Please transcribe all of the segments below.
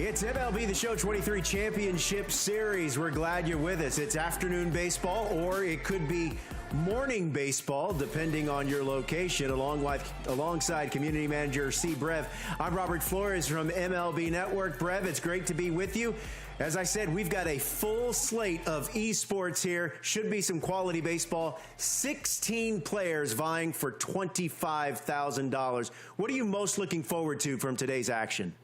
It's MLB The Show 23 Championship Series. We're glad you're with us. It's afternoon baseball, or it could be morning baseball, depending on your location. Alongside community manager C. Brev, I'm Robert Flores from MLB Network. Brev, it's great to be with you. As I said, we've got a full slate of esports here. Should be some quality baseball. 16 players vying for $25,000. What are you most looking forward to from today's action?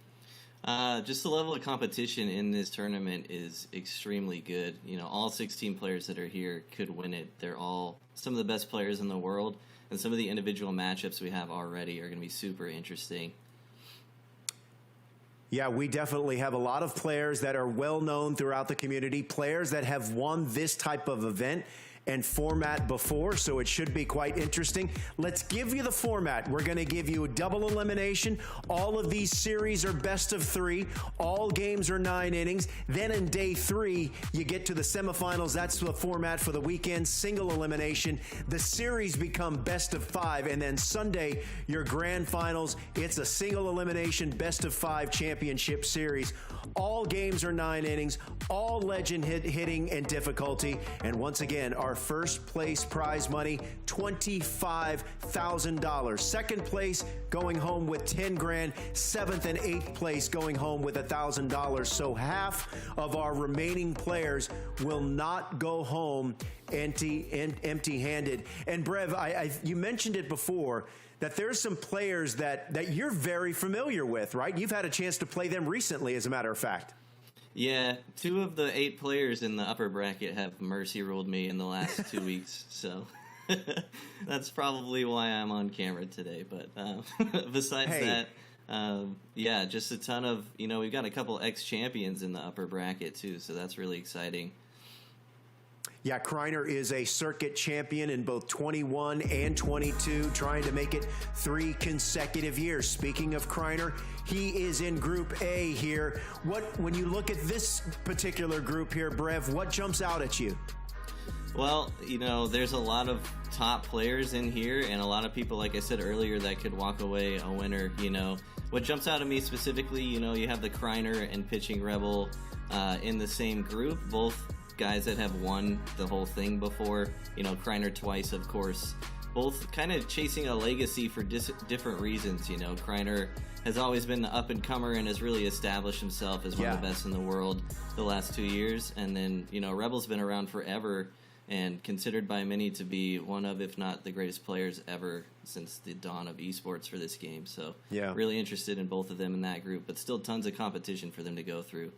Just the level of competition in this tournament is extremely good. You know, all 16 players that are here could win it. They're all some of the best players in the world, and some of the individual matchups we have already are going to be super interesting. Yeah, we definitely have a lot of players that are well known throughout the community, players that have won this type of event and format before, so it should be quite interesting. Let's give you the format. We're going to give you a double elimination. All of these series are best of 3. All games are 9 innings. Then in day 3, you get to the semifinals. That's the format for the weekend. Single elimination. The series become best of 5. And then Sunday, your grand finals. It's a single elimination, best of 5 championship series. All games are 9 innings. All legend hitting and difficulty. And once again, our first place prize money, $25,000. Second place going home with 10 grand. 7th and 8th place going home with $1,000. So half of our remaining players will not go home empty-handed. And Brev, you mentioned it before, that there's some players that you're very familiar with, right? You've had a chance to play them recently, as a matter of fact. Yeah, 2 of the 8 players in the upper bracket have mercy ruled me in the last 2 weeks, so that's probably why I'm on camera today. But besides that, yeah, just a ton of, we've got a couple ex-champions in the upper bracket too, so that's really exciting. Yeah, Kryer is a circuit champion in both 21 and 22, trying to make it 3 consecutive years. Speaking of Kryer, he is in Group A here. When you look at this particular group here, Brev, what jumps out at you? Well, there's a lot of top players in here, and a lot of people, like I said earlier, that could walk away a winner. What jumps out at me specifically, you have the Kryer and Pitching Rebel in the same group, both guys that have won the whole thing before. Kryer twice, of course, both kind of chasing a legacy for different reasons. Kryer has always been the up-and-comer and has really established himself as one of the best in the world the last 2 years. And then, Rebel's been around forever and considered by many to be one of, if not the greatest players ever since the dawn of esports for this game. So really interested in both of them in that group, but still tons of competition for them to go through.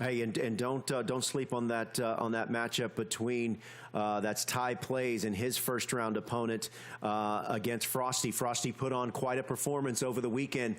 Hey, and don't sleep on that matchup between that's Tai Plays and his first round opponent against Frosty. Frosty put on quite a performance over the weekend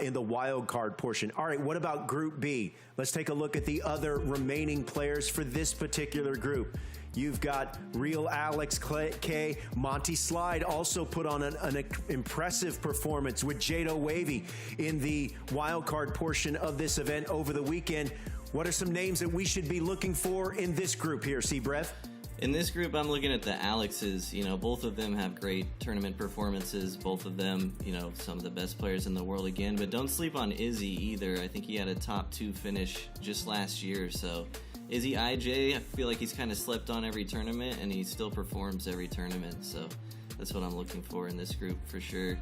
in the wild card portion. All right, what about Group B? Let's take a look at the other remaining players for this particular group. You've got Real Alex K. Monty Slide also put on an impressive performance with Wavy in the wild card portion of this event over the weekend. What are some names that we should be looking for in this group here, C. Brev? In this group, I'm looking at the Alexes. Both of them have great tournament performances. Both of them, some of the best players in the world again. But don't sleep on Izzy either. I think he had a top 2 finish just last year. So Izzy IJ, I feel like he's kind of slept on every tournament, and he still performs every tournament. So that's what I'm looking for in this group for sure.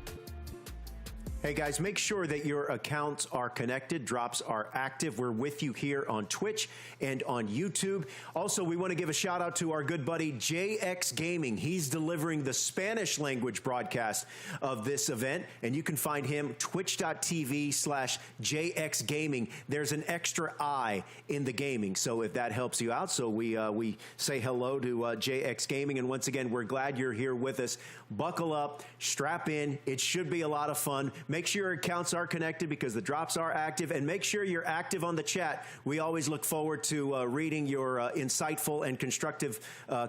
Hey guys, make sure that your accounts are connected, drops are active. We're with you here on Twitch and on YouTube. Also, we want to give a shout out to our good buddy JX Gaming. He's delivering the Spanish language broadcast of this event, and you can find him twitch.tv/JX Gaming. There's an extra I in the gaming, so if that helps you out. So we say hello to JX Gaming, and once again, we're glad you're here with us. Buckle up, strap in. It should be a lot of fun. Make sure your accounts are connected because the drops are active, and make sure you're active on the chat. We always look forward to reading your insightful and constructive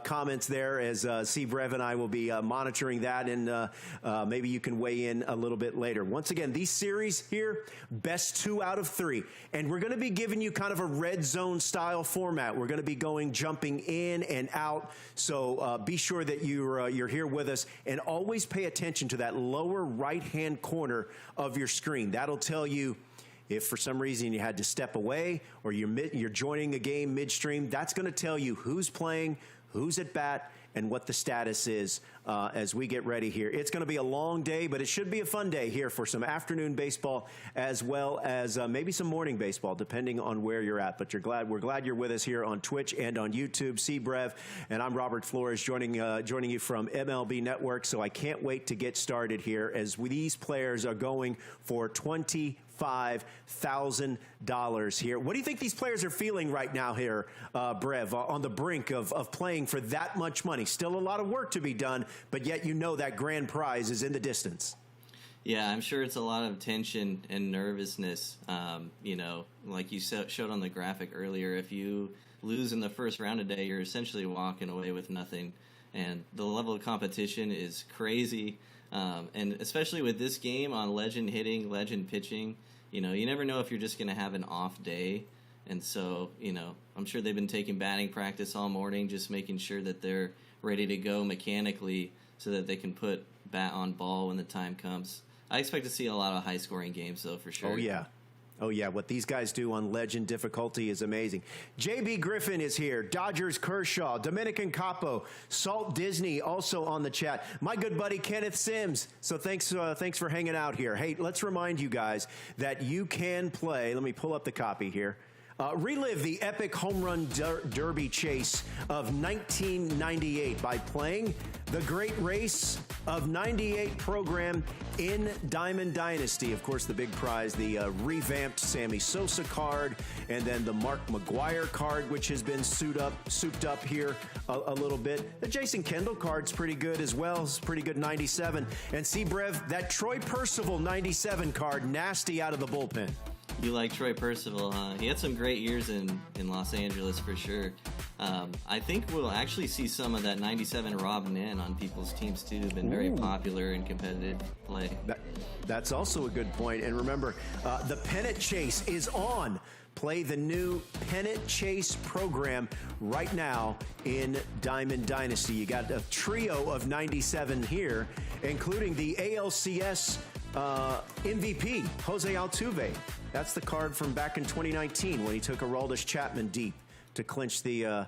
comments there, as C. Brev and I will be monitoring that, and maybe you can weigh in a little bit later. Once again, these series here, best 2 out of 3, and we're going to be giving you kind of a red zone style format. We're going to be jumping in and out, so be sure that you're here with us, and always pay attention to that lower right-hand corner of your screen. That'll tell you If for some reason you had to step away or you're joining a game midstream, that's going to tell you who's playing, who's at bat, and what the status is as we get ready here. It's going to be a long day, but it should be a fun day here for some afternoon baseball as well as maybe some morning baseball, depending on where you're at. But we're glad you're with us here on Twitch and on YouTube. Brev, and I'm Robert Flores joining you from MLB Network. So I can't wait to get started here as these players are going for $25,000 here. What do you think these players are feeling right now here, Brev, on the brink of playing for that much money? Still a lot of work to be done, but yet you know that grand prize is in the distance. Yeah, I'm sure it's a lot of tension and nervousness. Like you showed on the graphic earlier, if you lose in the first round today, you're essentially walking away with nothing. And the level of competition is crazy. And especially with this game on legend hitting, legend pitching, you never know if you're just going to have an off day. And so, I'm sure they've been taking batting practice all morning, just making sure that they're ready to go mechanically so that they can put bat on ball when the time comes. I expect to see a lot of high-scoring games, though, for sure. Oh, yeah. What these guys do on legend difficulty is amazing. J.B. Griffin is here. Dodgers Kershaw. Dominican Capo. Salt Disney also on the chat. My good buddy Kenneth Sims. So thanks for hanging out here. Hey, let's remind you guys that you can play. Let me pull up the copy here. Relive the epic home run derby chase of 1998 by playing the Great Race of 98 program in Diamond Dynasty. Of course, the big prize, the revamped Sammy Sosa card, and then the Mark McGwire card, which has been souped up here a little bit. The Jason Kendall card's pretty good as well. It's pretty good 97. And Brev, that Troy Percival 97 card, nasty out of the bullpen. You like Troy Percival, huh? He had some great years in Los Angeles for sure. I think we'll actually see some of that 97 Rob Nen on people's teams too. Been very popular in competitive play. That's also a good point. And remember, the pennant chase is on. Play the new pennant chase program right now in Diamond Dynasty. You got a trio of 97 here, including the ALCS MVP, Jose Altuve. That's the card from back in 2019 when he took Aroldis Chapman deep to clinch the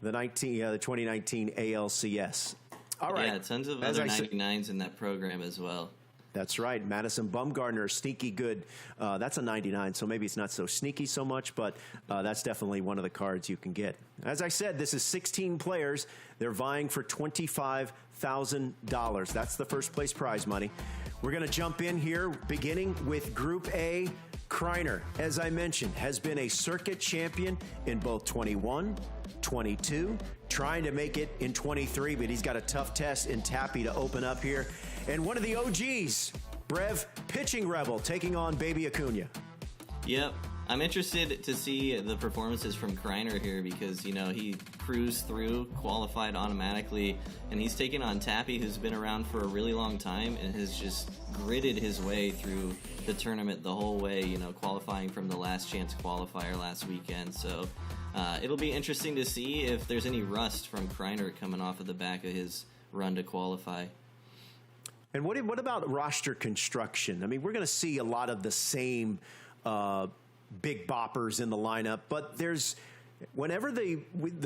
2019 ALCS. All right. Yeah, tons of other 99s in that program as well. That's right. Madison Bumgarner, sneaky good. That's a 99, so maybe it's not so sneaky so much, but that's definitely one of the cards you can get. As I said, this is 16 players. They're vying for $25,000. That's the first place prize money. We're going to jump in here, beginning with Group A. Kryer, as I mentioned, has been a circuit champion in both 21, 22, trying to make it in 23, but he's got a tough test in Tappy to open up here. And one of the OGs, Brev, pitching rebel, taking on Baby Aunja. Yep. I'm interested to see the performances from Kryer here because, he cruised through, qualified automatically, and he's taken on Tappy, who's been around for a really long time and has just gritted his way through the tournament the whole way, qualifying from the last chance qualifier last weekend. So it'll be interesting to see if there's any rust from Kryer coming off of the back of his run to qualify. And what about roster construction? I mean, we're going to see a lot of the same big boppers in the lineup, but whenever the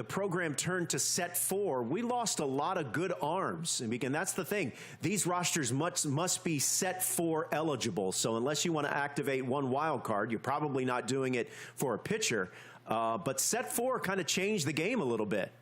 program turned to set 4, we lost a lot of good arms. And that's the thing. These rosters must be set 4 eligible. So unless you want to activate one wild card, you're probably not doing it for a pitcher. But set 4 kind of changed the game a little bit.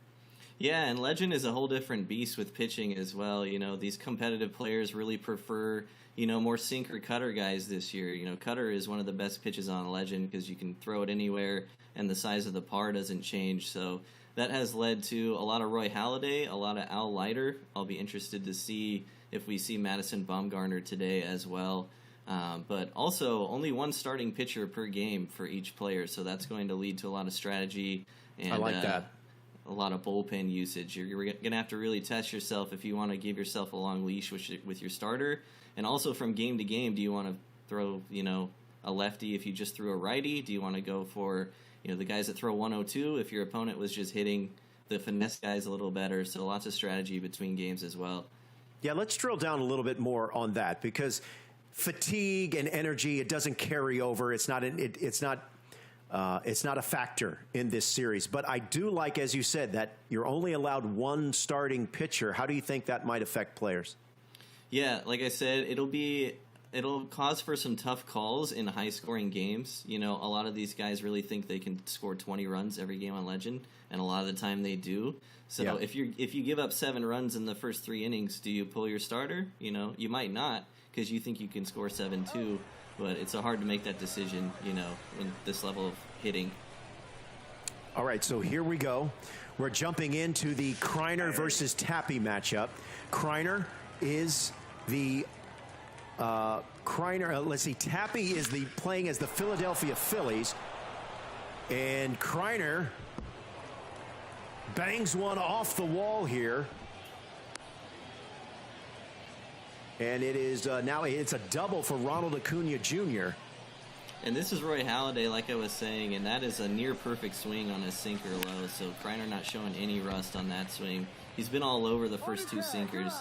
Yeah, and Legend is a whole different beast with pitching as well. These competitive players really prefer more sinker cutter guys this year. Cutter is one of the best pitches on Legend because you can throw it anywhere and the size of the par doesn't change. So that has led to a lot of Roy Halladay, a lot of Al Leiter. I'll be interested to see if we see Madison Bumgarner today as well. But also only one starting pitcher per game for each player. So that's going to lead to a lot of strategy. And, I like that. A lot of bullpen usage. You're going to have to really test yourself if you want to give yourself a long leash with your starter. And also from game to game, do you want to throw, a lefty if you just threw a righty? Do you want to go for, the guys that throw 102 if your opponent was just hitting the finesse guys a little better? So lots of strategy between games as well. Yeah, let's drill down a little bit more on that because fatigue and energy, it doesn't carry over. It's not a factor in this series. But I do like, as you said, that you're only allowed one starting pitcher. How do you think that might affect players? Yeah, like I said, it'll cause for some tough calls in high-scoring games. You know, a lot of these guys really think they can score 20 runs every game on Legend, and a lot of the time they do. So yeah. if you give up 7 runs in the first 3 innings, do you pull your starter? You know, you might not because you think you can score 7 too, but it's hard to make that decision, you know, in this level of hitting. All right, so here we go. We're jumping into the Kryer versus Tappy matchup. Kryer is the let's see, Tappy is playing as the Philadelphia Phillies, and Kryer bangs one off the wall here, and it is now it's a double for Ronald Acuña Jr. And this is Roy Halladay, like I was saying, and that is a near perfect swing on his sinker low. So Kryer not showing any rust on that swing. He's been all over the first 2 sinkers.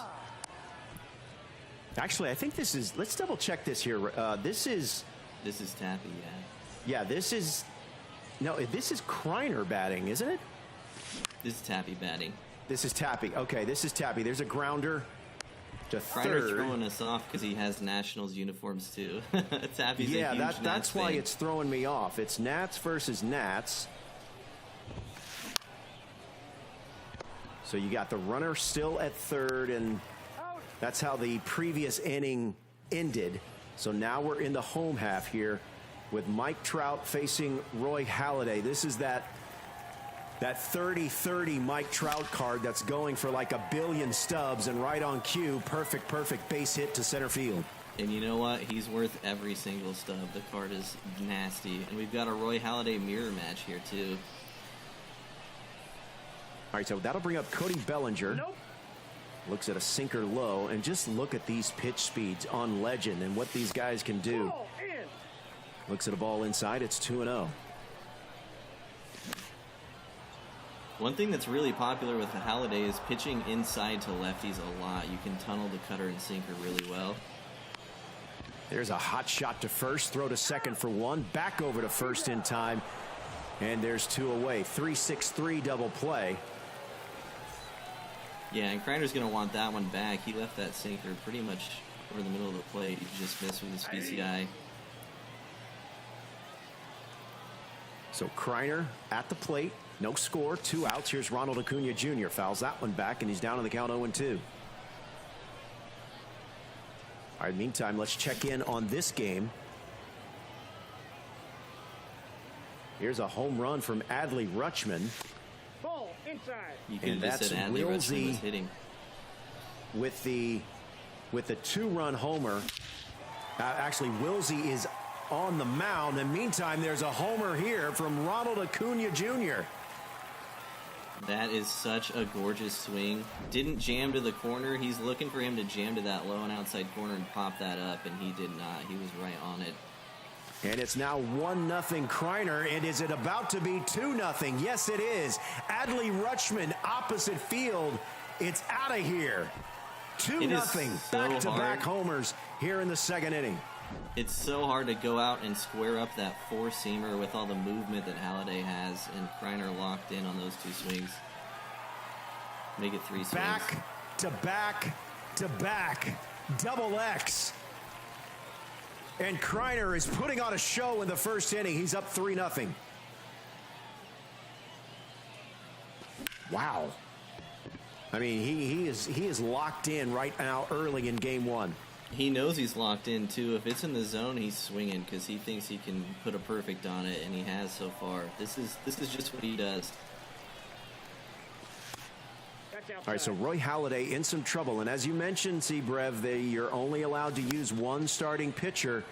Actually, I think this is, let's double check this here. This is Tappy, yeah. Yeah, this is Kryer batting, isn't it? This is Tappy batting. This is Tappy. Okay, this is Tappy. There's a grounder to Kryer third. throwing us off because he has Nationals uniforms too. Tappy's yeah, a huge that's Nats why fan. it's throwing me off. It's Nats versus Nats. So you got the runner still at third, and that's how the previous inning ended. So now we're in the home half here with Mike Trout facing Roy Halladay. This is that 30-30 Mike Trout card that's going for like 1 billion stubs, and right on cue, perfect base hit to center field. And you know what? He's worth every single stub. The card is nasty. And we've got a Roy Halladay mirror match here too. All right, so that'll bring up Cody Bellinger. Nope. Looks at a sinker low, and just look at these pitch speeds on Legend and what these guys can do. Looks at a ball inside. It's 2-0. One thing that's really popular with the Halladay is pitching inside to lefties a lot. You can tunnel the cutter and sinker really well. There's a hot shot to first, throw to second for 1, back over to first in time, and there's 2 away. 3-6-3 double play. Yeah, and Kryer's going to want that one back. He left that sinker pretty much over the middle of the plate. He just missed with his PCI. So Kryer at the plate, no score, 2 outs. Here's Ronald Acuña Jr. Fouls that one back, and he's down on the count 0-2. All right, meantime, let's check in on this game. Here's a home run from Adley Rutschman. Ball inside. You could And have just that's said Adley Rutschman was Wisey hitting. with the 2-run homer. Actually, Wilsey is on the mound. And meantime, there's a homer here from Ronald Acuña Jr. That is such a gorgeous swing. Didn't jam to the corner. He's looking for him to jam to that low and outside corner and pop that up, and he did not. He was right on it. And it's now 1-0 Kryer, and is it about to be 2-0? Yes, it is. Adley Rutschman, opposite field. It's out of here. 2-0, back-to-back homers here in the second inning. It's so hard to go out and square up that four-seamer with all the movement that Halladay has, and Kryer locked in on those 2 swings. Make it 3 swings. Back-to-back-to-back. Double X. And Kryer is putting on a show in the first inning. He's up 3-0. Wow. I mean, he is locked in right now early in game 1. He knows he's locked in, too. If it's in the zone, he's swinging because he thinks he can put a perfect on it, and he has so far. This is just what he does. All right, so Roy Halladay in some trouble. And as you mentioned, Zbrev, you're only allowed to use 1 starting pitcher.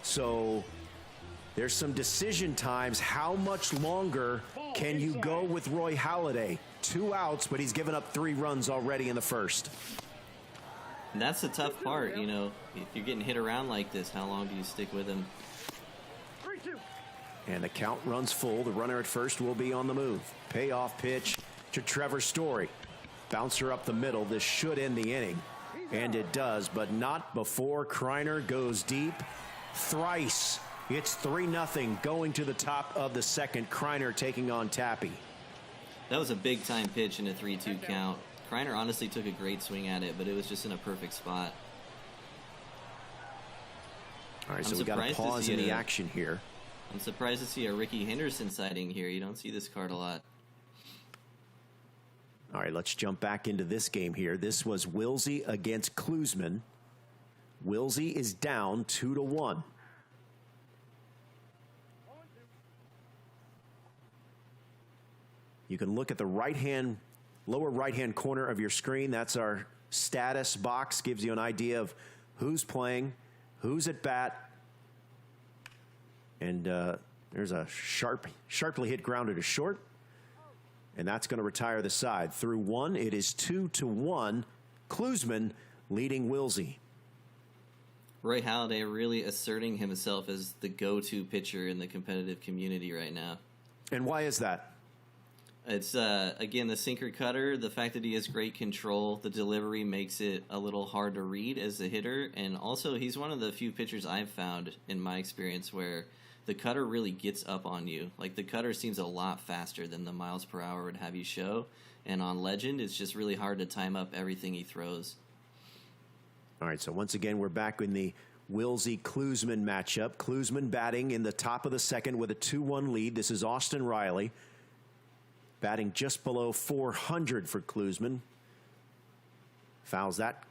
So there's some decision times. How much longer can you go with Roy Halladay? 2 outs, but he's given up 3 runs already in the first. And that's the tough part, you know. If you're getting hit around like this, how long do you stick with him? And the count runs full. The runner at first will be on the move. Payoff pitch to Trevor Story. Bouncer up the middle. This should end the inning. And it does, but not before Kryer goes deep. Thrice. It's 3-0 going to the top of the second. Kryer taking on Tappy. That was a big-time pitch in a 3-2 count. Kryer honestly took a great swing at it, but it was just in a perfect spot. All right, so we got a pause in the action here. I'm surprised to see a Ricky Henderson sighting here. You don't see this card a lot. All right, let's jump back into this game here. This was Wisey against Cluesman. Wisey is down 2-1. You can look at the lower right-hand corner of your screen. That's our status box. Gives you an idea of who's playing, who's at bat. And there's a sharply hit grounder to short. And that's going to retire the side. Through one, it is 2-1. Cluesman leading Wisey. Roy Halladay really asserting himself as the go-to pitcher in the competitive community right now. And why is that? It's, again, the sinker cutter, the fact that he has great control, the delivery makes it a little hard to read as a hitter, and also he's one of the few pitchers I've found in my experience where the cutter really gets up on you. Like, the cutter seems a lot faster than the miles per hour would have you show, and on Legend, it's just really hard to time up everything he throws. All right, so once again, we're back in the Wisey-Cluesman matchup. Cluesman batting in the top of the second with a 2-1 lead. This is Austin Riley. Batting just below 400 for Cluesman. Fouls that,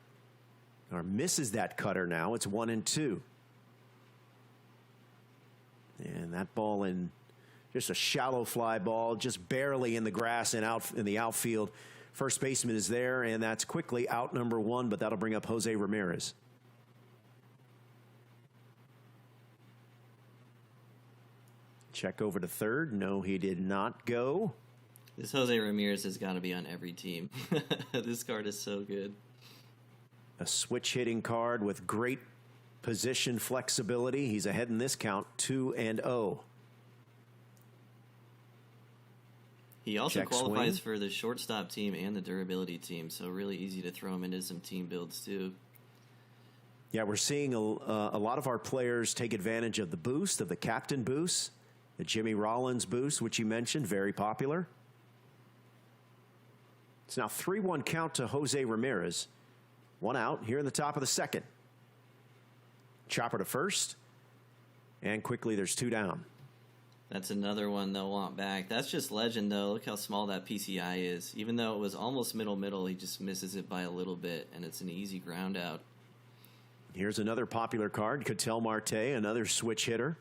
or misses that cutter now. It's 1-2. And that ball in just a shallow fly ball, just barely in the grass and out in the outfield. First baseman is there, and that's quickly out number one, but that'll bring up Jose Ramirez. Check over to third. No, he did not go. This Jose Ramirez has got to be on every team. This card is so good. A switch hitting card with great position flexibility. He's ahead in this count, 2-0. He also qualifies swing for the shortstop team and the durability team, so really easy to throw him into some team builds too. Yeah, we're seeing a lot of our players take advantage of the boost, of the captain boost, the Jimmy Rollins boost, which you mentioned, very popular. It's now 3-1 count to Jose Ramirez. One out here in the top of the second. Chopper to first. And quickly there's two down. That's another one they'll want back. That's just Legend, though. Look how small that PCI is. Even though it was almost middle, he just misses it by a little bit, and it's an easy ground out. Here's another popular card, Ketel Marte, another switch hitter.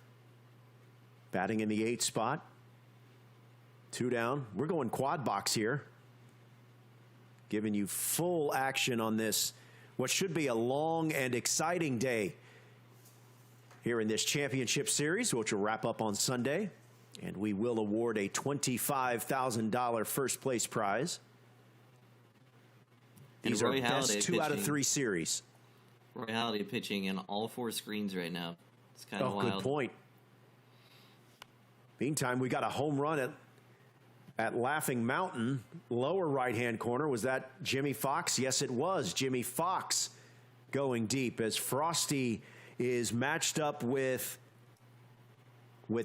Batting in the 8th spot. Two down. We're going quad box here. Giving you full action on this, what should be a long and exciting day here in this championship series, which will wrap up on Sunday. And we will award a $25,000 first place prize. These are best 2 out of 3 series. Roy Halladay pitching in all 4 screens right now. It's kind of wild. Good point. Meantime, we got a home run at Laughing Mountain, lower right-hand corner. Was that Jimmy Fox? Yes, it was. Jimmy Fox going deep as Frosty is matched up with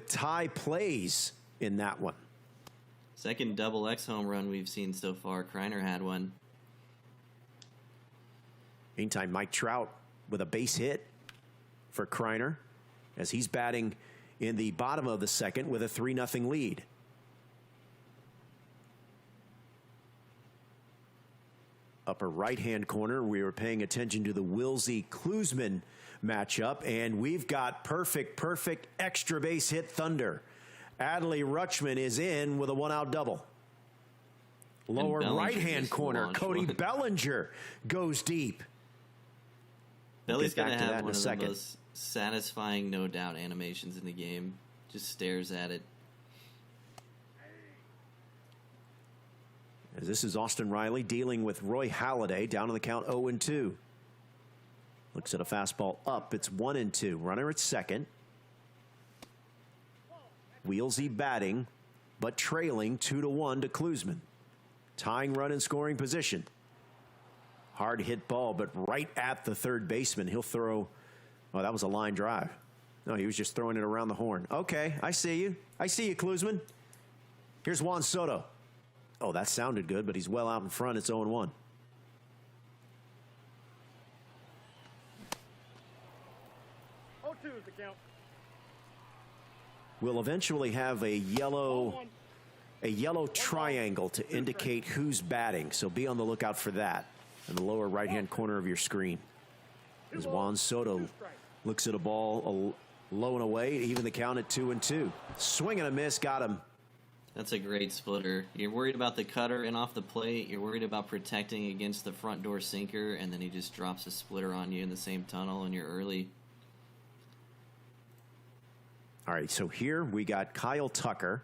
Tai Plays in that one. Second double X home run we've seen so far. Kryer had one. Meantime, Mike Trout with a base hit for Kryer as he's batting in the bottom of the second with a 3-0 lead. Upper right-hand corner, we were paying attention to the Wisey-Cluesman matchup, and we've got perfect extra base hit thunder. Adley Rutschman is in with a 1-out double. Lower right-hand corner, Cody Bellinger goes deep. Belly's going to have one of the most satisfying, no doubt, animations in the game. Just stares at it. As this is Austin Riley dealing with Roy Halladay, down on the count 0-2. Looks at a fastball up. It's 1-2. Runner at second. Wisey batting, but trailing 2-1 to Cluesman. Tying run in scoring position. Hard hit ball, but right at the third baseman. He'll throw. Oh, that was a line drive. No, he was just throwing it around the horn. Okay, I see you. I see you, Cluesman. Here's Juan Soto. Oh, that sounded good, but he's well out in front. It's 0-1. Oh, 2 is the count. We'll eventually have a yellow triangle to indicate who's batting, so be on the lookout for that in the lower right-hand corner of your screen. As Juan Soto looks at a ball low and away, even the count at 2-2. Swing and a miss, got him. That's a great splitter. You're worried about the cutter and off the plate. You're worried about protecting against the front door sinker, and then he just drops a splitter on you in the same tunnel, and you're early. All right, so here we got Kyle Tucker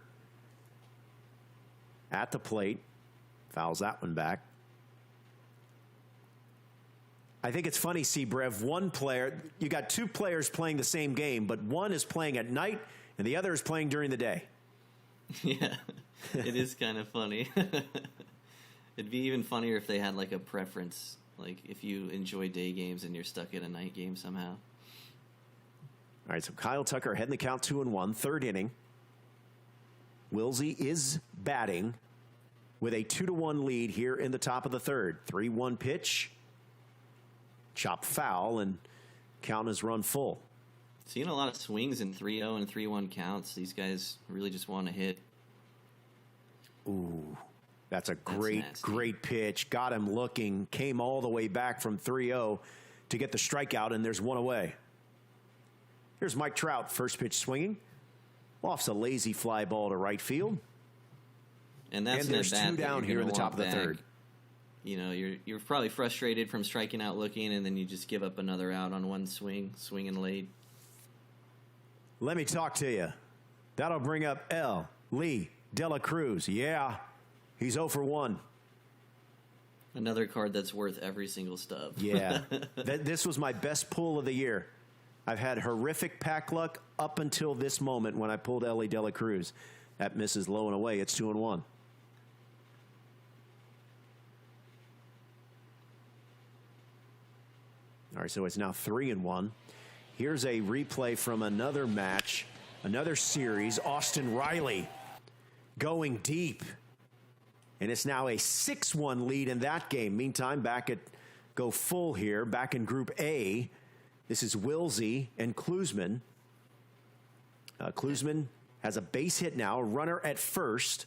at the plate. Fouls that one back. I think it's funny, Brev, one player, you got two players playing the same game, but one is playing at night and the other is playing during the day. Yeah, it is kind of funny. It'd be even funnier if they had like a preference, like if you enjoy day games and you're stuck at a night game somehow. All right, so Kyle Tucker heading the count 2-1, third inning. Wilsey is batting with a 2-1 lead here in the top of the third. 3-1 pitch. Chop foul, and count is run full. Seeing a lot of swings in 3-0 and 3-1 counts. These guys really just want to hit. Ooh, that's a great pitch. Got him looking. Came all the way back from 3-0 to get the strikeout, and there's one away. Here's Mike Trout, first pitch swinging. Lofts a lazy fly ball to right field. And that's there's two down here in the top of the third. You know, you're probably frustrated from striking out looking, and then you just give up another out on one swinging late. Let me talk to you. That'll bring up L. Lee De La Cruz. Yeah, he's 0 for 1. Another card that's worth every single stub. Yeah, this was my best pull of the year. I've had horrific pack luck up until this moment when I pulled Ellie De La Cruz. That misses low and away. It's 2-1. All right, so it's now 3-1. Here's a replay from another match, another series. Austin Riley going deep. And it's now a 6-1 lead in that game. Meantime, back at go full here, back in Group A. This is Wilsey and Cluesman. Cluesman has a base hit now, a runner at first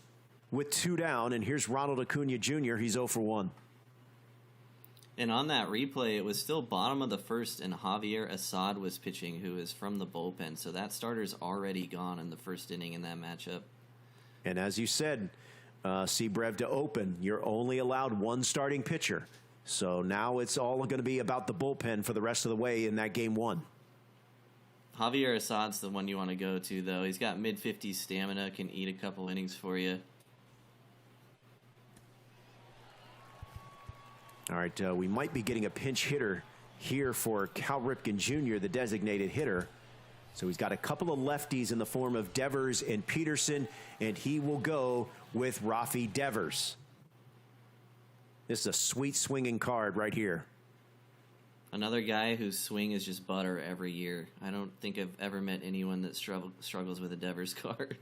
with 2 down. And here's Ronald Acuna Jr. He's 0 for 1. And on that replay, it was still bottom of the first, and Javier Assad was pitching, who is from the bullpen. So that starter's already gone in the first inning in that matchup. And as you said, Brev, to open, you're only allowed one starting pitcher. So now it's all going to be about the bullpen for the rest of the way in that game 1. Javier Assad's the one you want to go to, though. He's got mid-50s stamina, can eat a couple innings for you. All right, we might be getting a pinch hitter here for Cal Ripken Jr., the designated hitter. So he's got a couple of lefties in the form of Devers and Peterson, and he will go with Rafi Devers. This is a sweet swinging card right here. Another guy whose swing is just butter every year. I don't think I've ever met anyone that struggles with a Devers card.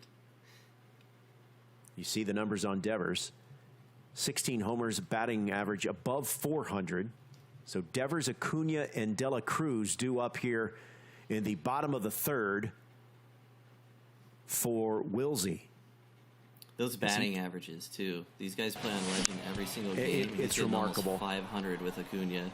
You see the numbers on Devers. 16 homers, batting average above 400. So Devers, Acuna, and De La Cruz due up here in the bottom of the third for Wilsey. Those batting averages, too. These guys play on Legend every single game. It's remarkable. 500 with Acuna.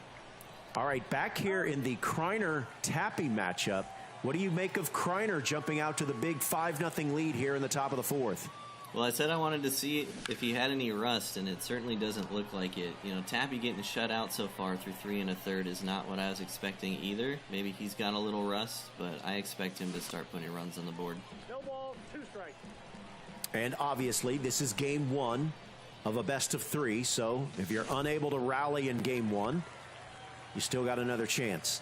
All right, back here in the Kryer-Tappy matchup, what do you make of Kryer jumping out to the big 5-0 lead here in the top of the fourth? Well, I said I wanted to see if he had any rust, and it certainly doesn't look like it. You know, Tappy getting shut out so far through 3 1/3 is not what I was expecting either. Maybe he's got a little rust, but I expect him to start putting runs on the board. No ball, 2 strikes. And obviously, this is game 1 of a best of 3, so if you're unable to rally in game 1, you still got another chance.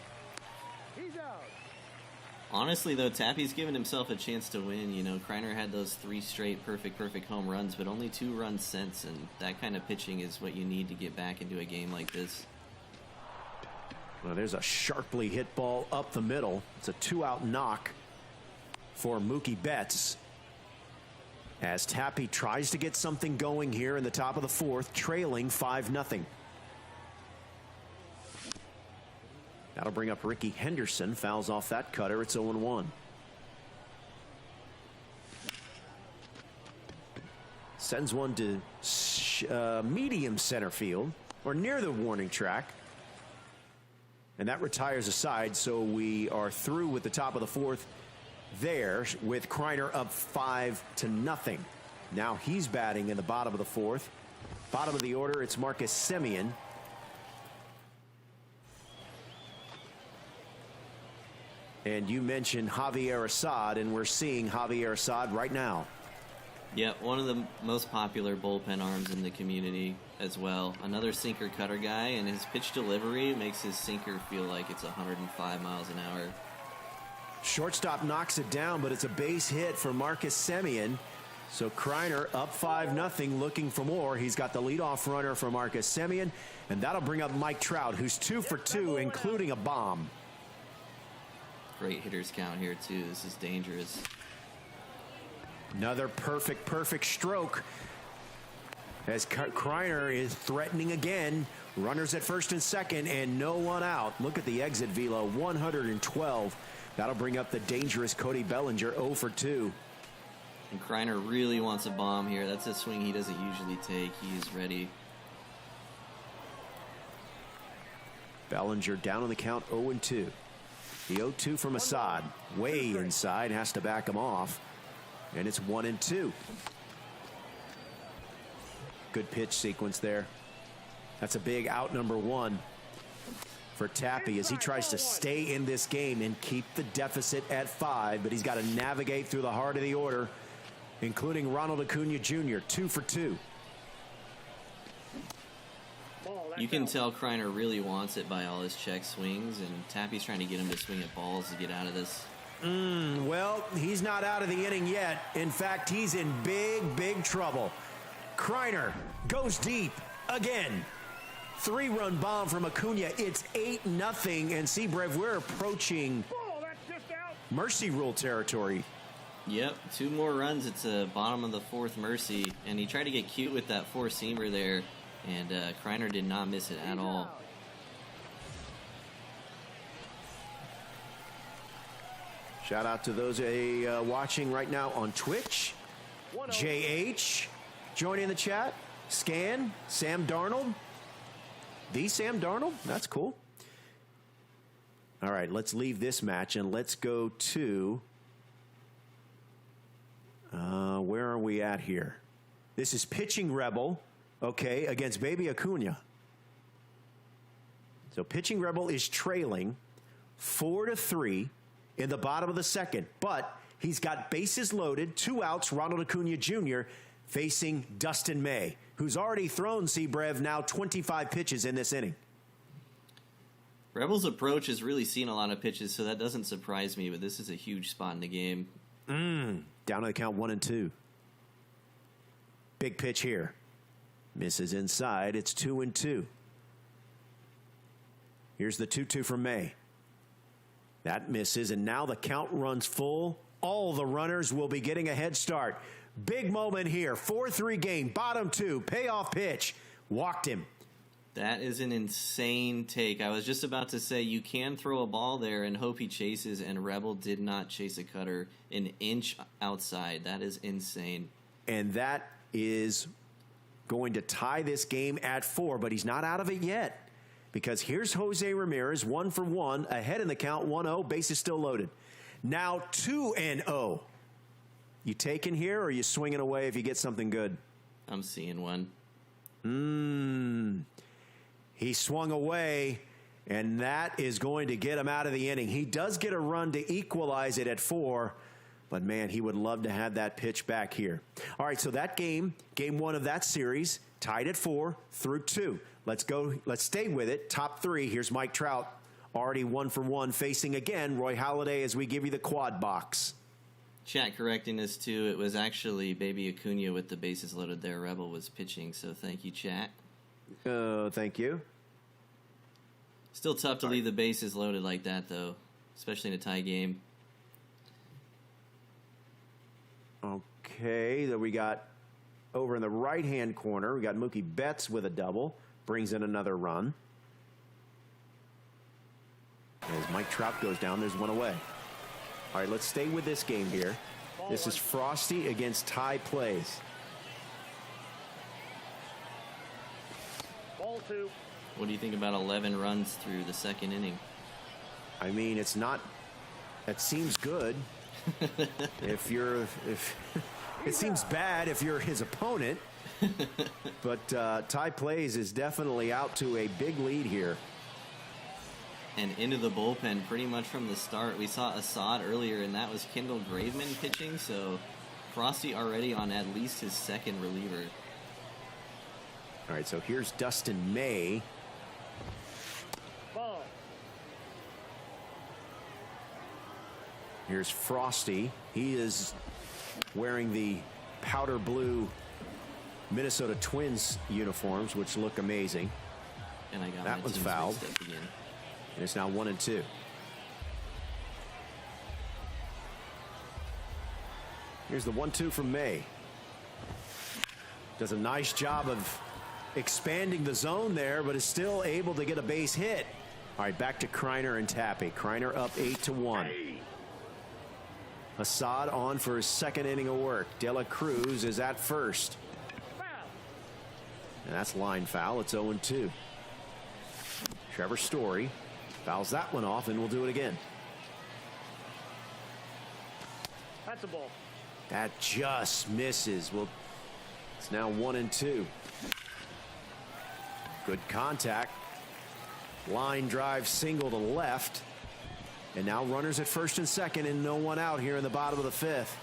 He's out. Honestly, though, Tappy's given himself a chance to win. You know, Kryer had those 3 straight perfect home runs, but only 2 runs since, and that kind of pitching is what you need to get back into a game like this. Well, there's a sharply hit ball up the middle. It's a 2-out knock for Mookie Betts, as Tappy tries to get something going here in the top of the fourth, trailing 5-0. That'll bring up Ricky Henderson. Fouls off that cutter. It's 0-1. Sends one to medium center field, or near the warning track. And that retires a side, so we are through with the top of the fourth there, with Kryer up 5-0. Now he's batting in the bottom of the fourth. Bottom of the order, it's Marcus Semien. And you mentioned Javier Assad, and we're seeing Javier Assad right now. Yeah, one of the most popular bullpen arms in the community as well. Another sinker cutter guy, and his pitch delivery makes his sinker feel like it's 105 miles an hour. Shortstop knocks it down, but it's a base hit for Marcus Semien. So Kryer up 5-0, looking for more. He's got the leadoff runner for Marcus Semien, and that'll bring up Mike Trout, who's 2 for 2, including a bomb. Great hitters count here, too. This is dangerous. Another perfect stroke, as Kryer is threatening again. Runners at first and second, and no one out. Look at the exit velo, 112. That'll bring up the dangerous Cody Bellinger, 0 for 2. And Kryer really wants a bomb here. That's a swing he doesn't usually take. He's ready. Bellinger down on the count, 0-2. The 0-2 from Assad. Way inside, has to back him off. And it's 1-2. Good pitch sequence there. That's a big out number 1 for Tappy as he tries to stay in this game and keep the deficit at 5, but he's got to navigate through the heart of the order, including Ronald Acuña Jr., 2 for 2. You can tell Kryer really wants it by all his check swings, and Tappy's trying to get him to swing at balls to get out of this. Well, he's not out of the inning yet. In fact, he's in big trouble. Kryer goes deep again. 3-run bomb from Acuña. It's 8-0, and Seabrev, we're approaching mercy rule territory. Yep, 2 more runs. It's a bottom of the fourth mercy, and he tried to get cute with that 4-seamer there, and Kryer did not miss it at all. Shout out to those watching right now on Twitch. JH joining the chat. Scan, Sam Darnold. The Sam Darnold? That's cool. All right, let's leave this match and let's go to... where are we at here? This is Pitching Rebel, okay, against Baby Acuña. So Pitching Rebel is trailing 4-3 in the bottom of the second, but he's got bases loaded, 2 outs, Ronald Acuña Jr. facing Dustin May, who's already thrown Seabrev now 25 pitches in this inning. Rebel's approach has really seen a lot of pitches, so that doesn't surprise me, but this is a huge spot in the game. Down to the count, 1-2. Big pitch here. Misses inside. It's 2-2. Here's the 2-2 from May. That misses, and now the count runs full. All the runners will be getting a head start. Big moment here. 4-3 game. Bottom 2. Payoff pitch. Walked him. That is an insane take. I was just about to say you can throw a ball there and hope he chases, and Rebel did not chase a cutter an inch outside. That is insane. And that is going to tie this game at 4, but he's not out of it yet, because here's Jose Ramirez, 1 for 1, ahead in the count, 1-0, bases still loaded. Now 2-0. You taking here, or are you swinging away if you get something good? I'm seeing one. He swung away, and that is going to get him out of the inning. He does get a run to equalize it at 4, but, man, he would love to have that pitch back here. All right, so that game 1 of that series, tied at 4 through 2. Let's go. Let's stay with it. Top 3. Here's Mike Trout, already 1 for 1, facing again Roy Halladay as we give you the quad box. Chat correcting us, too. It was actually Baby Acuña with the bases loaded there. Rebel was pitching, so thank you, chat. Thank you. Still tough to leave the bases loaded like that, though, especially in a tie game. Okay, then we got over in the right-hand corner, we got Mookie Betts with a double, brings in another run. As Mike Trout goes down, there's one away. All right, let's stay with this game here. This is Frosty against Tai Plays. Ball 2. What do you think about 11 runs through the second inning? I mean, it's not. It seems good. It seems bad if you're his opponent. But Tai Plays is definitely out to a big lead here. And into the bullpen pretty much from the start. We saw Assad earlier, and that was Kendall Graveman pitching. So Frosty already on at least his second reliever. All right, so here's Dustin May. Ball. Here's Frosty. He is wearing the powder blue Minnesota Twins uniforms, which look amazing. And I got that my one's teams fouled. mixed up again. And it's now 1-2. Here's the 1-2 from May. Does a nice job of expanding the zone there, but is still able to get a base hit. All right, back to Kryer and Tappy. Kryer up 8-1. Assad on for his second inning of work. De La Cruz is at first. And that's line foul. It's 0-2. Trevor Story fouls that one off, and we'll do it again. That's a ball. That just misses. Well, it's now 1-2. Good contact. Line drive single to left. And now runners at first and second and no one out here in the bottom of the fifth.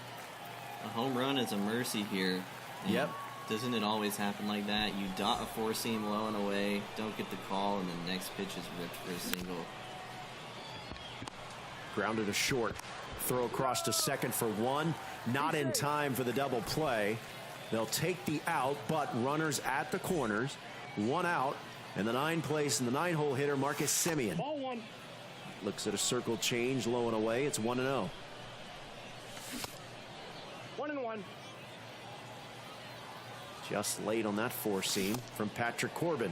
A home run is a mercy here. And Yep. Doesn't it always happen like that? You dot a four-seam low and away, don't get the call, and the next pitch is ripped for a single. Grounded to short. Throw across to second for one. Not in time for the double play. They'll take the out, but runners at the corners. One out, and the 9th place and the 9-hole hitter, Marcus Semien. Ball 1. Looks at a circle change, low and away. It's 1-0. 1-1. Just late on that four-seam from Patrick Corbin.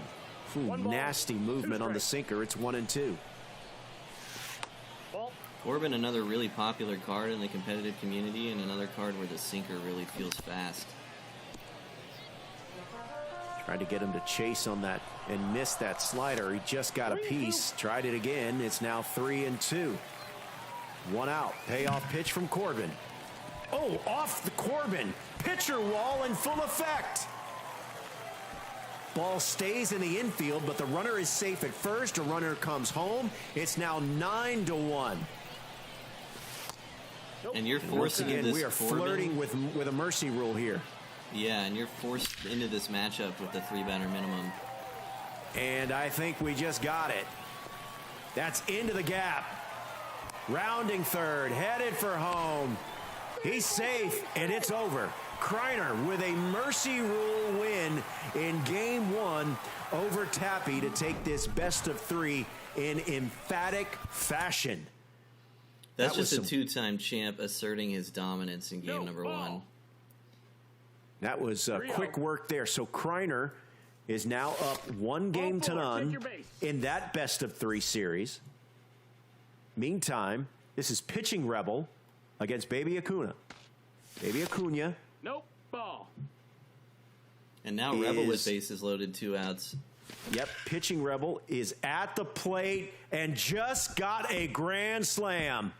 Ooh, nasty movement on the sinker. It's 1-2. Ball. Corbin, another really popular card in the competitive community, and another card where the sinker really feels fast. Tried to get him to chase on that and miss that slider. He just got a piece. Tried it again. It's now 3-2. One out. Payoff pitch from Corbin. Oh, off the Corbin. Pitcher wall in full effect. Ball stays in the infield, but the runner is safe at first. A runner comes home. It's now 9-1. And you're Once forcing again, this we are Corbin, flirting with a mercy rule here. Yeah, and you're forced into this matchup with the 3-batter minimum. And I think we just got it. That's into the gap. Rounding third, headed for home. He's safe, and it's over. Kryer with a mercy rule win in game 1 over Tappy to take this best-of-3 in emphatic fashion. That's just a two-time champ asserting his dominance in game number 1. That was quick work there. So Kryer is now up 1-0 in that best-of-3 series. Meantime, this is pitching Rebel against Baby Acuna. Baby Acuna. Nope. Ball. And now Rebel with bases loaded, 2 outs. Yep, pitching Rebel is at the plate and just got a grand slam.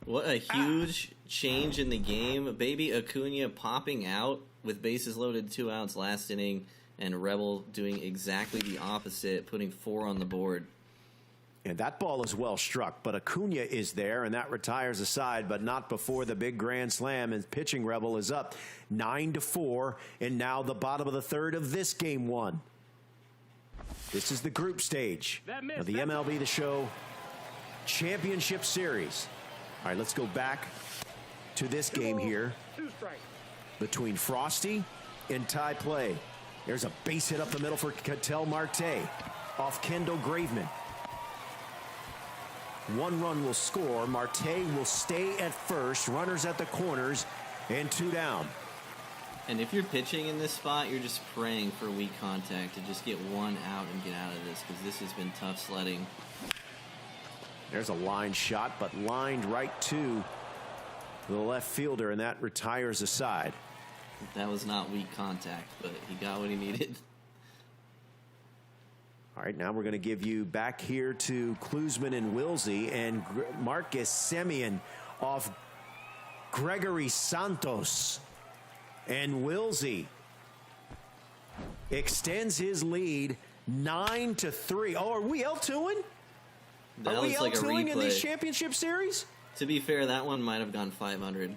What a huge change in the game. Baby Acuna popping out with bases loaded, 2 outs last inning, and Rebel doing exactly the opposite, putting 4 on the board. And that ball is well struck, but Acuna is there, and that retires a side, but not before the big grand slam, and pitching Rebel is up 9-4, and now the bottom of the third of this game 1. This is the group stage of the MLB The Show Championship Series. All right, let's go back to this game here between Frosty and Tai Play. There's a base hit up the middle for Ketel Marte off Kendall Graveman. 1 run will score. Marte will stay at first. Runners at the corners and 2 down. And if you're pitching in this spot, you're just praying for weak contact to just get 1 out and get out of this, because this has been tough sledding. There's a line shot, but lined right to the left fielder, and that retires a side. That was not weak contact, but he got what he needed. All right, now we're going to give you back here to Cluesman and Wisey, and Marcus Semien off Gregory Santos. And Wisey extends his lead 9-3. Oh, are we L2ing? That are we looks like a L2ing in replay. these championship series? To be fair, that one might have gone 500.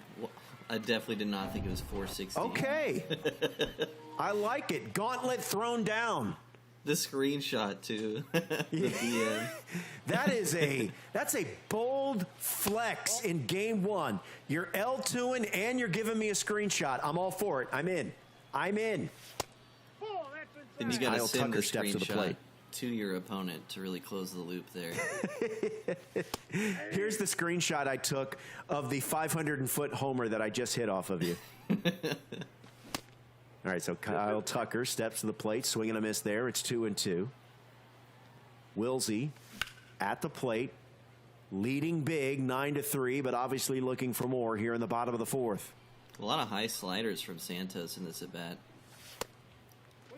I definitely did not think it was 460. Okay. I like it. Gauntlet thrown down. The screenshot too. The DM. That's a bold flex in game 1. You're L2ing and you're giving me a screenshot. I'm all for it. I'm in. Then you got to Kyle send the Tucker steps to the screenshot plate. to your opponent to really close the loop there. Here's the screenshot I took of the 500-foot homer that I just hit off of you. All right, so Kyle Tucker steps to the plate, swing and a miss there. It's 2-2. Wisey at the plate, leading big, 9-3, but obviously looking for more here in the bottom of the 4th. A lot of high sliders from Santos in this at bat.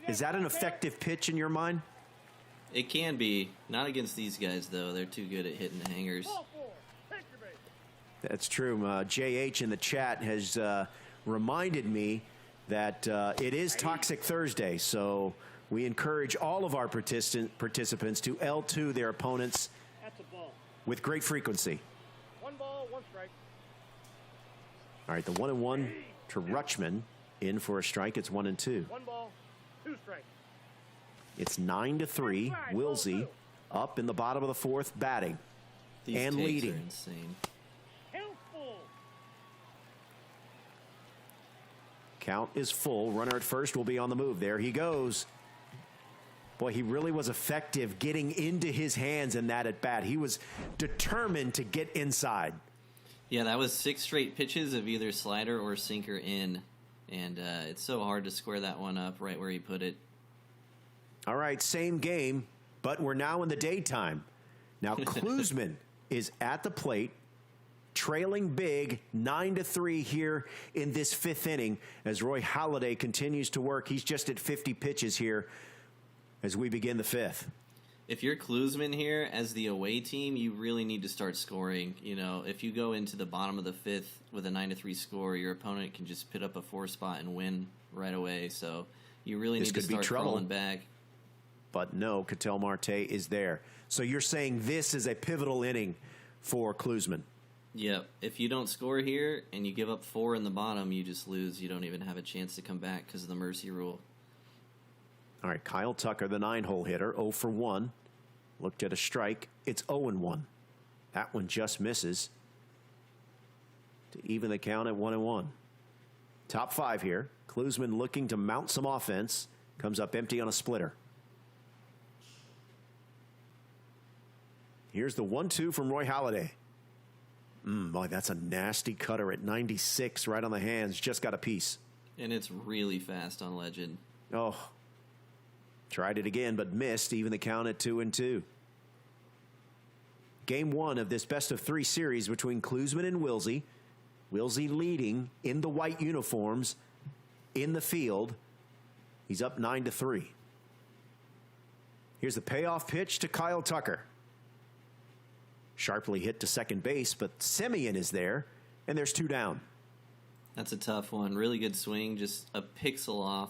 Is that an effective pitch in your mind? It can be. Not against these guys, though. They're too good at hitting the hangers. That's true. JH in the chat has reminded me that it is Toxic Thursday, so we encourage all of our participants to L2 their opponents with great frequency. 1 ball, 1 strike. All right, the 1-1 to Rutschman in for a strike. It's 1-2. 1 ball, 2 strikes. It's 9-3. Wisey up in the bottom of the 4th, batting These and takes leading. are insane. Count is full. Runner at first will be on the move. There he goes. Boy, he really was effective getting into his hands in that at bat. He was determined to get inside. Yeah, that was 6 straight pitches of either slider or sinker in, and it's so hard to square that one up right where he put it. All right, same game, but we're now in the daytime. Now Cluesman is at the plate, trailing big 9-3 here in this 5th inning as Roy Halladay continues to work. He's just at 50 pitches here as we begin the 5th. If you're Cluesman here as the away team, you really need to start scoring. You know, if you go into the bottom of the 5th with a 9-3 score, your opponent can just put up a 4 spot and win right away. So you really need to start crawling back. But no, Ketel Marte is there. So you're saying this is a pivotal inning for Cluesman. Yep. If you don't score here and you give up 4 in the bottom, you just lose. You don't even have a chance to come back because of the mercy rule. All right, Kyle Tucker, the 9-hole hitter, 0 for 1. Looked at a strike. It's 0-1. That one just misses to even the count at 1-1. Top 5 here. Cluesman looking to mount some offense. Comes up empty on a splitter. Here's the 1-2 from Roy Halladay. Boy, that's a nasty cutter at 96 right on the hands. Just got a piece. And it's really fast on Legend. Oh, tried it again, but missed. Even the count at 2-2. Game 1 of this best-of-3 series between Cluesman and Wisey. Wisey leading in the white uniforms in the field. He's up 9-3. Here's the payoff pitch to Kyle Tucker. Sharply hit to second base, but Semien is there, and there's 2 down. That's a tough one. Really good swing, just a pixel off.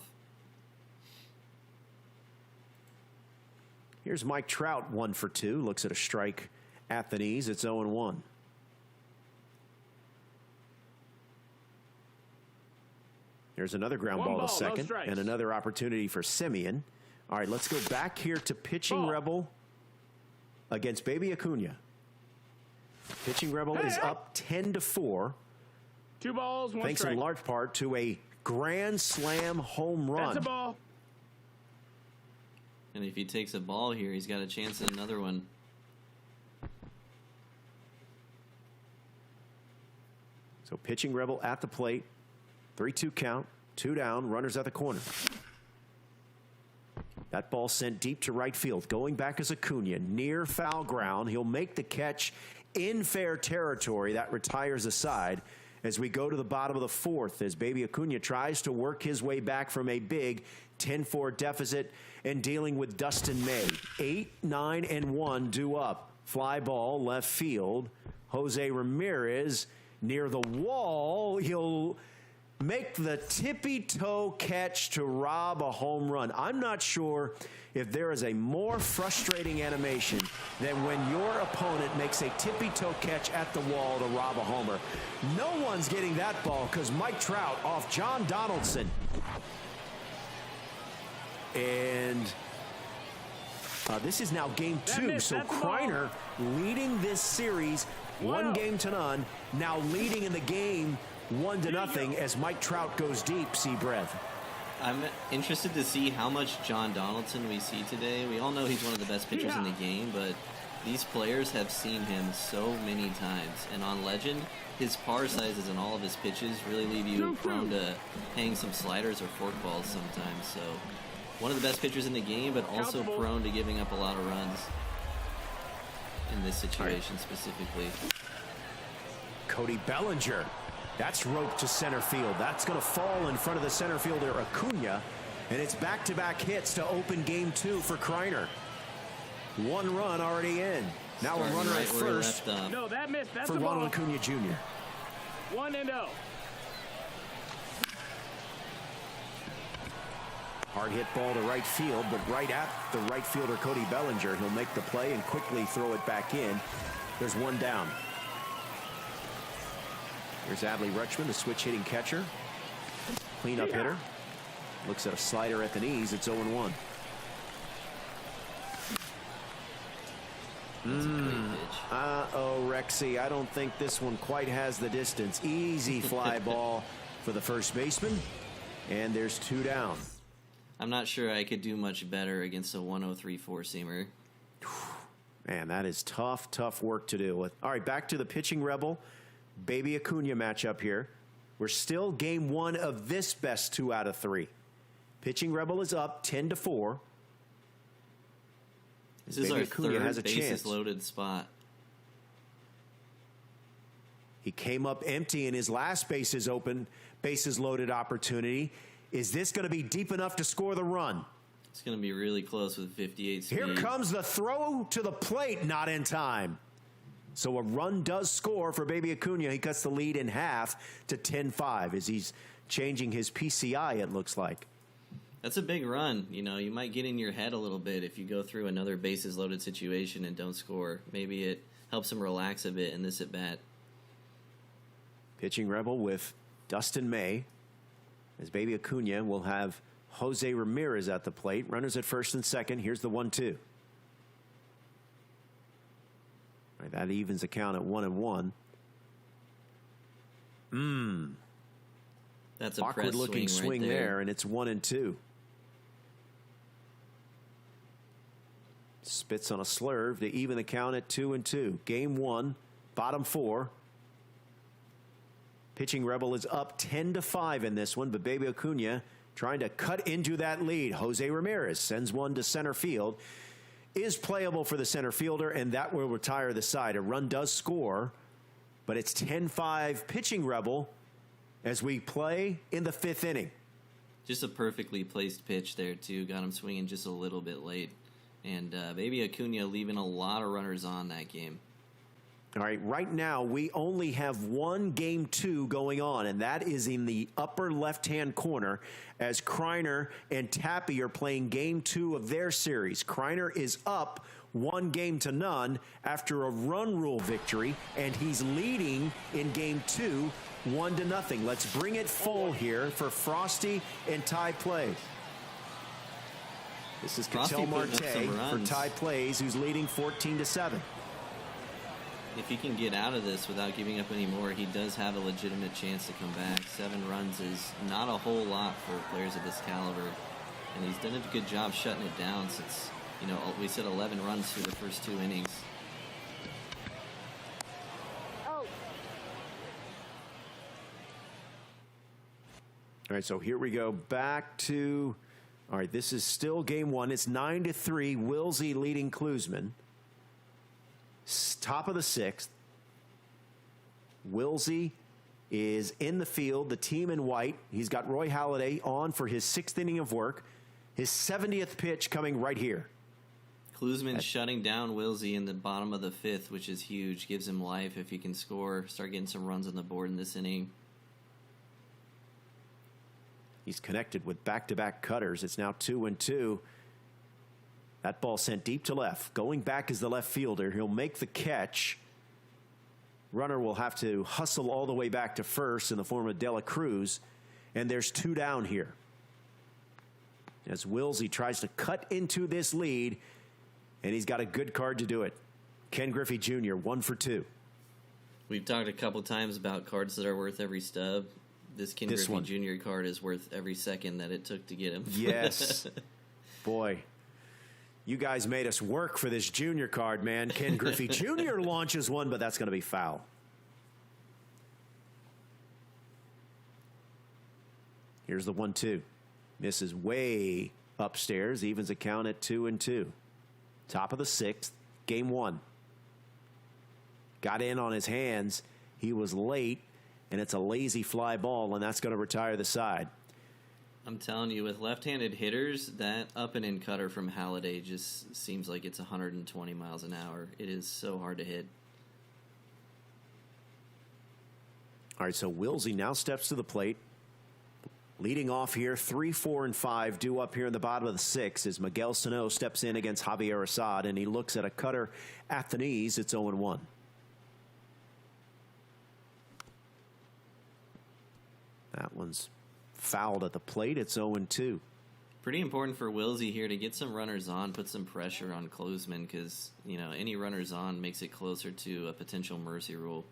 Here's Mike Trout, 1 for 2. Looks at a strike at the knees. It's 0-1. There's another ground ball to second, and another opportunity for Semien. All right, let's go back here to pitching Rebel against Baby Aunja. Pitching Rebel is up 10-4. 2 balls, 1 thanks strike. in large part to a grand slam home run. That's a ball. And if he takes a ball here, he's got a chance at another one. So pitching Rebel at the plate. 3-2 count. 2 down. Runners at the corner. That ball sent deep to right field. Going back is Acuna. Near foul ground. He'll make the catch in fair territory. That retires a side as we go to the bottom of the 4th as Baby Acuna tries to work his way back from a big 10-4 deficit and dealing with Dustin May. 8, 9, and 1 due up. Fly ball left field. Jose Ramirez near the wall. He'll make the tippy-toe catch to rob a home run. I'm not sure if there is a more frustrating animation than when your opponent makes a tippy-toe catch at the wall to rob a homer. No one's getting that ball because Mike Trout off John Donaldson. And this is now game 2. So Kryer leading this series 1-0. Now leading in the game 1-0 as Mike Trout goes deep. See breath. I'm interested to see how much John Donaldson we see today. We all know he's one of the best pitchers in the game, but these players have seen him so many times. And on Legend, his par sizes and all of his pitches really leave you prone to hang some sliders or fork balls sometimes. So one of the best pitchers in the game, but also prone to giving up a lot of runs in this situation specifically. Cody Bellinger. That's roped to center field. That's going to fall in front of the center fielder Acuna. And it's back-to-back hits to open game 2 for Kryer. 1 run already in. Now a runner at first No, that missed. That's for Ronald Acuna Jr. 1-0. Hard hit ball to right field, but right at the right fielder Cody Bellinger. He'll make the play and quickly throw it back in. There's 1 down. Here's Adley Rutschman, the switch-hitting catcher. Cleanup hitter. Looks at a slider at the knees. It's 0-1. That's a great pitch. Uh-oh, Rexy. I don't think this one quite has the distance. Easy fly ball for the first baseman. And there's 2 down. I'm not sure I could do much better against a 103 four-seamer. Man, that is tough, tough work to do. All right, back to the pitching Rebel. Baby Acuna matchup here. We're still game 1 of this best 2 out of 3. Pitching Rebel is up 10-4. This is our third bases loaded spot. He came up empty in his last bases open, bases loaded opportunity. Is this going to be deep enough to score the run? It's going to be really close with 58 speed. Here comes the throw to the plate, not in time. So a run does score for Baby Acuna. He cuts the lead in half to 10-5 as he's changing his PCI, it looks like. That's a big run. You know, you might get in your head a little bit if you go through another bases loaded situation and don't score. Maybe it helps him relax a bit in this at bat. Pitching Rebel with Dustin May. As Baby Acuna will have Jose Ramirez at the plate. Runners at first and second. Here's the 1-2. Right, that evens the count at 1-1. That's a awkward looking swing right there, and it's 1-2. Spits on a slurve to even the count at 2-2. Game 1, bottom 4. Pitching Rebel is up 10-5 in this one, but Baby Acuna trying to cut into that lead. Jose Ramirez sends one to center field. Is playable for the center fielder, and that will retire the side. A run does score, but it's 10-5 pitching Rebel as we play in the 5th inning. Just a perfectly placed pitch there, too. Got him swinging just a little bit late. And Baby Acuna leaving a lot of runners on that game. All right, right now we only have one game 2 going on, and that is in the upper left-hand corner as Kryer and Tappy are playing game 2 of their series. Kryer is up 1-0 after a run rule victory, and he's leading in game 2 1-0. Let's bring it full here for Frosty and Tai Plays. This is Cattell Marte for Tai Plays, who's leading 14-7. If he can get out of this without giving up any more, he does have a legitimate chance to come back. 7 runs is not a whole lot for players of this caliber. And he's done a good job shutting it down since, you know, we said 11 runs through the first 2 innings. All right, so here we go back to, all right, this is still game one. It's 9-3, Wisey leading Cluesman. Top of the sixth. Wisey is in the field, the team in white. He's got Roy Halladay on for his 6th inning of work. His 70th pitch coming right here. Cluesman shutting down Wisey in the bottom of the 5th, which is huge. Gives him life if he can score, start getting some runs on the board in this inning. He's connected with back-to-back cutters. It's now 2-2. That ball sent deep to left. Going back is the left fielder. He'll make the catch. Runner will have to hustle all the way back to first in the form of De La Cruz. And there's 2 down here. As Wisey tries to cut into this lead, and he's got a good card to do it. Ken Griffey Jr., 1 for 2. We've talked a couple times about cards that are worth every stub. This Ken Griffey Jr. card is worth every second that it took to get him. Yes. Boy, you guys made us work for this junior card, man. Ken Griffey Jr. launches one, but that's going to be foul. Here's the 1-2. Misses way upstairs. Evens a count at 2-2. Top of the 6th, game 1. Got in on his hands. He was late, and it's a lazy fly ball, and that's going to retire the side. I'm telling you, with left-handed hitters, that up-and-in cutter from Halladay just seems like it's 120 miles an hour. It is so hard to hit. All right, so Wisey now steps to the plate. Leading off here, 3, 4, and 5 due up here in the bottom of the 6th as Miguel Sano steps in against Javier Assad, and he looks at a cutter at the knees. It's 0-1. That one's fouled at the plate. It's 0-2. Pretty important for Wisey here to get some runners on, put some pressure on Cluesman, because, you know, any runners on makes it closer to a potential mercy rule.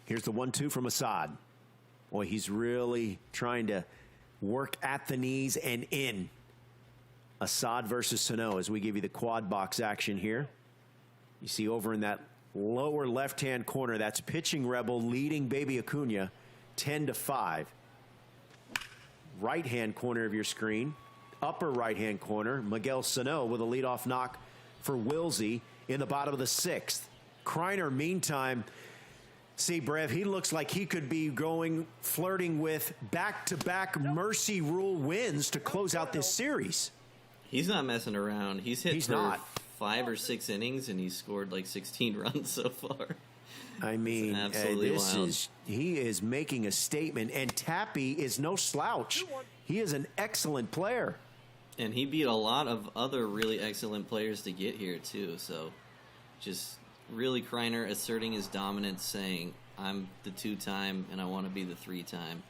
Here's the 1-2 from Assad. Boy, he's really trying to work at the knees and in. Assad versus Sano as we give you the quad box action here. You see over in that lower left-hand corner, that's pitching rebel leading Baby Acuña 10-5. Right-hand corner of your screen, upper right-hand corner, Miguel Sano with a leadoff knock for Wisey in the bottom of the 6th. Kryer, meantime, see, Brev, he looks like he could be flirting with back-to-back mercy rule wins to close out this series. He's not messing around. He's hit for 5 or 6 innings, and he's scored like 16 runs so far. I mean, absolutely wild. He is making a statement, and Tappy is no slouch. He is an excellent player. And he beat a lot of other really excellent players to get here, too. So just really Kryer asserting his dominance, saying, I'm the 2-time, and I want to be the 3-time.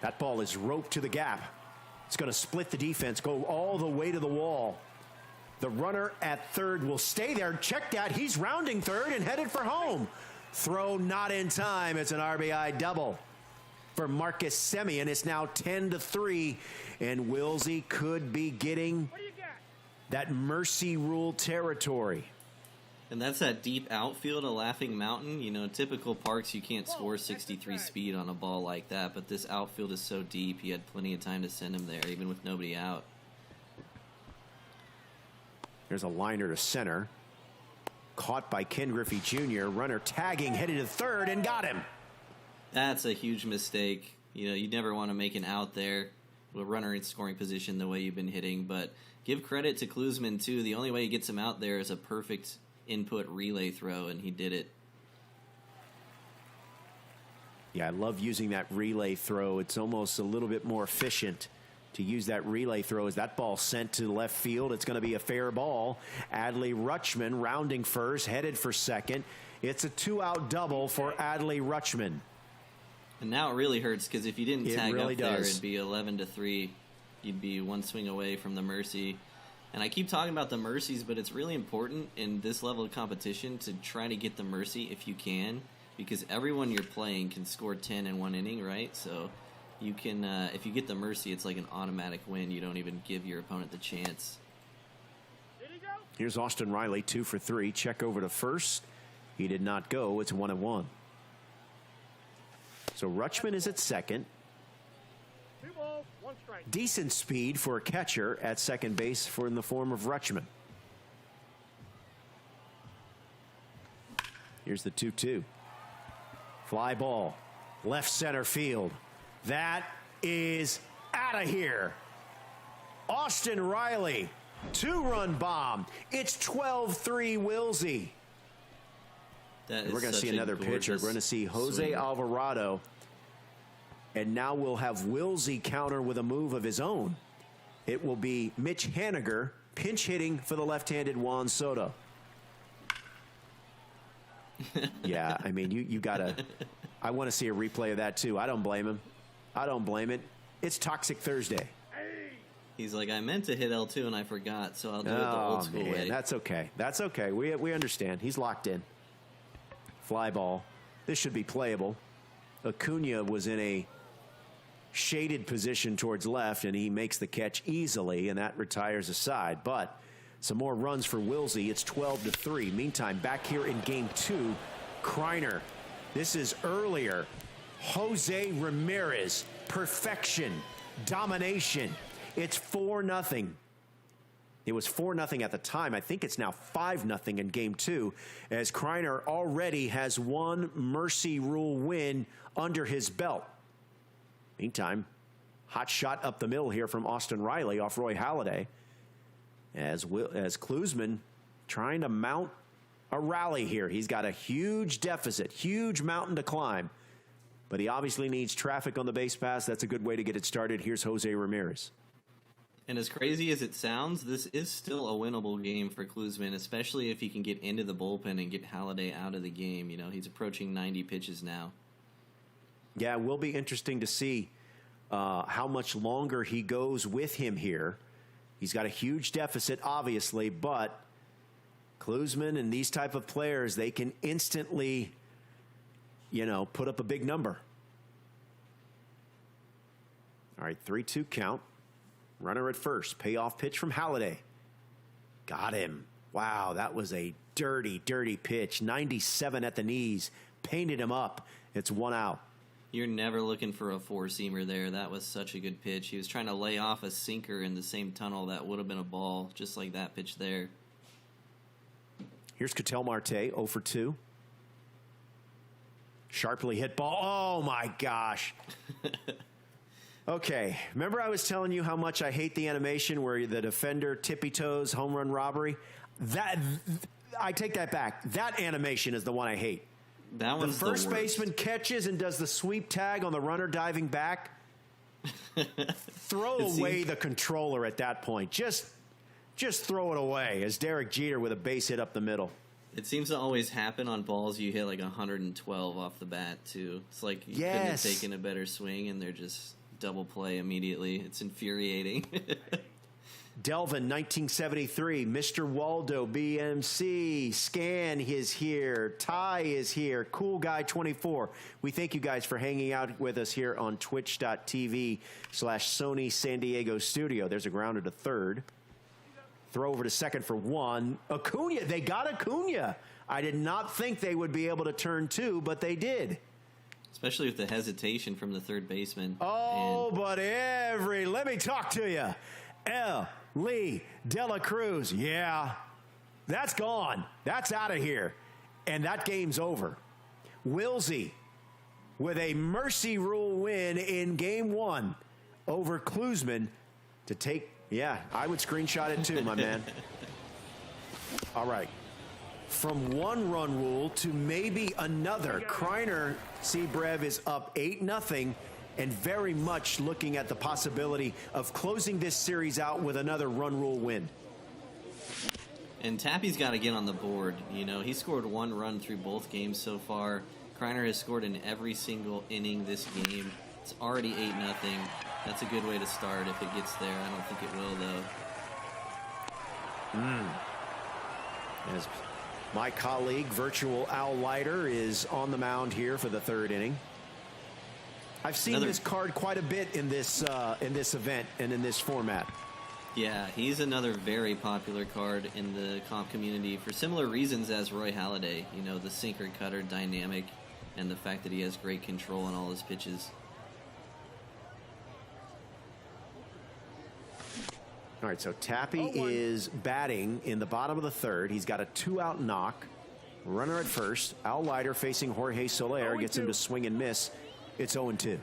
That ball is roped to the gap. It's going to split the defense, go all the way to the wall. The runner at third will stay there. Check that. He's rounding third and headed for home. Throw not in time. It's an RBI double for Marcus Semien. It's now 10-3, and Wisey could be getting that mercy rule territory. And that's that deep outfield of Laughing Mountain. You know, typical parks, you can't score 63 speed on a ball like that, but this outfield is so deep, he had plenty of time to send him there, even with nobody out. There's a liner to center. Caught by Ken Griffey Jr. Runner tagging, headed to third, and got him. That's a huge mistake. You know, you never want to make an out there with a runner in scoring position the way you've been hitting, but give credit to Cluesman, too. The only way he gets him out there is a perfect input relay throw, and he did it. Yeah, I love using that relay throw. It's almost a little bit more efficient to use that relay throw. As that ball sent to left field, it's going to be a fair ball. Adley Rutschman rounding first, headed for second. It's a 2-out double for Adley Rutschman. And now it really hurts, because if you didn't tag up there, it'd be 11-3. You'd be one swing away from the mercy. And I keep talking about the mercies, but it's really important in this level of competition to try to get the mercy if you can, because everyone you're playing can score 10 in one inning, right? So you can, if you get the mercy, it's like an automatic win. You don't even give your opponent the chance. Here's Austin Riley, 2 for 3. Check over to first. He did not go. It's 1-1. So Rutschman is at second. 2 balls, 1 strike. Decent speed for a catcher at second base in the form of Rutschman. Here's the 2-2. Fly ball, left center field. That is out of here. Austin Riley, 2-run bomb. It's 12-3 Wilsey. We're going to see another pitcher. We're going to see Jose Alvarado. And now we'll have Wilsey counter with a move of his own. It will be Mitch Haniger pinch hitting for the left-handed Juan Soto. Yeah, I mean, you got to... I want to see a replay of that, too. I don't blame him. I don't blame it. It's Toxic Thursday. He's like, I meant to hit L2 and I forgot, so I'll do it the old school way. That's okay. That's okay. We understand. He's locked in. Fly ball. This should be playable. Aunja was in a shaded position towards left, and he makes the catch easily, and that retires a side. But some more runs for Wilsey. It's 12-3. Meantime, back here in game 2, Kryer. This is earlier. Jose Ramirez. Perfection. Domination. It's 4-0. It was 4-0 at the time. I think it's now 5-0 in game 2, as Kryer already has one Mercy Rule win under his belt. Meantime, hot shot up the middle here from Austin Riley off Roy Halladay, as Cluesman trying to mount a rally here. He's got a huge deficit, huge mountain to climb, but he obviously needs traffic on the base pass. That's a good way to get it started. Here's Jose Ramirez. And as crazy as it sounds, this is still a winnable game for Cluesman, especially if he can get into the bullpen and get Halladay out of the game. You know, he's approaching 90 pitches now. Yeah, it will be interesting to see how much longer he goes with him here. He's got a huge deficit, obviously, but Cluesman and these type of players, they can instantly, put up a big number. All right, 3-2 count. Runner at first. Payoff pitch from Halladay. Got him. Wow, that was a dirty, dirty pitch. 97 at the knees. Painted him up. It's 1 out. You're never looking for a four-seamer there. That was such a good pitch. He was trying to lay off a sinker in the same tunnel. That would have been a ball, just like that pitch there. Here's Ketel Marte, 0 for 2. Sharply hit ball. Oh, my gosh. Okay, remember I was telling you how much I hate the animation where the defender tippy-toes home run robbery? I take that back. That animation is the one I hate. That one's the first baseman catches and does the sweep tag on the runner diving back. Throw away the controller at that point. Just throw it away, as Derek Jeter with a base hit up the middle. It seems to always happen on balls you hit like 112 off the bat, too. It's like you couldn't have taken a better swing, and they're just double play immediately. It's infuriating. Delvin, 1973. Mr. Waldo, BMC. Scan is here. Ty is here. Cool Guy 24. We thank you guys for hanging out with us here on twitch.tv/Sony San Diego Studio. There's a grounder to third. Throw over to second for 1. Aunja. They got Aunja. I did not think they would be able to turn 2, but they did. Especially with the hesitation from the third baseman. Oh, but let me talk to you. Lee De La Cruz. Yeah, that's gone. That's out of here. And that game's over. Wilsey with a Mercy Rule win in game 1 over Cluesman to take. Yeah, I would screenshot it too, my man. All right. From 1-run rule to maybe another. Kryer, Brev is up 8-0 and very much looking at the possibility of closing this series out with another run rule win. And Tappy's got to get on the board. He scored 1 run through both games so far. Kryer has scored in every single inning this game. It's already 8-0. That's a good way to start if it gets there. I don't think it will, though. As my colleague, Virtual Al Leiter, is on the mound here for the 3rd inning. I've seen this card quite a bit in this event and in this format. Yeah, he's another very popular card in the comp community for similar reasons as Roy Halladay. The sinker cutter dynamic. and the fact that he has great control on all his pitches. All right, so Tappy is batting in the bottom of the third. He's got a 2-out knock. Runner at first. Al Leiter facing Jorge Soler. Gets him to swing and miss. It's 0-2.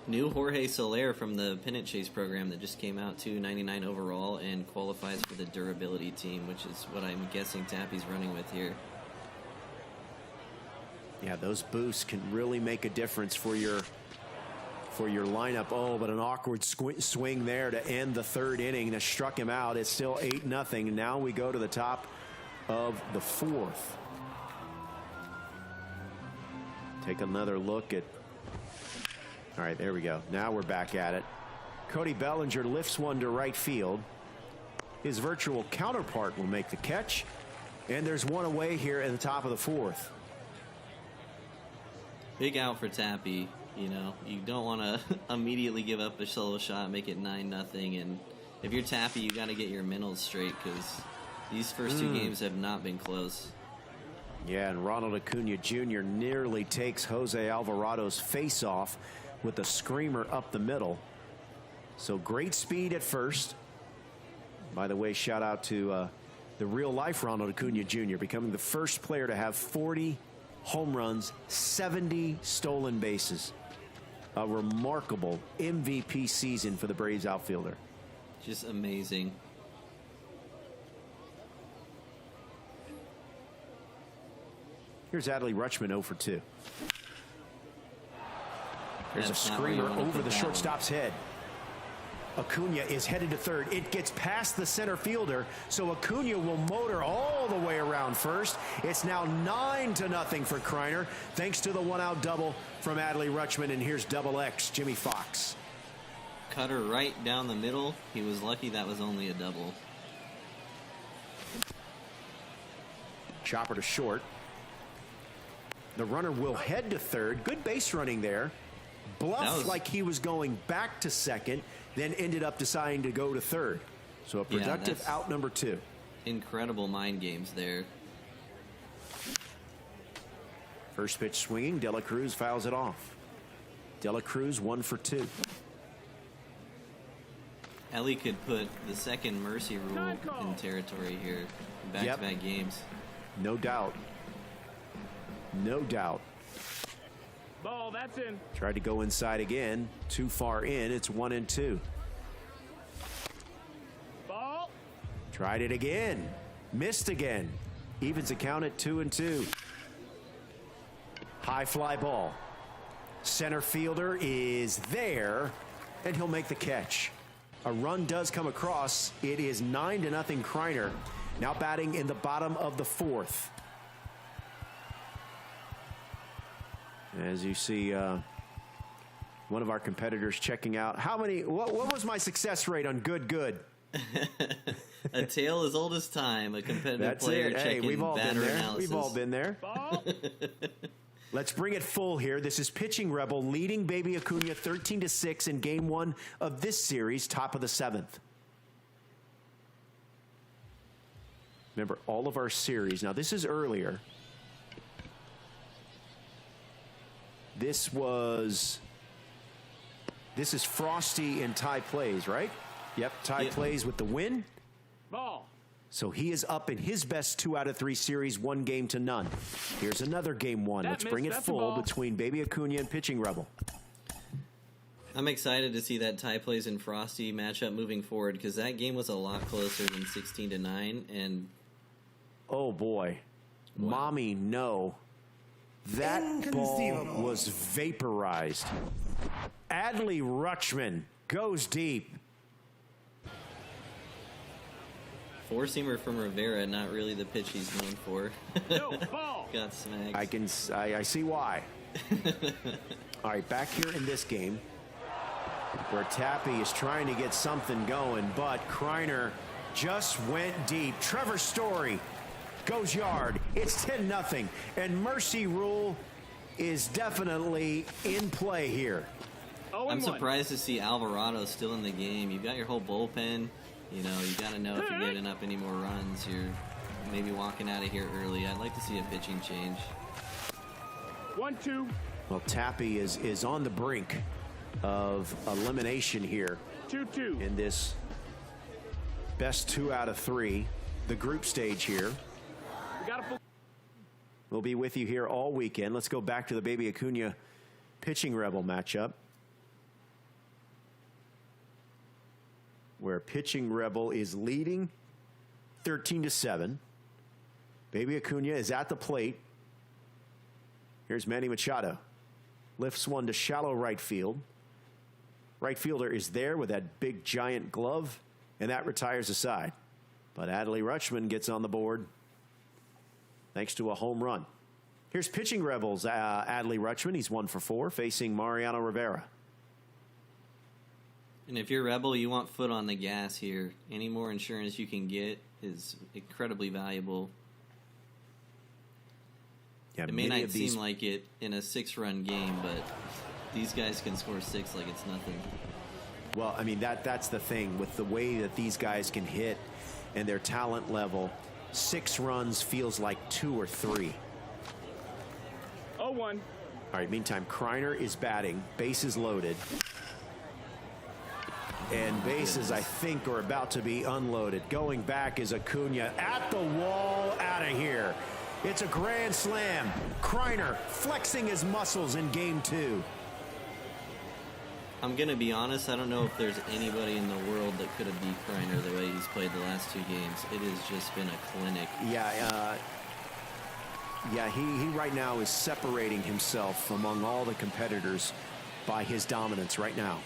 New Jorge Soler from the pennant chase program that just came out, 299 overall, and qualifies for the durability team, which is what I'm guessing Tappy's running with here. Yeah, those boosts can really make a difference for your lineup. Oh, but an awkward swing there to end the third inning that struck him out. It's still 8-0. Now we go to the top of the fourth. Take another look at. All right, there we go. Now we're back at it. Cody Bellinger lifts one to right field. His virtual counterpart will make the catch. And there's one away here at the top of the fourth. Big out for Tappy. You know, you don't want to immediately give up a solo shot, make it 9-0. And if you're Tappy, you got to get your mentals straight, because these first two games have not been close. Yeah, and Ronald Acuna Jr. nearly takes Jose Alvarado's face off with a screamer up the middle. So great speed at first. By the way, shout out to the real life Ronald Acuna Jr. becoming the first player to have 40 home runs, 70 stolen bases. A remarkable MVP season for the Braves outfielder. Just amazing. Here's Adley Rutschman 0 for 2. There's That's a screamer over the shortstop's one. head. Acuna is headed to third. It gets past the center fielder, so Acuna will motor all the way around first. It's now 9-0 for Kryer, thanks to the 1-out double from Adley Rutschman. And here's Double X, Jimmy Fox. Cutter right down the middle. He was lucky that was only a double. Chopper to short. The runner will head to third. Good base running there. Bluffed like he was going back to second, then ended up deciding to go to third. So a productive out number 2. Incredible mind games there. First pitch swinging. De La Cruz fouls it off. De La Cruz 1 for 2. Ellie could put the second mercy rule in territory here in back-to-back games. No doubt. No doubt. Ball, that's in. Tried to go inside again. Too far in. It's 1-2. Ball. Tried it again. Missed again. Evens the count at 2-2. High fly ball. Center fielder is there, and he'll make the catch. A run does come across. It is 9-0 Kryer. Now batting in the bottom of the fourth. As you see, one of our competitors checking out. What was my success rate on good? A tale as old as time. A competitive player checking we've all batter been there. analysis. We've all been there. Ball. Let's bring it full here. This is Pitching Rebel leading Baby Acuna 13-6 in game 1 of this series, top of the 7th. Remember, all of our series. Now, this is earlier. This is Frosty and Tai Plays, right? Yep, Tai Plays with the win. Ball. So he is up in his best 2 out of 3 series, 1-0. Here's another game 1. Let's bring it full between Baby Acuna and Pitching Rebel. I'm excited to see that Tai Plays and Frosty matchup moving forward, because that game was a lot closer than 16-9. And oh boy, wow. Mommy, no. That ball was vaporized. Adley Rutschman goes deep. Four-seamer from Rivera, not really the pitch he's known for. No, ball. Got smacked. I see why. All right, back here in this game, where Tappy is trying to get something going, but Kryer just went deep. Trevor Story goes yard. It's 10-0, and mercy rule is definitely in play here. I'm surprised to see Alvarado still in the game. You've got your whole bullpen. You know, you got to know if you're getting up any more runs, you're maybe walking out of here early. I'd like to see a pitching change. 1-2. Well, Tappy is on the brink of elimination here 2-2. in this best 2 out of 3, the group stage here. We got a full. We'll be with you here all weekend. Let's go back to the Baby Acuña pitching rebel matchup, where pitching rebel is leading 13-7. Baby Acuña is at the plate. Here's Manny Machado. Lifts one to shallow right field. Right fielder is there with that big giant glove, and that retires aside. But Adley Rutschman gets on the board thanks to a home run. Here's pitching rebels Adley Rutschman. He's 1 for 4, facing Mariano Rivera. And if you're Rebel, you want foot on the gas here. Any more insurance you can get is incredibly valuable. Yeah, it may not seem like it in a 6-run game, but these guys can score 6 like it's nothing. Well, I mean, that's the thing with the way that these guys can hit and their talent level. 6 runs feels like 2 or 3. 0-1. All right, meantime, Kryer is batting. Bases loaded. And bases, I think, are about to be unloaded. Going back is Acuña at the wall, out of here. It's a grand slam. Kryer flexing his muscles in game 2. I'm going to be honest, I don't know if there's anybody in the world that could have beat Kryer the way he's played the last 2 games. It has just been a clinic. Yeah, he right now is separating himself among all the competitors by his dominance right now.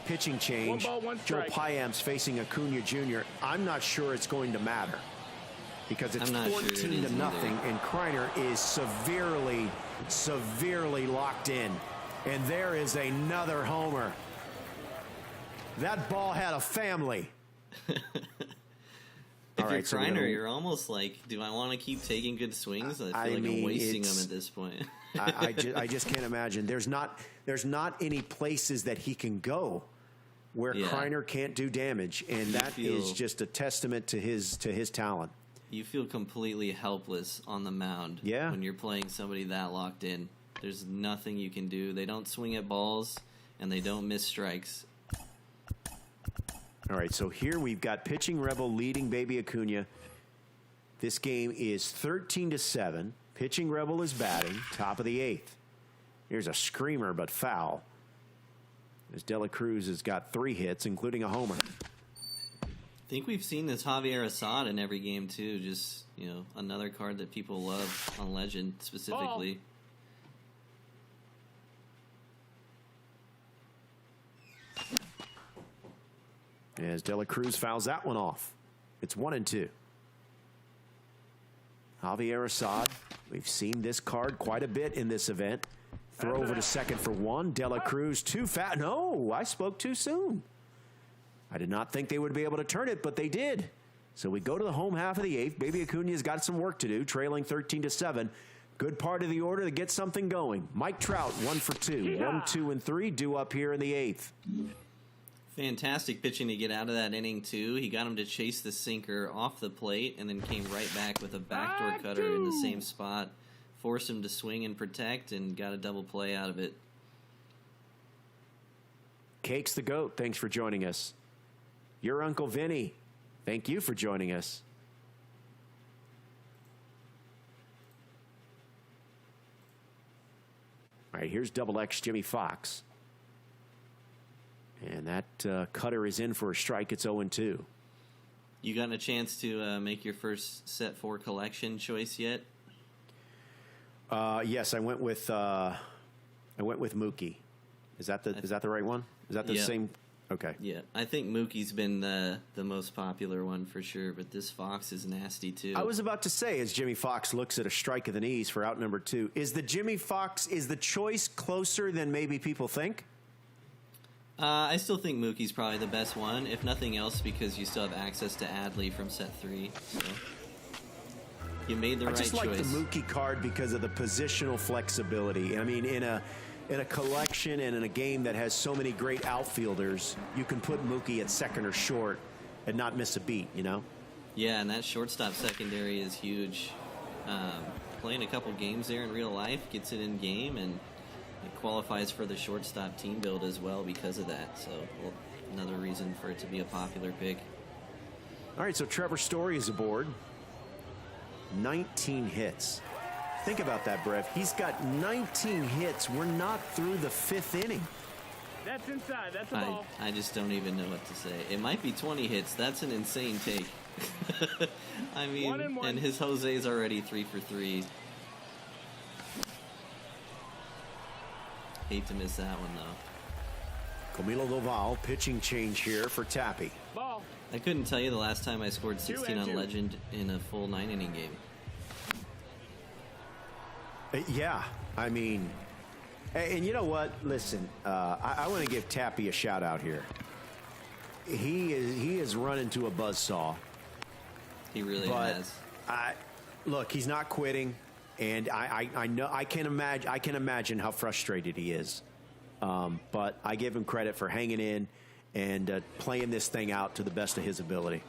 Pitching change. 1 ball, 1 Joe strike. Piam's facing Acuña Jr. I'm not sure it's going to matter because it's 14 to nothing, and Kryer is severely locked in. And there is another homer. That ball had a family. If you're Kryer, you're almost like, do I want to keep taking good swings? I feel like I'm wasting them at this point. I just can't imagine. There's not any places that he can go where Kryer can't do damage, and that is just a testament to his talent. You feel completely helpless on the mound when you're playing somebody that locked in. There's nothing you can do. They don't swing at balls, and they don't miss strikes. All right, so here we've got pitching rebel leading Baby Acuña. This game is 13-7. Pitching rebel is batting, top of the 8th. Here's a screamer, but foul, as De La Cruz has got 3 hits, including a homer. I think we've seen this Javier Assad in every game, too. Just, another card that people love on Legend, specifically. As De La Cruz fouls that one off. It's 1-2. Javier Assad, we've seen this card quite a bit in this event. Throw over to second for 1. De La Cruz too fat. No, I spoke too soon. I did not think they would be able to turn it, but they did. So we go to the home half of the 8th. Baby Acuña's got some work to do, trailing 13-7. Good part of the order to get something going. Mike Trout, 1 for 2. 1, 2, and 3 due up here in the 8th. Fantastic pitching to get out of that inning, too. He got him to chase the sinker off the plate and then came right back with a backdoor cutter in the same spot. Forced him to swing and protect and got a double play out of it. Cakes the GOAT, thanks for joining us. Your Uncle Vinny, thank you for joining us. All right, here's Double X Jimmy Fox. And that cutter is in for a strike. It's 0-2. You gotten a chance to make your first set 4 collection choice yet? Yes, I went with Mookie. Is that the right one? Is that the same? Okay. Yeah, I think Mookie's been the most popular one for sure, but this Fox is nasty too. I was about to say, as Jimmy Fox looks at a strike of the knees for out number 2, is the choice closer than maybe people think? I still think Mookie's probably the best one, if nothing else, because you still have access to Adley from set 3. So you made the right choice. I just like the Mookie card because of the positional flexibility. I mean, in a collection and in a game that has so many great outfielders, you can put Mookie at second or short and not miss a beat, Yeah, and that shortstop secondary is huge. Playing a couple games there in real life gets it in game, and it qualifies for the shortstop team build as well because of that. So another reason for it to be a popular pick. All right, so Trevor Story is aboard. 19 hits. Think about that, Brev. He's got 19 hits. We're not through the 5th inning. That's inside. That's a ball. I just don't even know what to say. It might be 20 hits. That's an insane take. I mean, 1 and 1. and his Jose's already 3 for 3. Hate to miss that one, though. Camilo Doval, pitching change here for Tappy. Ball. I couldn't tell you the last time I scored 16 on 2-2. Legend in a full 9-inning game. Yeah, I mean, and you know what? Listen, I want to give Tappy a shout out here. He is run into a buzzsaw. He really But has. look, he's not quitting, and I know I can imagine how frustrated he is. But I give him credit for hanging in and playing this thing out to the best of his ability.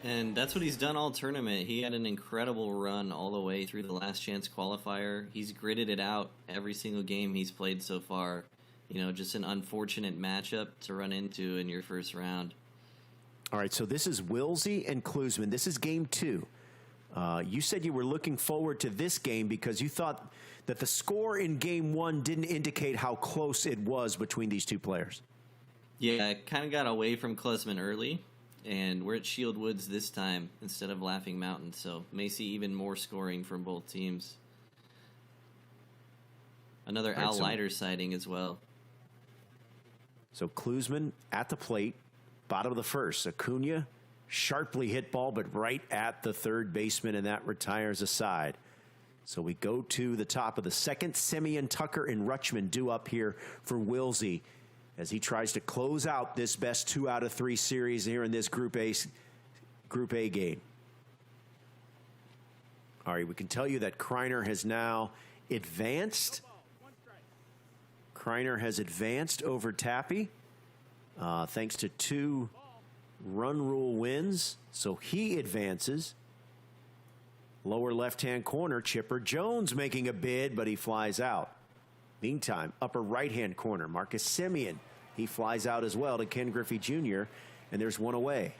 And that's what he's done all tournament. He had an incredible run all the way through the last chance qualifier. He's gritted it out every single game he's played so far. You know, just an unfortunate matchup to run into in your first round. All right, so this is Wisey and Cluesman. This is game 2. You said you were looking forward to this game because you thought that the score in game 1 didn't indicate how close it was between these two players. Yeah, I kind of got away from Cluesman early, and we're at Shield Woods this time instead of Laughing Mountain, so may see even more scoring from both teams. Another All right, Al so- Leiter sighting as well. So Cluesman at the plate, bottom of the first. Aunja, sharply hit ball, but right at the third baseman, and that retires aside. So we go to the top of the second. Semien, Tucker, and Rutschman due up here for Wisey as he tries to close out this best 2 out of 3 series here in this Group A game. All right, we can tell you that Kryer has now advanced. Kryer has advanced over Tappy thanks to 2 run rule wins. So he advances. Lower left-hand corner, Chipper Jones making a bid, but he flies out. Meantime, upper right-hand corner, Marcus Semien. He flies out as well to Ken Griffey Jr., and there's one away.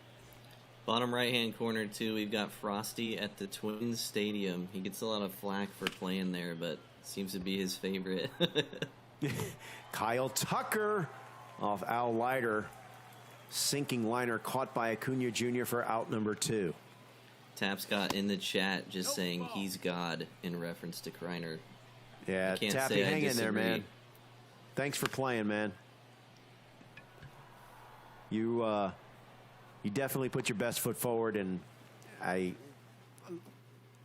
Bottom right-hand corner, too, we've got Frosty at the Twins Stadium. He gets a lot of flack for playing there, but seems to be his favorite. Kyle Tucker off Al Leiter. Sinking liner caught by Aunja Jr. for out number 2. Taps got in the chat just saying he's God in reference to Kryer. Yeah, Can't Tappy, say I hang in there, disagree. man. Thanks for playing, man. You definitely put your best foot forward, and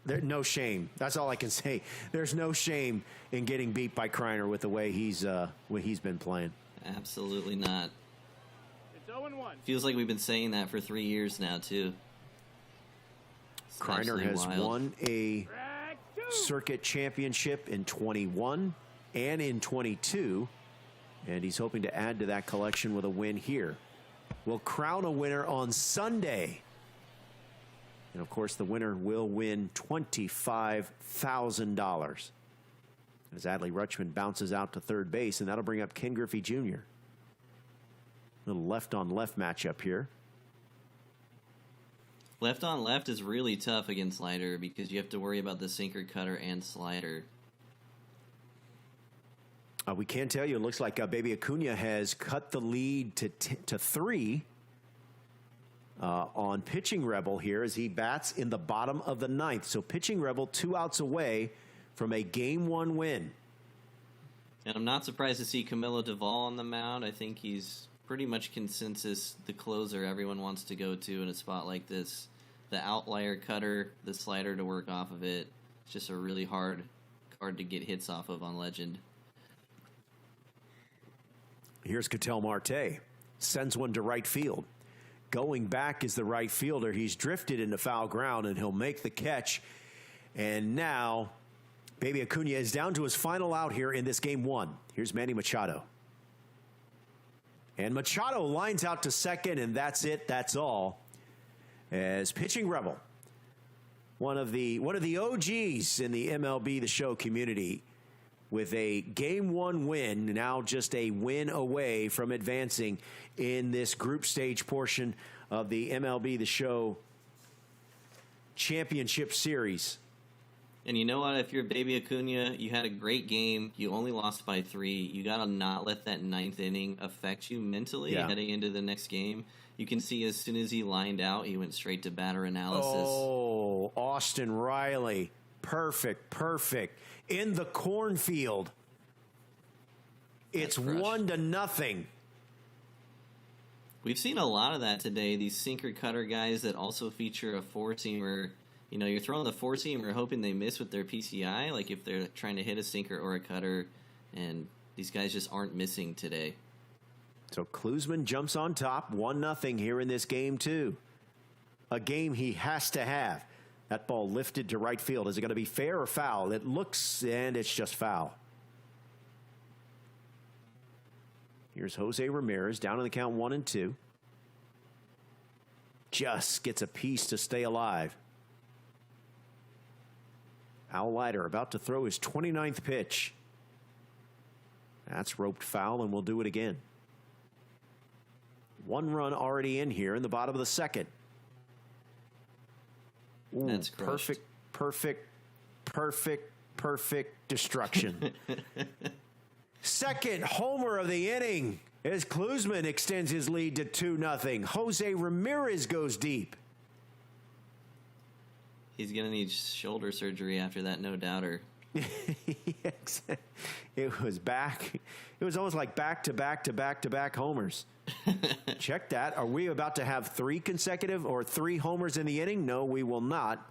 there's no shame. That's all I can say. There's no shame in getting beat by Kryer with the way he's been playing. Absolutely not. It's 0-1. Feels like we've been saying that for 3 years now, too. It's Kryer absolutely has wild. won a Track 2. circuit championship in 21 and in 22, and he's hoping to add to that collection with a win here. We'll crown a winner on Sunday. And, of course, the winner will win $25,000. As Adley Rutschman bounces out to third base, and that'll bring up Ken Griffey Jr. Little left-on-left matchup here. Left on left is really tough against Leiter because you have to worry about the sinker, cutter, and slider. We can tell you, it looks like Baby Aunja has cut the lead to 3 on Pitching Rebel here as he bats in the bottom of the 9th. So Pitching Rebel 2 outs away from a Game 1 win. And I'm not surprised to see Camilo Doval on the mound. I think he's pretty much consensus the closer everyone wants to go to in a spot like this. The outlier cutter, the slider to work off of it. It's just a really hard card to get hits off of on Legend. Here's Ketel Marte. Sends one to right field. Going back is the right fielder. He's drifted into foul ground, and he'll make the catch. And now, Baby Aunja is down to his final out here in this Game 1. Here's Manny Machado. And Machado lines out to second, and that's it. That's all. as pitching Rebel, one of the OGs in the MLB The Show community, with a Game 1 win, now just a win away from advancing in this group stage portion of the MLB The Show Championship Series. And you know what? If you're Baby Acuna, you had a great game. You only lost by 3. You got to not let that 9th inning affect you mentally heading into the next game. You can see as soon as he lined out, he went straight to batter analysis. Oh, Austin Riley. Perfect. In the cornfield. It's 1-0. We've seen a lot of that today. These sinker cutter guys that also feature a 4-seamer. You know, you're throwing the 4-seamer hoping they miss with their PCI, like if they're trying to hit a sinker or a cutter, and these guys just aren't missing today. So Cluesman jumps on top, 1-0 here in this game 2. A game he has to have. That ball lifted to right field. Is it going to be fair or foul? It looks, and it's just foul. Here's Jose Ramirez down in the count 1-2. Just gets a piece to stay alive. Al Leiter about to throw his 29th pitch. That's roped foul, and we'll do it again. 1 run already in here in the bottom of the second. Ooh, that's crushed. Perfect destruction. Second homer of the inning as Cluesman extends his lead to 2-0. Jose Ramirez goes deep. He's going to need shoulder surgery after that, no doubter. It was back. It was almost like back-to-back homers. Check that. Are we about to have 3 consecutive or 3 homers in the inning? No, we will not.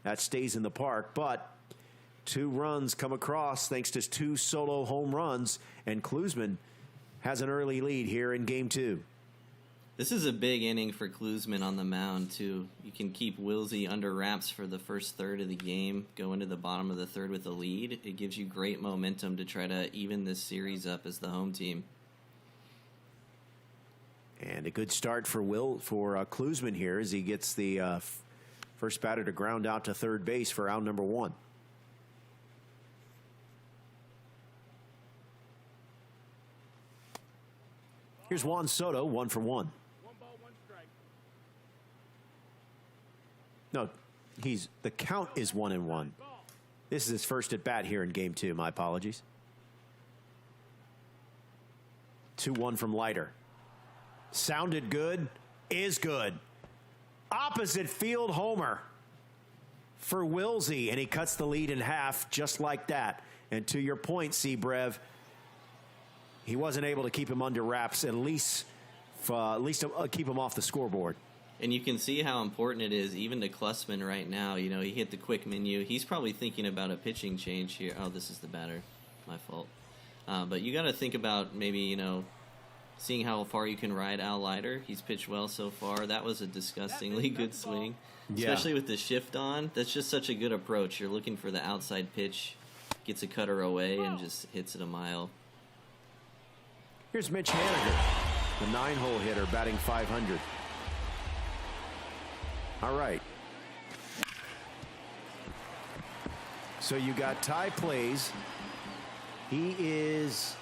That stays in the park. But 2 runs come across thanks to 2 solo home runs, and Cluesman has an early lead here in game 2. This is a big inning for Cluesman on the mound, too. You can keep Wisey under wraps for the first third of the game, go into the bottom of the third with a lead. It gives you great momentum to try to even this series up as the home team. And a good start for Cluesman here as he gets the first batter to ground out to third base for out number 1. Here's Juan Soto, 1 for 1. 1 ball, 1 strike. No, the count is 1-1. This is his first at bat here in game 2. My apologies. 2-1 from Leiter. Sounded good, is good. Opposite field homer for Wisey, and he cuts the lead in half just like that. And to your point, Brev, he wasn't able to keep him under wraps, at least keep him off the scoreboard. And you can see how important it is, even to Cluesman right now. You know, he hit the quick menu. He's probably thinking about a pitching change here. Oh, this is the batter. My fault. But you got to think about maybe, you know, seeing how far you can ride Al Leiter. He's pitched well so far. That was a disgustingly good swing, especially with the shift on. That's just such a good approach. You're looking for the outside pitch, gets a cutter away, and just hits it a mile. Here's Mitch Haniger, the 9-hole hitter, batting .500. All right. So you got Tai Plays. He is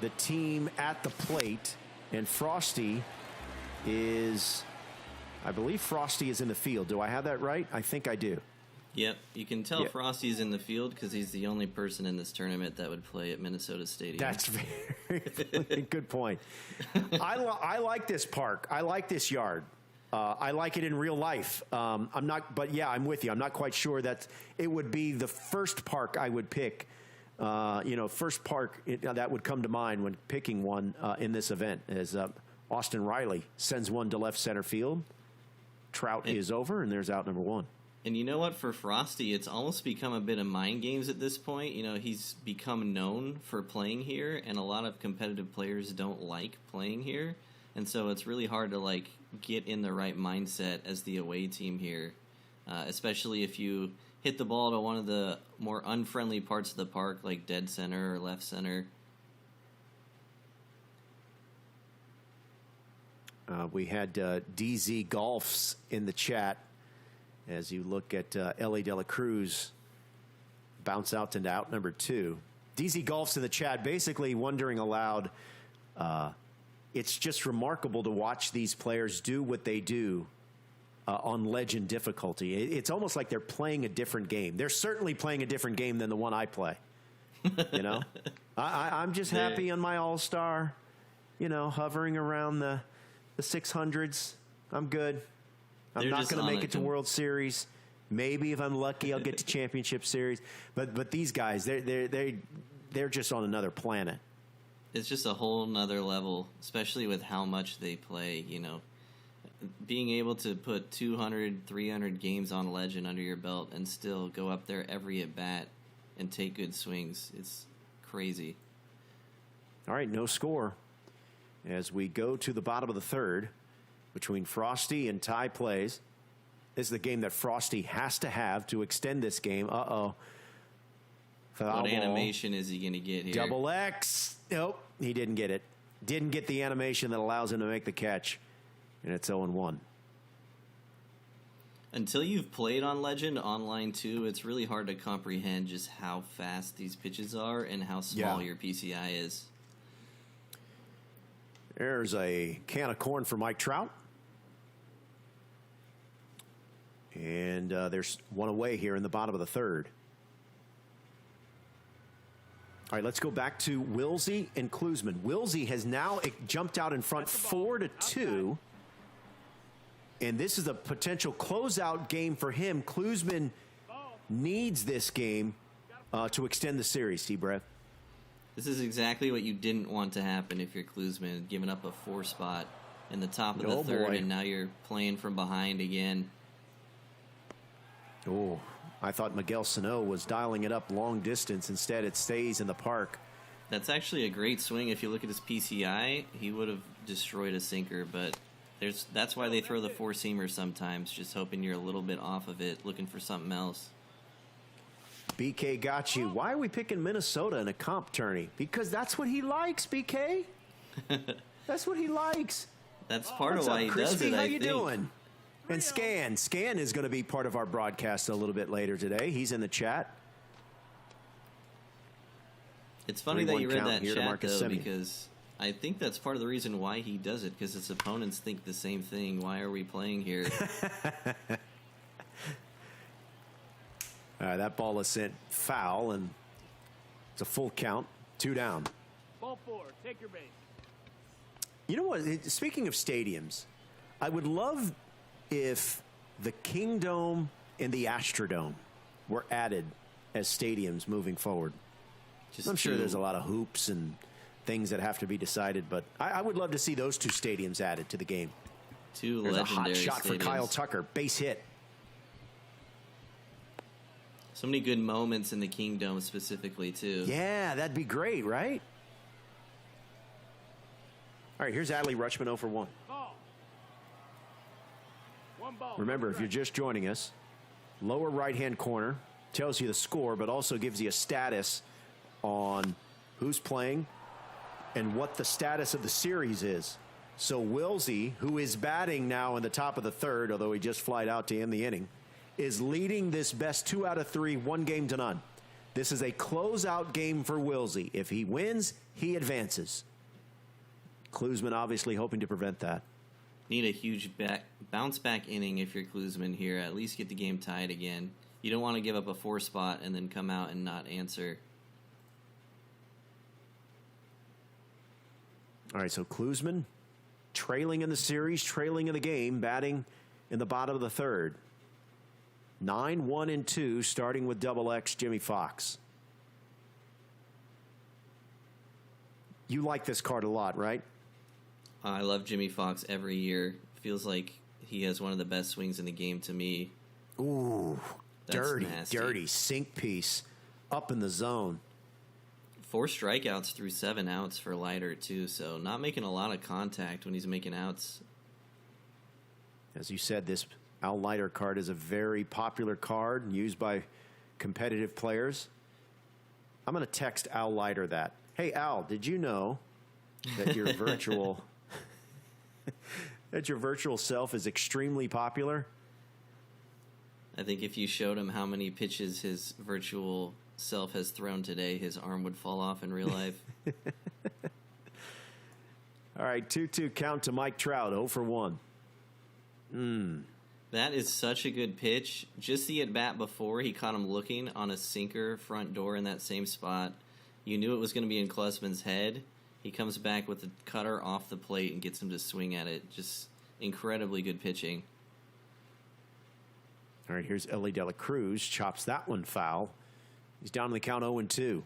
the team at the plate, and Frosty is, I believe Frosty is in the field. Do I have that right? I think I do. Yep, you can tell Frosty's in the field because he's the only person in this tournament that would play at Minnesota Stadium. That's very good point. I like this park. I like this yard. I like it in real life. I'm with you. I'm not quite sure that it would be the first park I would pick. First park that would come to mind when picking one in this event, as Austin Riley sends one to left center field. Trout is over, and there's out number 1. And you know what? For Frosty, it's almost become a bit of mind games at this point. You know, he's become known for playing here, and a lot of competitive players don't like playing here. And so it's really hard to, get in the right mindset as the away team here, especially if you hit the ball to one of the more unfriendly parts of the park, like dead center or left center. We had DZ Golfs in the chat as you look at Ellie De La Cruz bounce out to out number 2. DZ Golfs in the chat basically wondering aloud, it's just remarkable to watch these players do what they do on legend difficulty. It's almost like they're playing a different game. They're certainly playing a different game than the one I play. You know, I'm just happy on my all-star, you know, hovering around the 600s. I'm good. I'm not going to make it to World Series. Maybe if I'm lucky, I'll get to Championship Series. But these guys, they're just on another planet. It's just a whole nother level, especially with how much they play, you know. Being able to put 200, 300 games on Legend under your belt and still go up there every at-bat and take good swings, it's crazy. All right, no score. As we go to the bottom of the third between Frosty and Tai Plays. This is the game that Frosty has to have to extend this game. Uh-oh. What animation is he going to get here? Double X. Nope, he didn't get it. Didn't get the animation that allows him to make the catch. And it's 0-1. Until you've played on Legend online too, it's really hard to comprehend just how fast these pitches are and how small your PCI is. There's a can of corn for Mike Trout. And there's one away here in the bottom of the third. All right, let's go back to Wilsey and Cluesman. Wilsey has now jumped out in front 4-2. And this is a potential closeout game for him. Cluesman needs this game to extend the series, T-Brev. This is exactly what you didn't want to happen if you're Cluesman, giving up a 4 spot in the top of the third, and now you're playing from behind again. Oh, I thought Miguel Sano was dialing it up long distance. Instead, it stays in the park. That's actually a great swing. If you look at his PCI, he would have destroyed a sinker, but that's why they throw the 4-seamer sometimes, just hoping you're a little bit off of it, looking for something else. BK got you. Why are we picking Minnesota in a comp tourney? Because that's what he likes, BK. That's what he likes. That's part of why he does it, How you doing? And Scan is going to be part of our broadcast a little bit later today. He's in the chat. It's funny that you read that chat, though, because I think that's part of the reason why he does it, because his opponents think the same thing. Why are we playing here? That ball is sent foul, and it's a full count. 2 down. Ball 4, take your base. You know what? Speaking of stadiums, I would love if the Kingdome and the Astrodome were added as stadiums moving forward. I'm sure there's a lot of hoops and things that have to be decided, but I would love to see those 2 stadiums added to the game. There's a hot shot stadiums for Kyle Tucker. Base hit. So many good moments in the Kingdome specifically, too. Yeah, that'd be great, right? All right, here's Adley Rutschman 0 for 1. Ball. 1 ball. Remember, if you're just joining us, lower right-hand corner tells you the score, but also gives you a status on who's playing and what the status of the series is. So Wilsey, who is batting now in the top of the third, although he just flied out to end the inning, is leading this best 2 out of 3, 1-0. This is a closeout game for Wilsey. If he wins, he advances. Cluesman obviously hoping to prevent that. Need a huge bounce-back inning if you're Cluesman here. At least get the game tied again. You don't want to give up a 4 spot and then come out and not answer. All right, so Cluesman trailing in the series, trailing in the game, batting in the bottom of the third. 9-1-2, starting with Double X, Jimmy Fox. You like this card a lot, right? I love Jimmy Fox every year. Feels like he has one of the best swings in the game to me. Ooh, That's nasty. dirty sink piece up in the zone. 4 strikeouts through 7 outs for Leiter, too, so not making a lot of contact when he's making outs. As you said, this Al Leiter card is a very popular card used by competitive players. I'm going to text Al Leiter that. Hey, Al, did you know that your virtual that your virtual self is extremely popular? I think if you showed him how many pitches his virtual self has thrown today, his arm would fall off in real life. All right, 2-2 count to Mike Trout, 0 for 1. That is such a good pitch. Just the at-bat before, he caught him looking on a sinker front door in that same spot. You knew it was going to be in Cluesman's head. He comes back with the cutter off the plate and gets him to swing at it. Just incredibly good pitching. All right, here's Ellie De La Cruz. Chops that one foul. He's down in the count 0-2.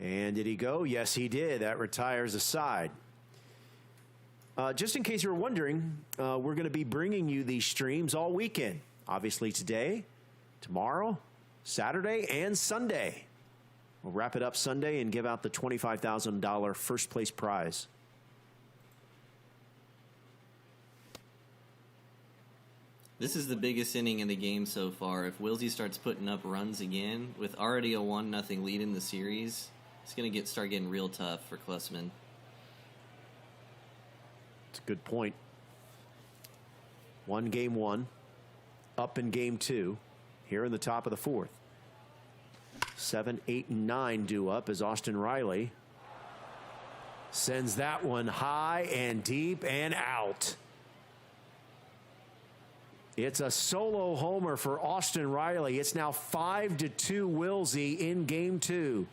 And did he go? Yes, he did. That retires a side. Just in case you were wondering, we're going to be bringing you these streams all weekend. Obviously today, tomorrow, Saturday, and Sunday. We'll wrap it up Sunday and give out the $25,000 first place prize. This is the biggest inning in the game so far. If Wilsey starts putting up runs again, with already a 1-0 lead in the series, it's going to start getting real tough for Cluesman. It's a good point. Game 1, up in game 2, here in the top of the 4th. 7, 8, and 9 due up as Austin Riley sends that one high and deep and out. It's a solo homer for Austin Riley. It's now 5-2 Wilsey in game 2.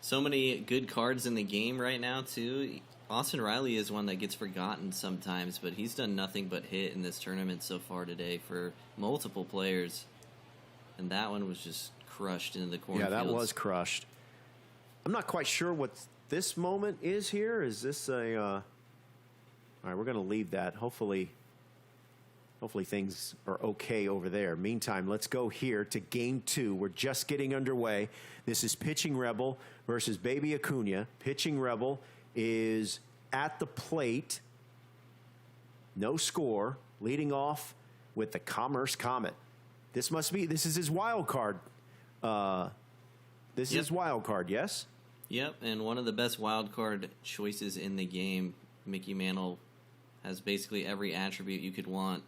So many good cards in the game right now, too. Austin Riley is one that gets forgotten sometimes, but he's done nothing but hit in this tournament so far today for multiple players. And that one was just crushed into the cornfields. Yeah, that was crushed. I'm not quite sure what this moment is here. Is this a... All right, we're going to leave that. Hopefully things are okay over there. Meantime, let's go here to game 2. We're just getting underway. This is Pitching Rebel versus Baby Acuña. Pitching Rebel is at the plate. No score. Leading off with the Commerce Comet. This is his wild card. This is his wild card, yes? Yep, and one of the best wild card choices in the game. Mickey Mantle has basically every attribute you could want.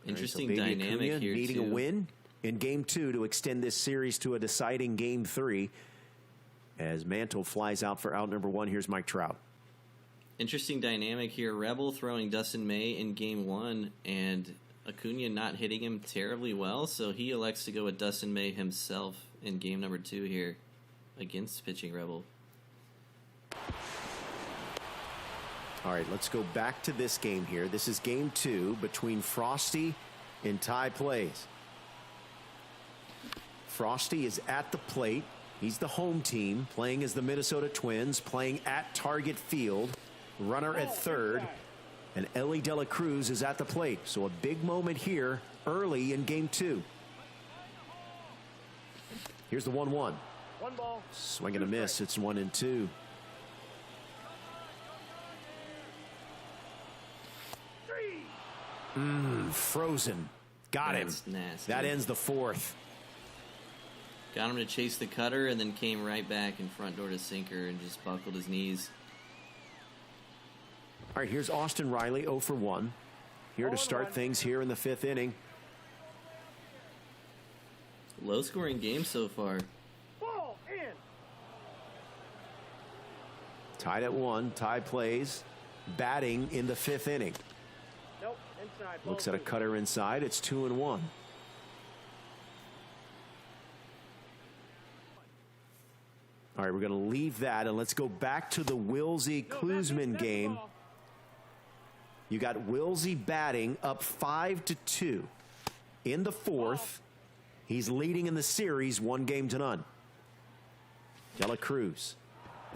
Interesting dynamic Acuña here, needing too. a win in game 2 to extend this series to a deciding game 3. As Mantle flies out for out number 1, here's Mike Trout. Interesting dynamic here. Rebel throwing Dustin May in game 1, and Acuña not hitting him terribly well, so he elects to go with Dustin May himself in game number 2 here against Pitching Rebel. All right, let's go back to this game here. This is game 2 between Frosty and Tai Plays. Frosty is at the plate. He's the home team, playing as the Minnesota Twins, playing at Target Field. Runner at third. And Ellie De La Cruz is at the plate. So a big moment here early in game 2. Here's the 1-1. 1 ball. Swing and a miss. It's 1-2. Frozen. Got him. That's nasty. That ends the 4th. Got him to chase the cutter and then came right back in front door to sinker and just buckled his knees. All right, here's Austin Riley, 0 for 1. Here to start things here in the 5th inning. Low scoring game so far. Ball in. Tied at 1. Tai Plays batting in the 5th inning. Nope, inside. Looks at a cutter inside. It's 2-1. All right, we're going to leave that, and let's go back to the Wilsey-Cluesman game. You got Wilsey batting up 5-2 in the 4th. He's leading in the series 1-0. De La Cruz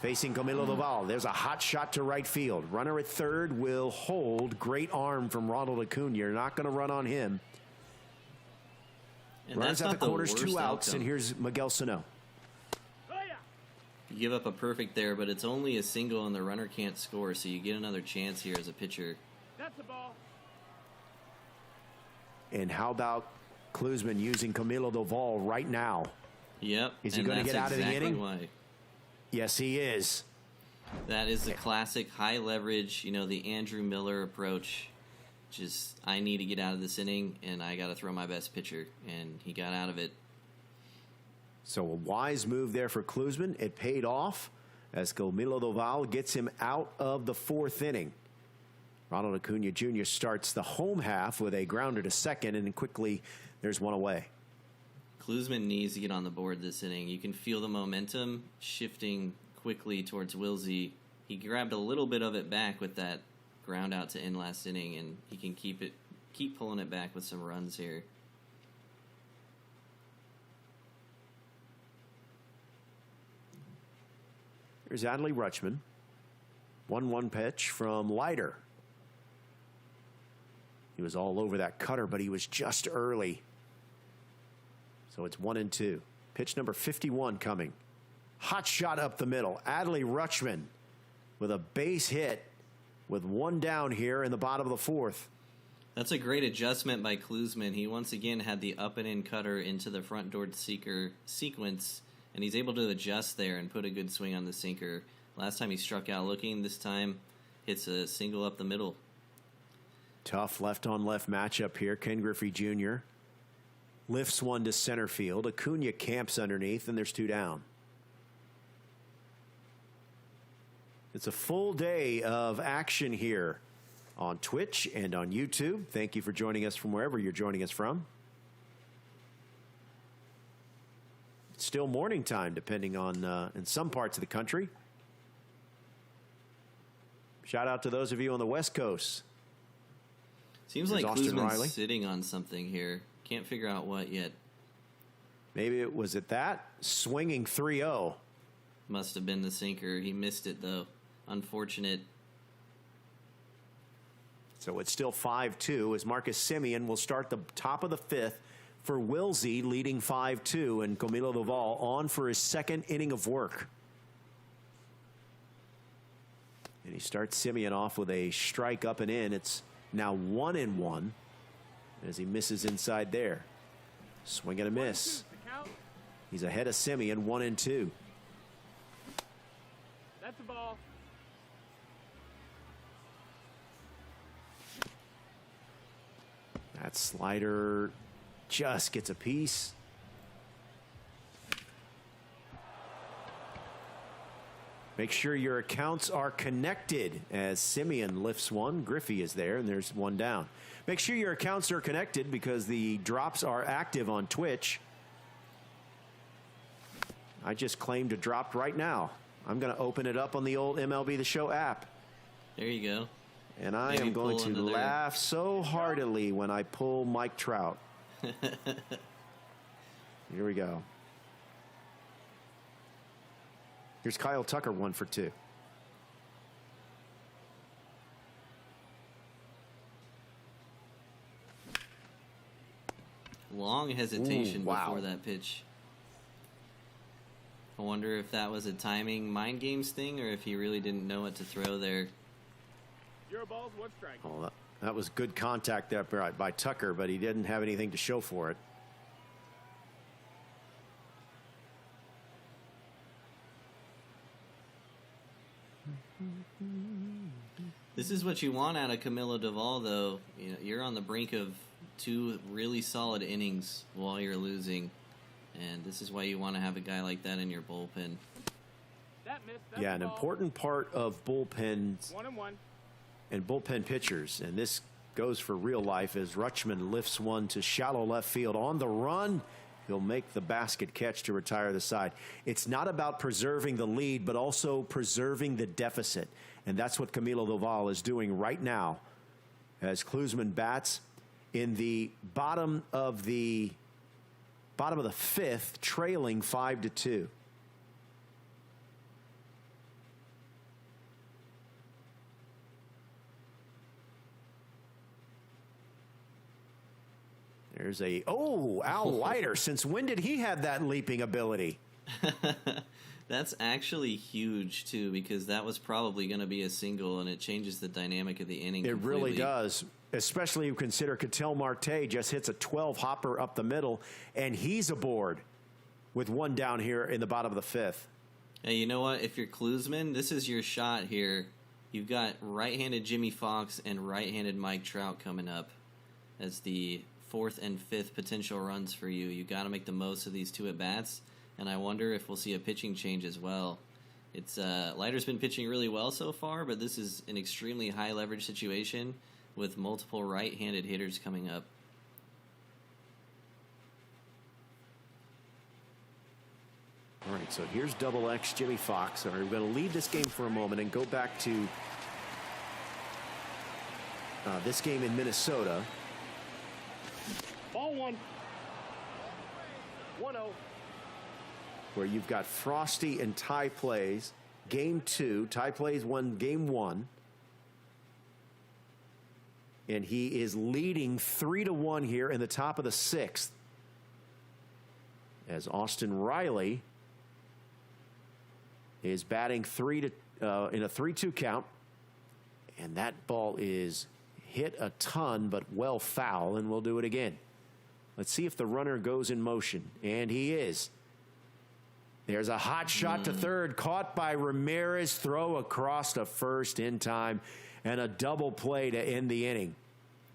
facing Camilo Doval. There's a hot shot to right field. Runner at third will hold. Great arm from Ronald Acuña. You're not going to run on him. And Runners that's at the not corners, worst 2 outs, outcome. and here's Miguel Sano. You give up a perfect there, but it's only a single and the runner can't score, so you get another chance here as a pitcher. That's the ball. And how about Cluesman using Camilo Doval right now? Yep. Is he going to get out of the inning? Why. Yes, he is. That is the classic high leverage, the Andrew Miller approach. Just, I need to get out of this inning, and I got to throw my best pitcher. And he got out of it. So a wise move there for Cluesman. It paid off as Camilo Doval gets him out of the 4th inning. Ronald Acuna Jr. starts the home half with a grounder to second, and then quickly there's one away. Cluesman needs to get on the board this inning. You can feel the momentum shifting quickly towards Wisey. He grabbed a little bit of it back with that ground out to end last inning, and he can keep pulling it back with some runs here. Here's Adley Rutschman. 1-1 pitch from Leiter. He was all over that cutter, but he was just early. So it's 1-2. Pitch number 51 coming. Hot shot up the middle. Adley Rutschman with a base hit with one down here in the bottom of the 4th. That's a great adjustment by Cluesman. He once again had the up and in cutter into the front door seeker sequence, and he's able to adjust there and put a good swing on the sinker. Last time he struck out looking. This time hits a single up the middle. Tough left-on-left matchup here. Ken Griffey Jr. lifts one to center field. Acuna camps underneath, and there's 2 down. It's a full day of action here on Twitch and on YouTube. Thank you for joining us from wherever you're joining us from. It's still morning time, depending on in some parts of the country. Shout out to those of you on the West Coast. Seems like Cluesman's sitting on something here. Can't figure out what yet. Maybe it was at that. Swinging 3-0. Must have been the sinker. He missed it, though. Unfortunate. So it's still 5-2 as Marcus Semien will start the top of the 5th for Wilsey, leading 5-2, and Camilo Doval on for his 2nd inning of work. And he starts Semien off with a strike up and in. It's now 1-1 as he misses inside there. Swing and a miss. He's ahead of Semien, 1-2. That's a ball. That slider just gets a piece. Make sure your accounts are connected as Semien lifts one. Griffey is there, and there's one down. Make sure your accounts are connected because the drops are active on Twitch. I just claimed a drop right now. I'm going to open it up on the old MLB The Show app. There you go. And I am going to laugh so heartily when I pull Mike Trout. Here we go. Here's Kyle Tucker, 1 for 2. Long hesitation wow. before that pitch. I wonder if that was a timing mind games thing or if he really didn't know what to throw there. 0 balls, 1 strike. Oh, that was good contact there by Tucker, but he didn't have anything to show for it. This is what you want out of Camilo Doval, though. You know, you're on the brink of 2 really solid innings while you're losing, and this is why you want to have a guy like that in your bullpen. That missed. That's Yeah, an important part of bullpens 1-1. and bullpen pitchers, and this goes for real life as Rutschman lifts one to shallow left field on the run. He'll make the basket catch to retire the side. It's not about preserving the lead, but also preserving the deficit. And that's what Camilo Doval is doing right now as Cluesman bats in the bottom of the 5th, trailing 5-2. There's Al Leiter. Since when did he have that leaping ability? That's actually huge, too, because that was probably going to be a single, and it changes the dynamic of the inning completely. Really does, especially if you consider Ketel Marte just hits a 12-hopper up the middle, and he's aboard with one down here in the bottom of the fifth. Hey, you know what? If you're Cluesman, this is your shot here. You've got right-handed Jimmy Fox and right-handed Mike Trout coming up as the 4th and 5th potential runs for you. You got to make the most of these 2 at-bats, and I wonder if we'll see a pitching change as well. It's Leiter's been pitching really well so far, but this is an extremely high-leverage situation with multiple right-handed hitters coming up. All right, so here's double X Jimmy Fox. All right, we're going to leave this game for a moment and go back to this game in Minnesota. Ball 1. 1-0. Where you've got Frosty and Tai Plays. Game 2. Tai Plays won game 1. And he is leading 3-1 here in the top of the 6th. As Austin Riley is batting in a 3-2 count. And that ball is hit a ton, but well foul, and we'll do it again. Let's see if the runner goes in motion. And he is. There's a hot shot to third, caught by Ramirez, throw across to first in time, and a double play to end the inning.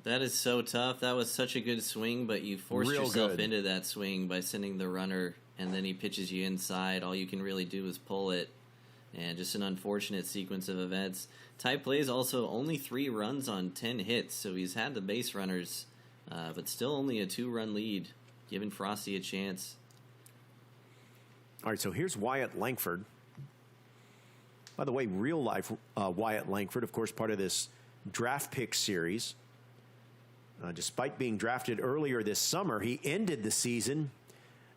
That is so tough. That was such a good swing, but you forced yourself into that swing by sending the runner, and then he pitches you inside. All you can really do is pull it, and just an unfortunate sequence of events. Tai Plays also only 3 runs on 10 hits, so he's had the base runners, but still only a 2-run lead, giving Frosty a chance. All right, so here's Wyatt Langford. By the way, real life Wyatt Langford, of course, part of this draft pick series. Despite being drafted earlier this summer, he ended the season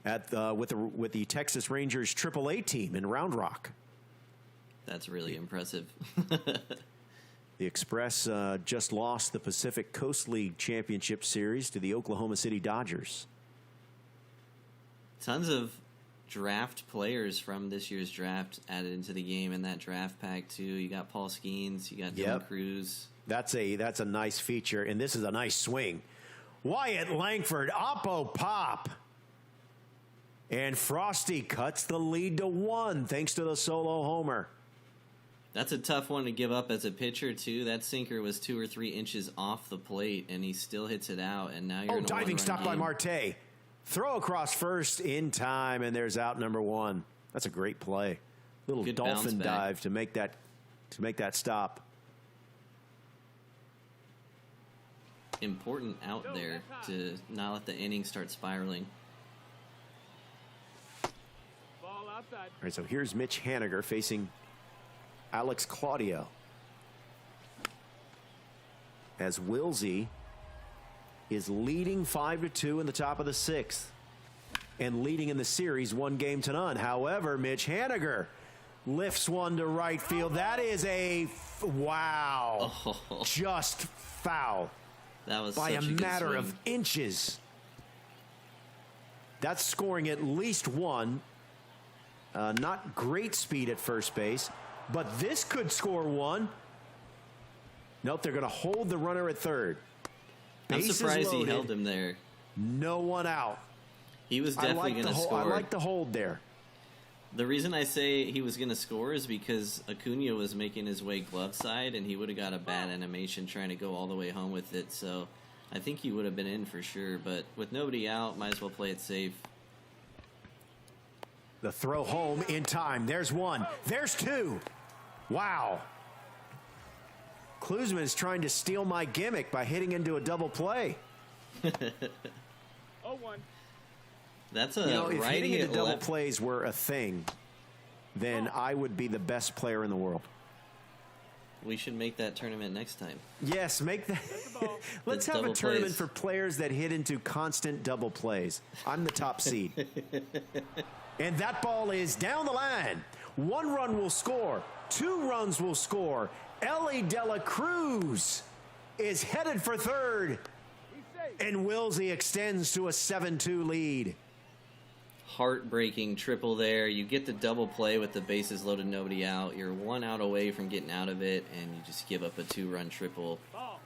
with the Texas Rangers AAA team in Round Rock. That's really impressive. The Express just lost the Pacific Coast League Championship Series to the Oklahoma City Dodgers. Tons of draft players from this year's draft added into the game in that draft pack too. You got Paul Skeens, you got Dylan Cruz. That's a nice feature, and this is a nice swing. Wyatt Langford, oppo pop. And Frosty cuts the lead to 1 thanks to the solo homer. That's a tough one to give up as a pitcher too. That sinker was 2 or 3 inches off the plate, and he still hits it out. And now you're in a diving stop game. by Marte. Throw across first in time, and there's out number 1. That's a great play. Little Good dolphin dive to make that stop. Important out there to not let the inning start spiraling. Ball outside. All right, so here's Mitch Haniger facing Alex Claudio. As Wilsey is leading 5-2 in the top of the 6th and leading in the series 1-0. However, Mitch Haniger lifts one to right field. That is wow. Oh. Just foul. That was by such a good matter swing. of inches. That's scoring at least 1. Not great speed at first base, but this could score 1. Nope, they're going to hold the runner at third. I'm Bases surprised loaded, he held him there. no one out. He was definitely going to score. I like the hold there. The reason I say he was going to score is because Acuna was making his way glove side, and he would have got a bad animation trying to go all the way home with it. So I think he would have been in for sure. But with nobody out, might as well play it safe. The throw home in time. There's 1. There's 2. Wow. Cluesman is trying to steal my gimmick by hitting into a double play. 0-1. That's a if writing hitting into it double left. plays were a thing, then I would be the best player in the world. We should make that tournament next time. Yes, make that. Let's The have a double tournament plays. for players that hit into constant double plays. I'm the top seed. And that ball is down the line. 1 run will score. 2 runs will score. Ellie Dela Cruz is headed for third. And Wilsey extends to a 7-2 lead. Heartbreaking triple there. You get the double play with the bases loaded, nobody out. You're 1 out away from getting out of it, and you just give up a 2-run triple. Ball.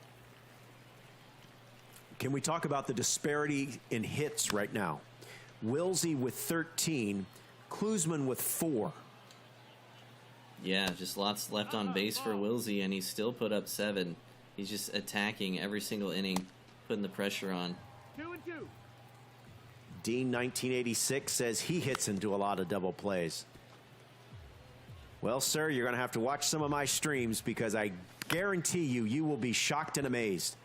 Can we talk about the disparity in hits right now? Wilsey with 13, Cluesman with 4. Yeah, just lots left on base for Wilsey, and he's still put up 7. He's just attacking every single inning, putting the pressure on. 2-2. Dean 1986 says he hits into a lot of double plays. Well, sir, you're going to have to watch some of my streams because I guarantee you will be shocked and amazed.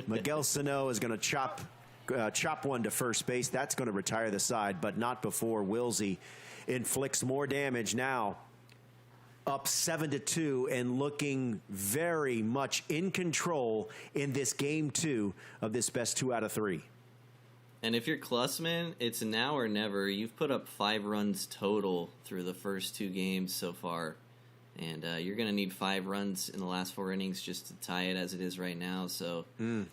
Miguel Sano is going to chop one to first base. That's going to retire the side, but not before Wilsey inflicts more damage now. Up 7-2 and looking very much in control in this game 2 of this best 2 out of 3. And if you're Cluesman, it's now or never. You've put up 5 runs total through the first 2 games so far. And you're going to need 5 runs in the last 4 innings just to tie it as it is right now. So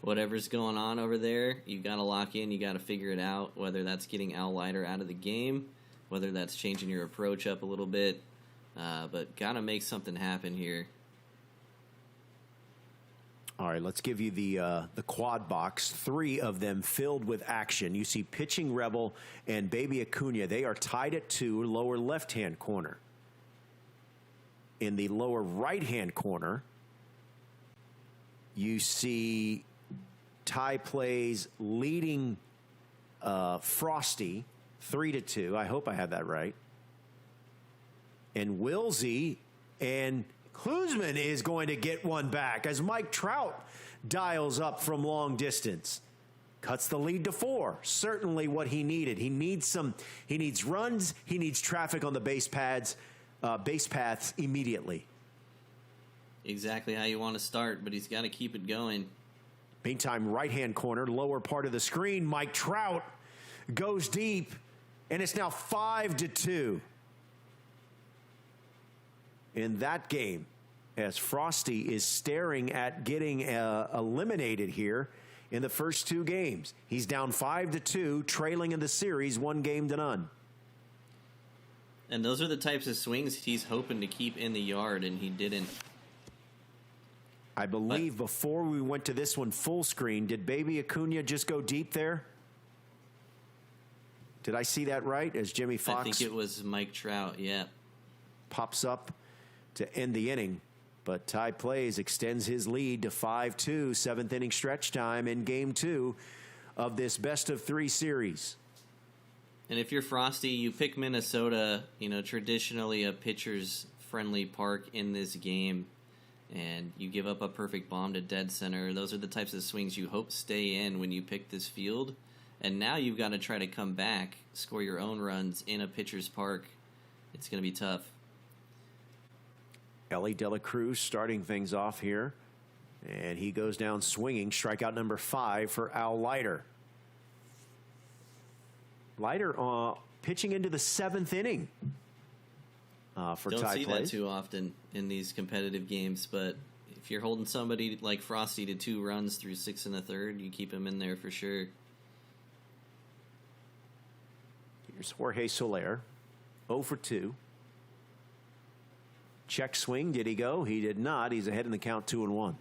whatever's going on over there, you got to lock in. You got to figure it out, whether that's getting Al Leiter out of the game, whether that's changing your approach up a little bit. But got to make something happen here. All right, let's give you the quad box. 3 of them filled with action. You see Pitching Rebel and Baby Aunja. They are tied at 2, lower left-hand corner. In the lower right-hand corner, you see Tai Plays leading Frosty 3-2. I hope I had that right. And Wilsey and Cluesman is going to get one back as Mike Trout dials up from long distance. Cuts the lead to 4. Certainly what he needed. He needs runs. He needs traffic on the base paths immediately. Exactly how you want to start, but he's got to keep it going. Meantime, right-hand corner, lower part of the screen, Mike Trout goes deep, and it's now 5-2. In that game, as Frosty is staring at getting eliminated here in the first 2 games. He's down 5-2, trailing in the series 1-0. And those are the types of swings he's hoping to keep in the yard, and he didn't. I believe before we went to this one full screen, did Baby Aunja just go deep there? Did I see that right? As Jimmy Fox I think it was Mike Trout, yeah. Pops up to end the inning. But Tai Plays extends his lead to 5-2, 7th inning stretch time in game 2 of this best of 3 series. And if you're Frosty, you pick Minnesota, traditionally a pitcher's friendly park in this game, and you give up a perfect bomb to dead center. Those are the types of swings you hope stay in when you pick this field. And now you've got to try to come back, score your own runs in a pitcher's park. It's going to be tough. Ellie De La Cruz starting things off here. And he goes down swinging. Strikeout number 5 for Al Leiter. Leiter pitching into the 7th inning for Tai Plays. Don't see that too often in these competitive games, but if you're holding somebody like Frosty to 2 runs through 6 1/3, you keep him in there for sure. Here's Jorge Soler, 0 for 2. Check swing, did he go? He did not. He's ahead in the count 2-1.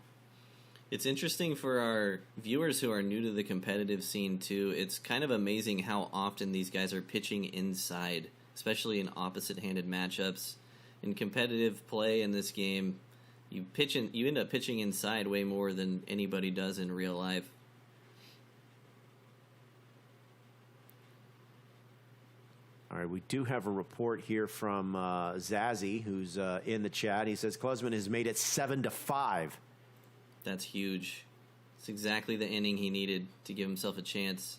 It's interesting for our viewers who are new to the competitive scene, too. It's kind of amazing how often these guys are pitching inside, especially in opposite-handed matchups. In competitive play in this game, you end up pitching inside way more than anybody does in real life. All right, we do have a report here from Zazzy, who's in the chat. He says Cluesman has made it 7-5. That's huge. It's exactly the inning he needed to give himself a chance.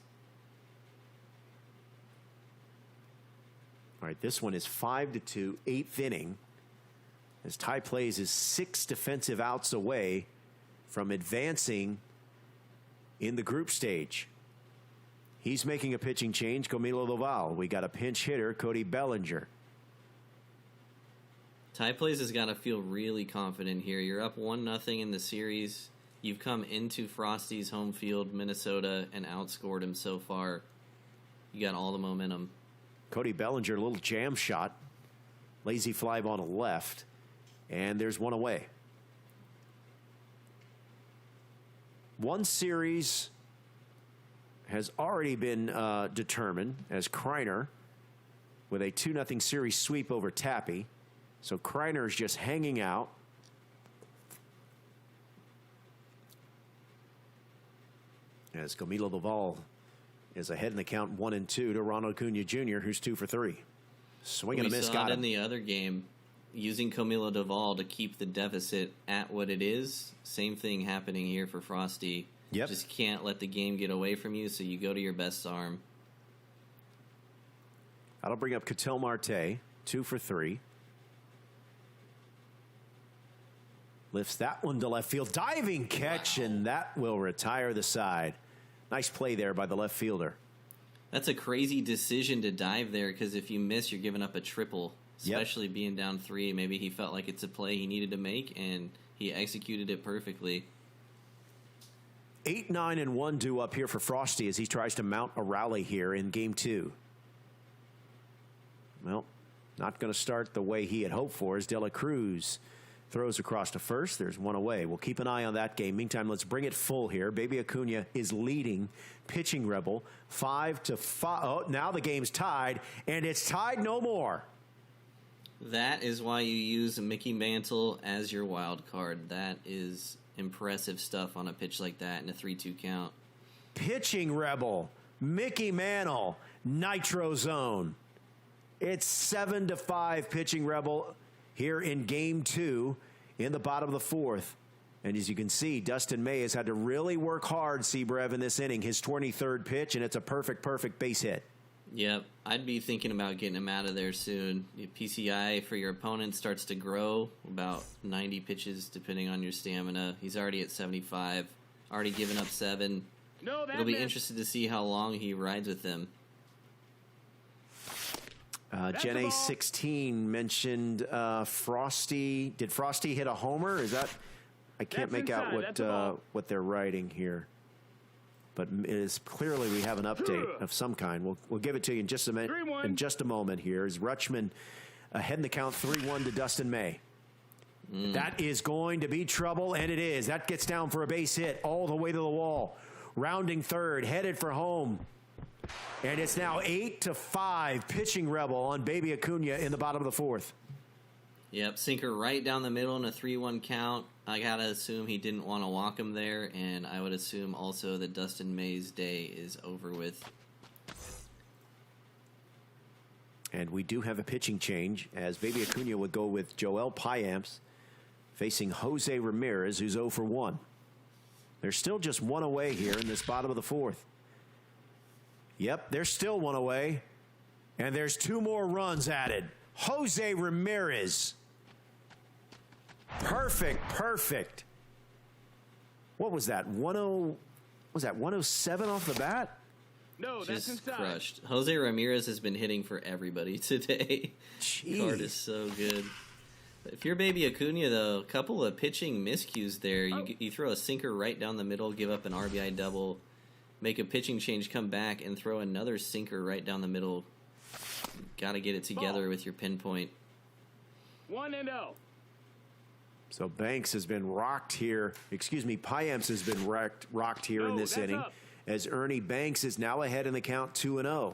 All right, this one is 5-2, 8th inning. As Tai Plays is 6 defensive outs away from advancing in the group stage. He's making a pitching change, Camilo Loval. We got a pinch hitter, Cody Bellinger. Tai Plays has got to feel really confident here. You're up 1-0 in the series. You've come into Frosty's home field, Minnesota, and outscored him so far. You got all the momentum. Cody Bellinger, a little jam shot. Lazy fly ball to left. And there's one away. One series has already been determined as Kryer with a 2-0 series sweep over Tappy. So Kryer is just hanging out. As Camilo Doval is ahead in the count 1-2 to Ronald Acuna Jr., who's 2 for 3. Swing and a miss, got him. In the other game, using Camilo Doval to keep the deficit at what it is. Same thing happening here for Frosty. Yep. Just can't let the game get away from you, so you go to your best arm. That'll bring up Ketel Marte, 2 for 3. Lifts that one to left field. Diving catch, and that will retire the side. Nice play there by the left fielder. That's a crazy decision to dive there, because if you miss, you're giving up a triple, especially being down 3. Maybe he felt like it's a play he needed to make, and he executed it perfectly. 8, 9, and 1 due up here for Frosty as he tries to mount a rally here in game 2. Well, not going to start the way he had hoped for as De La Cruz throws across to first. There's one away. We'll keep an eye on that game. Meantime, let's bring it full here. Baby Acuna is leading pitching rebel 5-5. Oh, now the game's tied, and it's tied no more. That is why you use Mickey Mantle as your wild card. That is impressive stuff on a pitch like that in a 3-2 count. Pitching rebel, Mickey Mantle, Nitro Zone. It's 7-5 pitching rebel here in game 2 in the bottom of the 4th. And as you can see, Dustin May has had to really work hard, Seabrev, in this inning. His 23rd pitch, and it's a perfect base hit. Yep, I'd be thinking about getting him out of there soon. Your PCI for your opponent starts to grow, about 90 pitches depending on your stamina. He's already at 75, already given up 7. It'll be interesting to see how long he rides with them. Gen A 16 mentioned Frosty. Did Frosty hit a homer? Is that? I can't make out what they're writing here. But it is clearly we have an update of some kind. We'll give it to you in just a moment here. Is Rutschman ahead in the count 3-1 to Dustin May. That is going to be trouble, and it is. That gets down for a base hit all the way to the wall. Rounding third, headed for home. And it's now 8-5 pitching rebel on Baby Acuna in the bottom of the 4th. Yep, sinker right down the middle in a 3-1 count. I got to assume he didn't want to walk him there, and I would assume also that Dustin May's day is over with. And we do have a pitching change as Baby Acuna would go with Joel Payamps facing Jose Ramirez, who's 0 for 1. There's still just one away here in this bottom of the 4th. Yep, there's still one away, and there's 2 more runs added. Jose Ramirez. Perfect. What was that? 107 off the bat? No, that's inside. Crushed. Jose Ramirez has been hitting for everybody today. Jeez. Card is so good. If you're Baby Acuna, though, a couple of pitching miscues there. You throw a sinker right down the middle, give up an RBI double, make a pitching change, come back, and throw another sinker right down the middle. Got to get it together with your pinpoint. 1-0. So Banks has been rocked here. Payamps has been rocked here in this inning. As Ernie Banks is now ahead in the count 2-0.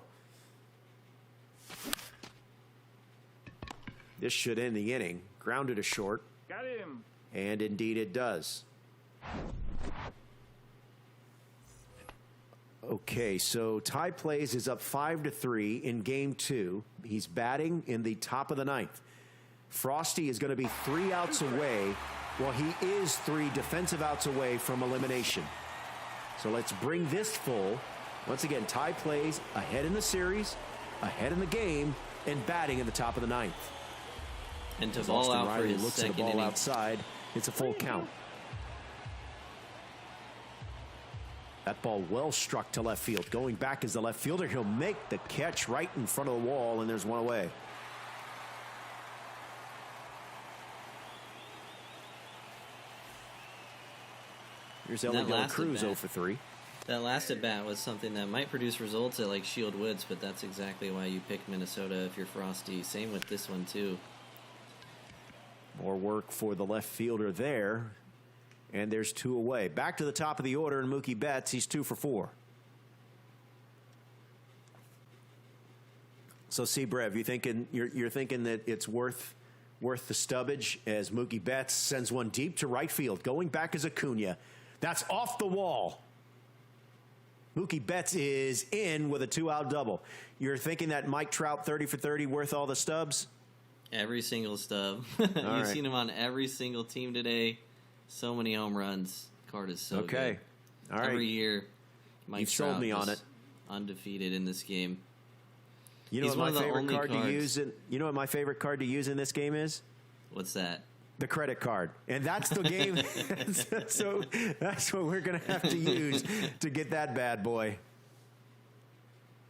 This should end the inning. Grounded to short. Got him. And indeed it does. Okay, so Tai Plays is up 5-3 in game 2. He's batting in the top of the 9th. Frosty is going to be 3 outs away. Well, he is 3 defensive outs away from elimination. So let's bring this full. Once again, Tai Plays ahead in the series, ahead in the game, and batting in the top of the 9th. And to ball out for his looks at the second ball inning. outside. It's a full count. That ball well struck to left field. Going back as the left fielder, he'll make the catch right in front of the wall, and there's one away. Here's Ellie Cruz 0 for 3. That last at bat was something that might produce results at like Shield Woods, but that's exactly why you pick Minnesota if you're Frosty. Same with this one too. More work for the left fielder there. And there's 2 away. Back to the top of the order, and Mookie Betts, he's 2 for 4. So, Brev, you're thinking that it's worth the stubbage as Mookie Betts sends one deep to right field. Going back is Aunja. That's off the wall. Mookie Betts is in with a 2-out double. You're thinking that Mike Trout 30 for 30 worth all the stubs? Every single stub. You've seen him on every single team today. So many home runs. Card is so good. All right. Every year, Mike You've Trout sold me on is it. Undefeated in this game. You know He's what one my of the favorite only card cards. to use? You know what my favorite card to use in this game is? What's that? The credit card. And that's the game. So that's what we're going to have to use to get that bad boy.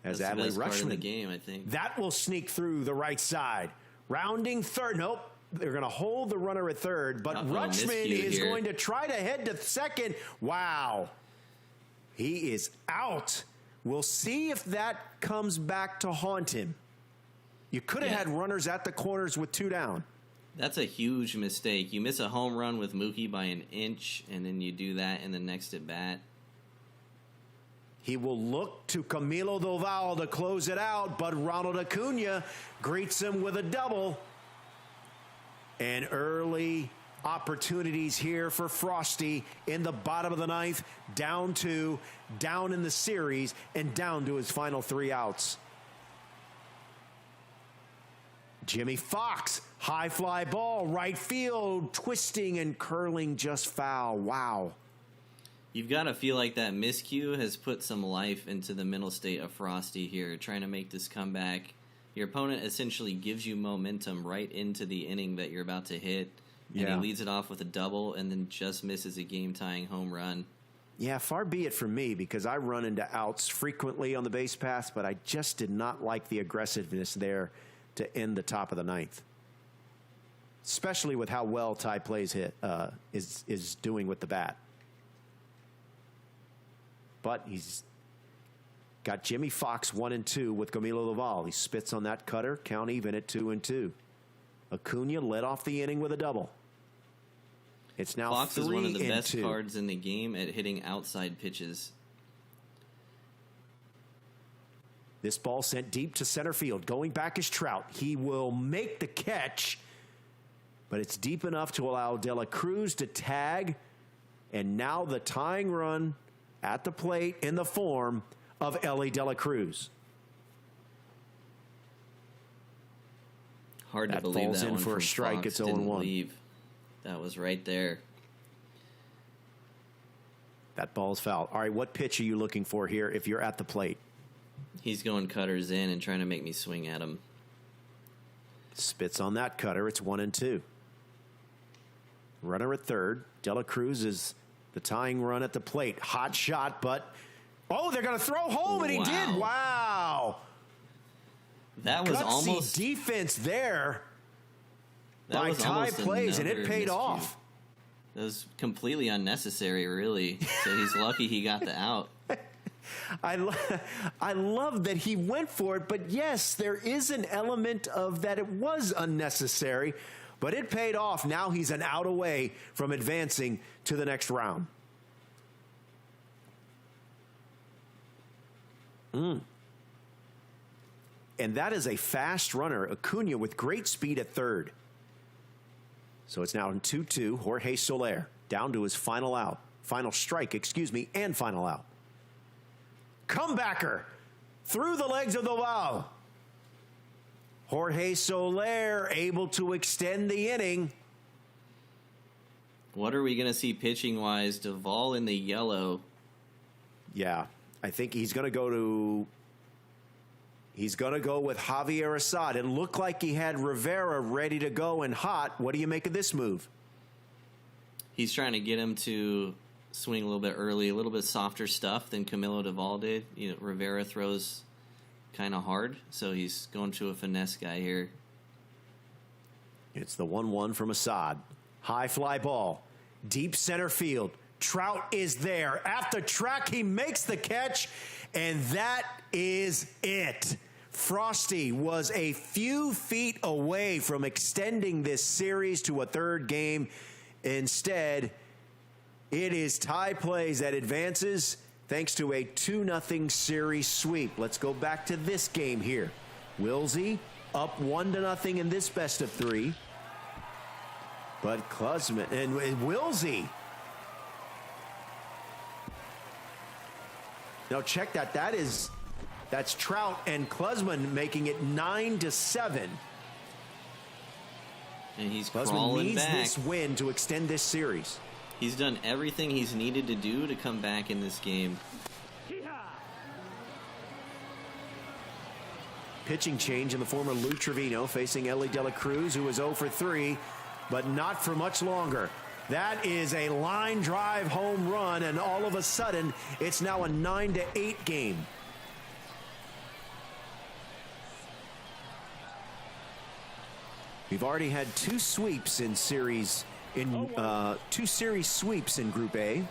As That's Adley the best card in the Rutschman. game, I think. That will sneak through the right side. Rounding third. Nope. They're going to hold the runner at third, but Rutschman is going to try to head to second. Wow. He is out. We'll see if that comes back to haunt him. You could have had runners at the corners with 2 down. That's a huge mistake. You miss a home run with Mookie by an inch, and then you do that in the next at bat. He will look to Camilo Doval to close it out, but Ronald Aunja greets him with a double. And early opportunities here for Frosty in the bottom of the 9th, down 2, down in the series, and down to his final 3 outs. Jimmy Fox, high fly ball, right field, twisting and curling just foul. Wow. You've got to feel like that miscue has put some life into the mental state of Frosty here, trying to make this comeback. Your opponent essentially gives you momentum right into the inning that you're about to hit, and he leads it off with a double and then just misses a game-tying home run. Yeah, far be it from me, because I run into outs frequently on the base paths, but I just did not like the aggressiveness there to end the top of the 9th, especially with how well Tai Plays is doing with the bat. But he's got Jimmy Fox 1-2 with Camilo Doval. He spits on that cutter, count even at 2-2. Aunja led off the inning with a double. It's now 3-2. Fox is one of the best cards in the game at hitting outside pitches. This ball sent deep to center field. Going back is Trout. He will make the catch, but it's deep enough to allow De La Cruz to tag. And now the tying run at the plate in the form of Ellie De La Cruz. Hard to That believe falls that in one for a from strike. Fox It's didn't 0-1. leave. That was right there. That ball's fouled. All right, what pitch are you looking for here if you're at the plate? He's going cutters in and trying to make me swing at him. Spits on that cutter. It's 1-2. Runner at third. De La Cruz is the tying run at the plate. Hot shot, but they're going to throw home, and he did. Wow. That was Gutsy almost defense there that by was Tai almost Plays, and it another paid miscue. off. That was completely unnecessary, really. So he's lucky he got the out. I love that he went for it, but yes, there is an element of that it was unnecessary, but it paid off. Now he's an out away from advancing to the next round. And that is a fast runner, Aunja with great speed at third. So it's now in 2-2. Jorge Soler down to his final out. Final strike, and final out. Comebacker through the legs of Doval. Jorge Soler able to extend the inning. What are we going to see pitching-wise? Doval in the yellow. Yeah, I think he's going to go with Javier Assad. It looked like he had Rivera ready to go and hot. What do you make of this move? He's trying to get him to swing a little bit early, a little bit softer stuff than Camilo Doval did. You know, Rivera throws kind of hard, so he's going to a finesse guy here. It's the 1-1 from Assad. High fly ball, deep center field. Trout is there. At the track, he makes the catch, and that is it. Frosty was a few feet away from extending this series to a third game. Instead, it is Tai Plays that advances thanks to a 2-0 series sweep. Let's go back to this game here. Wilsey up 1-0 in this best of 3. But Cluesman and Wilsey. Now check that. That's Trout and Cluesman making it 9-7. And he's Cluesman crawling needs back. this win to extend this series. He's done everything he's needed to do to come back in this game. Pitching change in the form of Lou Trevino facing Ellie De La Cruz, who was 0 for 3, but not for much longer. That is a line drive home run, and all of a sudden, it's now a 9-8 game. We've already had 2 sweeps in series, two series sweeps in Group A.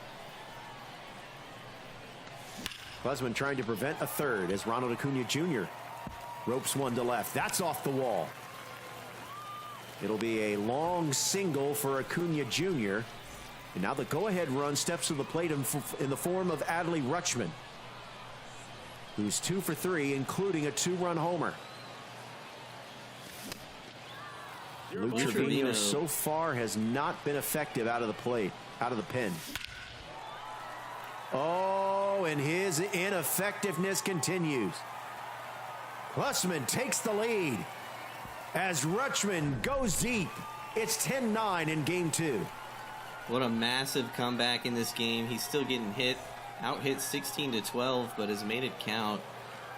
Cluesman trying to prevent a third as Ronald Acuna Jr. ropes one to left. That's off the wall. It'll be a long single for Acuna Jr. And now the go-ahead run steps to the plate in the form of Adley Rutschman, who's 2 for 3, including a 2-run homer. Lou Trevino so far has not been effective out of the plate, out of the pen. Oh, and his ineffectiveness continues. Cluesman takes the lead as Rutschman goes deep. It's 10-9 in game 2. What a massive comeback in this game. He's still getting out-hit 16-12, but has made it count.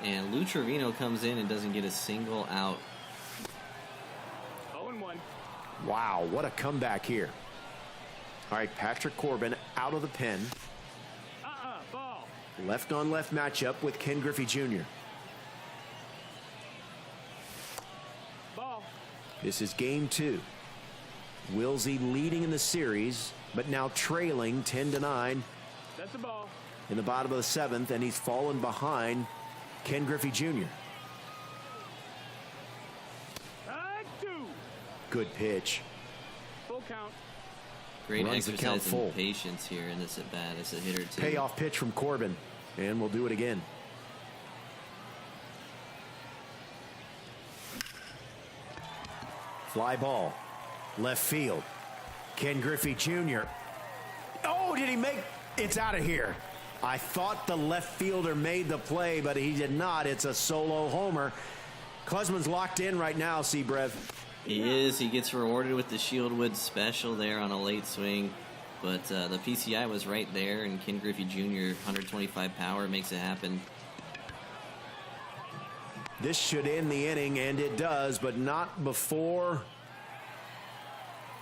And Lou Trevino comes in and doesn't get a single out. 0-1. Wow, what a comeback here. All right, Patrick Corbin out of the pen. Ball. Left-on-left matchup with Ken Griffey Jr. Ball. This is game 2. Wilsey leading in the series, but now trailing 10-9 That's the ball. in the bottom of the 7th, and he's fallen behind Ken Griffey Jr. Strike 2. Good pitch. Full count. Great Runs the count exercise full. in patience here in this at-bat as a hitter, too. Payoff pitch from Corbin, and we'll do it again. Fly ball, left field. Ken Griffey Jr. Oh, did he make? It's out of here. I thought the left fielder made the play, but he did not. It's a solo homer. Cluesman's locked in right now, Brev. He is. He gets rewarded with the Shieldwood special there on a late swing. But the PCI was right there, and Ken Griffey Jr., 125 power, makes it happen. This should end the inning, and it does, but not before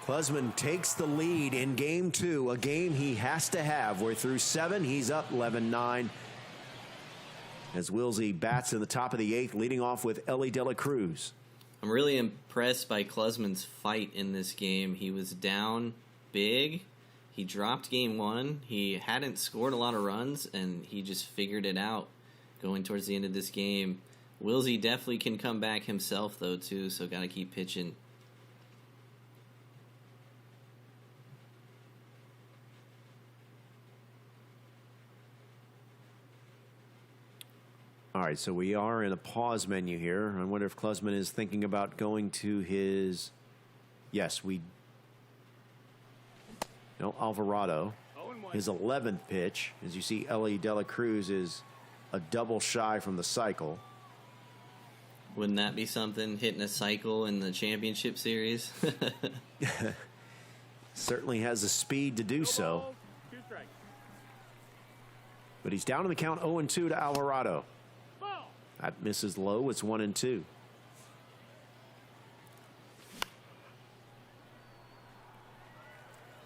Cluesman takes the lead in game 2, a game he has to have. We're through 7. He's up 11-9 as Wilsey bats in the top of the 8th, leading off with Ellie De La Cruz. I'm really impressed by Cluesman's fight in this game. He was down big. He dropped game 1. He hadn't scored a lot of runs, and he just figured it out going towards the end of this game. Wilsey definitely can come back himself, though, too, so got to keep pitching. All right, so we are in a pause menu here. I wonder if Cluesman is thinking about going to his... Yes, Alvarado. His 11th pitch. As you see, Ellie De La Cruz is a double shy from the cycle. Wouldn't that be something, hitting a cycle in the championship series? Certainly has the speed to do so. Balls, 2 strikes. But he's down in the count 0-2 to Alvarado. Ball. That misses low. It's 1-2.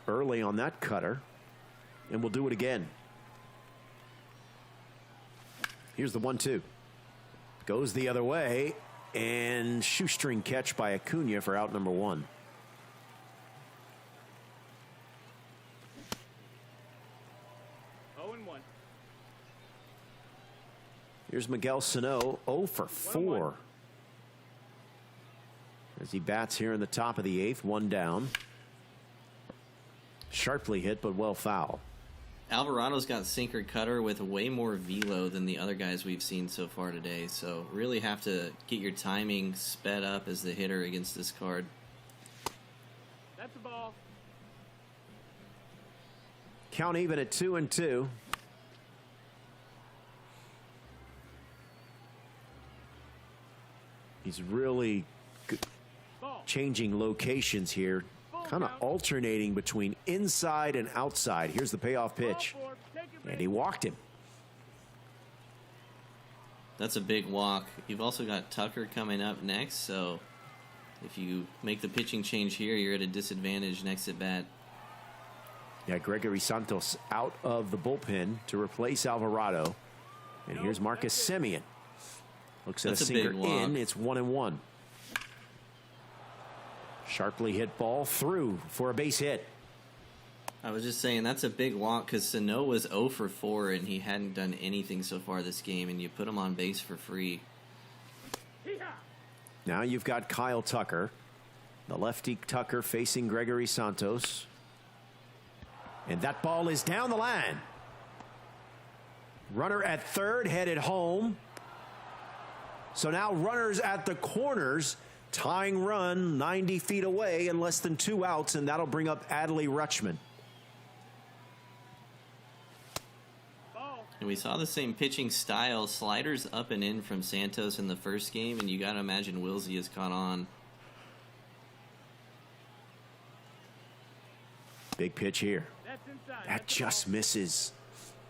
Early on that cutter. And we'll do it again. Here's the 1-2. Goes the other way. And shoestring catch by Acuna for out number 1. Here's Miguel Sano, 0 for 4. As he bats here in the top of the 8th, 1 down. Sharply hit, but well foul. Alvarado's got sinker cutter with way more velo than the other guys we've seen so far today. So really have to get your timing sped up as the hitter against this card. That's the ball. Count even at 2-2. He's really changing locations here, kind of alternating between inside and outside. Here's the payoff pitch, and he walked him. That's a big walk. You've also got Tucker coming up next, so if you make the pitching change here, you're at a disadvantage next at bat. Yeah, Gregory Santos out of the bullpen to replace Alvarado. And here's Marcus Semien. Looks at a sinker in. It's 1-1. Sharply hit ball through for a base hit. I was just saying that's a big walk because Sano was 0 for 4 and he hadn't done anything so far this game, and you put him on base for free. Now you've got Kyle Tucker, the lefty Tucker facing Gregory Santos. And that ball is down the line. Runner at third headed home. So now runners at the corners. Tying run 90 feet away and less than 2 outs, and that'll bring up Adley Rutschman. And we saw the same pitching style, sliders up and in from Santos in the first game, and you got to imagine Wilsey has caught on. Big pitch here. That just misses.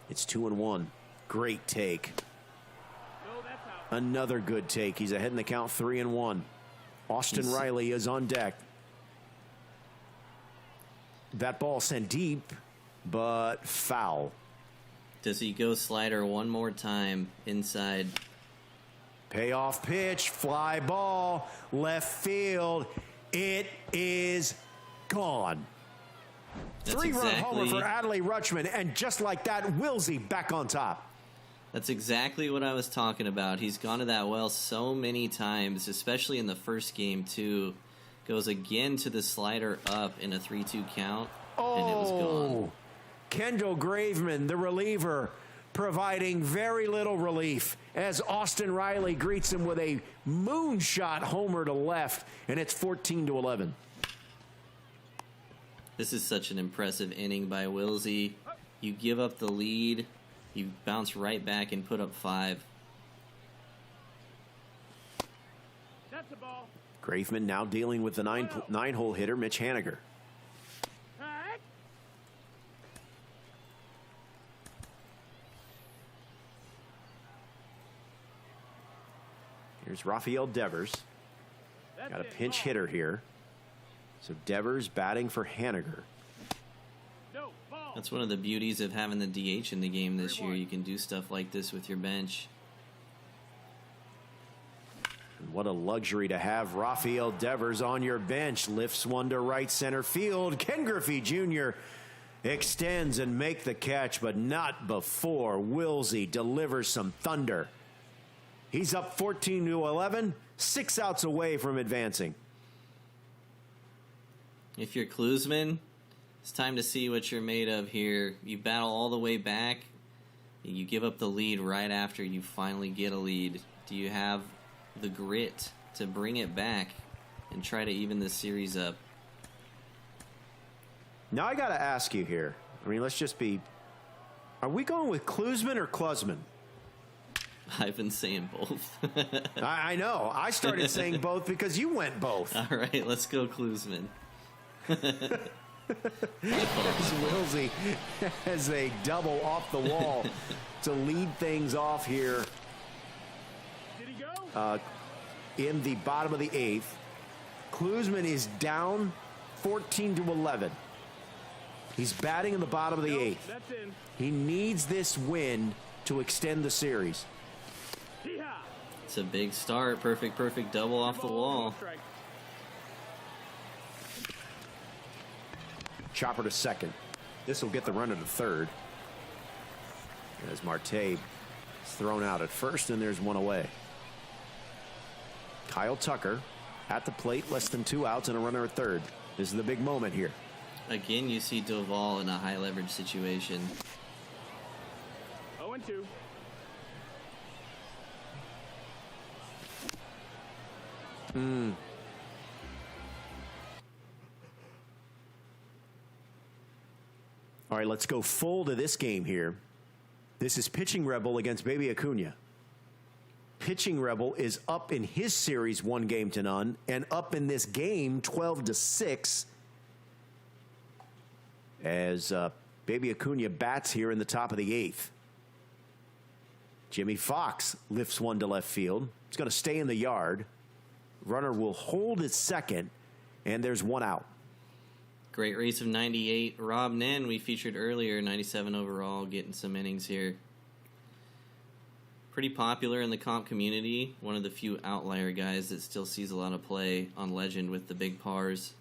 It's 2-1. Great take. Another good take. He's ahead in the count, 3-1. Austin Riley is on deck. That ball sent deep, but foul. Does he go slider one more time inside? Payoff pitch, fly ball, left field. It is gone. Three-run homer for Adley Rutschman, and just like that, Wilsey back on top. That's exactly what I was talking about. He's gone to that well so many times, especially in the first game, too. Goes again to the slider up in a 3-2 count, and it was gone. Kendall Graveman, the reliever, providing very little relief as Austin Riley greets him with a moonshot homer to left, and it's 14-11. This is such an impressive inning by Wilsey. You give up the lead, you bounce right back and put up 5. That's the ball. Graveman now dealing with the nine-hole hitter, Mitch Haniger. Here's Rafael Devers. Got a pinch hitter here. So Devers batting for Haniger. That's one of the beauties of having the DH in the game this year. You can do stuff like this with your bench. And what a luxury to have Rafael Devers on your bench. Lifts one to right center field. Ken Griffey Jr. extends and make the catch, but not before Wilsey delivers some thunder. He's up 14-11, 6 outs away from advancing. If you're Cluesman, it's time to see what you're made of here. You battle all the way back. You give up the lead right after you finally get a lead. Do you have the grit to bring it back and try to even this series up? Now I got to ask you here. I mean, let's just be... Are we going with Cluesman or Cluesman? I've been saying both. I know. I started saying both because you went both. All right, let's go Cluesman. Wilsey has a double off the wall to lead things off here in the bottom of the 8th. Cluesman is down 14-11. He's batting in the bottom of the 8th. He needs this win to extend the series. It's a big start. Perfect double off the wall. Chopper to second. This will get the runner to third. As Marte is thrown out at first, and there's one away. Kyle Tucker at the plate, less than 2 outs and a runner at third. This is the big moment here. Again, you see Doval in a high leverage situation. 2-2. All right, let's go full to this game here. This is Pitching Rebel against Baby Aunja. Pitching Rebel is up in his series 1-0 and up in this game 12-6 as Baby Aunja bats here in the top of the 8th. Jimmy Fox lifts one to left field. It's going to stay in the yard. Runner will hold at second, and there's one out. Great race of 98. Rob Nen, we featured earlier, 97 overall, getting some innings here. Pretty popular in the comp community. One of the few outlier guys that still sees a lot of play on Legend with the big pars.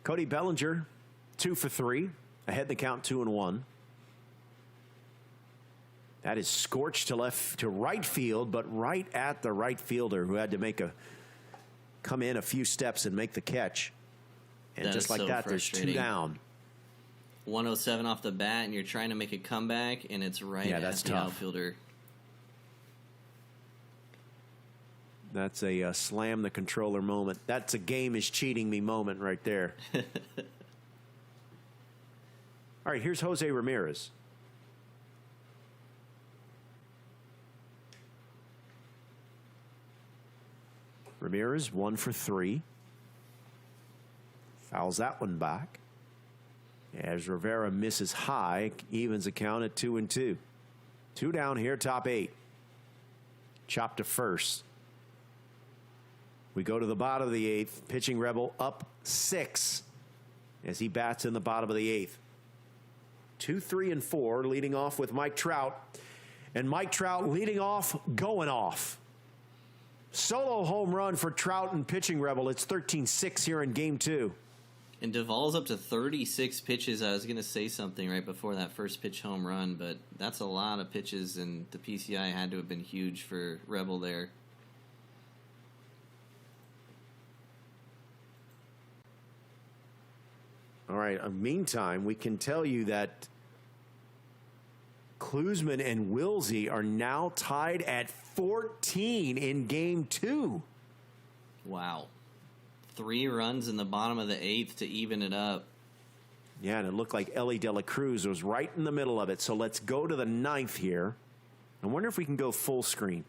Cody Bellinger, 2 for 3. Ahead in the count, 2-1. That is scorched to right field, but right at the right fielder who had to come in a few steps and make the catch. And that just like so that, there's 2 down. 107 off the bat, and you're trying to make a comeback, and it's right at the outfielder. That's a slam the controller moment. That's a game is cheating me moment right there. All right, here's Jose Ramirez. Ramirez, 1 for 3. Fouls that one back. As Rivera misses high, evens the count at 2-2. 2 down here, top 8. Chop to first. We go to the bottom of the 8th. Pitching Rebel up 6 as he bats in the bottom of the 8th. 2, 3, and 4, leading off with Mike Trout. And Mike Trout leading off, going off. Solo home run for Trout and Pitching Rebel. It's 13-6 here in game 2. And Duvall's up to 36 pitches. I was going to say something right before that first pitch home run, but that's a lot of pitches, and the PCI had to have been huge for Rebel there. All right, meantime, we can tell you that Cluesman and Wisey are now tied at 14 in game 2. Wow. 3 runs in the bottom of the 8th to even it up. Yeah, and it looked like Ellie De La Cruz was right in the middle of it. So let's go to the 9th here. I wonder if we can go full screen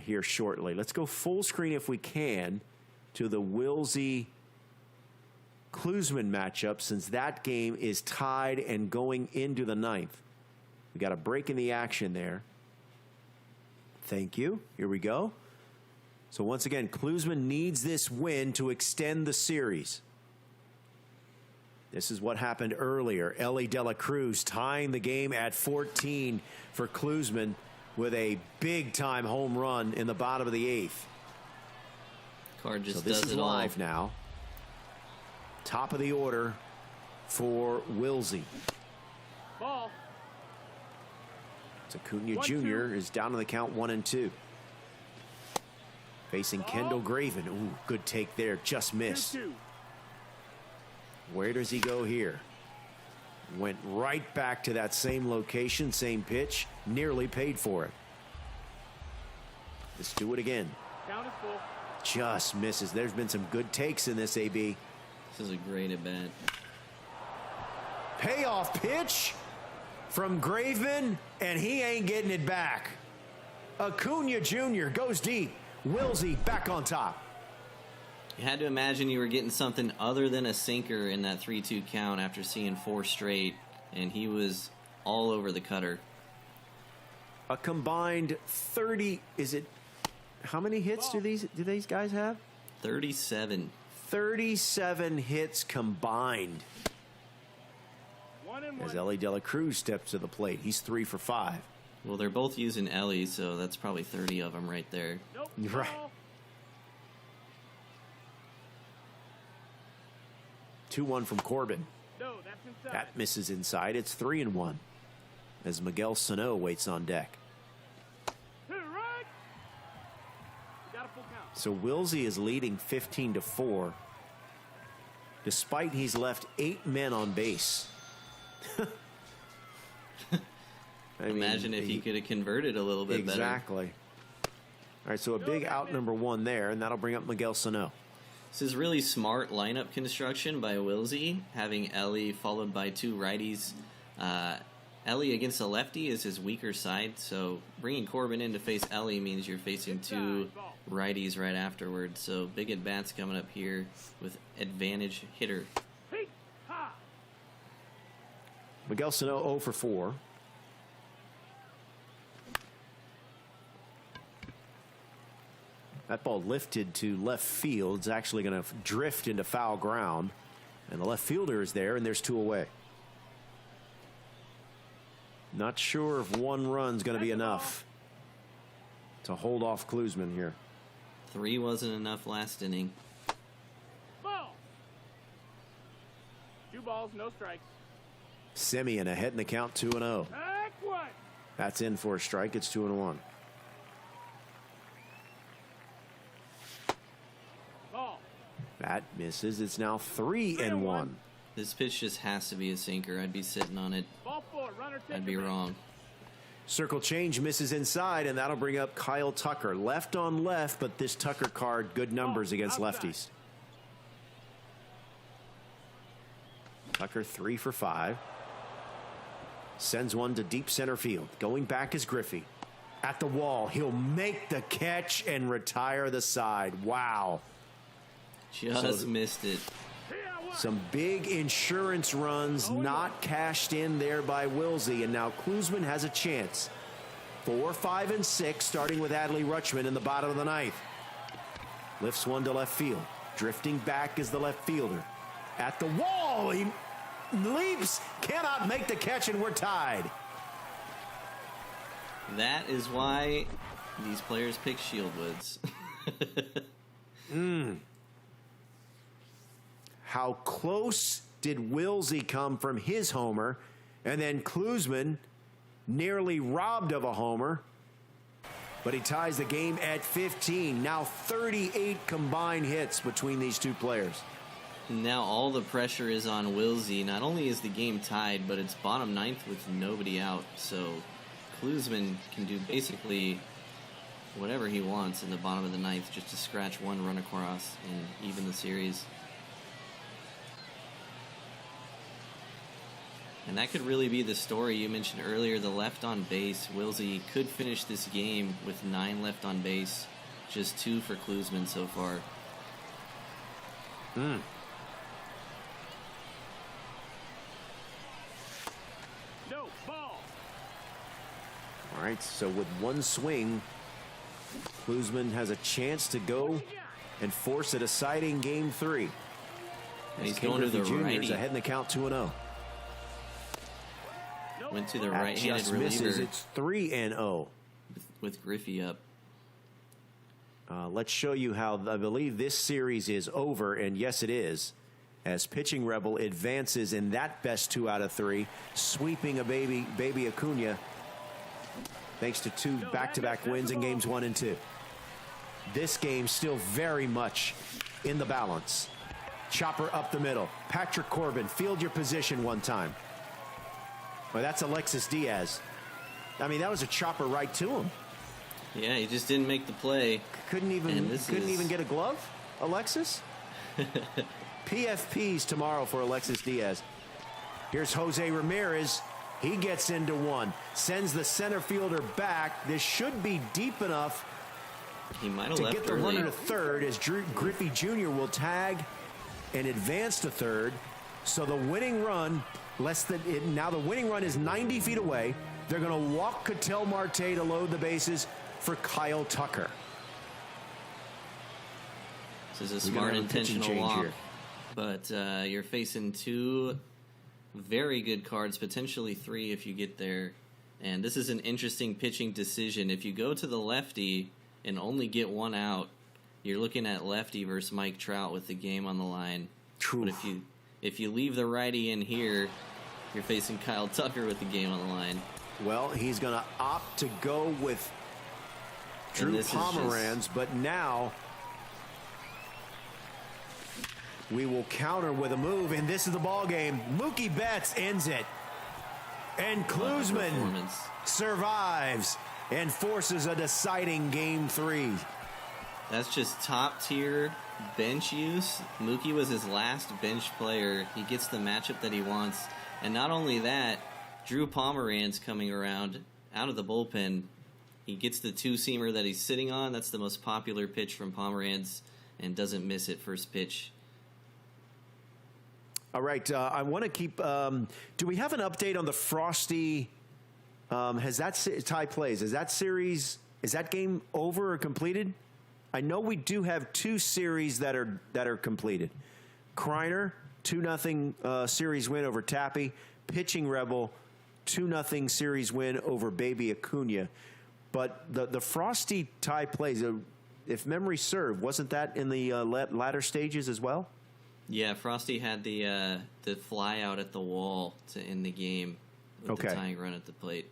here shortly. Let's go full screen if we can to the Wisey Cluesman matchup, since that game is tied and going into the 9th. We got a break in the action there. Thank you. Here we go. So once again, Cluesman needs this win to extend the series. This is what happened earlier. Ellie De La Cruz tying the game at 14 for Cluesman with a big-time home run in the bottom of the 8th. Card just so this does is it live all. now. Top of the order for Wisey. Ball. So Aunja Jr. is down on the count 1-2. Facing Kendall Graven. Ooh, good take there. Just missed. 2-2. Where does he go here? Went right back to that same location, same pitch. Nearly paid for it. Let's do it again. Count is full. Just misses. There's been some good takes in this, AB. This is a great at-bat. Payoff pitch from Graveman, and he ain't getting it back. Aunja Jr. goes deep. Wisey back on top. You had to imagine you were getting something other than a sinker in that 3-2 count after seeing 4 straight, and he was all over the cutter. A combined 30, is it, how many hits do these guys have? 37. 37 hits combined. 1-1. As Ellie De La Cruz steps to the plate. He's 3 for 5. Well, they're both using Ellie, so that's probably 30 of them right there. Nope. You're right. Ball. 2-1 from Corbin. No, that's inside. That misses inside. It's 3-1 as Miguel Sano waits on deck. To the right. We got a full count. So Wisey is leading 15-4. despite he's left 8 men on base. Imagine if he could have converted a little bit better. Exactly. All right, so a big out number 1 there, and that'll bring up Miguel Sano. This is really smart lineup construction by Wisey, having Ellie followed by 2 righties. Ellie against a lefty is his weaker side, so bringing Corbin in to face Ellie means you're facing 2 righties right afterwards. So big at-bats coming up here with advantage hitter. Miguel Sano 0 for 4. That ball lifted to left field. It's actually going to drift into foul ground. And the left fielder is there, and there's 2 away. Not sure if 1 run's going to be enough to hold off Cluesman here. 3 wasn't enough last inning. Ball. 2 balls, no strikes. Semien ahead in the count, 2-0. That's in for a strike. It's 2-1. Ball. That misses. It's now 3-1. This pitch just has to be a sinker. I'd be sitting on it. Ball 4, runner I'd be wrong. Circle change misses inside, and that'll bring up Kyle Tucker. Left on left, but this Tucker card, good numbers against lefties. Tucker 3 for 5. Sends one to deep center field. Going back is Griffey. At the wall, he'll make the catch and retire the side. Wow. Just missed it. Some big insurance runs not cashed in there by Wisey, and now Cluesman has a chance. 4, 5, and 6, starting with Adley Rutschman in the bottom of the 9th. Lifts one to left field. Drifting back is the left fielder. At the wall, he leaps, cannot make the catch, and we're tied. That is why these players pick Shieldwoods. How close did Wisey come from his homer? And then Cluesman nearly robbed of a homer. But he ties the game at 15. Now 38 combined hits between these 2 players. Now all the pressure is on Wisey. Not only is the game tied, but it's bottom 9th with nobody out. So Cluesman can do basically whatever he wants in the bottom of the 9th just to scratch 1 run across and even the series. And that could really be the story. You mentioned earlier the left on base. Wisey could finish this game with 9 left on base. Just 2 for Cluesman so far. No, ball. All right, so with 1 swing, Cluesman has a chance to go and force a deciding game 3. And he's going to the righty. Ahead in the count 2-0. Went to the That right-handed just reliever. misses. It's 3-0. With Griffey up. Let's show you how I believe this series is over, and yes, it is. As pitching rebel advances in that best 2 out of 3, sweeping a baby Aunja, thanks to 2 back-to-back wins in games 1 and 2. This game still very much in the balance. Chopper up the middle. Patrick Corbin, field your position one time. Well, that's Alexis Diaz. I mean, that was a chopper right to him. Yeah, he just didn't make the play. Couldn't even get a glove, Alexis? PFPs tomorrow for Alexis Diaz. Here's Jose Ramirez. He gets into 1. Sends the center fielder back. This should be deep enough He might have to left get the early. runner to third, as Griffey Jr. will tag and advance to third. So the winning run, now the winning run is 90 feet away. They're going to walk Ketel Marte to load the bases for Kyle Tucker. This is a We're gonna smart, have a pitching intentional change walk. here. But you're facing 2 very good cards, potentially 3 if you get there. And this is an interesting pitching decision. If you go to the lefty and only get 1 out, you're looking at lefty versus Mike Trout with the game on the line. True. But if you leave the righty in here, you're facing Kyle Tucker with the game on the line. Well, he's going to opt to go with Drew this is Pomeranz, but now We will counter with a move, and this is the ball game. Mookie Betts ends it. And Cluesman survives and forces a deciding Game 3. That's just top-tier bench use. Mookie was his last bench player. He gets the matchup that he wants. And not only that, Drew Pomeranz coming around out of the bullpen. He gets the two-seamer that he's sitting on. That's the most popular pitch from Pomeranz, and doesn't miss it first pitch. All right, I want to keep. Do we have an update on the Frosty? Has that Tai Plays? Is that series? Is that game over or completed? I know we do have 2 series that are completed. Kryer 2-0 series win over Tappy. Pitching Rebel 2-0 series win over Baby Aunja. But the Frosty Tai Plays, if memory served, wasn't that in the latter stages as well? Yeah, Frosty had the fly out at the wall to end the game with the tying run at the plate.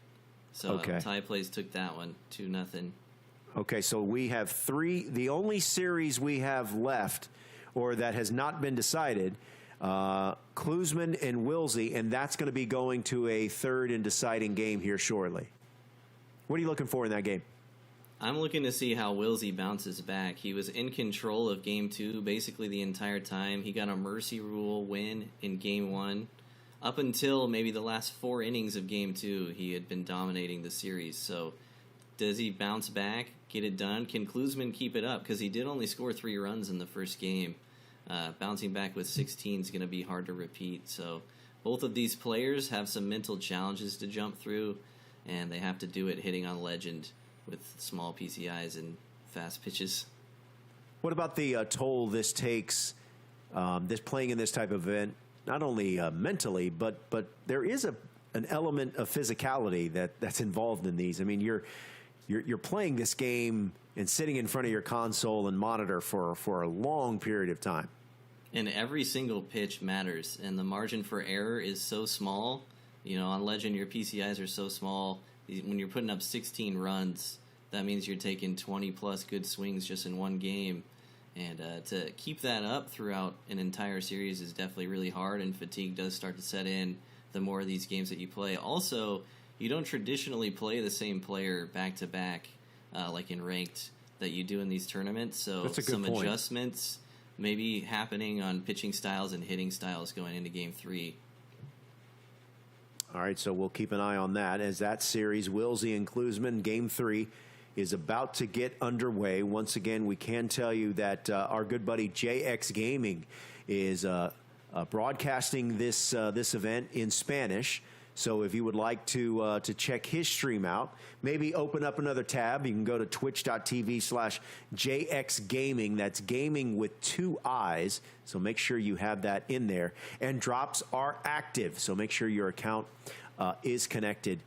So Tai Plays took that one 2-0. Okay, so we have 3. The only series we have left, or that has not been decided, Cluesman and Wisey, and that's going to be going to a third and deciding game here shortly. What are you looking for in that game? I'm looking to see how Wisey bounces back. He was in control of Game 2 basically the entire time. He got a mercy rule win in Game 1. Up until maybe the last 4 innings of Game 2, he had been dominating the series. So does he bounce back, get it done? Can Cluesman keep it up? Because he did only score 3 runs in the first game. Bouncing back with 16 is going to be hard to repeat. So both of these players have some mental challenges to jump through, and they have to do it hitting on legend with small PCIs and fast pitches. What about the toll this takes, this playing in this type of event, not only mentally, but there is an element of physicality that's involved in these. I mean, you're playing this game and sitting in front of your console and monitor for a long period of time. And every single pitch matters, and the margin for error is so small. You know, on Legend, your PCIs are so small. When you're putting up 16 runs, that means you're taking 20-plus good swings just in one game. And to keep that up throughout an entire series is definitely really hard, and fatigue does start to set in the more of these games that you play. Also, you don't traditionally play the same player back-to-back like in ranked that you do in these tournaments. So some adjustments maybe happening on pitching styles and hitting styles going into Game 3. All right, so we'll keep an eye on that as that series, Wisey and Cluesman, Game 3, is about to get underway. Once again, we can tell you that our good buddy JX Gaming is broadcasting this event in Spanish. So if you would like to check his stream out, maybe open up another tab. You can go to twitch.tv/JXGaming. That's gaming with 2 I's. So make sure you have that in there. And drops are active. So make sure your account is connected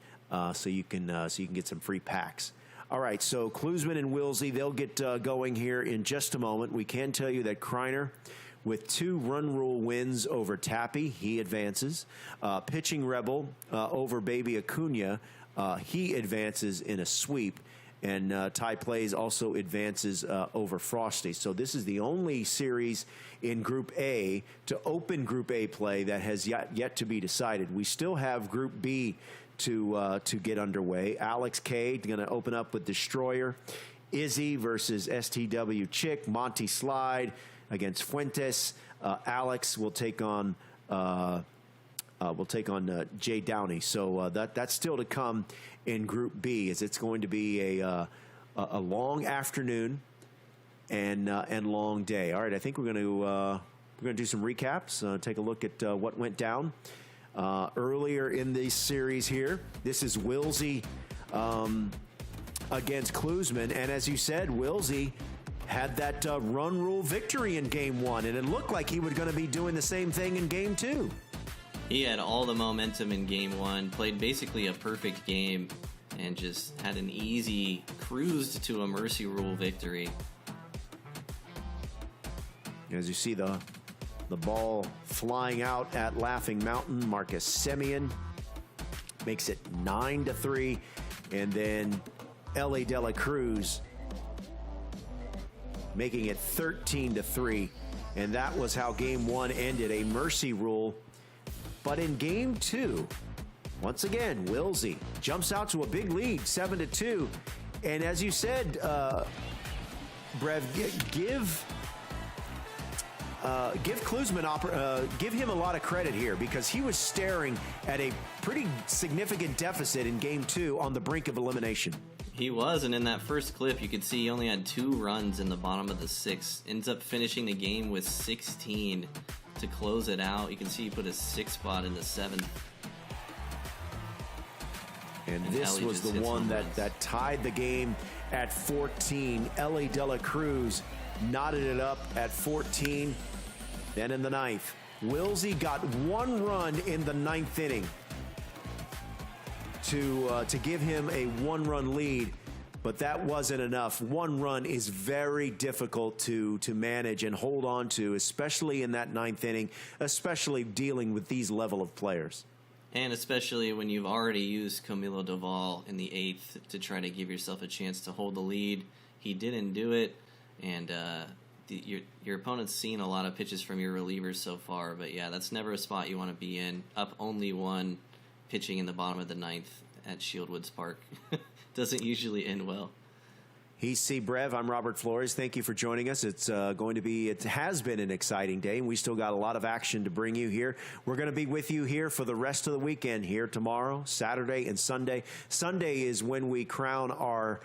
so you can get some free packs. All right, so Cluesman and Wisey, they'll get going here in just a moment. We can tell you that Kryer, with 2 run rule wins over Tappy, he advances. Pitching Rebel over Baby Aunja, he advances in a sweep. And Tai Plays also advances over Frosty. So this is the only series in Group A to open Group A play that has yet to be decided. We still have Group B to get underway. Alex K going to open up with Destroyer. Izzy versus STWchick. Monty Slide against Fuentes. Alex will take on Jay Downey. So that's still to come in Group B, as it's going to be a long afternoon and long day. All right, I think we're going to do some recaps. Take a look at what went down earlier in this series here. This is Wisey against Cluesman, and as you said, Wisey had that run rule victory in Game 1, and it looked like he was going to be doing the same thing in Game 2. He had all the momentum in Game 1, played basically a perfect game, and just had an easy cruise to a mercy rule victory. As you see the ball flying out at Laughing Mountain, Marcus Semien makes it 9-3, and then L.A. De La Cruz making it 13-3 And that was how game 1 ended, a mercy rule. But in game 2, once again, Wisey jumps out to a big lead, 7-2. And as you said, Brev, give Cluesman, give him a lot of credit here, because he was staring at a pretty significant deficit in game 2 on the brink of elimination. He was, and in that first clip, you could see he only had 2 runs in the bottom of the 6th. Ends up finishing the game with 16 to close it out. You can see he put a 6 spot in the 7th. And this was the one that tied the game at 14. Ellie De La Cruz knotted it up at 14. Then in the 9th, Wisey got 1 run in the 9th inning to give him a 1-run lead, but that wasn't enough. 1 run is very difficult to manage and hold on to, especially in that 9th inning, especially dealing with these level of players. And especially when you've already used Camilo Doval in the 8th to try to give yourself a chance to hold the lead. He didn't do it, and your opponent's seen a lot of pitches from your relievers so far, but yeah, that's never a spot you want to be in. Up only 1, pitching in the bottom of the 9th at Shieldwoods Park. Doesn't usually end well. He's C. Brev. I'm Robert Flores. Thank you for joining us. It has been an exciting day, and we still got a lot of action to bring you here. We're going to be with you here for the rest of the weekend here tomorrow, Saturday, and Sunday. Sunday is when we crown our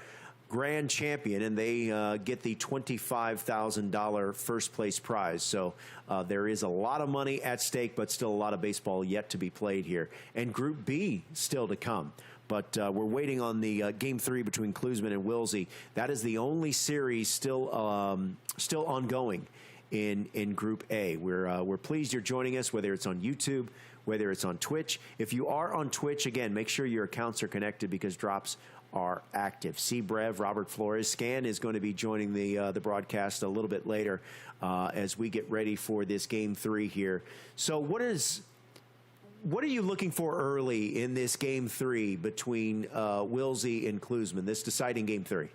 grand champion, and they get the $25,000 first place prize. So there is a lot of money at stake, but still a lot of baseball yet to be played here. And Group B still to come. But we're waiting on the Game 3 between Cluesman and Wisey. That is the only series still ongoing in Group A. We're pleased you're joining us, whether it's on YouTube, whether it's on Twitch. If you are on Twitch, again, make sure your accounts are connected, because drops are active. C. Brev, Robert Flores. Scan is going to be joining the broadcast a little bit later as we get ready for this Game 3 here. So what are you looking for early in this Game 3 between Wisey and Cluesman, this deciding Game 3?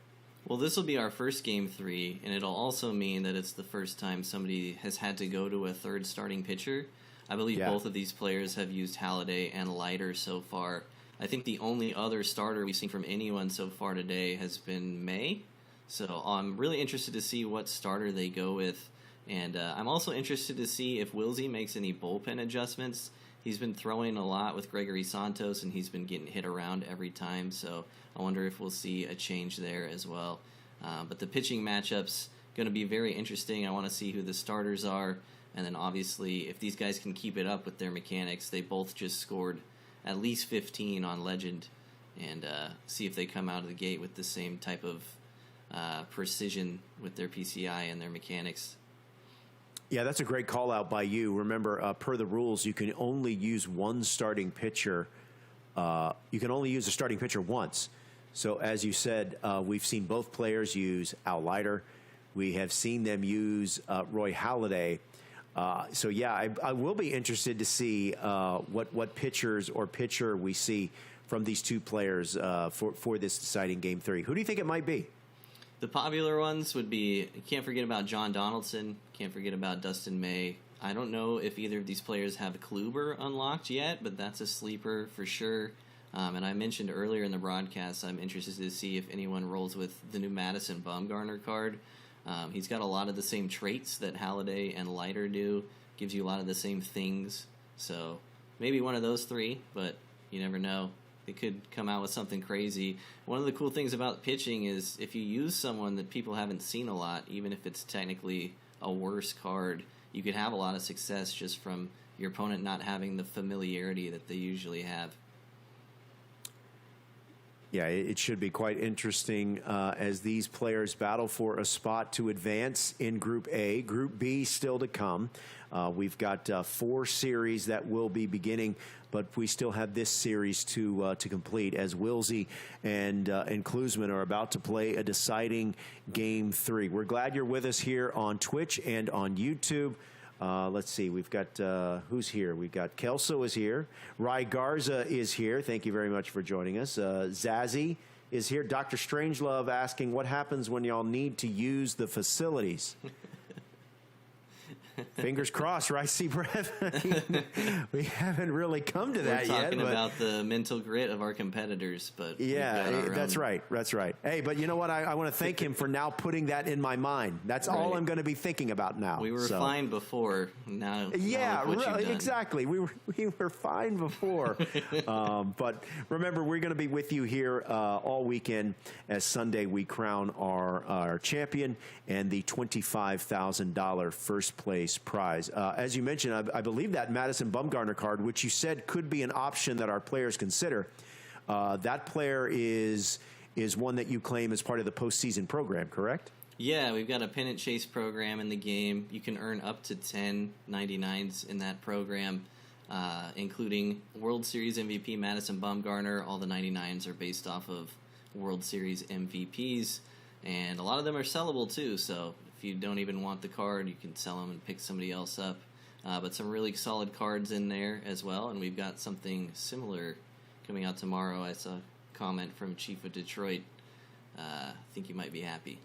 Well, this will be our first Game 3, and it'll also mean that it's the first time somebody has had to go to a third starting pitcher. I believe both of these players have used Halladay and Leiter so far. I think the only other starter we've seen from anyone so far today has been May. So I'm really interested to see what starter they go with. And I'm also interested to see if Wisey makes any bullpen adjustments. He's been throwing a lot with Gregory Santos, and he's been getting hit around every time. So I wonder if we'll see a change there as well. But the pitching matchup's going to be very interesting. I want to see who the starters are. And then obviously, if these guys can keep it up with their mechanics, they both just scored at least 15 on Legend, and see if they come out of the gate with the same type of precision with their PCI and their mechanics. Yeah, that's a great call out by you. Remember, per the rules, you can only use one starting pitcher. You can only use a starting pitcher once. So as you said, we've seen both players use Al Leiter. We have seen them use Roy Halladay. So yeah, I will be interested to see what pitchers or pitcher we see from these two players for this deciding Game 3. Who do you think it might be? The popular ones would be, can't forget about John Donaldson, can't forget about Dustin May. I don't know if either of these players have Kluber unlocked yet, but that's a sleeper for sure. And I mentioned earlier in the broadcast, I'm interested to see if anyone rolls with the new Madison Bumgarner card. He's got a lot of the same traits that Halladay and Leiter do, gives you a lot of the same things. So maybe one of those three, but you never know. It could come out with something crazy. One of the cool things about pitching is if you use someone that people haven't seen a lot, even if it's technically a worse card, you could have a lot of success just from your opponent not having the familiarity that they usually have. Yeah, it should be quite interesting as these players battle for a spot to advance in Group A. Group B still to come. We've got 4 series that will be beginning, but we still have this series to complete as Wisey and Cluesman are about to play a deciding Game 3. We're glad you're with us here on Twitch and on YouTube. Let's see, we've got, who's here? We've got Kelso is here. Ry Garza is here. Thank you very much for joining us. Zazzy is here. Dr. Strangelove asking what happens when y'all need to use the facilities. Fingers crossed, right, Brev? We haven't really come to that We're yet. talking about the mental grit of our competitors, but yeah, that's right. That's right. Hey, but you know what? I want to thank him for now putting that in my mind. That's all I'm going to be thinking about now. We were fine before. Now, yeah, look what you've done. exactly. We were fine before. But remember, we're going to be with you here all weekend as Sunday we crown our champion and the $25,000 first place prize. As you mentioned, I believe that Madison Bumgarner card, which you said could be an option that our players consider, that player is one that you claim as part of the postseason program, correct? Yeah, we've got a pennant chase program in the game. You can earn up to 10 99s in that program, including World Series MVP Madison Bumgarner. All the 99s are based off of World Series MVPs, and a lot of them are sellable too, so if you don't even want the card, you can sell them and pick somebody else up. But some really solid cards in there as well, and we've got something similar coming out tomorrow. I saw a comment from Chief of Detroit. I think you might be happy.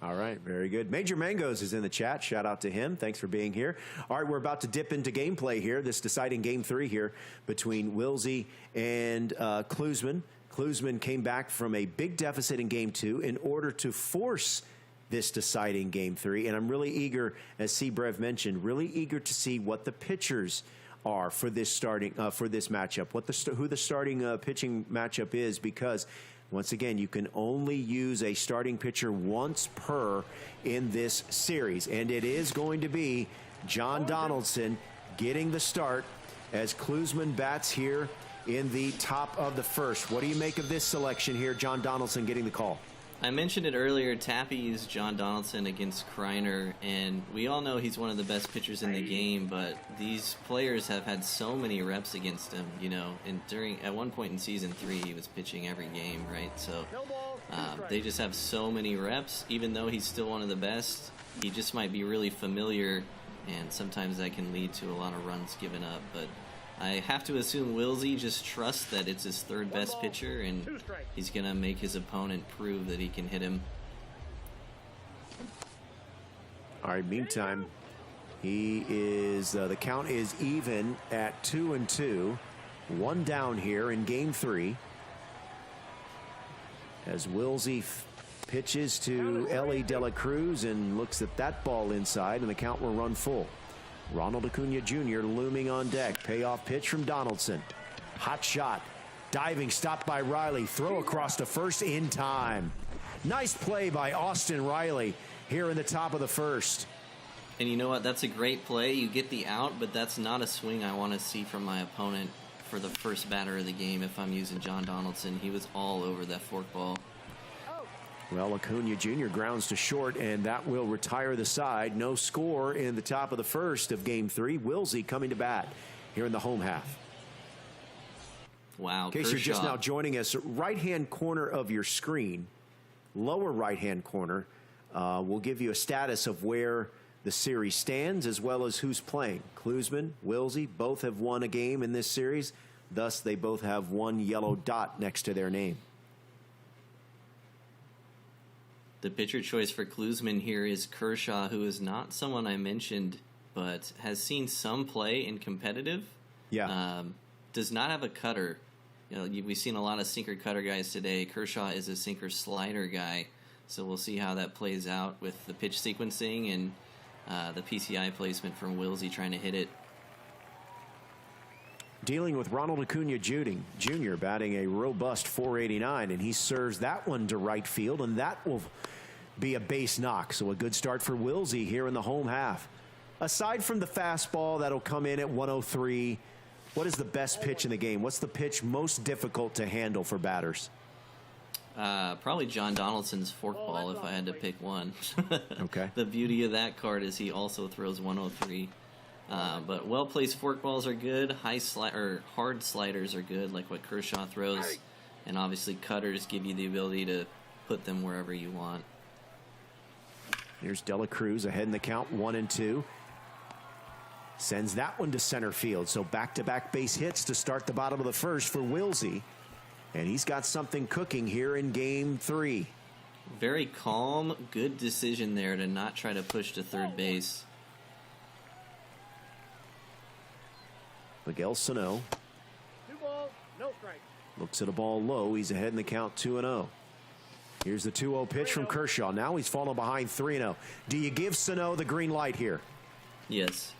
All right, very good. Major Mangoes is in the chat. Shout out to him. Thanks for being here. All right, we're about to dip into gameplay here, this deciding Game 3 here between Wisey and Cluesman. Cluesman came back from a big deficit in Game 2 in order to force this deciding Game 3. And I'm really eager, as Brev mentioned, really eager to see what the pitchers are for this starting for this matchup, who the starting pitching matchup is, because once again, you can only use a starting pitcher once per in this series, and it is going to be John Donaldson getting the start as Cluesman bats here in the top of the first. What do you make of this selection here, John Donaldson getting the call? I mentioned it earlier, Tappy used John Donaldson against Kryer, and we all know he's one of the best pitchers in the game, but these players have had so many reps against him, you know, and at one point in Season 3, he was pitching every game, right? So they just have so many reps. Even though he's still one of the best, he just might be really familiar, and sometimes that can lead to a lot of runs given up, but I have to assume Wisey just trusts that it's his third best pitcher, and he's going to make his opponent prove that he can hit him. All right, meantime, he is the count is even at 2-2. One down here in Game 3. As Wisey pitches to Ellie De La Cruz and looks at that ball inside, and the count will run full. Ronald Acuña Jr. looming on deck. Payoff pitch from Donaldson. Hot shot. Diving stop by Riley. Throw across to first in time. Nice play by Austin Riley here in the top of the first. And you know what? That's a great play. You get the out, but that's not a swing I want to see from my opponent for the first batter of the game if I'm using John Donaldson. He was all over that forkball. Well, Acuña Jr. grounds to short, and that will retire the side. No score in the top of the first of Game 3. Wisey coming to bat here in the home half. Wow, in case you're just now joining us, right-hand corner of your screen, lower right-hand corner, will give you a status of where the series stands as well as who's playing. Cluesman, Wisey, both have won a game in this series. Thus, they both have one yellow dot next to their name. The pitcher choice for Cluesman here is Kershaw, who is not someone I mentioned, but has seen some play in competitive. Yeah. Does not have a cutter. You know, we've seen a lot of sinker cutter guys today. Kershaw is a sinker slider guy, so we'll see how that plays out with the pitch sequencing and the PCI placement from Wisey trying to hit it. Dealing with Ronald Acuña Jr. batting a robust .489, and he serves that one to right field, and that will be a base knock. So a good start for Wisey here in the home half. Aside from the fastball that'll come in at 103, what is the best pitch in the game? What's the pitch most difficult to handle for batters? Probably John Donaldson's forkball if I had to pick one. Okay. The beauty of that card is he also throws 103. But well-placed forkballs are good. Hard sliders are good, like what Kershaw throws. And obviously cutters give you the ability to put them wherever you want. Here's De La Cruz ahead in the count, 1-2. Sends that one to center field. So back-to-back base hits to start the bottom of the first for Wisey. And he's got something cooking here in Game 3. Very calm, good decision there to not try to push to third base. Miguel Sano 2 balls, no strikes. looks at a ball low. He's ahead in the count 2-0. Here's the 2-0 pitch from Kershaw. Now he's fallen behind 3-0. Do you give Sano the green light here? Yes.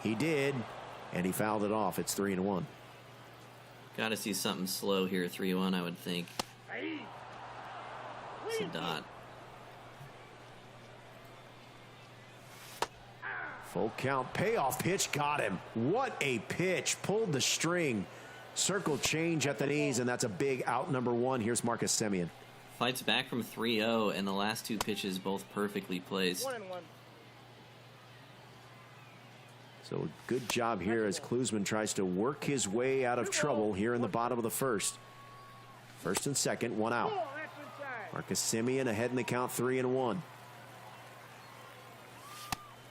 He did, and he fouled it off. It's 3-1. Got to see something slow here. 3-1, I would think. Hey. It's a dot. Full count, payoff pitch, got him. What a pitch, pulled the string. Circle change at the knees, and that's a big out, number 1. Here's Marcus Semien. Fights back from 3-0, and the last 2 pitches both perfectly placed. 1-1. So a good job here as Cluesman tries to work his way out of trouble here in the bottom of the first. First and second, 1 out. Oh, that's inside. Marcus Semien ahead in the count 3-1.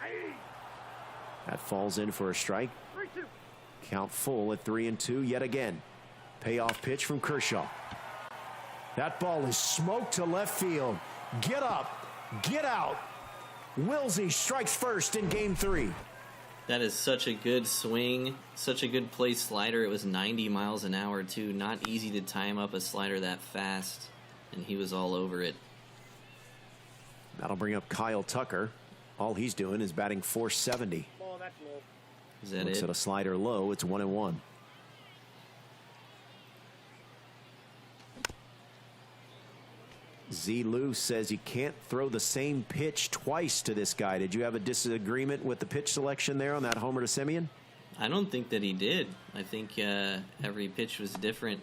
Hey. That falls in for a strike. 3-2. Count full at 3-2 yet again. Payoff pitch from Kershaw. That ball is smoked to left field. Get up, get out. Wilsey strikes first in game 3. That is such a good swing, such a good play slider. It was 90 miles an hour, too. Not easy to time up a slider that fast, and he was all over it. That'll bring up Kyle Tucker. All he's doing is batting .470. Ball, that's low. Is that Looks it? at a slider low. It's 1-1. Z. Lou says you can't throw the same pitch twice to this guy. Did you have a disagreement with the pitch selection there on that homer to Semien? I don't think that he did. I think every pitch was different.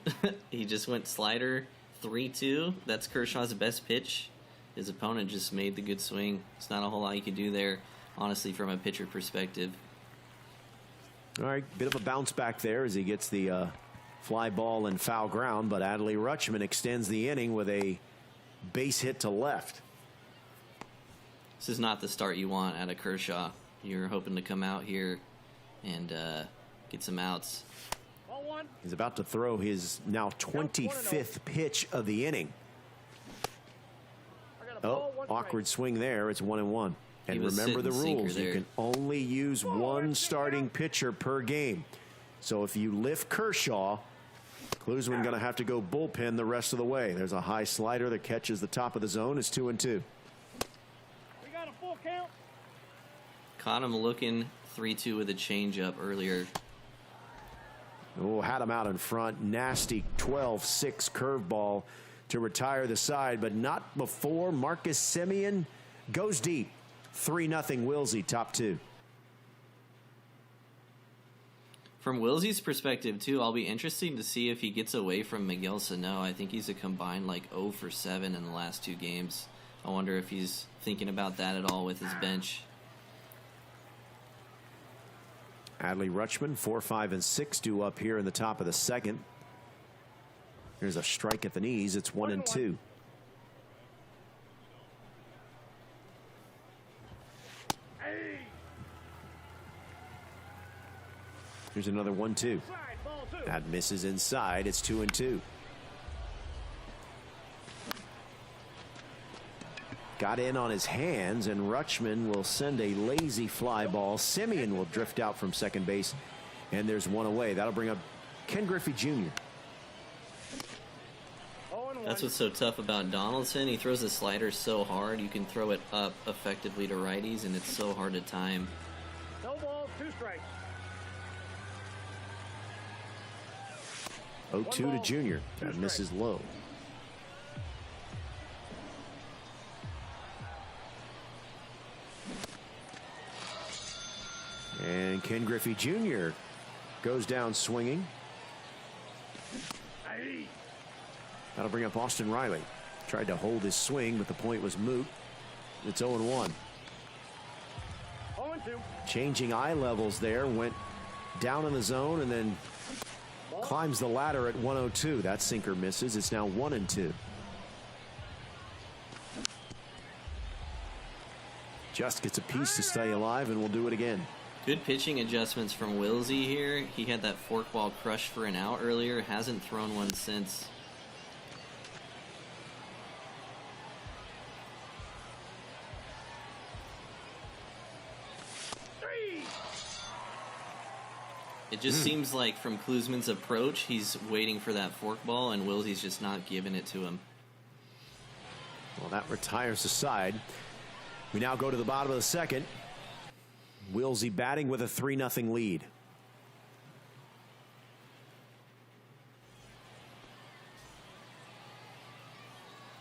He just went slider 3-2. That's Kershaw's best pitch. His opponent just made the good swing. It's not a whole lot you could do there, honestly, from a pitcher perspective. All right, bit of a bounce back there as he gets the fly ball and foul ground, but Adley Rutschman extends the inning with a base hit to left. This is not the start you want out of Kershaw. You're hoping to come out here and get some outs. Ball 1. He's about to throw his now 25th pitch of the inning. I got a Oh, ball, 1 awkward swing there. It's 1-1. He And was remember the sitting sinker rules. You there. can only use one starting pitcher per game. So if you lift Kershaw, Cluesman going to have to go bullpen the rest of the way. There's a high slider that catches the top of the zone. It's 2-2. We got a full count. Caught him looking 3-2 with a changeup earlier. Oh, had him out in front. Nasty 12-6 curveball to retire the side, but not before Marcus Semien goes deep. 3-0 Wilsey, top 2. From Wilsey's perspective, too, I'll be interested to see if he gets away from Miguel Sano. I think he's a combined like 0 for 7 in the last 2 games. I wonder if he's thinking about that at all with his bench. Adley Rutschman, 4, 5, and 6 due up here in the top of the second. Here's a strike at the knees. It's 1-2. Hey. Here's another 1-2. Side, ball 2. That misses inside. It's 2-2. Got in on his hands, and Rutschman will send a lazy fly ball. Semien will drift out from second base, and there's one away. That'll bring up Ken Griffey Jr. That's what's so tough about Donaldson. He throws the slider so hard, you can throw it up effectively to righties, and it's so hard to time. No balls, 2 strikes. 0-2 to Jr. That misses low. And Ken Griffey Jr. goes down swinging. Hey. That'll bring up Austin Riley. Tried to hold his swing, but the point was moot. It's 0-1. 0-2. Changing eye levels there. Went down in the zone and then climbs the ladder at 102. That sinker misses. It's now 1-2. Just gets a piece to stay alive, and we'll do it again. Good pitching adjustments from Wilsey here. He had that forkball crushed for an out earlier. Hasn't thrown one since. It just seems like from Cluesman's approach, he's waiting for that forkball, and Wilsey's just not giving it to him. Well, that retires the side. We now go to the bottom of the second. Wilsey batting with a 3-0 lead.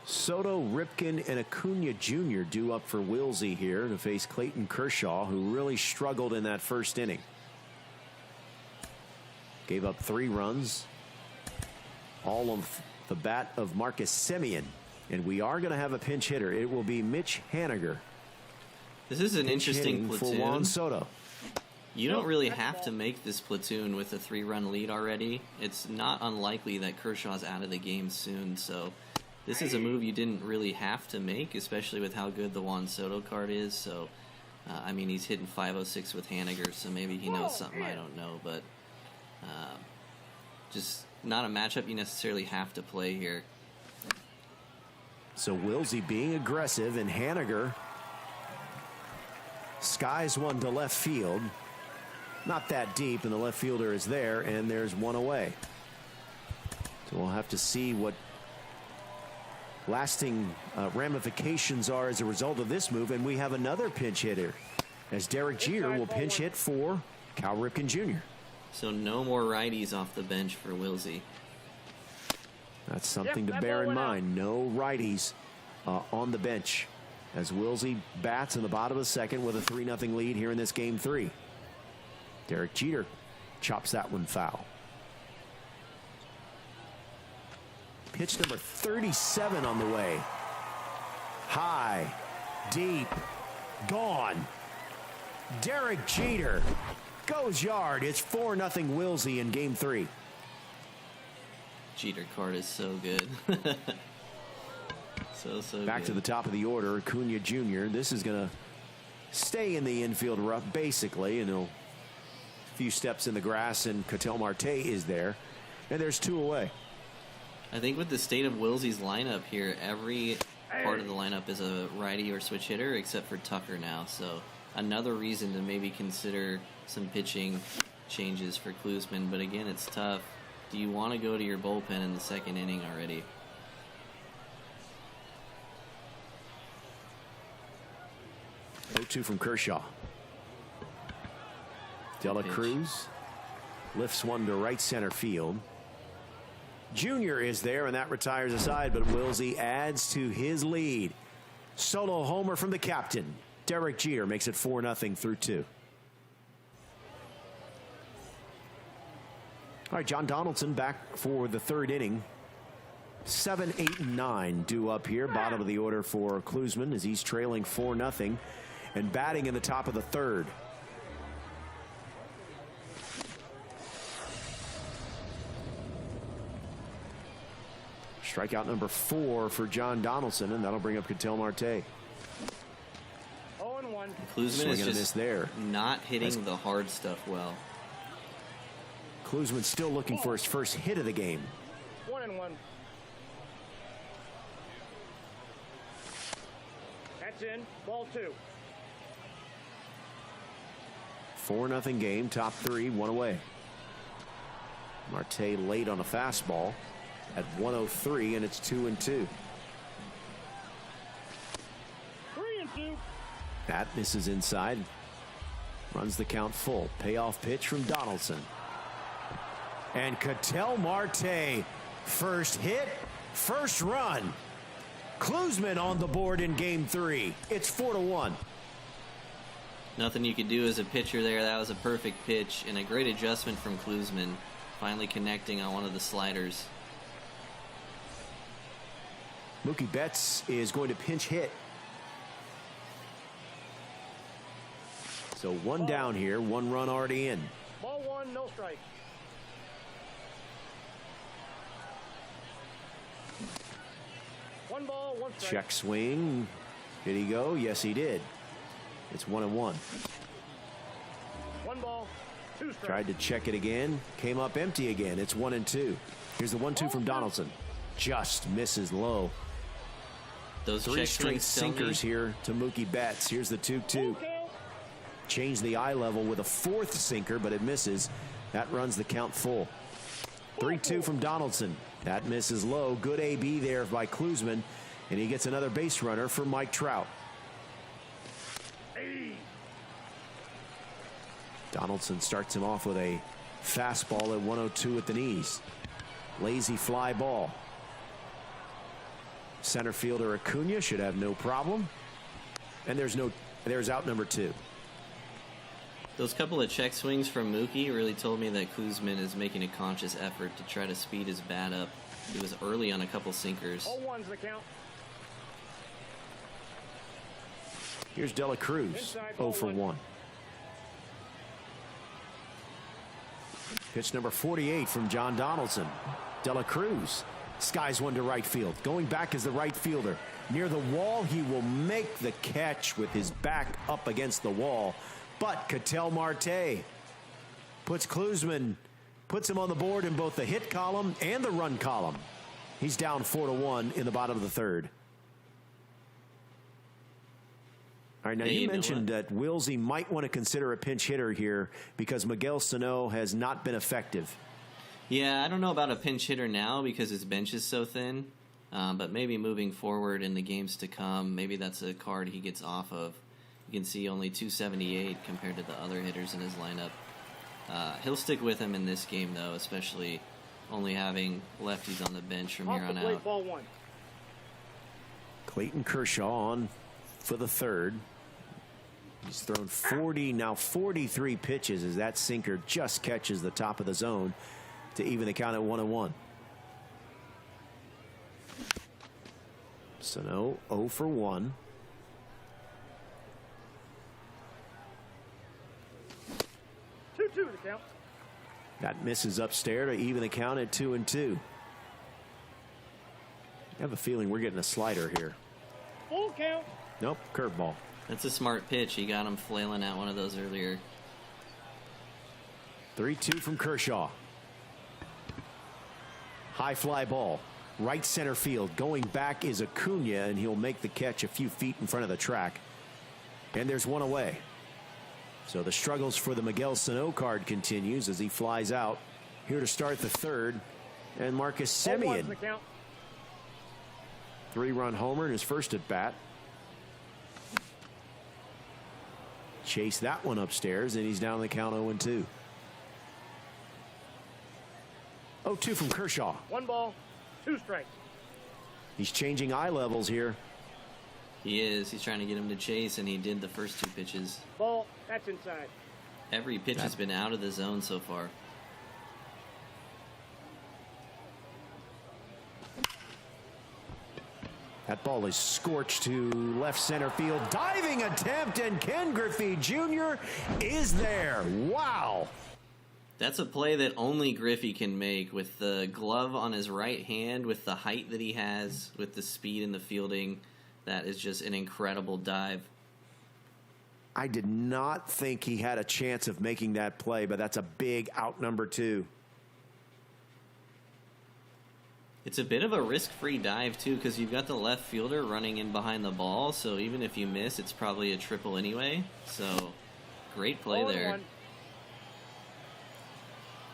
Soto, Ripken, and Aunja Jr. due up for Wilsey here to face Clayton Kershaw, who really struggled in that first inning. Gave up 3 runs. All of the bat of Marcus Semien. And we are going to have a pinch hitter. It will be Mitch Haniger. This is an interesting platoon. For Juan Soto. You don't really have to make this platoon with a 3-run lead already. It's not unlikely that Kershaw's out of the game soon, so this is a move you didn't really have to make, especially with how good the Juan Soto card is. So, I mean, he's hitting 506 with Haniger, so maybe he knows something I don't know, but just not a matchup you necessarily have to play here. So Wilsey being aggressive, and Haniger skies one to left field. Not that deep, and the left fielder is there, and there's one away. So we'll have to see what lasting ramifications are as a result of this move. And we have another pinch hitter, as Derek Jeter will pinch hit for Cal Ripken Jr. So no more righties off the bench for Wilsey. That's something to bear in mind. No righties on the bench as Wilsey bats in the bottom of the second with a 3-0 lead here in this game 3. Derek Jeter chops that one foul. Pitch number 37 on the way. High, deep, gone. Derek Jeter goes yard. It's 4-0 Wilsey in game 3. Jeter card is so good. so Back good. to the top of the order, Aunja Jr. This is going to stay in the infield rough, basically, and he'll few steps in the grass, and Ketel Marte is there, and there's 2 away. I think with the state of Wilsey's lineup here, every part of the lineup is a righty or switch hitter except for Tucker now, so another reason to maybe consider some pitching changes for Cluesman, but again, it's tough. Do you want to go to your bullpen in the second inning already? Oh-2 from Kershaw. Dela Cruz lifts one to right center field. Junior is there, and that retires aside, but Wilsey adds to his lead. Solo homer from the captain. Derek Jeter makes it 4-0 through 2. All right, John Donaldson back for the 3rd inning. 7, 8, and 9 due up here. Bottom of the order for Cluesman as he's trailing 4-0 and batting in the top of the 3rd. Strikeout number 4 for John Donaldson, and that'll bring up Ketel Marte. 0-1. Cluesman is just not hitting the hard stuff well. Cluesman still looking for his first hit of the game. 1-1. That's in. Ball 2. 4-0 game, top 3, 1 away. Marte late on a fastball at 103, and it's 2-2. 3-2. That misses inside. Runs the count full. Payoff pitch from Donaldson. And Ketel Marte, first hit, first run. Cluesman on the board in game 3. It's 4-1. Nothing you could do as a pitcher there. That was a perfect pitch and a great adjustment from Cluesman, finally connecting on one of the sliders. Mookie Betts is going to pinch hit. So 1 down here, 1 run already in. Ball 1, no strike. One ball, 1 strike. Check swing. Did he go? Yes, he did. It's 1-1. 1 ball, 2 strikes. Tried to check it again. Came up empty again. It's 1-2. Here's the 1-2 from Donaldson. Just misses low. Those 3 straight sinkers here to Mookie Betts. Here's the 2-2. Change the eye level with a 4th sinker, but it misses. That runs the count full. 3-2 from Donaldson. That misses low. Good AB there by Cluesman, and he gets another base runner for Mike Trout. Donaldson starts him off with a fastball at 102 at the knees. Lazy fly ball. Center fielder Aunja should have no problem. And there's out number 2. Those couple of check swings from Mookie really told me that Cluesman is making a conscious effort to try to speed his bat up. He was early on a couple sinkers. 0-1's the count. Here's De La Cruz, 0 for 1. Pitch number 48 from John Donaldson. De La Cruz skies one to right field. Going back as the right fielder. Near the wall, he will make the catch with his back up against the wall. But Ketel Marte puts Cluesman, puts him on the board in both the hit column and the run column. He's down 4-1 in the bottom of the third. All right, now you mentioned that Wisey might want to consider a pinch hitter here because Miguel Sano has not been effective. Yeah, I don't know about a pinch hitter now because his bench is so thin. But maybe moving forward in the games to come, maybe that's a card he gets off of. You can see only 278 compared to the other hitters in his lineup. He'll stick with him in this game, though, especially only having lefties on the bench from here on out. Ball 1. Clayton Kershaw on for the third. He's thrown 43 pitches as that sinker just catches the top of the zone to even the count at 1-1. Sano 0 for 1. The count. That misses upstairs to even the count at 2-2. I have a feeling we're getting a slider here. Full count. Nope, curveball. That's a smart pitch. He got him flailing out one of those earlier. 3-2 from Kershaw. High fly ball. Right center field. Going back is Aunja, and he'll make the catch a few feet in front of the track. And there's one away. So the struggles for the Miguel Sano card continues as he flies out. Here to start the third, and Marcus Semien. 3-run homer in his first at bat. Chase that one upstairs, and he's down the count 0-2. 0-2 from Kershaw. 1 ball, 2 strikes. He's changing eye levels here. He is. He's trying to get him to chase, and he did the first 2 pitches. Ball, that's inside. Every pitch has been out of the zone so far. That ball is scorched to left center field. Diving attempt, and Ken Griffey Jr. is there. Wow. That's a play that only Griffey can make with the glove on his right hand, with the height that he has, with the speed and the fielding. That is just an incredible dive. I did not think he had a chance of making that play, but that's a big out number 2. It's a bit of a risk-free dive, too, because you've got the left fielder running in behind the ball, so even if you miss, it's probably a triple anyway. So, great play there.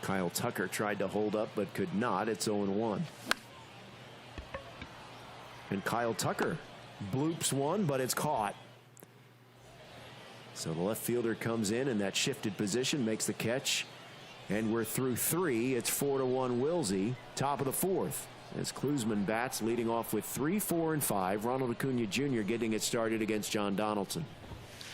Kyle Tucker tried to hold up, but could not. It's 0-1. And Kyle Tucker bloops one, but it's caught. So the left fielder comes in that shifted position, makes the catch, and we're through 3. It's 4-1 Wisey, top of the 4th. As Cluesman bats, leading off with 3, 4, and 5. Ronald Aunja Jr. getting it started against John Donaldson.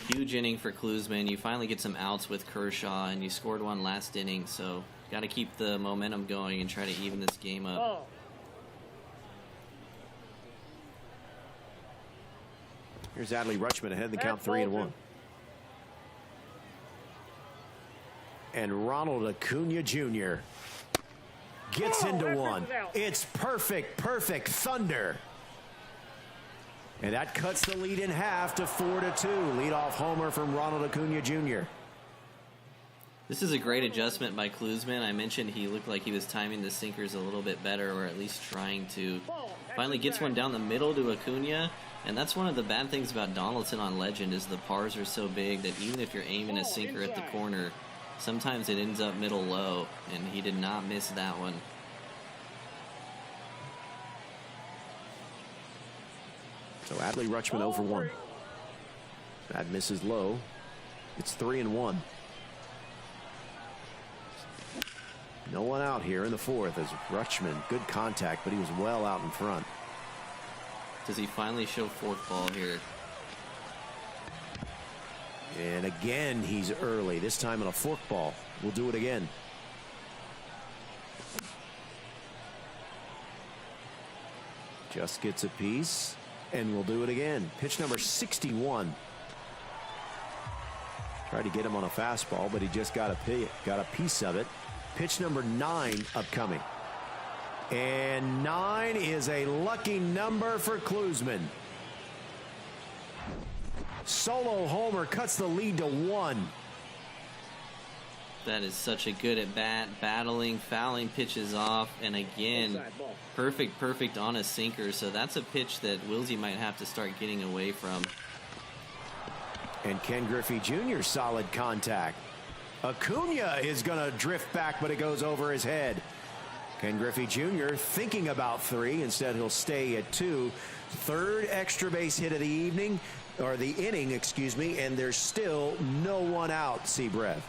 Huge inning for Cluesman. You finally get some outs with Kershaw, and you scored one last inning, so got to keep the momentum going and try to even this game up. Oh. Here's Adley Rutschman ahead in the count 3-1. And Ronald Aunja Jr. gets into one. It's perfect thunder. And that cuts the lead in half to 4-2. Leadoff homer from Ronald Aunja Jr. This is a great adjustment by Cluesman. I mentioned he looked like he was timing the sinkers a little bit better, or at least trying to. Finally gets one down the middle to Aunja. And that's one of the bad things about Donaldson on Legend is the pars are so big that even if you're aiming a sinker at the corner, sometimes it ends up middle low, and he did not miss that one. So Adley Rutschman 0 for 1. That misses low. It's 3-1. No one out here in the fourth as Rutschman, good contact, but he was well out in front. Does he finally show fourth ball here? And again, he's early, this time on a fork ball. We'll do it again. Just gets a piece, and we'll do it again. Pitch number 61. Tried to get him on a fastball, but he just got a piece of it. Pitch number 9 upcoming. And 9 is a lucky number for Cluesman. Solo homer cuts the lead to 1. That is such a good at bat, battling, fouling pitches off, and again, perfect on a sinker. So that's a pitch that Wilsey might have to start getting away from. And Ken Griffey Jr. solid contact. Aunja is going to drift back, but it goes over his head. Ken Griffey Jr. thinking about 3. Instead, he'll stay at 2. Third extra base hit of the evening, or the inning, excuse me, and there's still no one out, Seabreath.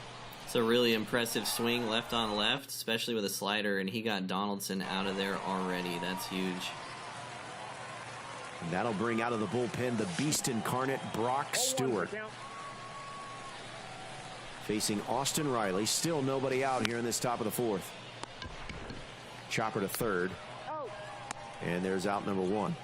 It's a really impressive swing left on left, especially with a slider, and he got Donaldson out of there already. That's huge. And that'll bring out of the bullpen the beast incarnate, Brock Stewart. Facing Austin Riley. Still nobody out here in this top of the fourth. Chopper to third. And there's out number 1.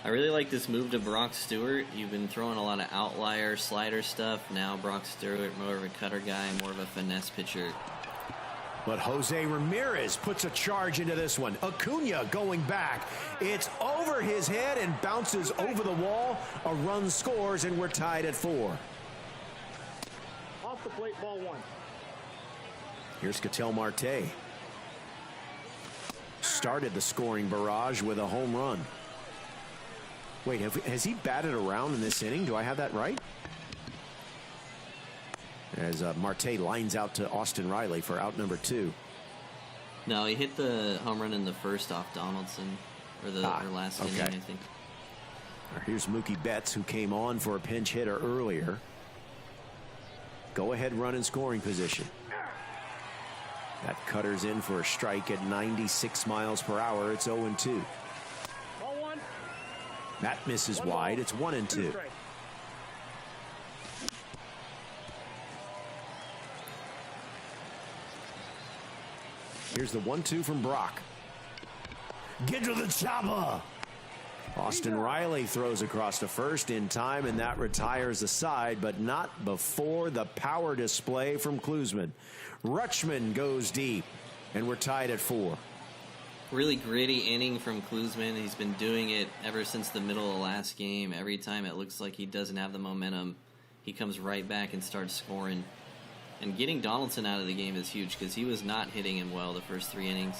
I really like this move to Brock Stewart. You've been throwing a lot of outlier slider stuff. Now Brock Stewart, more of a cutter guy, more of a finesse pitcher. But Jose Ramirez puts a charge into this one. Aunja going back. It's over his head and bounces over the wall. A run scores, and we're tied at 4. Off the plate, ball 1. Here's Ketel Marte. Started the scoring barrage with a home run. Wait, has he batted around in this inning? Do I have that right? As Marte lines out to Austin Riley for out number 2. No, he hit the home run in the first off Donaldson, or last inning, I think. Here's Mookie Betts, who came on for a pinch hitter earlier. Go ahead run in scoring position. That cutter's in for a strike at 96 miles per hour. It's 0-2. Ball 1. That misses wide. It's 1-2. Here's the 1-2 from Brock. Get to the chopper. Austin Riley throws across to first in time, and that retires the side, but not before the power display from Cluesman. Rutschman goes deep, and we're tied at 4. Really gritty inning from Cluesman. He's been doing it ever since the middle of the last game. Every time it looks like he doesn't have the momentum, he comes right back and starts scoring. And getting Donaldson out of the game is huge because he was not hitting him well the first 3 innings.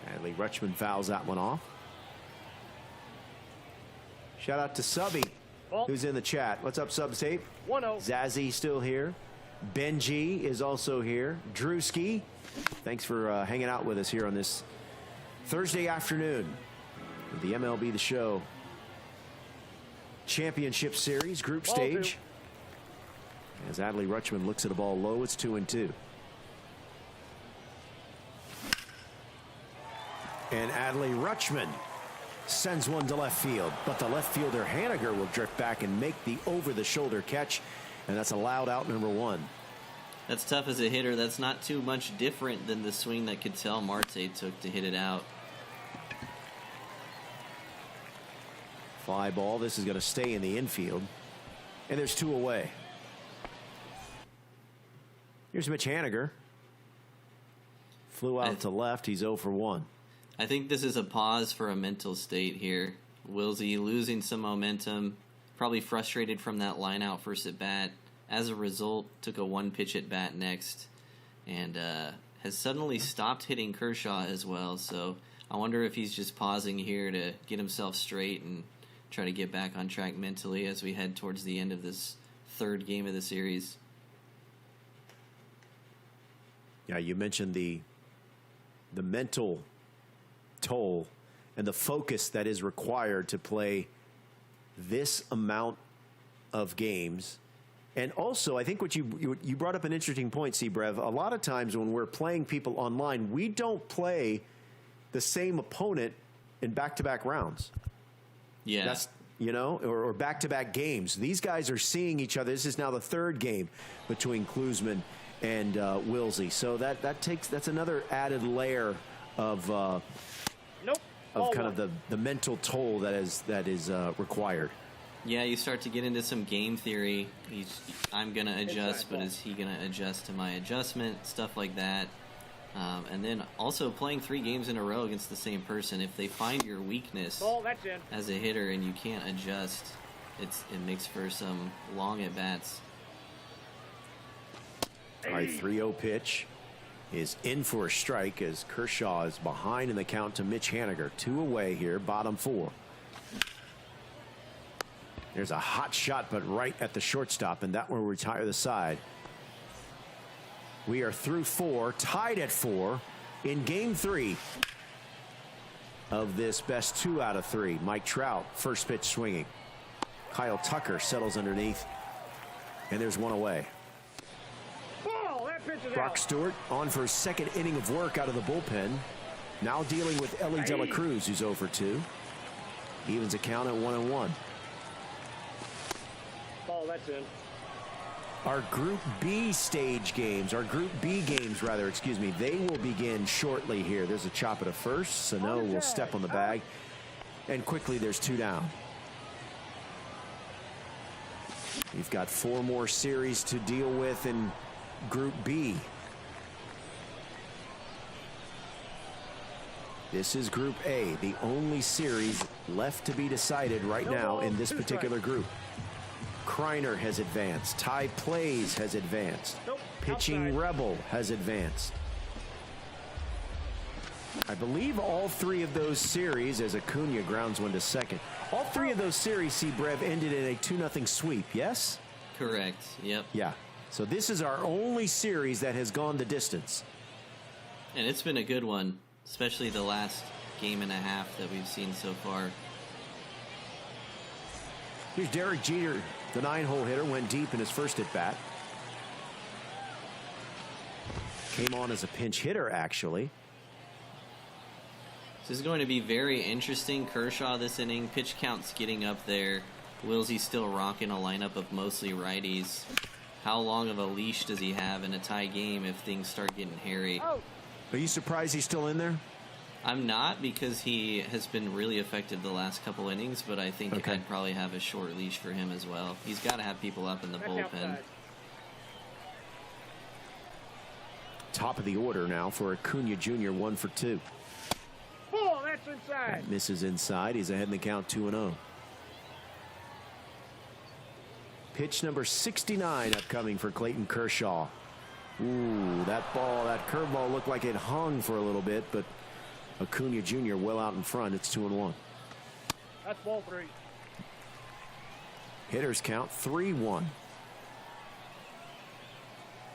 Adley Rutschman fouls that one off. Shout out to Subby, who's in the chat. What's up, Subtape? 1-0. Zazzy still here. Benji is also here. Drewski, thanks for hanging out with us here on this Thursday afternoon. The MLB The Show Championship Series group stage. As Adley Rutschman looks at a ball low, it's 2-2. And Adley Rutschman sends one to left field, but the left fielder Haniger will drift back and make the over-the-shoulder catch, and that's allowed out number 1. That's tough as a hitter. That's not too much different than the swing that Ketel Marte took to hit it out. Fly ball. This is going to stay in the infield, and there's 2 away. Here's Mitch Haniger. Flew out to left. He's 0 for 1. I think this is a pause for a mental state here. Wilsey losing some momentum, probably frustrated from that line out first at bat. As a result, took a 1-pitch at bat next, and has suddenly stopped hitting Kershaw as well. So I wonder if he's just pausing here to get himself straight and try to get back on track mentally as we head towards the end of this third game of the series. Yeah, you mentioned the mental toll and the focus that is required to play this amount of games. And also, I think what you brought up an interesting point, Brev. A lot of times when we're playing people online, we don't play the same opponent in back-to-back rounds. Yeah. That's, or back-to-back games. These guys are seeing each other. This is now the third game between Cluesman and Wisey. So that's another added layer of kind of the mental toll that is required. Yeah, you start to get into some game theory. I'm going to adjust, but is he going to adjust to my adjustment? Stuff like that. And then also playing 3 games in a row against the same person. If they find your weakness as a hitter and you can't adjust, it makes for some long at-bats. All right, 3-0 pitch is in for a strike as Kershaw is behind in the count to Mitch Haniger. 2 away here, bottom 4. There's a hot shot, but right at the shortstop, and that will retire the side. We are through 4, tied at 4 in game 3 of this best 2 out of 3. Mike Trout, first pitch swinging. Kyle Tucker settles underneath, and there's 1 away. Brock Stewart on for his second inning of work out of the bullpen. Now dealing with Ellie De La Cruz, who's 0 for 2. Evens a count at 1-1. That's in. Our Group B games, they will begin shortly here. There's a chop at a first. Sano will step on the bag. And quickly, there's 2 down. We've got 4 more series to deal with in Group B. This is Group A, the only series left to be decided right now in this particular group. Kryer has advanced. Tai Plays has advanced. Pitching Rebel has advanced. I believe all 3 of those series, as Aunja grounds one to second, all 3 of those series, Brev, ended in a 2-0 sweep, yes? Correct, yep. Yeah, so this is our only series that has gone the distance. And it's been a good one, especially the last game and a half that we've seen so far. Here's Derek Jeter. The 9-hole hitter went deep in his first at-bat. Came on as a pinch hitter, actually. This is going to be very interesting. Kershaw this inning. Pitch count's getting up there. Wisey still rocking a lineup of mostly righties. How long of a leash does he have in a tie game if things start getting hairy? Are you surprised he's still in there? I'm not, because he has been really effective the last couple innings, but I think I'd probably have a short leash for him as well. He's got to have people up in the bullpen. Top of the order now for Aunja Jr., 1 for 2. Oh, that's inside. That misses inside. He's ahead in the count 2-0. Pitch number 69 upcoming for Clayton Kershaw. Ooh, that curveball looked like it hung for a little bit, but Aunja Jr. well out in front. It's 2-1. That's ball 3. Hitters count 3-1.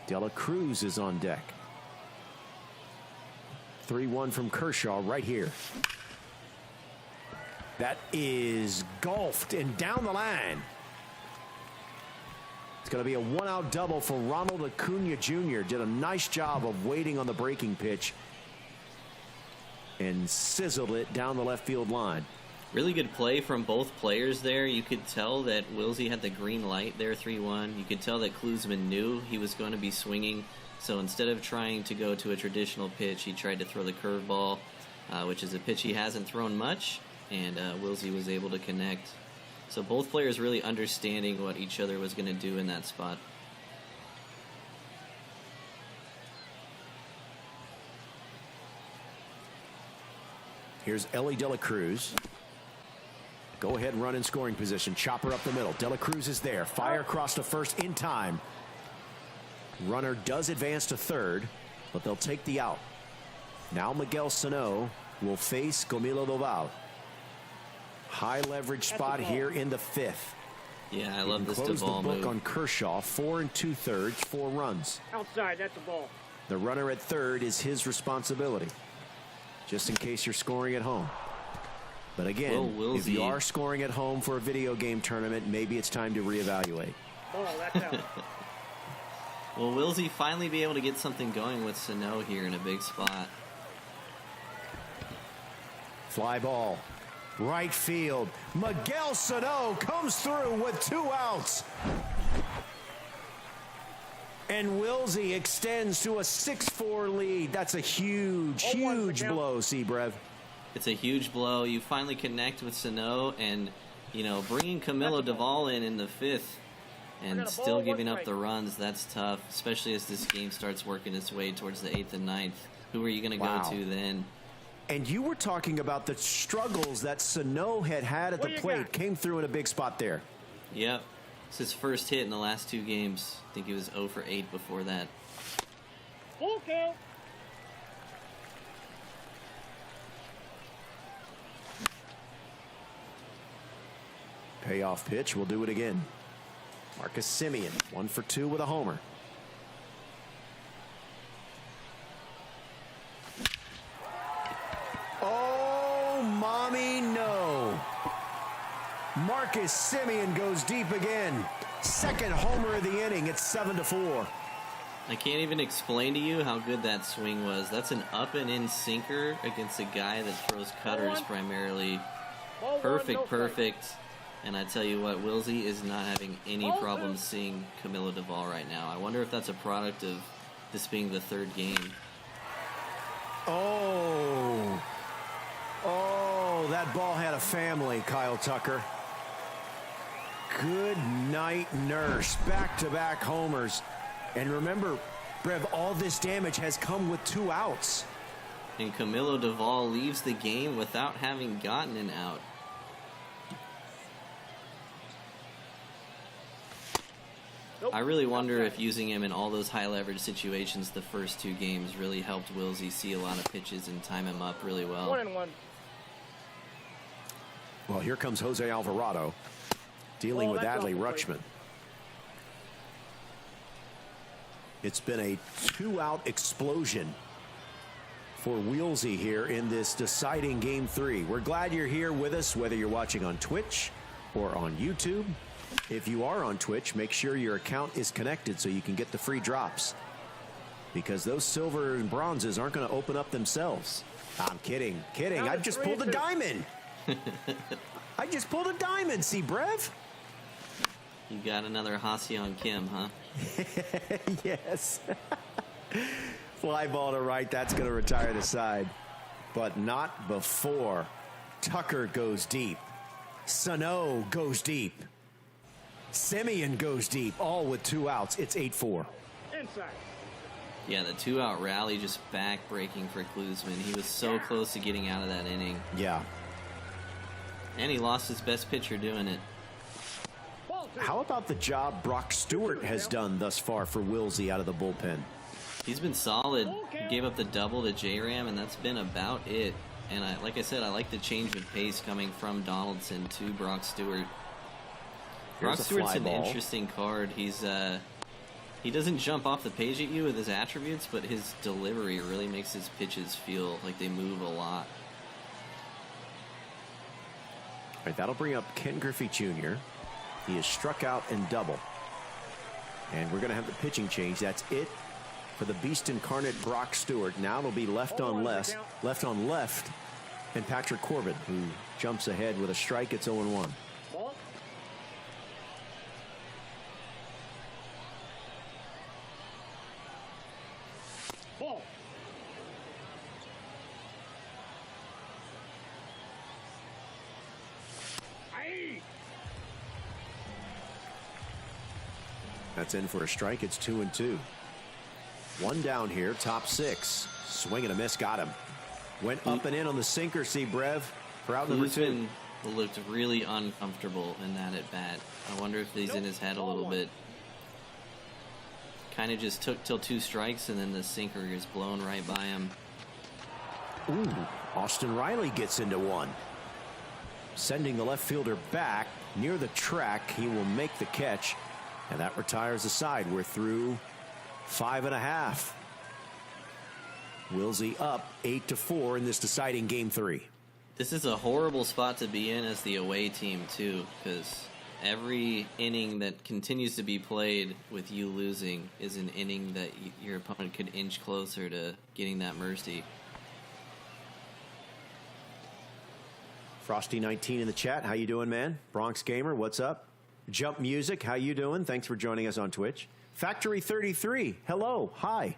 De La Cruz is on deck. 3-1 from Kershaw right here. That is golfed and down the line. It's going to be a 1-out double for Ronald Aunja Jr. Did a nice job of waiting on the breaking pitch and sizzled it down the left field line. Really good play from both players there. You could tell that Wisey had the green light there, 3-1. You could tell that Cluesman knew he was going to be swinging. So instead of trying to go to a traditional pitch, he tried to throw the curveball, which is a pitch he hasn't thrown much, and Wisey was able to connect. So both players really understanding what each other was going to do in that spot. Here's Ellie De La Cruz. Go ahead, run in scoring position. Chopper up the middle. De La Cruz is there. Fire across to first in time. Runner does advance to third, but they'll take the out. Now Miguel Sano will face Camilo Doval. High leverage spot here in the 5th. Yeah, I love this Close the Duvall book move. on Kershaw. 4 2/3, 4 runs. Outside, that's a ball. The runner at third is his responsibility, just in case you're scoring at home. But again, if you are scoring at home for a video game tournament, maybe it's time to reevaluate. Ball, that's out. Will Wilsey finally be able to get something going with Sano here in a big spot? Fly ball. Right field. Miguel Sano comes through with 2 outs. And Wilsey extends to a 6-4 lead. That's a huge, huge blow, Sebrev. It's a huge blow. You finally connect with Sano, and, you know, bringing Camilo Duvall in the 5th and still giving up the runs, that's tough, especially as this game starts working its way towards the 8th and 9th. Who are you going to go to then? And you were talking about the struggles that Sano had at the plate. Came through in a big spot there. Yep. It's his first hit in the last 2 games. I think he was 0 for 8 before that. Full count. Payoff pitch. We'll do it again. Marcus Semien, 1 for 2 with a homer. Oh, mommy, no. Marcus Semien goes deep again. Second homer of the inning. It's 7-4. I can't even explain to you how good that swing was. That's an up and in sinker against a guy that throws cutters primarily. Perfect. And I tell you what, Wilsey is not having any problems seeing Camilo Duvall right now. I wonder if that's a product of this being the 3rd game. Oh, that ball had a family, Kyle Tucker. Good night, Nurse. Back-to-back homers. And remember, Brev, all this damage has come with 2 outs. And Camilo Duvall leaves the game without having gotten an out. I really wonder if using him in all those high leverage situations the first 2 games really helped Wilsey see a lot of pitches and time him up really well. 1-1. Well, here comes Jose Alvarado dealing with Adley Rutschman. It's been a 2-out explosion for Wilsey here in this deciding Game 3. We're glad you're here with us, whether you're watching on Twitch or on YouTube. If you are on Twitch, make sure your account is connected so you can get the free drops, because those silver and bronzes aren't going to open up themselves. I'm kidding. I just pulled a diamond. I just pulled a diamond, see, Brev? You got another Hassan Kim, huh? Yes. Fly ball to right. That's going to retire the side. But not before Tucker goes deep. Sano goes deep. Semien goes deep, all with 2 outs. It's 8-4. Inside. Yeah, the 2-out rally just back-breaking for Cluesman. He was so close to getting out of that inning. Yeah. And he lost his best pitcher doing it. How about the job Brock Stewart has done thus far for Wilsey out of the bullpen? He's been solid. He gave up the double to J-Ram, and that's been about it. And like I said, I like the change of pace coming from Donaldson to Brock Stewart. Brock Stewart's an interesting card. He doesn't jump off the page at you with his attributes, but his delivery really makes his pitches feel like they move a lot. All right, that'll bring up Ken Griffey Jr. He is struck out and double. And we're going to have the pitching change. That's it for the beast incarnate Brock Stewart. Now it'll be left on left, and Patrick Corbin, who jumps ahead with a strike. It's 0-1. Ball. That's in for a strike. It's 2-2. 1 down here, top 6. Swing and a miss, got him. Went up and in on the sinker, see Brev, for out number 2. Looked really uncomfortable in that at bat. I wonder if he's in his head a little bit. Kind of just took till 2 strikes, and then the sinker is blown right by him. Ooh, Austin Riley gets into one. sending the left fielder back near the track. He will make the catch, and that retires the side. We're through 5.5. Wilsey up 8-4 in this deciding game 3. This is a horrible spot to be in as the away team too, because every inning that continues to be played with you losing is an inning that your opponent could inch closer to getting that mercy. Frosty 19 in the chat. How you doing, man? Bronx Gamer, what's up? Jump Music, how you doing? Thanks for joining us on Twitch. Factory 33, hello, hi.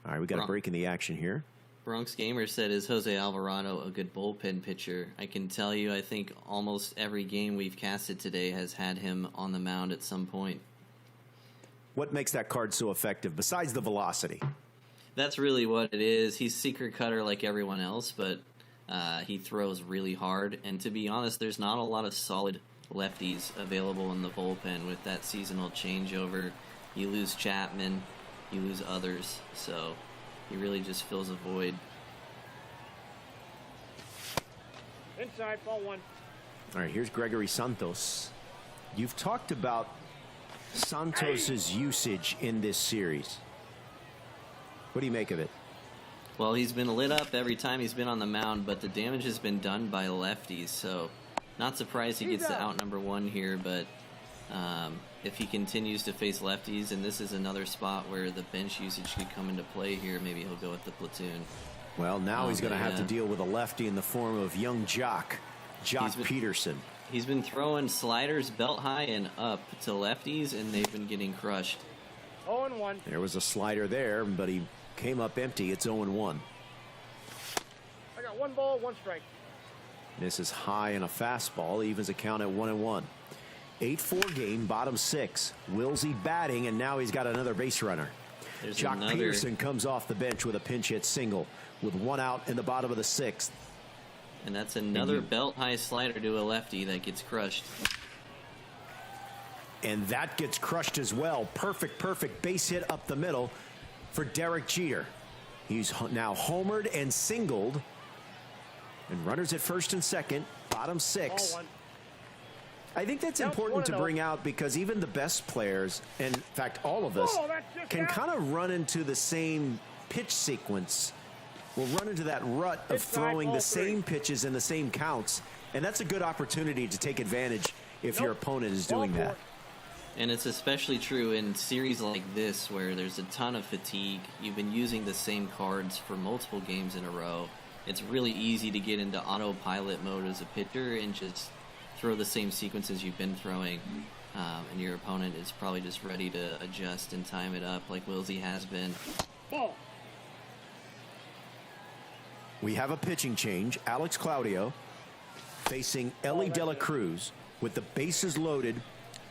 All right, we got a break in the action here. Bronx Gamer said, is Jose Alvarado a good bullpen pitcher? I can tell you, I think almost every game we've casted today has had him on the mound at some point. What makes that card so effective besides the velocity? That's really what it is. He's secret cutter like everyone else, but he throws really hard. And to be honest, there's not a lot of solid lefties available in the bullpen with that seasonal changeover. You lose Chapman, you lose others, so he really just fills a void. Inside, ball 1. All right, here's Gregory Santos. You've talked about Santos's usage in this series. What do you make of it? Well, he's been lit up every time he's been on the mound, but the damage has been done by lefties, so not surprised he gets the out number 1 here, but if he continues to face lefties, and this is another spot where the bench usage could come into play here, maybe he'll go with the platoon. Well, now he's going to have to deal with a lefty in the form of young Jock Peterson. He's been throwing sliders belt high and up to lefties, and they've been getting crushed. 0-1. There was a slider there, but he came up empty. It's 0-1. I got 1 ball, 1 strike. This is high in a fastball. Evens a count at 1-1. 8-4 game, bottom 6. Wilsey batting, and now he's got another base runner. Jock Peterson comes off the bench with a pinch hit single with 1 out in the bottom of the 6th. And that's another belt high slider to a lefty that gets crushed. And that gets crushed as well. Perfect base hit up the middle for Derek Jeter. He's now homered and singled. And runners at first and second, bottom 6. Ball 1. I think that's important to bring out because even the best players, and in fact all of us, can kind of run into the same pitch sequence. We'll run into that rut of throwing the same pitches and the same counts, and that's a good opportunity to take advantage if your opponent is doing that. And it's especially true in series like this where there's a ton of fatigue. You've been using the same cards for multiple games in a row. It's really easy to get into autopilot mode as a pitcher and just throw the same sequences you've been throwing, and your opponent is probably just ready to adjust and time it up like Wilsey has been. Ball. We have a pitching change. Alex Claudio facing Ellie De La Cruz with the bases loaded,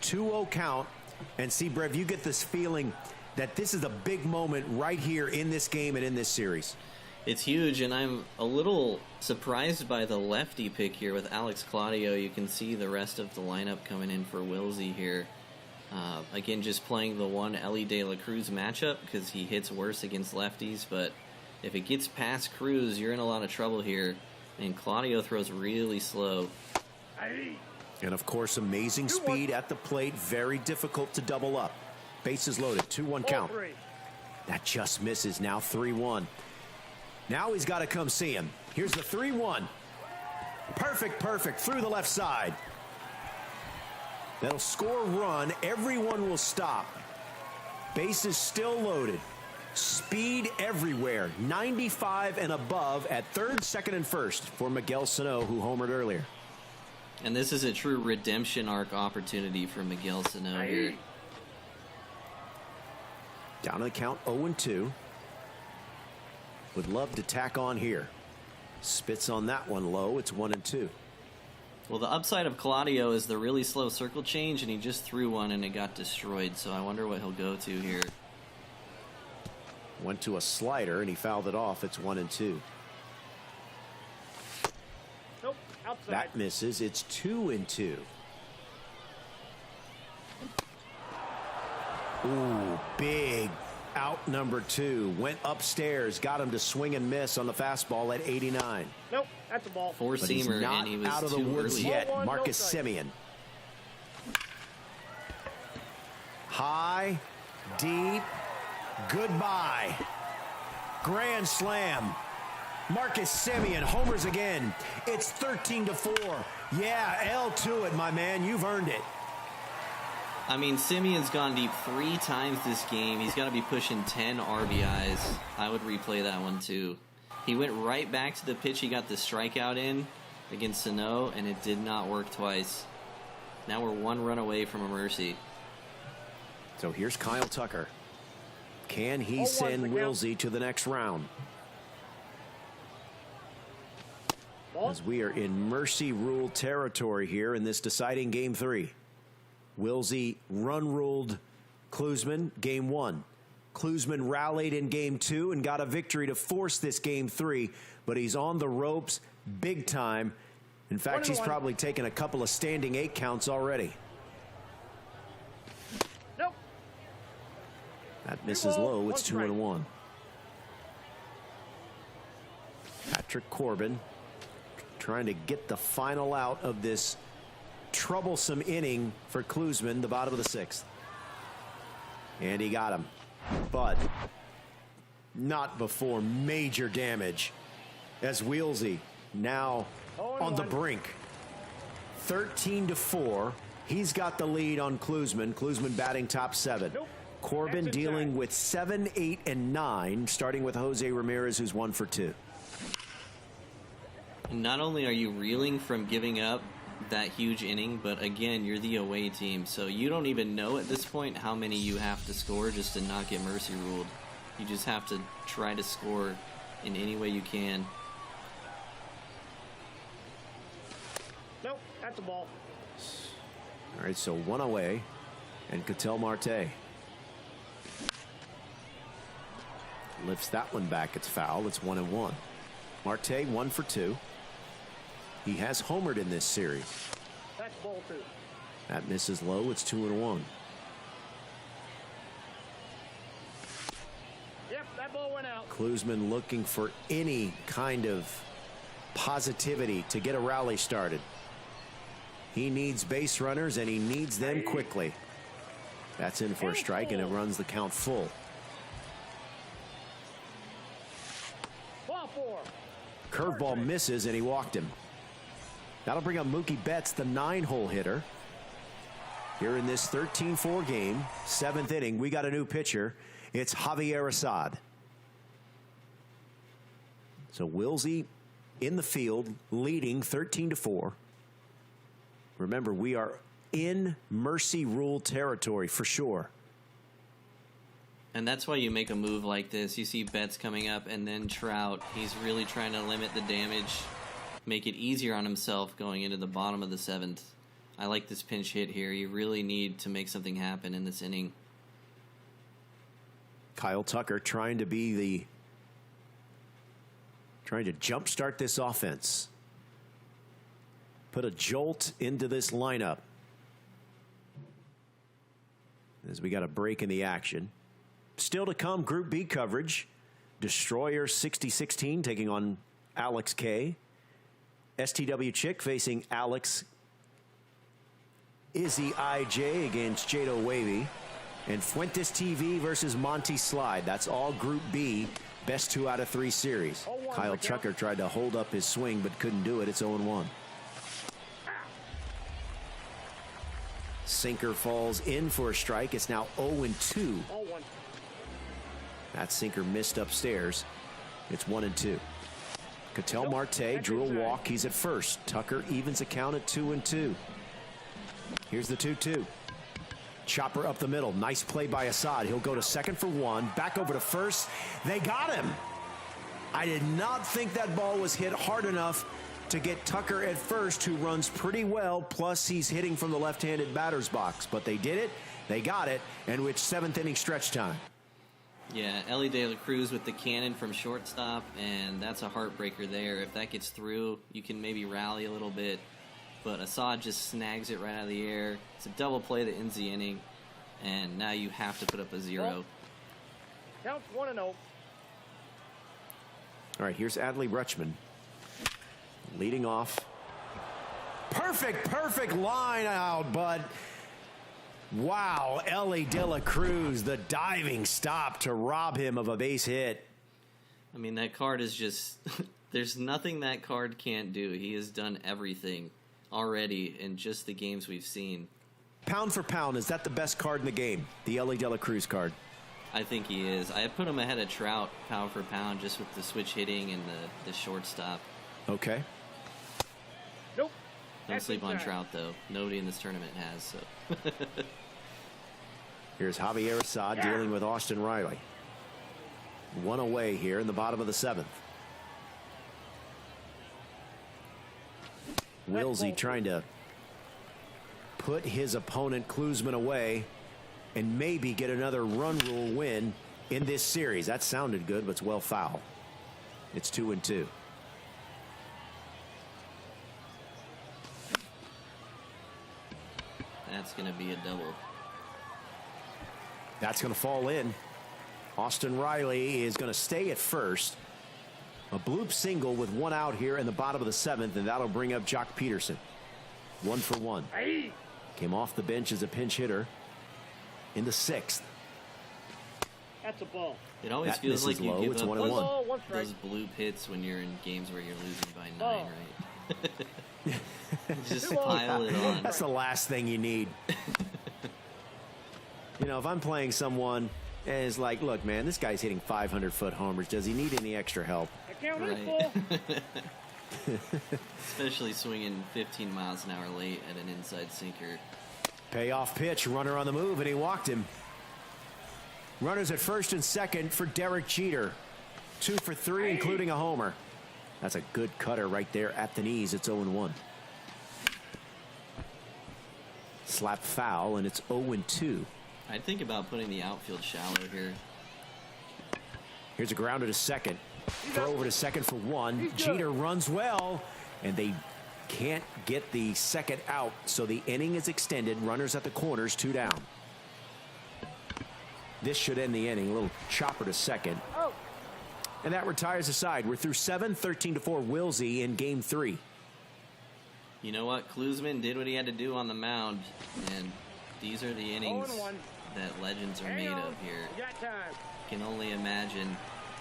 2-0 count. And see, Brev, you get this feeling that this is a big moment right here in this game and in this series. It's huge, and I'm a little surprised by the lefty pick here with Alex Claudio. You can see the rest of the lineup coming in for Wilsey here. Again, just playing the one Ellie De La Cruz matchup because he hits worse against lefties, but if it gets past Cruz, you're in a lot of trouble here, and Claudio throws really slow. And, of course, amazing speed at the plate, very difficult to double up. Bases loaded, 2-1 count. That just misses, now 3-1. Now he's got to come see him. Here's the 3-1. Perfect, through the left side. That'll score a run. Everyone will stop. Bases still loaded. Speed everywhere. 95 and above at third, second, and first for Miguel Sano, who homered earlier. And this is a true redemption arc opportunity for Miguel Sano here. Down to the count, 0-2. Would love to tack on here. Spits on that one low. It's 1-2. Well, the upside of Claudio is the really slow circle change, and he just threw one and it got destroyed. So I wonder what he'll go to here. Went to a slider and he fouled it off. It's 1-2. Nope, outside. That misses. It's 2-2. Ooh, big Out number 2. Went upstairs. Got him to swing and miss on the fastball at 89. Nope, that's a ball. Four But he's seamer, not and he was out of the too woods early. yet. Ball one, Marcus no strike. Semien. High, deep, goodbye. Grand slam. Marcus Semien homers again. It's 13-4. Yeah, L to it, my man. You've earned it. I mean, Simeon's gone deep 3 times this game. He's got to be pushing 10 RBIs. I would replay that one too. He went right back to the pitch he got the strikeout in against Sano, and it did not work twice. Now we're 1 run away from a mercy. So here's Kyle Tucker. Can he 0-1 send the count. Wilsey to the next round? Ball. As we are in mercy rule territory here in this deciding game 3. Wilsey run-ruled Cluesman game 1. Cluesman rallied in game 2 and got a victory to force this game 3, but he's on the ropes big time. In fact, he's 1-1. probably taken a couple of standing 8 counts already. Nope. That misses ball, low. one It's 2-1. Patrick Corbin trying to get the final out of this troublesome inning for Cluesman, the bottom of the 6th. And he got him, but not before major damage, as Wilsey now on the 0-1. brink. 13-4. He's got the lead on Cluesman. Cluesman batting top 7. Nope. Corbin That's dealing inside. with 7, 8, and 9, starting with Jose Ramirez, who's 1 for 2. Not only are you reeling from giving up that huge inning, but again, you're the away team, so you don't even know at this point how many you have to score just to not get mercy ruled. You just have to try to score in any way you can. Nope, that's a ball. All right, so 1 away, and Ketel Marte lifts that one back. It's foul. It's 1-1. Marte 1 for 2. He has homered in this series. That's ball 2. That misses low. It's 2-1. Yep, that ball went out. Cluesman looking for any kind of positivity to get a rally started. He needs base runners, and he needs them quickly. That's in for a strike, and it runs the count full. Ball 4. Curveball misses, and he walked him. That'll bring up Mookie Betts, the 9-hole hitter. Here in this 13-4 game, 7th inning, we got a new pitcher. It's Javier Assad. So Wilsey in the field, leading 13-4. Remember, we are in mercy rule territory for sure. And that's why you make a move like this. You see Betts coming up and then Trout. He's really trying to limit the damage, make it easier on himself going into the bottom of the 7th. I like this pinch hit here. You really need to make something happen in this inning. Kyle Tucker trying to jumpstart this offense. Put a jolt into this lineup. As we got a break in the action. Still to come, Group B coverage. Destroyer 60-16 taking on Alex K. STWchick facing Alex Izzy IJ against Jado Wavy. And Fuentes TV versus Monty Slide. That's all Group B. Best 2 out of 3 series. Kyle Tucker tried to hold up his swing but couldn't do it. It's 0-1. Sinker falls in for a strike. It's now 0-2. Ball 1. That sinker missed upstairs. It's 1-2. Ketel Marte drew a walk. He's at first. Tucker evens a count at 2-2. Here's the 2-2. Chopper up the middle. Nice play by Assad. He'll go to second for 1. Back over to first. They got him. I did not think that ball was hit hard enough to get Tucker at first, who runs pretty well. Plus, he's hitting from the left-handed batter's box. But they did it. They got it. And with 7th inning stretch time. Yeah, Ellie De La Cruz with the cannon from shortstop, and that's a heartbreaker there. If that gets through, you can maybe rally a little bit. But Assad just snags it right out of the air. It's a double play that ends the inning, and now you have to put up a 0. Counts 1-0. All right, here's Adley Rutschman leading off. Perfect line out, but wow, Ellie De La Cruz, the diving stop to rob him of a base hit. I mean, that card is just, there's nothing that card can't do. He has done everything already in just the games we've seen. Pound for pound, is that the best card in the game? The Ellie De La Cruz card? I think he is. I put him ahead of Trout, pound for pound, just with the switch hitting and the shortstop. Okay. Nope. Don't That's sleep on inside. Trout, though. Nobody in this tournament has, so. Here's Javier Assad dealing with Austin Riley. One away here in the bottom of the 7th. Wilsey trying to put his opponent Cluesman away and maybe get another run rule win in this series. That sounded good, but it's well foul. It's 2-2. That's going to be a double. That's going to fall in. Austin Riley is going to stay at first. A bloop single with one out here in the bottom of the 7th, and that'll bring up Jock Peterson. 1 for 1. Hey. Came off the bench as a pinch hitter in the 6th. That's a ball. It always That feels like misses you low. give It's up 1-1. One ball, one strike. those bloop hits when you're in games where you're losing by 9, Oh. right? Just Two balls. pile it on. That's the last thing you need. You know, if I'm playing someone and it's like, look, man, this guy's hitting 500-foot homers. Does he need any extra help? The count is Right. full. Especially swinging 15 miles an hour late at an inside sinker. Payoff pitch, runner on the move, and he walked him. Runners at first and second for Derek Jeter. 2 for 3, including a homer. That's a good cutter right there at the knees. It's 0-1. Slap foul, and it's 0-2. I'd think about putting the outfield shallow here. Here's a grounder to second. Throw over to second for 1. Jeter runs well, and they can't get the second out, so the inning is extended. Runners at the corners, 2 down. This should end the inning. A little chopper to second. Oh. And that retires the side. We're through 7, 13-4 Wilsey in game 3. You know what? Cluesman did what he had to do on the mound, and these are the innings 0-1. that legends are Hang made on. of here. You got time. Can only imagine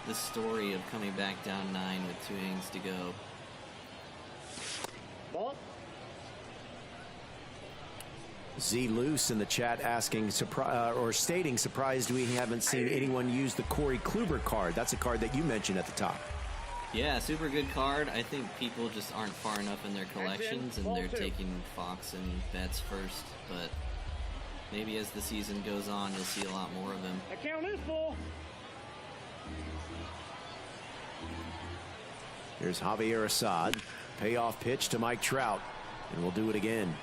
the story of coming back down 9 with 2 innings to go. Ball. Z Loose in the chat asking, stating surprised we haven't seen anyone use the Corey Kluber card. That's a card that you mentioned at the top. Yeah, super good card. I think people just aren't far enough in their collections, and Ball they're 2. taking Fox and Betts first. But maybe as the season goes on, you'll see a lot more of them. The count is full. Here's Javier Assad. Payoff pitch to Mike Trout. And we'll do it again.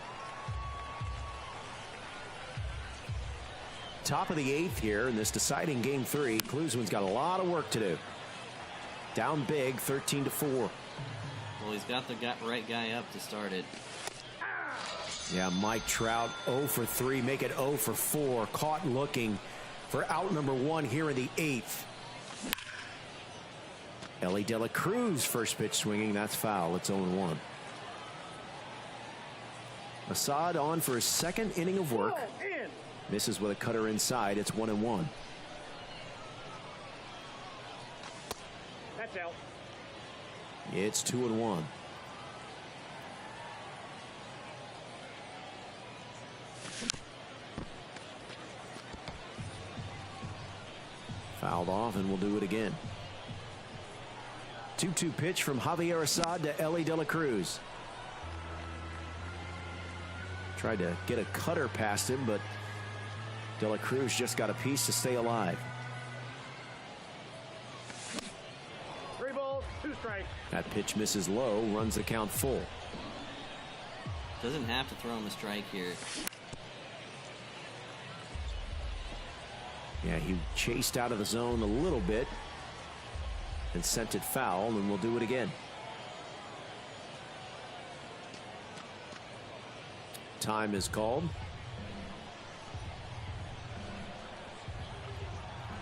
Top of the 8th here in this deciding game 3. Cluesman's got a lot of work to do. Down big, 13-4. Well, he's got the right guy up to start it. Yeah, Mike Trout 0 for 3, make it 0 for 4. Caught looking for out number 1 here in the 8th. Ellie De La Cruz first pitch swinging. That's foul. It's 0-1. Assad on for his 2nd inning of work. Ball in. Misses with a cutter inside. It's 1-1. That's out. It's 2-1. Fouled off, and we'll do it again. 2-2 pitch from Javier Assad to Ellie De La Cruz. Tried to get a cutter past him, but De La Cruz just got a piece to stay alive. 3 balls, 2 strikes. That pitch misses low, runs the count full. Doesn't have to throw him a strike here. Yeah, he chased out of the zone a little bit and sent it foul, and we'll do it again. Time is called.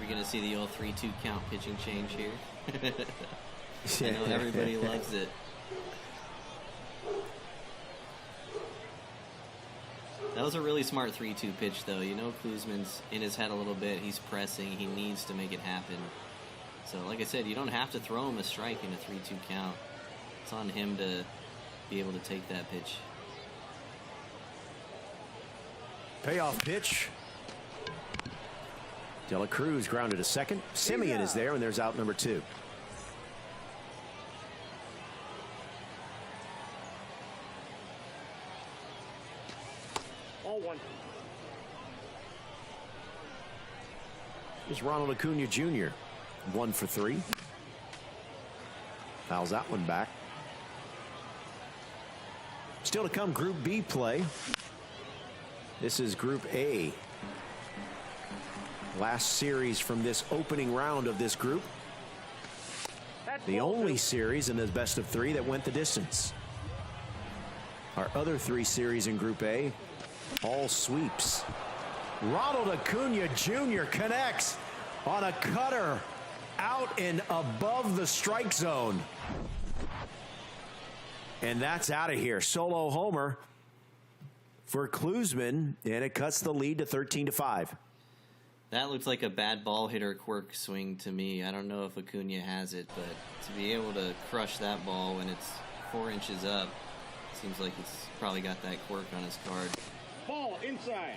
You're going to see the old 3-2 count pitching change here. I know everybody loves it. That was a really smart 3-2 pitch, though. You know, Cluesman's in his head a little bit. He's pressing. He needs to make it happen. So, like I said, you don't have to throw him a strike in a 3-2 count. It's on him to be able to take that pitch. Payoff pitch. De La Cruz grounded to second. Simeon is there, and there's out number 2. Ball 1. Here's Ronald Acuna Jr. 1 for 3. Fouls that one back. Still to come, Group B play. This is Group A. Last series from this opening round of this group. The only series in the best of 3 that went the distance. Our other 3 series in Group A, all sweeps. Ronald Acuna Jr. connects on a cutter out and above the strike zone. And that's out of here. Solo homer for Cluesman, and it cuts the lead to 13-5. That looks like a bad ball hitter quirk swing to me. I don't know if Acuna has it, but to be able to crush that ball when it's 4 inches up, seems like it's probably got that quirk on his card. Ball inside.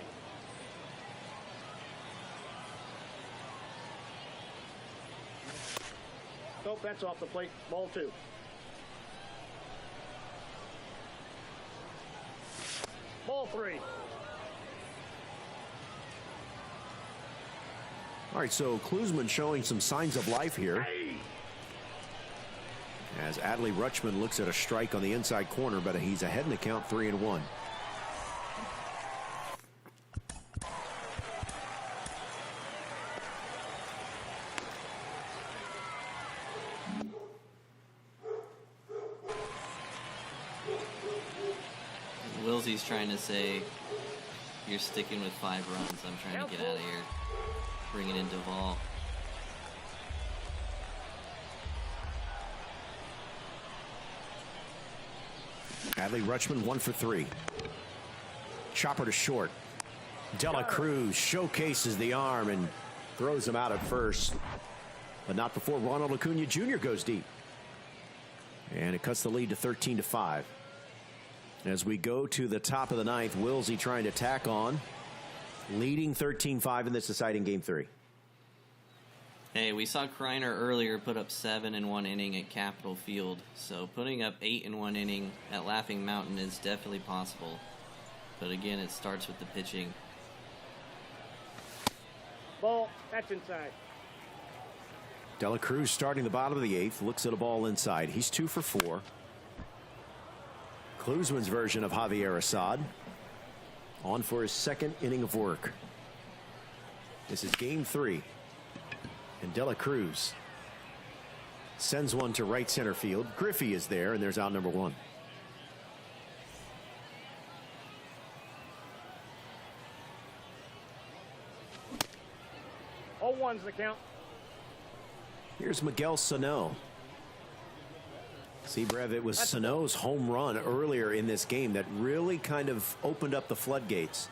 Nope, that's off the plate. Ball 2. Ball 3. All right, so Cluesman showing some signs of life here. As Adley Rutschman looks at a strike on the inside corner, but he's ahead in the count 3-1. Wilsey's trying to say, you're sticking with 5 runs. I'm trying to get out of here. Bring it in Duvall. Adley Rutschman 1 for 3. Chopper to short. De La Cruz showcases the arm and throws him out at first, but not before Ronald Acuna Jr. goes deep. And it cuts the lead to 13-5. As we go to the top of the 9th, Wilsey trying to tack on, leading 13-5 in this deciding game 3. Hey, we saw Kryer earlier put up 7 in 1 inning at Capitol Field, so putting up 8 in 1 inning at Laughing Mountain is definitely possible. But again, it starts with the pitching. Ball, that's inside. De La Cruz starting the bottom of the 8th, looks at a ball inside. He's 2 for 4. Cluesman's version of Javier Assad on for his 2nd inning of work. This is game 3. And De La Cruz sends one to right center field. Griffey is there, and there's out number 1. Oh, 1's the count. Here's Miguel Sano. See, Brev, it was Sano's home run earlier in this game that really kind of opened up the floodgates.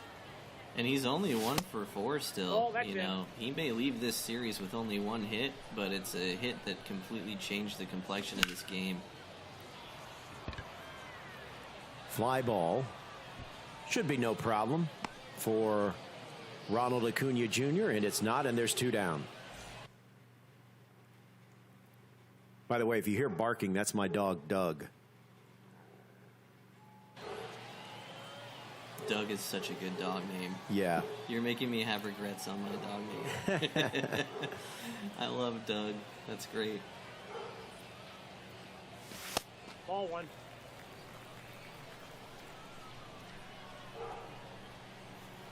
And he's only 1 for 4 still. Oh, you know, he may leave this series with only 1 hit, but it's a hit that completely changed the complexion of this game. Fly ball. Should be no problem for Ronald Acuna Jr., and it's not, and there's 2 down. By the way, if you hear barking, that's my dog, Doug. Doug is such a good dog name. Yeah. You're making me have regrets on my dog name. I love Doug. That's great. Ball 1.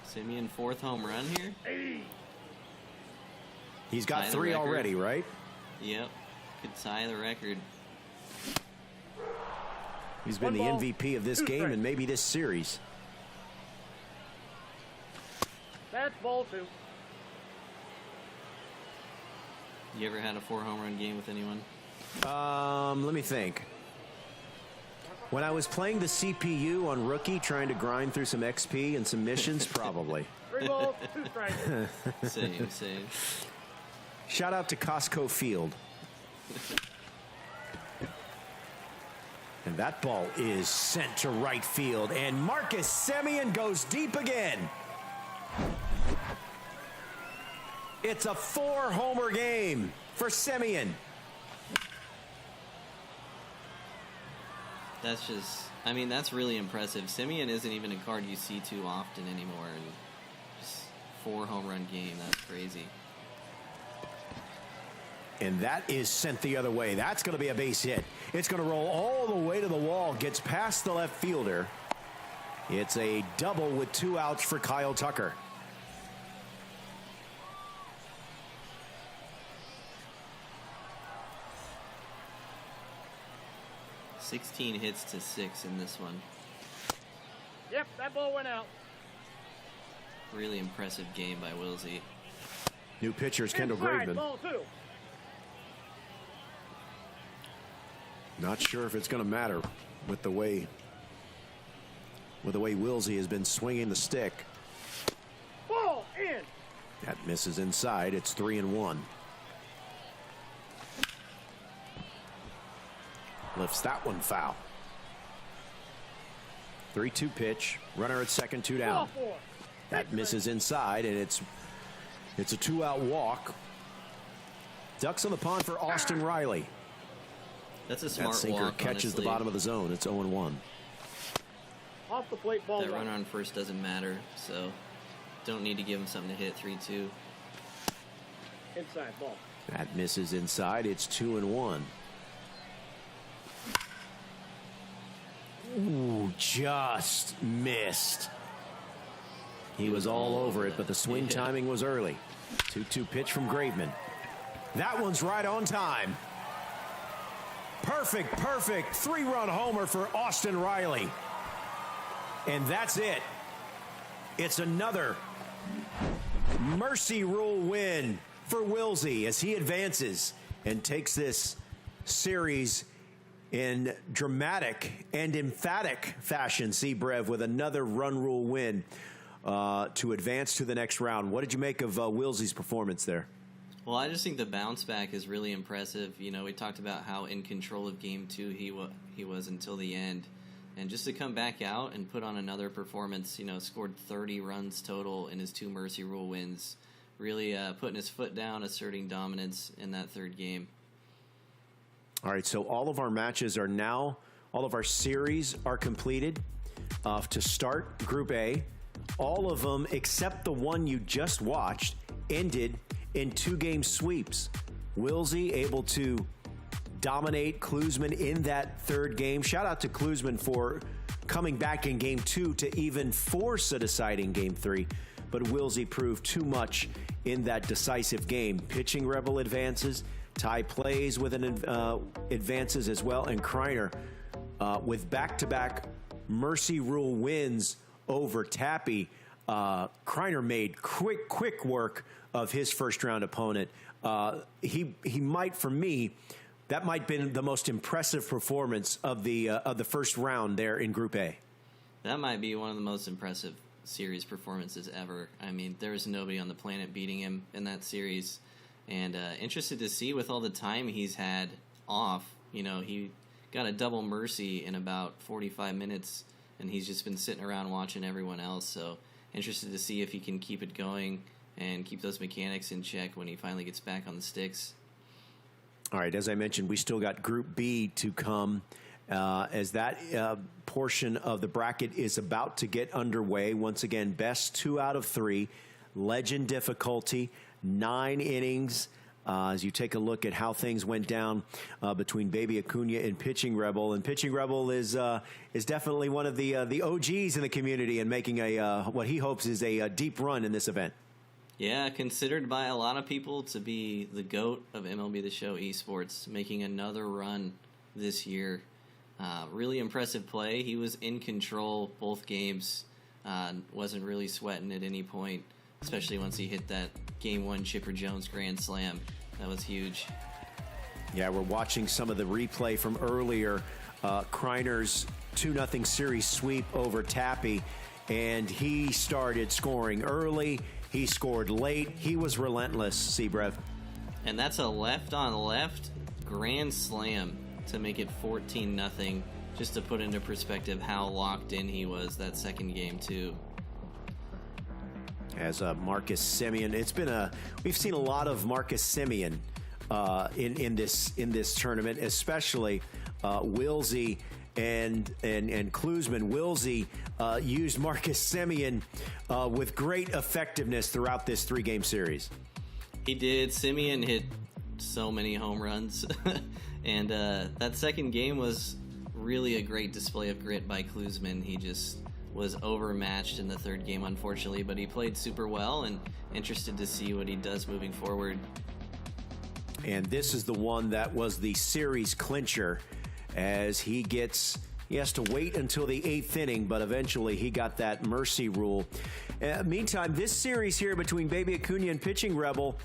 Simeon 4th home run here. He's got 3 already, right? Yep. Could tie the record. He's been the MVP of this game and maybe this series. That's ball 2. You ever had a 4 home run game with anyone? Let me think. When I was playing the CPU on Rookie, trying to grind through some XP and some missions, probably. 3 balls, 2 strikes. Same. Shout out to Costco Field. And that ball is sent to right field, and Marcus Semien goes deep again. It's a 4-homer game for Semien. That's just, I mean, that's really impressive. Semien isn't even a card you see too often anymore. And just 4 home run game, that's crazy. And that is sent the other way. That's going to be a base hit. It's going to roll all the way to the wall, gets past the left fielder. It's a double with 2 outs for Kyle Tucker. $16 hits to 6 in this one. Yep, that ball went out. Really impressive game by Wisey. New pitchers, Kendall Inside, Graveman. ball 2. Not sure if it's going to matter with the way Wisey has been swinging the stick. Ball in. That misses inside. It's 3-1. Lifts that one foul. 3-2 pitch. Runner at second, 2 down. Ball 4. That misses inside, and it's a 2-out walk. Ducks on the pond for Austin Riley. That's a smart That sinker walk, catches honestly. the bottom of the zone. It's 0-1. Off the plate, ball That 1. runner on first doesn't matter, so don't need to give him something to hit. 3-2. Inside, ball. That misses inside. It's 2-1. Ooh, just missed. He was all over it, but the swing timing was early. 2-2 pitch from Graveman. That one's right on time. Perfect 3-run homer for Austin Riley. And that's it. It's another mercy rule win for Wisey as he advances and takes this series in dramatic and emphatic fashion. Brev with another run rule win to advance to the next round. What did you make of Wisey's performance there? Well, I just think the bounce back is really impressive. You know, we talked about how in control of game 2 he was until the end. And just to come back out and put on another performance, you know, scored 30 runs total in his 2 mercy rule wins. Really putting his foot down, asserting dominance in that 3rd game. All right, so all of our matches are now, all of our series are completed to start Group A. All of them, except the one you just watched, ended in 2-game sweeps. Wisey able to dominate Cluesman in that 3rd game. Shout out to Cluesman for coming back in game 2 to even force a deciding game 3. But Wisey proved too much in that decisive game. Pitching Rebel advances. Tai Plays with an advances as well. And Kryer with back-to-back mercy rule wins over Tappy. Kryer made quick work of his first-round opponent. He might, for me, that might have been the most impressive performance of the first round there in Group A. That might be one of the most impressive series performances ever. I mean, there's nobody on the planet beating him in that series. And interested to see with all the time he's had off. You know, he got a double mercy in about 45 minutes, and he's just been sitting around watching everyone else. So interested to see if he can keep it going and keep those mechanics in check when he finally gets back on the sticks. All right, as I mentioned, we still got Group B to come as that portion of the bracket is about to get underway. Once again, best 2 out of 3, legend difficulty, 9 innings. As you take a look at how things went down between Baby Aunja and Pitching Rebel, and Pitching Rebel is definitely one of the OGs in the community and making a what he hopes is a deep run in this event. Yeah, considered by a lot of people to be the GOAT of MLB The Show esports, making another run this year. Really impressive play. He was in control both games. Wasn't really sweating at any point, especially once he hit that Game 1 Chipper Jones grand slam. That was huge. Yeah, we're watching some of the replay from earlier. Kryrer's 2-0 series sweep over Tappy, and he started scoring early. He scored late. He was relentless, Seabreath. And that's a left-on-left grand slam to make it 14-0, just to put into perspective how locked in he was that second game, too. As Marcus Semien, we've seen a lot of Marcus Semien in this tournament, especially Wisey and Cluesman. Wisey used Marcus Semien with great effectiveness throughout this 3-game series. He did. Semien hit so many home runs, and that second game was really a great display of grit by Cluesman. He just was overmatched in the third game, unfortunately, but he played super well, and interested to see what he does moving forward. And this is the one that was the series clincher, as he has to wait until the 8th inning, but eventually he got that mercy rule. Meantime, this series here between Baby Aunja and Pitching Rebel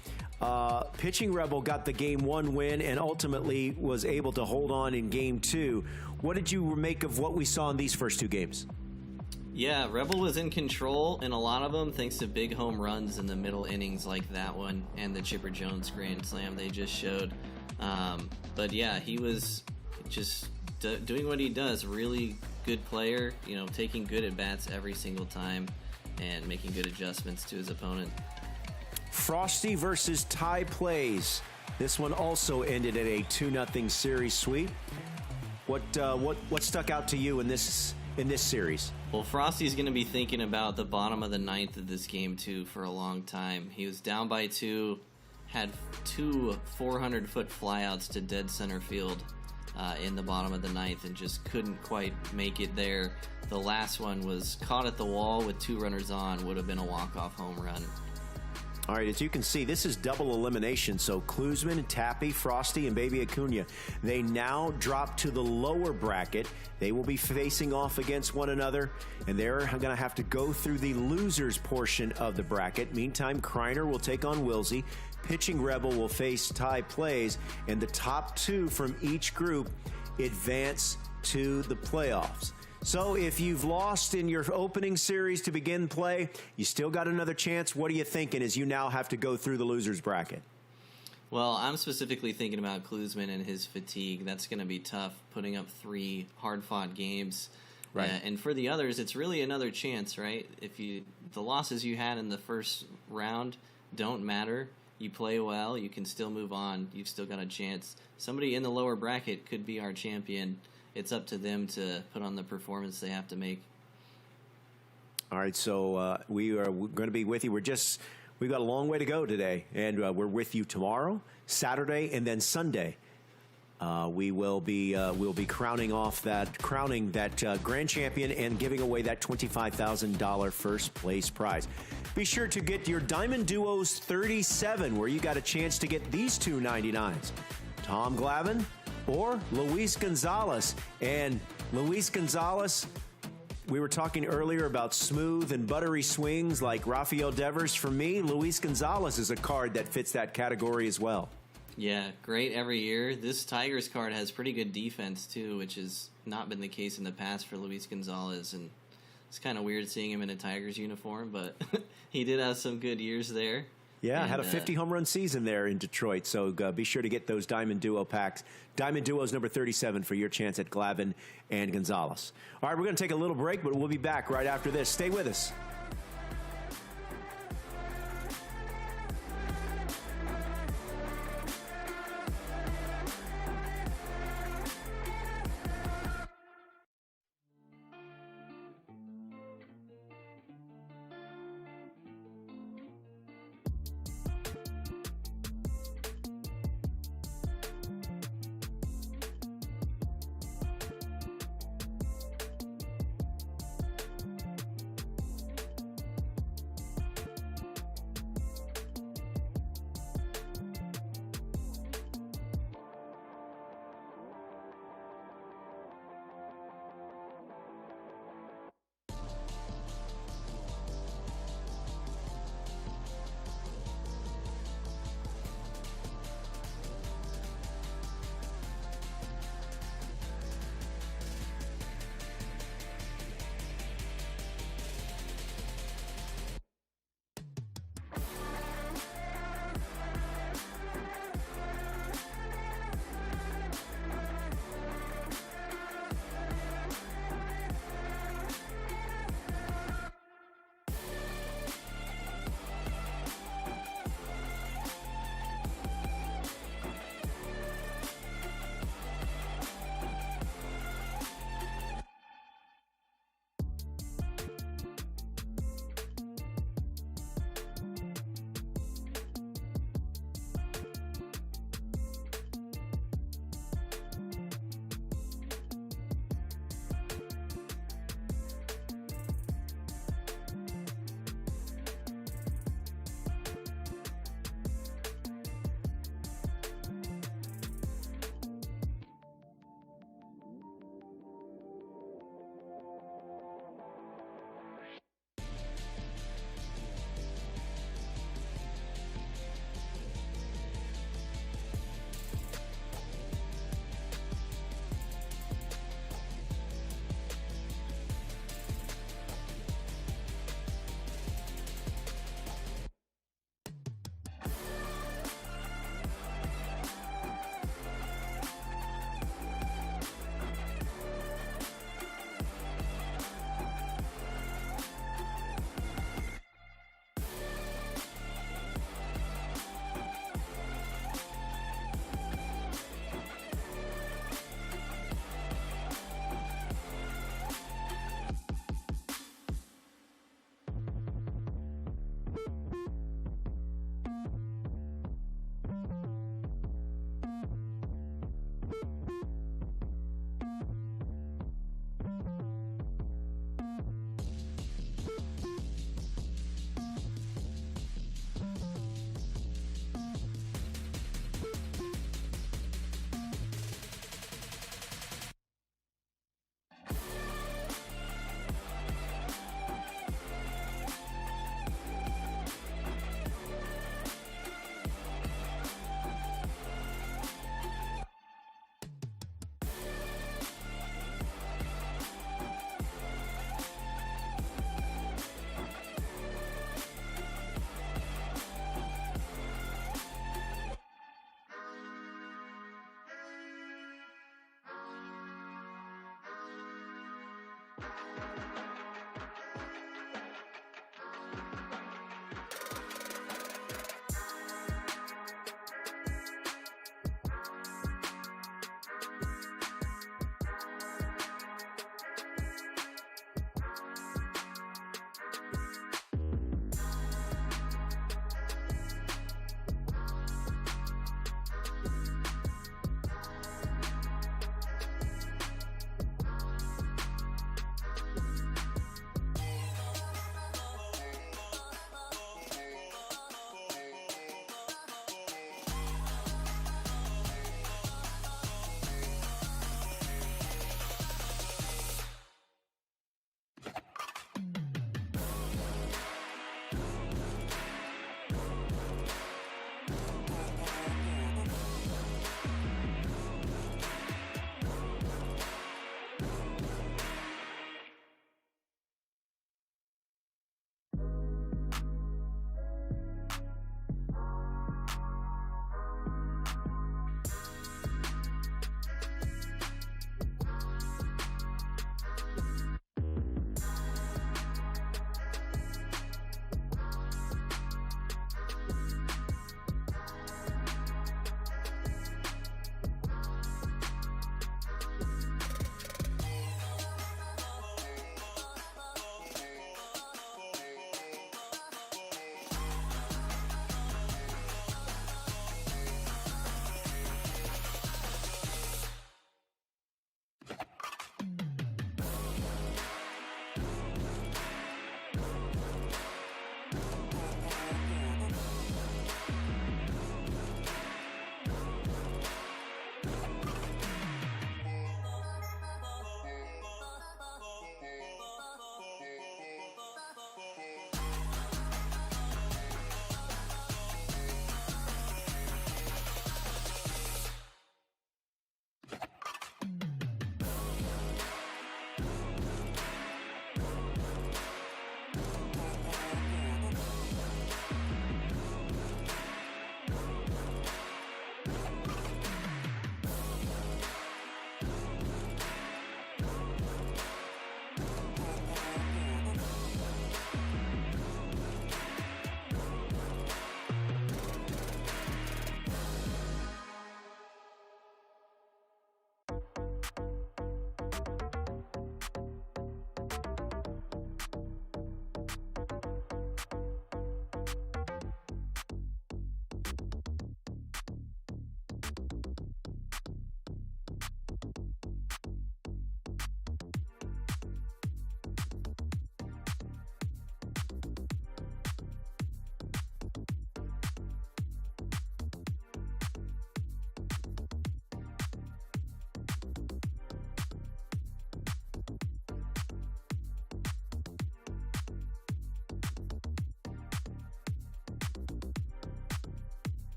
got the Game 1 win and ultimately was able to hold on in Game 2. What did you make of what we saw in these first 2 games? Yeah, Rebel was in control in a lot of them thanks to big home runs in the middle innings like that one and the Chipper Jones grand slam they just showed. But yeah, he was just doing what he does. Really good player, taking good at-bats every single time and making good adjustments to his opponent. Frosty versus Tai Plays. This one also ended in a 2-0 series sweep. What stuck out to you in this series? Well, Frosty's going to be thinking about the bottom of the 9th of this game, too, for a long time. He was down by 2, had 2 400-foot flyouts to dead center field in the bottom of the 9th, and just couldn't quite make it there. The last one was caught at the wall with 2 runners on, would have been a walk-off home run. All right, as you can see, this is double elimination. So Cluesman, Tappy, Frosty, and Baby Aunja, they now drop to the lower bracket. They will be facing off against one another, and they're going to have to go through the losers portion of the bracket. Meantime, Kryer will take on Wisey. Pitching Rebel will face Tai Plays, and the top 2 from each group advance to the playoffs. So if you've lost in your opening series to begin play, you still got another chance. What are you thinking as you now have to go through the losers bracket? Well, I'm specifically thinking about Cluesman and his fatigue. That's going to be tough, putting up 3 hard-fought games. Right. And for the others, it's really another chance, right? The losses you had in the first round don't matter. You play well, you can still move on. You've still got a chance. Somebody in the lower bracket could be our champion. It's up to them to put on the performance they have to make. All right, so we're going to be with you. We've got a long way to go today, and we're with you tomorrow, Saturday, and then Sunday. We'll be crowning that grand champion and giving away that $25,000 first place prize. Be sure to get your Diamond Duos 37, where you got a chance to get these 2 99s. Tom Glavine or Luis Gonzalez. And Luis Gonzalez, we were talking earlier about smooth and buttery swings like Rafael Devers. For me, Luis Gonzalez is a card that fits that category as well. Yeah, great every year. This Tigers card has pretty good defense, too, which has not been the case in the past for Luis Gonzalez. And it's kind of weird seeing him in a Tigers uniform, but he did have some good years there. Yeah, had a 50 home run season there in Detroit. So be sure to get those Diamond Duo packs. Diamond Duos number 37 for your chance at Glavine and Gonzalez. All right, we're going to take a little break, but we'll be back right after this. Stay with us.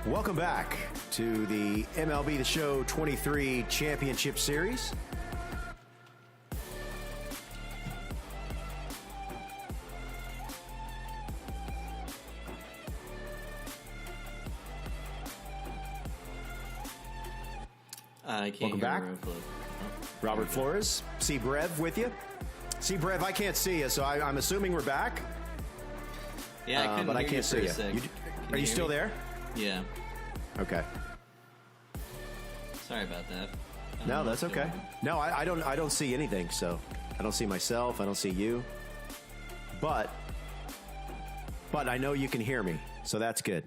Welcome back to the MLB The Show 23 Championship Series. I can't Welcome hear back. Robert Flores, C. Brev with you. C. Brev, I can't see you, so I'm assuming we're back. Yeah, I couldn't but I hear can't see for you. a sec. Are you hear still me? there? Yeah. Okay. Sorry about that. No, that's okay. No, I don't see anything. So I don't see myself. I don't see you. But I know you can hear me, so that's good.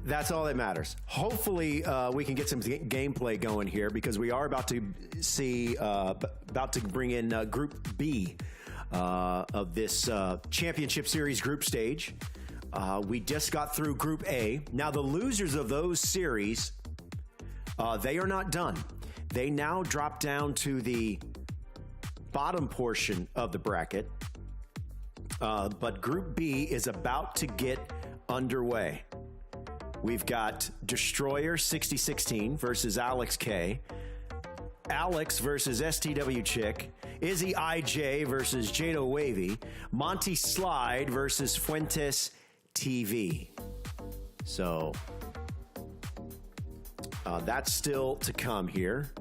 That's all that matters. Hopefully, we can get some gameplay going here because we are about to bring in Group B of this championship series group stage. We just got through Group A. Now, the losers of those series, they are not done. They now drop down to the bottom portion of the bracket. But Group B is about to get underway. We've got Destroyer 6016 versus Alex K. Alex versus STWchick. Izzy IJ versus Jado Wavy. Monty Slide versus Fuentes TV. So that's still to come here.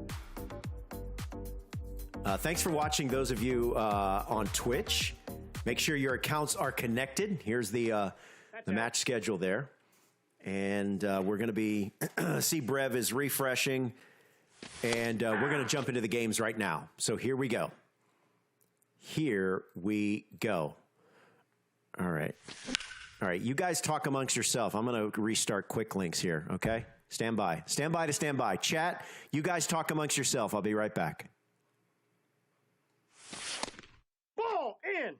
Thanks for watching, those of you on Twitch. Make sure your accounts are connected. Here's the match schedule there. And we're going to be, see Brev is refreshing, and we're going to jump into the games right now. So here we go. Here we go. All right. All right. You guys talk amongst yourself. I'm going to restart quick links here. Okay. Stand by. Stand by to stand by. Chat, you guys talk amongst yourself. I'll be right back. Ball in.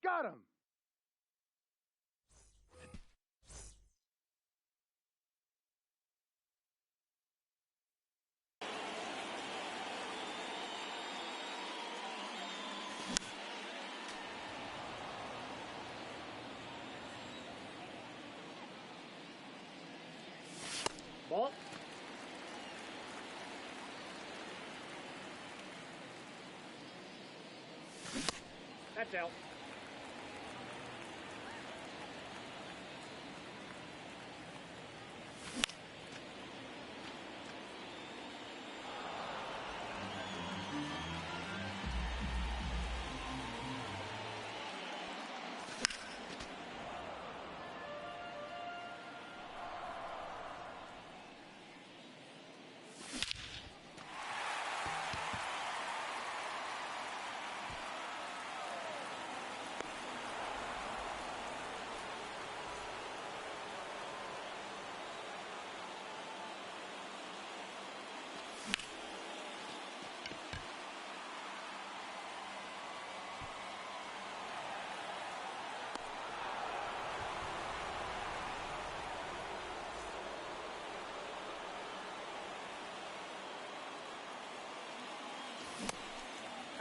Got him. Ball. That's out.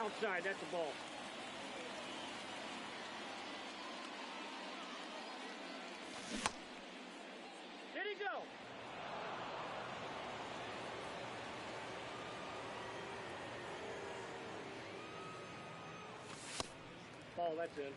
Outside, that's a ball. Did he go? Ball, that's in.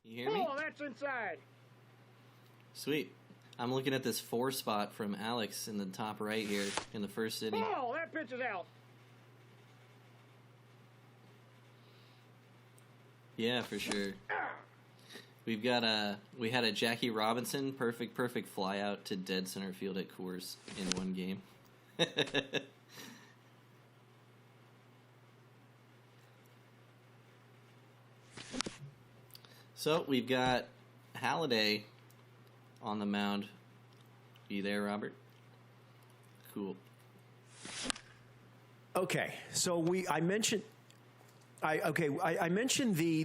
You hear me? Oh, that's inside. Sweet. I'm looking at this 4 spot from Alex in the top right here in the first inning. Oh, that pitch is out. Yeah, for sure. We had a Jackie Robinson perfect fly out to dead center field at Coors in one game. So we've got Halliday on the mound. You there, Robert? Cool. Okay, so I mentioned the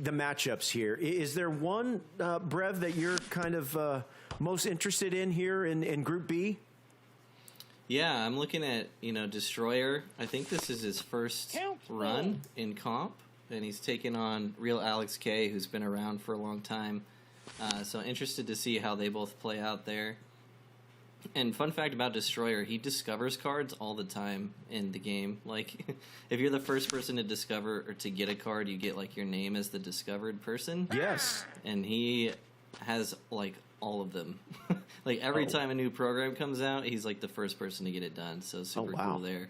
matchups here. Is there one, Brev, that you're kind of most interested in here in Group B? Yeah, I'm looking at, Destroyer. I think this is his first run in comp, and he's taking on real Alex K, who's been around for a long time. So interested to see how they both play out there. And fun fact about Destroyer, he discovers cards all the time in the game. Like, if you're the first person to discover or to get a card, you get, like, your name as the discovered person. Yes. And he has, like, all of them. Like, every time a new program comes out, he's, like, the first person to get it done. So super cool there.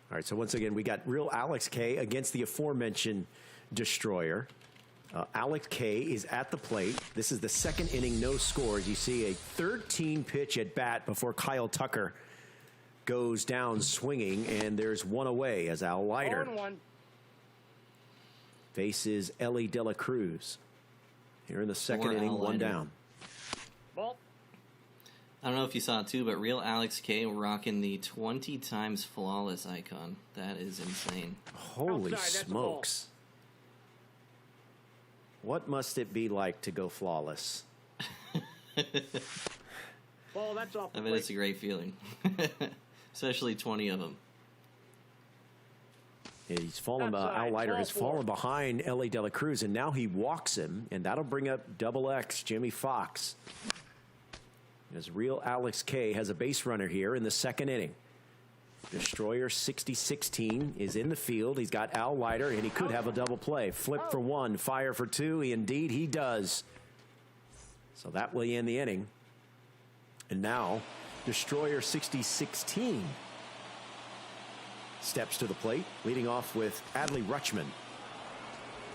All right, so once again, we got real Alex K against the aforementioned Destroyer. Alex K is at the plate. This is the second inning, no scores. You see a 13-pitch at bat before Kyle Tucker goes down swinging, and there's one away as Al Leiter faces Ellie De La Cruz. Here in the second inning, one down. Ball. I don't know if you saw it too, but real Alex K rocking the 20 times flawless icon. That is insane. Holy smokes. What must it be like to go flawless? Ball, that's off the I mean, plate. it's a great feeling. Especially 20 of them. He's fallen. Al Leiter has fallen behind Ellie De La Cruz, and now he walks him, and that'll bring up Double X Jimmy Fox. As real Alex K has a base runner here in the second inning. Destroyer 60-16 is in the field. He's got Al Leiter, and he could have a double play. Flip for one, fire for two. Indeed, he does. So that will end the inning. And now, Destroyer 60-16 steps to the plate, leading off with Adley Rutschman.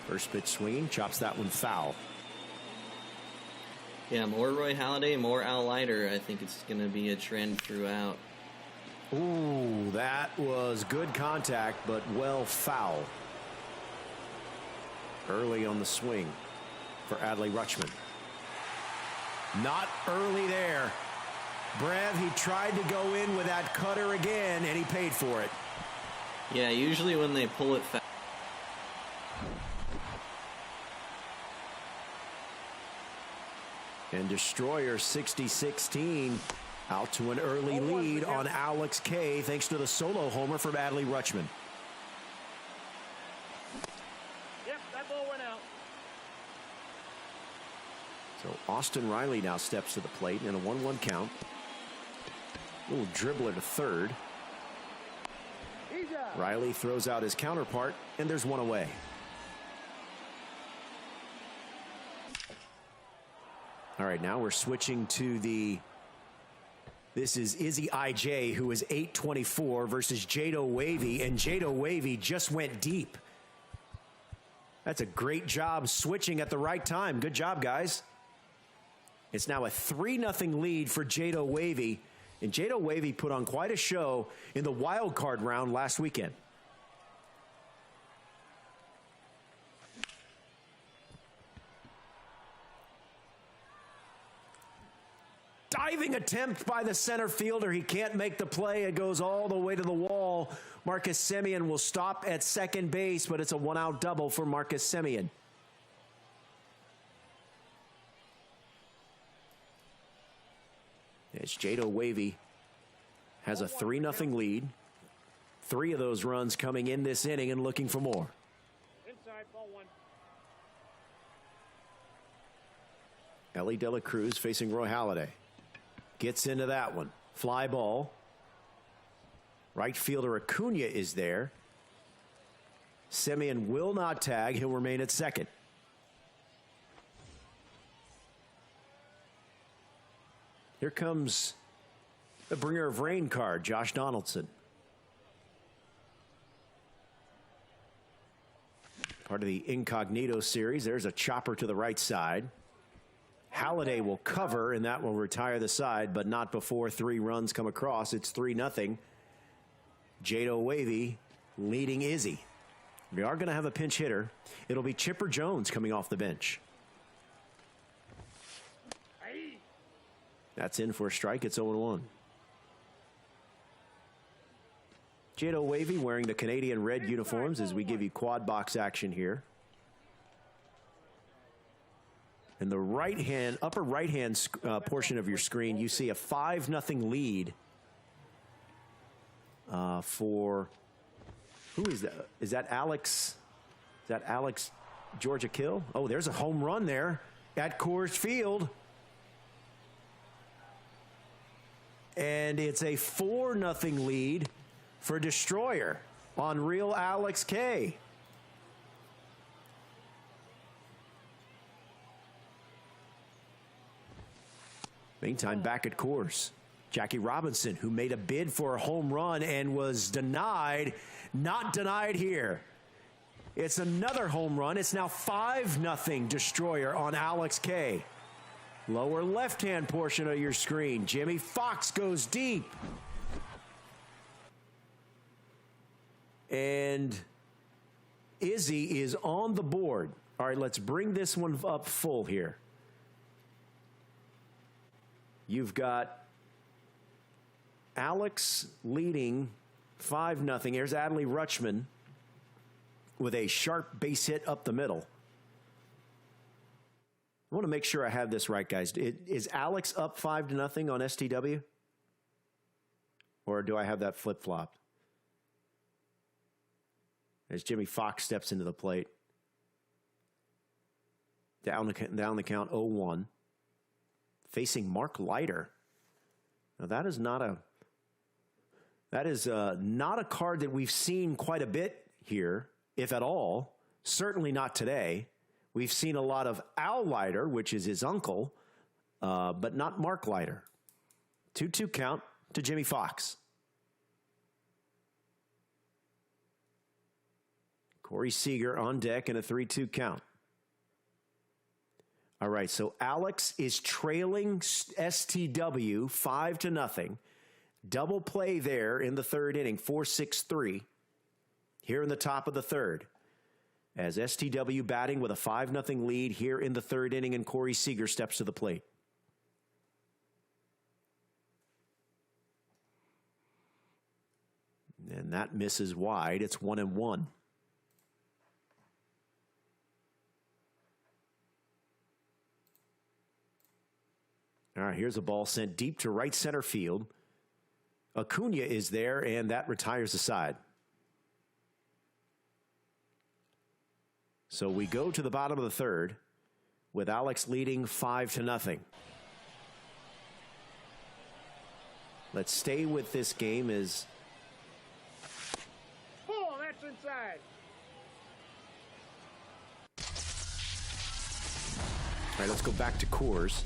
First pitch swinging, chops that one foul. Yeah, more Roy Halladay, more Al Leiter. I think it's going to be a trend throughout. Ooh, that was good contact, but well foul. Early on the swing for Adley Rutschman. Not early there. Brev, he tried to go in with that cutter again, and he paid for it. Yeah, usually when they pull it fast. And Destroyer 60-16 out to an early lead on Alex K thanks to the solo homer from Adley Rutschman. Yep, that ball went out. So Austin Riley now steps to the plate in a 1-1 count. Little dribbler to third. Riley throws out his counterpart, and there's one away. All right, now we're switching to this is Izzy IJ, who is 824 versus Jado Wavy, and Jado Wavy just went deep. That's a great job switching at the right time. Good job, guys. It's now a 3-0 lead for Jado Wavy, and Jado Wavy put on quite a show in the wild card round last weekend. Diving attempt by the center fielder. He can't make the play. It goes all the way to the wall. Marcus Semien will stop at second base, but it's a 1-out double for Marcus Semien. As Jado Wavy has a 3-0 lead. 3 of those runs coming in this inning and looking for more. Inside, ball one. Ellie De La Cruz facing Roy Halladay. Gets into that one. Fly ball. Right fielder Acuna is there. Semien will not tag. He'll remain at second. Here comes the bringer of rain card, Josh Donaldson. Part of the Incognito series. There's a chopper to the right side. Halladay will cover, and that will retire the side, but not before 3 runs come across. It's 3-0. Jado Wavy leading Izzy. We are going to have a pinch hitter. It'll be Chipper Jones coming off the bench. That's in for a strike. It's 0-1. Jado Wavy wearing the Canadian red uniforms as we give you quad box action here. In the right-hand, upper right-hand portion of your screen, you see a 5-0 lead for, who is that? Is that Alex? Is that Alex Georgia Kill? Oh, there's a home run there at Coors Field. And it's a 4-0 lead for Destroyer on real Alex K. Meantime, back at Coors, Jackie Robinson, who made a bid for a home run and was denied, not denied here. It's another home run. It's now 5-0 Destroyer on Alex K. Lower left-hand portion of your screen, Jimmy Fox goes deep. And Izzy is on the board. All right, let's bring this one up full here. You've got Alex leading 5-0. Here's Adley Rutschman with a sharp base hit up the middle. I want to make sure I have this right, guys. Is Alex up 5-0 on STW? Or do I have that flip-flopped? As Jimmy Fox steps into the plate. Down the count, 0-1. Facing Mark Leiter. Now that is not a card that we've seen quite a bit here, if at all. Certainly not today. We've seen a lot of Al Leiter, which is his uncle, but not Mark Leiter. 2-2 count to Jimmy Fox. Corey Seager on deck and a 3-2 count. All right, so Alex is trailing STW 5-0. Double play there in the third inning, 4-6-3. Here in the top of the third. As STW batting with a 5-0 lead here in the third inning, and Corey Seager steps to the plate. And that misses wide. It's 1-1. All right, here's a ball sent deep to right center field. Aunja is there, and that retires the side. So we go to the bottom of the third with Alex leading 5-0. Let's stay with this game as... Oh, that's inside. All right, let's go back to Coors,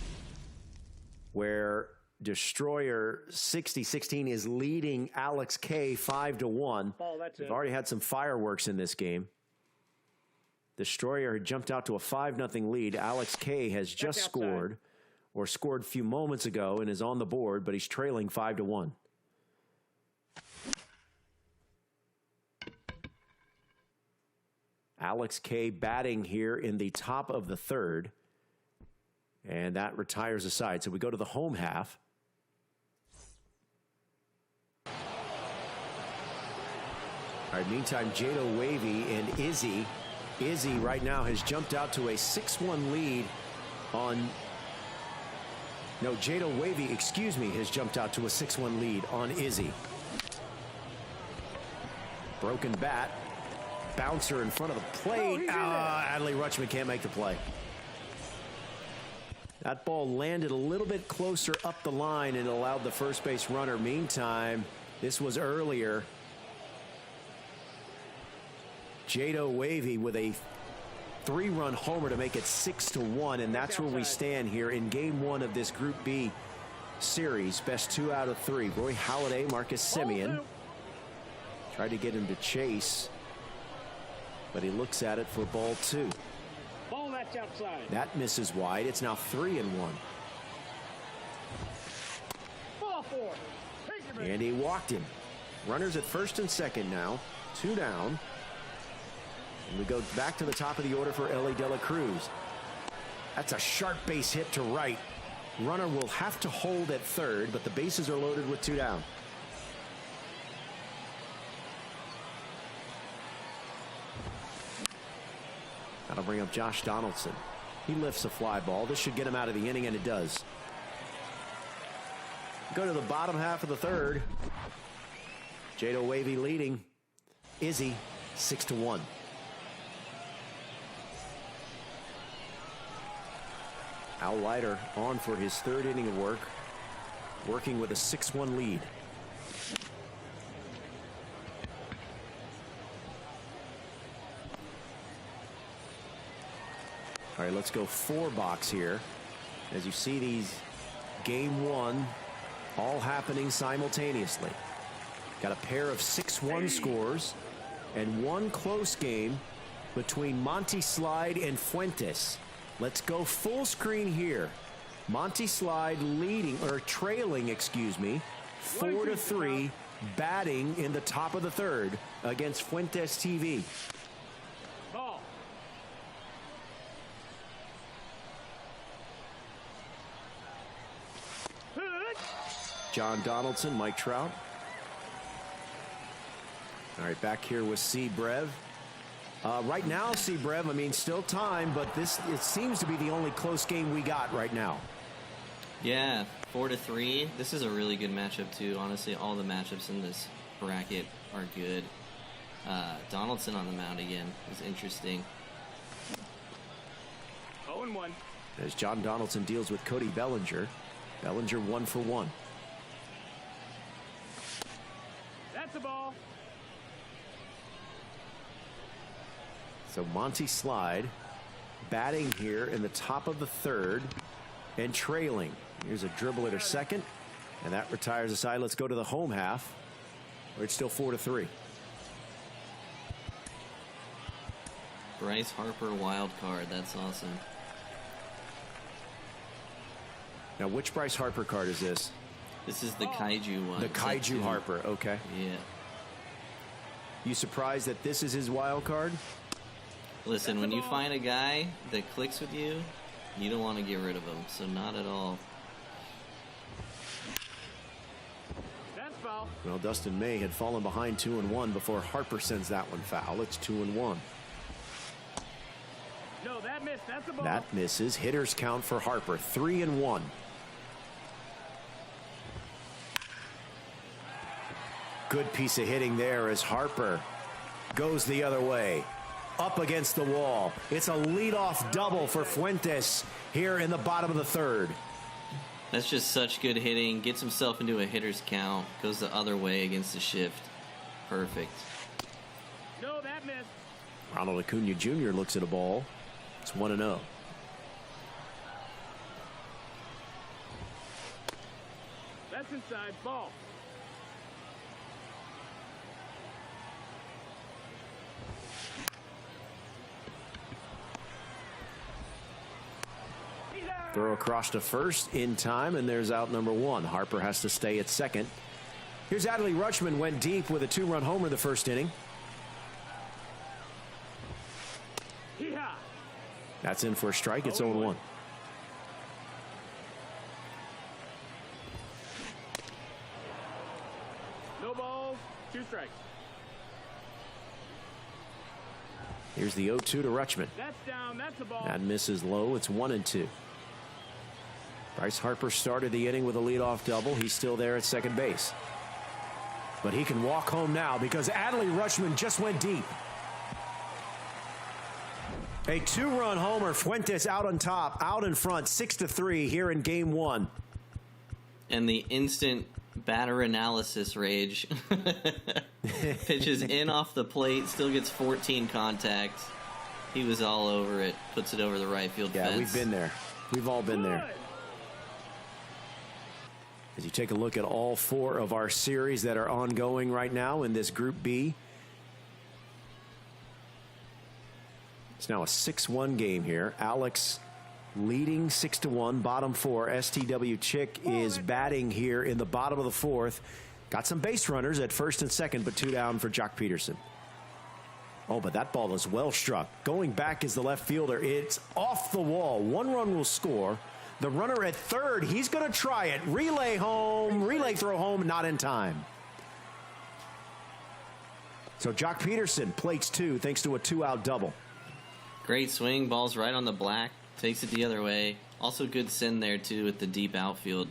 where Destroyer 60-16 is leading Alex K 5-1. Oh, that's We've it. already had some fireworks in this game. Destroyer had jumped out to a 5-0 lead. Alex K has just scored, or scored a few moments ago, and is on the board, but he's trailing 5-1. Alex K batting here in the top of the third, and that retires the side. So we go to the home half. All right, meantime, Jado Wavy and Izzy. Izzy right now has jumped out to a 6-1 lead on... No, Jado Wavy, excuse me, has jumped out to a 6-1 lead on Izzy. Broken bat. Bouncer in front of the plate. Adley Rutschman can't make the play. That ball landed a little bit closer up the line and allowed the first base runner. Meantime, this was earlier. Jado Wavy with a 3-run homer to make it 6-1, and that's where we stand here in Game 1 of this Group B series. Best 2 out of 3. Roy Halladay, Marcus Semien tried to get him to chase, but he looks at it for ball 2. Ball, that's outside. That misses wide. It's now 3-1. Ball 4. Take him in. And he walked him. Runners at first and second now. 2 down. And we go back to the top of the order for Ellie De La Cruz. That's a sharp base hit to right. Runner will have to hold at third, but the bases are loaded with 2 down. That'll bring up Josh Donaldson. He lifts a fly ball. This should get him out of the inning, and it does. Go to the bottom half of the third. Jado Wavy leading Izzy 6-1. Al Leiter on for his 3rd inning of work, working with a 6-1 lead. All right, let's go 4-box here. As you see these game 1 all happening simultaneously. Got a pair of 6-1 scores and 1 close game between Monty Slide and Fuentes. Let's go full screen here. Monty Slide leading, or trailing, excuse me, 4-3, batting in the top of the 3rd against Fuentes TV. Ball. John Donaldson, Mike Trout. All right, back here with C. Brev. Right now, C. Brev, I mean, still time, but it seems to be the only close game we got right now. Yeah, 4-3. This is a really good matchup, too. Honestly, all the matchups in this bracket are good. Donaldson on the mound again is interesting. 0-1. As John Donaldson deals with Cody Bellinger. Bellinger 1 for 1. That's a ball. So Monty Slide batting here in the top of the 3rd and trailing. Here's a dribble at second, and that retires the side. Let's go to the home half, where it's still 4-3. Bryce Harper wild card. That's awesome. Now, which Bryce Harper card is this? This is the Kaiju one. The Kaiju Harper, okay. Yeah. You surprised that this is his wild card? Listen, when you find a guy that clicks with you, you don't want to get rid of him. So not at all. That's foul. Well, Dustin May had fallen behind 2-1 before Harper sends that one foul. It's 2-1. No, that missed. That's a ball. That misses. Hitters count for Harper. 3-1. Good piece of hitting there as Harper goes the other way. Up against the wall. It's a leadoff double for Fuentes here in the bottom of the 3rd. That's just such good hitting. Gets himself into a hitter's count. Goes the other way against the shift. Perfect. No, that missed. Ronald Acuna Jr. looks at a ball. It's 1-0. That's inside. Ball. Throw across to first in time, and there's out number 1. Harper has to stay at second. Here's Adley Rutschman, went deep with a 2-run homer the first inning. Hee-haw. That's in for a strike. It's 0-1. No balls. 2 strikes. Here's the 0-2 to Rutschman. That's down. That's a ball. That misses low. It's 1-2. Bryce Harper started the inning with a leadoff double. He's still there at second base. But he can walk home now because Adley Rutschman just went deep. A 2-run homer. Fuentes out on top, out in front, 6-3 here in game 1. And the instant batter analysis rage. Pitches in off the plate, still gets 14 contacts. He was all over it, puts it over the right field fence. Yeah, we've been there. We've all been there. As you take a look at all 4 of our series that are ongoing right now in this Group B. It's now a 6-1 game here. Alex leading 6-1, bottom 4. STWchick is batting here in the bottom of the 4th. Got some base runners at first and second, but 2 down for Jock Peterson. Oh, but that ball is well struck. Going back is the left fielder. It's off the wall. 1 run will score. The runner at third, he's going to try it. Relay throw home, not in time. So Jock Peterson plates 2 thanks to a 2-out double. Great swing. Ball's right on the black. Takes it the other way. Also good send there, too, with the deep outfield.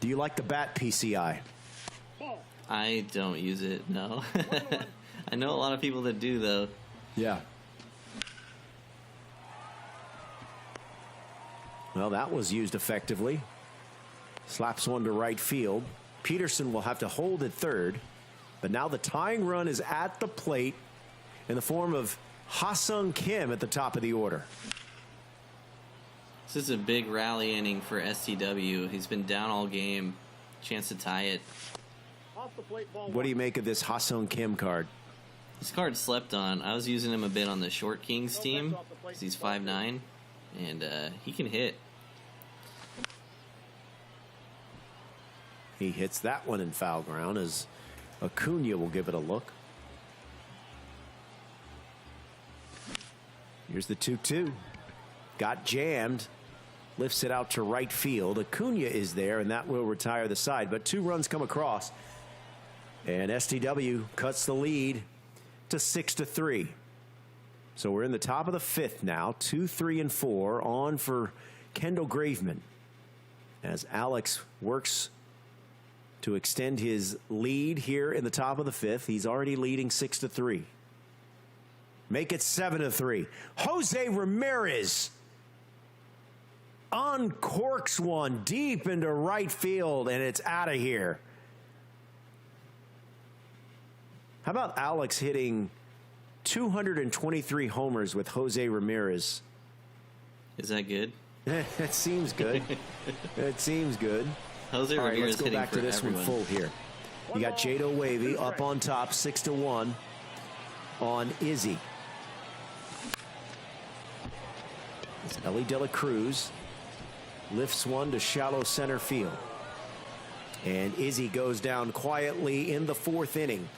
Do you like the bat, PCI? I don't use it, no. I know a lot of people that do, though. Yeah. Well, that was used effectively. Slaps one to right field. Peterson will have to hold at third. But now the tying run is at the plate in the form of Ha-Sung Kim at the top of the order. This is a big rally inning for STW. He's been down all game. Chance to tie it. What do you make of this Ha-Sung Kim card? This card slept on. I was using him a bit on the Short Kings team because he's 5'9", and he can hit. He hits that one in foul ground as Aunja will give it a look. Here's the 2-2. Got jammed. Lifts it out to right field. Aunja is there, and that will retire the side. But 2 runs come across. And STW cuts the lead to 6-3. So we're in the top of the 5th now. 2, 3, and 4 on for Kendall Graveman as Alex works to extend his lead here in the top of the 5th. He's already leading 6-3. Make it 7-3. Jose Ramirez uncorks one deep into right field, and it's out of here. How about Alex hitting 223 homers with Jose Ramirez? Is that good? It seems good. It seems good. Jose All right, Ramirez let's go hitting back for to this everyone. one full here. You got Jado Wavy up on top, 6-1 on Izzy. It's Ellie De La Cruz lifts one to shallow center field. And Izzy goes down quietly in the 4th inning.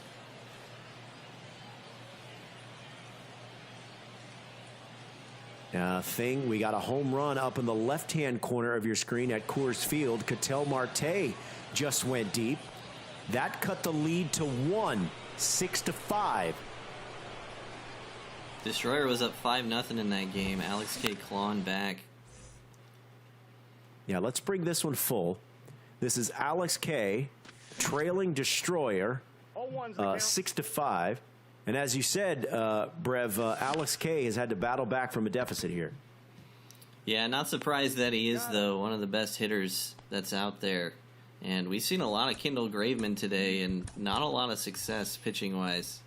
We got a home run up in the left-hand corner of your screen at Coors Field. Ketel Marte just went deep. That cut the lead to 1, 6-5. Destroyer was up 5-0 in that game. Alex K. clawing back. Yeah, let's bring this one full. This is Alex K. trailing Destroyer 6-5. And as you said, Brev, Alex K. has had to battle back from a deficit here. Yeah, not surprised that he is, though. One of the best hitters that's out there. And we've seen a lot of Kendall Graveman today and not a lot of success pitching-wise.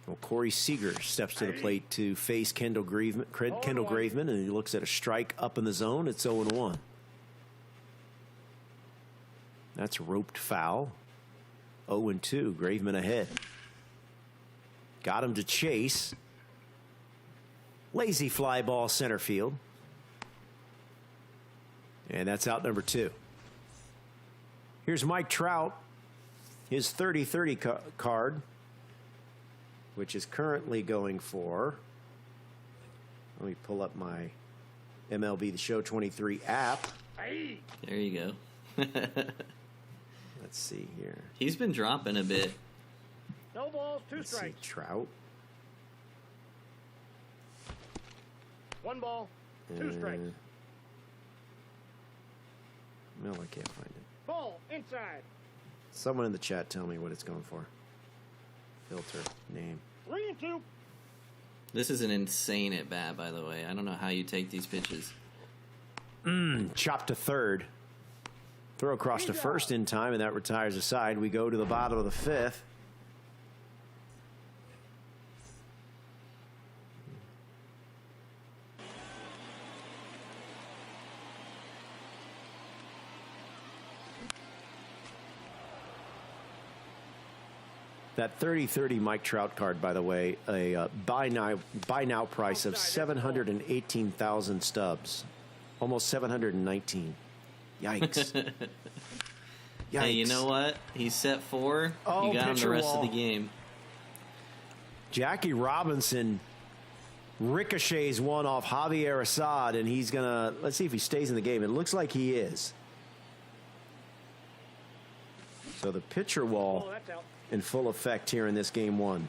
Well, Corey Seager steps to the plate to face Kendall Graveman, and he looks at a strike up in the zone. It's 0-1. That's roped foul. 0-2. Graveman ahead. Got him to chase. Lazy fly ball center field. And that's out number 2. Here's Mike Trout. His 30-30 card, which is currently going for, let me pull up my MLB The Show 23 app. There you go. Let's see here. He's been dropping a bit. No balls, 2 Let's see, strikes. Trout. 1 ball, 2 strikes. No, I can't find it. Ball inside. Someone in the chat tell me what it's going for. Filter, name. 3-2. This is an insane at-bat, by the way. I don't know how you take these pitches. Chop to third. Throw across to first in time, and that retires a side. We go to the bottom of the 5th. That 30-30 Mike Trout card, by the way, a buy now price of 718,000 stubs. Almost 719. Yikes. Hey, you know what? He's set 4. Oh, you got him the pitcher rest wall. of the game. Jackie Robinson ricochets one off Javier Assad, and he's going to, let's see if he stays in the game. It looks like he is. So the pitcher wall Oh, that's out. in full effect here in this game 1.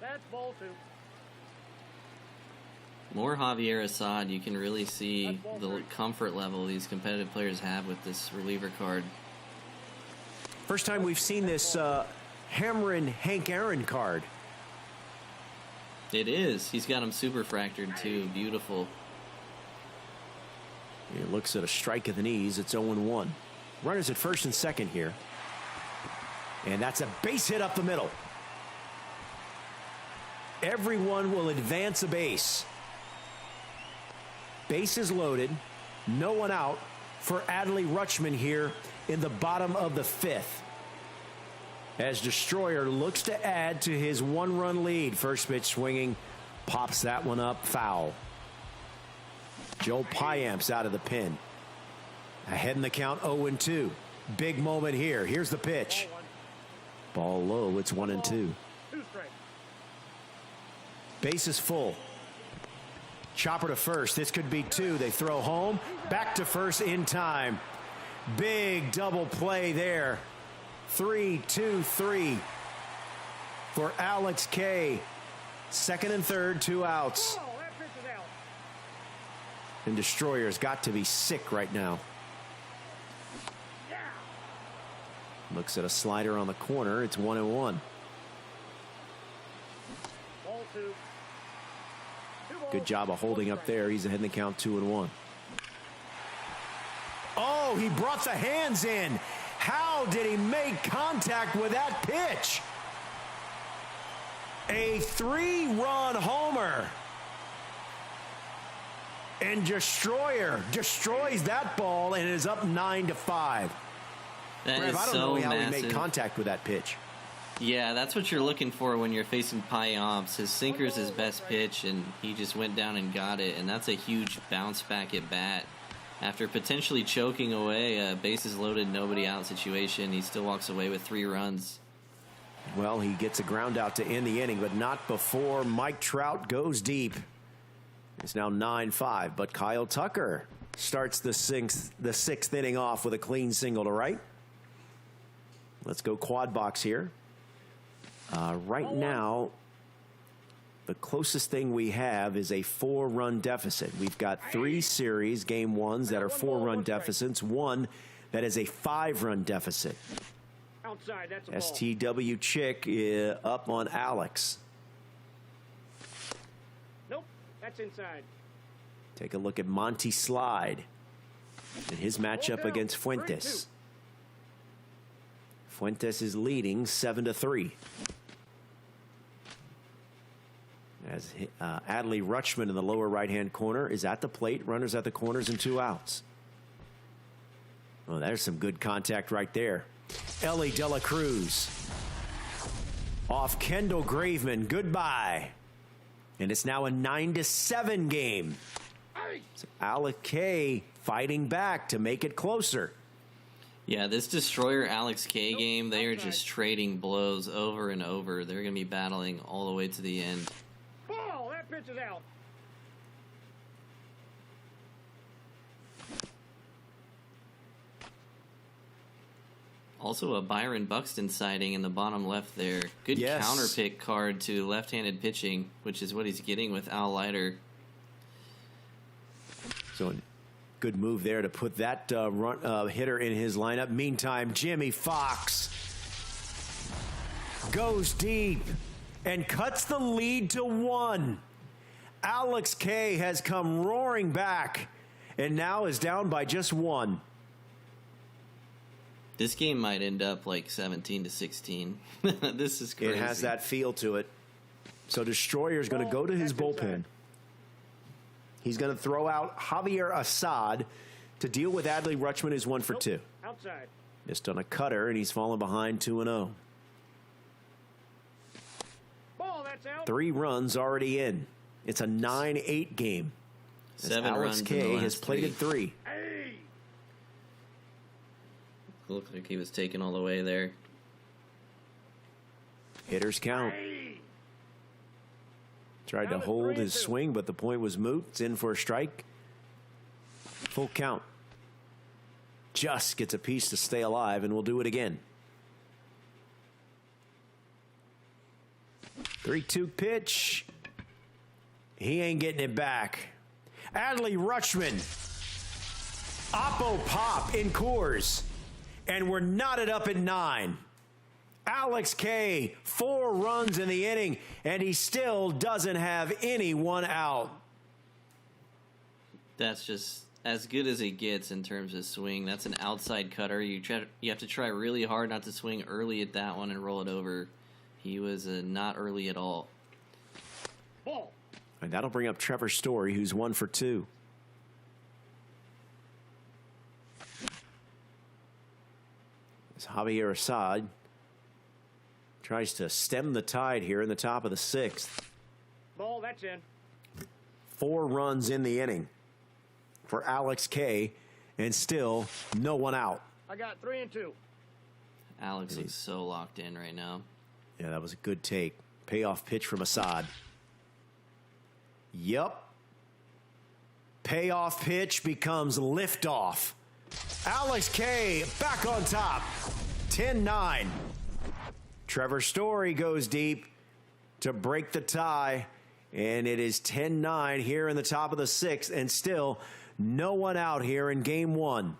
That's ball 2. More Javier Assad, you can really see the comfort level these competitive players have with this reliever card. First time we've seen this hammering Hank Aaron card. It is. He's got him super fractured too. Beautiful. He looks at a strike of the knees. It's 0-1. Runners at first and second here. And that's a base hit up the middle. Everyone will advance a base. Bases loaded. No one out for Adley Rutschman here in the bottom of the 5th. As Destroyer looks to add to his 1-run lead. First pitch swinging. Pops that one up. Foul. Joe Piamps out of the pin. Ahead in the count, 0-2. Big moment here. Here's the pitch. Ball low. It's 1-2. 2 strikes. Base is full. Chopper to first. This could be 2. They throw home. Back to first in time. Big double play there. 3-2-3 for Alex K. Second and third, 2 outs. Oh, that pitch is out. And Destroyer's got to be sick right now. Yeah. Looks at a slider on the corner. It's 1-1. Ball 2. 2 balls. Good job of holding up there. He's ahead in the count, 2-1. Oh, he brought the hands in. How did he make contact with that pitch? A 3-run homer. And Destroyer destroys that ball and is up 9-5. That Brev, is I don't so know how massive. he made contact with that pitch. Yeah, that's what you're looking for when you're facing Piamps. His sinker's his best pitch, and he just went down and got it. And that's a huge bounce back at bat. After potentially choking away a bases loaded, nobody out situation, he still walks away with 3 runs. Well, he gets a ground out to end the inning, but not before Mike Trout goes deep. It's now 9-5, but Kyle Tucker starts the sixth inning off with a clean single to right. Let's go quad box here. Right now, the closest thing we have is a 4-run deficit. We've got 3 series, game 1s, that are 4-run deficits, 1 that is a 5-run deficit. Outside, that's a ball. STWchick up on Alex. Nope, that's inside. Take a look at Monty Slide and his matchup against Fuentes. Fuentes is leading 7-3. As Adley Rutschman in the lower right-hand corner is at the plate. Runners at the corners and 2 outs. Oh, there's some good contact right there. Ellie De La Cruz off Kendall Graveman. Goodbye. And it's now a 9-7 game. So Alec K fighting back to make it closer. Yeah, this Destroyer Alex K game, they are just trading blows over and over. They're going to be battling all the way to the end. Ball, that pitch is out. Also a Byron Buxton sighting in the bottom left there. Good counter pick card to left-handed pitching, which is what he's getting with Al Leiter. So a good move there to put that hitter in his lineup. Meantime, Jimmy Fox goes deep and cuts the lead to 1. Alex K has come roaring back and now is down by just 1. This game might end up like 17-16. This is crazy. It has that feel to it. So Destroyer's going to go to his bullpen. He's going to throw out Javier Assad to deal with Adley Rutschman, who's 1 for 2. Outside. Missed on a cutter, and he's fallen behind 2-0. Ball, that's out. 3 runs already in. It's a 9-8 game. 7 Alex runs in the K last has plated 3. Hey. Looked like he was taken all the way there. Hitters count. Tried to hold his swing, but the point was moot. It's in for a strike. Full count. Just gets a piece to stay alive, and we'll do it again. 3-2 pitch. He ain't getting it back. Adley Rutschman. Oppo pop in Coors. And we're knotted up at 9. Alex K, 4 runs in the inning, and he still doesn't have anyone out. That's just as good as it gets in terms of swing. That's an outside cutter. You have to try really hard not to swing early at that one and roll it over. He was not early at all. Ball. And that'll bring up Trevor Story, who's 1 for 2. As Javier Assad tries to stem the tide here in the top of the 6th. Ball, that's in. 4 runs in the inning for Alex K, and still no one out. I got 3 and 2. Alex looks so locked in right now. Yeah, that was a good take. Payoff pitch from Assad. Yep. Payoff pitch becomes liftoff. Alex K back on top. 10-9. Trevor Story goes deep to break the tie, and it is 10-9 here in the top of the 6th, and still no one out here in game 1.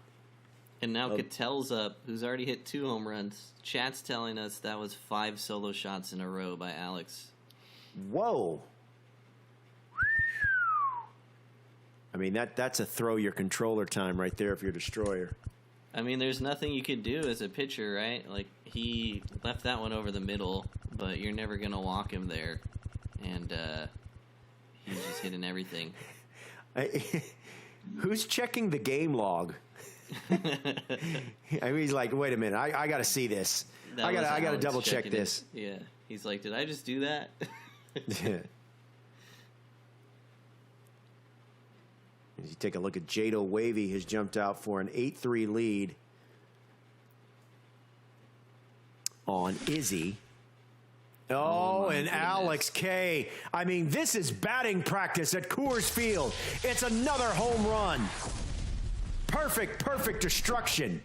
And now Ketel's up, who's already hit 2 home runs. Chat's telling us that was 5 solo shots in a row by Alex. Whoa. I mean, that's a throw your controller time right there if you're a destroyer. I mean, there's nothing you could do as a pitcher, right? Like, he left that one over the middle, but you're never going to walk him there. And he's just hitting everything. Who's checking the game log? I mean, he's like, wait a minute, I got to see this. I got to double check this. Yeah, he's like, did I just do that? Yeah. As you take a look at Jado Wavy, has jumped out for an 8-3 lead on Izzy. Oh, and goodness. Alex K. I mean, this is batting practice at Coors Field. It's another home run. Perfect destruction.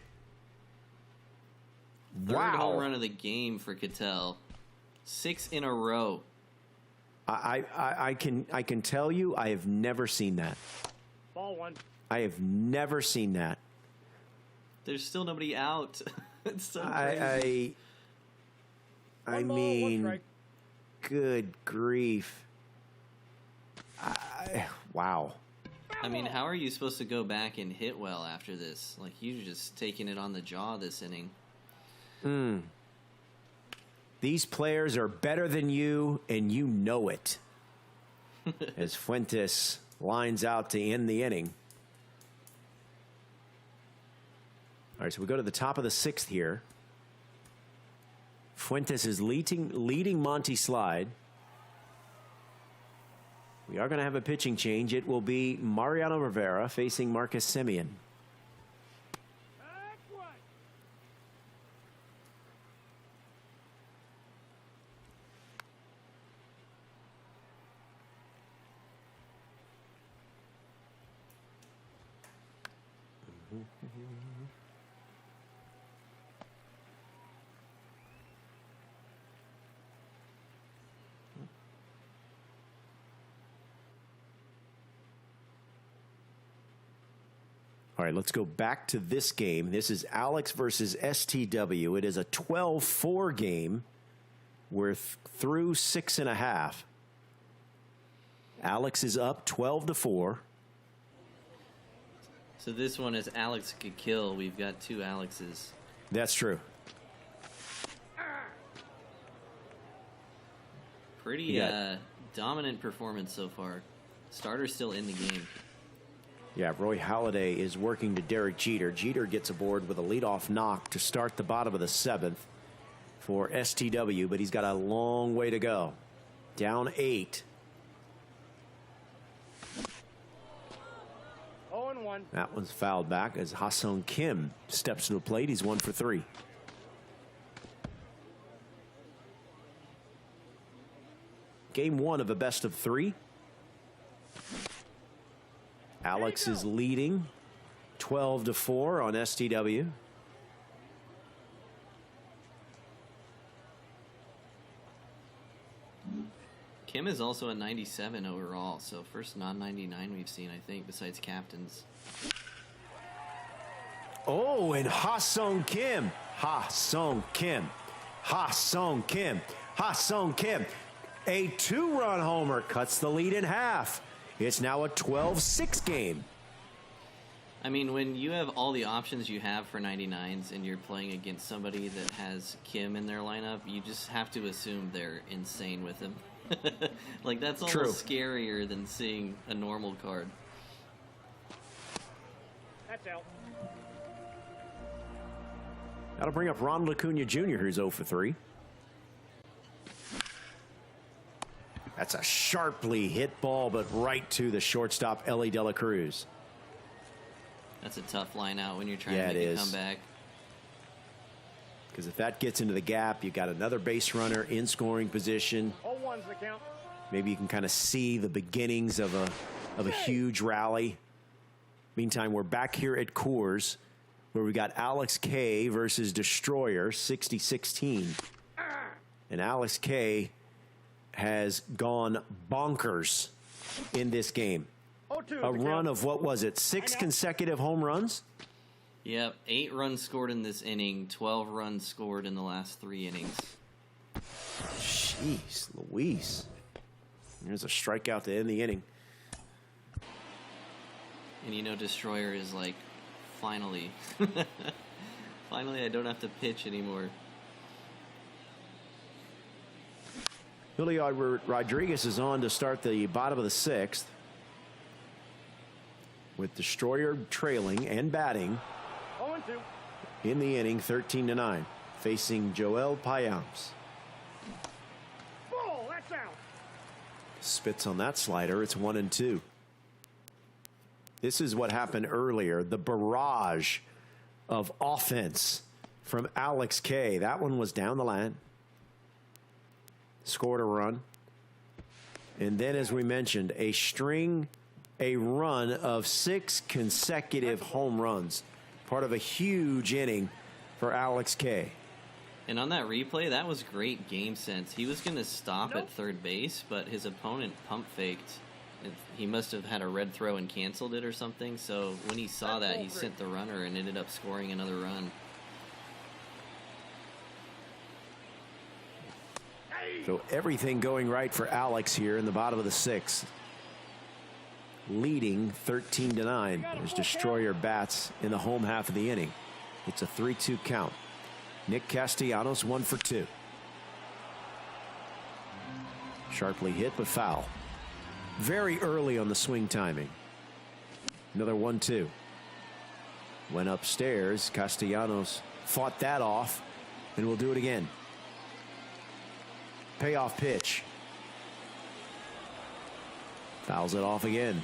Third Wow. home run of the game for Ketel. 6 in a row. I can tell you, I have never seen that. Ball 1. I have never seen that. There's still nobody out. It's so crazy. I One ball, 1 mean, strike. good grief. Wow. I mean, how are you supposed to go back and hit well after this? Like, you're just taking it on the jaw this inning. These players are better than you, and you know it. As Fuentes lines out to end the inning. All right, so we go to the top of the 6th here. Fuentes is leading Monty Slide. We are going to have a pitching change. It will be Mariano Rivera facing Marcus Semien. That's right. All right, let's go back to this game. This is Alex versus STW. It is a 12-4 game. We're through 6.5. Alex is up 12-4. So this one is Alex could kill. We've got 2 Alexes. That's true. Pretty dominant performance so far. Starter's still in the game. Yeah, Roy Halladay is working to Derek Jeter. Jeter gets aboard with a leadoff knock to start the bottom of the 7th for STW, but he's got a long way to go. Down 8. 0-1. 1. That one's fouled back as Ha-Sung Kim steps to the plate. He's 1 for 3. Game 1 of a best of 3. Alex is leading 12-4 on STW. Kim is also a 97 overall, so first non-99 we've seen, I think, besides captains. Oh, and Ha-Sung Kim. Ha-Sung Kim. Ha-Sung Kim. Ha-Sung Kim. A 2-run homer cuts the lead in half. It's now a 12-6 game. I mean, when you have all the options you have for 99s and you're playing against somebody that has Kim in their lineup, you just have to assume they're insane with him. Like, that's almost scarier than seeing a normal card. That's out. That'll bring up Ronald Acuna Jr., who's 0 for 3. That's a sharply hit ball, but right to the shortstop, Ellie De La Cruz. That's a tough line out when you're trying to make a comeback. Because if that gets into the gap, you got another base runner in scoring position. 0-1's the count. Maybe you can kind of see the beginnings of a huge rally. Meantime, we're back here at Coors, where we got Alex K versus Destroyer, 60-16. And Alex K has gone bonkers in this game. 0-2. A run of, what was it, 6 consecutive home runs? Yep, 8 runs scored in this inning, 12 runs scored in the last 3 innings. Jeez Louise. There's a strikeout to end the inning. And you know Destroyer is like, finally. Finally, I don't have to pitch anymore. Julio Rodriguez is on to start the bottom of the 6th. With Destroyer trailing and batting 0-2. in the inning, 13-9, facing Joel Payams. Ball, that's out. Spits on that slider. It's 1-2. This is what happened earlier. The barrage of offense from Alex K. That one was down the line. Scored a run. And then, as we mentioned, a run of 6 consecutive home runs. Part of a huge inning for Alex K. And on that replay, that was great game sense. He was going to stop at third base, but his opponent pump faked. He must have had a red throw and canceled it or something. So when he saw that, he sent the runner and ended up scoring another run. So everything going right for Alex here in the bottom of the 6th. Leading 13-9 as Destroyer bats in the home half of the inning. It's a 3-2 count. Nick Castellanos 1 for 2. Sharply hit but foul. Very early on the swing timing. Another 1-2. Went upstairs. Castellanos fought that off and will do it again. Payoff pitch. Fouls it off again.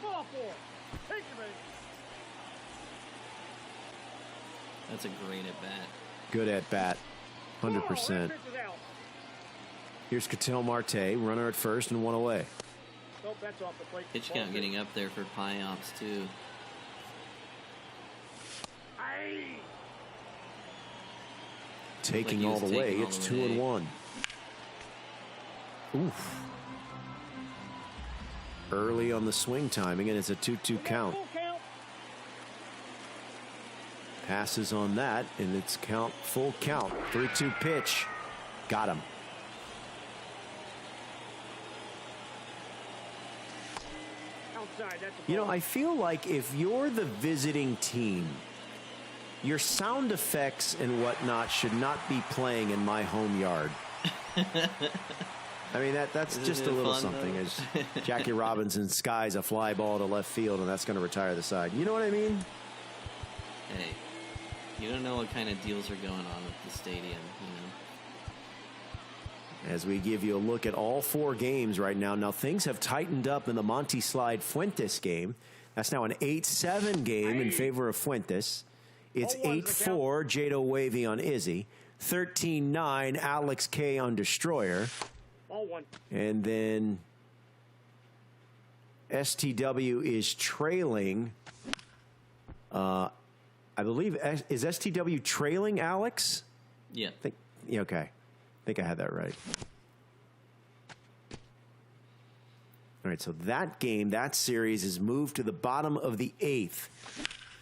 Ball 4. Take your base. That's a great at bat. Good at bat. 100%. Here's Ketel Marte, runner at first and 1 away. Nope, that's off the plate. Pitch count getting up there for Pyops too. Aye. Taking all the way. It's 2-1. Oof. Early on the swing timing, and it's a 2-2 count. Passes on that, and it's full count. 3-2 pitch. Got him. You know, I feel like if you're the visiting team, your sound effects and whatnot should not be playing in my home yard. I mean, that's just a little something. As Jackie Robinson skies a fly ball to left field, and that's going to retire the side. You know what I mean? Hey, you don't know what kind of deals are going on with the stadium, you know? as we give you a look at all 4 games right now. Now, things have tightened up in the Monty Slide Fuentes game. That's now an 8-7 game in favor of Fuentes. It's 8-4 Jado Wavy on Izzy. 13-9 Alex K on Destroyer. And then STW is trailing. I believe, is STW trailing Alex? Yeah. Okay. I think I had that right. All right, so that game, that series is moved to the bottom of the 8th.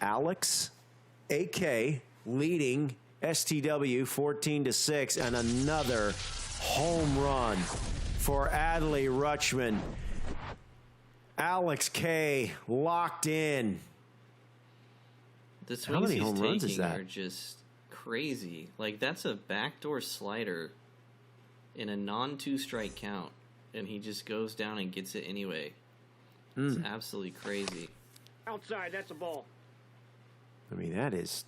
Alex, AK, leading STW 14-6, and another home run for Adley Rutschman. Alex K locked in. The swings he's taking are just crazy. Like, that's a backdoor slider in a non-2-strike count, and he just goes down and gets it anyway. It's absolutely crazy. Outside, that's a ball. I mean, this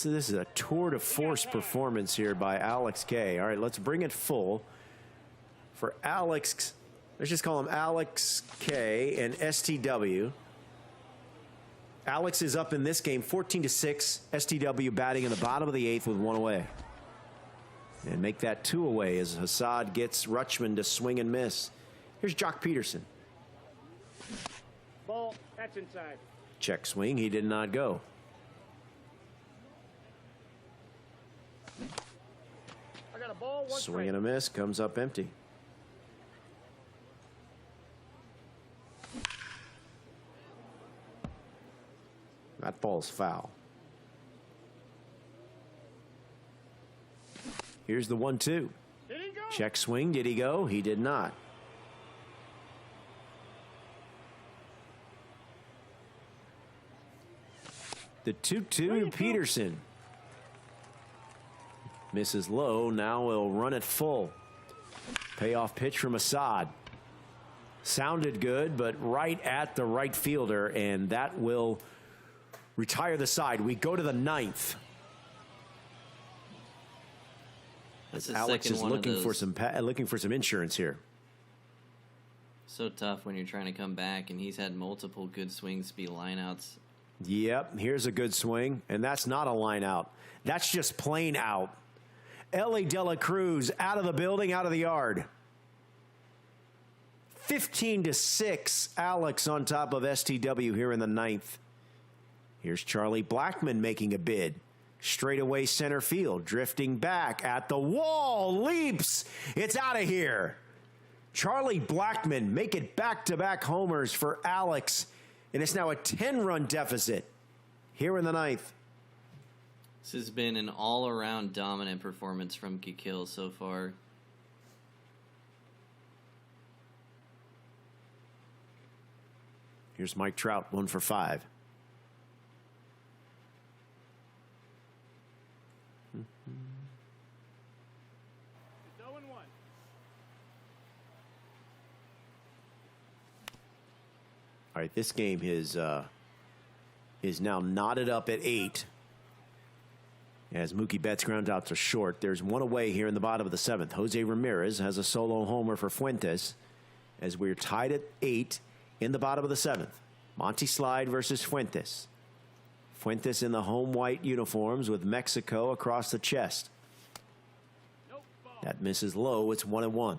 is a tour de force performance here by Alex K. All right, let's bring it full for Alex. Let's just call him Alex K and STW. Alex is up in this game 14-6. STW batting in the bottom of the 8th with 1 away. And make that 2 away as Hassad gets Rutschman to swing and miss. Here's Jock Peterson. Ball, that's inside. Check swing, he did not go. I got a ball, 1 Swing and a miss, comes up empty. That ball's foul. Here's the 1-2. Did he go? Check swing. Did he go? He did not. The 2-2 to Peterson. Misses low. Now we'll run it full. Payoff pitch from Assad. Sounded good, but right at the right fielder, and that will retire the side. We go to the 9th. That's Alex is looking for some insurance here. So tough when you're trying to come back, and he's had multiple good swings be lineouts. Yep, here's a good swing, and that's not a line out. That's just plain out. Ellie De La Cruz out of the building, out of the yard. 15-6, Alex on top of STW here in the 9th. Here's Charlie Blackmon making a bid. Straightaway center field, drifting back at the wall, leaps. It's out of here. Charlie Blackmon make it back-to-back homers for Alex, and it's now a 10-run deficit here in the 9th. This has been an all-around dominant performance from Kikil so far. Here's Mike Trout, 1 for 5. All right, this game is now knotted up at 8. As Mookie Betts ground out to short. There's 1 away here in the bottom of the 7th. Jose Ramirez has a solo homer for Fuentes as we're tied at 8 in the bottom of the 7th. Monty Slide versus Fuentes. Fuentes in the home white uniforms with Mexico across the chest. That misses low. It's 1-1.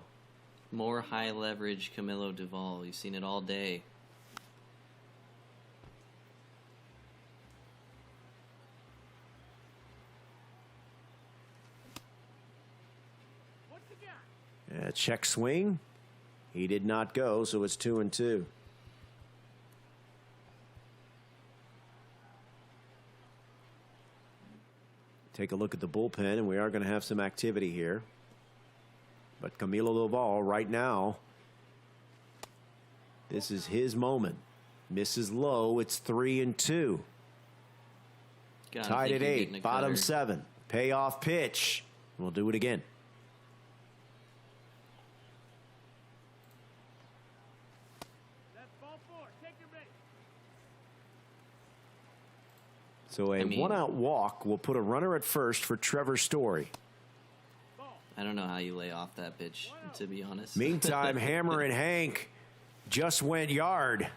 More high leverage Camilo Duvall. You've seen it all day. Check swing. He did not go, so it's 2-2. Take a look at the bullpen, and we are going to have some activity here. But Camilo Duvall right now, this is his moment. Misses low. It's 3-2. Tied at 8. Bottom 7. Payoff pitch. We'll do it again. So a one-out walk will put a runner at first for Trevor Story. I don't know how you lay off that pitch, to be honest. Meantime, Hammer and Hank just went yard.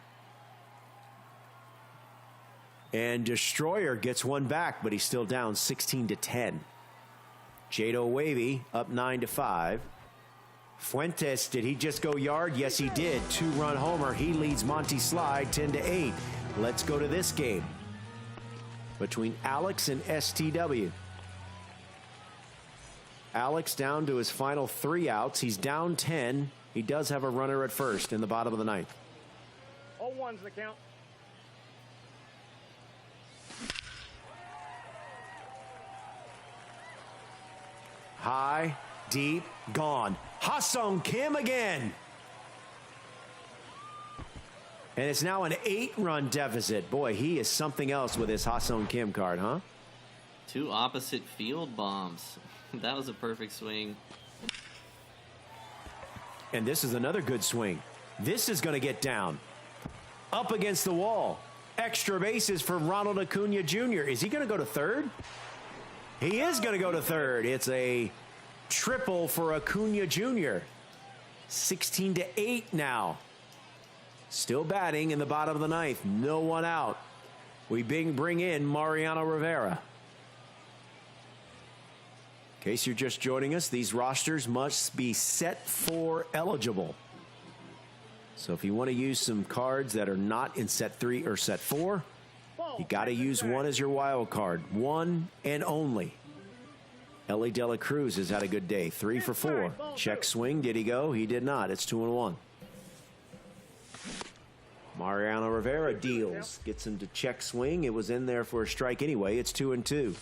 And Destroyer gets one back, but he's still down 16-10. Jado Wavy up 9-5. Fuentes, did he just go yard? Yes, he did. 2-run homer. He leads Monty Slide 10-8. Let's go to this game between Alex and STW. Alex down to his final 3 outs. He's down 10. He does have a runner at first in the bottom of the 9th. 0-1's the count. High, deep, gone. Ha-Sung Kim again. And it's now an 8-run deficit. Boy, he is something else with his Ha-Sung Kim card, huh? 2 opposite field bombs. That was a perfect swing. And this is another good swing. This is going to get down. Up against the wall. Extra bases for Ronald Acuna Jr. Is he going to go to third? He is going to go to third. It's a triple for Acuna Jr. 16-8 now. Still batting in the bottom of the 9th. No one out. We bring in Mariano Rivera. In case you're just joining us, these rosters must be set 4 eligible. So if you want to use some cards that are not in set 3 or set 4, you got to use one as your wild card. One and only. Ellie De La Cruz has had a good day. 3 for 4. Check swing. Did he go? He did not. It's 2-1. Mariano Rivera deals. Gets him to check swing. It was in there for a strike anyway. It's 2-2.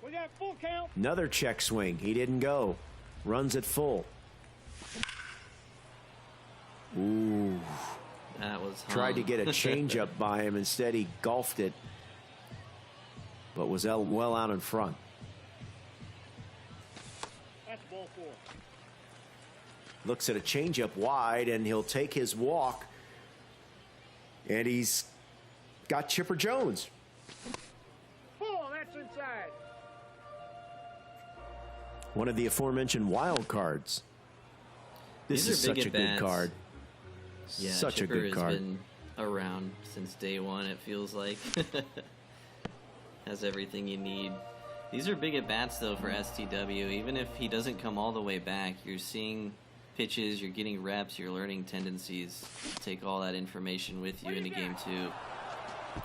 We got full count. Another check swing. He didn't go. Runs it full. Ooh. That was Tried to get a changeup by him. Instead, he golfed it, but was well out in front. That's ball 4. Looks at a changeup wide, and he'll take his walk. And he's got Chipper Jones. Oh, that's inside. One of the aforementioned wild cards. This is such a good card. Yeah, Such Chipper a good card. has been around since day one, it feels like. Has everything you need. These are big at-bats, though, for STW. Even if he doesn't come all the way back, you're seeing pitches, you're getting reps, you're learning tendencies. Take all that information with you into Game 2.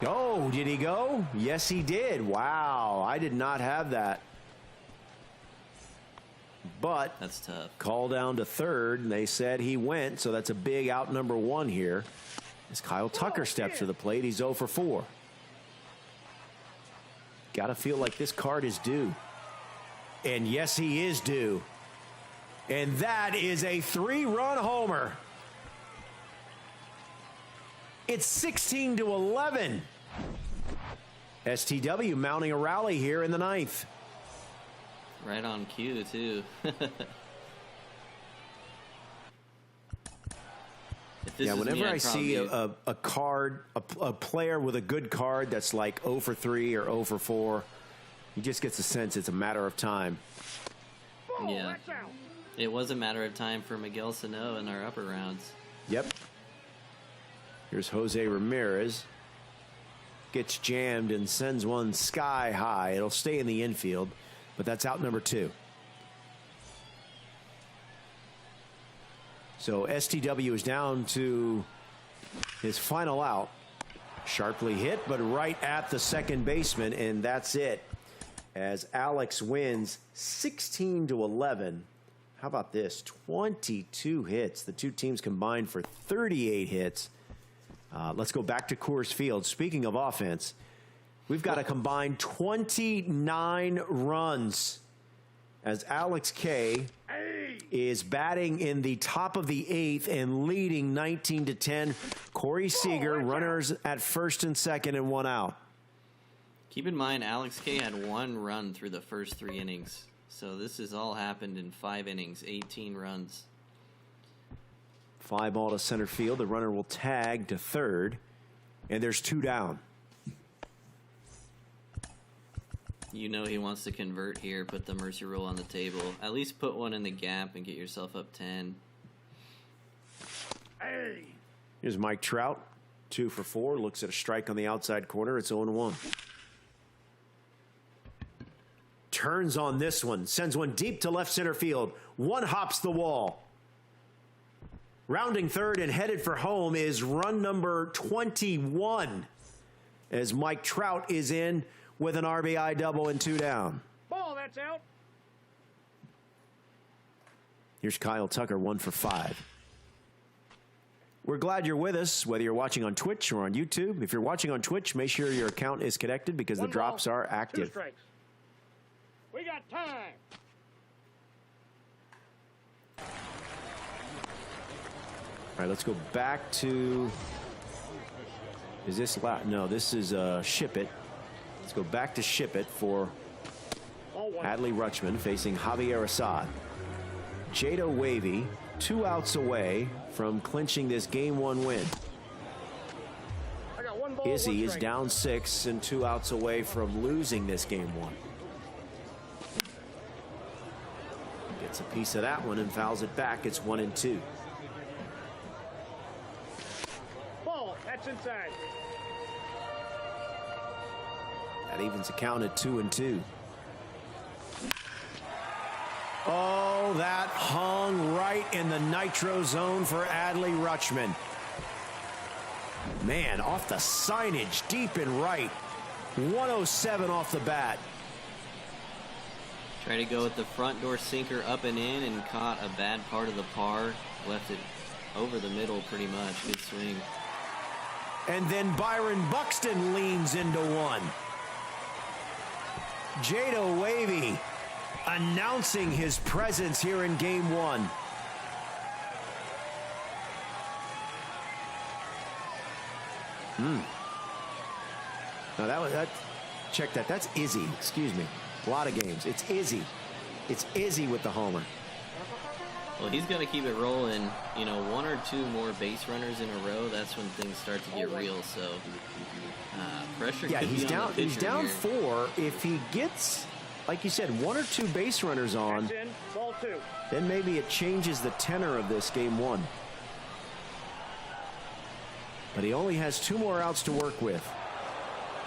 Oh, did he go? Yes, he did. Wow, I did not have that. But that's tough. Call down to third, and they said he went, so that's a big out number 1 here. As Kyle Tucker steps to the plate, he's 0 for 4. Got to feel like this card is due. And yes, he is due. And that is a 3-run homer. It's 16-11. STW mounting a rally here in the 9th. Right on cue, too. Yeah, whenever I see a card, a player with a good card that's like 0 for 3 or 0 for 4, he just gets a sense it's a matter of time. Yeah. It was a matter of time for Miguel Sano in our upper rounds. Yep. Here's Jose Ramirez. Gets jammed and sends one sky high. It'll stay in the infield, but that's out number 2. So STW is down to his final out. Sharply hit, but right at the second baseman, and that's it. As Alex wins 16-11. How about this? 22 hits. The two teams combined for 38 hits. Let's go back to Coors Field. Speaking of offense, we've got a combined 29 runs as Alex K is batting in the top of the 8th and leading 19-10. Corey Seager, runners at first and second and 1 out. Keep in mind, Alex K had 1 run through the first 3 innings. So this has all happened in 5 innings, 18 runs. 5 ball to center field. The runner will tag to third, and there's 2 down. You know he wants to convert here, put the mercy rule on the table. At least put one in the gap and get yourself up 10. Hey. Here's Mike Trout, 2 for 4. Looks at a strike on the outside corner. It's 0-1. Turns on this one. Sends one deep to left center field. One hops the wall. Rounding third and headed for home is run number 21. As Mike Trout is in with an RBI double and 2 down. Ball, that's out. Here's Kyle Tucker, 1 for 5. We're glad you're with us, whether you're watching on Twitch or on YouTube. If you're watching on Twitch, make sure your account is connected because the drops are Two active. strikes. We got time. All right, let's go back to, is this, no, this is Ship It. Let's go back to Ship It for Adley Rutschman facing Javier Assad. Jado Wavy, 2 outs away from clinching this Game 1 win. I got 1 ball, Izzy 1 is strike. down 6 and 2 outs away from losing this Game 1. Gets a piece of that one and fouls it back. It's 1-2. Ball, that's inside. That evens the count at 2-2. Oh, that hung right in the nitro zone for Adley Rutschman. Man, off the signage, deep and right. 107 off the bat. Try to go with the front door sinker up and in and caught a bad part of the par. Left it over the middle pretty much. Good swing. And then Byron Buxton leans into one. Jado Wavy announcing his presence here in Game 1. Now check that. That's Izzy. Excuse me. A lot of games. It's Izzy. It's Izzy with the homer. Well, he's going to keep it rolling. You know, 1 or 2 more base runners in a row. That's when things start to get real. So pressure. Yeah, could he's be down. on the He's pitcher down here. 4. If he gets, like you said, 1 or 2 base runners on, That's in. Ball 2. then maybe it changes the tenor of this Game 1. But he only has 2 more outs to work with.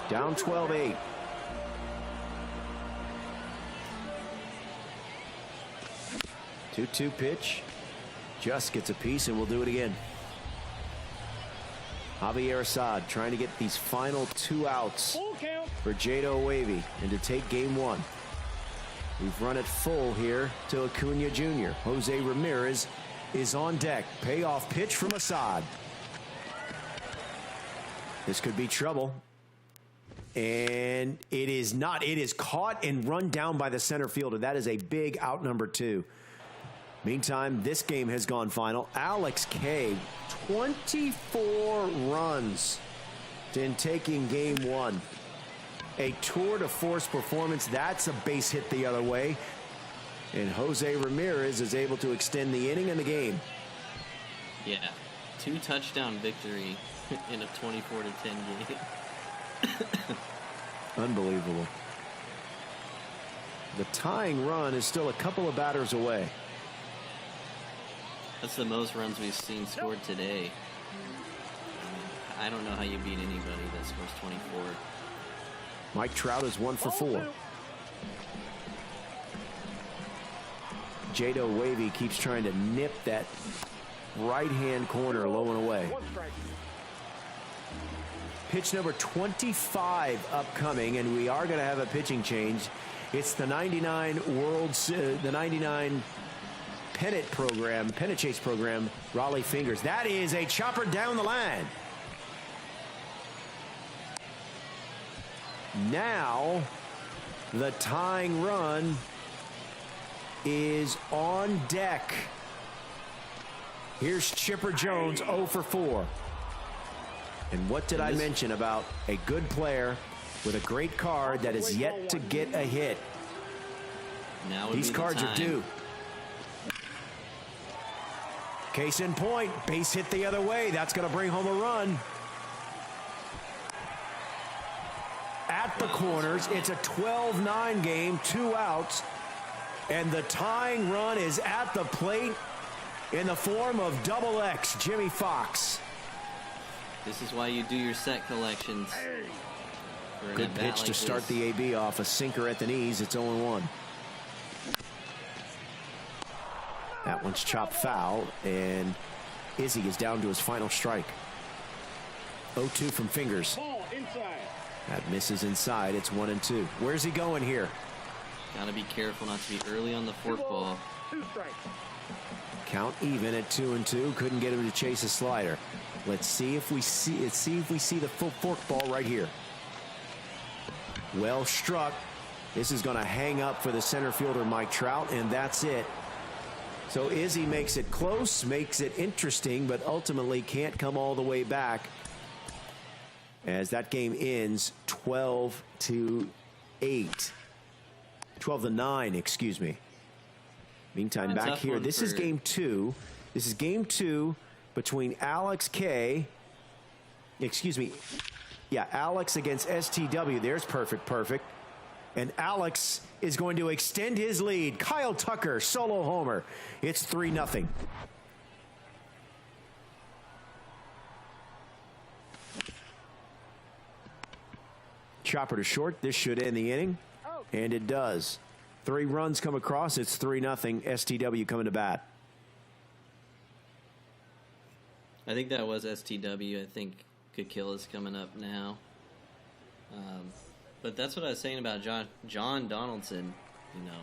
Down 12-8. Two-two pitch. Just gets a piece, and we'll do it again. Javier Assad trying to get these final 2 outs Full count. for Jado Wavy and to take Game 1. We've run it full here to Acuna Jr. Jose Ramirez is on deck. Payoff pitch from Assad. This could be trouble. And it is not. It is caught and run down by the center fielder. That is a big out number 2. Meantime, this game has gone final. Alex K, 24 runs in taking Game 1. A tour de force performance. That's a base hit the other way. And Jose Ramirez is able to extend the inning and the game. Yeah, 2 touchdown victory in a 24-10 game. Unbelievable. The tying run is still a couple of batters away. That's the most runs we've seen scored today. I don't know how you beat anybody that scores 24. Mike Trout is 1 for 4. Jado Wavy keeps trying to nip that right-hand corner low and away. 1 strike. Pitch number 25 upcoming, and we are going to have a pitching change. It's the 99 the 99 pennant chase program, Raleigh Fingers. That is a chopper down the line. Now, the tying run is on deck. Here's Chipper Jones, 0 for 4. And what did I mention about a good player with a great card that is yet to get a hit? Now would These be the cards are time. due. Case in point, base hit the other way. That's going to bring home a run. at the corners. It's a 12-9 game, 2 outs. And the tying run is at the plate in the form of Double X, Jimmy Fox. This is why you do your set collections. Good pitch to start the AB off. A sinker at the knees. It's 0-1. That one's chopped foul, and Izzy is down to his final strike. 0-2 from Fingers. That misses inside. It's 1-2. Where's he going here? Gotta be careful not to be early on the forkball. Count even at 2-2. Couldn't get him to chase a slider. Let's see if we see the full forkball right here. Well struck. This is going to hang up for the center fielder Mike Trout, and that's it. So Izzy makes it close, makes it interesting, but ultimately can't come all the way back, as that game ends 12-8. 12-9, excuse me. Meantime, back here, this is game 2. This is game 2 between Alex K. Excuse me. Yeah, Alex against STW. There's perfect. And Alex is going to extend his lead. Kyle Tucker, solo homer. It's 3-0. Chopper to short. This should end the inning. And it does. 3 runs come across. It's 3-0. STW coming to bat. I think that was STW. I think Kikil is coming up now. But that's what I was saying about John Donaldson. You know,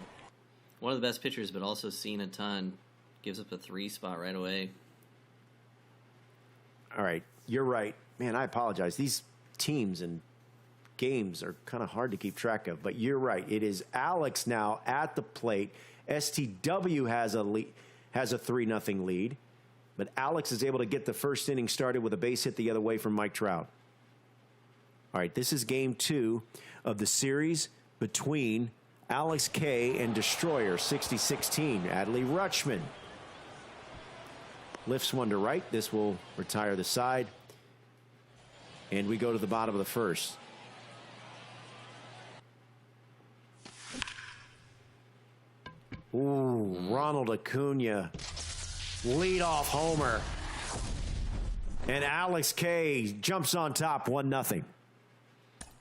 one of the best pitchers, but also seen a ton. Gives up a 3 spot right away. All right. You're right. Man, I apologize. These teams and games are kind of hard to keep track of, but you're right. It is Alex now at the plate. STW has a 3-0 lead, but Alex is able to get the first inning started with a base hit the other way from Mike Trout. All right, this is game 2 of the series between Alex K and Destroyer, 60-16. Adley Rutschman lifts one to right. This will retire the side, and we go to the bottom of the first. Ooh, Ronald Acuna, leadoff homer. And Alex K jumps on top, 1-0.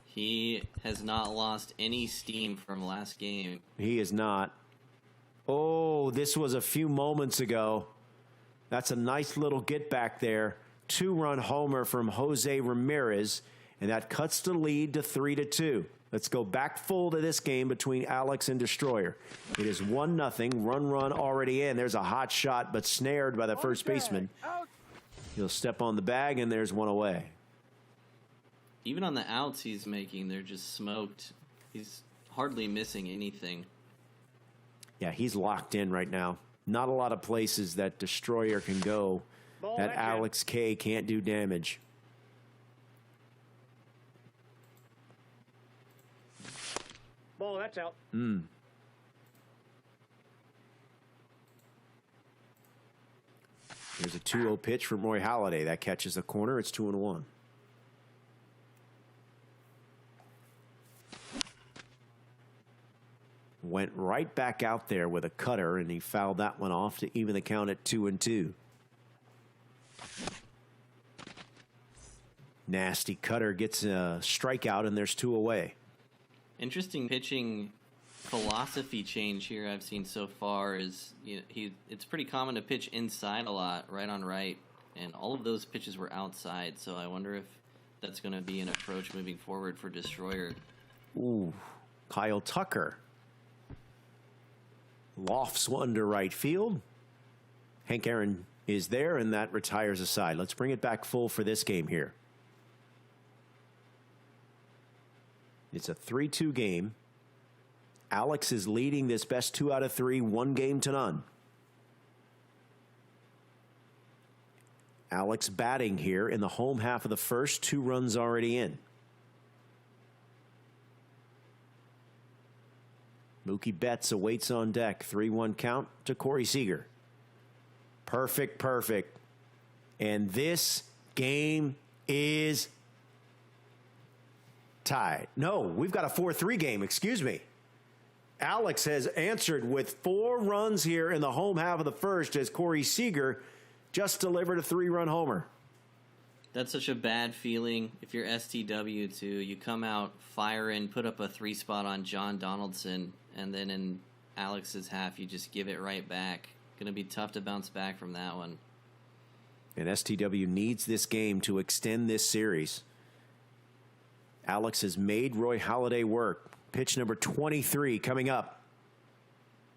He has not lost any steam from last game. He is not. Oh, this was a few moments ago. That's a nice little get back there. 2-run homer from Jose Ramirez, and that cuts the lead to 3-2. Let's go back full to this game between Alex and Destroyer. It is 1-0. Run already in. There's a hot shot, but snared by the first baseman. He'll step on the bag, and there's one away. Even on the outs he's making, they're just smoked. He's hardly missing anything. Yeah, he's locked in right now. Not a lot of places that Destroyer can go that Alex K can't do damage. Ball, that's out. Here's a 2-0 pitch from Roy Halladay. That catches the corner. It's 2-1. Went right back out there with a cutter, and he fouled that one off to even the count at 2-2. Nasty cutter gets a strikeout, and there's 2 away. Interesting pitching philosophy change here I've seen so far is, you know, it's pretty common to pitch inside a lot, right on right, and all of those pitches were outside, so I wonder if that's going to be an approach moving forward for Destroyer. Ooh, Kyle Tucker lofts one to right field. Hank Aaron is there, and that retires a side. Let's bring it back full for this game here. It's a 3-2 game. Alex is leading this best 2 out of 3, 1-0. Alex batting here in the home half of the first, 2 runs already in. Mookie Betts awaits on deck. 3-1 count to Corey Seager. Perfect. And this game is tied. No, we've got a 4-3 game. Excuse me. Alex has answered with 4 runs here in the home half of the first as Corey Seager just delivered a 3-run homer. That's such a bad feeling if you're STW too. You come out, fire in, put up a 3 spot on John Donaldson, and then in Alex's half, you just give it right back. Going to be tough to bounce back from that one. And STW needs this game to extend this series. Alex has made Roy Halladay work. Pitch number 23 coming up.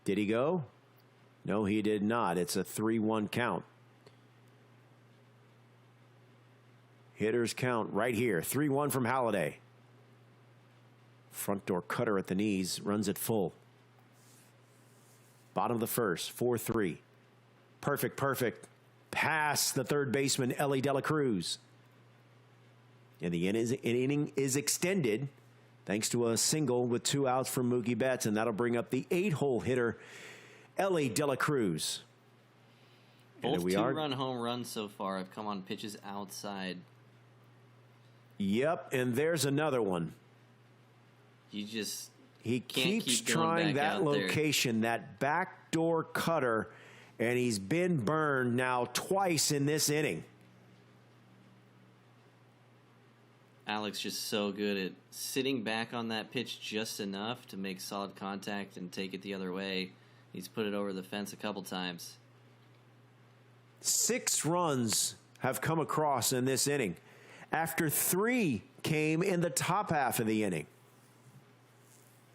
Did he go? No, he did not. It's a 3-1 count. Hitters count right here. 3-1 from Halladay. Front door cutter at the knees. Runs it full. Bottom of the first. 4-3. Perfect. Past the third baseman, Ellie De La Cruz. And the inning is extended thanks to a single with 2 outs from Mookie Betts, and that'll bring up the 8-hole hitter, Ellie De La Cruz. Both 2-run home runs so far have come on pitches outside. Yep, and there's another one. You just He keeps trying that location, that backdoor cutter, and he's been burned now twice in this inning. Alex just so good at sitting back on that pitch just enough to make solid contact and take it the other way. He's put it over the fence a couple times. 6 runs have come across in this inning, after 3 came in the top half of the inning.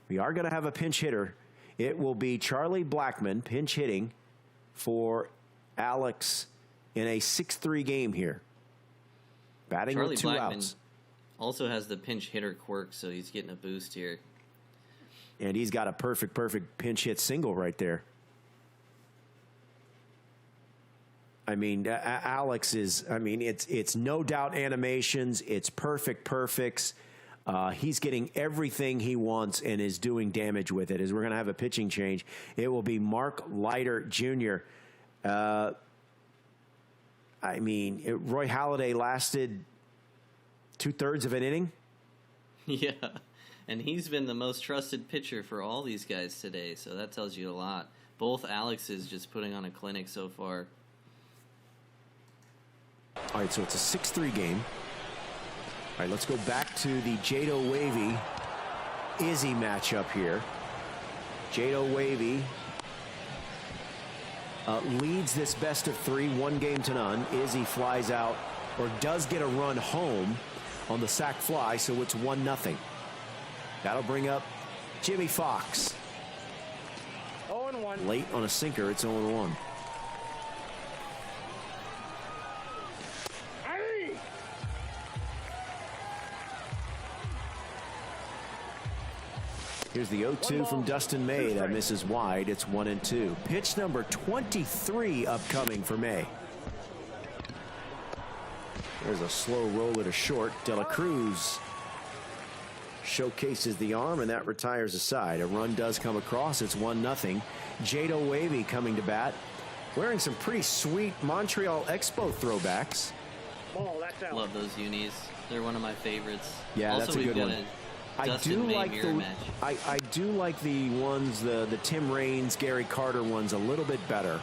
We are going to have a pinch hitter. It will be Charlie Blackmon pinch hitting for Alex in a 6-3 game here. Batting with 2 outs. Also has the pinch hitter quirk, so he's getting a boost here. And he's got a perfect pinch hit single right there. I mean, Alex is, it's no doubt animations. It's perfects. He's getting everything he wants and is doing damage with it. As we're going to have a pitching change, it will be Mark Leiter Jr. Roy Halladay lasted 2/3 of an inning. Yeah, and he's been the most trusted pitcher for all these guys today, so that tells you a lot. Both Alexes just putting on a clinic so far. All right, so it's a 6-3 game. All right, let's go back to the Jado Wavy Izzy matchup here. Jado Wavy leads this best of 3, 1-0. Izzy flies out, or does get a run home on the sac fly, so it's 1-0. That'll bring up Jimmy Fox. 0-1. Late on a sinker, it's 0-1. Here's the 0-2 from Dustin May. That misses wide. It's 1-2. Pitch number 23 upcoming for May. There's a slow roller to short. De La Cruz showcases the arm, and that retires aside. A run does come across. It's 1-0. Jado Wavy coming to bat, wearing some pretty sweet Montreal Expo throwbacks. Ball, that's out. Love those unis. They're one of my favorites. Yeah, also, that's a good one. I do like the ones, the Tim Raines, Gary Carter ones a little bit better.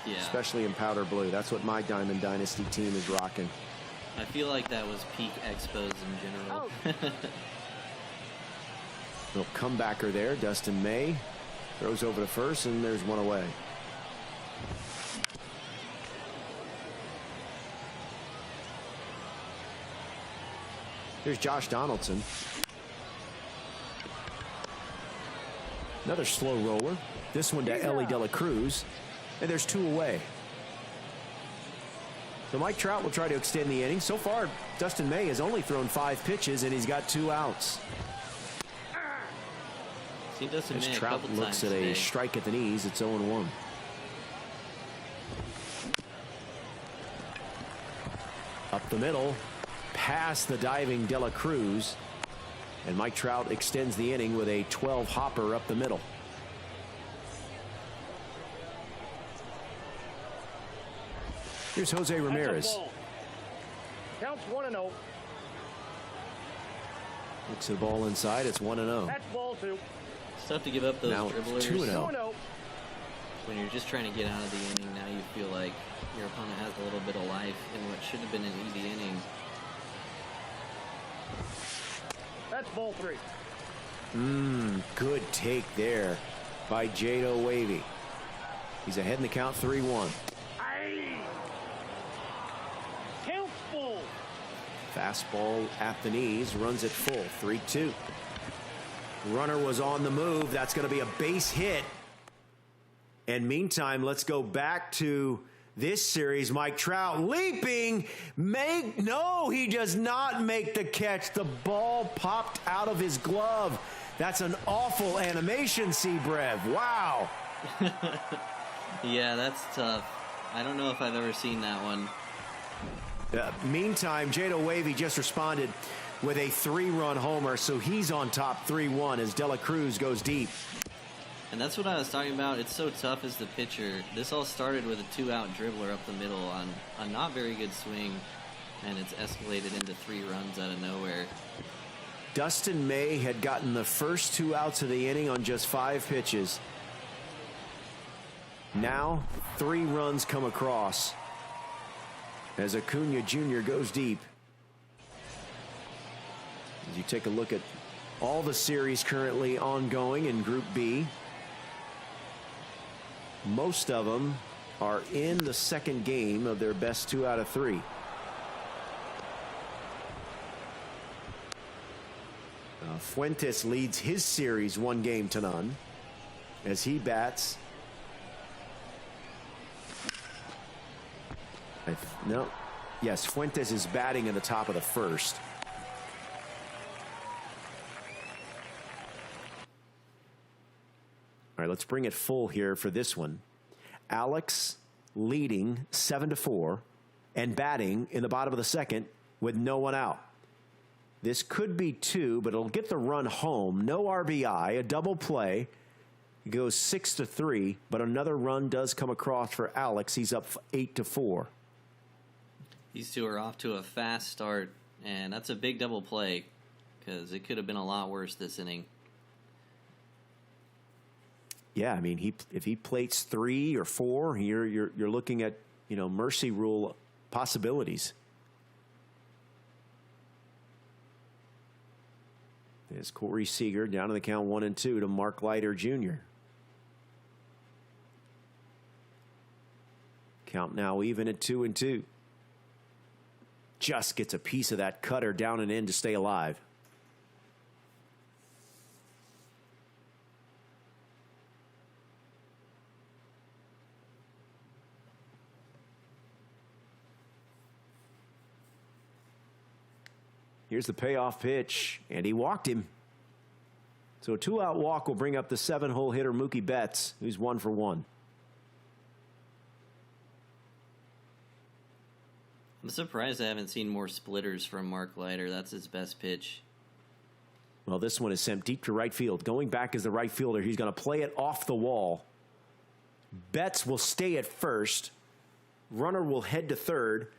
Yeah. Especially in powder blue. That's what my Diamond Dynasty team is rocking. I feel like that was peak Expos in general. Little comebacker there. Dustin May throws over to first, and there's one away. Here's Josh Donaldson. Another slow roller. This one to Ellie De La Cruz. And there's 2 away. So Mike Trout will try to extend the inning. So far, Dustin May has only thrown 5 pitches, and he's got 2 outs. See Dustin May Trout looks at a strike at the knees. It's 0-1. Up the middle. Past the diving De La Cruz. And Mike Trout extends the inning with a 12 hopper up the middle. Here's Jose Ramirez. Counts 1-0. Looks the ball inside. It's 1-0. That's ball 2. It's tough to give up those Now dribblers. 2-0. 2-0. When you're just trying to get out of the inning, now you feel like your opponent has a little bit of life in what should have been an easy inning. That's ball 3. Good take there by Jado Wavy. He's ahead in the count 3-1. Aye. Count full. Fastball at the knees, runs it full, 3-2. Runner was on the move. That's going to be a base hit. And meantime, let's go back to this series. Mike Trout leaping. No, he does not make the catch. The ball popped out of his glove. That's an awful animation, Seabrev. Wow. Yeah, that's tough. I don't know if I've ever seen that one. Meantime, Jado Wavy just responded with a 3-run homer, so he's on top 3-1 as De La Cruz goes deep. And that's what I was talking about. It's so tough as the pitcher. This all started with a 2-out dribbler up the middle on a not very good swing, and it's escalated into 3 runs out of nowhere. Dustin May had gotten the first 2 outs of the inning on just 5 pitches. Now 3 runs come across as Aunja Jr. goes deep. As you take a look at all the series currently ongoing in Group B, most of them are in the second game of their best 2 out of 3. Fuentes leads his series 1-0 as he bats. No. Yes, Fuentes is batting in the top of the first. All right, let's bring it full here for this one. Alex leading 7-4 and batting in the bottom of the second with no one out. This could be 2, but it'll get the run home. No RBI, a double play. It goes 6-3, but another run does come across for Alex. He's up 8-4. These two are off to a fast start, and that's a big double play because it could have been a lot worse this inning. Yeah, I mean, if he plates 3 or 4, you're looking at, mercy rule possibilities. There's Corey Seager down in the count 1-2 to Mark Leiter Jr. Count now even at 2-2. Just gets a piece of that cutter down and in to stay alive. Here's the payoff pitch, and he walked him. So a 2-out walk will bring up the 7-hole hitter Mookie Betts, who's 1 for 1. I'm surprised I haven't seen more splitters from Mark Leiter. That's his best pitch. Well, this one is sent deep to right field. Going back as the right fielder, he's going to play it off the wall. Betts will stay at first. Runner will head to third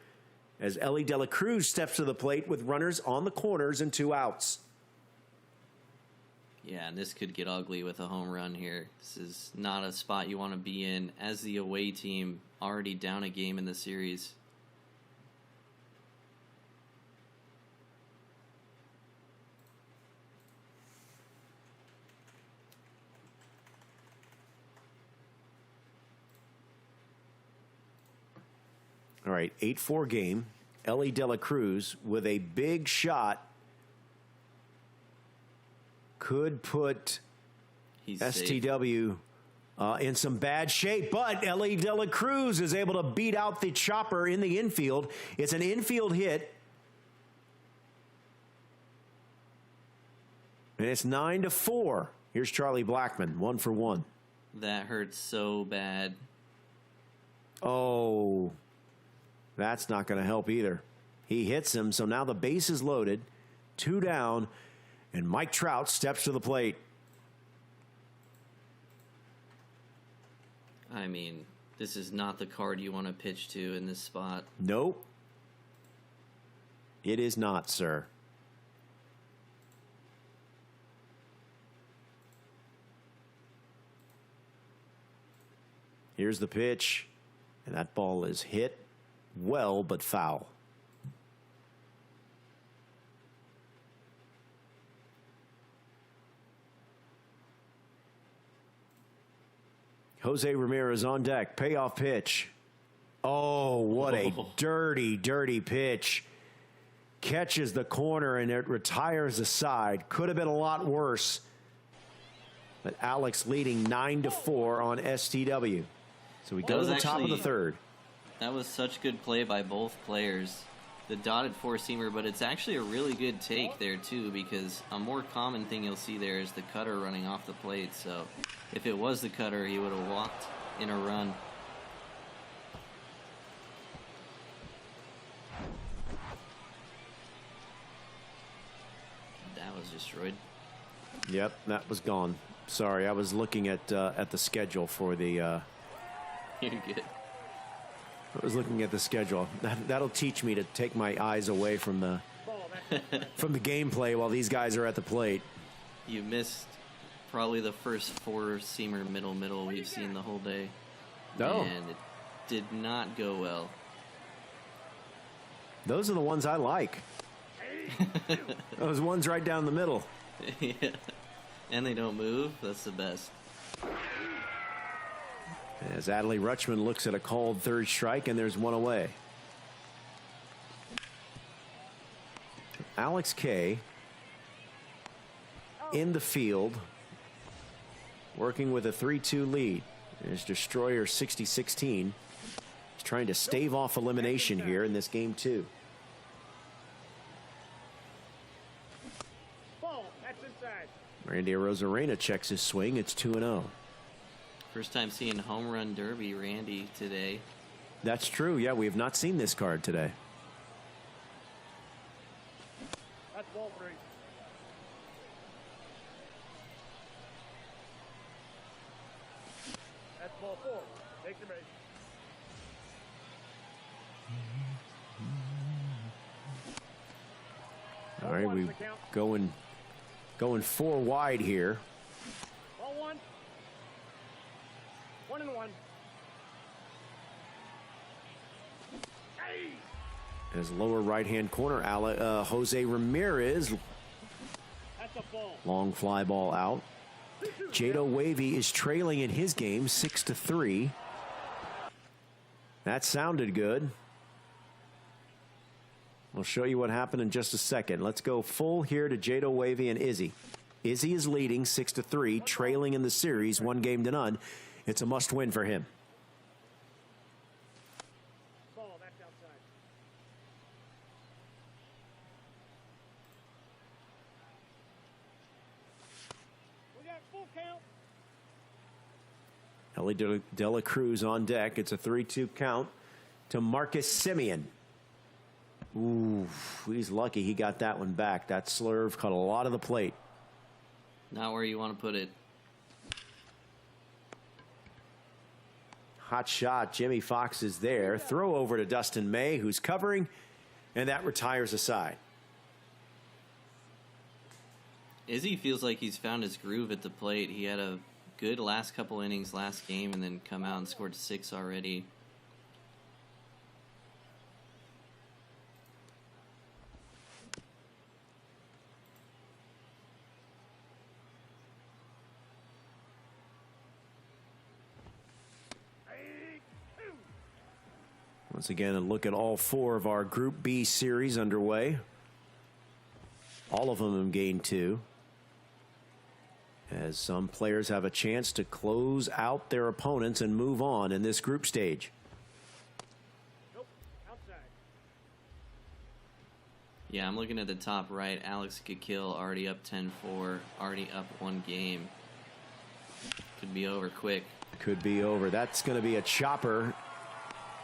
as Ellie De La Cruz steps to the plate with runners on the corners and 2 outs. Yeah, and this could get ugly with a home run here. This is not a spot you want to be in as the away team, already down a game in the series. All right, 8-4 game. Ellie De La Cruz with a big shot could put STW in some bad shape, but Ellie De La Cruz is able to beat out the chopper in the infield. It's an infield hit, and it's 9-4. Here's Charlie Blackmon, 1 for 1. That hurts so bad. Oh, that's not going to help either. He hits him, so now the base is loaded, 2 down, and Mike Trout steps to the plate. I mean, this is not the card you want to pitch to in this spot. Nope. It is not, sir. Here's the pitch, and that ball is hit well but foul. Jose Ramirez on deck. Payoff pitch. Oh, what a dirty, dirty pitch. Catches the corner, and it retires the side. Could have been a lot worse. But Alex leading 9-4 on STW. So we go to the top of the third. That was such good play by both players. The dotted four-seamer, but it's actually a really good take there, too, because a more common thing you'll see there is the cutter running off the plate. So if it was the cutter, he would have walked in a run. That was destroyed. Yep, that was gone. Sorry, I was looking at the schedule for the... You're good. I was looking at the schedule. That'll teach me to take my eyes away from the gameplay while these guys are at the plate. You missed probably the first four-seamer middle we've seen the whole day. No. And it did not go well. Those are the ones I like. Those ones right down the middle. Yeah. And they don't move. That's the best. As Adley Rutschman looks at a called third strike, and there's one away. Alex K. in the field, working with a 3-2 lead. There's Destroyer 60-16. He's trying to stave off elimination here in this game 2. Randy Arozarena checks his swing. It's 2-0. First time seeing home run derby Randy today. That's true. Yeah, we have not seen this card today. That's ball 3. That's ball 4. Take the base. All right, we going 4 wide here. Ball 1. 1-1. Hey! As lower right-hand corner, Jose Ramirez. That's a ball. Long fly ball out. Jado Wavy is trailing in his game 6-3. That sounded good. We'll show you what happened in just a second. Let's go full here to Jado Wavy and Izzy. Izzy is leading 6-3, trailing in the series 1-0. It's a must-win for him. Ball, that's outside. We got full count. Ellie De La Cruz on deck. It's a 3-2 count to Marcus Semien. Ooh, he's lucky he got that one back. That slurve caught a lot of the plate. Not where you want to put it. Hot shot. Jimmy Fox is there. Throw over to Dustin May, who's covering, and that retires a side. Izzy feels like he's found his groove at the plate. He had a good last couple innings last game and then come out and scored 6 already. Once again, a look at all 4 of our Group B series underway. All of them in game 2. As some players have a chance to close out their opponents and move on in this group stage. Nope, outside. Yeah, I'm looking at the top right. Alex Kikil already up 10-4, already up 1 game. Could be over quick. Could be over. That's going to be a chopper.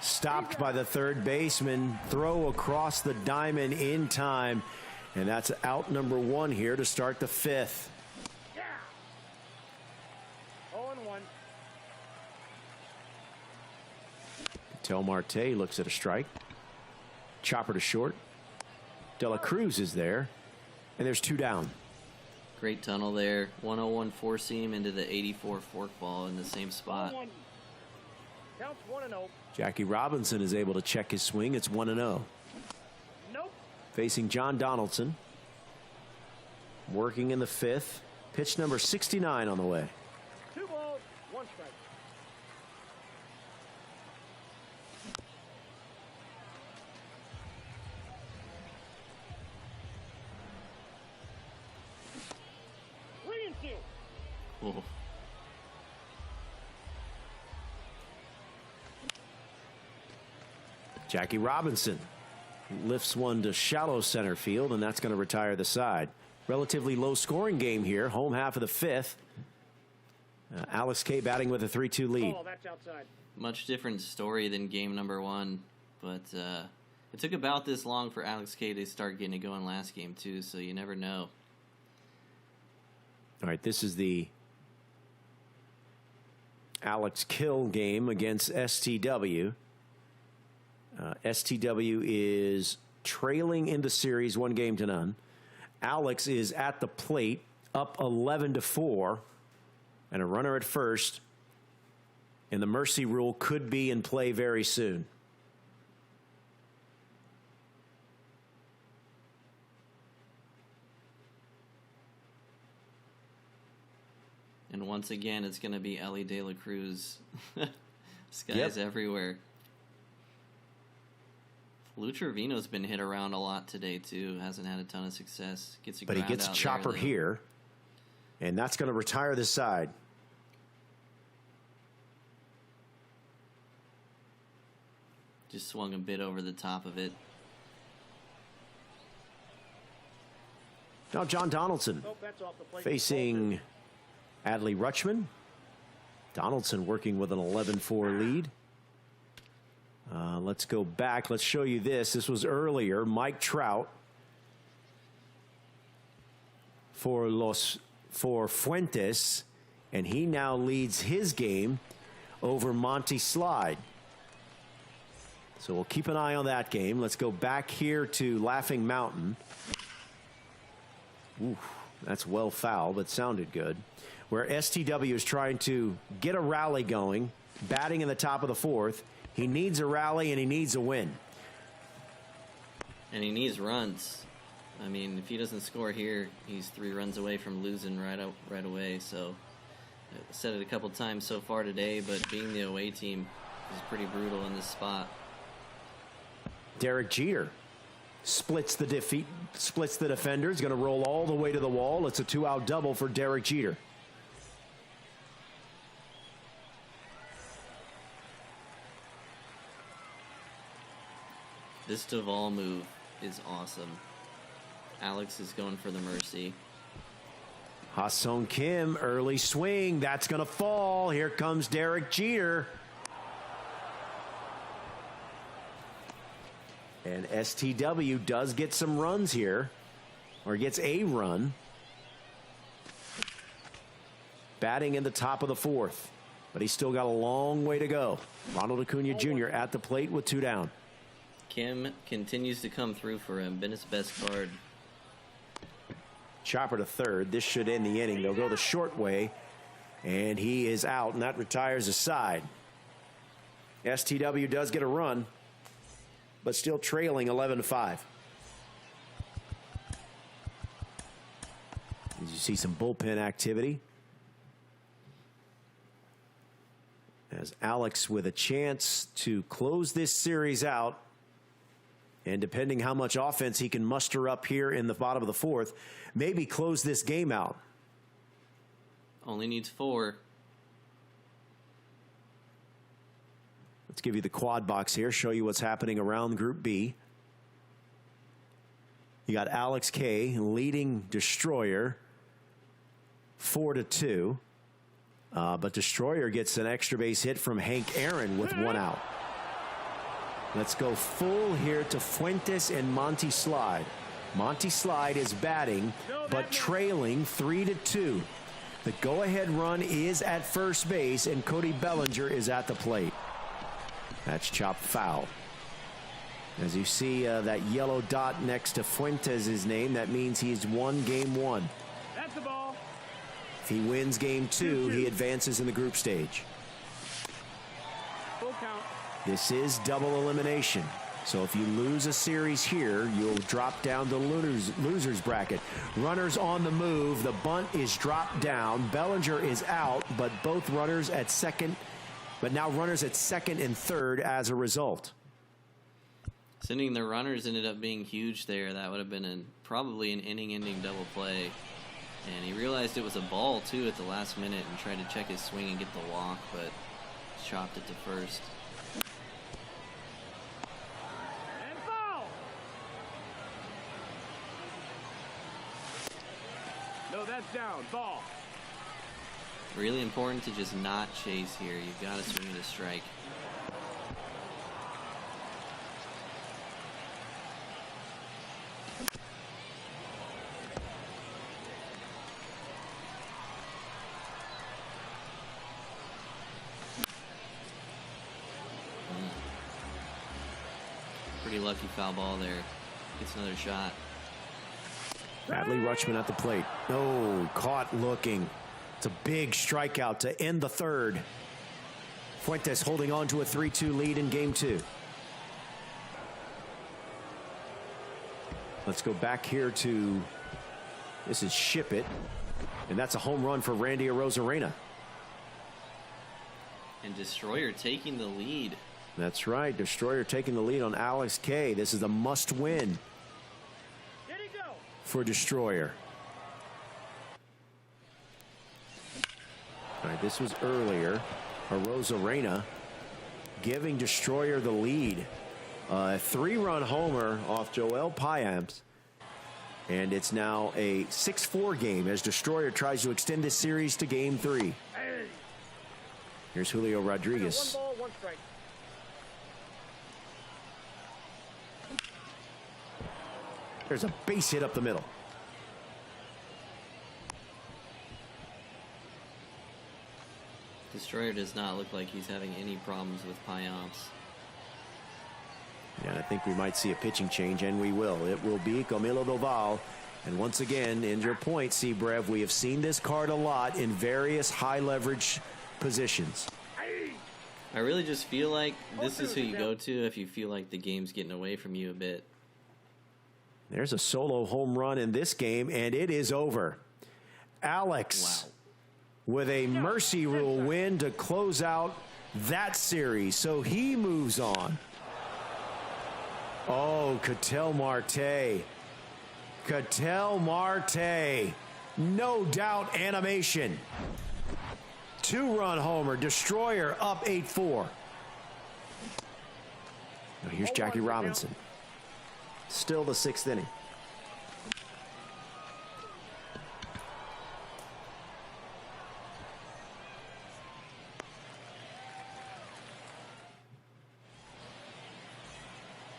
Stopped by the third baseman. Throw across the diamond in time. And that's out number 1 here to start the 5th. Yeah. 0-1. Tel Marte looks at a strike. Chopper to short. De La Cruz is there. And there's 2 down. Great tunnel there. 101 four seam into the 84 fork ball in the same spot. 1-1. Counts 1-0. Jackie Robinson is able to check his swing. It's 1-0. Nope. Facing John Donaldson. Working in the 5th. Pitch number 69 on the way. 2 balls, 1 strike. Reinfield. Oh. Jackie Robinson lifts one to shallow center field, and that's going to retire the side. Relatively low scoring game here, home half of the 5th. Alex K batting with a 3-2 lead. Oh, that's outside. Much different story than game number 1, but it took about this long for Alex K to start getting it going last game too, so you never know. All right, this is the Alex Kill game against STW. STW is trailing in the series 1-0. Alex is at the plate up 11-4 and a runner at first, and the mercy rule could be in play very soon. And once again, it's going to be Ellie De La Cruz. This guy's everywhere. Lou Trevino's been hit around a lot today, too. Hasn't had a ton of success. But he gets a chopper here, and that's going to retire the side. Just swung a bit over the top of it. Now John Donaldson facing Adley Rutschman. Donaldson working with an 11-4 lead. Let's go back. Let's show you this. This was earlier. Mike Trout for Fuentes, and he now leads his game over Monty Slide. So we'll keep an eye on that game. Let's go back here to Laughing Mountain. Ooh, that's well foul, but sounded good. Where STW is trying to get a rally going, batting in the top of the 4th. He needs a rally and he needs a win. And he needs runs. I mean, if he doesn't score here, he's 3 runs away from losing right away. So I said it a couple times so far today, but being the away team is pretty brutal in this spot. Derek Jeter splits the defender. He's going to roll all the way to the wall. It's a 2-out double for Derek Jeter. This Duvall move is awesome. Alex is going for the mercy. Ha-Sung Kim, early swing. That's going to fall. Here comes Derek Jeter. And STW does get some runs here, or gets a run. Batting in the top of the 4th, but he's still got a long way to go. Ronald Acuna Jr. at the plate with 2 down. Kim continues to come through for him. Been his best card. Chopper to 3rd. This should end the inning. They'll go the short way, and he is out, and that retires a side. STW does get a run, but still trailing 11-5. As you see some bullpen activity. As Alex with a chance to close this series out. And depending how much offense he can muster up here in the bottom of the 4th, maybe close this game out. Only needs 4. Let's give you the quad box here, show you what's happening around Group B. You got Alex K leading Destroyer 4-2. But Destroyer gets an extra base hit from Hank Aaron with 1 out. Let's go full here to Fuentes and Monty Slide. Monty Slide is batting, but trailing 3-2. The go-ahead run is at first base, and Cody Bellinger is at the plate. That's chopped foul. As you see that yellow dot next to Fuentes' name, that means he's won game 1. That's the ball. If he wins game 2, he advances in the group stage. Full count. This is double elimination. So if you lose a series here, you'll drop down the losers bracket. Runners on the move. The bunt is dropped down. Bellinger is out, but both runners at second, but now runners at second and third as a result. Sending the runners ended up being huge there. That would have been probably an inning-ending double play. And he realized it was a ball, too, at the last minute and tried to check his swing and get the walk, but chopped it to first. No, that's down. Ball. Really important to just not chase here. You've got to swing at a strike. Pretty lucky foul ball there. Gets another shot. Adley Rutschman at the plate. Oh, caught looking. It's a big strikeout to end the third. Fuentes holding on to a 3-2 lead in game 2. Let's go back here to, this is Ship It. And that's a home run for Randy Arozarena. And Destroyer taking the lead. That's right. Destroyer taking the lead on Alex K. This is a must win for Destroyer. All right, this was earlier. Arozarena giving Destroyer the lead. A 3-run homer off Joel Payamps. And it's now a 6-4 game as Destroyer tries to extend this series to game 3. Here's Julio Rodriguez. 1 ball, 1 strike. There's a base hit up the middle. Destroyer does not look like he's having any problems with Payamps. Yeah, I think we might see a pitching change, and we will. It will be Camilo Doval. And once again, in your point, Sebrev, we have seen this card a lot in various high-leverage positions. I really just feel like this is who you go to if you feel like the game's getting away from you a bit. There's a solo home run in this game, and it is over. Alex with a mercy rule win to close out that series, so he moves on. Oh, Ketel Marte. Ketel Marte. No doubt animation. 2-run homer. Destroyer up 8-4. Now here's Jackie Robinson. Still the 6th inning.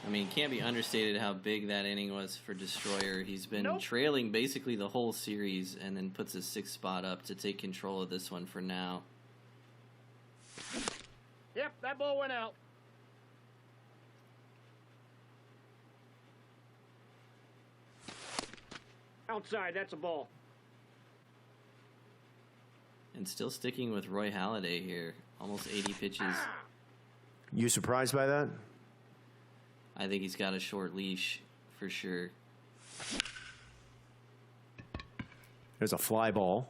I mean, it can't be understated how big that inning was for Destroyer. He's been trailing basically the whole series and then puts his 6th spot up to take control of this one for now. Yep, that ball went out. Outside, that's a ball. And still sticking with Roy Halladay here. Almost 80 pitches. You surprised by that? I think he's got a short leash for sure. There's a fly ball.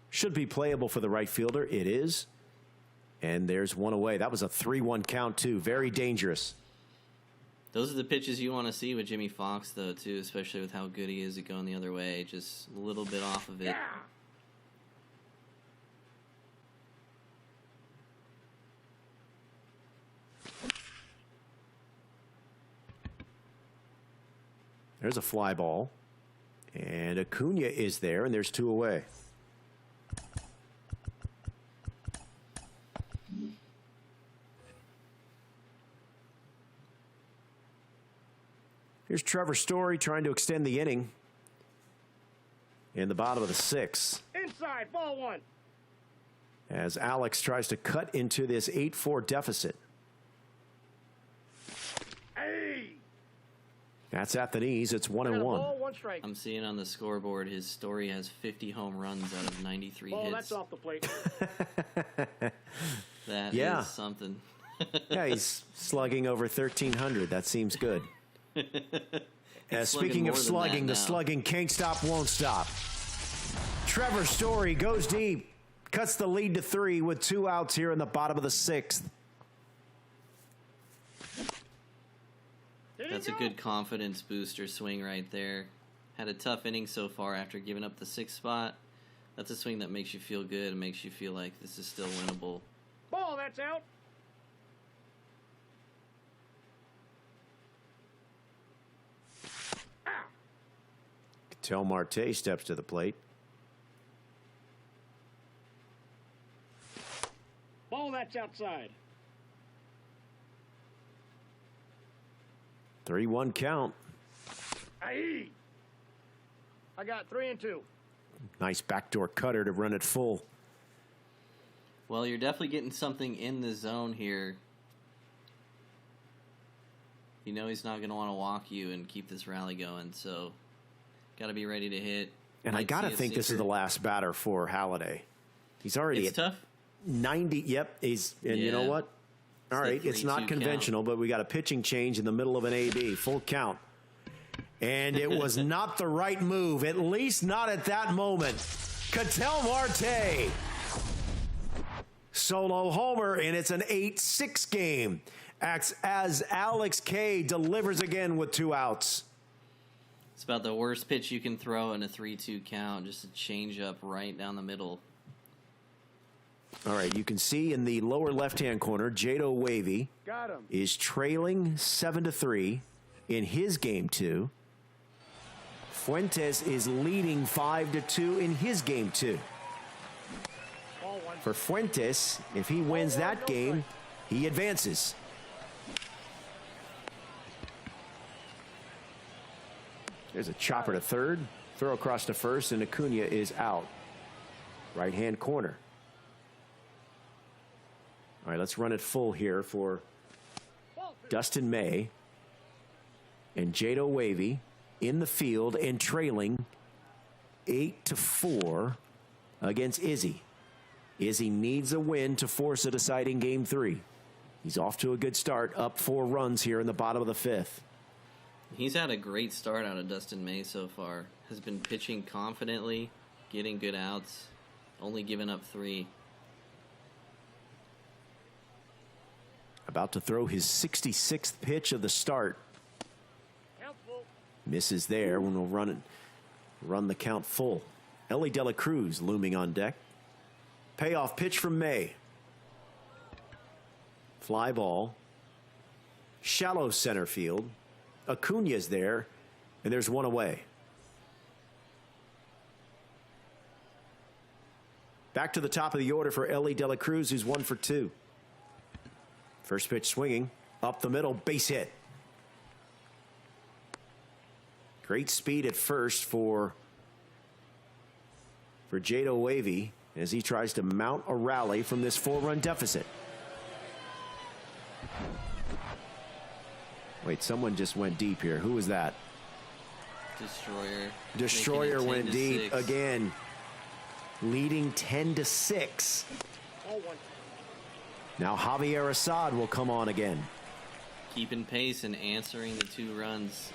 Should be playable for the right fielder. It is. And there's one away. That was a 3-1 count, too. Very dangerous. Those are the pitches you want to see with Jimmy Fox, though, too, especially with how good he is at going the other way. Just a little bit off of it. There's a fly ball. And Acuna is there, and there's 2 away. Here's Trevor Story trying to extend the inning. In the bottom of the 6th. Inside, ball 1. As Alex tries to cut into this 8-4 deficit. Hey! That's at the knees. It's 1-1. Ball, 1 strike. I'm seeing on the scoreboard his Story has 50 home runs out of 93 ball, hits. that's off the plate. That is something. Yeah, he's slugging over 1,300. That seems good. Speaking of slugging, the slugging can't stop, won't stop. Trevor Story goes deep, cuts the lead to 3 with 2 outs here in the bottom of the 6th. That's a good confidence booster swing right there. Had a tough inning so far after giving up the 6th spot. That's a swing that makes you feel good and makes you feel like this is still winnable. Ball, that's out. Ketel Marte steps to the plate. Ball, that's outside. 3-1 count. Aye. I got 3 and 2. Nice backdoor cutter to run it full. Well, you're definitely getting something in the zone here. You know he's not going to want to walk you and keep this rally going, so got to be ready to hit. And I got to think this is the last batter for Halladay. He's already it's tough. 90. Yep. You know what? All right. It's not conventional, but we got a pitching change in the middle of an AB. Full count. And it was not the right move, at least not at that moment. Ketel Marte. Solo homer, and it's an 8-6 game. Acts as Alex K delivers again with 2 outs. It's about the worst pitch you can throw in a 3-2 count. Just a change up right down the middle. All right, you can see in the lower left-hand corner, Jado Wavy is trailing 7-3 in his game 2. Fuentes is leading 5-2 in his game 2. For Fuentes, if he wins that game, he advances. There's a chopper to third, throw across to first, and Aunja is out. Right-hand corner. All right, let's run it full here for Dustin May and Jado Wavy in the field and trailing 8-4 against Izzy. Izzy needs a win to force a deciding game 3. He's off to a good start, up 4 runs here in the bottom of the 5th. He's had a great start out of Dustin May so far. Has been pitching confidently, getting good outs, only giving up 3. About to throw his 66th pitch of the start. Misses there when we'll run the count full. Ellie De La Cruz looming on deck. Payoff pitch from May. Fly ball. Shallow center field. Acuña's there, and there's 1 away. Back to the top of the order for Ellie De La Cruz, who's 1 for 2. First pitch swinging, up the middle, base hit. Great speed at first for Jado Wavy as he tries to mount a rally from this 4-run deficit. Wait, someone just went deep here. Who was that? Destroyer. Destroyer went deep again, leading 10-6. Now Javier Assad will come on again. Keeping pace and answering the 2 runs.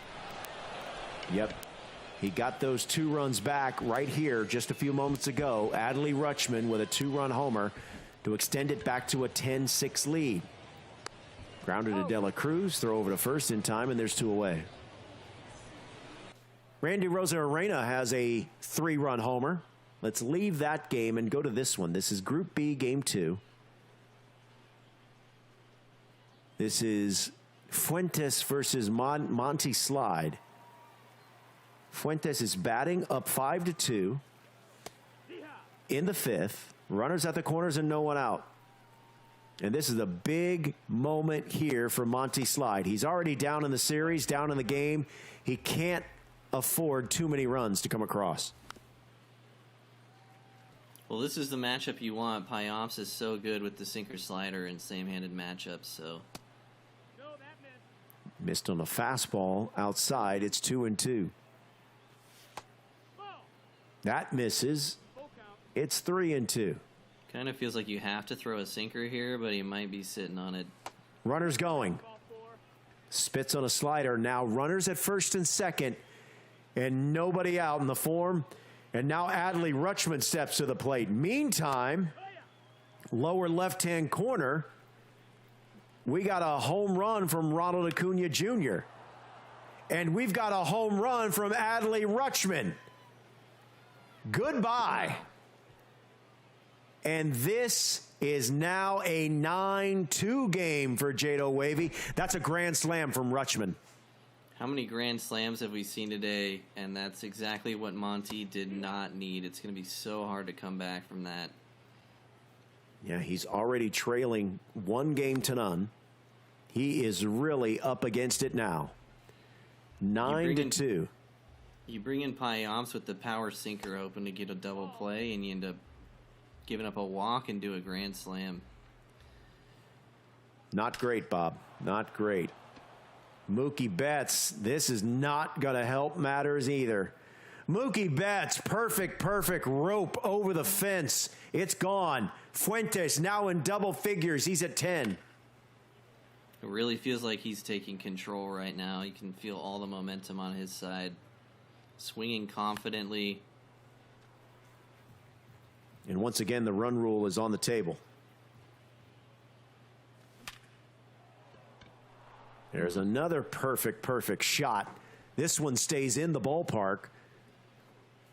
Yep. He got those 2 runs back right here just a few moments ago. Adley Rutschman with a 2-run homer to extend it back to a 10-6 lead. Grounded to De La Cruz, throw over to first in time, and there's 2 away. Randy Rosarena has a 3-run homer. Let's leave that game and go to this one. This is Group B, Game 2. This is Fuentes versus Monty Slide. Fuentes is batting up 5-2 in the 5th. Runners at the corners and no one out. And this is a big moment here for Monty Slide. He's already down in the series, down in the game. He can't afford too many runs to come across. Well, this is the matchup you want. Payamps is so good with the sinker slider and same-handed matchups, so. Missed on a fastball outside. It's 2-2. That misses. It's 3-2. Kind of feels like you have to throw a sinker here, but he might be sitting on it. Runners going. Spits on a slider. Now runners at first and second. And nobody out in the form. And now Adley Rutschman steps to the plate. Meantime, lower left-hand corner, we got a home run from Ronald Acuna Jr. And we've got a home run from Adley Rutschman. Goodbye. And this is now a 9-2 game for Jado Wavy. That's a grand slam from Rutschman. How many grand slams have we seen today? And that's exactly what Monty did not need. It's going to be so hard to come back from that. Yeah, he's already trailing 1-0. He is really up against it now. 9-2. You bring in Payamps with the power sinker open to get a double play, and you end up giving up a walk and do a grand slam. Not great, Bob. Not great. Mookie Betts, this is not going to help matters either. Mookie Betts, perfect rope over the fence. It's gone. Fuentes now in double figures. He's at 10. It really feels like he's taking control right now. You can feel all the momentum on his side. Swinging confidently. And once again, the run rule is on the table. There's another perfect shot. This one stays in the ballpark.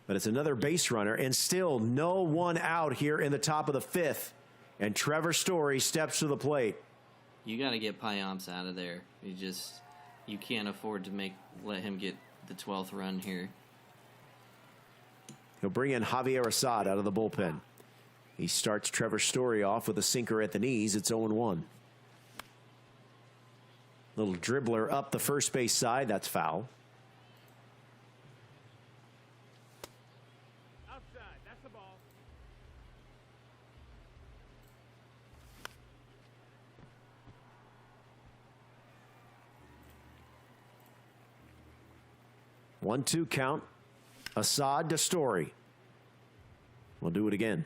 But it's another base runner, and still no one out here in the top of the 5th. And Trevor Story steps to the plate. You got to get Payamps out of there. You can't afford to let him get the 12th run here. He'll bring in Javier Assad out of the bullpen. He starts Trevor Story off with a sinker at the knees. It's 0-1. Little dribbler up the first base side. That's foul. Outside. That's the ball. One-two count. Assad to Story. We'll do it again.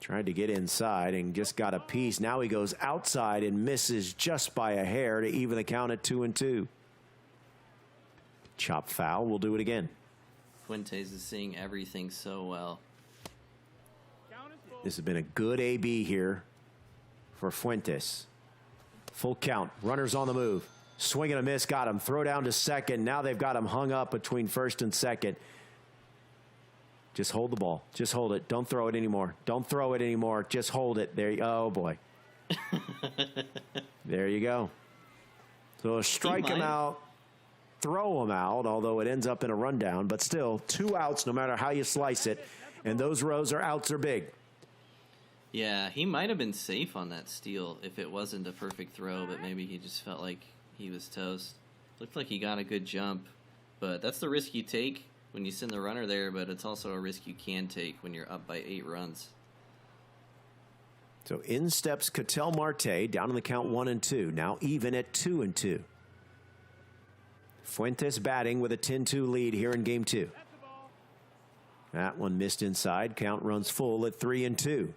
Tried to get inside and just got a piece. Now he goes outside and misses just by a hair to even the count at 2-2. Chop foul. We'll do it again. Fuentes is seeing everything so well. This has been a good AB here for Fuentes. Full count. Runners on the move. Swing and a miss. Got him. Throw down to second. Now they've got him hung up between first and second. Just hold the ball. Just hold it. Don't throw it anymore. Don't throw it anymore. Just hold it. There you go. Oh, boy. There you go. So strike him out, throw him out, although it ends up in a rundown. But still, 2 outs no matter how you slice it. And those rows are outs are big. Yeah, he might have been safe on that steal if it wasn't a perfect throw, but maybe he just felt like he was toast. Looked like he got a good jump, but that's the risk you take when you send the runner there, but it's also a risk you can take when you're up by 8 runs. So in steps Ketel Marte, down in the count 1-2, now even at 2-2. Fuentes batting with a 10-2 lead here in game 2. That one missed inside. Count runs full at 3-2.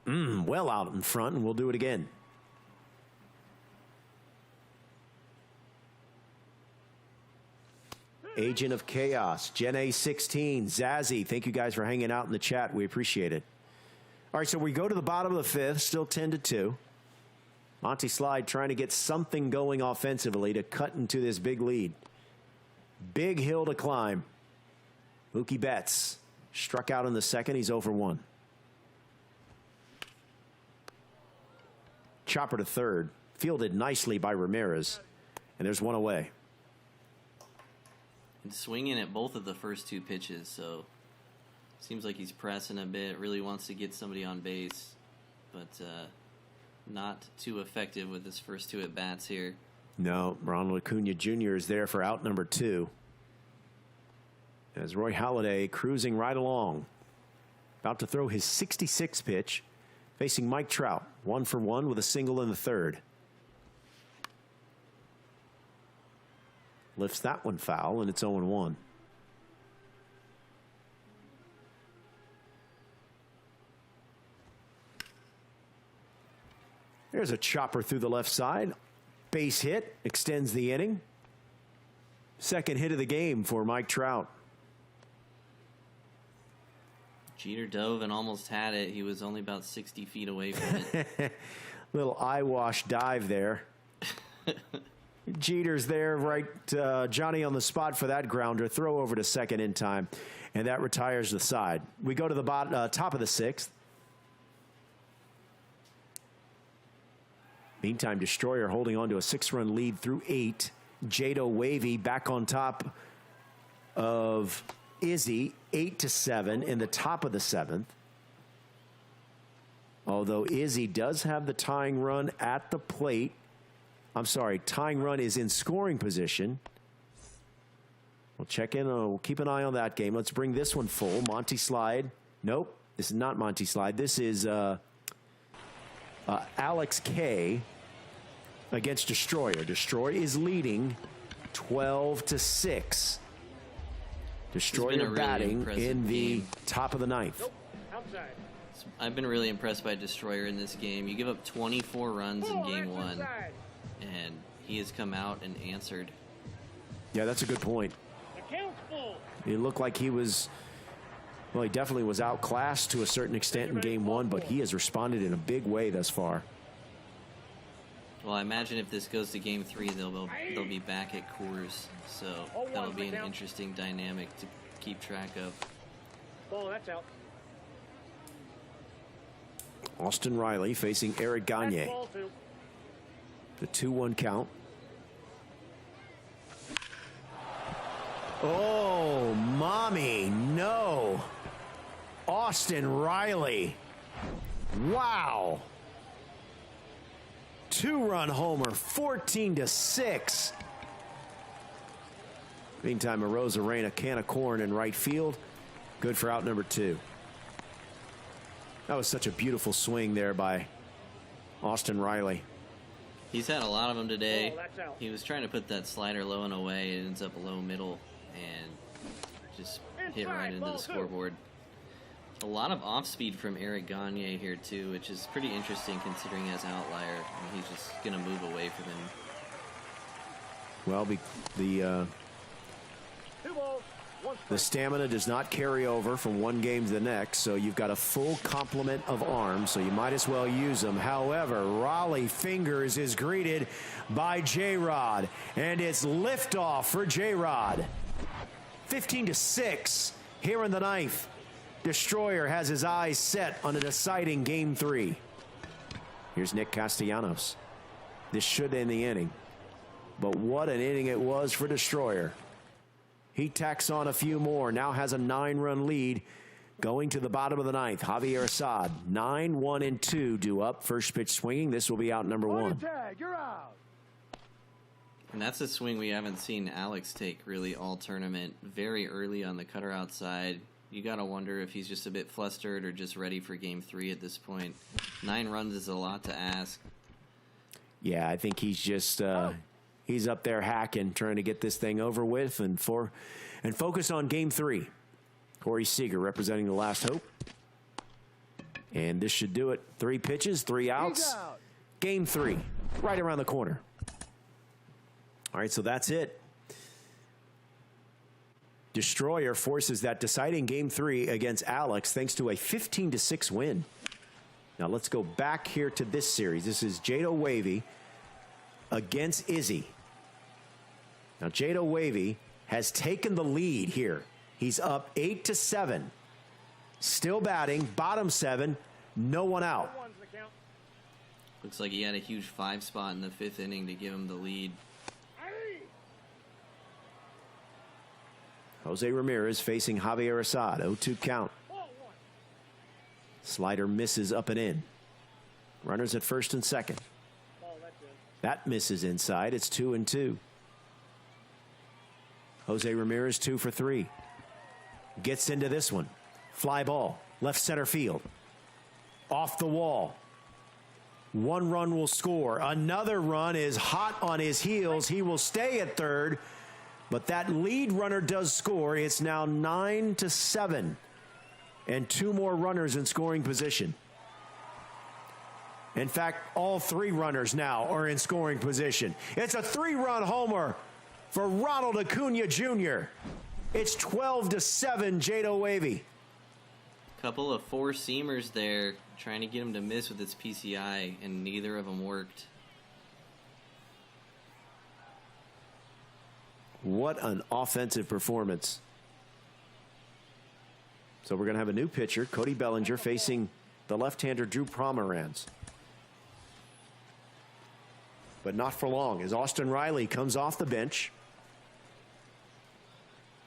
Well out in front, and we'll do it again. Agent of Chaos, Gen A 16, Zazzy. Thank you guys for hanging out in the chat. We appreciate it. All right, so we go to the bottom of the 5th, still 10-2. Monty Slide trying to get something going offensively to cut into this big lead. Big hill to climb. Mookie Betts struck out in the second. He's 0-1. Chopper to third. Fielded nicely by Ramirez. And there's one away. And swinging at both of the first 2 pitches, so seems like he's pressing a bit, really wants to get somebody on base, but not too effective with his first 2 at-bats here. No, Ronald Acuna Jr. is there for out number 2. As Roy Halladay cruising right along. About to throw his 66th pitch, facing Mike Trout, 1-for-1 with a single in the 3rd. Lifts that one foul, and it's 0-1. There's a chopper through the left side. Base hit, extends the inning. Second hit of the game for Mike Trout. Jeter dove and almost had it. He was only about 60 feet away from it. Little eyewash dive there. Jeter's there, right? Johnny on the spot for that grounder. Throw over to second in time, and that retires the side. We go to the top of the sixth. Meantime, Destroyer holding on to a 6-run lead through 8. Jado Wavy back on top of Izzy, 8-7 in the top of the 7th. Although Izzy does have the tying run at the plate. I'm sorry, tying run is in scoring position. We'll check in. We'll keep an eye on that game. Let's bring this one full. Monty Slide. Nope, this is not Monty Slide. This is Alex K against Destroyer. Destroyer is leading 12-6. Destroyer batting in the top of the 9th. Nope. Outside. I've been really impressed by Destroyer in this game. You give up 24 runs in game 1, and he has come out and answered. Yeah, that's a good point. The count's full. It looked like he was, well, he definitely was outclassed to a certain extent in game 1, but he has responded in a big way thus far. Well, I imagine if this goes to game 3, they'll be back at Coors, so that'll be an interesting dynamic to keep track of. Ball, that's out. Austin Riley facing Eric Gagne. Ball two. The 2-1 count. Oh, mommy, no. Austin Riley. Wow. 2-run homer, 14-6. Meantime, Arozarena, a can of corn in right field. Good for out number 2. That was such a beautiful swing there by Austin Riley. He's had a lot of them today. Oh, that's out. He was trying to put that slider low and away. It ends up low middle and just hit right into the scoreboard. A lot of off speed from Eric Gagne here too, which is pretty interesting considering he has an outlier. And he's just going to move away from him. Well, the stamina does not carry over from one game to the next, so you've got a full complement of arms, so you might as well use them. However, Raleigh Fingers is greeted by J-Rod, and it's liftoff for J-Rod. 15-6 here in the 9th. Destroyer has his eyes set on a deciding game 3. Here's Nick Castellanos. This should end the inning, but what an inning it was for Destroyer. He tacks on a few more, now has a 9-run lead going to the bottom of the 9th. Javier Assad, 9-1-2 due up. First pitch swinging. This will be out number 1. Tag, you're out. And that's a swing we haven't seen Alex take really all tournament. Very early on the cutter outside. You got to wonder if he's just a bit flustered or just ready for game 3 at this point. 9 runs is a lot to ask. Yeah, I think he's just... He's up there hacking, trying to get this thing over with and focus on game 3. Corey Seager representing the Last Hope. And this should do it. 3 pitches, 3 outs. Out. Game 3, right around the corner. All right, so that's it. Destroyer forces that deciding game 3 against Alex thanks to a 15-6 win. Now let's go back here to this series. This is Jado Wavy against Izzy. Now, Jado Wavy has taken the lead here. He's up 8-7. Still batting, bottom 7, no one out. Looks like he had a huge 5 spot in the 5th inning to give him the lead. Jose Ramirez facing Javier Assad, 0-2 count. Slider misses up and in. Runners at first and second. That misses inside. It's 2-2. Jose Ramirez 2 for 3. Gets into this one. Fly ball. Left center field. Off the wall. 1 run will score. Another run is hot on his heels. He will stay at third. But that lead runner does score. It's now 9-7. And 2 more runners in scoring position. In fact, all 3 runners now are in scoring position. It's a 3-run homer for Ronald Acuña Jr. It's 12-7, Jado Wavy. Couple of 4-seamers there, trying to get him to miss with its PCI, and neither of them worked. What an offensive performance. So we're going to have a new pitcher, Cody Bellinger, facing the left-hander Drew Pomeranz. But not for long, as Austin Riley comes off the bench.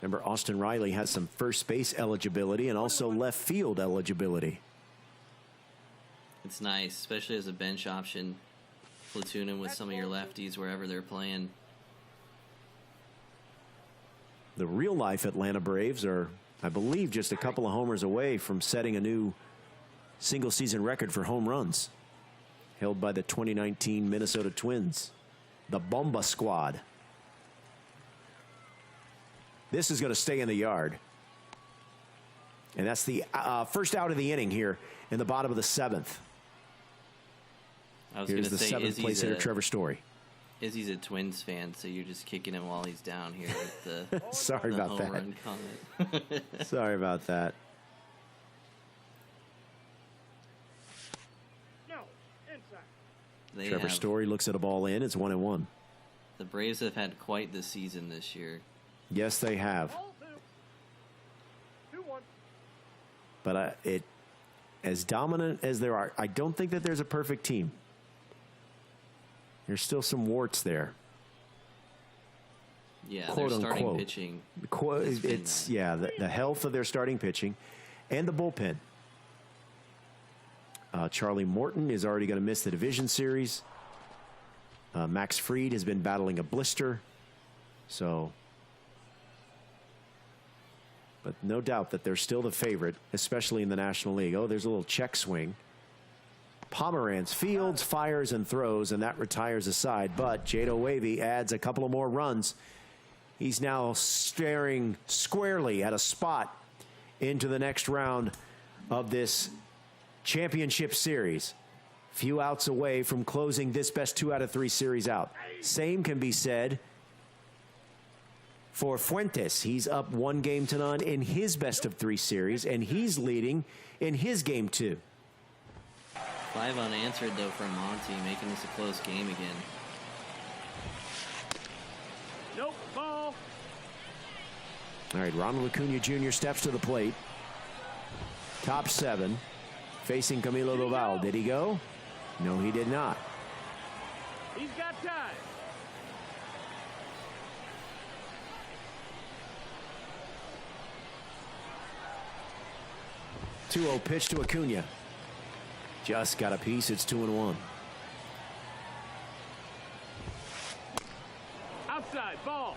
Remember, Austin Riley has some first base eligibility and also left field eligibility. It's nice, especially as a bench option, platooning with some of your lefties wherever they're playing. The real-life Atlanta Braves are, I believe, just a couple of homers away from setting a new single-season record for home runs, held by the 2019 Minnesota Twins, the Bomba Squad. This is going to stay in the yard. And that's the first out of the inning here in the bottom of the 7th. I was going to say, Here's the 7th place hitter, Trevor Story. Izzy's a Twins fan, so you're just kicking him while he's down here with the, Sorry the about home that. run comment. Sorry about that. No, inside. Trevor Story looks at a ball in. It's 1-1. The Braves have had quite the season this year. Yes, they have. Ball 2. 2-1. But as dominant as there are, I don't think that there's a perfect team. There's still some warts there. Yeah, quote their starting unquote. pitching. It's yeah, the health of their starting pitching and the bullpen. Charlie Morton is already going to miss the division series. Max Fried has been battling a blister. So, but no doubt that they're still the favorite, especially in the National League. Oh, there's a little check swing. Pomeranz fields, fires, and throws, and that retires a side. But Jado Wavy adds a couple of more runs. He's now staring squarely at a spot into the next round of this championship series. Few outs away from closing this best 2 out of 3 series out. Same can be said for Fuentes. He's up 1-0 in his best of 3 series, and he's leading in his game 2. 5 unanswered, though, from Monty, making this a close game again. Nope, ball. All right, Ronald Acuña Jr. steps to the plate. Top 7, facing Camilo Doval. Did he go? No, he did not. He's got time. The 2-0 pitch to Acuña. Just got a piece. It's 2-1. Outside, ball.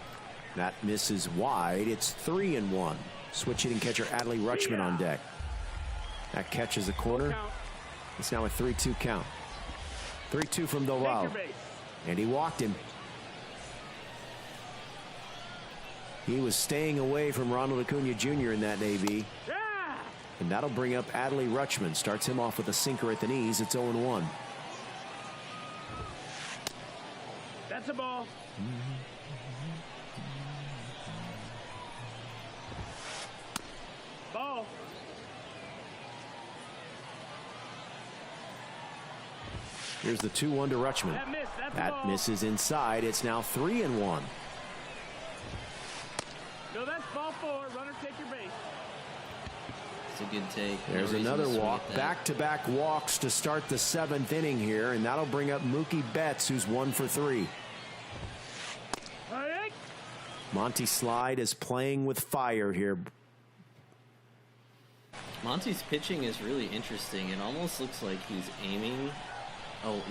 That misses wide. It's 3-1. Switch hitting catcher Adley Rutschman on deck. That catches the corner. It's now a 3-2 count. 3-2 from Doval. And he walked him. He was staying away from Ronald Acuña Jr. in that AB. And that'll bring up Adley Rutschman. Starts him off with a sinker at the knees. It's 0-1. That's a ball. Ball. Here's the 2-1 to Rutschman. That misses inside. It's now 3-1. No, that's ball 4. Runner, take your base. It's a good take. There's another walk. Back-to-back walks to start the 7th inning here, and that'll bring up Mookie Betts, who's 1 for 3. Monty Slide is playing with fire here. Monty's pitching is really interesting. It almost looks like he's aiming,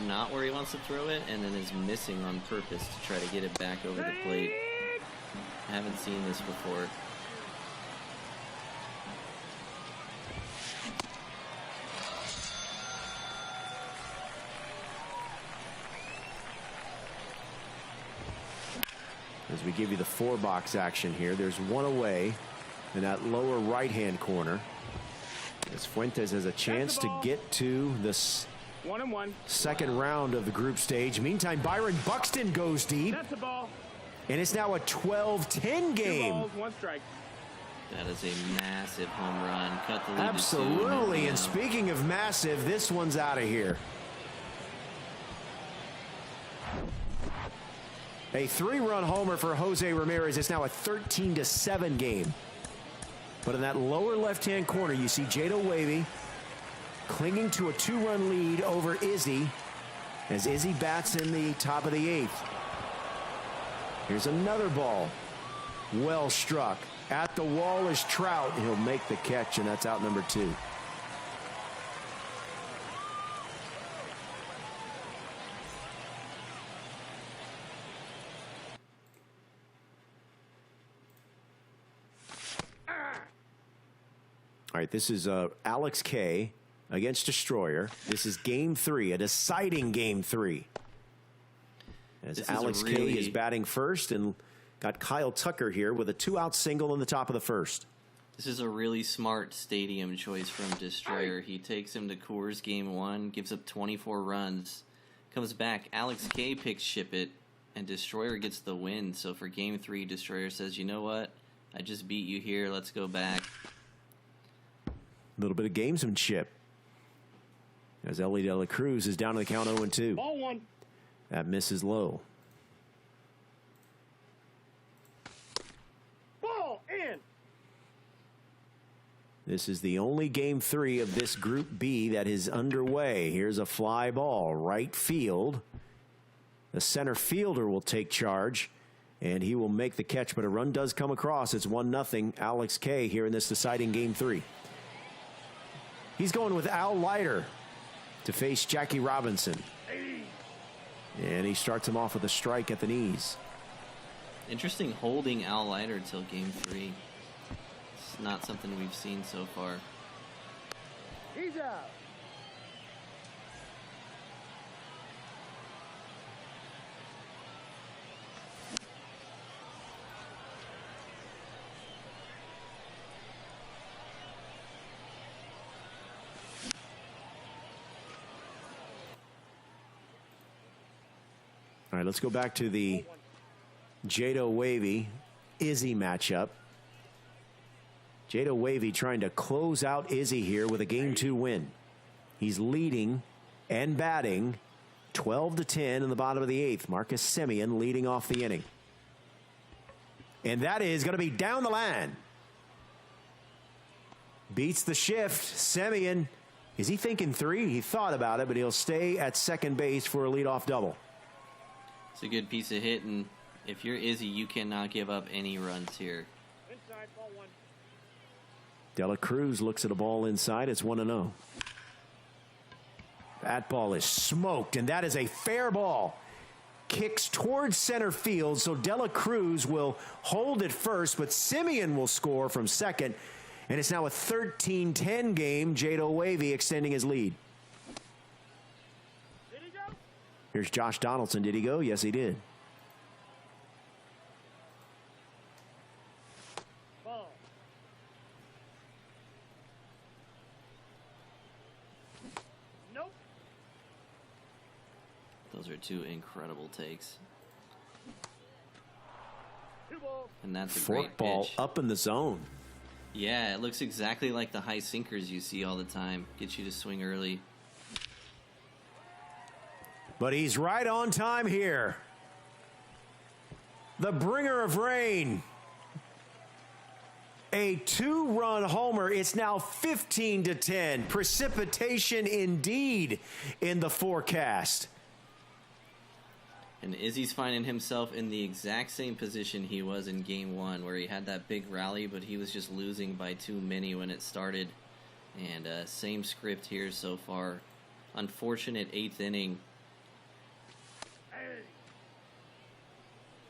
not where he wants to throw it, and then is missing on purpose to try to get it back over the plate. I haven't seen this before. As we give you the 4-box action here, there's one away in that lower right-hand corner. As Fuentes has a chance to get to this 1-1. Second round of the group stage. Meantime, Byron Buxton goes deep. That's the ball. And it's now a 12-10 game. 2 balls, 1 strike. That is a massive home run. Cut the lead to 2. Absolutely. And speaking of massive, this one's out of here. A 3-run homer for Jose Ramirez. It's now a 13-7 game. But in that lower left-hand corner, you see Jado Wavy clinging to a 2-run lead over Izzy as Izzy bats in the top of the 8th. Here's another ball. Well struck. At the wall is Trout. He'll make the catch, and that's out number 2. All right, this is Alex K against Destroyer. This is game 3, a deciding game 3. As Alex K is batting first, and got Kyle Tucker here with a 2-out single in the top of the first. This is a really smart stadium choice from Destroyer. He takes him to Coors game 1, gives up 24 runs, comes back. Alex K picks Ship It, and Destroyer gets the win. So for game 3, Destroyer says, you know what? I just beat you here. Let's go back. A little bit of gamesmanship. As Ellie De La Cruz is down to the count 0-2. Ball 1. That misses low. Ball in. This is the only game 3 of this Group B that is underway. Here's a fly ball, right field. The center fielder will take charge, and he will make the catch, but a run does come across. It's 1-0 Alex K here in this deciding game 3. He's going with Al Leiter to face Jackie Robinson. And he starts him off with a strike at the knees. Interesting holding Al Leiter till game 3. It's not something we've seen so far. He's out. All right, let's go back to the Jado Wavy Izzy matchup. Jado Wavy trying to close out Izzy here with a game 2 win. He's leading and batting 12-10 in the bottom of the 8th. Marcus Semien leading off the inning. And that is going to be down the line. Beats the shift. Semien, is he thinking 3? He thought about it, but he'll stay at second base for a leadoff double. It's a good piece of hit, and if you're Izzy, you cannot give up any runs here. Inside, ball 1. De La Cruz looks at a ball inside. It's 1-0. That ball is smoked, and that is a fair ball. Kicks towards center field, so De La Cruz will hold it first, but Semien will score from second, and it's now a 13-10 game. Jado Wavy extending his lead. Here's Josh Donaldson. Did he go? Yes, he did. Ball. Nope. Those are 2 incredible takes. 2 balls. And that's a Fork great ball pitch. up in the zone. Yeah, it looks exactly like the high sinkers you see all the time. Get you to swing early. But he's right on time here. The bringer of rain. A 2-run homer. It's now 15-10. Precipitation indeed in the forecast. And Izzy's finding himself in the exact same position he was in game 1, where he had that big rally, but he was just losing by too many when it started. And same script here so far. Unfortunate 8th inning.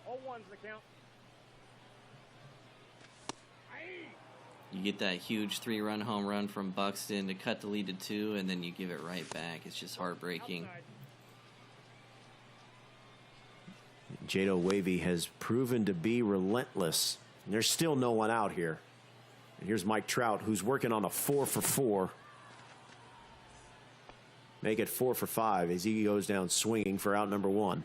0-1's the count. You get that huge 3-run home run from Buxton to cut the lead to 2, and then you give it right back. It's just heartbreaking. Outside. Jado Wavy has proven to be relentless. And there's still no one out here. And here's Mike Trout, who's working on a 4-for-4. Make it 4 for 5 as he goes down swinging for out number 1.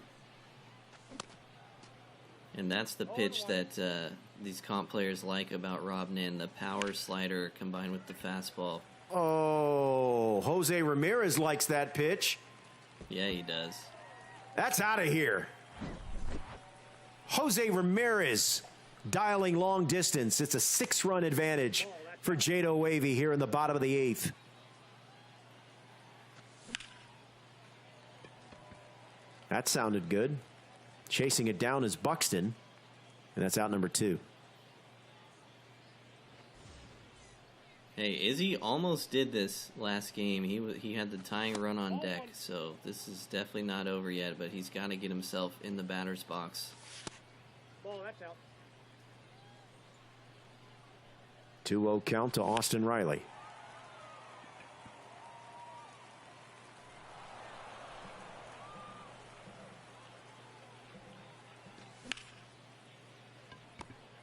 And that's the pitch that these comp players like about Rob Nin, the power slider combined with the fastball. Oh, Jose Ramirez likes that pitch. Yeah, he does. That's out of here. Jose Ramirez dialing long distance. It's a 6-run advantage for Jado Wavy here in the bottom of the 8th. That sounded good. Chasing it down is Buxton, and that's out number 2. Hey, Izzy almost did this last game. He had the tying run on deck, so this is definitely not over yet, but he's got to get himself in the batter's box. Ball, that's out. 2-0 count to Austin Riley.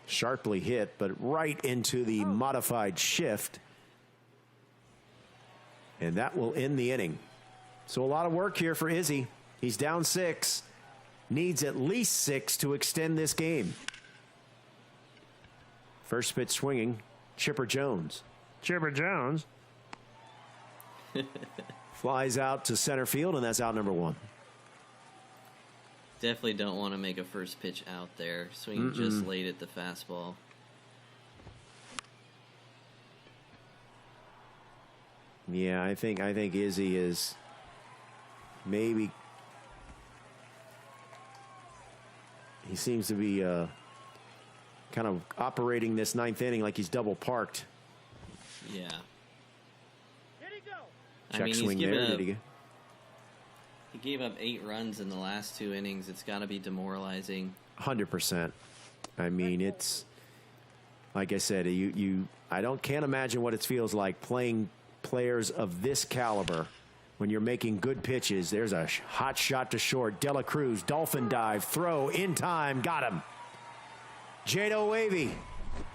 Sharply hit, but right into the modified shift. And that will end the inning. So a lot of work here for Izzy. He's down 6. Needs at least 6 to extend this game. First pitch swinging, Chipper Jones. Chipper Jones flies out to center field, and that's out number 1. Definitely don't want to make a first pitch out there. Swinging just late at the fastball. Yeah, I think Izzy is maybe. He seems to be kind of operating this 9th inning like he's double parked. Yeah. Here he go. Check swing there. Did he go? He gave up 8 runs in the last 2 innings. It's got to be demoralizing. 100%. I mean, it's like I said. Can't imagine what it feels like playing players of this caliber when you're making good pitches. There's a hot shot to short. Dela Cruz, dolphin dive, throw in time, got him. Jado Wavy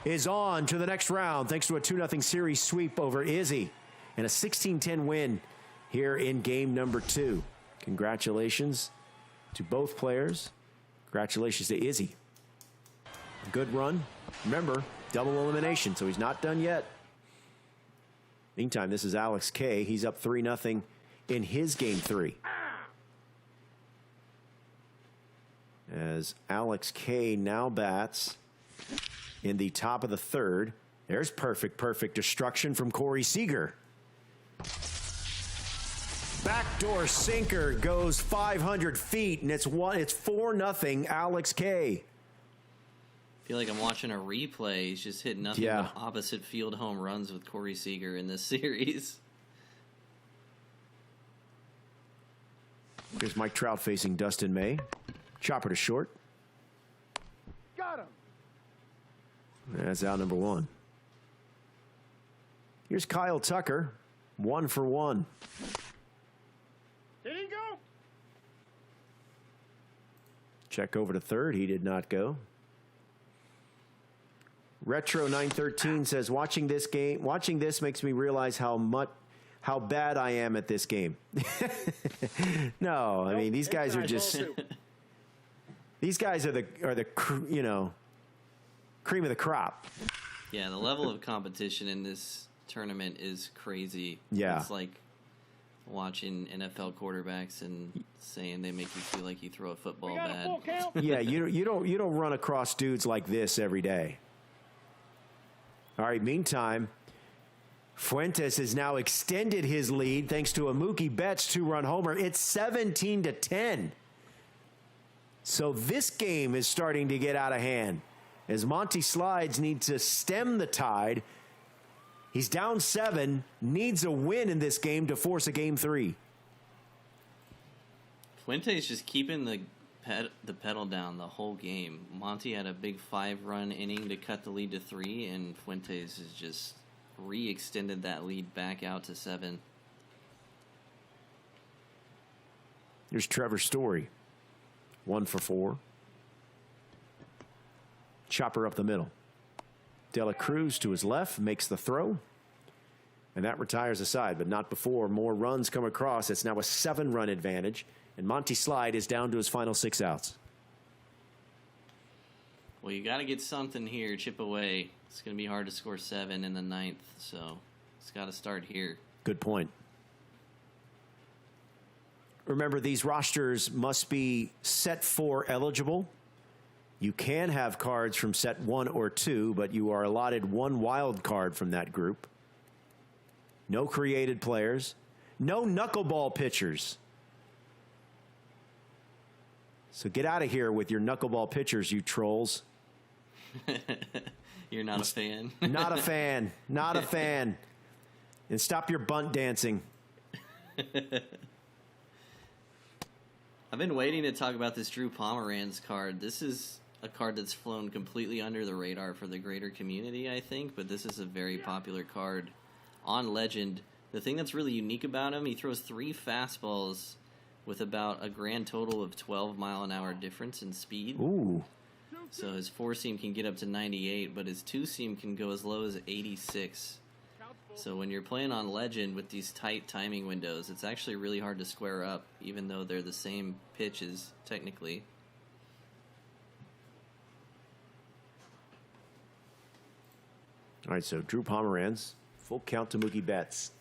is on to the next round thanks to a 2-0 series sweep over Izzy and a 16-10 win here in game number 2. Congratulations to both players. Congratulations to Izzy. Good run. Remember, double elimination, so he's not done yet. Meantime, this is Alex K. He's up 3-0 in his game 3. As Alex K now bats in the top of the 3rd. There's perfect destruction from Corey Seager. Backdoor sinker goes 500 feet, and it's 4-0 Alex K. I feel like I'm watching a replay. He's just hit nothing but opposite field home runs with Corey Seager in this series. Here's Mike Trout facing Dustin May. Chopper to short. Got him. That's out number 1. Here's Kyle Tucker. 1 for 1. Did he go? Check over to 3rd. He did not go. Retro 913 says, watching this makes me realize how bad I am at this game. No, I mean, these guys are just these guys are the cream of the crop. Yeah, the level of competition in this tournament is crazy. Yeah. It's like watching NFL quarterbacks and saying they make you feel like you throw a football bad. Yeah, you don't run across dudes like this every day. All right, meantime, Fuentes has now extended his lead thanks to a Mookie Betts 2-run homer. It's 17-10. So this game is starting to get out of hand as Monty Slides needs to stem the tide. He's down 7, needs a win in this game to force a game 3. Fuentes just keeping the pedal down the whole game. Monty had a big 5-run inning to cut the lead to 3, and Fuentes has just re-extended that lead back out to 7. Here's Trevor Story. 1 for 4. Chopper up the middle. Dela Cruz to his left makes the throw. And that retires the side, but not before more runs come across. It's now a 7-run advantage, and Monty Slide is down to his final 6 outs. Well, you got to get something here, chip away. It's going to be hard to score 7 in the 9th, so it's got to start here. Good point. Remember, these rosters must be set 4 eligible. You can have cards from set 1 or 2, but you are allotted 1 wild card from that group. No created players. No knuckleball pitchers. So get out of here with your knuckleball pitchers, you trolls. You're not a fan? Not a fan. Not a fan. And stop your bunt dancing. I've been waiting to talk about this Drew Pomeranz card. This is a card that's flown completely under the radar for the greater community, I think, but this is a very popular card on Legend. The thing that's really unique about him, he throws 3 fastballs with about a grand total of 12-mile-an-hour difference in speed. Ooh. So his 4-seam can get up to 98, but his 2-seam can go as low as 86. So when you're playing on Legend with these tight timing windows, it's actually really hard to square up, even though they're the same pitches, technically. All right, so Drew Pomeranz, full count to Mookie Betts.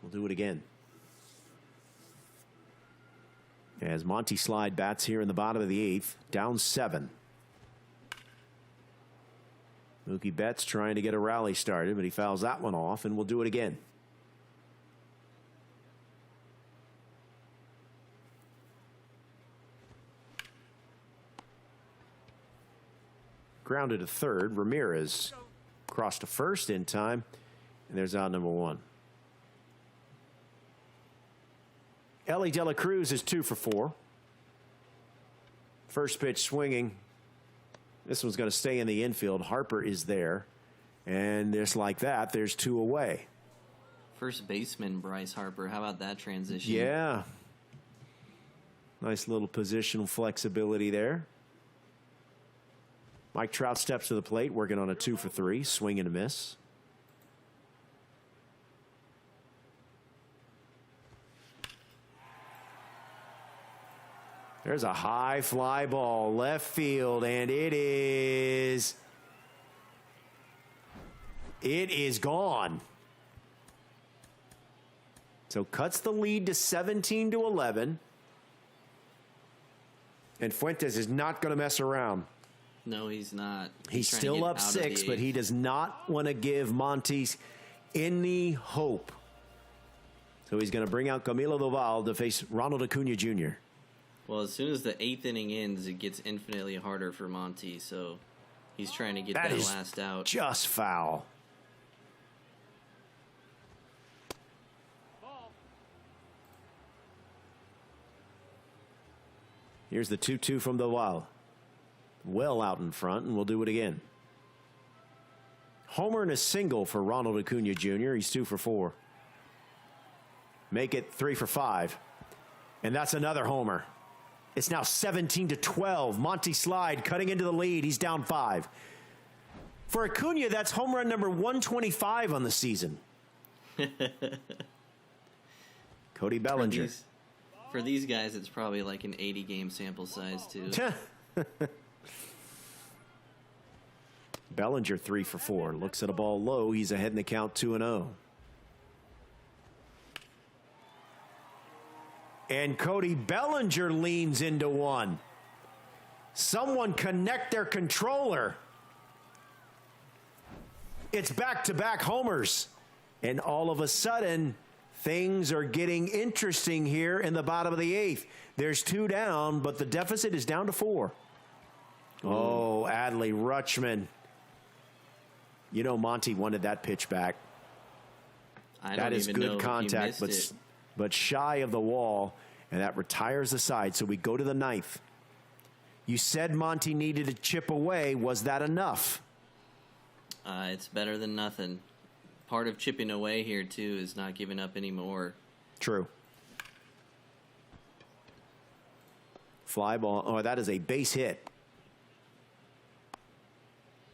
We'll do it again. As Monty Slide bats here in the bottom of the 8th, down 7. Mookie Betts trying to get a rally started, but he fouls that one off, and we'll do it again. Grounded to third. Ramirez crossed to first in time, and there's out number 1. Ellie De La Cruz is 2 for 4. First pitch swinging. This one's going to stay in the infield. Harper is there. And just like that, there's 2 away. First baseman Bryce Harper. How about that transition? Yeah. Nice little positional flexibility there. Mike Trout steps to the plate, working on a 2 for 3. Swing and a miss. There's a high fly ball left field, and it is gone. So cuts the lead to 17-11. And Fuentes is not going to mess around. No, he's not. He's still up 6, but he does not want to give Montes any hope. So he's going to bring out Camilo Doval to face Ronald Acuña Jr. Well, as soon as the 8th inning ends, it gets infinitely harder for Monty, so he's trying to get that last out. Just foul. Here's the 2-2 from Doval. Well out in front, and we'll do it again. Homer and a single for Ronald Acuña Jr. He's 2 for 4. Make it 3 for 5. And that's another homer. It's now 17-12. Monty Slide cutting into the lead. He's down 5. For Acuña, that's home run number 125 on the season. Cody Bellinger. For these guys, it's probably like an 80-game sample size, too. Bellinger 3 for 4. Looks at a ball low. He's ahead in the count 2-0. And Cody Bellinger leans into one. Someone connect their controller. It's back-to-back homers. And all of a sudden, things are getting interesting here in the bottom of the 8th. There's 2 down, but the deficit is down to 4. Oh, Adley Rutschman. You know Monty wanted that pitch back. That is good contact, but shy of the wall, and that retires the side. So we go to the 9th. You said Monty needed to chip away. Was that enough? It's better than nothing. Part of chipping away here, too, is not giving up anymore. True. Fly ball. Oh, that is a base hit.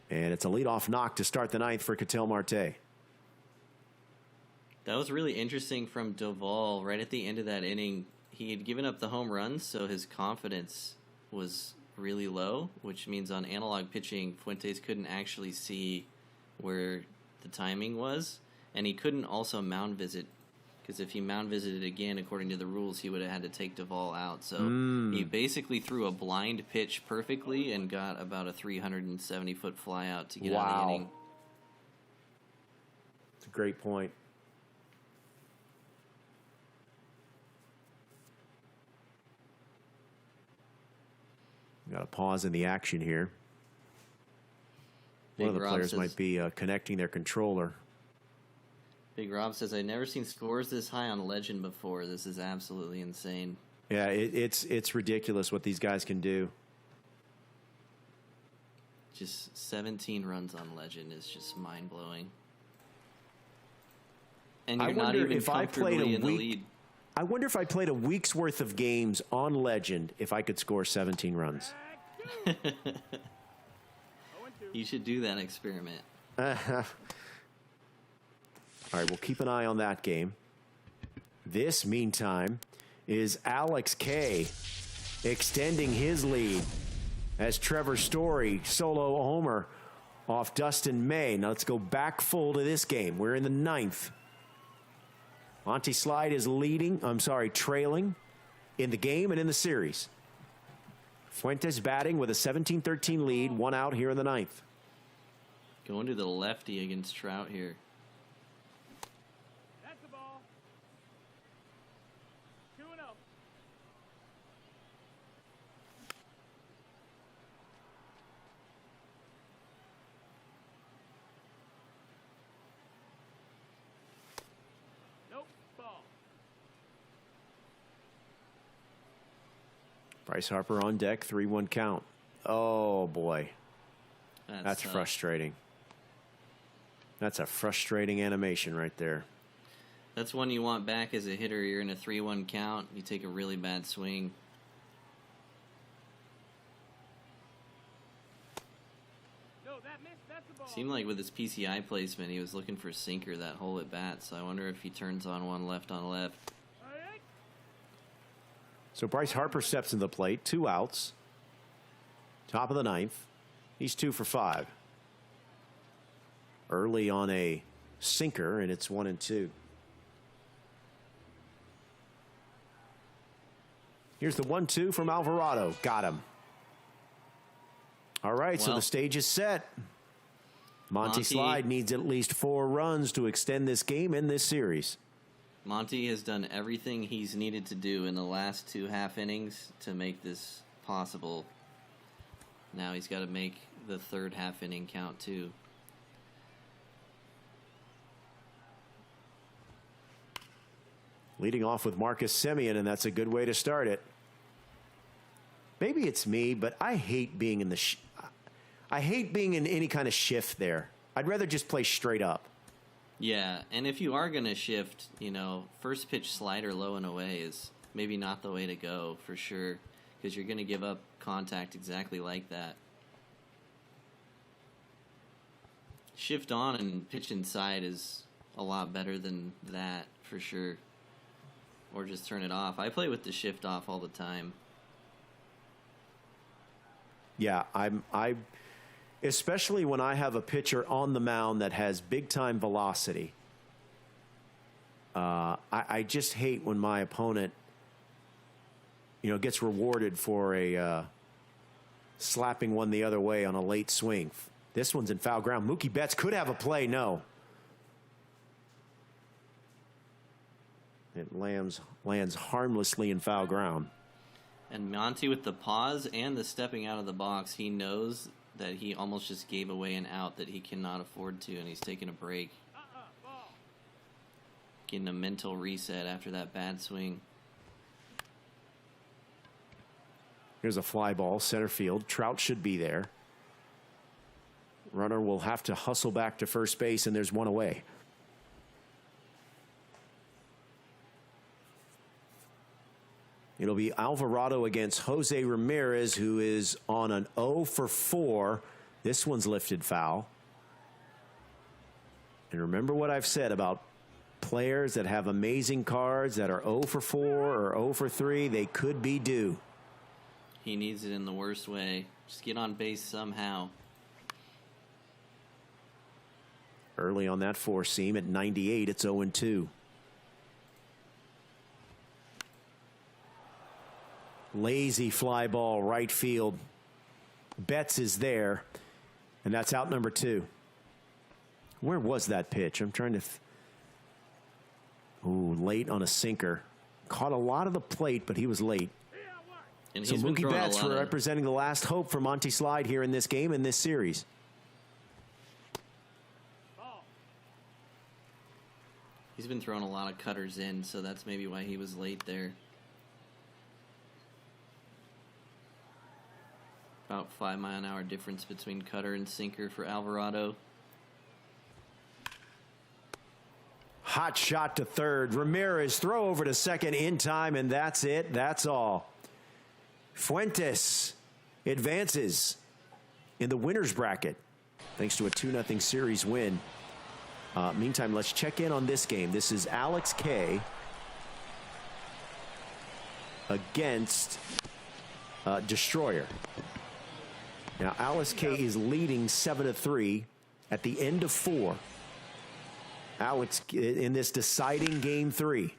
And it's a leadoff knock to start the 9th for Ketel Marte. That was really interesting from Doval. Right at the end of that inning, he had given up the home runs, so his confidence was really low, which means on analog pitching, Fuentes couldn't actually see where the timing was, and he couldn't also mound visit, because if he mound visited again, according to the rules, he would have had to take Doval out. So he basically threw a blind pitch perfectly and got about a 370-foot fly out to get out of the inning. It's a great point. Got a pause in the action here. One of the players might be connecting their controller. Big Rob says, I've never seen scores this high on Legend before. This is absolutely insane. Yeah, it's ridiculous what these guys can do. Just 17 runs on Legend is just mind-blowing. And you're not even comfortably in the lead. I wonder if I played a week's worth of games on Legend if I could score 17 runs. You should do that experiment. All right, we'll keep an eye on that game. This, meantime, is Alex K extending his lead as Trevor Story solo homer off Dustin May. Now let's go back full to this game. We're in the 9th. Monty Slide is trailing in the game and in the series. Fuentes batting with a 17-13 lead, 1 out here in the 9th. Going to the lefty against Trout here. That's the ball. 2-0. Nope, ball. Bryce Harper on deck, 3-1 count. Oh, boy. That's frustrating. That's a frustrating animation right there. That's one you want back as a hitter. You're in a 3-1 count. You take a really bad swing. No, that missed. That's the ball. Seemed like with his PCI placement, he was looking for sinker that hole at bat. So I wonder if he turns on one left on left. So Bryce Harper steps in the plate, 2 outs. Top of the 9th. He's 2 for 5. Early on a sinker, and it's 1-2. Here's the 1-2 from Alvarado. Got him. All right, so the stage is set. Monty Slide needs at least 4 runs to extend this game in this series. Monty has done everything he's needed to do in the last 2 half innings to make this possible. Now he's got to make the 3rd half inning count too. Leading off with Marcus Semien, and that's a good way to start it. Maybe it's me, but I hate being in the I hate being in any kind of shift there. I'd rather just play straight up. Yeah, and if you are going to shift, first pitch slider low and away is maybe not the way to go for sure, because you're going to give up contact exactly like that. Shift on and pitch inside is a lot better than that for sure. Or just turn it off. I play with the shift off all the time. Yeah, I especially when I have a pitcher on the mound that has big time velocity. I just hate when my opponent, gets rewarded for a slapping one the other way on a late swing. This one's in foul ground. Mookie Betts could have a play. No. It lands harmlessly in foul ground. And Monty with the pause and the stepping out of the box, he knows that he almost just gave away an out that he cannot afford to, and he's taking a break. Getting a mental reset after that bad swing. Here's a fly ball, center field. Trout should be there. Runner will have to hustle back to first base, and there's one away. It'll be Alvarado against Jose Ramirez, who is on an 0 for 4. This one's lifted foul. And remember what I've said about players that have amazing cards that are 0 for 4 or 0 for 3, they could be due. He needs it in the worst way. Just get on base somehow. Early on that 4-seam at 98, it's 0-2. Lazy fly ball, right field. Betts is there, and that's out number 2. Where was that pitch? I'm trying to... Ooh, late on a sinker. Caught a lot of the plate, but he was late. And So he's been Mookie throwing Betts a lot of... representing the last hope for Monty Slide here in this game, in this series. He's been throwing a lot of cutters in, so that's maybe why he was late there. About 5-mile-an-hour difference between cutter and sinker for Alvarado. Hot shot to third. Ramirez throw over to second in time, and that's it. That's all. Fuentes advances in the winner's bracket thanks to a 2-0 series win. Meantime, let's check in on this game. This is Alex K against Destroyer. Now, Alex K is leading 7-3 at the end of 4. Alex in this deciding game 3.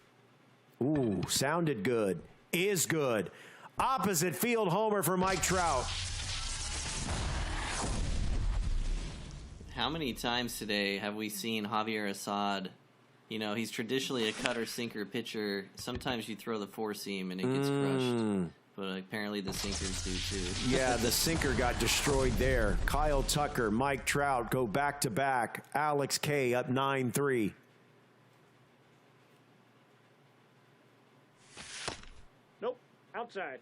Ooh, sounded good. Is good. Opposite field homer for Mike Trout. How many times today have we seen Javier Assad? You know, he's traditionally a cutter-sinker pitcher. Sometimes you throw the 4-seam and it gets crushed. But apparently the sinkers do too. Yeah, the sinker got destroyed there. Kyle Tucker, Mike Trout go back-to-back. Alex K up 9-3. Nope. Outside.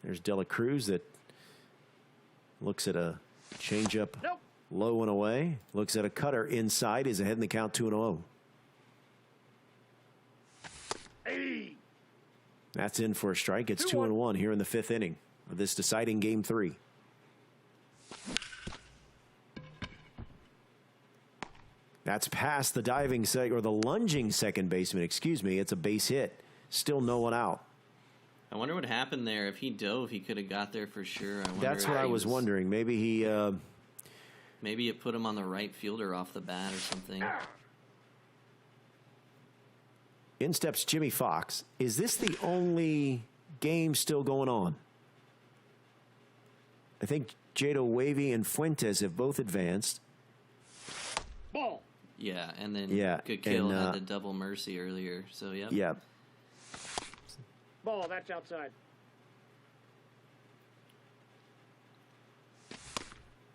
There's Dela Cruz that looks at a changeup Nope. low and away. Looks at a cutter inside. Is ahead in the count 2-0. Hey. That's in for a strike. It's 2-1 here in the 5th inning of this deciding game 3. That's past the diving or the lunging second baseman, excuse me. It's a base hit. Still no one out. I wonder what happened there. If he dove, he could have got there for sure. That's what I was wondering. Maybe he... maybe it put him on the right fielder off the bat or something. In steps Jimmy Fox. Is this the only game still going on? I think Jado, Wavy, and Fuentes have both advanced. Ball. Yeah, and then Yeah, Kill and, had the double mercy earlier. So, yep. Yeah. Ball. That's outside.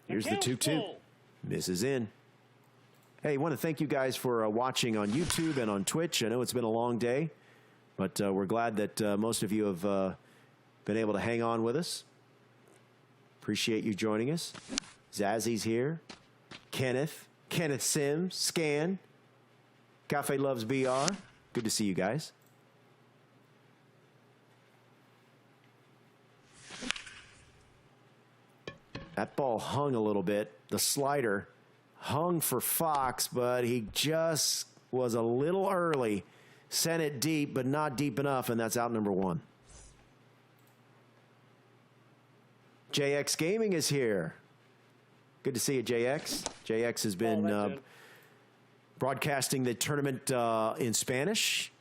Here's the 2-2. Misses in. Hey, I want to thank you guys for watching on YouTube and on Twitch. I know it's been a long day, but we're glad that most of you have been able to hang on with us. Appreciate you joining us. Zazzy's here. Kenneth Sims, Scan. Cafe Loves BR. Good to see you guys. That ball hung a little bit. The slider hung for Fox, but he just was a little early. Sent it deep, but not deep enough, and that's out number 1. JX Gaming is here. Good to see you, JX. JX has been broadcasting the tournament in Spanish.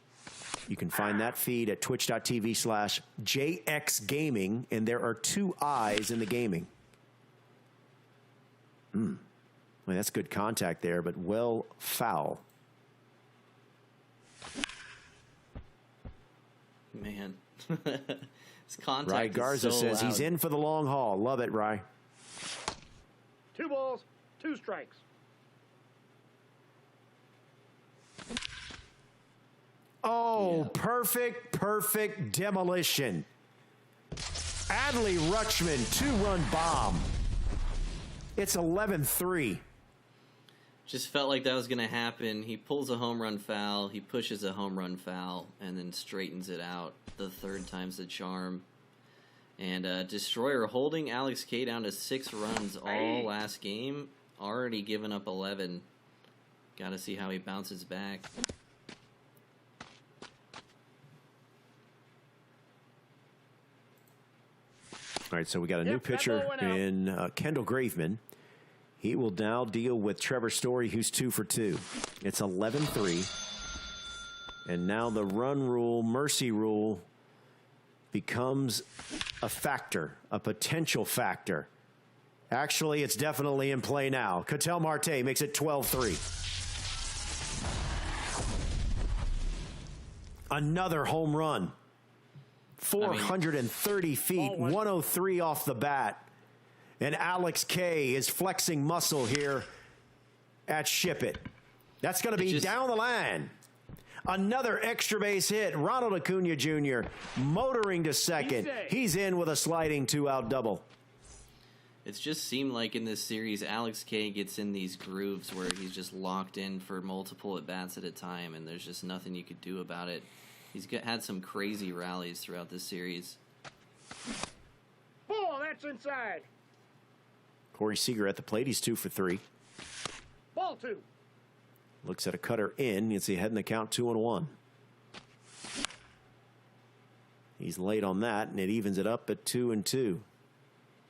You can find that feed at twitch.tv/JX Gaming, and there are 2 I's in the gaming. Well, that's good contact there, but well foul. Man. His contact Rye Garza is so says loud. he's in for the long haul. Love it, Rye. 2 balls, 2 strikes. Oh, perfect demolition. Adley Rutschman, 2-run bomb. It's 11-3. Just felt like that was going to happen. He pulls a home run foul, he pushes a home run foul, and then straightens it out. The 3rd time's the charm. And Destroyer holding Alex K down to 6 runs all last game. Already given up 11. Got to see how he bounces back. All right, so we got a new pitcher in Kendall Graveman. He will now deal with Trevor Story, who's 2 for 2. It's 11-3. And now the run rule, mercy rule, becomes a factor, a potential factor. Actually, it's definitely in play now. Ketel Marte makes it 12-3. Another home run. 430 feet, 103 off the bat. And Alex K is flexing muscle here at Ship It. That's going to be down the line. Another extra base hit. Ronald Acuna Jr. motoring to second. He's in with a sliding 2-out double. It's just seemed like in this series, Alex K gets in these grooves where he's just locked in for multiple at-bats at a time, and there's just nothing you could do about it. He's had some crazy rallies throughout this series. Ball, that's inside. Corey Seager at the plate. He's 2 for 3. Ball 2. Looks at a cutter in. You can see ahead in the count, 2-1. He's late on that, and it evens it up at 2-2.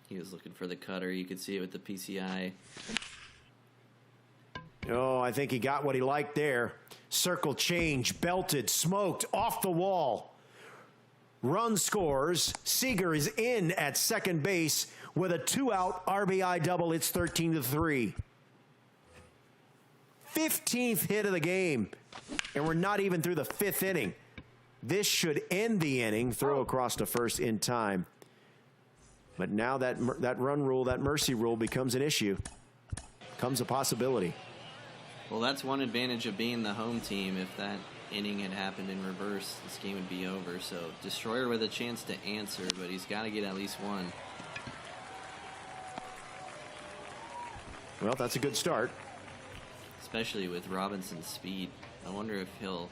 He was looking for the cutter. You could see it with the PCI. Oh, I think he got what he liked there. Circle change, belted, smoked, off the wall. Run scores. Seager is in at second base with a 2-out RBI double. It's 13-3. 15th hit of the game, and we're not even through the 5th inning. This should end the inning. Throw across to first in time. But now that run rule, that mercy rule becomes an issue. Becomes a possibility. Well, that's one advantage of being the home team. If that inning had happened in reverse, this game would be over. So Destroyer with a chance to answer, but he's got to get at least one. Well, that's a good start. Especially with Robinson's speed. I wonder if he'll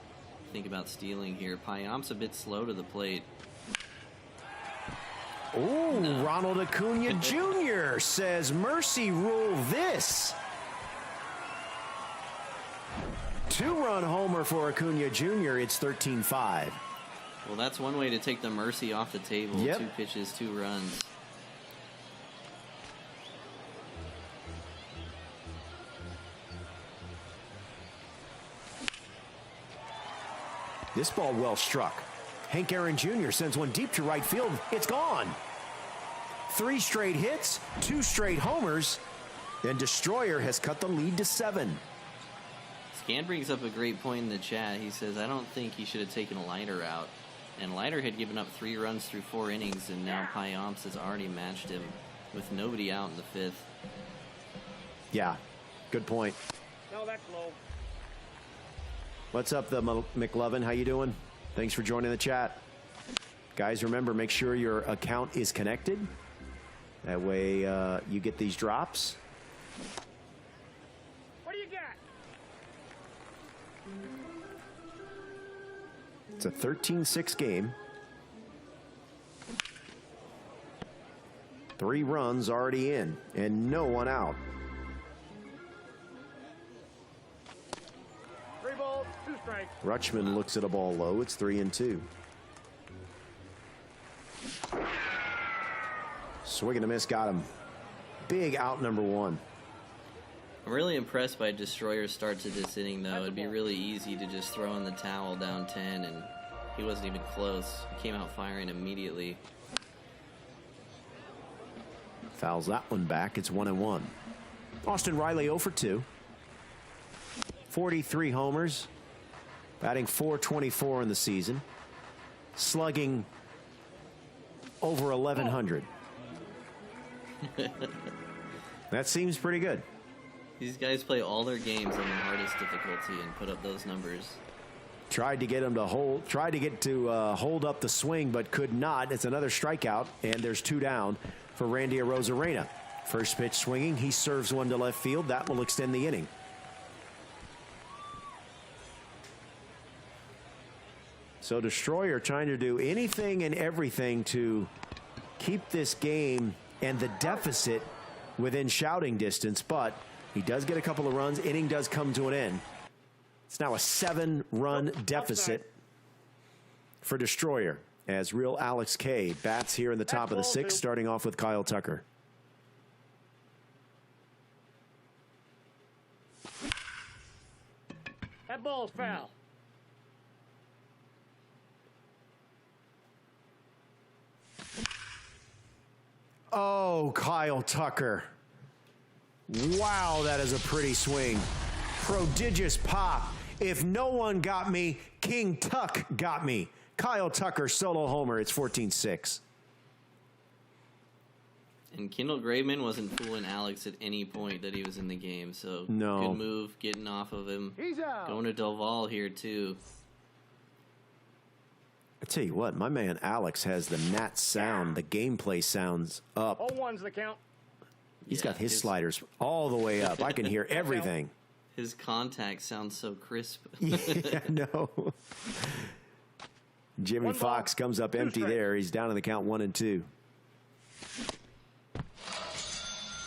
think about stealing here. Payam's a bit slow to the plate. Oh, no. Ronald Acuna Jr. says, mercy rule this. 2-run homer for Acuna Jr. It's 13-5. Well, that's one way to take the mercy off the table. Yep. 2 pitches, 2 runs. This ball well struck. Hank Aaron Jr. sends one deep to right field. It's gone. 3 straight hits, 2 straight homers, and Destroyer has cut the lead to 7. Scan brings up a great point in the chat. He says, I don't think he should have taken Leiter out. And Leiter had given up 3 runs through 4 innings, and now Payamps has already matched him with nobody out in the 5th. Yeah, good point. No, that's low. What's up, the McLovin? How you doing? Thanks for joining the chat. Guys, remember, make sure your account is connected. That way you get these drops. What do you got? It's a 13-6 game. 3 runs already in, and no one out. 3 balls, 2 strikes. Rutschman looks at a ball low. It's 3-2. Swing and a miss got him. Big out number 1. I'm really impressed by Destroyer's start to this inning, though. It'd be really easy to just throw in the towel down 10, and he wasn't even close. He came out firing immediately. Fouls that one back. It's 1-1. Austin Riley 0 for 2. 43 homers. Batting .424 in the season. Slugging over 1,100. That seems pretty good. These guys play all their games on the hardest difficulty and put up those numbers. Tried to get him to hold up the swing, but could not. It's another strikeout, and there's 2 down for Randy Arozarena. First pitch swinging. He serves one to left field. That will extend the inning. So Destroyer trying to do anything and everything to keep this game and the deficit within shouting distance, but He does get a couple of runs. Inning does come to an end. It's now a 7-run deficit for Destroyer as real Alex K bats here in the top of the 6th, starting off with Kyle Tucker. That ball's foul. Oh, Kyle Tucker. Wow, that is a pretty swing. Prodigious pop. If no one got me, King Tuck got me. Kyle Tucker, solo homer. It's 14-6. And Kendall Graveman wasn't fooling Alex at any point that he was in the game. So no. Good move, getting off of him. He's out. Going to Delval here, too. I tell you what, my man Alex has the Nat sound, the gameplay sounds up. 0-1's the count. He's got his sliders all the way up. I can hear everything. His contact sounds so crisp. Yeah, no. Jimmy Fox comes up empty there. He's down in the count 1-2.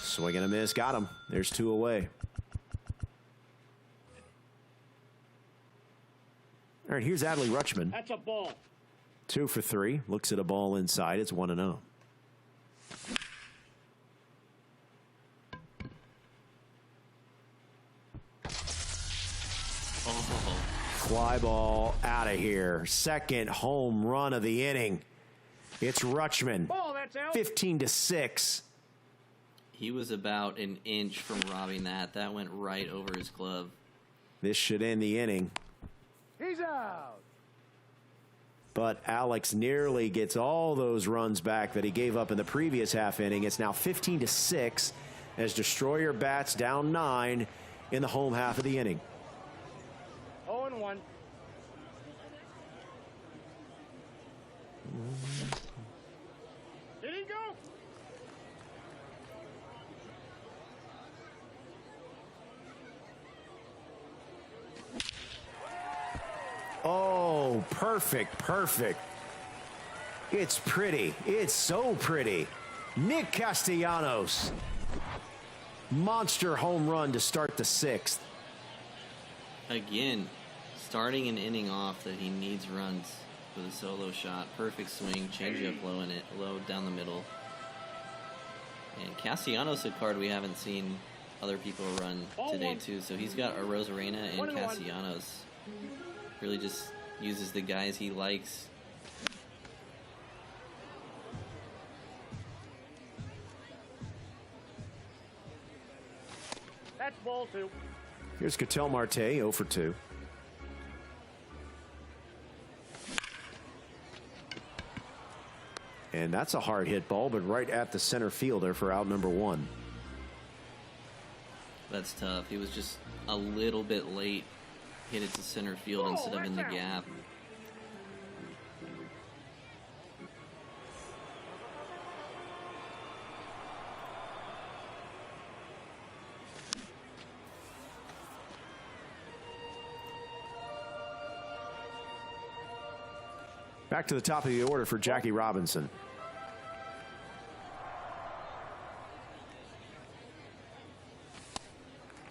Swing and a miss. Got him. There's 2 away. All right, here's Adley Rutschman. That's a ball. 2 for 3. Looks at a ball inside. It's 1-0. Fly ball out of here. Second home run of the inning. It's Rutschman. Ball, that's out. 15-6. He was about an inch from robbing that. That went right over his glove. This should end the inning. He's out. But Alex nearly gets all those runs back that he gave up in the previous half inning. It's now 15-6 as Destroyer bats down 9 in the home half of the inning. 0-1. Did he go? Oh, perfect, perfect. It's pretty. It's so pretty. Nick Castellanos. Monster home run to start the 6th. Again, starting an inning off that he needs runs with a solo shot. Perfect swing, changeup low in it, low down the middle. And Castellanos, a card we haven't seen other people run today too. So he's got a Rosarena and Castellanos. Really just uses the guys he likes. That's ball 2. Here's Ketel Marte, 0 for 2. And that's a hard hit ball, but right at the center fielder for out number 1. That's tough. He was just a little bit late. Hit it to center field instead of in the gap. Back to the top of the order for Jackie Robinson.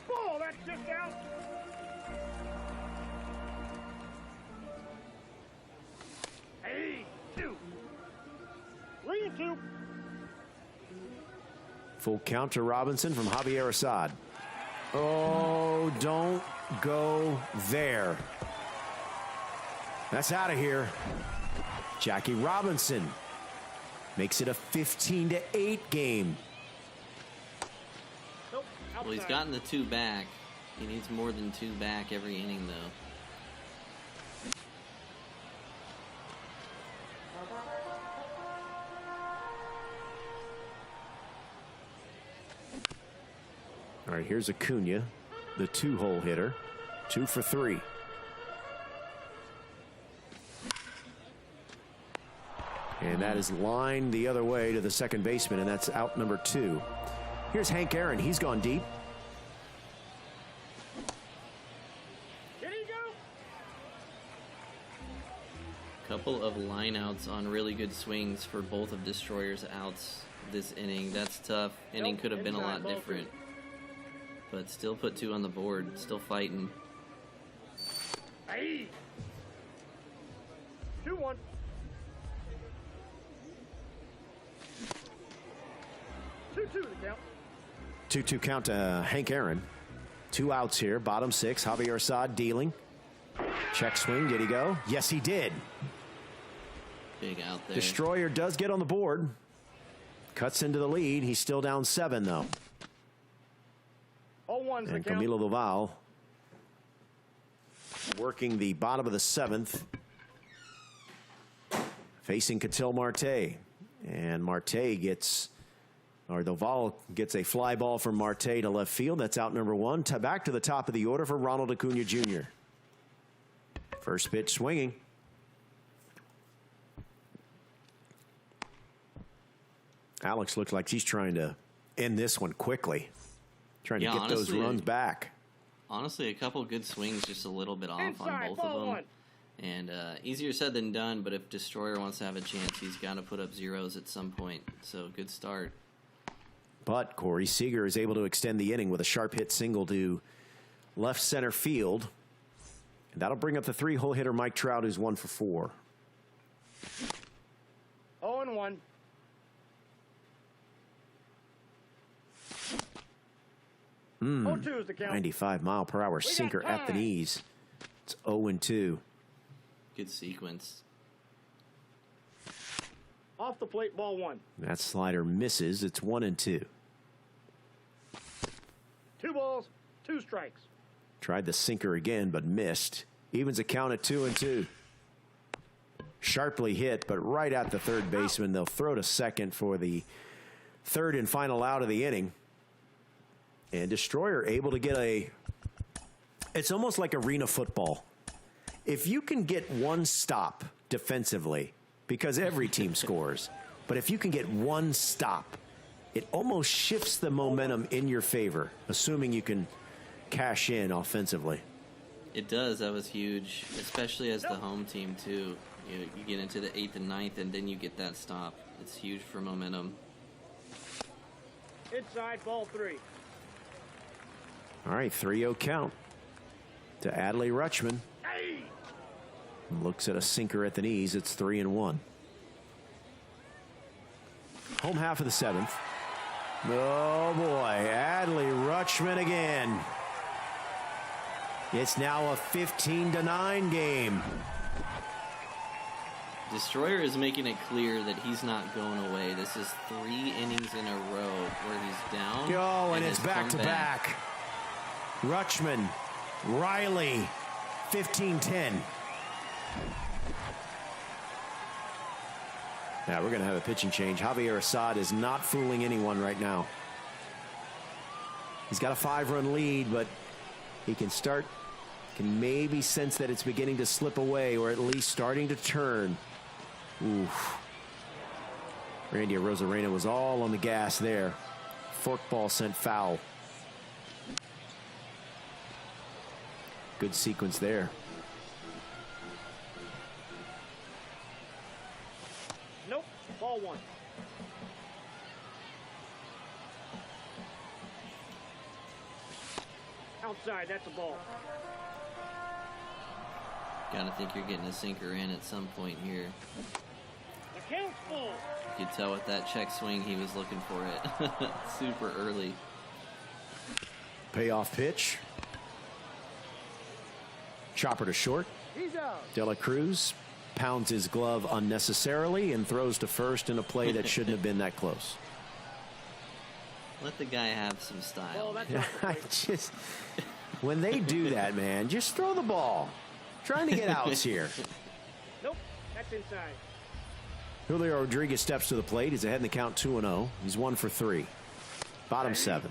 Ball, that's just out. Hey, 2. 3-2. Full count to Robinson from Javier Assad. Oh, don't go there. That's out of here. Jackie Robinson makes it a 15-8 game. Nope, Well, he's gotten the 2 back. He needs more than 2 back every inning, though. All right, here's Aunja, the 2-hole hitter. 2 for 3. And that is lined the other way to the second baseman, and that's out number 2. Here's Hank Aaron. He's gone deep. Did he go? Couple of lineouts on really good swings for both of Destroyer's outs this inning. That's tough. Inning could have been a lot different. but still put 2 on the board. Still fighting. Hey. 2-1. Two the count. 2-2 count to Hank Aaron. 2 outs here. Bottom 6. Javier Assad dealing. Check swing. Did he go? Yes, he did. Big out there. Destroyer does get on the board. Cuts into the lead. He's still down 7, though. 0-1's the And count. Camilo Laval working the bottom of the 7th. Facing Catil Marte. And Marte gets, or Laval gets a fly ball from Marte to left field. That's out number 1. Back to the top of the order for Ronald Acuna Jr. First pitch swinging. Alex looks like he's trying to end this one quickly. Trying to get those runs back. Honestly, a couple good swings, just a little bit off Inside, on both of them. 1. And easier said than done, but if Destroyer wants to have a chance, he's got to put up zeros at some point. So good start. But Corey Seager is able to extend the inning with a sharp hit single to left center field. And that'll bring up the 3-hole hitter Mike Trout, who's 1 for 4. 0-1. Hmm. 0-2 is the count. 95-mile-per-hour sinker at the knees. It's 0-2. Good sequence. Off the plate, ball 1. That slider misses. It's 1-2. 2 balls, 2 strikes. Tried the sinker again, but missed. Evens a count at 2-2. Sharply hit, but right at the third baseman. They'll throw to second for the third and final out of the inning. And Destroyer able to get it's almost like arena football. If you can get one stop defensively, because every team scores, but if you can get one stop, it almost shifts the momentum in your favor, assuming you can cash in offensively. It does. That was huge, especially as the home team, too. You get into the 8th and 9th, and then you get that stop. It's huge for momentum. Inside, ball 3. All right, 3-0 count to Adley Rutschman. Hey. Looks at a sinker at the knees. It's 3-1. Home half of the 7th. Oh, boy. Adley Rutschman again. It's now a 15-9 game. Destroyer is making it clear that he's not going away. This is 3 innings in a row where he's down. Oh, and it's has come back-to-back. Rutschman, Riley, 15-10. Now we're going to have a pitching change. Javier Assad is not fooling anyone right now. He's got a 5-run lead, but he can maybe sense that it's beginning to slip away, or at least starting to turn. Oof. Randy Arozarena was all on the gas there. Forkball sent foul. Good sequence there. Nope, ball 1. Outside, that's a ball. Gotta think you're getting a sinker in at some point here. The count's full. You could tell with that check swing he was looking for it. Super early. Payoff pitch. Chopper to short. He's out. De La Cruz pounds his glove unnecessarily and throws to first in a play that shouldn't have been that close. Let the guy have some style. Ball, that's off the I plate. just, when they do that, man, just throw the ball. Trying to get outs here. Nope, that's inside. Julio Rodriguez steps to the plate. He's ahead in the count 2-0. He's 1 for 3. Bottom 7.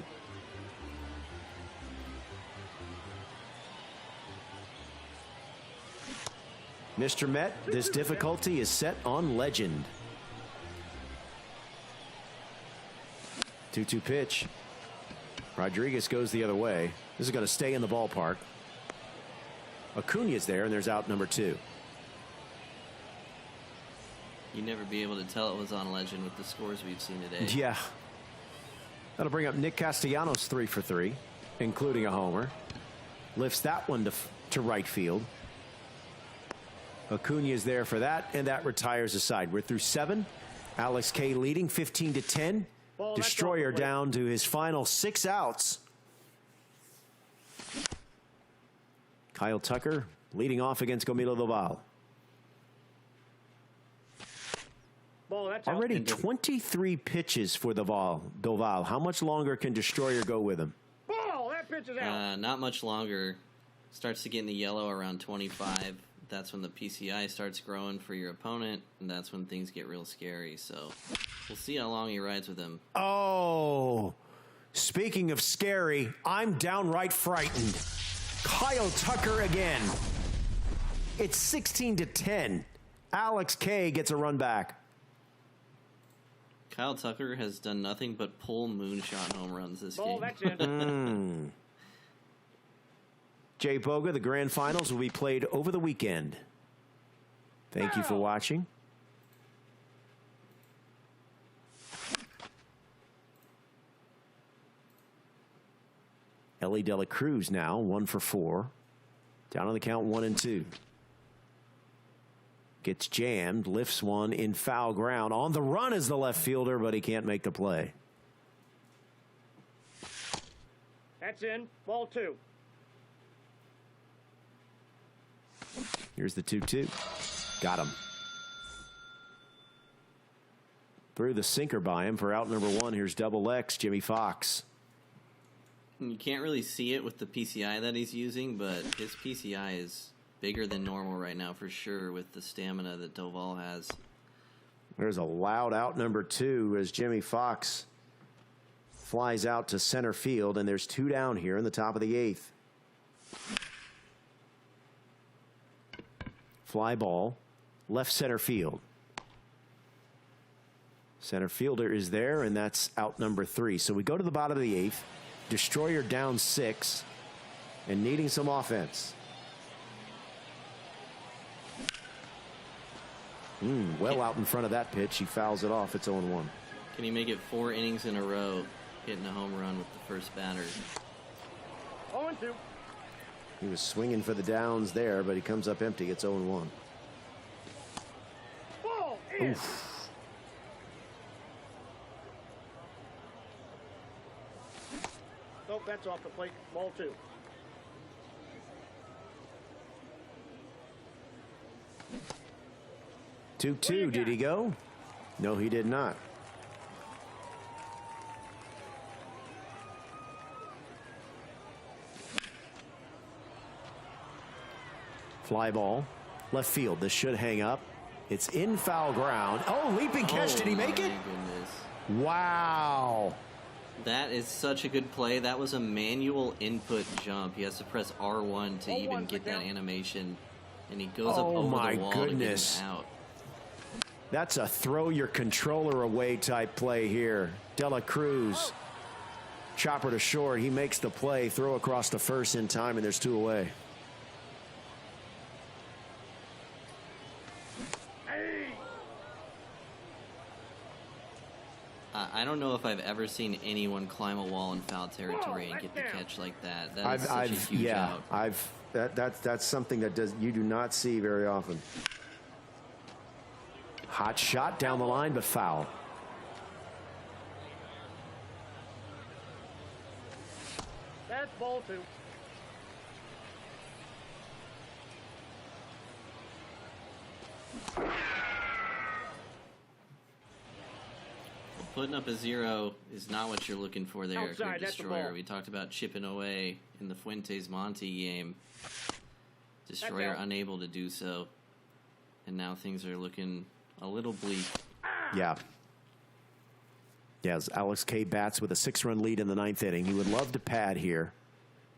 Mr. Met, this difficulty is set on legend. 2-2 pitch. Rodriguez goes the other way. This is going to stay in the ballpark. Acuna's there, and there's out number 2. You'd never be able to tell it was on legend with the scores we've seen today. Yeah. That'll bring up Nick Castellanos, 3 for 3. including a homer. Lifts that one to right field. Acuna is there for that, and that retires aside. We're through 7. Alex K leading 15-10. Destroyer down to his final 6 outs. Kyle Tucker leading off against Gomilo Doval. Already 23 pitches for Doval. How much longer can Destroyer go with him? Ball, that pitch is out. Not much longer. Starts to get in the yellow around 25. That's when the PCI starts growing for your opponent, and that's when things get real scary. So we'll see how long he rides with him. Oh, speaking of scary, I'm downright frightened. Kyle Tucker again. It's 16-10. Alex K gets a run back. Kyle Tucker has done nothing but pull moonshot home runs this game. That's in. Jay Boga, the grand finals will be played over the weekend. Thank you for watching. Ellie De La Cruz now 1 for 4. Down on the count 1-2. Gets jammed, lifts one in foul ground. On the run is the left fielder, but he can't make the play. That's in. Ball 2. Here's the 2-2. Got him. Threw the sinker by him for out number 1. Here's double X, Jimmy Fox. You can't really see it with the PCI that he's using, but his PCI is bigger than normal right now for sure with the stamina that Doval has. There's a loud out number 2 as Jimmy Fox flies out to center field, and there's 2 down here in the top of the 8th. Fly ball, left center field. Center fielder is there, and that's out number 3. So we go to the bottom of the 8th. Destroyer down 6 and needing some offense. Well out in front of that pitch. He fouls it off. It's 0-1. Can he make it 4 innings in a row, hitting a home run with the first batter? 0-2. He was swinging for the downs there, but he comes up empty. It's 0-1. Ball in. Oof. Nope, that's off the plate. Ball 2. Two. Did he go? No, he did not. Fly ball, left field. This should hang up. It's in foul ground. Oh, leaping catch. Did he make it? Goodness. Wow. That is such a good play. That was a manual input jump. He has to press R1 to even get that animation. And he goes up over the wall to get him out. That's a throw your controller away type play here. De La Cruz. Chopper to short. He makes the play. Throw across to first in time, and there's 2 away. I don't know if I've ever seen anyone climb a wall in foul territory and get the catch like that. That is such a huge out. That's something that you do not see very often. Hot shot down the line, but foul. That's ball 2. Putting up a 0 is not what you're looking for there, Outside, that's the Destroyer. ball. We talked about chipping away in the Fuentes Monty game. Destroyer unable to do so. And now things are looking a little bleak. Yeah. Yes, Alex K bats with a 6-run lead in the 9th inning. He would love to pad here.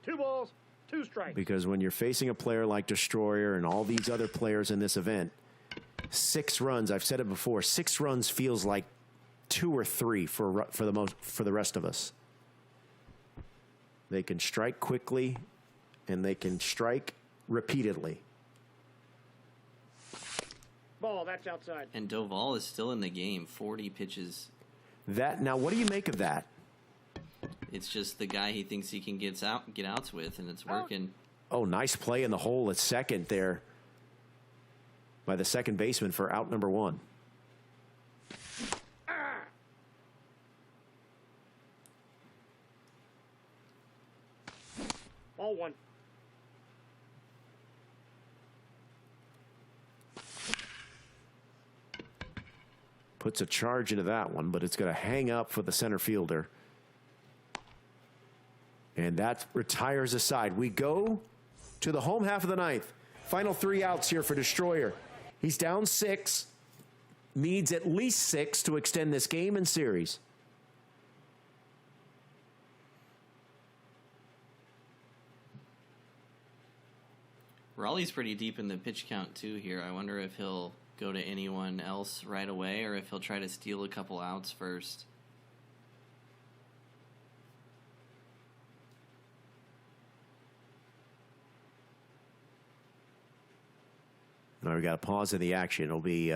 2 balls, 2 strikes. Because when you're facing a player like Destroyer and all these other players in this event, 6 runs, I've said it before, 6 runs feels like 2 or 3 for the rest of us. They can strike quickly, and they can strike repeatedly. Ball, that's outside. And Doval is still in the game. 40 pitches. Now, what do you make of that? It's just the guy he thinks he can get outs with, and it's working. Oh, nice play in the hole at second there by the second baseman for out number 1. Ball 1. Puts a charge into that one, but it's going to hang up for the center fielder. And that retires aside. We go to the home half of the ninth. Final 3 outs here for Destroyer. He's down 6. Needs at least 6 to extend this game and series. Raleigh's pretty deep in the pitch count, too, here. I wonder if he'll go to anyone else right away or if he'll try to steal a couple outs first. Now we got a pause in the action. It'll be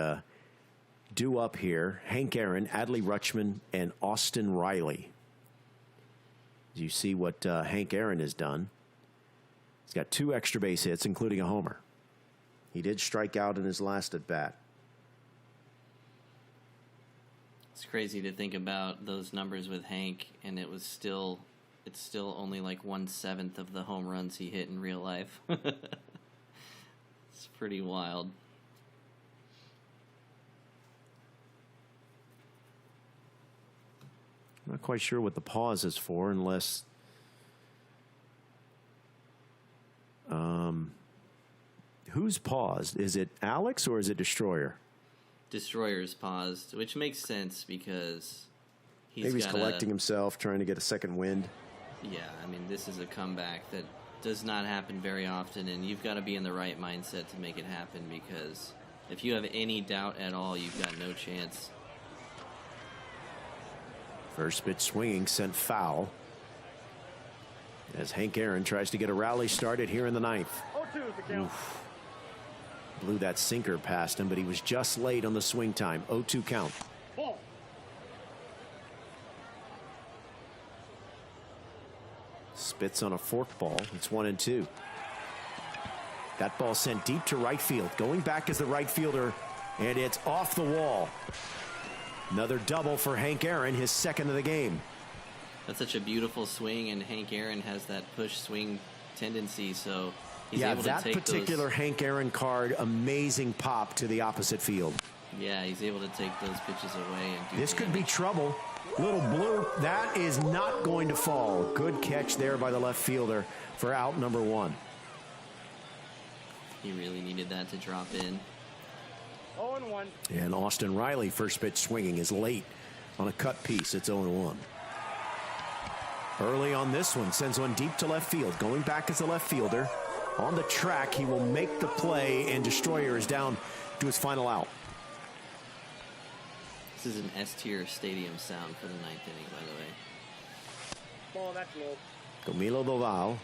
due up here. Hank Aaron, Adley Rutschman, and Austin Riley. As you see what Hank Aaron has done. He's got 2 extra base hits, including a homer. He did strike out in his last at bat. It's crazy to think about those numbers with Hank, and it's still only like 1/7 of the home runs he hit in real life. It's pretty wild. I'm not quite sure what the pause is for, unless who's paused? Is it Alex or is it Destroyer? Destroyer's paused, which makes sense because maybe he's collecting himself, trying to get a second wind. Yeah, I mean, this is a comeback that does not happen very often, and you've got to be in the right mindset to make it happen, because if you have any doubt at all, you've got no chance. First pitch swinging, sent foul. As Hank Aaron tries to get a rally started here in the ninth. 0-2 is the count. Oof. Blew that sinker past him, but he was just late on the swing time. 0-2 count. Ball. Spits on a fork ball. It's 1-2. That ball sent deep to right field. Going back as the right fielder, and it's off the wall. Another double for Hank Aaron, his second of the game. That's such a beautiful swing, and Hank Aaron has that push swing tendency, so he's able to take that particular Hank Aaron card, amazing pop to the opposite field. Yeah, he's able to take those pitches away. And do this could be trouble. Little blue. That is not going to fall. Good catch there by the left fielder for out number 1. He really needed that to drop in. 0-1. And Austin Riley, first pitch swinging, is late on a cut piece. It's 0-1. Early on this one, sends one deep to left field. Going back as a left fielder. On the track, he will make the play, and Destroyer is down to his final out. This is an S-tier stadium sound for the 9th inning, by the way. Ball, that's low. Camilo Doval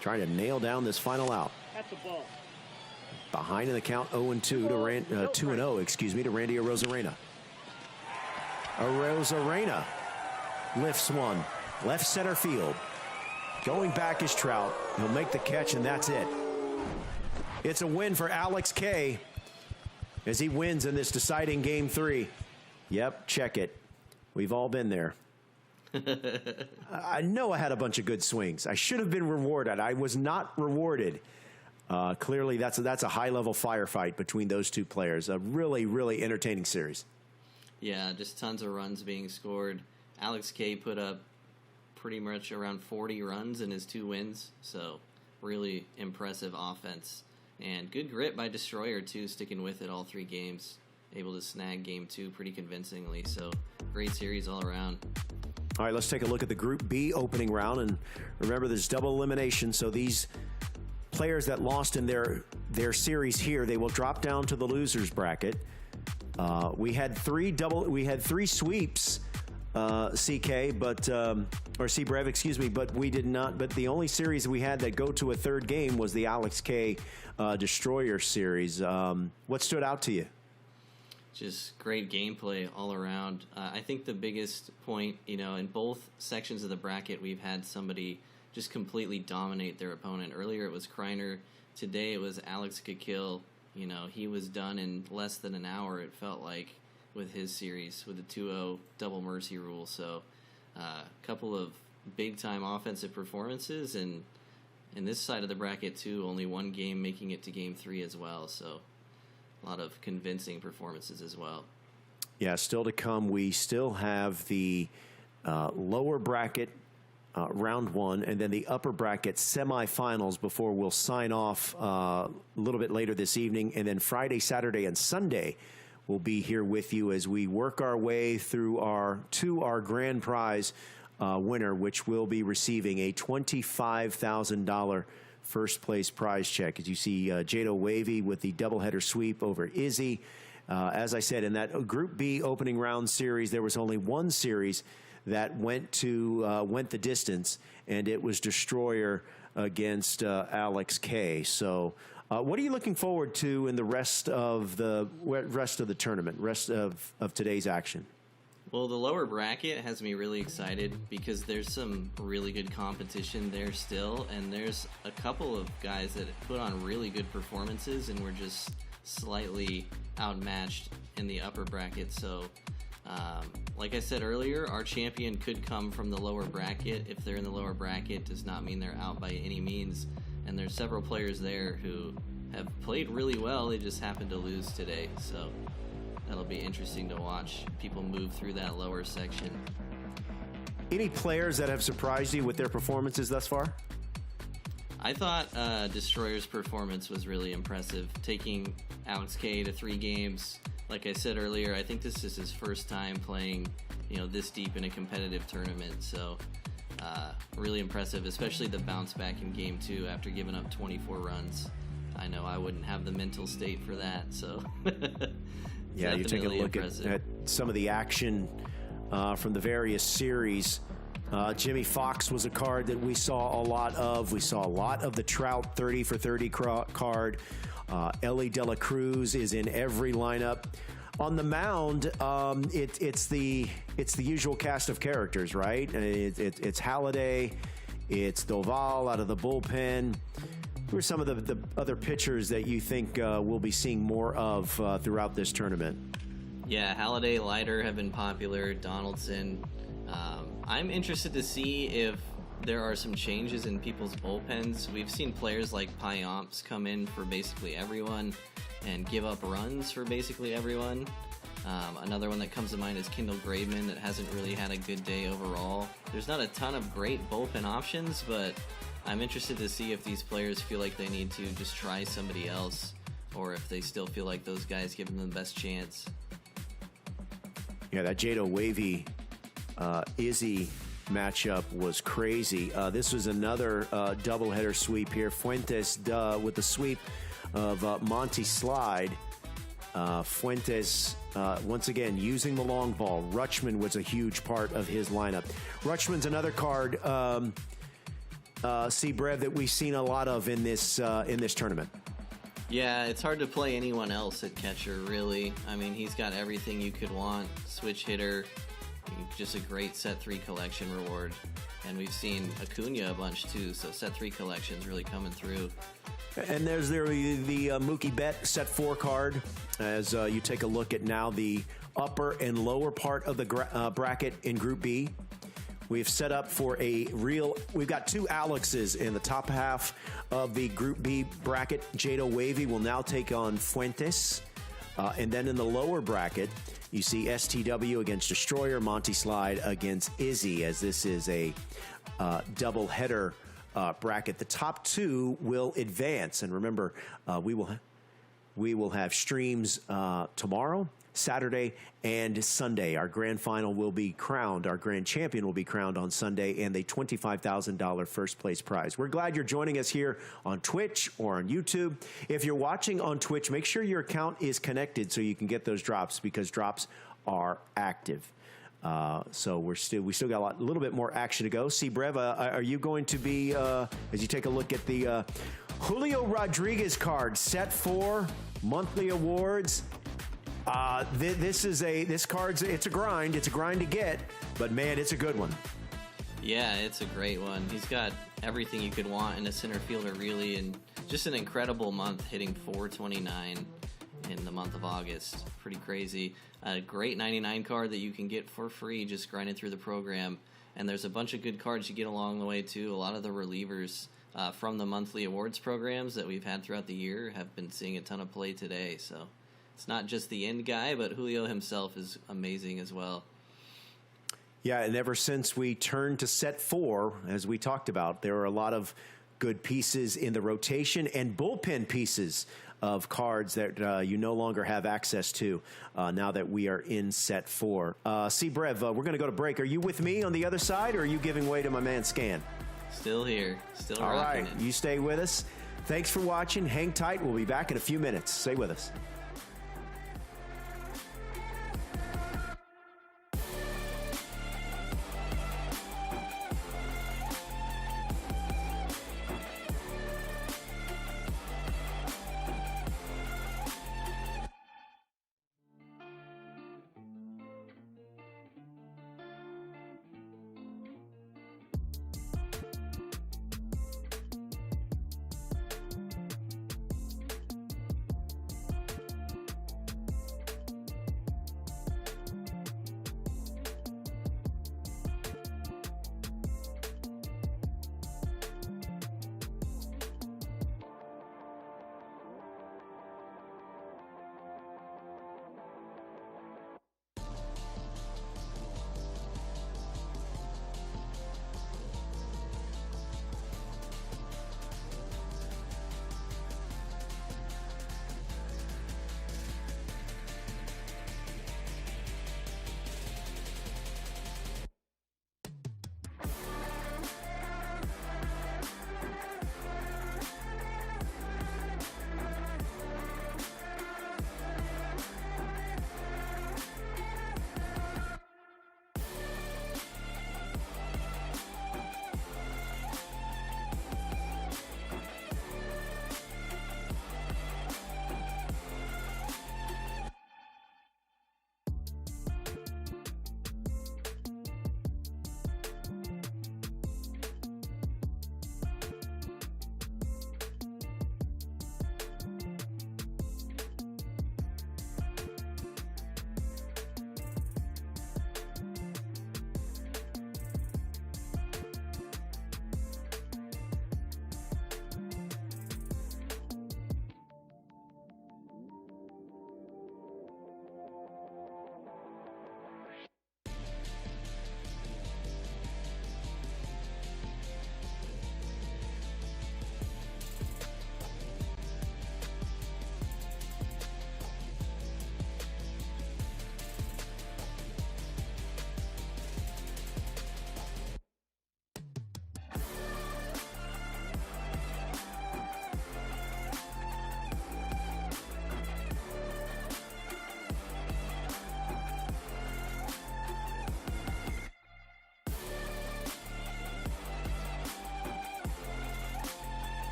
trying to nail down this final out. That's a ball. Behind in the count, 0-2 to 2-0, excuse me, to Randy Arozarena. Arozarena lifts one, left center field. Going back is Trout. He'll make the catch, and that's it. It's a win for Alex K as he wins in this deciding Game 3. Yep, check it. We've all been there. I know I had a bunch of good swings. I should have been rewarded. I was not rewarded. Clearly, that's a high-level firefight between those two players. A really, really entertaining series. Yeah, just tons of runs being scored. Alex K put up pretty much around 40 runs in his 2 wins, so really impressive offense. And good grit by Destroyer, too, sticking with it all 3 games. Able to snag Game 2 pretty convincingly, so great series all around. All right, let's take a look at the Group B opening round. And remember, there's double elimination, so these players that lost in their series here, they will drop down to the losers bracket. We had 3 sweeps, CK, but or C-Brev, excuse me, but we did not. But the only series we had that go to a 3rd game was the Alex K Destroyer series. What stood out to you? just great gameplay all around. I think the biggest point, in both sections of the bracket, we've had somebody just completely dominate their opponent. Earlier it was Kryer. Today it was Alex Kill. He was done in less than an hour, it felt like, with his series, with the 2-0 double mercy rule. So a couple of big-time offensive performances, and in this side of the bracket, too, only one game making it to Game 3 as well. So a lot of convincing performances as well. Yeah, still to come. We still have the lower bracket round 1, and then the upper bracket semifinals before we'll sign off a little bit later this evening. And then Friday, Saturday, and Sunday, we'll be here with you as we work our way through our grand prize winner, which will be receiving a $25,000 first place prize check. As you see, Wavy with the doubleheader sweep over Izzy. As I said, in that Group B opening round series, there was only one series that went the distance, and it was Destroyer against Alex K. So, what are you looking forward to in the rest of the tournament, rest of today's action? Well, the lower bracket has me really excited because there's some really good competition there still, and there's a couple of guys that put on really good performances and were just slightly outmatched in the upper bracket. So, like I said earlier, our champion could come from the lower bracket. If they're in the lower bracket, does not mean they're out by any means. And there's several players there who have played really well. They just happened to lose today. So that'll be interesting to watch people move through that lower section. Any players that have surprised you with their performances thus far? I thought Destroyer's performance was really impressive, taking Alex K to 3 games. Like I said earlier, I think this is his first time playing, this deep in a competitive tournament. So really impressive, especially the bounce back in Game 2 after giving up 24 runs. I know I wouldn't have the mental state for that. So yeah, you take a look at some of the action from the various series. Jimmy Fox was a card that we saw a lot of. We saw a lot of the Trout 30 for 30 card. Ellie De La Cruz is in every lineup. On the mound, it's the usual cast of characters, right? It's Halladay, it's Doval out of the bullpen. Who are some of the other pitchers that you think we'll be seeing more of throughout this tournament? Yeah, Halladay, Leiter have been popular. Donaldson. I'm interested to see if there are some changes in people's bullpens. We've seen players like Pyomps come in for basically everyone and give up runs for basically everyone. Another one that comes to mind is Kendall Graveman that hasn't really had a good day overall. There's not a ton of great bullpen options, but I'm interested to see if these players feel like they need to just try somebody else or if they still feel like those guys give them the best chance. Yeah, that Wavy Izzy matchup was crazy. This was another doubleheader sweep here. Fuentes with the sweep of Monty Slide. Fuentes once again using the long ball. Rutschman was a huge part of his lineup. Rutschman's another card, Brev, that we've seen a lot of in this tournament. Yeah, it's hard to play anyone else at catcher, really. I mean, he's got everything you could want. Switch hitter, just a great set 3 collection reward. And we've seen Aunja a bunch too, so set 3 collections really coming through. And there's the Mookie Bet set 4 card. As you take a look at now the upper and lower part of the bracket in Group B. We've set up for we've got 2 Alexes in the top half of the Group B bracket. Wavy will now take on Fuentes. And then in the lower bracket, you see STW against Destroyer, Monty Slide against Izzy, as this is a double header bracket. The top 2 will advance. And remember, we will have streams tomorrow, Saturday, and Sunday. Our grand final will be crowned. Our grand champion will be crowned on Sunday, and the $25,000 first place prize. We're glad you're joining us here on Twitch or on YouTube. If you're watching on Twitch, make sure your account is connected so you can get those drops, because drops are active. So we still got a little bit more action to go. Brev, are you going to be, as you take a look at the Julio Rodriguez card, set 4 monthly awards? This card's it's a grind. It's a grind to get, but man, it's a good one. Yeah, it's a great one. He's got everything you could want in a center fielder, really, and just an incredible month, hitting 429 in the month of August. Pretty crazy. A great 99 card that you can get for free just grinding through the program. And there's a bunch of good cards you get along the way, too. A lot of the relievers from the monthly awards programs that we've had throughout the year have been seeing a ton of play today. So it's not just the end guy, but Julio himself is amazing as well. Yeah, and ever since we turned to set 4, as we talked about, there are a lot of good pieces in the rotation and bullpen pieces of cards that you no longer have access to now that we are in set 4. Brev, we're going to go to break. Are you with me on the other side, or are you giving way to my man Scan? Still here. Still All rocking right, it. you stay with us. Thanks for watching. Hang tight. We'll be back in a few minutes. Stay with us.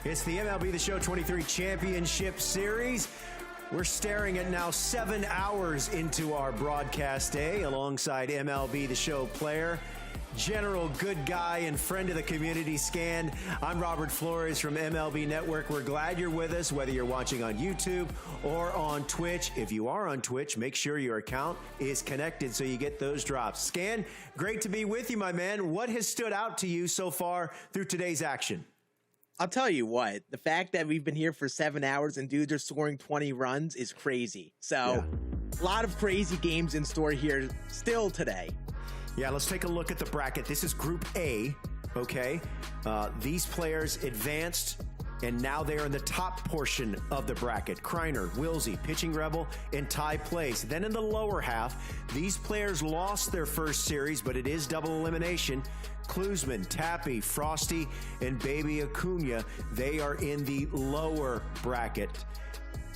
It's the MLB The Show 23 Championship Series. We're staring at now 7 hours into our broadcast day alongside MLB The Show player, general good guy and friend of the community, Scan. I'm Robert Flores from MLB Network. We're glad you're with us, whether you're watching on YouTube or on Twitch. If you are on Twitch, make sure your account is connected so you get those drops. Scan, great to be with you, my man. What has stood out to you so far through today's action? I'll tell you what, the fact that we've been here for 7 hours and dudes are scoring 20 runs is crazy. So, A lot of crazy games in store here still today. Yeah, let's take a look at the bracket. This is Group A, okay? These players advanced, and now they're in the top portion of the bracket. Kryer, Wisey, Pitching Rebel, and Tai Plays. Then in the lower half, these players lost their first series, but it is double elimination. Cluesman, Tappy, Frosty, and Baby Aunja, they are in the lower bracket.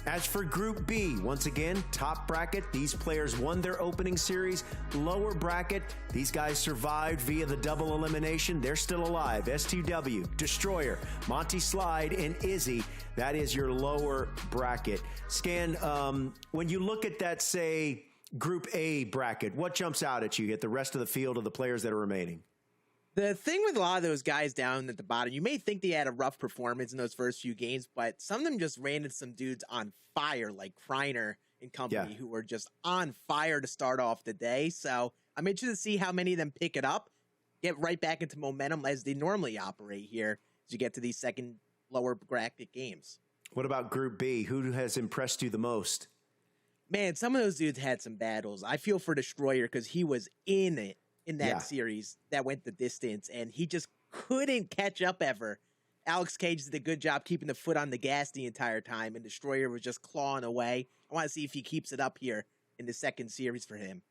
As for Group B, once again, top bracket, these players won their opening series. Lower bracket, these guys survived via the double elimination. They're still alive. STW, Destroyer, Monty Slide, and Izzy. That is your lower bracket. Scan, when you look at that, say, Group A bracket, what jumps out at you at the rest of the field of the players that are remaining? The thing with a lot of those guys down at the bottom, you may think they had a rough performance in those first few games, but some of them just ran into some dudes on fire, like Kryer and company, who were just on fire to start off the day. So I'm interested to see how many of them pick it up, get right back into momentum as they normally operate here as you get to these second lower bracket games. What about Group B? Who has impressed you the most? Man, some of those dudes had some battles. I feel for Destroyer because he was in it. In that series that went the distance, and he just couldn't catch up ever. Alex Cage did a good job keeping the foot on the gas the entire time, and Destroyer was just clawing away. I want to see if he keeps it up here in the second series for him.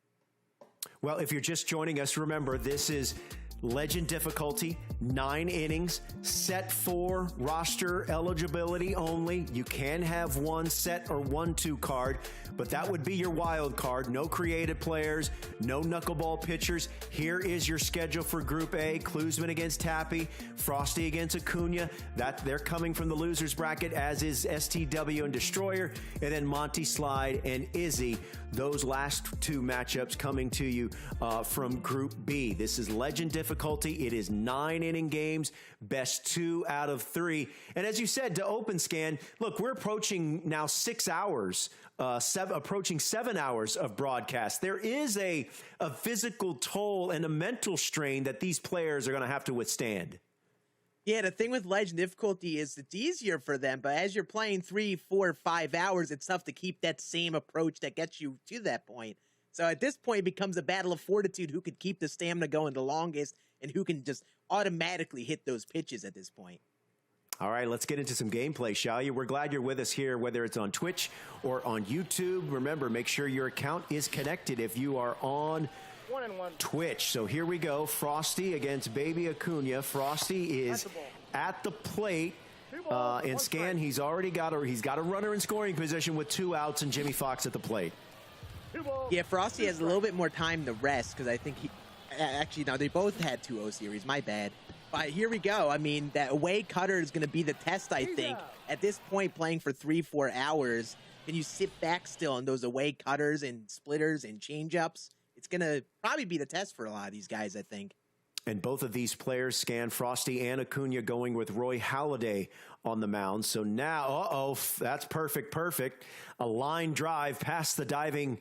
Well, if you're just joining us, remember, this is Legend difficulty, 9 innings, set 4 roster eligibility only. You can have one set or 1-2 card, but that would be your wild card. No creative players, no knuckleball pitchers. Here is your schedule for Group A. Cluesman against Tappy, Frosty against Aunja. They're coming from the losers bracket, as is STW and Destroyer, and then Monty Slide and Izzy. Those last 2 matchups coming to you from Group B. This is Legend difficulty. It is 9 inning games, best 2 out of 3. And as you said, to open Scan, look, we're approaching now 6 hours, approaching 7 hours of broadcast. There is a physical toll and a mental strain that these players are going to have to withstand. Yeah, the thing with Legend difficulty is it's easier for them, but as you're playing 3, 4, 5 hours, it's tough to keep that same approach that gets you to that point. So at this point, it becomes a battle of fortitude, who could keep the stamina going the longest and who can just automatically hit those pitches at this point. All right, let's get into some gameplay, shall you? We're glad you're with us here, whether it's on Twitch or on YouTube. Remember, make sure your account is connected if you are on Twitch. So here we go. Frosty against Baby Aunja. Frosty is at the plate. And Scan, he's already got a runner in scoring position with 2 outs and Jimmy Fox at the plate. Yeah, Frosty has a little bit more time to rest because I think actually, no, they both had 2-0 series. My bad. But here we go. I mean, that away cutter is going to be the test, I think. At this point, playing for 3, 4 hours, can you sit back still on those away cutters and splitters and changeups? It's going to probably be the test for a lot of these guys, I think. And both of these players, Scan, Frosty and Aunja, going with Roy Halladay on the mound. So now, that's perfect. A line drive past the diving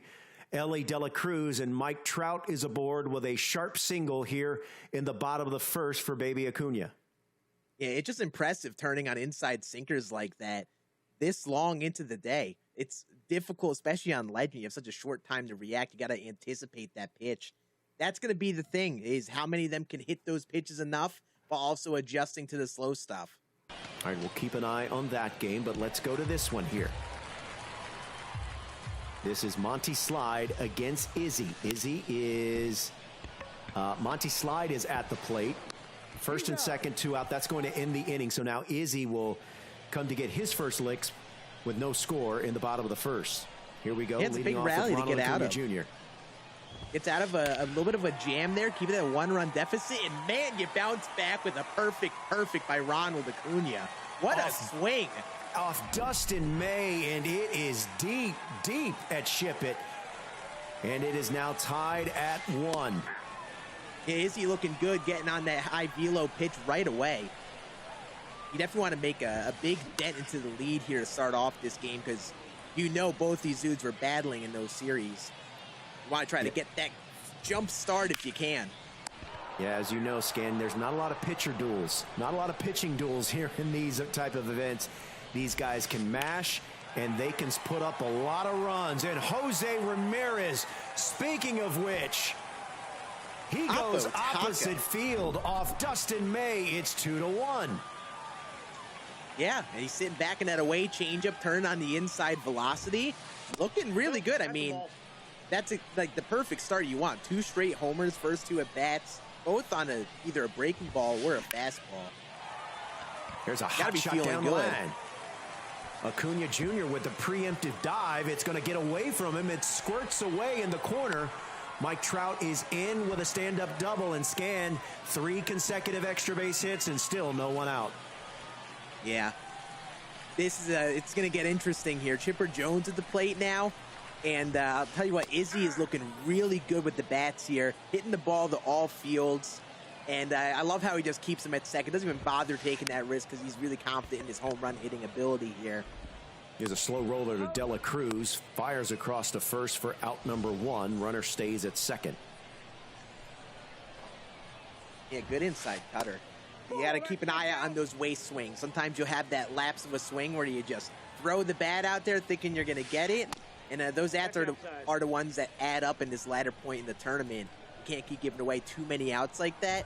Ellie De La Cruz, and Mike Trout is aboard with a sharp single here in the bottom of the first for baby Aunja. Yeah, it's just impressive turning on inside sinkers like that this long into the day. It's difficult, especially on Legend. You have such a short time to react. You got to anticipate that pitch. That's going to be the thing, is how many of them can hit those pitches enough while also adjusting to the slow stuff. All right, we'll keep an eye on that game, but let's go to this one here. This is Monty Slide against Izzy. Monty Slide is at the plate. First and second, 2 out. That's going to end the inning. So now Izzy will come to get his first licks with no score in the bottom of the first. Here we go. Yeah, it's a big rally to get out of. Jr. Gets out of a little bit of a jam there, keeping that 1-run deficit, and man, you bounce back with a perfect by Ronald Aunja. What a swing. Off Dustin May, and it is deep at Ship It. And it is now tied at 1. Yeah, Izzy looking good, getting on that high velo pitch right away. You definitely want to make a big dent into the lead here to start off this game, because you know both these dudes were battling in those series. You want to try to get that jump start if you can. Yeah, as you know, Scan, there's not a lot of pitcher duels, not a lot of pitching duels here in these type of events. These guys can mash, and they can put up a lot of runs. And Jose Ramirez, speaking of which, he goes opposite field off Dustin May. It's 2-1. Yeah, and he's sitting back in that away changeup, turning on the inside velocity. Looking really good. I mean, that's like the perfect start you want. 2 straight homers, first 2 at bats, both on either a breaking ball or a fastball. There's a hot shot down the line. Aunja Jr. with the preemptive dive. It's going to get away from him. It squirts away in the corner. Mike Trout is in with a stand-up double, and Scan 3 consecutive extra base hits and still no one out. Yeah. This is it's going to get interesting here. Chipper Jones at the plate now. And I'll tell you what, Izzy is looking really good with the bats here, hitting the ball to all fields. And I love how he just keeps him at second. Doesn't even bother taking that risk because he's really confident in his home run hitting ability here. Here's a slow roller to De La Cruz. Fires across to first for out number 1. Runner stays at second. Yeah, good inside cutter. You got to keep an eye out on those waist swings. Sometimes you'll have that lapse of a swing where you just throw the bat out there thinking you're going to get it. And those ats are the ones that add up in this latter point in the tournament. You can't keep giving away too many outs like that.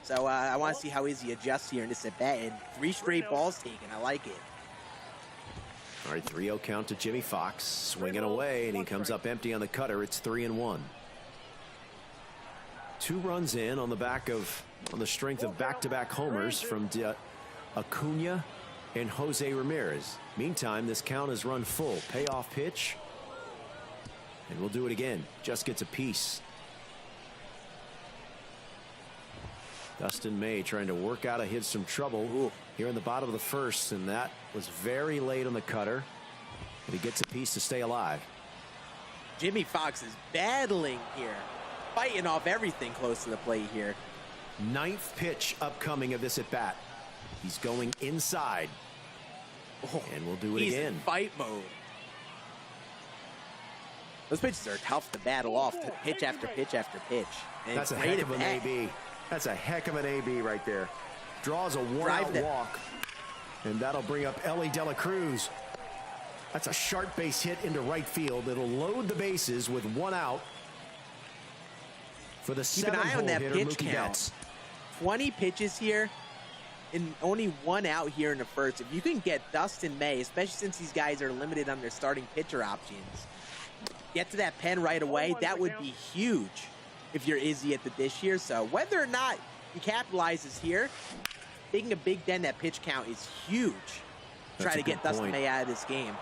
So I want to see how Izzy adjusts here in this at-bat. And 3 straight balls taken. I like it. All right, 3-0 count to Jimmy Fox. Swinging away, and he comes up empty on the cutter. It's 3-1. 2 runs in on the strength of back-to-back homers from Aunja and Jose Ramirez. Meantime, this count is run full. Payoff pitch. And we'll do it again. Just gets a piece. Dustin May trying to work out of some trouble here in the bottom of the first, and that was very late on the cutter. But he gets a piece to stay alive. Jimmy Fox is battling here, fighting off everything close to the plate here. 9th pitch upcoming of this at bat. He's going inside. And we'll do it again. He's in fight mode. Those pitches are tough to battle off, pitch after pitch after pitch. And that's a heck of an AB. That's a heck of an AB right there. Draws a 1-out walk. And that'll bring up Ellie De La Cruz. That's a sharp base hit into right field. It'll load the bases with 1 out. For the 7-hole hitter, Mookie Betts. 20 pitches here and only 1 out here in the first. If you can get Dustin May, especially since these guys are limited on their starting pitcher options, get to that pen right away, that would be huge if you're Izzy at the dish here. So whether or not he capitalizes here, taking a big dent that pitch count is huge. Try to get Dustin May out of this game.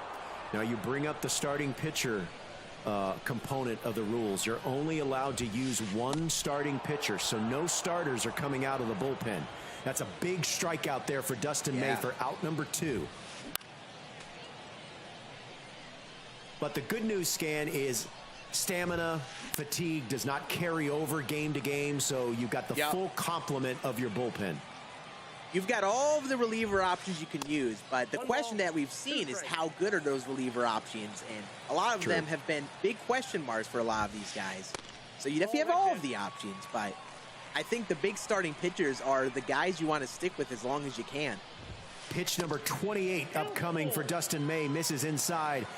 Now you bring up the starting pitcher component of the rules. You're only allowed to use 1 starting pitcher, so no starters are coming out of the bullpen. That's a big strikeout there for Dustin May for out number 2. But the good news, Scan, is stamina, fatigue does not carry over game to game, so you've got the full complement of your bullpen. You've got all of the reliever options you can use, but the question that we've seen is how good are those reliever options, and a lot of them have been big question marks for a lot of these guys. So you definitely have all of the options, but I think the big starting pitchers are the guys you want to stick with as long as you can. Pitch number 28 upcoming for Dustin May, misses inside,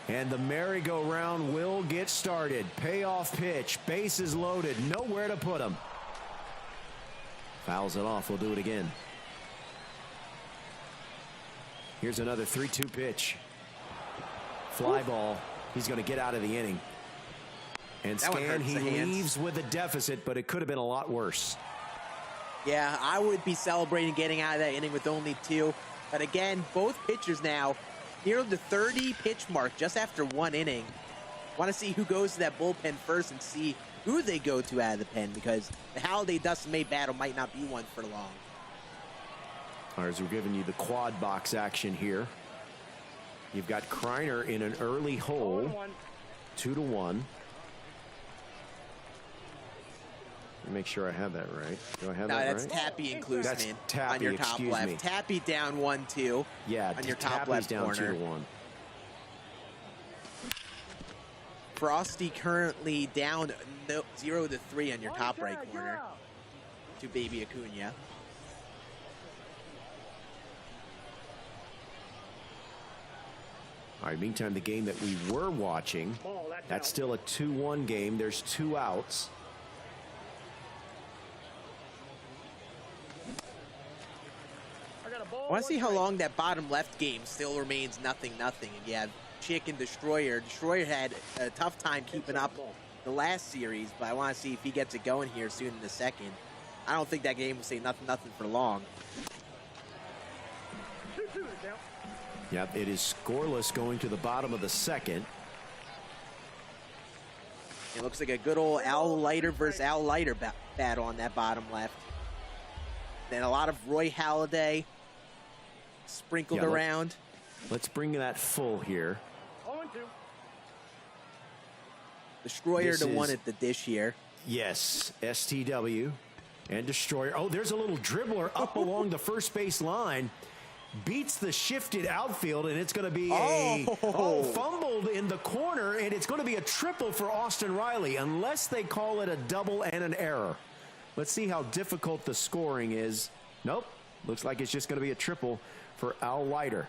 and the merry-go-round will get started. Payoff pitch, bases loaded, nowhere to put him. Fouls it off, we'll do it again. Here's another 3-2 pitch. Fly ball. He's going to get out of the inning. And Scan, he leaves with a deficit, but it could have been a lot worse. Yeah, I would be celebrating getting out of that inning with only 2. But again, both pitchers now near the 30 pitch mark just after 1 inning. Want to see who goes to that bullpen first and see who they go to out of the pen, because the Halliday Dustin May battle might not be one for long. All right, as we're giving you the quad box action here. You've got Kryer in an early hole, 2-1. Make sure I have that right. Do I have that right? No, that's Tappy and Cluesman. That's Tappy, on your top excuse left. me. Tappy down 1-2. Yeah, on your top Tappy's left down corner. 2-1. Frosty currently down 0-3 on your top right corner to Baby Aunja. All right, meantime, the game that we were watching, that's still a 2-1 game. There's 2 outs. I want to see how long that bottom left game still remains 0-0. And you have Chick and Destroyer. Destroyer had a tough time keeping up the last series, but I want to see if he gets it going here soon in the second. I don't think that game will say 0-0 for long. Yep, it is scoreless going to the bottom of the second. It looks like a good old Al Leiter versus Al Leiter battle on that bottom left. Then a lot of Roy Halladay sprinkled around. Let's bring that full here. Destroyer to 1 at the dish here. Yes, STW and Destroyer. Oh, there's a little dribbler up along the first base line. Beats the shifted outfield, and it's going to be fumbled in the corner, and it's going to be a triple for Austin Riley, unless they call it a double and an error. Let's see how difficult the scoring is. Nope, looks like it's just going to be a triple for Al Leiter.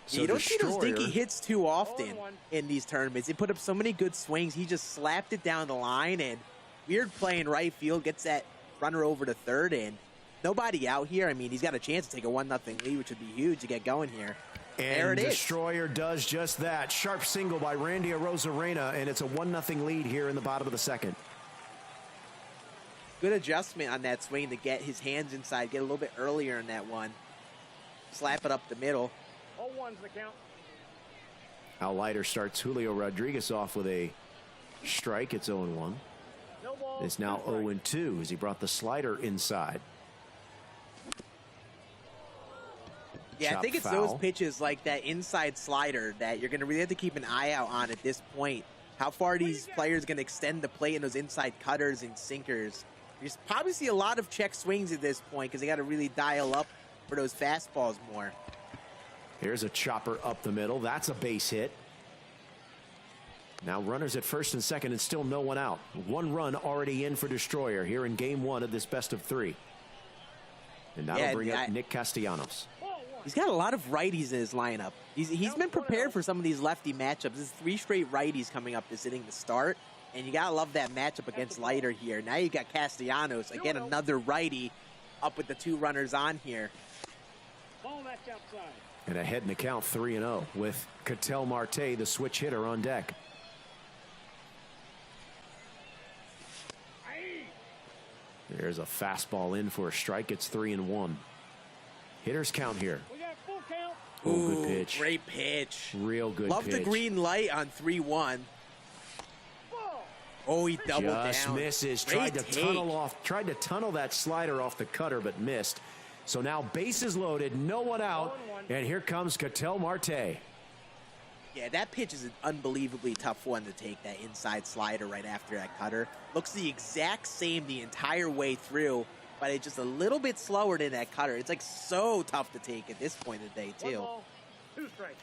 So you don't see those dinky hits too often in these tournaments. They put up so many good swings. He just slapped it down the line, and weird play in right field, gets that runner over to third, and nobody out here. I mean, he's got a chance to take a 1-0 lead, which would be huge to get going here. And there it is. Destroyer does just that. Sharp single by Randy Arozarena, and it's a 1-0 lead here in the bottom of the second. Good adjustment on that swing to get his hands inside, get a little bit earlier in that one. Slap it up the middle. 0-1's the count. Al Leiter starts Julio Rodriguez off with a strike. It's 0-1. No ball, It's now 0-2 as he brought the slider inside. Yeah, I think it's those pitches like that inside slider that you're going to really have to keep an eye out on at this point. How far these players going to extend the plate in those inside cutters and sinkers. You probably see a lot of check swings at this point because they got to really dial up for those fastballs more. Here's a chopper up the middle. That's a base hit. Now runners at first and second and still no one out. 1 run already in for Destroyer here in game 1 of this best of 3. And that'll bring up Nick Castellanos. He's got a lot of righties in his lineup. He's been prepared for some of these lefty matchups. There's 3 straight righties coming up this inning to start. And you got to love that matchup against Leiter here. Now you got Castellanos. Again, another righty up with the 2 runners on here. Ball that's outside. And ahead in the count 3-0 with Ketel Marte, the switch hitter, on deck. There's a fastball in for a strike. It's 3-1. Hitters count here. We got full count. Oh, good pitch. Great pitch. Real good Love pitch. the green light on 3-1. Oh, he doubled down. Just misses. Tried to tunnel that slider off the cutter, but missed. So now bases loaded, no one out, and here comes Ketel Marte. Yeah, that pitch is an unbelievably tough one to take, that inside slider right after that cutter. Looks the exact same the entire way through, but it's just a little bit slower than that cutter. It's like so tough to take at this point of the day, too. 1 ball, 2 strikes.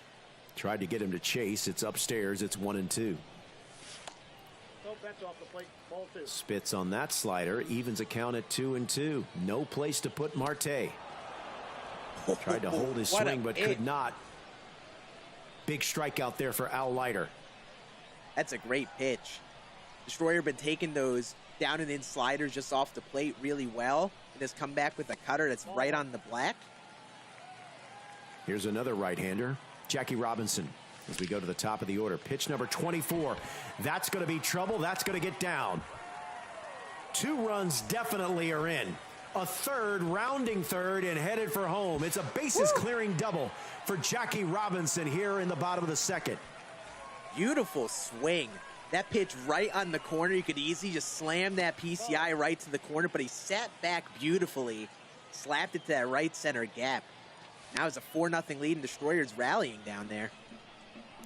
Tried to get him to chase. It's upstairs. It's 1-2. Nope, that's off the plate. Ball 2. Spits on that slider. Evens a count at 2-2. No place to put Marte. Tried to hold his swing, but could not. Big strikeout there for Al Leiter. That's a great pitch. Destroyer been taking those down and in sliders just off the plate really well, and has come back with a cutter that's right on the black. Here's another right-hander, Jackie Robinson, as we go to the top of the order. Pitch number 24. That's going to be trouble. That's going to get down. 2 runs definitely are in. A third, rounding third, and headed for home. It's a bases-clearing double for Jackie Robinson here in the bottom of the second. Beautiful swing. That pitch right on the corner. You could easily just slam that PCI right to the corner, but he sat back beautifully, slapped it to that right center gap. Now it's a 4-0 lead, and Destroyer's rallying down there.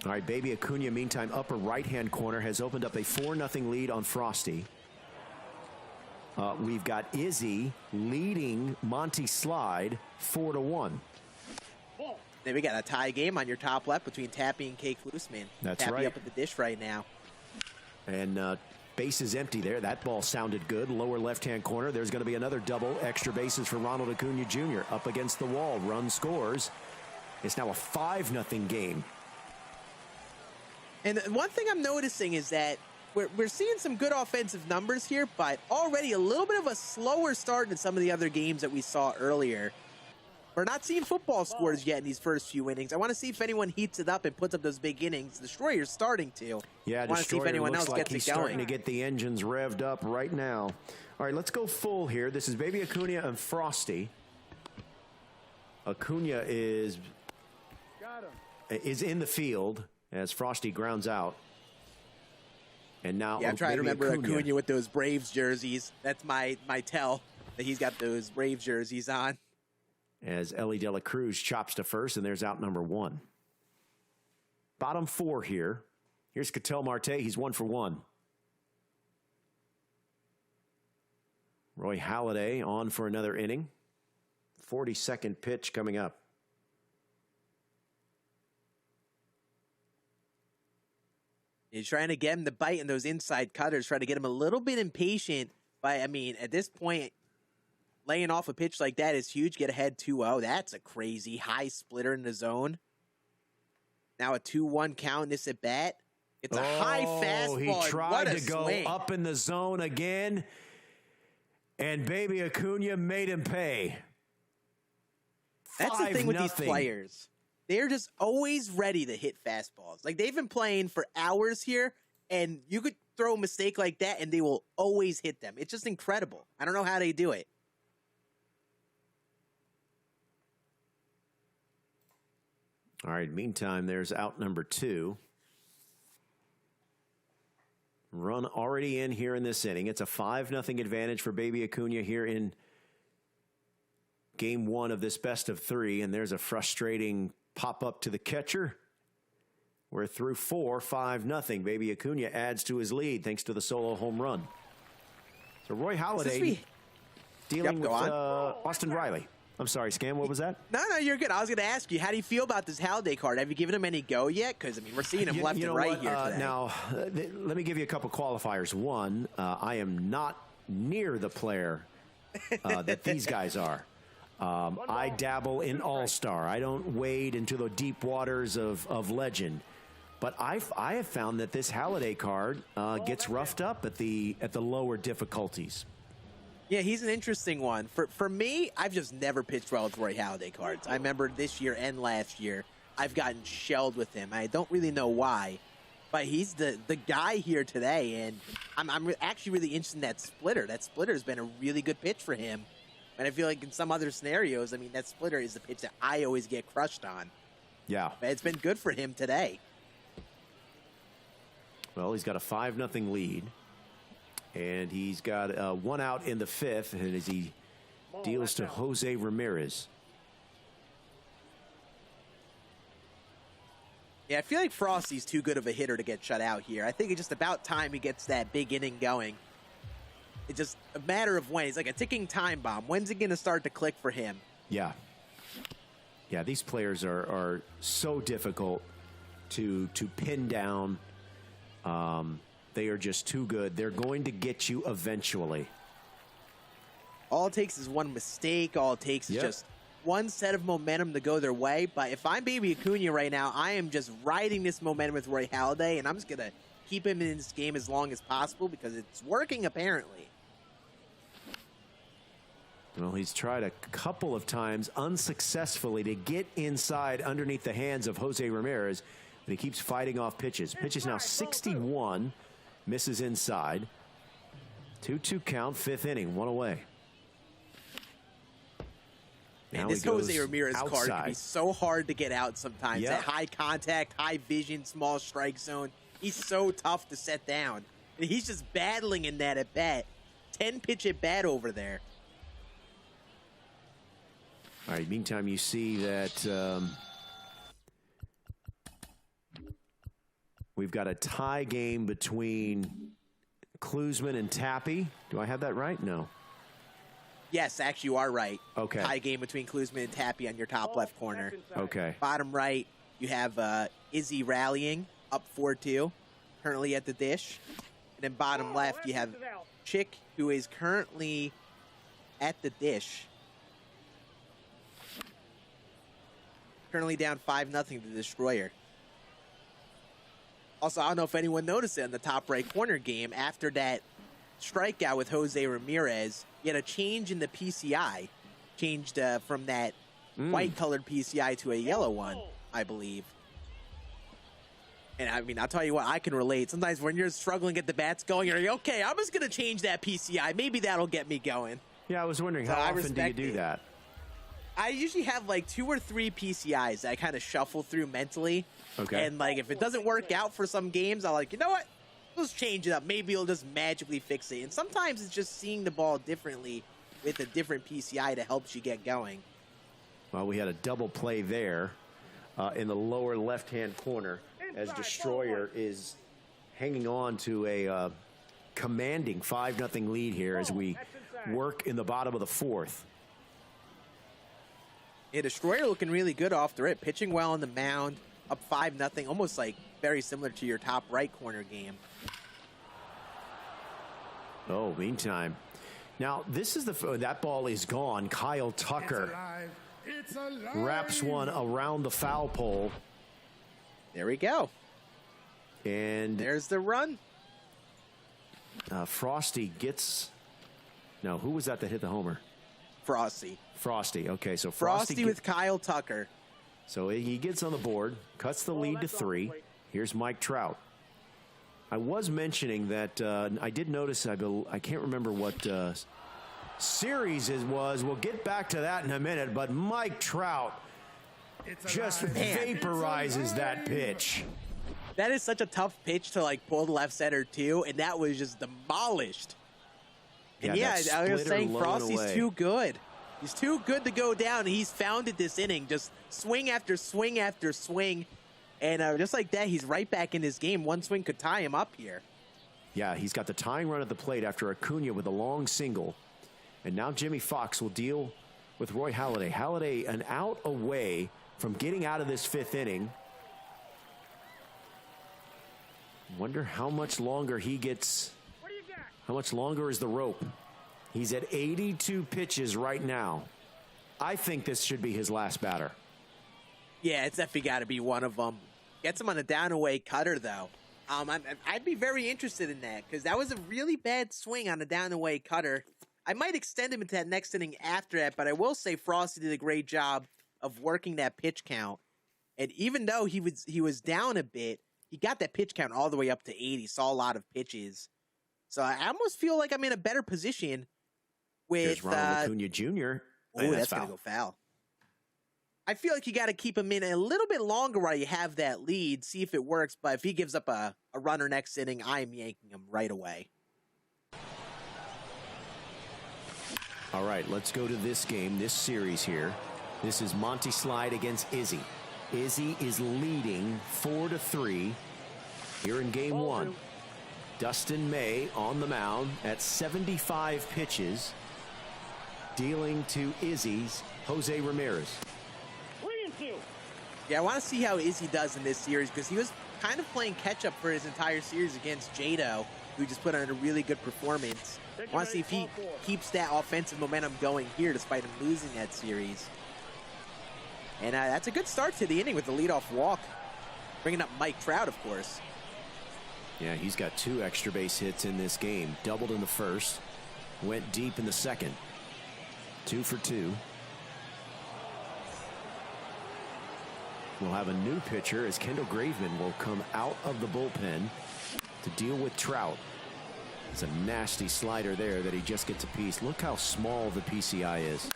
All right, Baby Acuña, meantime, upper right-hand corner, has opened up a 4-0 lead on Frosty. We've got Izzy leading Monty Slide 4-1. Then we got a tie game on your top left between Tappy and Cluesman. That's Tappy right. up at the dish right now. And base is empty there. That ball sounded good. Lower left-hand corner. There's going to be another double. Extra bases for Ronald Acuña Jr. Up against the wall. Run scores. It's now a 5-0 game. And one thing I'm noticing is that we're seeing some good offensive numbers here, but already a little bit of a slower start than some of the other games that we saw earlier. We're not seeing football scores yet in these first few innings. I want to see if anyone heats it up and puts up those big innings. Destroyer's starting to. Yeah, I want to see if anyone else like gets he's it going. starting to get the engines revved up right now. All right, let's go full here. This is Baby Acuña and Frosty. Acuña is in the field as Frosty grounds out. And now, yeah, I'm trying to remember Acuña. Acuña with those Braves jerseys. That's my tell that he's got those Braves jerseys on. As Ellie De La Cruz chops to first, and there's out number 1. Bottom 4 here. Here's Ketel Marte. He's 1 for 1. Roy Halladay on for another inning. 42nd pitch coming up. He's trying to get him to bite in those inside cutters, trying to get him a little bit impatient. But, I mean, at this point, laying off a pitch like that is huge. Get ahead 2-0. That's a crazy high splitter in the zone. Now a 2-1 count in this at bat. It's a high fastball. He tried to go up in the zone again. And Baby Acuña made him pay. That's the thing with these players. They're just always ready to hit fastballs. Like, they've been playing for hours here, and you could throw a mistake like that, and they will always hit them. It's just incredible. I don't know how they do it. All right, meantime, there's out number 2. Run already in here in this inning. It's a 5-0 advantage for Baby Acuña here in game 1 of this best of 3. And there's a frustrating pop-up to the catcher. We're through 4, 5-0. Baby Acuña adds to his lead thanks to the solo home run. So Roy Halladay dealing with Austin Riley. I'm sorry, Scam, what was that? No, you're good. I was going to ask you, how do you feel about this Halladay card? Have you given him any go yet? Because, I mean, we're seeing him left and right here today. Now, let me give you a couple qualifiers. One, I am not near the player that these guys are. I dabble in all-star. I don't wade into the deep waters of legend. But I have found that this Halladay card gets roughed up at the lower difficulties. Yeah, he's an interesting one. For me, I've just never pitched well with Roy Halladay cards. I remember this year and last year, I've gotten shelled with him. I don't really know why, but he's the guy here today, and I'm actually really interested in that splitter. That splitter has been a really good pitch for him, and I feel like in some other scenarios, I mean, that splitter is the pitch that I always get crushed on. Yeah. But it's been good for him today. Well, he's got a 5-0 lead. And he's got 1 out in the 5th, and as he deals to Jose Ramirez. Yeah, I feel like Frosty's too good of a hitter to get shut out here. I think it's just about time he gets that big inning going. It's just a matter of when. It's like a ticking time bomb. When's it going to start to click for him? Yeah. Yeah, these players are so difficult to pin down. They are just too good. They're going to get you eventually. All it takes is one mistake. All it takes is just one set of momentum to go their way. But if I'm Baby Aunja right now, I am just riding this momentum with Roy Halladay, and I'm just going to keep him in this game as long as possible because it's working apparently. Well, he's tried a couple of times unsuccessfully to get inside underneath the hands of Jose Ramirez, but he keeps fighting off pitches. Pitch is now 61, misses inside. 2-2 count, 5th inning, 1 away. Man, Now this Jose Ramirez card outside. can be so hard to get out sometimes. Yep. That high contact, high vision, small strike zone. He's so tough to set down. And he's just battling in that at bat. 10-pitch at bat over there. All right, meantime, you see that we've got a tie game between Cluesman and Tappy. Do I have that right? No. Yes, actually, you are right. Okay. Tie game between Cluesman and Tappy on your top left corner. Okay. Bottom right, you have Izzy rallying up 4-2, currently at the dish. And then bottom left, you have Chick, who is currently at the dish. Currently down 5-0 to Destroyer. Also, I don't know if anyone noticed it in the top right corner game. After that strikeout with Jose Ramirez, you had a change in the PCI. Changed from that white-colored PCI to a yellow one, I believe. And I mean, I'll tell you what, I can relate. Sometimes when you're struggling to get the bats going, you're like, okay, I'm just going to change that PCI. Maybe that'll get me going. Yeah, I was wondering, So how I often do you respect do it. that? I usually have like 2 or 3 PCIs that I kind of shuffle through mentally. Okay. And like if it doesn't work out for some games, I'll like, you know what? Let's change it up. Maybe it'll just magically fix it. And sometimes it's just seeing the ball differently with a different PCI that helps you get going. Well, we had a double play there in the lower left-hand corner as Destroyer is hanging on to a commanding 5-0 lead here as we work in the bottom of the 4th. Yeah, Destroyer looking really good off the rip. Pitching well on the mound. Up 5-0. Almost like very similar to your top right corner game. Oh, meantime. Now, this is that ball is gone. Kyle Tucker wraps one around the foul pole. There we go. And There's the run. Frosty gets... No, who was that hit the homer? Frosty. Frosty. Okay, so Frosty with Kyle Tucker. So he gets on the board, cuts the lead to 3. Here's Mike Trout. I was mentioning that I did notice, I can't remember what series it was. We'll get back to that in a minute, but Mike Trout just vaporizes that pitch. That is such a tough pitch to like pull the left center too, and that was just demolished. And yeah, I was saying Frosty's too good. He's too good to go down, and he's found it this inning. Just swing after swing after swing. And just like that, he's right back in this game. One swing could tie him up here. Yeah, he's got the tying run at the plate after Aunja with a long single. And now Jimmy Fox will deal with Roy Halladay. Halladay an out away from getting out of this 5th inning. Wonder how much longer he gets. How much longer is the rope? He's at 82 pitches right now. I think this should be his last batter. Yeah, it's definitely got to be one of them. Gets him on a down-away cutter, though. I'd be very interested in that because that was a really bad swing on a down-away cutter. I might extend him into that next inning after that, but I will say Frosty did a great job of working that pitch count. And even though he was down a bit, he got that pitch count all the way up to 80, saw a lot of pitches. So I almost feel like I'm in a better position with... Here's Ronald Aunja Jr. Oh, that's going to go foul. I feel like you got to keep him in a little bit longer while you have that lead, see if it works. But if he gives up a runner next inning, I am yanking him right away. All right, let's go to this game, this series here. This is Monty Slide against Izzy. Izzy is leading 4-3 here in game one. Dustin May on the mound at 75 pitches, dealing to Izzy's Jose Ramirez. 3-2. Yeah, I want to see how Izzy does in this series because he was kind of playing catch-up for his entire series against Jado, who just put on a really good performance. I want to see if he keeps that offensive momentum going here despite him losing that series. And that's a good start to the inning with the leadoff walk. Bringing up Mike Trout, of course. Yeah, he's got 2 extra base hits in this game. Doubled in the first, went deep in the second. 2 for 2. We'll have a new pitcher as Kendall Graveman will come out of the bullpen to deal with Trout. It's a nasty slider there that he just gets a piece. Look how small the PCI is.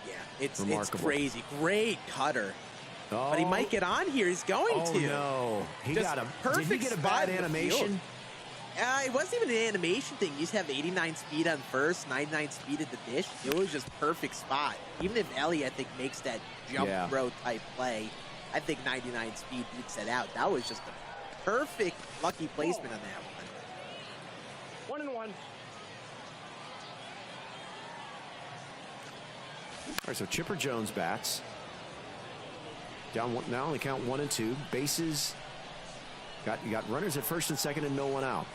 Yeah, it's crazy. Great cutter. Oh. But he might get on here. He's going to. Oh, no. He just got a perfect. Did he get a bad animation? It wasn't even an animation thing. You just have 89 speed on first, 99 speed at the dish. It was just perfect spot. Even if Ellie, I think, makes that jump throw type play, I think 99 speed beats that out. That was just a perfect lucky placement on that one. 1-1. All right, so Chipper Jones bats. Down one, now only count 1 and 2. Bases. You got runners at first and second and no one out.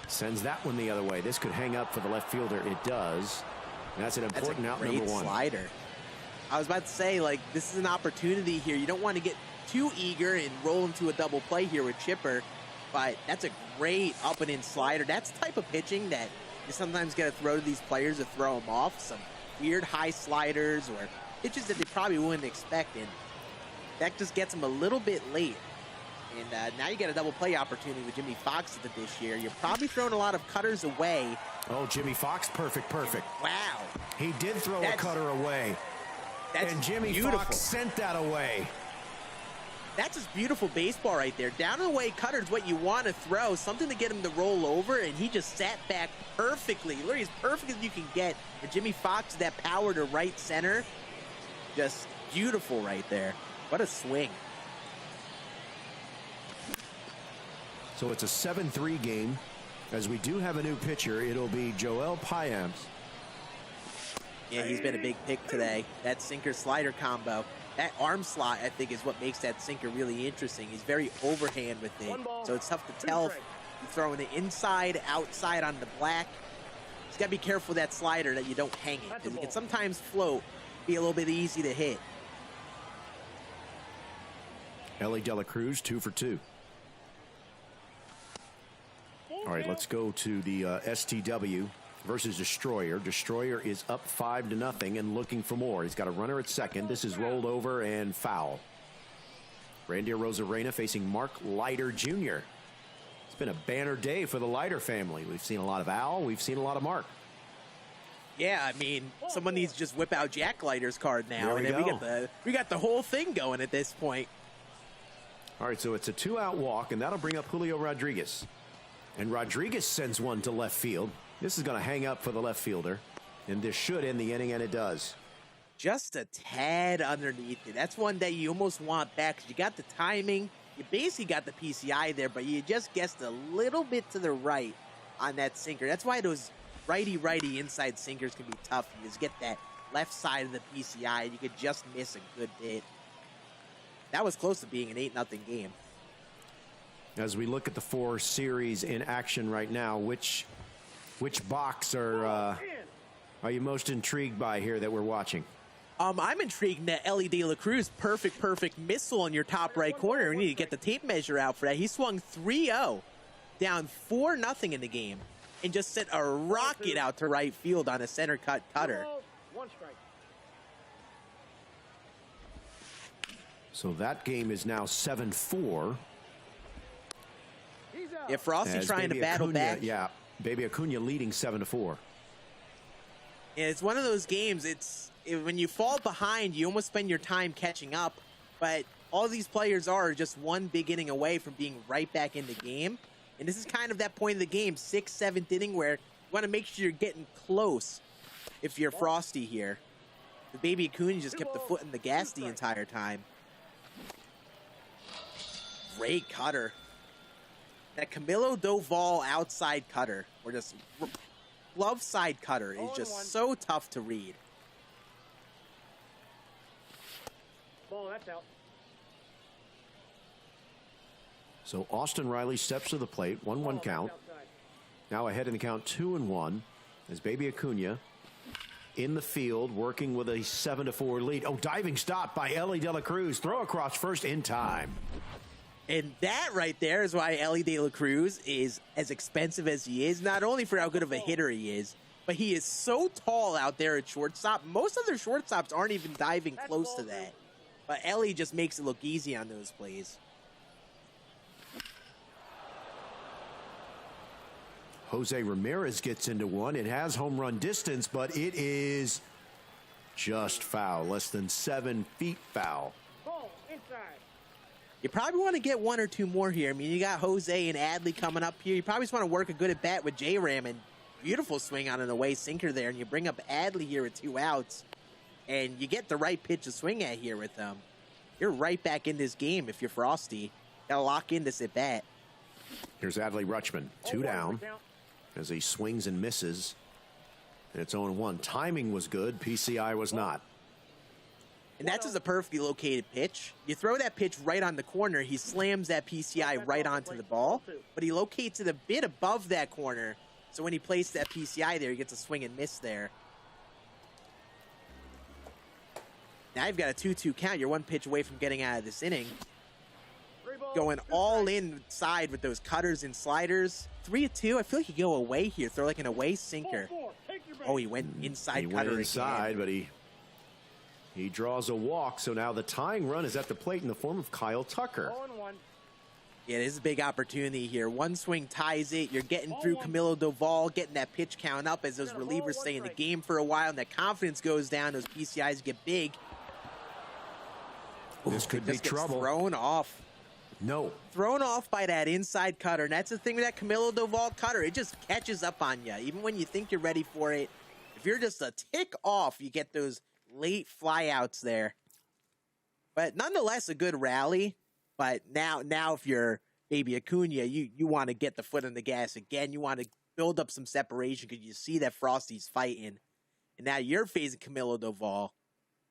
Sends that one the other way. This could hang up for the left fielder. It does. And that's an important out, number 1. Slider. I was about to say, like, this is an opportunity here. You don't want to get too eager and roll into a double play here with Chipper, but that's a great up and in slider. That's the type of pitching that you sometimes got to throw to these players to throw them off. Some weird high sliders or pitches that they probably wouldn't expect, and that just gets them a little bit late. And now you get a double play opportunity with Jimmy Fox at the dish here. You're probably throwing a lot of cutters away. Oh, Jimmy Fox, perfect. Wow. He did throw a cutter away. And Jimmy Fox sent that away. That's just beautiful baseball right there. Down and away cutter is what you want to throw. Something to get him to roll over, and he just sat back perfectly. Literally as perfect as you can get. And Jimmy Fox, that power to right center. Just beautiful right there. What a swing. So it's a 7-3 game. As we do have a new pitcher, it'll be Joel Payamps. Yeah, he's been a big pick today. That sinker-slider combo. That arm slot, I think, is what makes that sinker really interesting. He's very overhand with it. So it's tough to tell if you're throwing it inside, outside on the black. Just got to be careful with that slider that you don't hang it, because it can sometimes float, be a little bit easy to hit. Ellie De La Cruz, 2 for 2. All right, let's go to the STW versus Destroyer. Destroyer is up 5-0 and looking for more. He's got a runner at second. This is rolled over and foul. Randy Rosarena facing Mark Leiter Jr. It's been a banner day for the Leiter family. We've seen a lot of Al. We've seen a lot of Mark. Yeah, I mean, someone needs to just whip out Jack Leiter's card now, and then we got the whole thing going at this point. All right, so it's a 2-out walk, and that'll bring up Julio Rodriguez. And Rodriguez sends one to left field. This is going to hang up for the left fielder, and this should end the inning, and it does. Just a tad underneath it. That's one that you almost want back because you got the timing. You basically got the PCI there, but you just guessed a little bit to the right on that sinker. That's why those righty inside sinkers can be tough. You just get that left side of the PCI, and you could just miss a good bit. That was close to being an 8-0 game. As we look at the 4 series in action right now, which box are you most intrigued by here that we're watching? I'm intrigued that Ellie De La Cruz, perfect missile in your top right corner. We need to get the tape measure out for that. He swung 3-0, down 4-0 in the game, and just sent a rocket out to right field on a center cut cutter. 1 strike. So that game is now 7-4. Yeah, Frosty trying to battle back. Yeah, Baby Acuna leading 7-4. Yeah, it's one of those games. When you fall behind, you almost spend your time catching up. But all these players are just one big inning away from being right back in the game. And this is kind of that point of the game, 6th, 7th inning, where you want to make sure you're getting close if you're Frosty here. The baby Acuna just kept the foot in the gas the entire time. Great cutter. That Camilo Doval outside cutter, or just glove side cutter, is just so tough to read. Ball, that's out. So Austin Riley steps to the plate, 1-1 count. Now ahead in the count, 2-1, as baby Acuna in the field, working with a 7-4 lead. Oh, diving stop by Ellie De La Cruz. Throw across first in time. And that right there is why Ellie De La Cruz is as expensive as he is, not only for how good of a hitter he is, but he is so tall out there at shortstop. Most other shortstops aren't even diving close to that. But Ellie just makes it look easy on those plays. Jose Ramirez gets into one. It has home run distance, but it is just foul. Less than 7 feet foul. Ball, inside. You probably want to get one or two more here. I mean, you got Jose and Adley coming up here. You probably just want to work a good at bat with J-Ram, and beautiful swing on an away sinker there. And you bring up Adley here with 2 outs, and you get the right pitch to swing at here with them. You're right back in this game if you're Frosty. Got to lock in this at bat. Here's Adley Rutschman, 2 down, as he swings and misses. And it's 0-1. Timing was good. PCI was not. And that's just a perfectly located pitch. You throw that pitch right on the corner, he slams that PCI right onto the ball, but he locates it a bit above that corner. So when he places that PCI there, he gets a swing and miss there. Now you've got a 2-2 count. You're 1 pitch away from getting out of this inning. Going all inside with those cutters and sliders. 3-2. I feel like you go away here. Throw like an away sinker. Oh, he went inside He cutter went inside, again. but he draws a walk. So now the tying run is at the plate in the form of Kyle Tucker. 0-1. Yeah, this is a big opportunity here. One swing ties it. You're getting through Camilo Doval, getting that pitch count up as those relievers stay in the game for a while, and that confidence goes down. Those PCIs get big. This could be trouble. Thrown off. No. Thrown off by that inside cutter. And that's the thing with that Camilo Doval cutter. It just catches up on you. Even when you think you're ready for it, if you're just a tick off, you get those late flyouts there. But nonetheless, a good rally. But now if you're baby Acuna, you want to get the foot on the gas again. You want to build up some separation because you see that Frosty's fighting. And now you're facing Camilo Doval.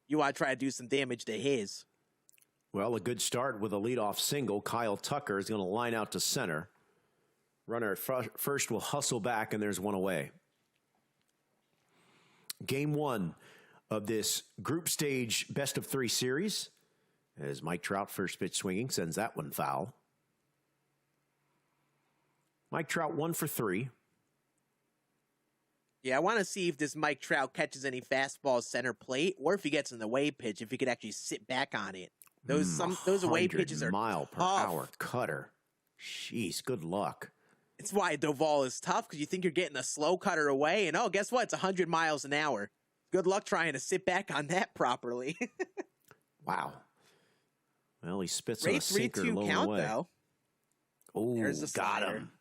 You want to try to do some damage to his. Well, a good start with a leadoff single. Kyle Tucker is going to line out to center. Runner at first will hustle back, and there's one away. Game 1 of this group stage best-of-3 series. As Mike Trout, first pitch swinging, sends that one foul. Mike Trout 1 for 3. Yeah, I want to see if this Mike Trout catches any fastballs center plate, or if he gets in the away pitch, if he could actually sit back on it. Those away pitches are mile per tough. hour cutter. Jeez, good luck. It's why Doval is tough, because you think you're getting a slow cutter away, and guess what? It's 100 miles an hour. Good luck trying to sit back on that properly. Wow. Well, he spits on a Great sinker 3-2 low count, away. though. Oh, There's the got slider. him.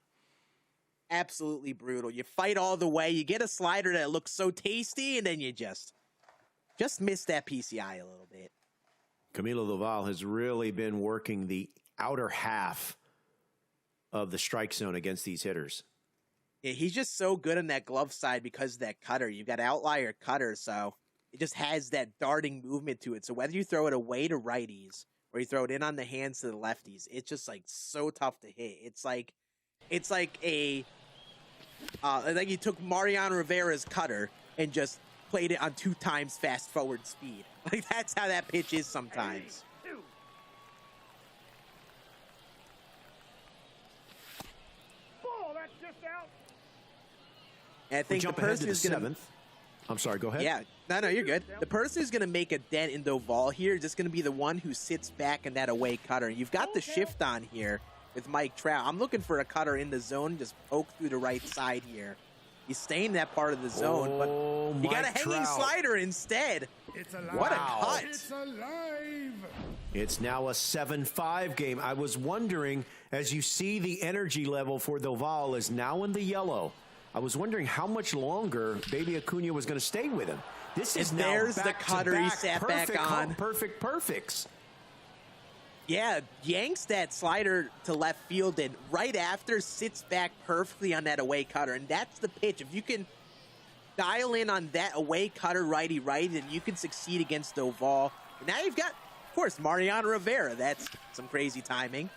Absolutely brutal. You fight all the way. You get a slider that looks so tasty, and then you just miss that PCI a little bit. Camilo Doval has really been working the outer half of the strike zone against these hitters. Yeah, he's just so good on that glove side because of that cutter. You've got outlier cutter, so it just has that darting movement to it. So whether you throw it away to righties or you throw it in on the hands to the lefties, it's just like so tough to hit. It's like you took Mariano Rivera's cutter and just played it on 2 times fast forward speed. Like, that's how that pitch is sometimes. Ball, that's just out. And I We think the jump ahead to person the who's going to 7th. I'm sorry, go ahead. Yeah, no, you're good. The person who's going to make a dent in Doval here is just going to be the one who sits back in that away cutter. You've got the shift on here with Mike Trout. I'm looking for a cutter in the zone, just poke through the right side here. He's staying in that part of the zone, but you got a hanging slider instead. What a cut. It's alive. It's now a 7-5 game. I was wondering, as you see the energy level for Doval is now in the yellow, I was wondering how much longer baby Acuna was going to stay with him. This is And now there's the cutter he sat back on. Perfects. Yeah, yanks that slider to left field and right after sits back perfectly on that away cutter. And that's the pitch. If you can dial in on that away cutter righty-righty, then you can succeed against Doval. And now you've got, of course, Mariano Rivera. That's some crazy timing.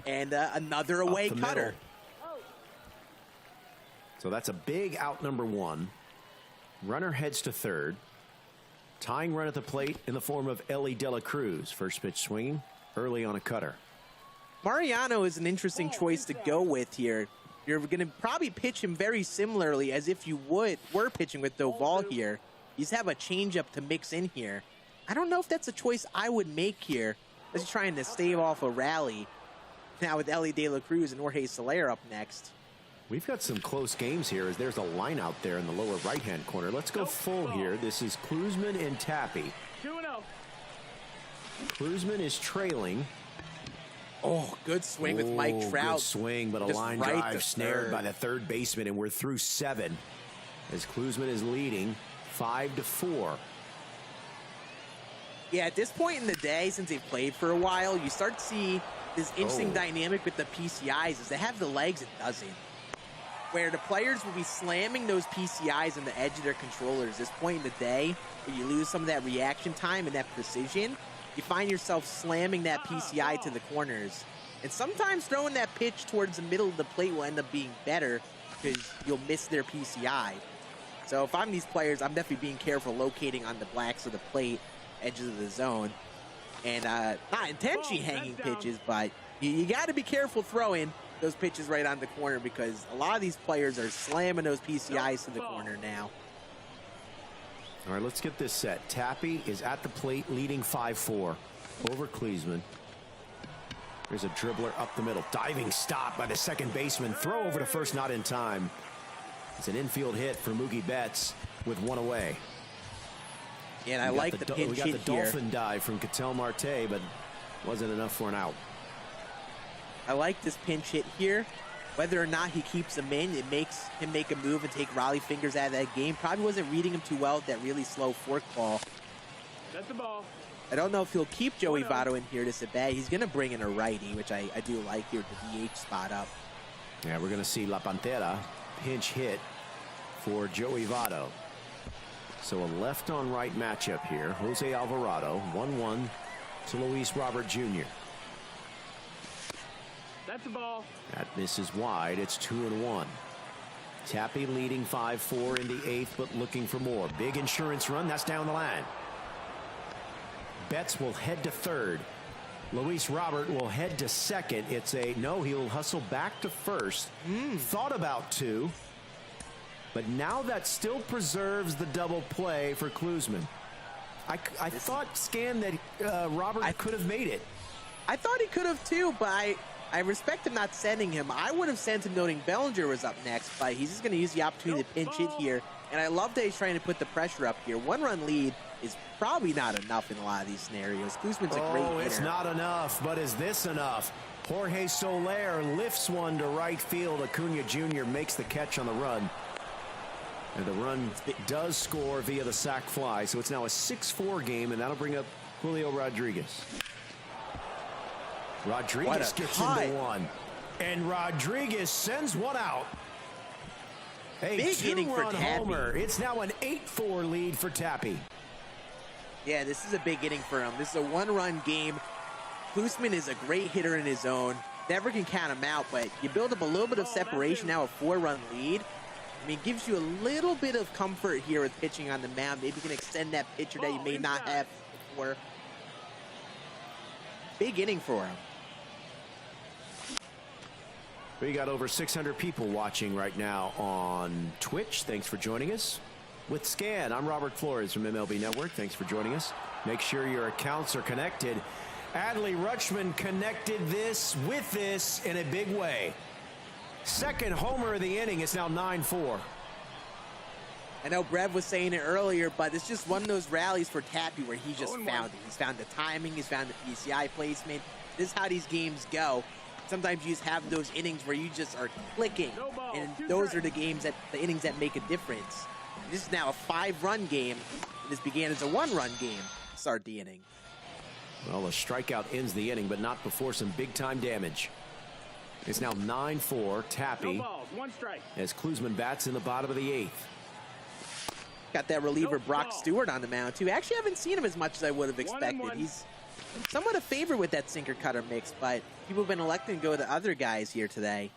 And another away cutter. So that's a big out number one. Runner heads to third. Tying run at the plate in the form of Ellie De La Cruz. First pitch swinging early on a cutter. Mariano is an interesting choice to go with here. You're going to probably pitch him very similarly as if you were pitching with Doval here. You just have a changeup to mix in here. I don't know if that's a choice I would make here. Just trying to stave off a rally. Now with Ellie De La Cruz and Jorge Soler up next. We've got some close games here as there's a line out there in the lower right-hand corner. Let's go full here. This is Cluesman and Tappy. 2-0. Cluesman is trailing. Oh, good swing with Mike Trout. Good swing, but a Just line right drive to snared third. by the third baseman, and we're through 7 as Cluesman is leading 5-4. Yeah, at this point in the day, since they've played for a while, you start to see this interesting dynamic with the PCIs. Is they have the legs, it doesn't. Where the players will be slamming those PCIs on the edge of their controllers. At this point in the day, where you lose some of that reaction time and that precision, you find yourself slamming that PCI to the corners. And sometimes throwing that pitch towards the middle of the plate will end up being better because you'll miss their PCI. So if I'm these players, I'm definitely being careful locating on the blacks of the plate, edges of the zone. And not intentionally hanging pitches, but you got to be careful throwing those pitches right on the corner because a lot of these players are slamming those PCIs to the corner now. All right, let's get this set. Tappy is at the plate leading 5-4 over Cluesman. There's a dribbler up the middle. Diving stop by the second baseman. Throw over to first, not in time. It's an infield hit for Mookie Betts with one away. And I like the pinch hit here. We got the dolphin dive from Ketel Marte, but wasn't enough for an out. I like this pinch hit here. Whether or not he keeps him in, it makes him make a move and take Raleigh fingers out of that game. Probably wasn't reading him too well with that really slow fork ball. That's the ball. I don't know if he'll keep Joey Votto in here this at bat. He's going to bring in a righty, which I do like here with the DH spot up. Yeah, we're going to see La Pantera pinch hit for Joey Votto. So a left on right matchup here. Jose Alvarado, 1-1 to Luis Robert Jr. That's the ball. That misses wide. It's 2-1. Tappy leading 5-4 in the eighth, but looking for more. Big insurance run. That's down the line. Betts will head to third. Luis Robert will head to second. It's a no. He'll hustle back to first. Thought about two. But now that still preserves the double play for Cluesman. I thought, Scan, that Robert could have made it. I thought he could have too, but I respect him not sending him. I would have sent him noting Bellinger was up next, but he's just going to use the opportunity to pinch hit here. And I love that he's trying to put the pressure up here. 1-run lead is probably not enough in a lot of these scenarios. Cluesman's a great hitter. It's not enough, but is this enough? Jorge Soler lifts one to right field. Acuna Jr. makes the catch on the run. And the run does score via the sac fly, so it's now a 6-4 game, and that'll bring up Julio Rodriguez. Rodriguez gets into one, and Rodriguez sends one out. A big inning for two-run homer. It's now an 8-4 lead for Tappy. Yeah, this is a big inning for him. This is a 1-run game. Cluesman is a great hitter in his own. Never can count him out, but you build up a little bit of separation, now a 4-run lead. I mean, it gives you a little bit of comfort here with pitching on the mound. Maybe you can extend that pitcher that you may not have before. Big inning for him. We got over 600 people watching right now on Twitch. Thanks for joining us. With Scan, I'm Robert Flores from MLB Network. Thanks for joining us. Make sure your accounts are connected. Adley Rutschman connected with this in a big way. Second homer of the inning. It's now 9-4. I know Brev was saying it earlier, but it's just one of those rallies for Tappy where he just found it. He's found the timing. He's found the PCI placement. This is how these games go. Sometimes you just have those innings where you just are clicking, and those are the innings that make a difference. This is now a 5-run game This began as a one-run game to start the inning. Well, a strikeout ends the inning, but not before some big-time damage. It's now 9-4, Tappy, No balls, 1 strike. as Cluesman bats in the bottom of the 8th. Got that reliever No Brock ball. Stewart on the mound, too. Actually, I haven't seen him as much as I would have expected. 1-1. He's somewhat a favorite with that sinker-cutter mix, but people have been electing to go to other guys here today.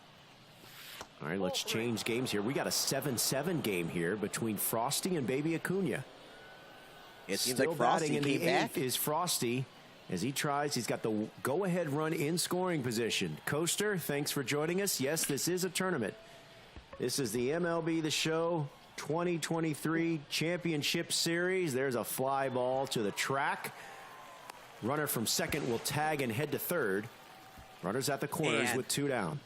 All right, let's change games here. We got a 7-7 game here between Frosty and Baby Aunja. It seems Still like Frosty batting in came the back. 8th is Frosty as he tries. He's got the go-ahead run in scoring position. Coaster, thanks for joining us. Yes, this is a tournament. This is the MLB The Show 2023 Championship Series. There's a fly ball to the track. Runner from second will tag and head to third. Runners at the corners And with 2 down.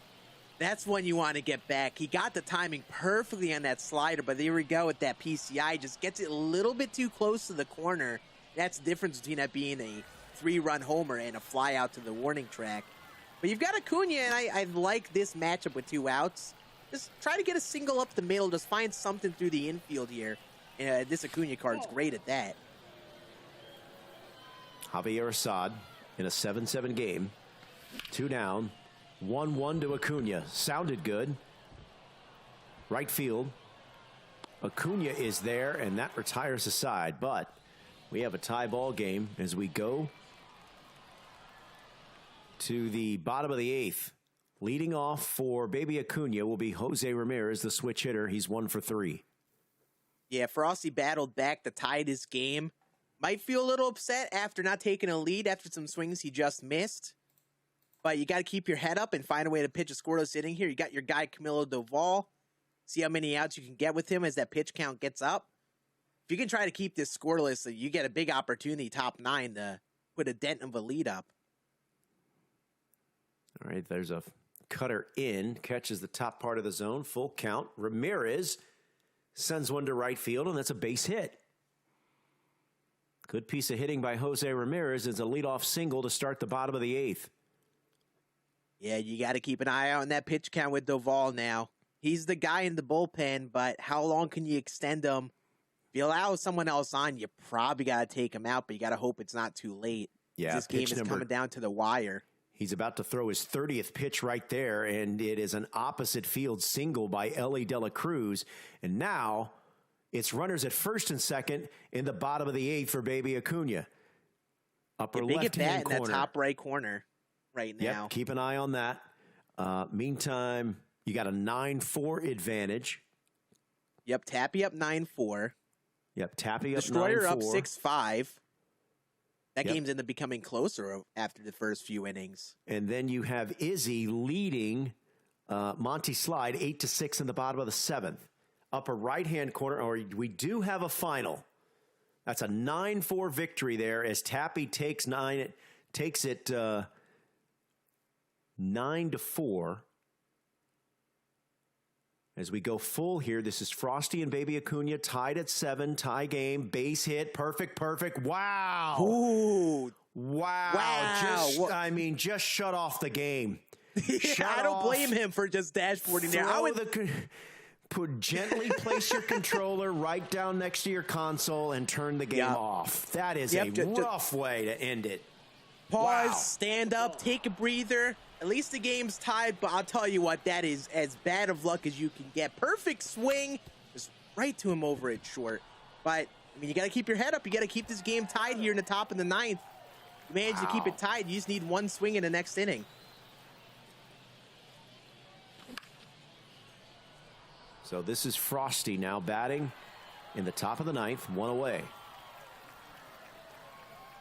that's when you want to get back. He got the timing perfectly on that slider, but there we go with that PCI. Just gets it a little bit too close to the corner. That's the difference between that being a 3-run homer and a fly out to the warning track. But you've got Aunja, and I like this matchup with 2 outs. Just try to get a single up the middle. Just find something through the infield here. This Aunja card's great at that. Javier Assad in a 7-7 game. 2 down. 1-1 to Aunja. Sounded good. Right field. Aunja is there, and that retires Assad. But we have a tie ball game as we go to the bottom of the 8th. Leading off for Baby Aunja will be Jose Ramirez, the switch hitter. He's 1 for 3. Yeah, Frosty battled back to tie this game. Might feel a little upset after not taking a lead after some swings he just missed. But you got to keep your head up and find a way to pitch a scoreless inning here. You got your guy Camilo Doval. See how many outs you can get with him as that pitch count gets up. If you can try to keep this scoreless, you get a big opportunity, top 9, to put a dent of a lead up. All right, there's a cutter in, catches the top part of the zone, full count. Ramirez sends one to right field, and that's a base hit. Good piece of hitting by Jose Ramirez. It's a leadoff single to start the bottom of the 8th. Yeah, you got to keep an eye out on that pitch count with Doval now. He's the guy in the bullpen, but how long can you extend him? If you allow someone else on, you probably got to take him out, but you got to hope it's not too late. Yeah, this game is coming down to the wire. He's about to throw his 30th pitch right there, and it is an opposite field single by Ellie De La Cruz. And now it's runners at first and second in the bottom of the 8th for Baby Aunja. Upper Big at bat left-hand in corner. that top right corner right now. Yep, keep an eye on that. Meantime, you got a 9-4 advantage. Yep, Tappy up 9-4. Yep, Tappy up 9-4. Destroyer up 6-5. That Yep. game's ended up becoming closer after the first few innings. And then you have Izzy leading Monty Slide 8-6 in the bottom of the 7th. Upper right-hand corner, or we do have a final. That's a 9-4 victory there as Tappy takes it 9-4. As we go full here, this is Frosty and Baby Aunja tied at 7, tie game, base hit, perfect. Wow. Ooh. Wow. Just shut off the game. I don't blame him for just dashboarding there. Gently place your controller right down next to your console and turn the game off. That is a rough way to end it. Pause, stand up, take a breather. At least the game's tied, but I'll tell you what, that is as bad of luck as you can get. Perfect swing, just right to him over it short. But, you got to keep your head up. You got to keep this game tied here in the top of the 9th. You manage to keep it tied. You just need one swing in the next inning. So this is Frosty now batting in the top of the 9th, 1 away.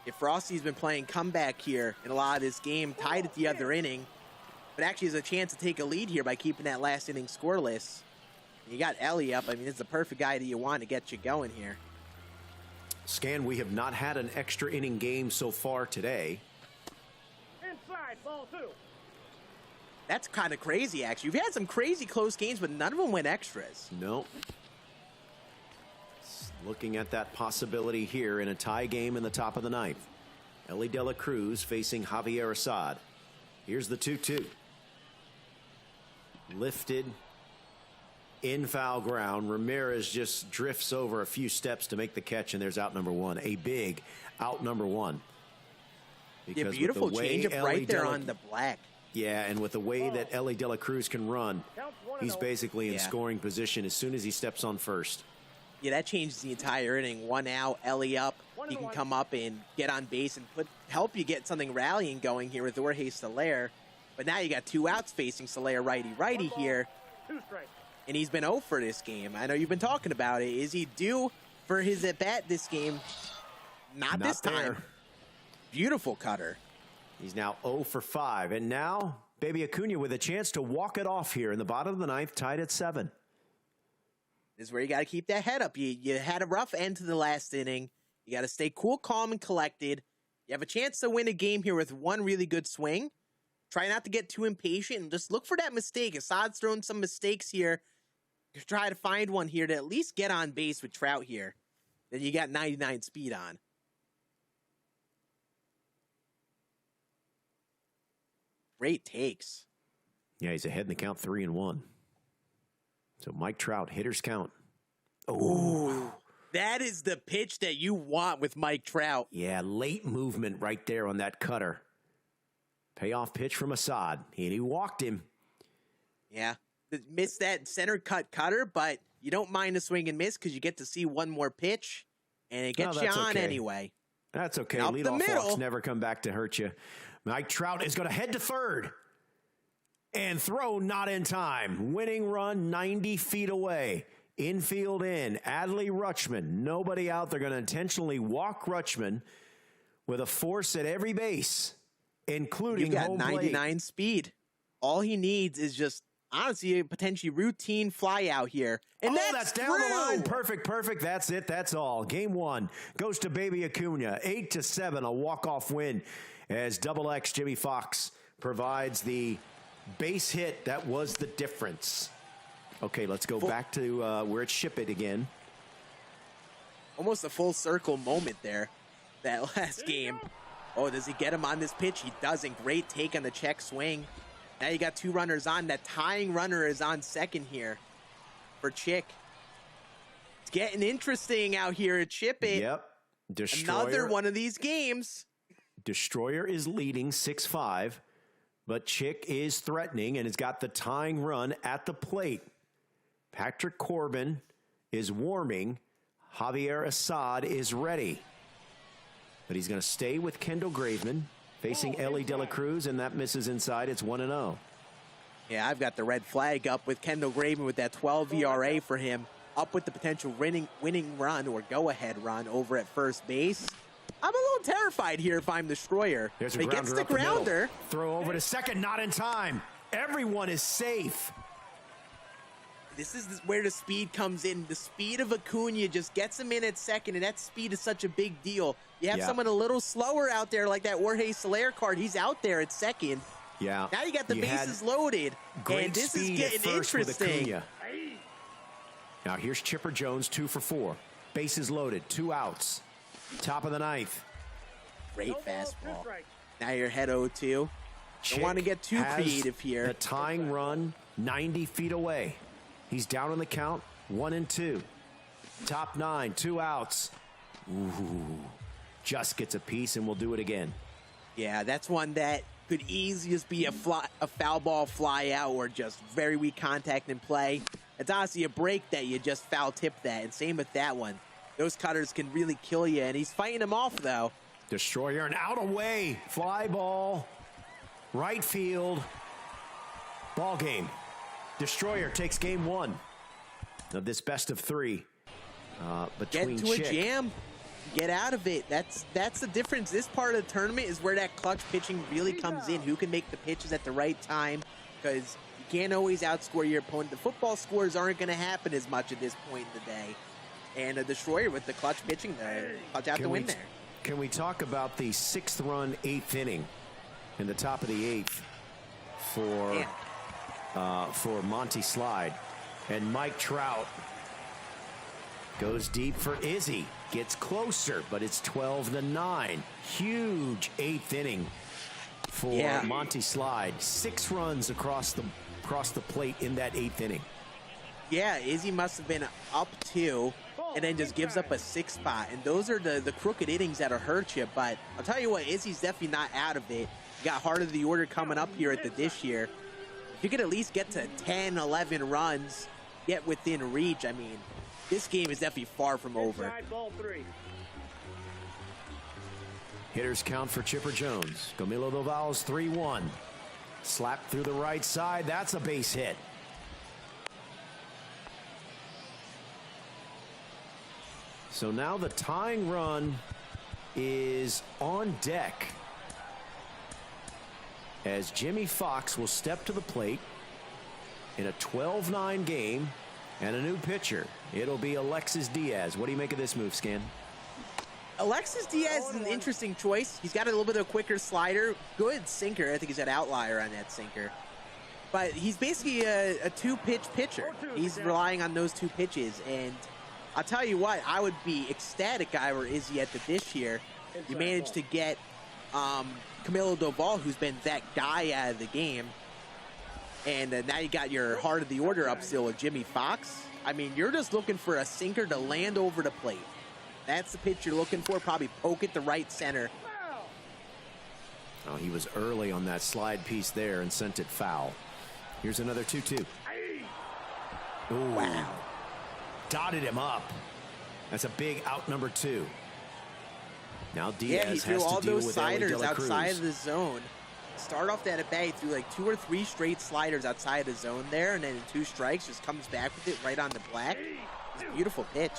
If Frosty's been playing comeback here in a lot of this game, tied at the other inning, but actually has a chance to take a lead here by keeping that last inning scoreless. You got Ellie up. It's the perfect guy that you want to get you going here. Scan, we have not had an extra inning game so far today. Inside, ball 2. That's kind of crazy, actually. We've had some crazy close games, but none of them went extras. No. Looking at that possibility here in a tie game in the top of the 9th. Ellie De La Cruz facing Javier Assad. Here's the 2-2. Lifted in foul ground. Ramirez just drifts over a few steps to make the catch, and there's out number one. A big out number one. Yeah, beautiful changeup right there on the black. Yeah, and with the way that Ellie De La Cruz can run, he's basically in scoring position as soon as he steps on first. Yeah, that changes the entire inning. 1 out, Ellie up. He can come up and get on base and help you get something rallying going here with Jorge Soler. But now you got 2 outs facing Soler righty here. And he's been 0 for this game. I know you've been talking about it. Is he due for his at-bat this game? Not this time. Beautiful cutter. He's now 0 for 5. And now, Baby Acuña with a chance to walk it off here in the bottom of the 9th, tied at 7. This is where you got to keep that head up. You had a rough end to the last inning. You got to stay cool, calm, and collected. You have a chance to win a game here with one really good swing. Try not to get too impatient and just look for that mistake. Assad's thrown some mistakes here. Try to find one here to at least get on base with Trout here. Then you got 99 speed on. Great takes. Yeah, he's ahead in the count 3-1. So Mike Trout, hitter's count. Oh, that is the pitch that you want with Mike Trout. Yeah, late movement right there on that cutter. Payoff pitch from Assad, and he walked him. Yeah, missed that center cutter, but you don't mind a swing and miss because you get to see one more pitch, and it gets you on anyway. That's okay. Leadoff walks never come back to hurt you. Mike Trout is going to head to third. And throw not in time. Winning run 90 feet away. Infield in. Adley Rutschman. Nobody out. They're going to intentionally walk Rutschman with a force at every base, including home plate. 99 speed. All he needs is just, honestly, a potentially routine fly out here. And that's down the line. Perfect. That's it. That's all. Game 1 goes to Baby Acuña. 8-7, a walk-off win as XXX Jimmy Fox provides the base hit. That was the difference. Okay, let's go back to where it's Ship It again. Almost a full circle moment there, that last game. Oh, does he get him on this pitch? He doesn't. Great take on the check swing. Now you got 2 runners on. That tying runner is on second here for Chick. It's getting interesting out here at Ship It. Yep. Destroyer. Another one of these games. Destroyer is leading 6-5. But Chick is threatening and has got the tying run at the plate. Patrick Corbin is warming. Javier Assad is ready. But he's going to stay with Kendall Graveman, facing Ellie De La Cruz, and that misses inside. It's 1-0. Yeah, I've got the red flag up with Kendall Graveman with that 12 ERA for him. Up with the potential winning run or go-ahead run over at first base. I'm a little terrified here if I'm Destroyer. There's a he gets the grounder. Throw over to second, not in time. Everyone is safe. This is where the speed comes in. The speed of Acuña just gets him in at second, and that speed is such a big deal. You have someone a little slower out there like that Jorge Soler card. He's out there at second. Yeah. Now you got the bases loaded. And this is getting interesting. Now here's Chipper Jones, 2 for 4. Bases loaded, 2 outs. Top of the 9th. Great fastball. Now you're ahead 0-2. Don't want to get too creative here. The tying run 90 feet away. He's down on the count, 1-2. Top 9, 2 outs. Ooh, just gets a piece and we'll do it again. Yeah, that's one that could easily just be a foul ball fly out or just very weak contact in play. It's honestly a break that you just foul tip that, and same with that one. Those cutters can really kill you, and he's fighting him off, though. Destroyer and out away. Fly ball. Right field. Ball game. Destroyer takes game 1 of this best of 3. Between Get into a jam. Get out of it. That's the difference. This part of the tournament is where that clutch pitching really comes in. Who can make the pitches at the right time? Because you can't always outscore your opponent. The football scores aren't going to happen as much at this point in the day. And a Destroyer with the clutch pitching there. Clutch out the win there. Can we talk about the 6th run, 8th inning in the top of the 8th for Monty Slide? And Mike Trout goes deep for Izzy. Gets closer, but it's 12-9. Huge 8th inning for Monty Slide. 6 runs across the plate in that 8th inning. Yeah, Izzy must have been up 2 and then just gives up a 6 spot. And those are the crooked innings that'll hurt you. But I'll tell you what, Izzy's definitely not out of it. You got heart of the order coming up here at the dish here. If you could at least get to 10, 11 runs, get within reach, I mean, this game is definitely far from over. Hitters count for Chipper Jones. Camilo Doval's 3-1. Slap through the right side. That's a base hit. So now the tying run is on deck as Jimmy Fox will step to the plate in a 12-9 game and a new pitcher. It'll be Alexis Diaz. What do you make of this move, Scan? Alexis Diaz is an interesting choice. He's got a little bit of a quicker slider. Good sinker. I think he's an outlier on that sinker. But he's basically a two-pitch pitcher. He's relying on those 2 pitches. And I'll tell you what, I would be ecstatic if I were Izzy at the dish here. You managed to get Camilo Doval, who's been that guy out of the game. And now you got your heart of the order up still with Jimmy Fox. I mean, you're just looking for a sinker to land over the plate. That's the pitch you're looking for. Probably poke it to right center. Oh, he was early on that slide piece there and sent it foul. Here's another 2-2. Ooh. Wow. Dotted him up. That's a big out number 2. Now Diaz Yeah, he threw has all to deal those with sliders outside Cruz. of the zone. Start off that at bat, he threw like 2 or 3 straight sliders outside of the zone there, and then in 2 strikes, just comes back with it right on the black. It's a beautiful pitch.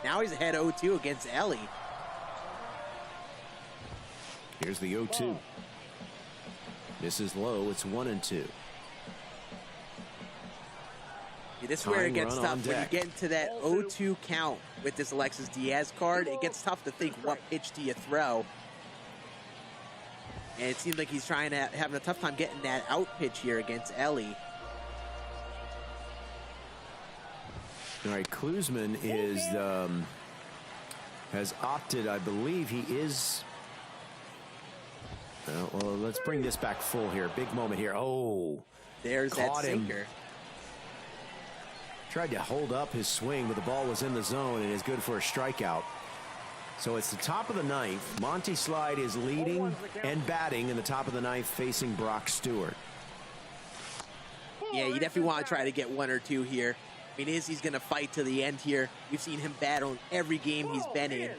Now he's ahead 0-2 against Ellie. Here's the 0-2. This is low. It's 1-2. Yeah, this is where it gets Tying run tough. on When you deck. get into that 0-2 count with this Alexis Diaz card, it gets tough to think what pitch do you throw. And it seems like he's having a tough time getting that out pitch here against Ellie. All right, Cluesman has opted, I believe he is. Well, let's bring this back full here. Big moment here. Oh, There's that caught him. sinker. Tried to hold up his swing, but the ball was in the zone and is good for a strikeout. So it's the top of the 9th. Monty Slide is leading and batting in the top of the 9th, facing Brock Stewart. Yeah, you definitely want to try to get 1 or 2 here. I mean, Izzy's going to fight to the end here. We've seen him battle in every game he's been in.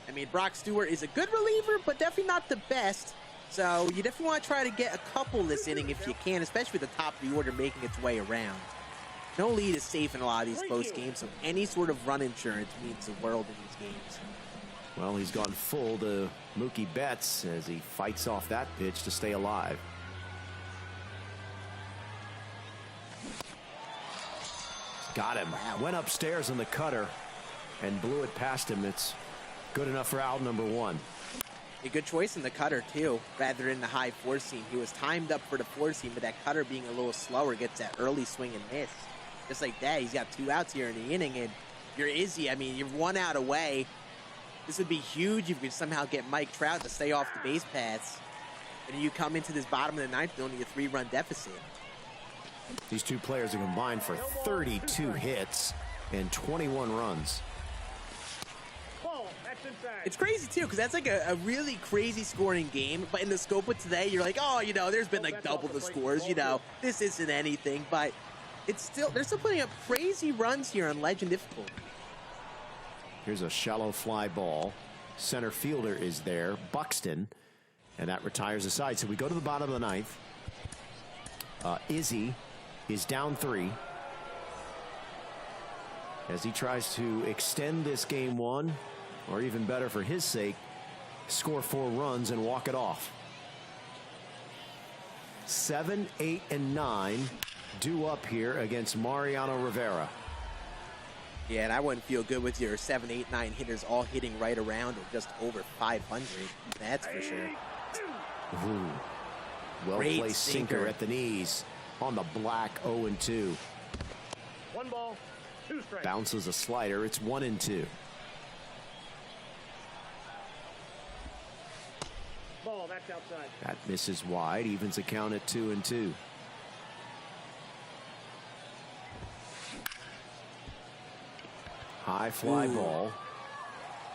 I mean, Brock Stewart is a good reliever, but definitely not the best. So you definitely want to try to get a couple this inning if you can, especially with the top of the order making its way around. No lead is safe in a lot of these close games, so any sort of run insurance means the world in these games. Well, he's gone full to Mookie Betts as he fights off that pitch to stay alive. Got him. Wow. Went upstairs in the cutter and blew it past him. It's good enough for out number 1. A good choice in the cutter, too, rather than the high 4-seam. He was timed up for the 4-seam, but that cutter being a little slower gets that early swing and miss. Just like that, he's got 2 outs here in the inning, and you're Izzy. I mean, you're 1 out away. This would be huge if you could somehow get Mike Trout to stay off the base paths. And you come into this bottom of the 9th with only a 3-run deficit. These 2 players are combined for 32 hits and 21 runs. It's crazy, too, because that's like a really crazy scoring game. But in the scope of today, you're like, oh, you know, there's been like double the scores. You know, this isn't anything. But it's still, they're still putting up crazy runs here on Legend difficulty. Here's a shallow fly ball. Center fielder is there, Buxton, and that retires aside. So we go to the bottom of the 9th. Izzy is down 3 as he tries to extend this game 1, or even better for his sake, score 4 runs and walk it off. 7, 8, and 9 due up here against Mariano Rivera. Yeah, and I wouldn't feel good with your 7, 8, 9 hitters all hitting right around or just over 500. That's for sure. Ooh. Well-placed sinker at the knees on the black. 0-2. 1 ball, 2 strikes. Bounces a slider. It's 1-2. Ball, that's outside. That misses wide. Evens the count at 2-2. High fly ball.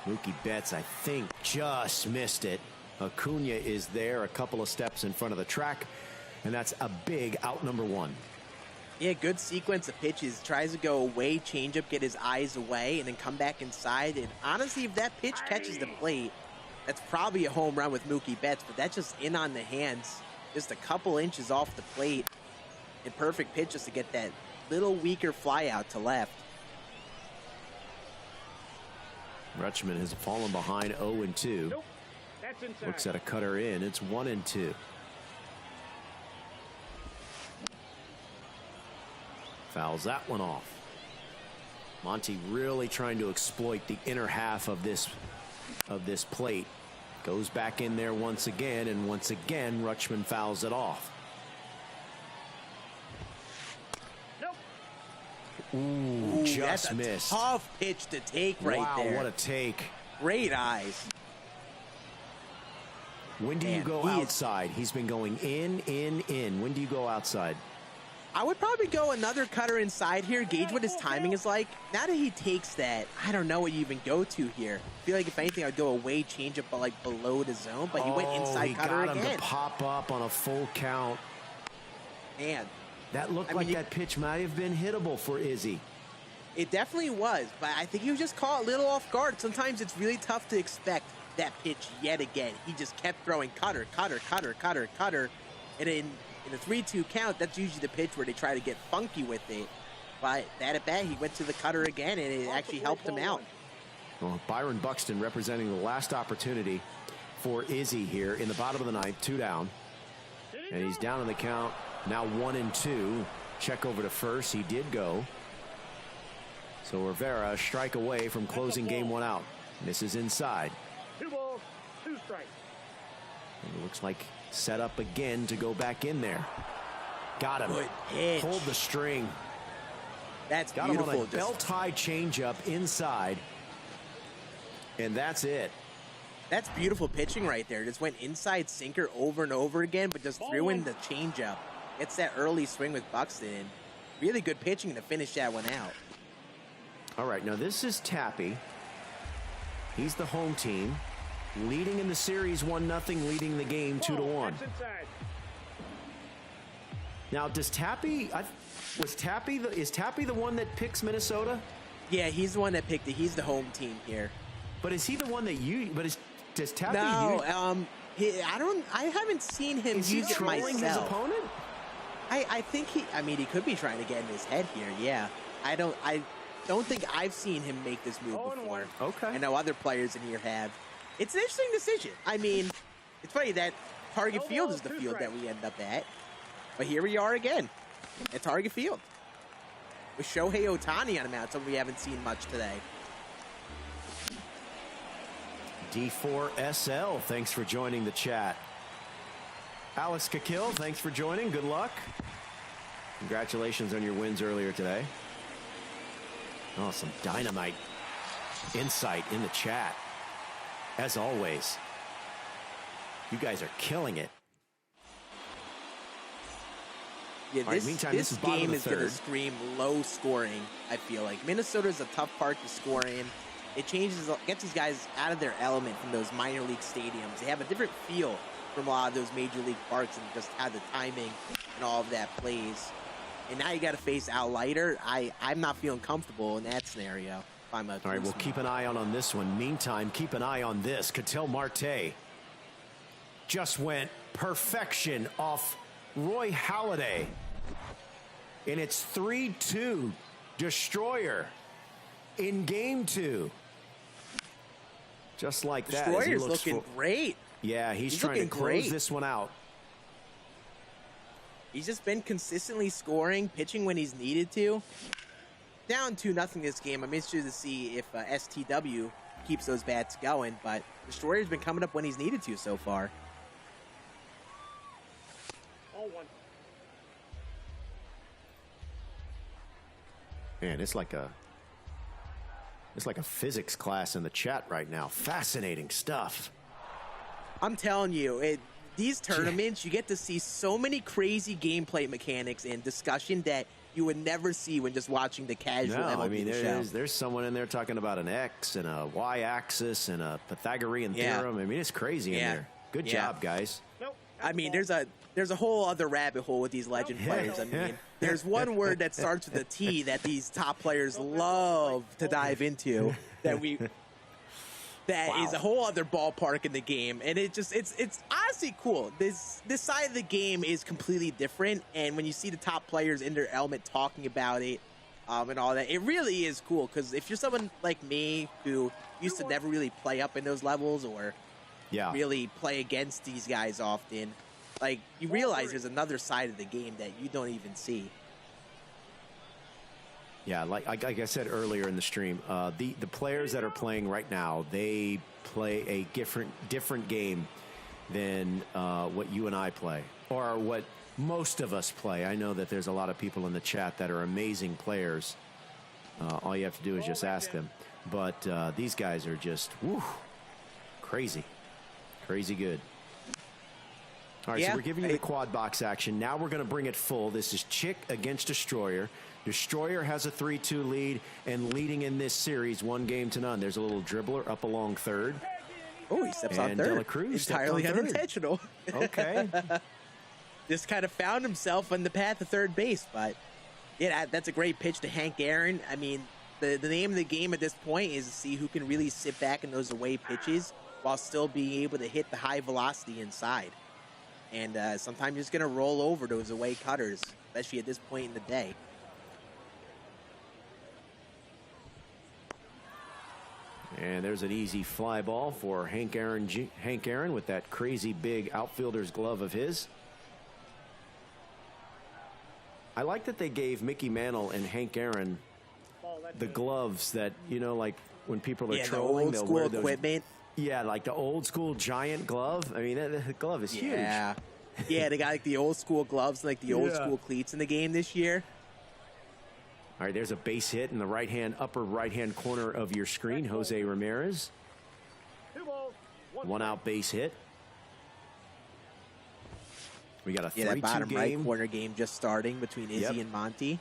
Mookie Betts, I think, just missed it. Acuna is there a couple of steps in front of the track, and that's a big out number one. Yeah, good sequence of pitches. Tries to go away, changeup, get his eyes away, and then come back inside. And honestly, if that pitch catches the plate, that's probably a home run with Mookie Betts, but that's just in on the hands, just a couple inches off the plate. And perfect pitch just to get that little weaker fly out to left. Rutschman has fallen behind 0-2. Nope. That's inside. Looks at a cutter in. It's 1-2. Fouls that one off. Monty really trying to exploit the inner half of this plate. Goes back in there once again, and once again Rutschman fouls it off. Nope. Ooh, just that's missed. A tough pitch to take right there. Wow, what a take. Great eyes. When do you go outside? He's been going in. When do you go outside? I would probably go another cutter inside here, gauge what his timing is like. Now that he takes that, I don't know what you even go to here. I feel like if anything, I'd go away, change it, but like below the zone. But he went inside cutter again. He got him to pop up on a full count. Man, that looked like that pitch might have been hittable for Izzy. It definitely was, but I think he was just caught a little off guard. Sometimes it's really tough to expect that pitch yet again. He just kept throwing cutter. And in a 3-2 count, that's usually the pitch where they try to get funky with it. But that at bat, he went to the cutter again, and it actually helped him out. Well, Byron Buxton representing the last opportunity for Izzy here in the bottom of the ninth, 2 down. And he's down in the count, now 1-2. Check over to first. He did go. So Rivera, a strike away from closing game 1 out. This is inside. 2 balls, 2 strikes. And it looks like set up again to go back in there. Got him. Good pitch. Hold the string. That's Got beautiful. him on a belt-high changeup inside. And that's it. That's beautiful pitching right there. Just went inside sinker over and over again, but just threw in the changeup. Gets that early swing with Buxton. Really good pitching to finish that one out. All right, now this is Tappy. He's the home team. Leading in the series 1-0, leading the game 2-1. Now, does Tappy? Is Tappy the one that picks Minnesota? Yeah, he's the one that picked it. He's the home team here. But is he the one that you? But does Tappy? No, I haven't seen him use it trolling myself. his opponent? I think he. I mean, he could be trying to get in his head here. Yeah, I don't think I've seen him make this move before. Okay. I know other players in here have. It's an interesting decision. I mean, it's funny that Target Field is the field that we end up at. But here we are again at Target Field with Shohei Ohtani on the mound, something we haven't seen much today. D4SL, thanks for joining the chat. Alex Kakil, thanks for joining. Good luck. Congratulations on your wins earlier today. Oh, some dynamite insight in the chat. As always, you guys are killing it. Yeah, All right, meantime, this is game is going to third. scream low scoring, I feel like. Minnesota's a tough park to score in. It gets these guys out of their element from those minor league stadiums. They have a different feel from a lot of those major league parks and just how the timing and all of that plays. And now you got to face Al Leiter. I'm not feeling comfortable in that scenario. All right, we'll keep an eye on this one. Meantime, keep an eye on this. Ketel Marte just went perfection off Roy Halladay. And it's 3-2 destroyer in game 2. Just like that. Destroyer's looking great. Yeah, he's trying to close this one out. He's just been consistently scoring, pitching when he's needed to. Down 2-0 this game. I'm interested to see if STW keeps those bats going, but Destroyer's been coming up when he's needed to so far. Man, it's like a physics class in the chat right now. Fascinating stuff. I'm telling you, these tournaments, you get to see so many crazy gameplay mechanics and discussion that you would never see when just watching the casual No, MLB I mean, show. there's someone in there talking about an X and a Y axis and a Pythagorean theorem. I mean, it's crazy in there. Good job, guys. Nope. I mean, there's a whole other rabbit hole with these legend players. I mean, there's one word that starts with a T that these top players love to dive into that is a whole other ballpark in the game, and it's honestly cool. This side of the game is completely different, and when you see the top players in their element talking about it and all that, it really is cool. Because if you're someone like me who used to never really play up in those levels or really play against these guys often, like, you realize there's another side of the game that you don't even see. Yeah, like I said earlier in the stream, the players that are playing right now, they play a different game than what you and I play, or what most of us play. I know that there's a lot of people in the chat that are amazing players. All you have to do is just ask them. But these guys are just crazy good. All right, so we're giving you the quad box action. Now we're going to bring it full. This is Chick against Destroyer. Destroyer has a 3-2 lead and leading in this series 1-0. There's a little dribbler up along third. Oh, he steps on third. De La Cruz entirely unintentional. Okay. Just kind of found himself on the path of third base, but yeah, that's a great pitch to Hank Aaron. I mean, the name of the game at this point is to see who can really sit back in those away pitches while still being able to hit the high velocity inside. And sometimes you're just going to roll over those away cutters, especially at this point in the day. And there's an easy fly ball for Hank Aaron with that crazy big outfielder's glove of his. I like that they gave Mickey Mantle and Hank Aaron the gloves that, like when people are trolling, they'll wear those equipment. Yeah, like the old school giant glove. I mean, the glove is huge. Yeah, they got like the old school gloves, like the old school cleats in the game this year. All right, there's a base hit in the upper right-hand corner of your screen. Jose Ramirez. 2 balls, 1 out base hit. We got a 3-2 that bottom game. right corner game just starting between Izzy and Monty.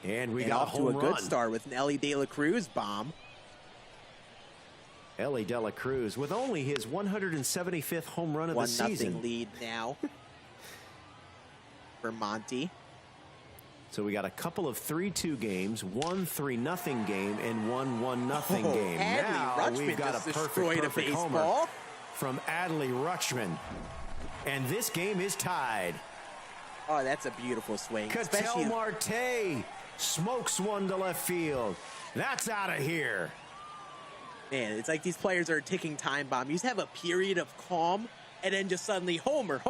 And we got off a to a home good run. start with an Ellie De La Cruz bomb. Ellie De La Cruz with only his 175th home run of the season. 1-0 lead now for Monty. So we got a couple of 3-2 games, 1 3-0 game, and 1 1-0 game. Now Rutschman we've got a perfect homer from Adley Rutschman. And this game is tied. Oh, that's a beautiful swing. Ketel Marte smokes one to left field. That's out of here. Man, it's like these players are a ticking time bomb. You just have a period of calm, and then just suddenly homer.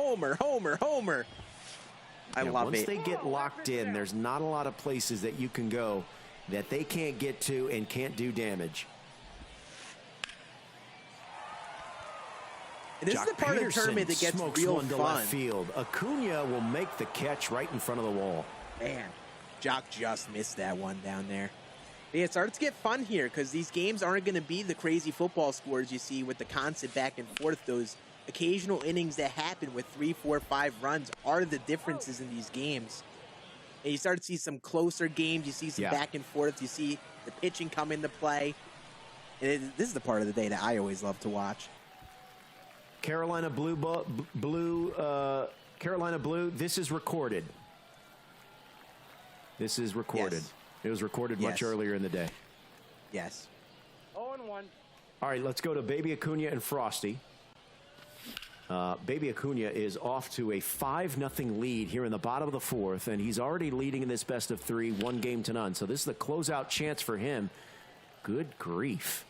I love once it. they get locked in, there's not a lot of places that you can go that they can't get to and can't do damage. And this is the part of the tournament that gets real one to fun. left field. Acuna will make the catch right in front of the wall. Man, Jock just missed that one down there. But yeah, it starts to get fun here because these games aren't going to be the crazy football scores you see with the constant back and forth. Those occasional innings that happen with 3, 4, 5 runs are the differences in these games. And you start to see some closer games. You see some back and forth. You see the pitching come into play. And this is the part of the day that I always love to watch. Carolina Blue, this is recorded. This is recorded. Yes. It was recorded much earlier in the day. Yes. 0-1. All right, let's go to Baby Acuna and Frosty. Baby Acuna is off to a 5-0 lead here in the bottom of the 4th, and he's already leading in this best of 3, 1-0. So this is the closeout chance for him. Good grief.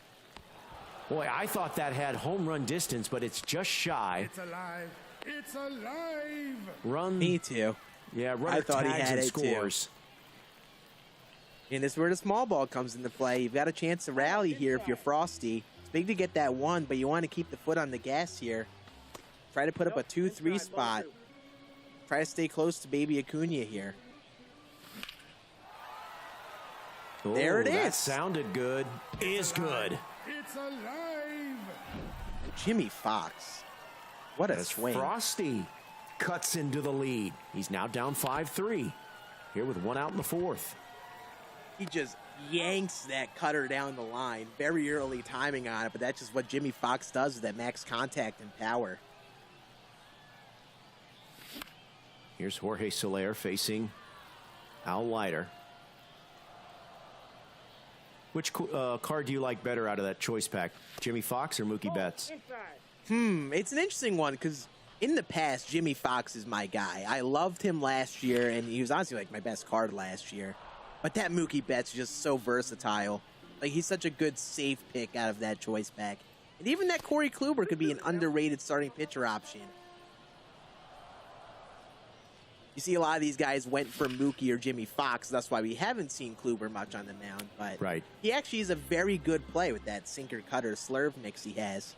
Boy, I thought that had home run distance, but it's just shy. It's alive. It's alive. Run. Me too. Yeah, runner I thought he tags had and it scores. And this is where the small ball comes into play. You've got a chance to rally here if you're Frosty. It's big to get that one, but you want to keep the foot on the gas here. Try to put up a 2-3 spot. Try to stay close to Baby Acuna here. Oh, there it is. That sounded good. Is good. It's alive. Jimmy Fox. What a swing. Frosty cuts into the lead. He's now down 5-3. here with 1 out in the 4th. He just yanks that cutter down the line. Very early timing on it, but that's just what Jimmy Fox does with that max contact and power. Here's Jorge Soler facing Al Leiter. Which card do you like better out of that choice pack? Jimmy Fox or Mookie Betts? It's an interesting one because in the past, Jimmy Fox is my guy. I loved him last year, and he was honestly like my best card last year. But that Mookie Betts is just so versatile. Like, he's such a good safe pick out of that choice pack. And even that Corey Kluber could be an underrated starting pitcher option. You see a lot of these guys went for Mookie or Jimmy Fox. That's why we haven't seen Kluber much on the mound. But right. He actually is a very good play with that sinker-cutter slurve mix he has.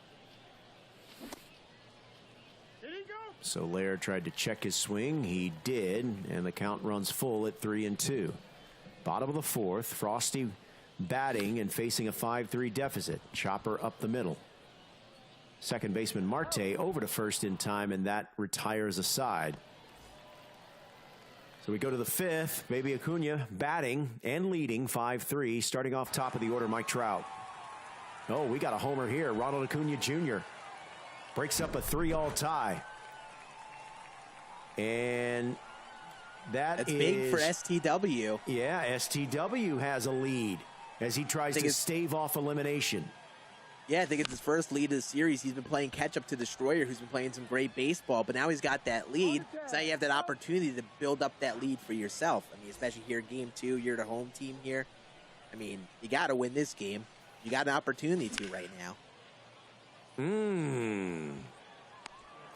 Soler tried to check his swing. He did, and the count runs full at 3-2. Bottom of the 4th, Frosty batting and facing a 5-3 deficit. Chopper up the middle. Second baseman Marte over to first in time, and that retires a side. So we go to the 5th. Baby Acuna batting and leading 5-3. Starting off top of the order, Mike Trout. Oh, we got a homer here. Ronald Acuna Jr. breaks up a 3-all tie. And that's big for STW. Yeah, STW has a lead as he tries to stave off elimination. Yeah, I think it's his first lead of the series. He's been playing catch-up to Destroyer, who's been playing some great baseball, but now he's got that lead, so now you have that opportunity to build up that lead for yourself. I mean, especially here, Game 2, you're the home team here. I mean, you got to win this game. You got an opportunity to right now.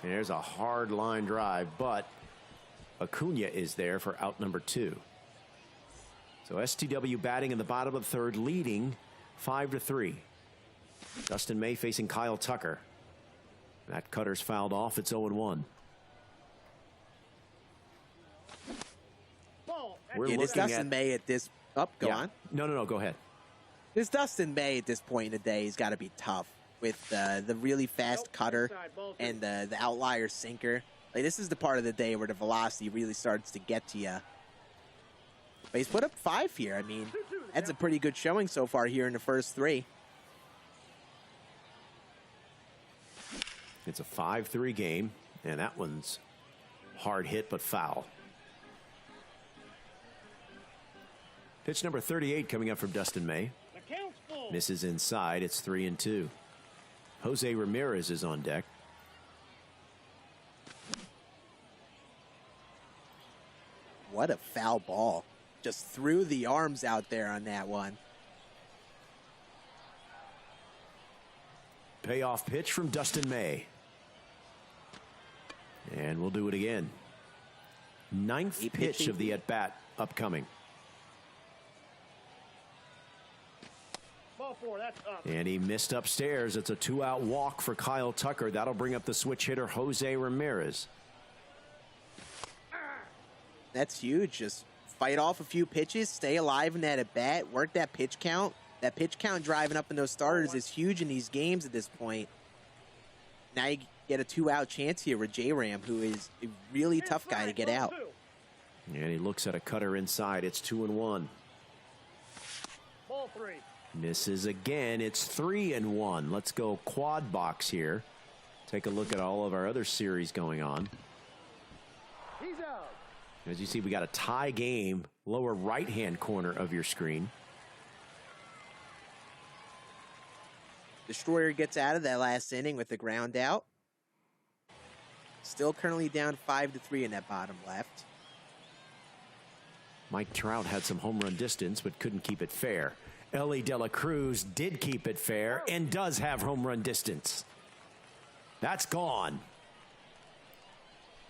There's a hard line drive, but Acuna is there for out number 2. So STW batting in the bottom of the 3rd, leading 5-3. Dustin May facing Kyle Tucker. That cutter's fouled off. It's 0-1. We're looking Dustin May at this. Go on. No. Go ahead. This Dustin May at this point in the day has got to be tough with the really fast cutter and the outlier sinker. Like, this is the part of the day where the velocity really starts to get to you. But he's put up 5 here. I mean, that's a pretty good showing so far here in the first 3. It's a 5-3 game, and that one's hard hit but foul. Pitch number 38 coming up from Dustin May. Misses inside. It's 3-2. Jose Ramirez is on deck. What a foul ball. Just threw the arms out there on that one. Payoff pitch from Dustin May. And we'll do it again. 9th pitch of the at-bat upcoming. And he missed upstairs. It's a 2-out walk for Kyle Tucker. That'll bring up the switch hitter, Jose Ramirez. That's huge. Just fight off a few pitches, stay alive in that at-bat, work that pitch count. That pitch count driving up in those starters is huge in these games at this point. Now you get a 2-out chance here with J-Ram, who is a really tough guy to get out. And he looks at a cutter inside. It's 2-1. Ball 3. Misses again. It's 3-1. Let's go quad box here. Take a look at all of our other series going on. He's out. As you see, we got a tie game, lower right-hand corner of your screen. Destroyer gets out of that last inning with the ground out. Still currently down 5-3 in that bottom left. Mike Trout had some home run distance, but couldn't keep it fair. Ellie De La Cruz did keep it fair and does have home run distance. That's gone.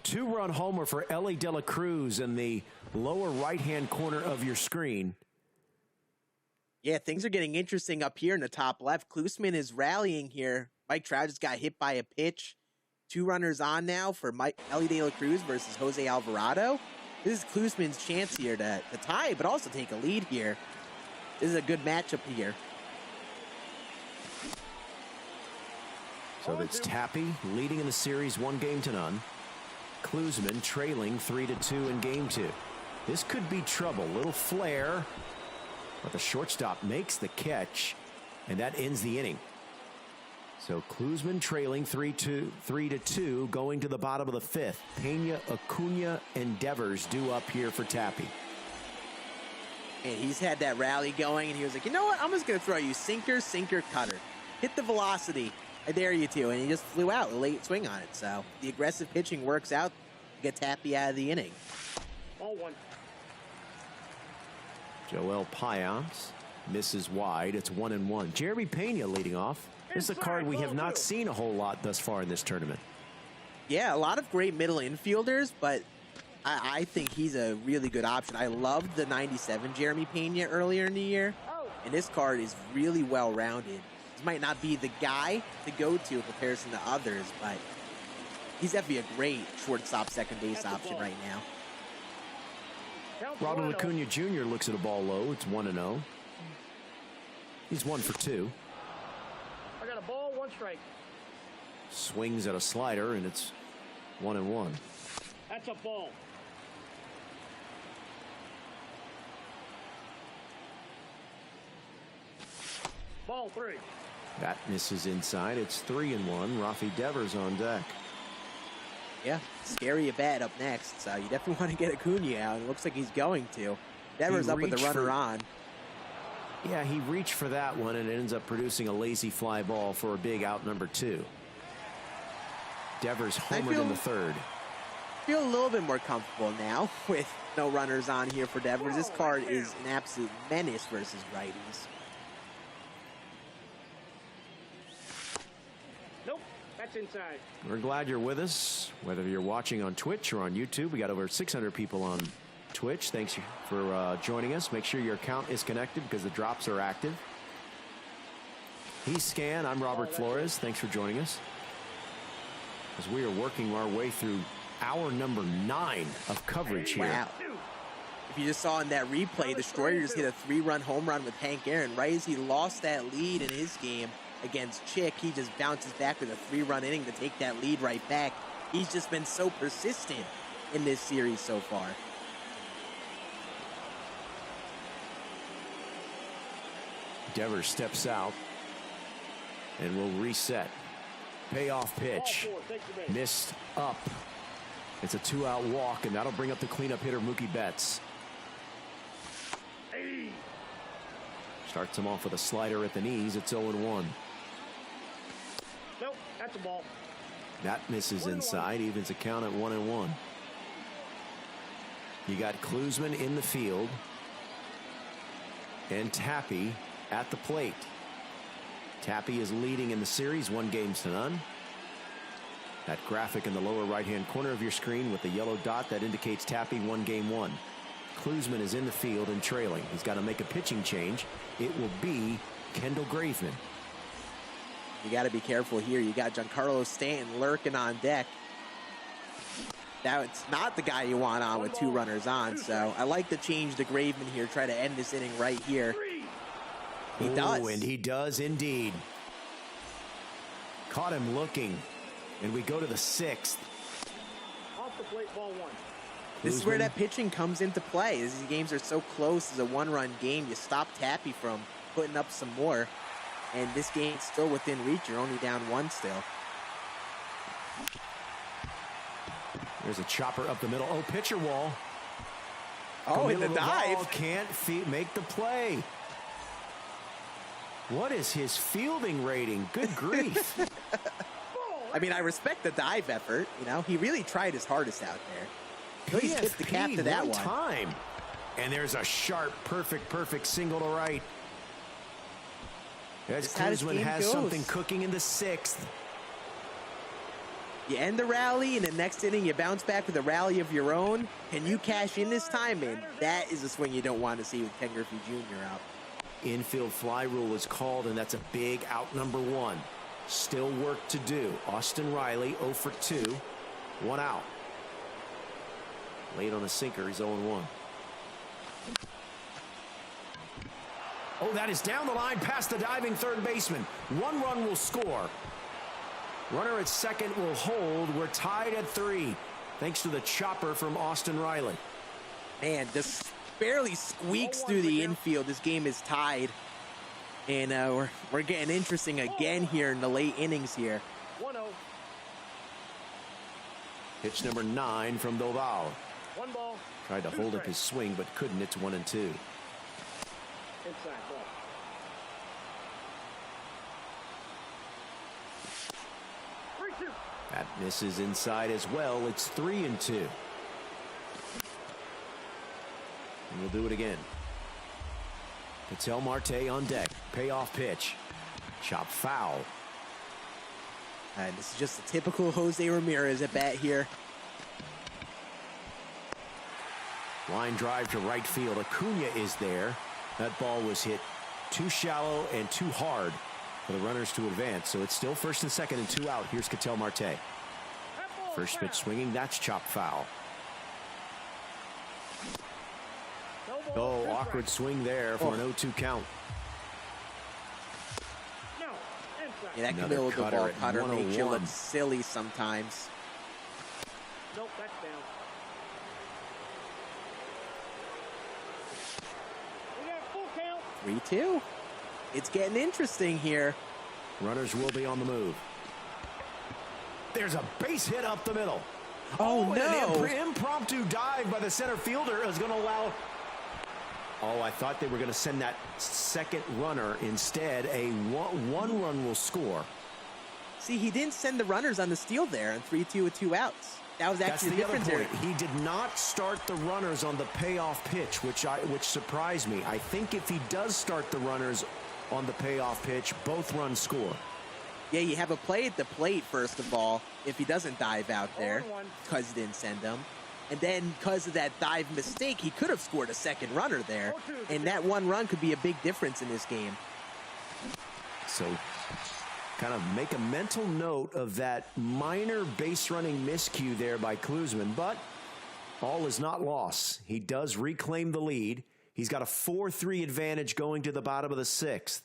2-run homer for Ellie De La Cruz in the lower right-hand corner of your screen. Yeah, things are getting interesting up here in the top left. Cluesman is rallying here. Mike Trout just got hit by a pitch. 2 runners on now for Ellie De La Cruz versus Jose Alvarado. This is Cluesman's chance here to tie, but also take a lead here. This is a good matchup here. So that's Tappy leading in the series 1-0. Cluesman trailing 3-2 in game 2. This could be trouble. Little flare, but the shortstop makes the catch, and that ends the inning. So Cluesman trailing 3-2, going to the bottom of the fifth. Pena, Aunja, and Devers due up here for Tappy. And he's had that rally going, and he was like, you know what? I'm just going to throw you sinker, cutter. Hit the velocity. I dare you to. And he just flew out, a late swing on it. So the aggressive pitching works out to get Tappy out of the inning. Ball one. Joel Payons misses wide. It's 1-1. Jeremy Pena leading off. This is a card we have not seen a whole lot thus far in this tournament. Yeah, a lot of great middle infielders, but I think he's a really good option. I loved the 97 Jeremy Pena earlier in the year, and this card is really well-rounded. This might not be the guy to go to in comparison to others, but he's definitely a great shortstop, second base option right now. Ronald Aunja Jr. looks at a ball low. It's 1-0. He's 1 for 2. I got a ball, one strike. Swings at a slider, and it's 1-1. That's a ball. Ball three. That misses inside. It's 3-1. Rafi Devers on deck. Yeah, scary at bat up next, so you definitely want to get Aunja out. It looks like he's going to. Devers up with the runner on. Yeah, he reached for that one, and it ends up producing a lazy fly ball for a big out number 2. Devers homered in the third. I feel a little bit more comfortable now with no runners on here for Devers. This card is an absolute menace versus righties. Nope, that's inside. We're glad you're with us, whether you're watching on Twitch or on YouTube. We got over 600 people on Twitch. Thanks for joining us. Make sure your account is connected because the drops are active. He's Scan. I'm Robert Flores. Thanks for joining us as we are working our way through hour number 9 of coverage here. Wow. If you just saw in that replay, Destroyer just hit a 3-run home run with Hank Aaron. Right as he lost that lead in his game against Chick, he just bounces back with a 3-run inning to take that lead right back. He's just been so persistent in this series so far. Devers steps out and will reset. Payoff pitch. Missed up. It's a 2-out walk, and that'll bring up the cleanup hitter, Mookie Betts. Starts him off with a slider at the knees. It's 0-1. Nope, that's a ball. That misses inside. Evens the count at 1-1. You got Cluesman in the field and Tappy at the plate. Tappy is leading in the series 1-0. That graphic in the lower right-hand corner of your screen with the yellow dot, that indicates Tappy won game 1. Cluesman is in the field and trailing. He's got to make a pitching change. It will be Kendall Graveman. You got to be careful here. You got Giancarlo Stanton lurking on deck. Now it's not the guy you want on with 2 runners on, so I like the change to Graveman here. Try to end this inning right here. He does. And he does indeed. Caught him looking. And we go to the 6th. Off the plate, ball one. This is where that pitching comes into play. These games are so close. It's a 1-run game. You stop Tappy from putting up some more. And this game's still within reach. You're only down 1 still. There's a chopper up the middle. Oh, pitcher wall. Oh, in the dive. Ball, can't make the play. What is his fielding rating? Good grief. I mean, I respect the dive effort. You know, he really tried his hardest out there. He's tipped the cap to that one. Time. And there's a sharp, perfect single to right. As Cluesman has something cooking in the 6th. You end the rally, and the next inning you bounce back with a rally of your own. Can you cash in this time? And that is a swing you don't want to see with Ken Griffey Jr. out. Infield fly rule is called, and that's a big out number 1. Still work to do. Austin Riley 0 for 2. 1 out. Late on a sinker. He's 0-1. Oh, that is down the line past the diving third baseman. 1 run will score. Runner at second will hold. We're tied at 3. Thanks to the chopper from Austin Riley. Man, just barely squeaks through the infield. This game is tied. And we're getting interesting again here in the late innings here. 1-0. Pitch number 9 from Doval. 1 ball. Tried to hold up his swing, but couldn't. It's 1-2. Inside ball. 3-2. That misses inside as well. It's 3-2. And we'll do it again. Ketel Marte on deck. Payoff pitch. Chop foul. And this is just a typical Jose Ramirez at bat here. Line drive to right field. Acuna is there. That ball was hit too shallow and too hard for the runners to advance. So it's still first and second and 2 out. Here's Ketel Marte. First pitch swinging. That's chop foul. Oh, awkward swing there for an 0-2 count. Yeah, that Another Camilo cutter ball at cutter makes you 101. look silly sometimes. Nope, that's down. We got full count. 3-2. It's getting interesting here. Runners will be on the move. There's a base hit up the middle. Oh, no. An impromptu dive by the center fielder is going to allow. Oh, I thought they were going to send that second runner. Instead, a one run will score. See, he didn't send the runners on the steal there on 3-2 with 2 outs. That was actually the difference other there. point. He did not start the runners on the payoff pitch, which surprised me. I think if he does start the runners on the payoff pitch, both runs score. Yeah, you have a play at the plate, first of all, if he doesn't dive out there, because he didn't send them. And then because of that dive mistake, he could have scored a second runner there. And that 1 run could be a big difference in this game. So kind of make a mental note of that minor base running miscue there by Cluesman, but all is not lost. He does reclaim the lead. He's got a 4-3 advantage going to the bottom of the 6th.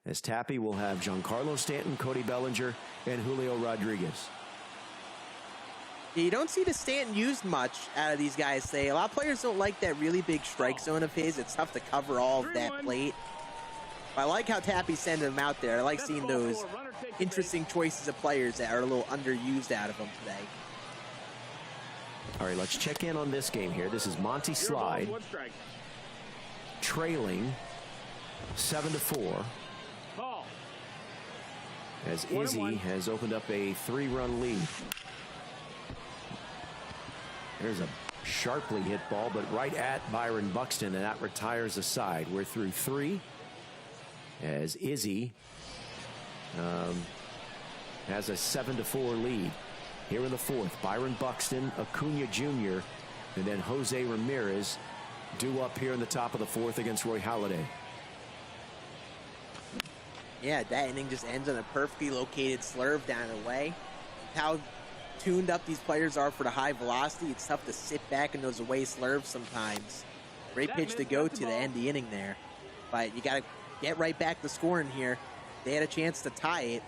As Tappy will have Giancarlo Stanton, Cody Bellinger, and Julio Rodriguez. Yeah, you don't see the Stanton used much out of these guys today. A lot of players don't like that really big strike zone of his. It's tough to cover all of that plate. But I like how Tappy's sending them out there. I like seeing those interesting choices of players that are a little underused out of them today. All right, let's check in on this game here. This is Monty Slide trailing 7-4. As Izzy has opened up a 3-run lead. There's a sharply hit ball, but right at Byron Buxton, and that retires the side. We're through 3. As Izzy has a 7-4 lead. Here in the 4th, Byron Buxton, Acuna Jr., and then Jose Ramirez due up here in the top of the 4th against Roy Halladay. Yeah, that inning just ends on a perfectly located slurve down the way. How tuned up these players are for the high velocity, it's tough to sit back in those away slurves sometimes. Great pitch to go to end the inning there. But you got to get right back to scoring here. They had a chance to tie it.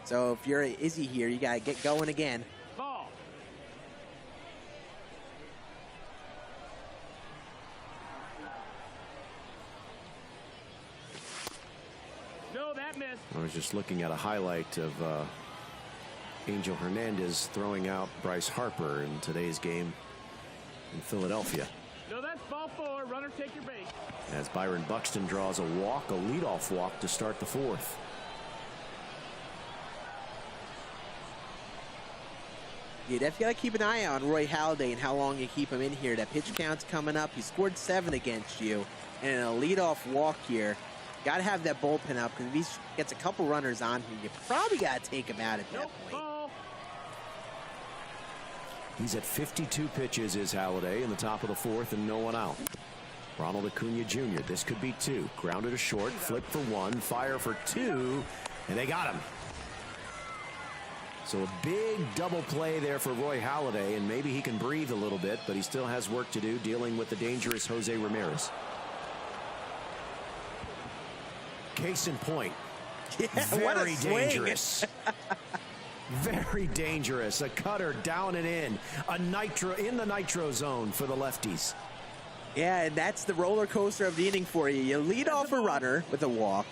So if you're Izzy here, you got to get going again. Ball. No, that missed. I was just looking at a highlight of Angel Hernandez throwing out Bryce Harper in today's game in Philadelphia. No, that's ball 4. Runner, take your base. As Byron Buxton draws a walk, a leadoff walk to start the 4th. You definitely got to keep an eye on Roy Halladay and how long you keep him in here. That pitch count's coming up. He scored 7 against you. And a leadoff walk here. Got to have that bullpen up, because if he gets a couple runners on here, you probably got to take him out at that point. He's at 52 pitches, is Halladay, in the top of the 4th, and no one out. Ronald Acuna Jr., this could be 2. Grounded to short, flip for 1, fire for 2, and they got him. So a big double play there for Roy Halladay, and maybe he can breathe a little bit, but he still has work to do dealing with the dangerous Jose Ramirez. Case in point. Yeah, very dangerous. Very dangerous. A cutter down and in. A nitro in the nitro zone for the lefties. Yeah, and that's the roller coaster of the inning for you. You lead off a runner with a walk,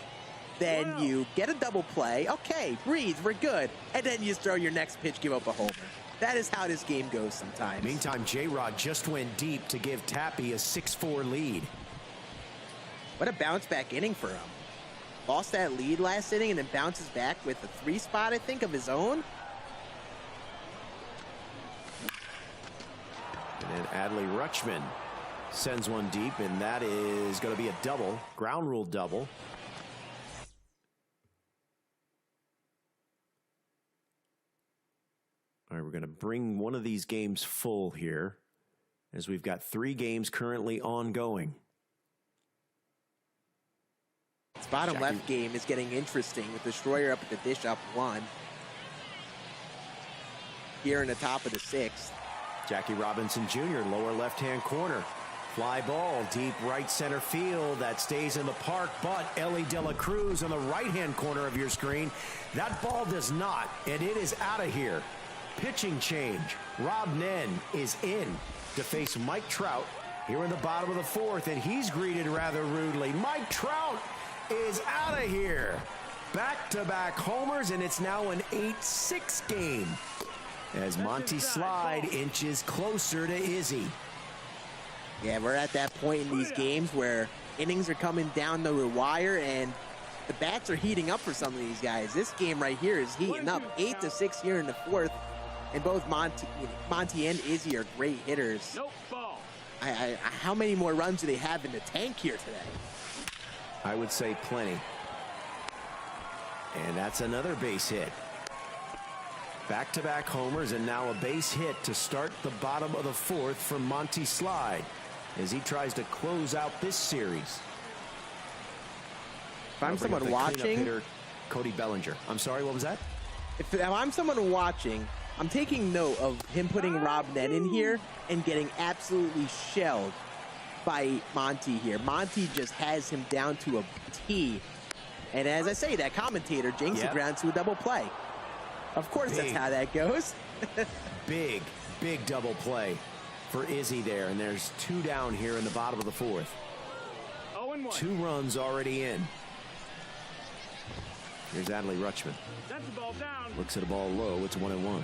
then you get a double play. Okay, breathe, we're good. And then you throw your next pitch, give up a homer. That is how this game goes sometimes. Meantime, J-Rod just went deep to give Tappy a 6-4 lead. What a bounce back inning for him. Lost that lead last inning and then bounces back with a 3 spot, I think, of his own. And then Adley Rutschman sends one deep, and that is going to be a double, ground rule double. All right, we're going to bring one of these games full here, as we've got 3 games currently ongoing. This bottom left game is getting interesting with Destroyer up at the dish up 1. Here in the top of the 6th. Jackie Robinson Jr., lower left-hand corner. Fly ball, deep right center field. That stays in the park, but Ellie De La Cruz on the right-hand corner of your screen. That ball does not, and it is out of here. Pitching change. Rob Nen is in to face Mike Trout here in the bottom of the 4th, and he's greeted rather rudely. Mike Trout is out of here. Back-to-back homers, and it's now an 8-6 game as Monty Slide inches closer to Izzy. Yeah, we're at that point in these games where innings are coming down the wire and the bats are heating up for some of these guys. This game right here is heating up. 8-6 here in the 4th, and both Monty and Izzy are great hitters. Nope, ball. How many more runs do they have in the tank here today? I would say plenty. And that's another base hit. Back-to-back homers, and now a base hit to start the bottom of the 4th from Monty Slide as he tries to close out this series. If I'm someone watching, hitter, Cody Bellinger. I'm sorry, what was that? If I'm someone watching, I'm taking note of him putting Rob Nen in here and getting absolutely shelled by Monty here. Monty just has him down to a T. And as I say, that commentator jinxed it around to a double play. Of course, that's how that goes. big double play for Izzy there. And there's 2 down here in the bottom of the 4th. 2 runs already in. Here's Adley Rutschman. That's the ball down. Looks at a ball low. It's 1-1.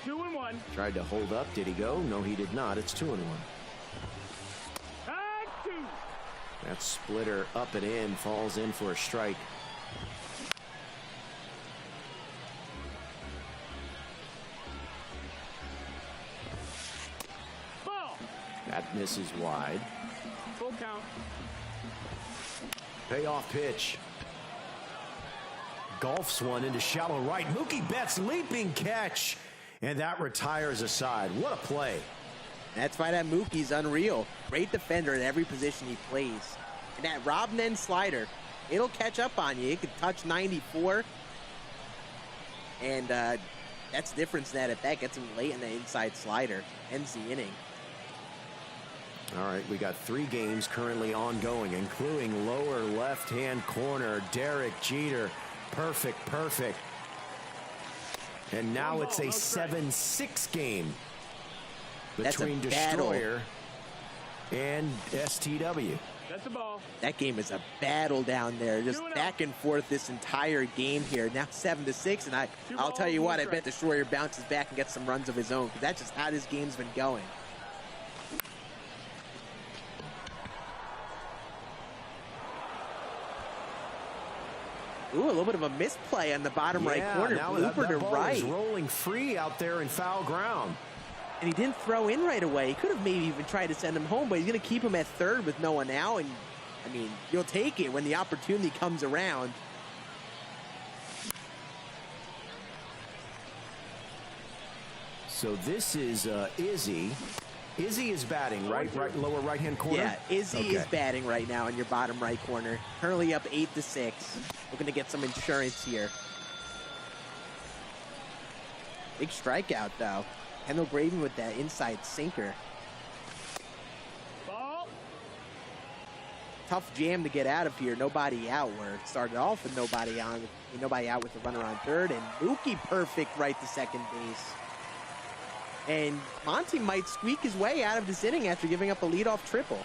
2-1. Tried to hold up. Did he go? No, he did not. It's 2-1. That splitter up and in, falls in for a strike. Ball. That misses wide. Full count. Payoff pitch. Golfs one into shallow right. Mookie Betts leaping catch. And that retires a side. What a play. That's why that Mookie's unreal. Great defender in every position he plays. And that Rob Nen slider, it'll catch up on you. It could touch 94. And that's the difference in that at bat. Gets him late in the inside slider. Ends the inning. All right, we got 3 games currently ongoing, including lower left-hand corner, Derek Jeter. Perfect. And now it's a 7-6 game between Destroyer and STW. That's the ball. That game is a battle down there. Just back and forth this entire game here. Now 7-6, and I'll tell you what, I bet Destroyer bounces back and gets some runs of his own, because that's just how this game's been going. Ooh, a little bit of a misplay on the bottom right corner. Blooper to right. Is rolling free out there in foul ground. And he didn't throw in right away. He could have maybe even tried to send him home, but he's going to keep him at 3rd with no one out. And, I mean, you'll take it when the opportunity comes around. So this is Izzy. Izzy is batting, right? Lower right-hand corner? Yeah, Izzy is batting right now in your bottom right corner. Currently up 8-6. Looking to get some insurance here. Big strikeout, though. Kendall Graven with that inside sinker. Ball. Tough jam to get out of here. Nobody out. Where it started off with nobody out with the runner on 3rd. And Mookie perfect right to second base. And Monty might squeak his way out of this inning after giving up a leadoff triple.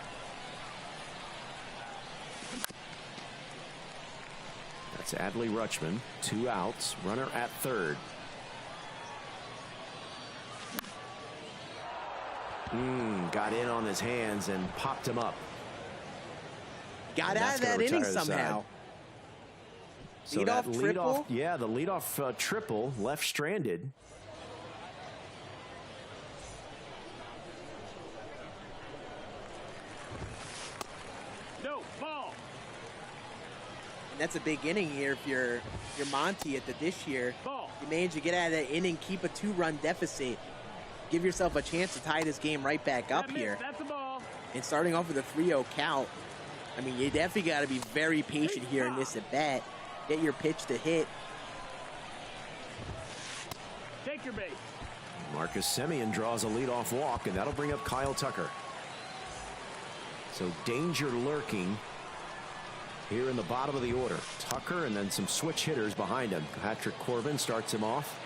That's Adley Rutschman. 2 outs. Runner at third. Got in on his hands and popped him up. Got out of that inning somehow. So leadoff that triple? Yeah, the leadoff triple left stranded. No, ball. And that's a big inning here if you're Monty at the dish here. Ball. You manage to get out of that inning, keep a 2-run deficit. Give yourself a chance to tie this game right back up here. That's a ball. And starting off with a 3-0 count, I mean, you definitely got to be very patient here in this at-bat. Get your pitch to hit. Take your base. Marcus Semien draws a leadoff walk, and that'll bring up Kyle Tucker. So danger lurking here in the bottom of the order. Tucker and then some switch hitters behind him. Patrick Corbin starts him off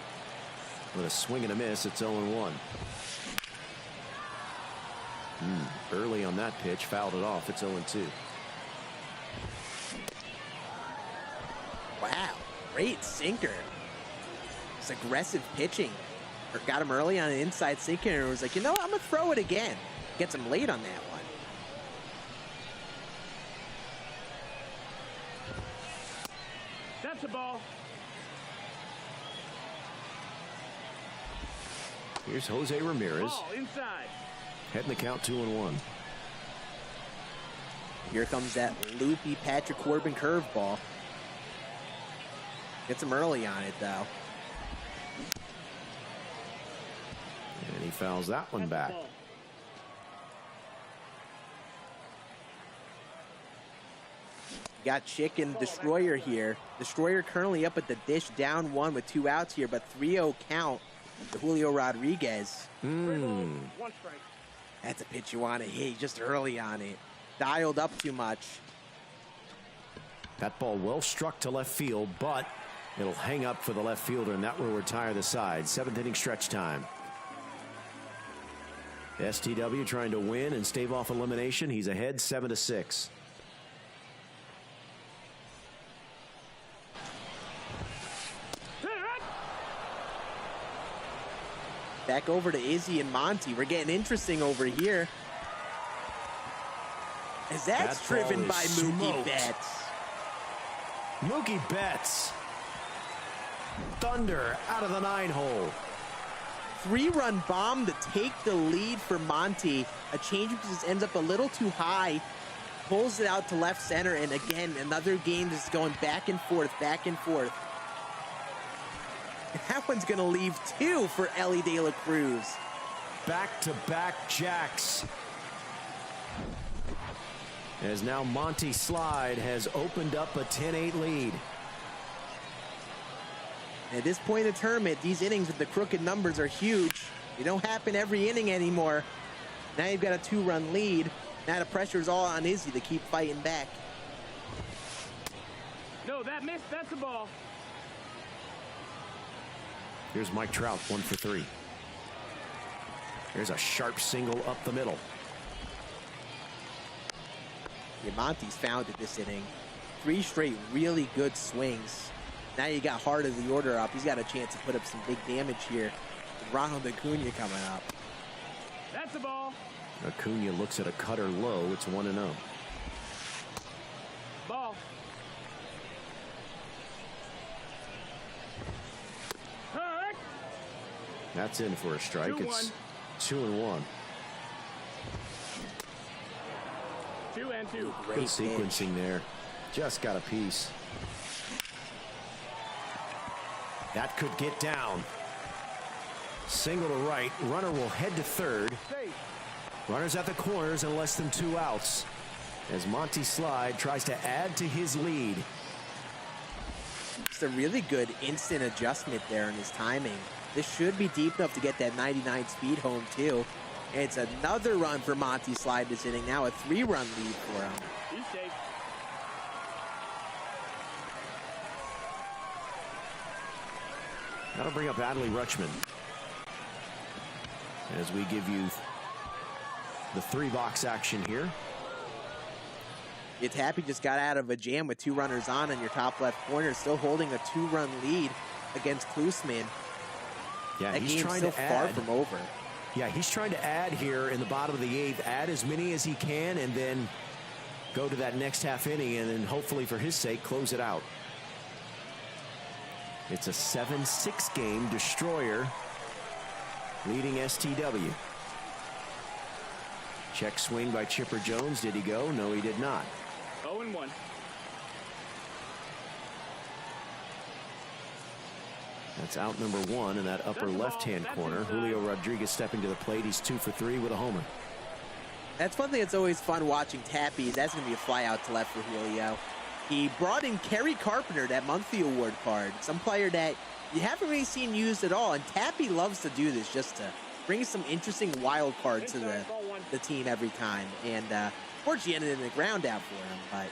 with a swing and a miss. It's 0-1. Early on that pitch, fouled it off. It's 0-2. Wow, great sinker. It's aggressive pitching. Got him early on an inside sinker and was like, you know what, I'm going to throw it again. Gets him late on that one. That's a ball. Here's Jose Ramirez. Ball inside. Heading the count 2-1. Here comes that loopy Patrick Corbin curveball. Gets him early on it, though. And he fouls that one back. Got Chick and Destroyer here. Destroyer currently up at the dish, down 1 with 2 outs here, but 3-0 count to Julio Rodriguez. One strike. That's a pitch you want to hit just early on it. Dialed up too much. That ball well struck to left field, but it'll hang up for the left fielder, and that will retire the side. 7th inning stretch time. STW trying to win and stave off elimination. He's ahead 7-6. Back over to Izzy and Monty. We're getting interesting over here. As that's That driven ball by is Mookie smoked. Betts. Mookie Betts. Thunder out of the 9-hole. 3-run bomb to take the lead for Monty. A change just ends up a little too high. Pulls it out to left center, and again, another game just going back and forth, back and forth. And that one's going to leave 2 for Ellie De La Cruz. Back-to-back jacks. As now Monty Slide has opened up a 10-8 lead. At this point in the tournament, these innings with the crooked numbers are huge. They don't happen every inning anymore. Now you've got a 2-run lead. Now the pressure's all on Izzy to keep fighting back. No, that missed. That's a ball. Here's Mike Trout, 1 for 3. Here's a sharp single up the middle. Yeah, Monty's found it this inning. 3 straight really good swings. Now you got heart of the order up. He's got a chance to put up some big damage here. Ronald Acuna coming up. That's a ball. Acuna looks at a cutter low. It's 1-0. Ball. Hurt. That's in for a strike. 2-1. It's 2-1. 2-2. Good Great sequencing pitch. there. Just got a piece. That could get down. Single to right. Runner will head to third. Safe. Runners at the corners and less than 2 outs. As Monty Slide tries to add to his lead. It's a really good instant adjustment there in his timing. This should be deep enough to get that 99 speed home too. And it's another run for Monty Slide this inning. Now a 3-run lead for him. He's safe. That'll bring up Adley Rutschman. as we give you the 3-box action here. Tappy just got out of a jam with 2 runners on your top left corner, still holding a 2-run lead against Cluesman. Yeah, that he's game's trying still to far add. from over. Yeah, he's trying to add here in the bottom of the 8th, add as many as he can, and then go to that next half inning, and then hopefully for his sake, close it out. It's a 7-6 game. Destroyer leading STW. Check swing by Chipper Jones. Did he go? No, he did not. 0-1. That's out number 1 in that upper left-hand corner. Julio Rodriguez stepping to the plate. He's 2 for 3 with a homer. That's one thing that's always fun watching Tappy. That's going to be a fly out to left for Julio. He brought in Kerry Carpenter, that monthly award card, some player that you haven't really seen used at all. And Tappy loves to do this just to bring some interesting wild cards to the team every time. And unfortunately, ended in the ground out for him. But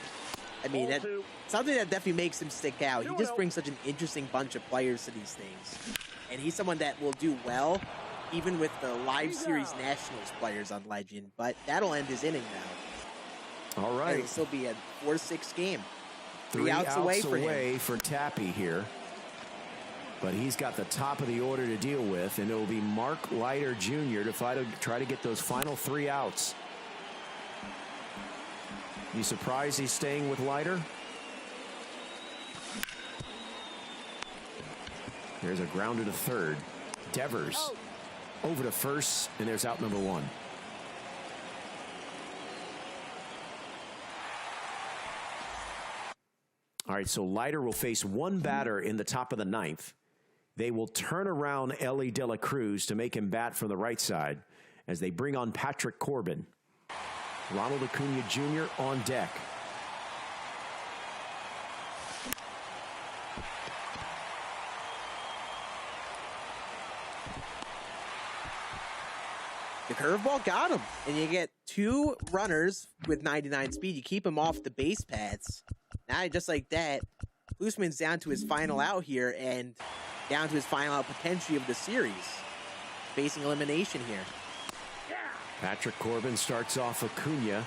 I mean, that's something that definitely makes him stick out. He just brings such an interesting bunch of players to these things. And he's someone that will do well, even with the live series Nationals players on Legend. But that'll end his inning now. All right. It'll still be a 4-6 game. 3 outs away for him. For Tappy here. But he's got the top of the order to deal with, and it will be Mark Leiter Jr. to try to get those final 3 outs. You surprised he's staying with Leiter? There's a grounder to third. Devers over to first, and there's out number 1. All right, so Leiter will face 1 batter in the top of the 9th. They will turn around Ellie De La Cruz to make him bat from the right side as they bring on Patrick Corbin. Ronald Acuna Jr. on deck. The curveball got him, and you get 2 runners with 99 speed. You keep him off the base paths. Now, just like that, Cluesman's down to his final out here and down to his final out potentially of the series. Facing elimination here. Patrick Corbin starts off Acuna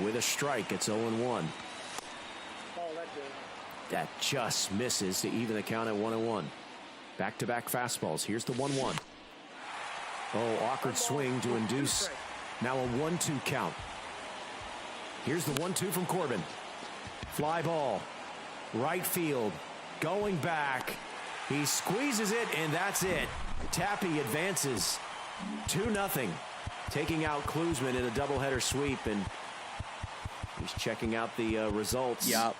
with a strike. It's 0-1. That just misses to even the count at 1-1. Back-to-back fastballs. Here's the 1-1. Oh, awkward swing to induce now a 1-2 count. Here's the 1-2 from Corbin. Fly ball. Right field. Going back. He squeezes it, and that's it. Tappy advances 2-0. Taking out Cluesman in a doubleheader sweep, and he's checking out the results. Yep.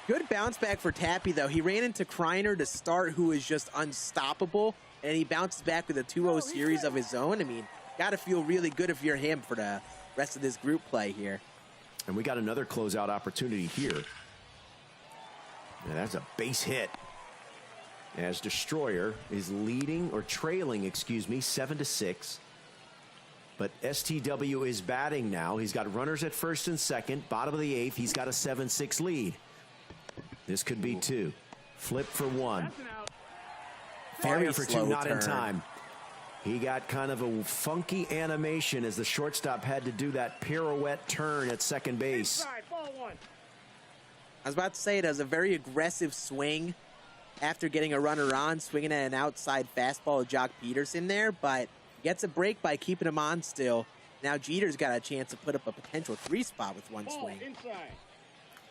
Good bounce back for Tappy, though. He ran into Kryer to start, who is just unstoppable, and he bounces back with a 2-0 series of his own. I mean, got to feel really good if you're him for the rest of this group play here. And we got another closeout opportunity here. And that's a base hit. As Destroyer is leading, or trailing, 7-6. But STW is batting now. He's got runners at first and second. Bottom of the 8th, he's got a 7-6 lead. This could be 2. Flip for 1. Fire for 2, not in time. He got kind of a funky animation as the shortstop had to do that pirouette turn at second base. I was about to say it was a very aggressive swing after getting a runner on, swinging at an outside fastball of Jock Peterson there, but gets a break by keeping him on still. Now Jeter's got a chance to put up a potential 3 spot with 1 swing.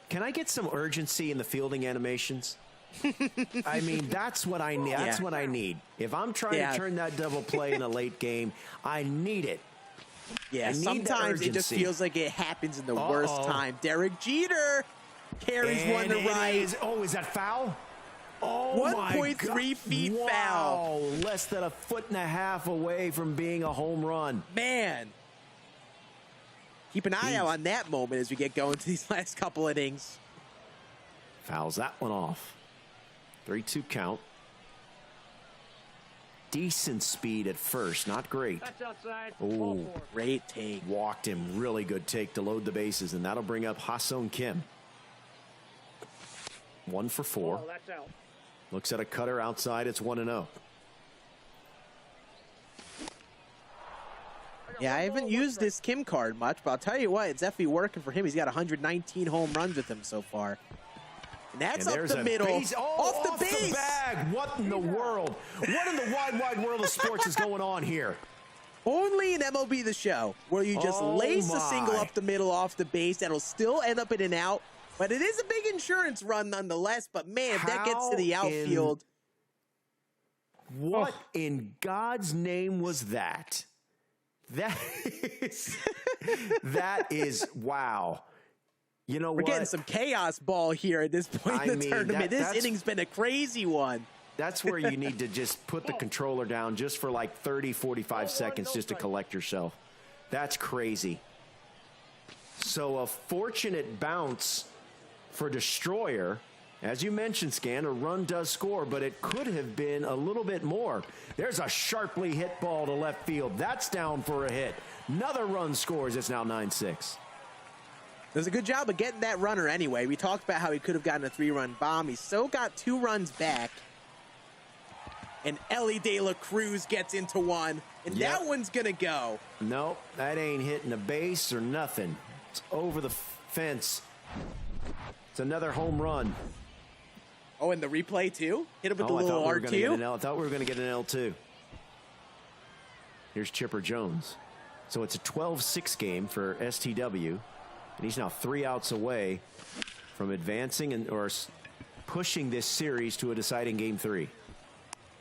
Can I get some urgency in the fielding animations? I mean, that's what I need. That's what I need. If I'm trying to turn that double play in a late game, I need it. Yeah, sometimes it just feels like it happens in the worst time. Derek Jeter carries one to right. Is that foul? Oh, 1.3 feet foul. Less than a 1.5 feet away from being a home run. Man. Keep an eye out on that moment as we get going to these last couple innings. Fouls that one off. 3-2 count. Decent speed at first, not great. Oh, great take. Walked him, really good take to load the bases, and that'll bring up Ha-Seong Kim. 1 for 4. Looks at a cutter outside, it's 1-0. Yeah, I haven't used this Kim card much, but I'll tell you what, it's definitely working for him. He's got 119 home runs with him so far. And that's up the middle, off the base. The bag. What in the world? What in the wide, wide world of sports is going on here? Only in MLB The Show, where you just lace a single up the middle off the base. That'll still end up in an out, but it is a big insurance run nonetheless. But man, if that gets to the outfield. What in God's name was that? That is wow. You know what? We're getting some chaos ball here at this point in the tournament. This inning's been a crazy one. That's where you need to just put the controller down just for like 30, 45 seconds just to collect yourself. That's crazy. So a fortunate bounce for Destroyer. As you mentioned, Scan, a run does score, but it could have been a little bit more. There's a sharply hit ball to left field. That's down for a hit. Another run scores. It's now 9-6. Does a good job of getting that runner anyway. We talked about how he could have gotten a 3-run bomb. He still got 2 runs back. And Ellie De La Cruz gets into one. And that one's going to go. Nope, that ain't hitting the base or nothing. It's over the fence. It's another home run. Oh, and the replay too? Hit him with the little R2? I thought we were going to get an L2. Here's Chipper Jones. So it's a 12-6 game for STW. And he's now 3 outs away from advancing or pushing this series to a deciding game 3.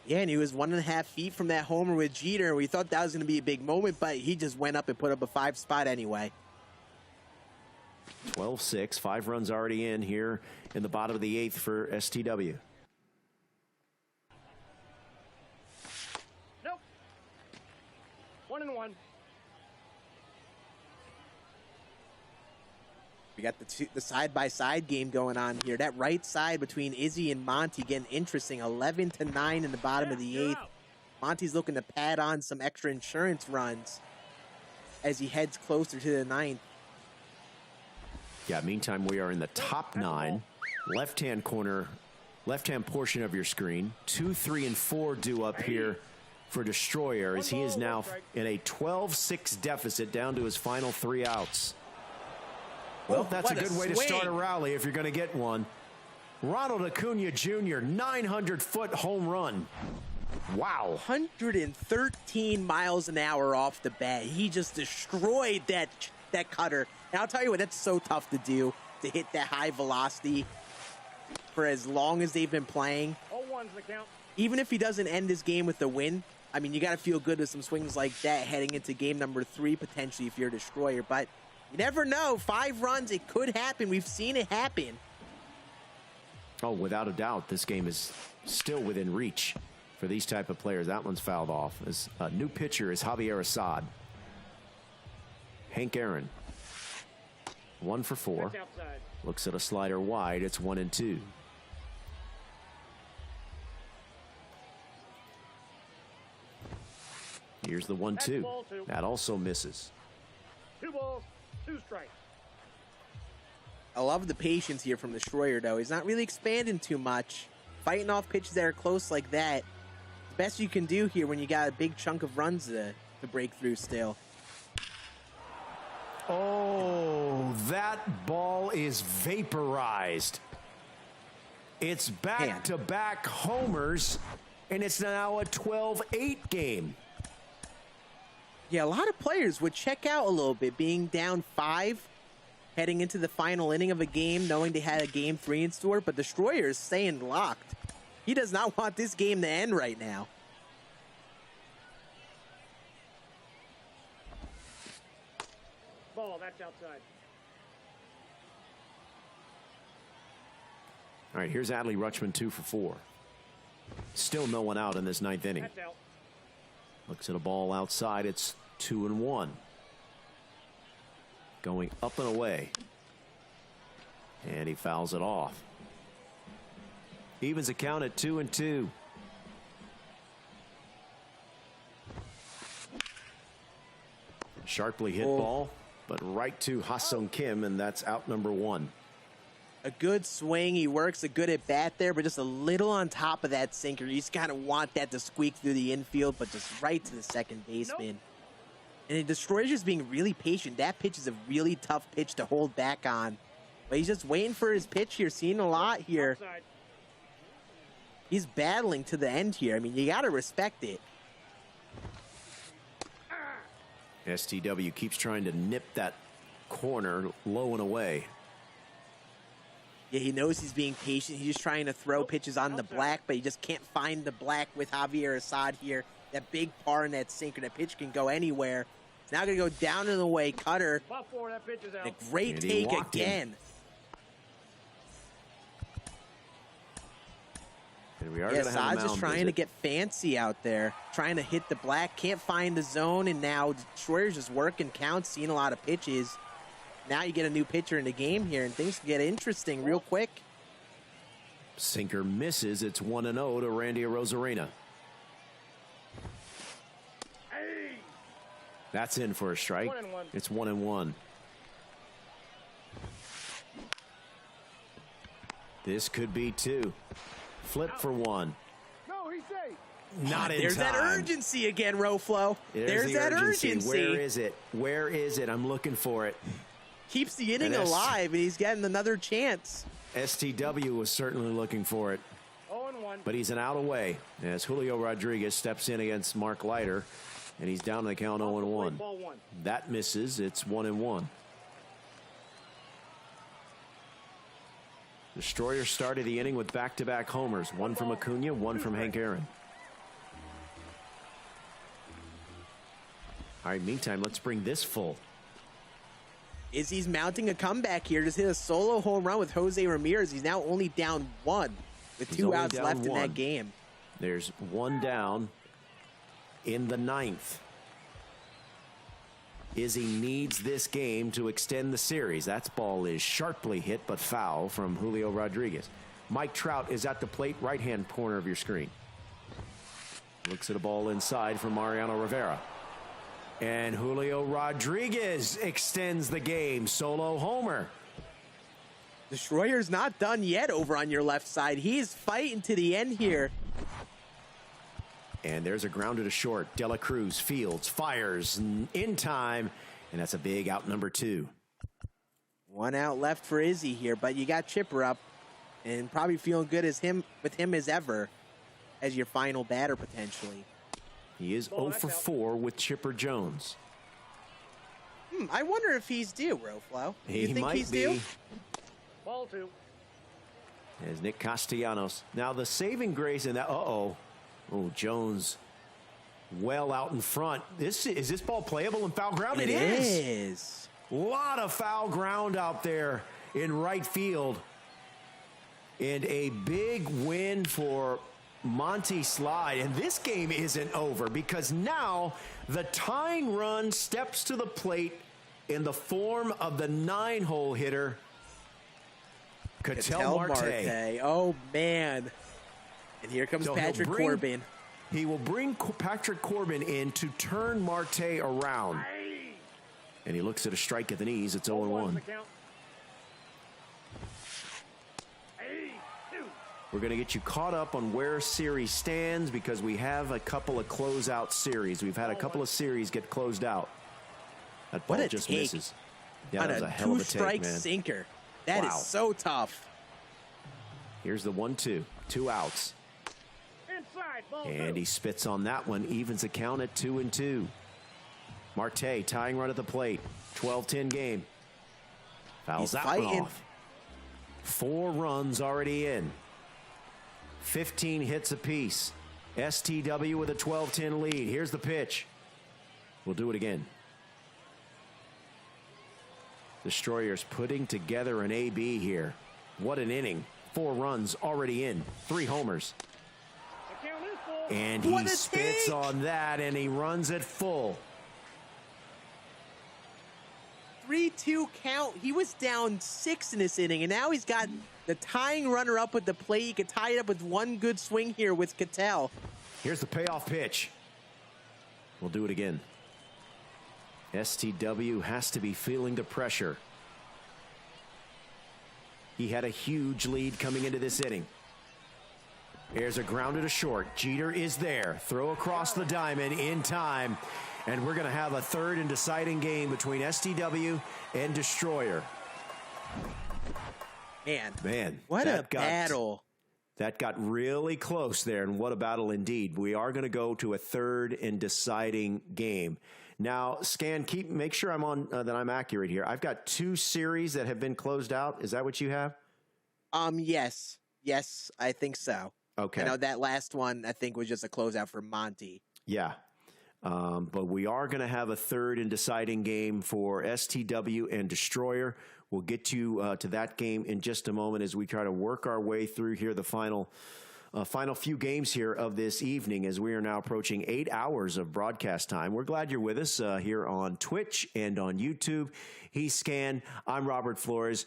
Yeah, and he was 1.5 feet from that homer with Jeter. We thought that was going to be a big moment, but he just went up and put up a 5 spot anyway. 12-6, 5 runs already in here in the bottom of the 8th for STW. Nope. 1-1. We got the side-by-side game going on here. That right side between Izzy and Monty getting interesting. 11-9 in the bottom of the 8th. Monty's looking to pad on some extra insurance runs as he heads closer to the 9th. Yeah, meantime, we are in the top 9. Left-hand corner, left-hand portion of your screen. 2, 3, and 4 due up here for Destroyer as he is now in a 12-6 deficit down to his final 3 outs. Well, that's a good way to start a rally if you're going to get one. Ronald Acuna Jr., 900-foot home run. Wow. 113 miles an hour off the bat. He just destroyed that cutter. And I'll tell you what, that's so tough to do, to hit that high velocity for as long as they've been playing. 0-1's the count. Even if he doesn't end this game with a win, I mean, you got to feel good with some swings like that heading into game number 3, potentially, if you're a Destroyer. But you never know. 5 runs, it could happen. We've seen it happen. Oh, without a doubt, this game is still within reach for these type of players. That one's fouled off. As a new pitcher is Javier Assad. Hank Aaron. 1 for 4. Looks at a slider wide. It's 1-2. Here's the 1-2. That also misses. 2 balls, 2 strikes. I love the patience here from the Destroyer, though. He's not really expanding too much. Fighting off pitches that are close like that. The best you can do here when you got a big chunk of runs to break through still. Oh, that ball is vaporized. It's back-to-back homers, and it's now a 12-8 game. Yeah, a lot of players would check out a little bit, being down 5, heading into the final inning of a game, knowing they had a game 3 in store, but Destroyer is staying locked. He does not want this game to end right now. Ball, that's outside. All right, here's Adley Rutschman, 2 for 4. Still no one out in this 9th inning. That's out. Looks at a ball outside. It's 2-1. Going up and away. And he fouls it off. Evens the count at 2-2. Sharply hit ball, but right to Ha-Seong Kim, and that's out number 1. A good swing. He works a good at bat there, but just a little on top of that sinker. You just kind of want that to squeak through the infield, but just right to the second baseman. And the Destroyer's just being really patient. That pitch is a really tough pitch to hold back on. But he's just waiting for his pitch here, seeing a lot here. He's battling to the end here. I mean, you got to respect it. STW keeps trying to nip that corner low and away. Yeah, he knows he's being patient. He's just trying to throw pitches on the black, but he just can't find the black with Javier Assad here. That big par in that sinker. That pitch can go anywhere. It's now going to go down and away. Cutter. A great take again. And we are Yeah, going to have a Assad's mound just trying visit. to get fancy out there. Trying to hit the black. Can't find the zone, and now Destroyer's just working counts, seeing a lot of pitches. Now you get a new pitcher in the game here, and things can get interesting real quick. Sinker misses. It's 1-0 to Randy Arozarena. That's in for a strike. It's 1-1. This could be 2. Flip for 1. No, he's safe. Not in There's time. that urgency again, Roflo. There's the that urgency. Where is it? Where is it? I'm looking for it. Keeps the inning And alive, and he's getting another chance. STW was certainly looking for it, 0-1. but he's an out away as Julio Rodriguez steps in against Mark Leiter, and he's down to the count 0-1. Ball 1. That misses. It's 1-1. Destroyer started the inning with back-to-back homers, one from Acuna, one from Hank Aaron. All right, meantime, let's bring this full. Izzy's mounting a comeback here. Just hit a solo home run with Jose Ramirez. He's now only down 1 with He's 2 only outs down left in 1. that game. There's 1 down in the 9th. Izzy needs this game to extend the series. That ball is sharply hit but foul from Julio Rodriguez. Mike Trout is at the plate, right-hand corner of your screen. Looks at a ball inside from Mariano Rivera. And Julio Rodriguez extends the game. Solo homer. Destroyer's not done yet over on your left side. He's fighting to the end here. And there's a grounder to short. De La Cruz fields, fires in time, and that's a big out number 2. 1 out left for Izzy here, but you got Chipper up and probably feeling good as him as ever as your final batter potentially. He is 0 for 4 with Chipper Jones. I wonder if he's due, Roflo. He You think might he's be. due? Ball 2. As Nick Castellanos. Now the saving grace in that. Oh, Jones well out in front. Is this ball playable in foul ground? It is. A lot of foul ground out there in right field. And a big win for Monty Slide. And this game isn't over because now the tying run steps to the plate in the form of the 9-hole hitter, Ketel Marte. Oh, man. And here comes So Patrick Corbin. He will bring Patrick Corbin in to turn Marte around. And he looks at a strike at the knees. It's 0-1. We're going to get you caught up on where series stands because we have a couple of closeout series. We've had a couple of series get closed out. That ball What a just take. misses. Yeah, On that was a a hell of a take, two-strike man. sinker. That is Wow. so tough. Here's the 1-2. 2 outs. Inside, ball 2. And he spits on that one. Evens the count at 2-2. Marte tying run at the plate. 12-10 game. Fouls He's that fighting. one off. 4 runs already in. 15 hits apiece. STW with a 12-10 lead. Here's the pitch. We'll do it again. Destroyers putting together an AB here. What an inning. 4 runs already in. 3 homers. The count is full. And What he a spits take! on that, and he runs it full. 3-2 count. He was down 6 in this inning, and now he's got the tying runner up with the plate. He could tie it up with one good swing here with Ketel. Here's the payoff pitch. We'll do it again. STW has to be feeling the pressure. He had a huge lead coming into this inning. There's a grounder to short. Jeter is there. Throw across the diamond in time. And we're going to have a third and deciding game between STW and Destroyer. Man, what a battle. That got really close there, and what a battle indeed. We are going to go to a third and deciding game. Now, Scan, make sure I'm on that I'm accurate here. I've got 2 series that have been closed out. Is that what you have? Yes, I think so. Okay. I know that last one I think was just a closeout for Monty. Yeah. But we are going to have a third and deciding game for STW and Destroyer. We'll get you to that game in just a moment as we try to work our way through here the final few games here of this evening as we are now approaching 8 hours of broadcast time. We're glad you're with us here on Twitch and on YouTube. He's Scan. I'm Robert Flores.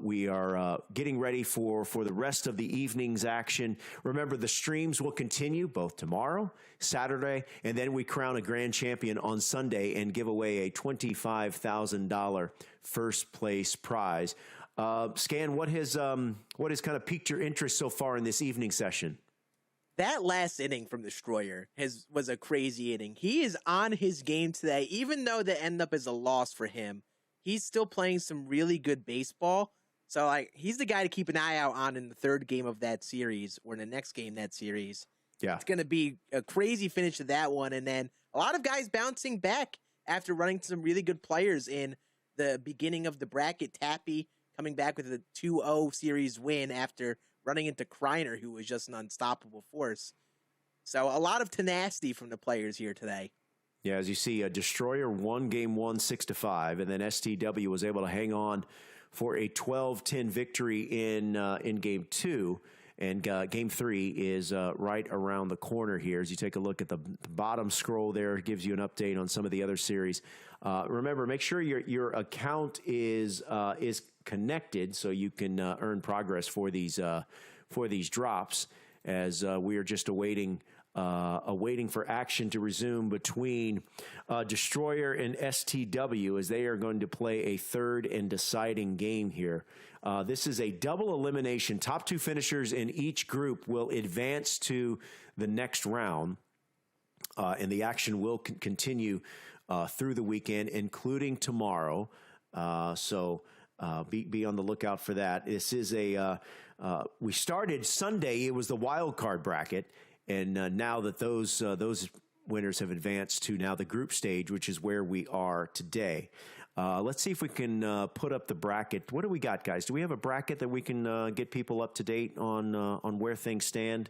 We are getting ready for the rest of the evening's action. Remember, the streams will continue both tomorrow, Saturday, and then we crown a grand champion on Sunday and give away a $25,000 first place prize. Scan, what has kind of piqued your interest so far in this evening session? That last inning from Destroyer was a crazy inning. He is on his game today, even though that ended up as a loss for him. He's still playing some really good baseball. So he's the guy to keep an eye out on in the third game of that series or in the next game that series. Yeah. It's going to be a crazy finish to that one. And then a lot of guys bouncing back after running some really good players in the beginning of the bracket. Tappy coming back with a 2-0 series win after running into Kryer, who was just an unstoppable force. So a lot of tenacity from the players here today. Yeah, as you see, a Destroyer won game 1 6-5, and then STW was able to hang on for a 12-10 victory in game 2. And game 3 is right around the corner here. As you take a look at the bottom scroll there, it gives you an update on some of the other series. Remember, make sure your account is connected so you can earn progress for these drops. As we are just awaiting for action to resume between Destroyer and STW as they are going to play a third and deciding game here. This is a double elimination. Top 2 finishers in each group will advance to the next round, and the action will continue through the weekend, including tomorrow. So be on the lookout for that. This is we started Sunday. It was the wild card bracket. And now that those winners have advanced to now the group stage, which is where we are today. Let's see if we can put up the bracket. What do we got, guys? Do we have a bracket that we can get people up to date on where things stand?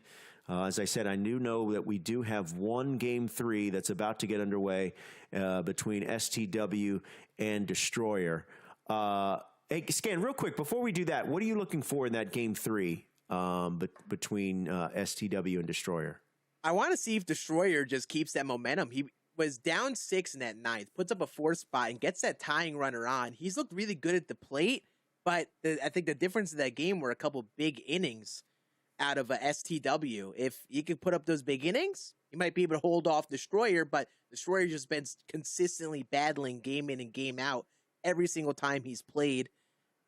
As I said, I know that we do have one game 3 that's about to get underway between STW and Destroyer. Hey, Scan, real quick, before we do that, what are you looking for in that game 3? Between STW and Destroyer? I want to see if Destroyer just keeps that momentum. He was down 6 in that 9th, puts up a 4 spot and gets that tying runner on. He's looked really good at the plate, but I think the difference in that game were a couple big innings out of STW. If he could put up those big innings, he might be able to hold off Destroyer, but Destroyer just been consistently battling game in and game out every single time he's played.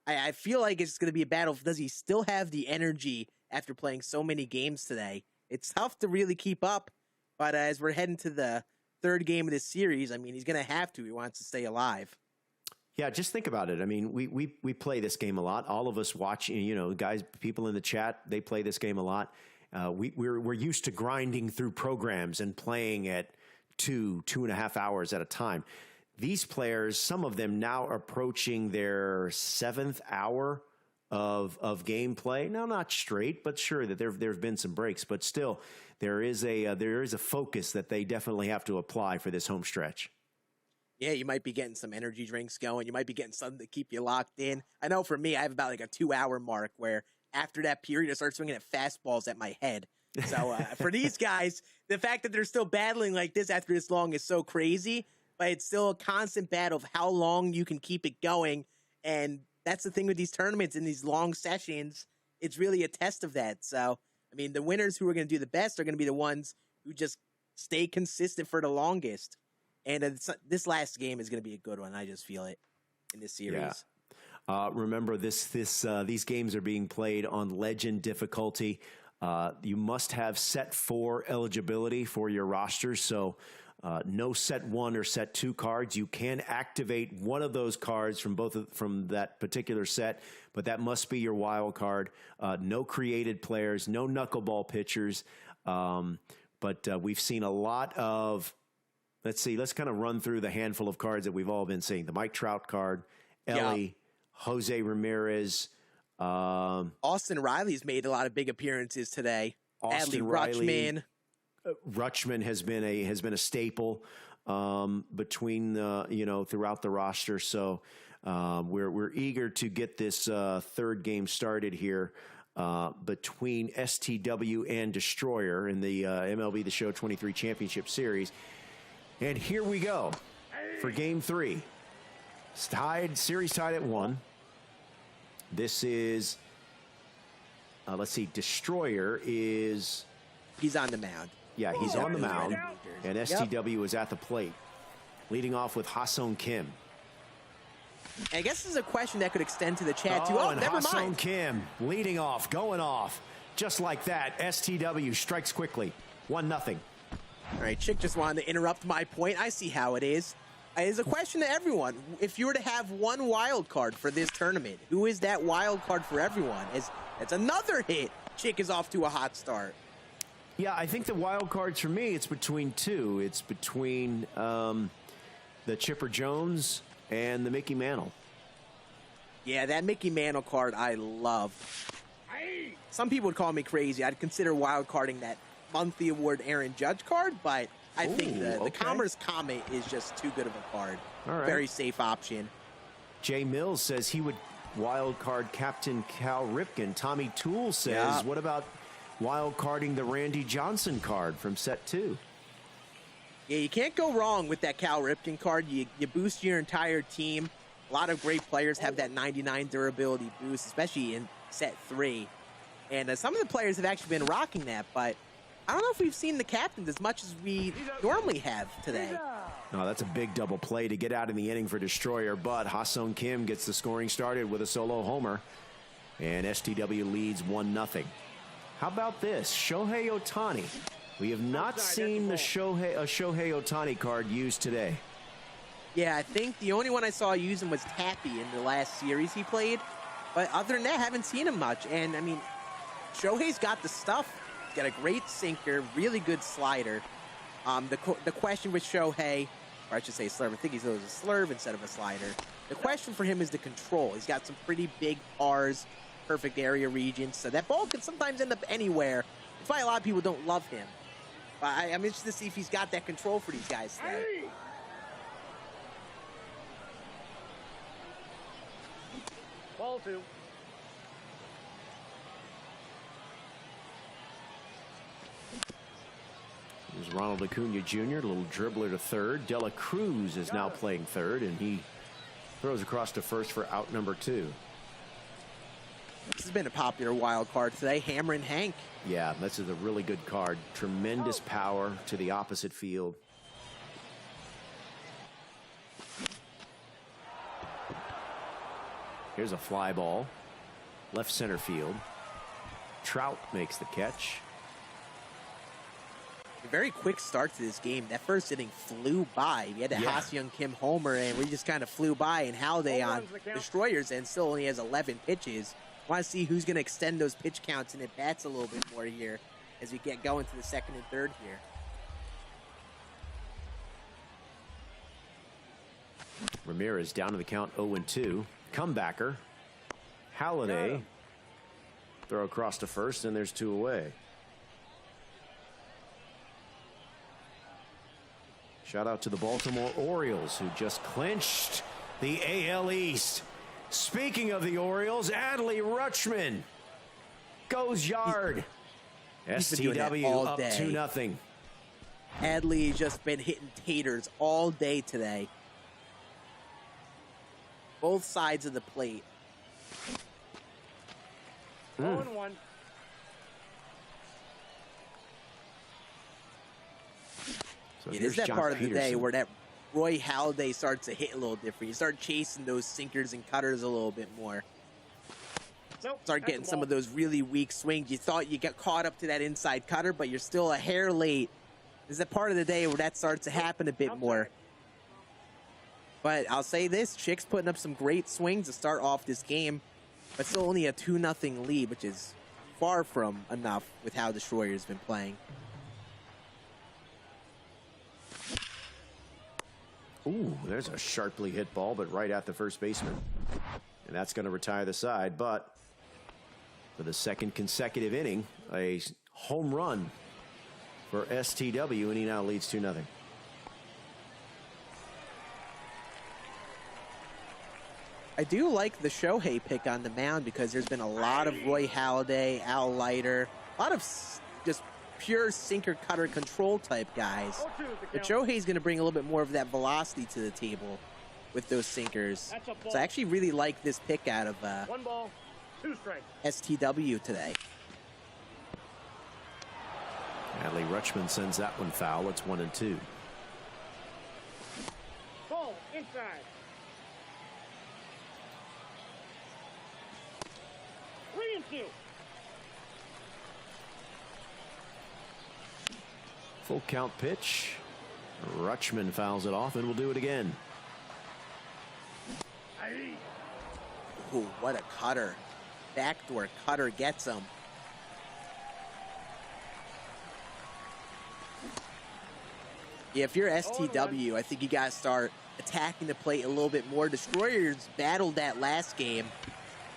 I feel like it's going to be a battle. Does he still have the energy after playing so many games today? It's tough to really keep up, but as we're heading to the third game of this series, I mean, he's going to have to. He wants to stay alive. Yeah, just think about it. I mean, we play this game a lot. All of us watching, guys, people in the chat, they play this game a lot. We're used to grinding through programs and playing at 2.5 hours at a time. These players, some of them now approaching their 7th hour of gameplay. Now, not straight, but sure that there have been some breaks, but still there is a focus that they definitely have to apply for this home stretch. Yeah, you might be getting some energy drinks going. You might be getting something to keep you locked in. I know for me, I have about like a 2-hour mark where after that period, I start swinging at fastballs at my head. So for these guys, the fact that they're still battling like this after this long is so crazy. But it's still a constant battle of how long you can keep it going. And that's the thing with these tournaments and these long sessions. It's really a test of that. So, I mean, the winners who are going to do the best are going to be the ones who just stay consistent for the longest. And this last game is going to be a good one. I just feel it in this series. Yeah. Remember, these games are being played on Legend difficulty. You must have set 4 eligibility for your rosters. So, No set 1 or set 2 cards. You can activate one of those cards from that particular set, but that must be your wild card. No created players, no knuckleball pitchers. But we've seen a lot of, let's kind of run through the handful of cards that we've all been seeing. The Mike Trout card, Ellie, Jose Ramirez. Austin Riley's made a lot of big appearances today. Austin Rutschman. Rutschman has been a staple between throughout the roster. So we're eager to get this third game started here between STW and Destroyer in the MLB The Show 23 Championship Series. And here we go for Game 3. Series tied at 1. This is, Destroyer is... He's on the mound. Yeah, he's on the mound, and STW is at the plate, leading off with Ha-Seong Kim. I guess this is a question that could extend to the chat, too. Oh, and never Ha-Seong mind. Kim leading off, going off. Just like that, STW strikes quickly. 1-0. All right, Chick just wanted to interrupt my point. I see how it is. It's a question to everyone. If you were to have one wild card for this tournament, who is that wild card for everyone? It's another hit. Chick is off to a hot start. Yeah, I think the wild cards for me, it's between two. It's between the Chipper Jones and the Mickey Mantle. Yeah, that Mickey Mantle card I love. Some people would call me crazy. I'd consider wild carding that monthly award Aaron Judge card, but I think the Commerce Comet is just too good of a card. All right. Very safe option. Jay Mills says he would wild card Captain Cal Ripken. Tommy Toole says, what about wild carding the Randy Johnson card from set 2? Yeah, you can't go wrong with that Cal Ripken card. You boost your entire team. A lot of great players have that 99 durability boost, especially in set 3. And some of the players have actually been rocking that, but I don't know if we've seen the captains as much as we normally have today. No, that's a big double play to get out in the inning for Destroyer, but Ha-Seong Kim gets the scoring started with a solo homer, and STW leads 1-0. How about this? Shohei Ohtani. We have not seen the Shohei Ohtani card used today. Yeah, I think the only one I saw using was Tappy in the last series he played. But other than that, I haven't seen him much. And, I mean, Shohei's got the stuff. He's got a great sinker, really good slider. The question with Shohei, or I should say slurve, I think he's a slurve instead of a slider. The question for him is the control. He's got some pretty big R's, perfect area regions, so that ball can sometimes end up anywhere. That's why a lot of people don't love him. But I'm interested to see if he's got that control for these guys today. Ball 2. There's Ronald Acuna Jr., a little dribbler to third. Dela Cruz is now playing third, and he throws across to first for out number 2. This has been a popular wild card today, Hammerin' Hank. Yeah, this is a really good card. Tremendous power to the opposite field. Here's a fly ball. Left center field. Trout makes the catch. A very quick start to this game. That first inning flew by. We had the Ha-Seong Kim homer, and we just kind of flew by. And Halliday on Destroyers and still only has 11 pitches. Want to see who's going to extend those pitch counts and at bats a little bit more here as we get going to the second and third here. Ramirez down to the count 0-2. Comebacker. Halliday. Throw across to first, and there's 2 away. Shout out to the Baltimore Orioles, who just clinched the AL East. Speaking of the Orioles, Adley Rutschman goes yard. STW up 2-0. Adley's just been hitting taters all day today. Both sides of the plate. 0-1. So It is that part of the day where that Roy Halladay starts to hit a little different. You start chasing those sinkers and cutters a little bit more. Start getting some of those really weak swings. You thought you got caught up to that inside cutter, but you're still a hair late This is a part of the day where that starts to happen a bit more. But I'll say this, Chick's putting up some great swings to start off this game, but still only a 2-0 lead, which is far from enough with how Destroyer's been playing. Ooh, there's a sharply hit ball, but right at the first baseman. And that's going to retire the side, but for the second consecutive inning, a home run for STW, and he now leads 2-0. I do like the Shohei pick on the mound because there's been a lot of Roy Halladay, Al Leiter, a lot of just pure sinker cutter control type guys. But Shohei's going to bring a little bit more of that velocity to the table with those sinkers. So I actually really like this pick out of 1 ball, 2 strikes. STW today. Adley Rutschman sends that one foul. It's 1-2. Ball inside. 3-2. Full count pitch. Rutschman fouls it off, and we'll do it again. Ooh, what a cutter. Backdoor cutter gets him. Yeah, if you're STW, I think you got to start attacking the plate a little bit more. Destroyers battled that last game,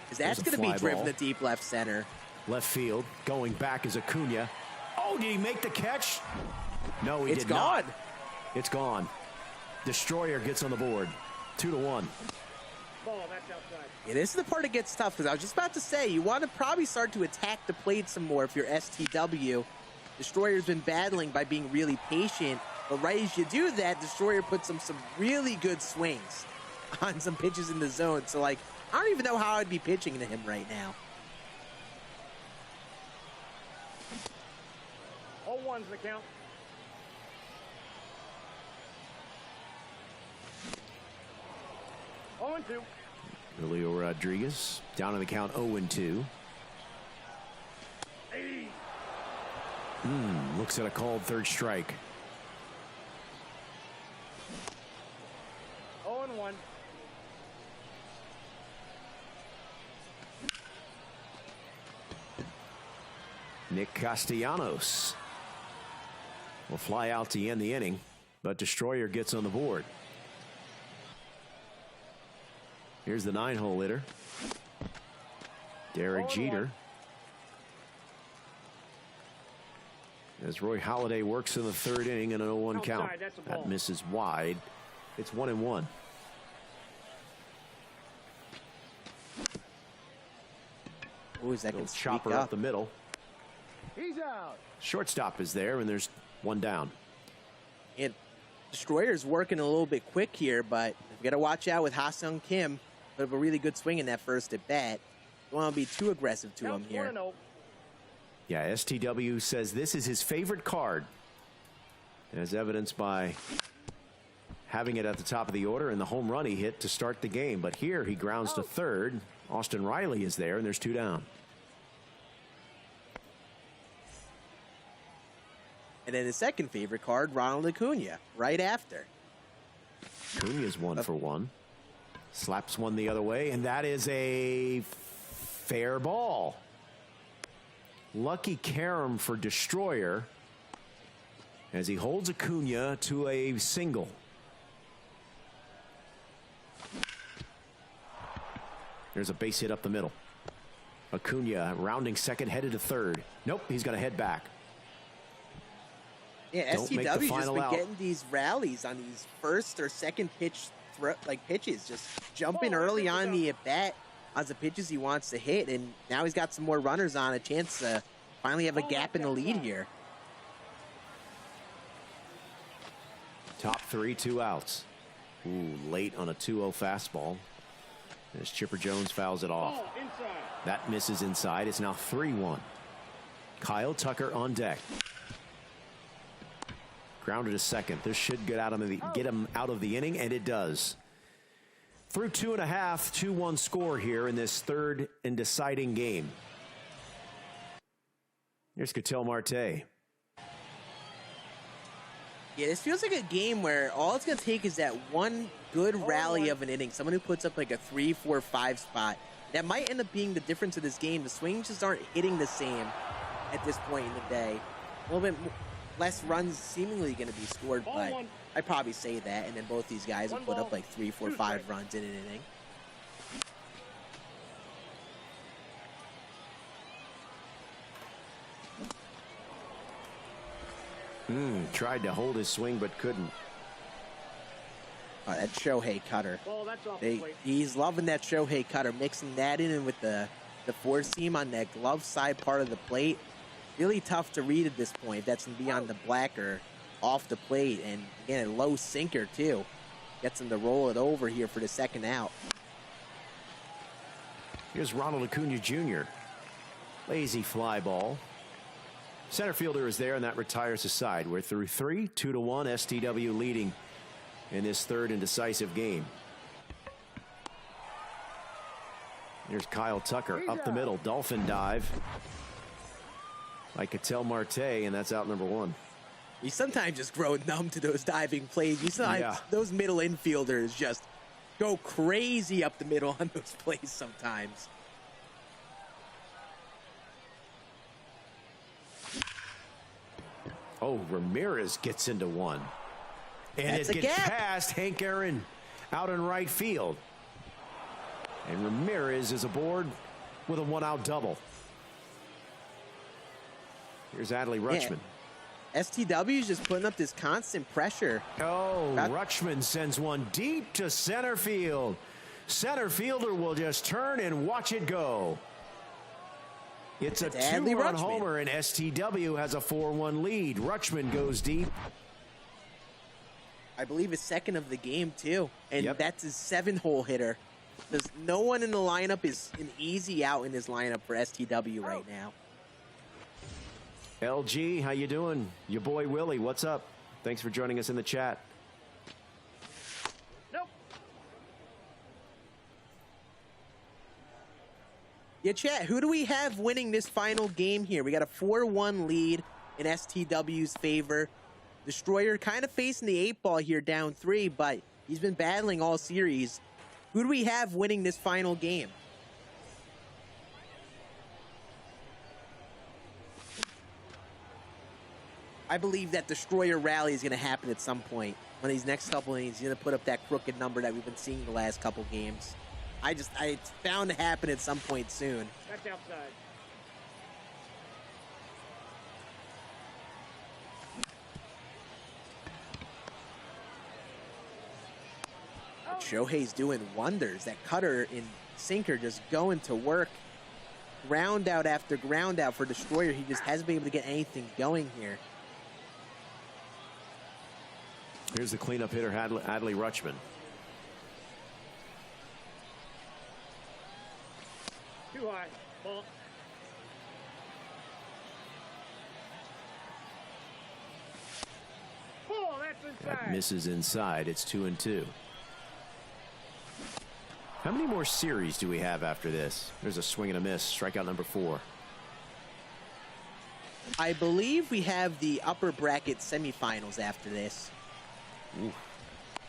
because that's going to be driven to deep left center. Left field, going back is Aunja. Oh, did he make the catch? No, he did not. It's gone. It's gone. Destroyer gets on the board. 2-1. Ball, that's outside. Yeah, this is the part that gets tough, because I was just about to say, you want to probably start to attack the plate some more if you're STW. Destroyer's been battling by being really patient, but right as you do that, Destroyer puts some really good swings on some pitches in the zone. So, like, I don't even know how I'd be pitching to him right now. 0-1's the count. Oh, 2. Julio Rodriguez down on the count 0-2. Looks at a called third strike. 0-1. Nick Castellanos will fly out to end the inning, but Destroyer gets on the board. Here's the 9-hole hitter, Derek Jeter. As Roy Halladay works in the third inning in an 0-1 count. That misses wide. It's 1-1. Ooh, is that going to chopper up the middle. He's out. Shortstop is there, and there's one down. And Destroyer's working a little bit quick here, but we got to watch out with Ha-Sung Kim. Put up a really good swing in that first at bat. Don't want to be too aggressive to him here. Yeah, STW says this is his favorite card, as evidenced by having it at the top of the order and the home run he hit to start the game. But here he grounds to third. Austin Riley is there, and there's 2 down. And then his second favorite card, Ronald Acuña, right after. Acuña's 1 for 1. Slaps one the other way, and that is a fair ball. Lucky carom for Destroyer as he holds Acuña to a single. There's a base hit up the middle. Acuña rounding second, headed to third. Nope, he's going to head back. Yeah, STW's just been getting these rallies on these first or second pitch pitches, just jumping early on the at bat on the pitches he wants to hit, and now he's got some more runners on, a chance to finally have a gap in the lead here. Top 3, 2 outs. Ooh, late on a 2-0 fastball. As Chipper Jones fouls it off. That misses inside. It's now 3-1. Kyle Tucker on deck. Grounded to second. This should get him out of the inning, and it does. Through 2.5, 2-1 score here in this third and deciding game. Here's Ketel Marte. Yeah, this feels like a game where all it's going to take is that one good rally of an inning. Someone who puts up like a 3, 4, 5 spot. That might end up being the difference of this game. The swings just aren't hitting the same at this point in the day. A little bit less runs seemingly going to be scored, but I'd probably say that. And then both these guys will put up like 3, 4, 5 runs in an inning. Tried to hold his swing, but couldn't. Oh, that Shohei cutter. Ball, that's off the plate. He's loving that Shohei cutter, mixing that in with the four seam on that glove side part of the plate. Really tough to read at this point. That's going to be on the black or off the plate. And again, a low sinker too. Gets him to roll it over here for the second out. Here's Ronald Acuna Jr. Lazy fly ball. Center fielder is there, and that retires his side. We're through 3, 2-1. STW leading in this third and decisive game. Here's Kyle Tucker up the middle. Dolphin dive by Ketel Marte, and that's out number 1. You sometimes just grow numb to those diving plays. You sometimes those middle infielders just go crazy up the middle on those plays sometimes. Oh, Ramirez gets into one. And it gets past Hank Aaron out in right field. And Ramirez is aboard with a 1-out double. Here's Adley Rutschman. STW's just putting up this constant pressure. Oh, Rutschman sends one deep to center field. Center fielder will just turn and watch it go. It's a 2-run homer, and STW has a 4-1 lead. Rutschman goes deep. I believe his second of the game, too. And that's his 7-hole hitter. There's no one in the lineup is an easy out in this lineup for STW right now. LG, how you doing? Your boy Willie, what's up? Thanks for joining us in the chat. Yeah, chat, who do we have winning this final game here? We got a 4-1 lead in STW's favor. Destroyer kind of facing the 8-ball here, down 3, but he's been battling all series. Who do we have winning this final game? I believe that Destroyer rally is going to happen at some point. One of these next couple innings, he's going to put up that crooked number that we've been seeing the last couple games. It's bound to happen at some point soon. That's outside. Shohei's doing wonders. That cutter and sinker just going to work. Ground out after ground out for Destroyer. He just hasn't been able to get anything going here. Here's the cleanup hitter, Adley Rutschman. Too high. Ball. Ball, that's inside. That misses inside. It's 2-2. How many more series do we have after this? There's a swing and a miss. Strikeout number 4. I believe we have the upper bracket semifinals after this. Ooh.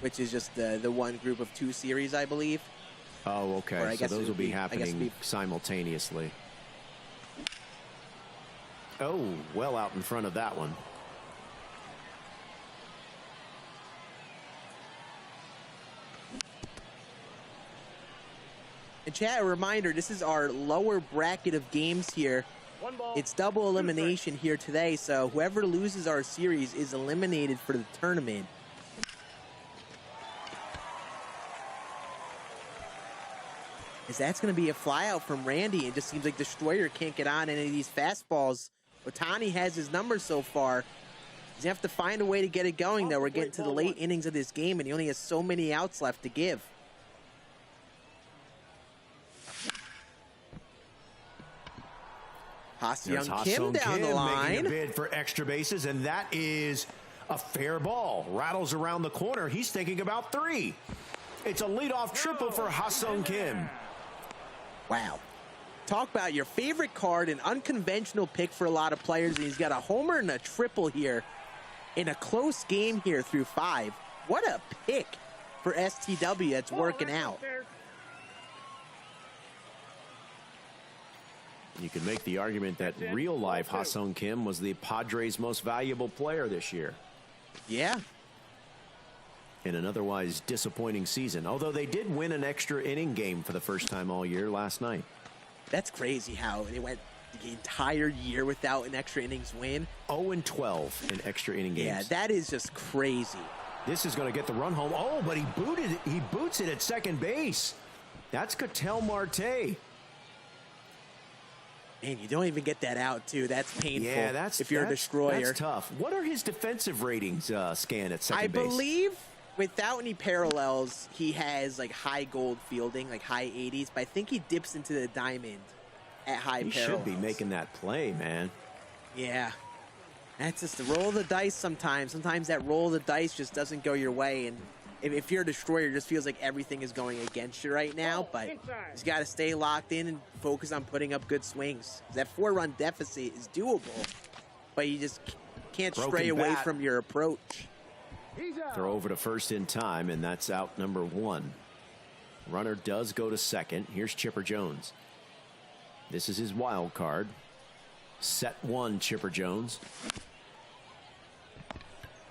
Which is just the one group of 2 series, I believe. Oh, okay. So those will be happening simultaneously. Oh, well out in front of that one. And chat, a reminder, this is our lower bracket of games here. It's double elimination here today, so whoever loses our series is eliminated for the tournament. As that's going to be a flyout from Randy. It just seems like Destroyer can't get on any of these fastballs. Otani has his number so far. He's going to have to find a way to get it going, though. We're getting to the late innings of this game, and he only has so many outs left to give. Ha-Seong Kim down the line. Making a bid for extra bases, and that is a fair ball. Rattles around the corner. He's thinking about 3. It's a leadoff triple for Ha-Seong Kim. Wow. Talk about your favorite card, an unconventional pick for a lot of players. And he's got a homer and a triple here. in a close game here through 5. What a pick for STW that's working out. You can make the argument that real life Ha-Seong Kim was the Padres' most valuable player this year. Yeah. In an otherwise disappointing season, although they did win an extra inning game for the first time all year last night. That's crazy how they went the entire year without an extra innings win. 0-12 in extra inning games. Yeah, that is just crazy. This is going to get the run home. Oh, but he boots it at second base. That's Ketel Marte. Man, you don't even get that out, too. That's painful. Yeah, if you're a destroyer. That's tough. What are his defensive ratings, Scan, at second base? I believe, without any parallels, he has like high gold fielding, like high 80s, but I think he dips into the diamond at high parallels. He should be making that play, man. Yeah. That's just the roll of the dice sometimes. Sometimes that roll of the dice just doesn't go your way, and if you're a destroyer, it just feels like everything is going against you right now, but you just got to stay locked in and focus on putting up good swings. That 4-run deficit is doable, but you just can't stray away from your approach. Throw over to first in time, and that's out number 1. Runner does go to second. Here's Chipper Jones. This is his wild card. Set 1, Chipper Jones.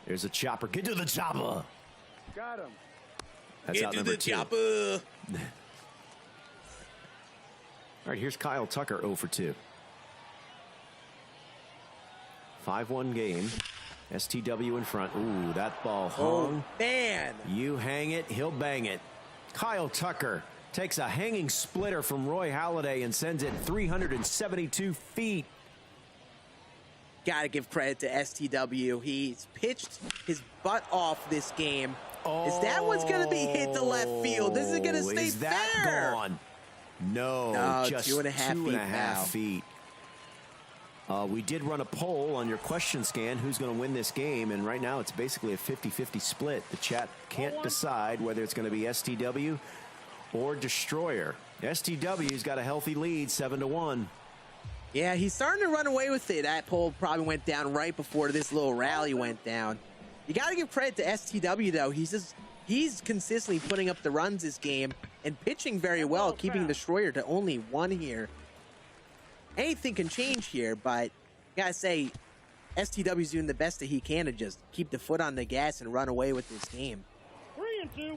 There's a chopper. Get to the chopper. Got him. That's Get out to number the 2. chopper. All right, here's Kyle Tucker 0 for 2. 5-1 game. STW in front. Ooh, that ball hung. Oh, man. You hang it, he'll bang it. Kyle Tucker takes a hanging splitter from Roy Halladay and sends it 372 feet. Got to give credit to STW. He's pitched his butt off this game. Is that one's going to be hit to left field? This is going to stay Is that fair. gone? No, just 2.5 feet. We did run a poll on your question scan, who's going to win this game, and right now it's basically a 50-50 split. The chat can't decide whether it's going to be STW or Destroyer. STW's got a healthy lead, 7-1. Yeah, he's starting to run away with it. That poll probably went down right before this little rally went down. You got to give credit to STW, though. He's consistently putting up the runs this game and pitching very well, keeping Destroyer to only 1 here. Anything can change here, but got to say, STW's doing the best that he can to just keep the foot on the gas and run away with this game. 3-2.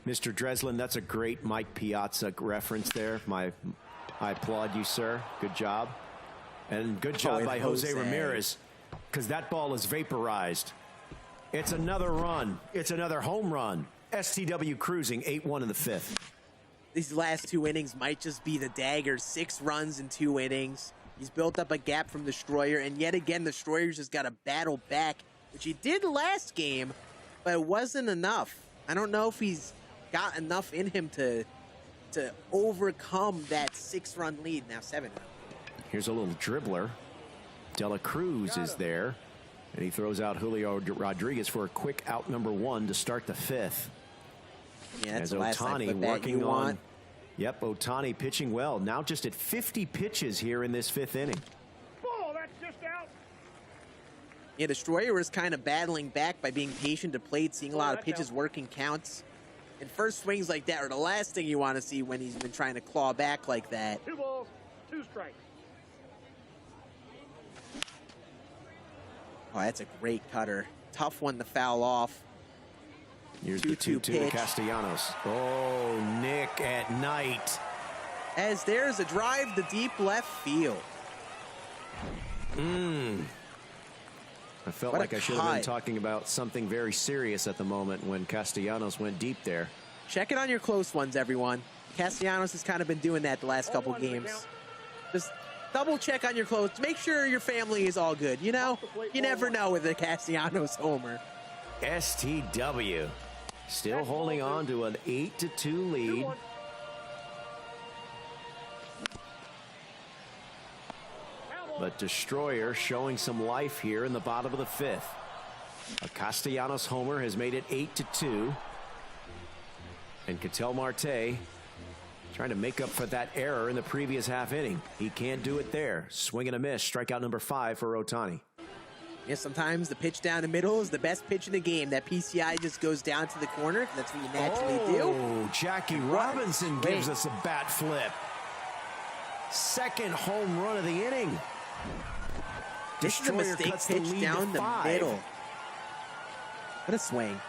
Mr. Dreslin, that's a great Mike Piazza reference there. I applaud you, sir. Good job. And good job by Jose Ramirez, because that ball is vaporized. It's another run. It's another home run. STW cruising 8-1 in the 5th. These last 2 innings might just be the dagger. 6 runs in 2 innings. He's built up a gap from Destroyer, and yet again, Destroyer's just got to battle back, which he did last game, but it wasn't enough. I don't know if he's got enough in him to overcome that 6-run lead. Now 7. Here's a little dribbler. Dela Cruz is there, and he throws out Julio Rodriguez for a quick out number 1 to start the 5th. Yeah, that's as Ohtani working on. Yep, Ohtani pitching well. Now just at 50 pitches here in this 5th inning. Ball, that's just out. Yeah, Destroyer was kind of battling back by being patient to plate, seeing a lot of pitches, working counts. And first swings like that are the last thing you want to see when he's been trying to claw back like that. 2 balls, 2 strikes. Oh, that's a great cutter. Tough one to foul off. Here's the 2-2 to Castellanos. Oh, Nick at night. As there's a drive to deep left field. I felt like I should have been talking about something very serious at the moment when Castellanos went deep there. Check it on your close ones, everyone. Castellanos has kind of been doing that the last couple games. Just double check on your close. Make sure your family is all good. You know, you never know with a Castellanos homer. STW still holding on to an 8-2 lead. But Destroyer showing some life here in the bottom of the 5th. A Castellanos homer has made it 8-2. And Ketel Marte trying to make up for that error in the previous half inning. He can't do it there. Swing and a miss. Strikeout number 5 for Ohtani. Yeah, sometimes the pitch down the middle is the best pitch in the game. That PCI just goes down to the corner. That's what you naturally do. Oh, Jackie Robinson gives us a bat flip. Second home run of the inning. This is a mistake pitch down the middle. What a swing.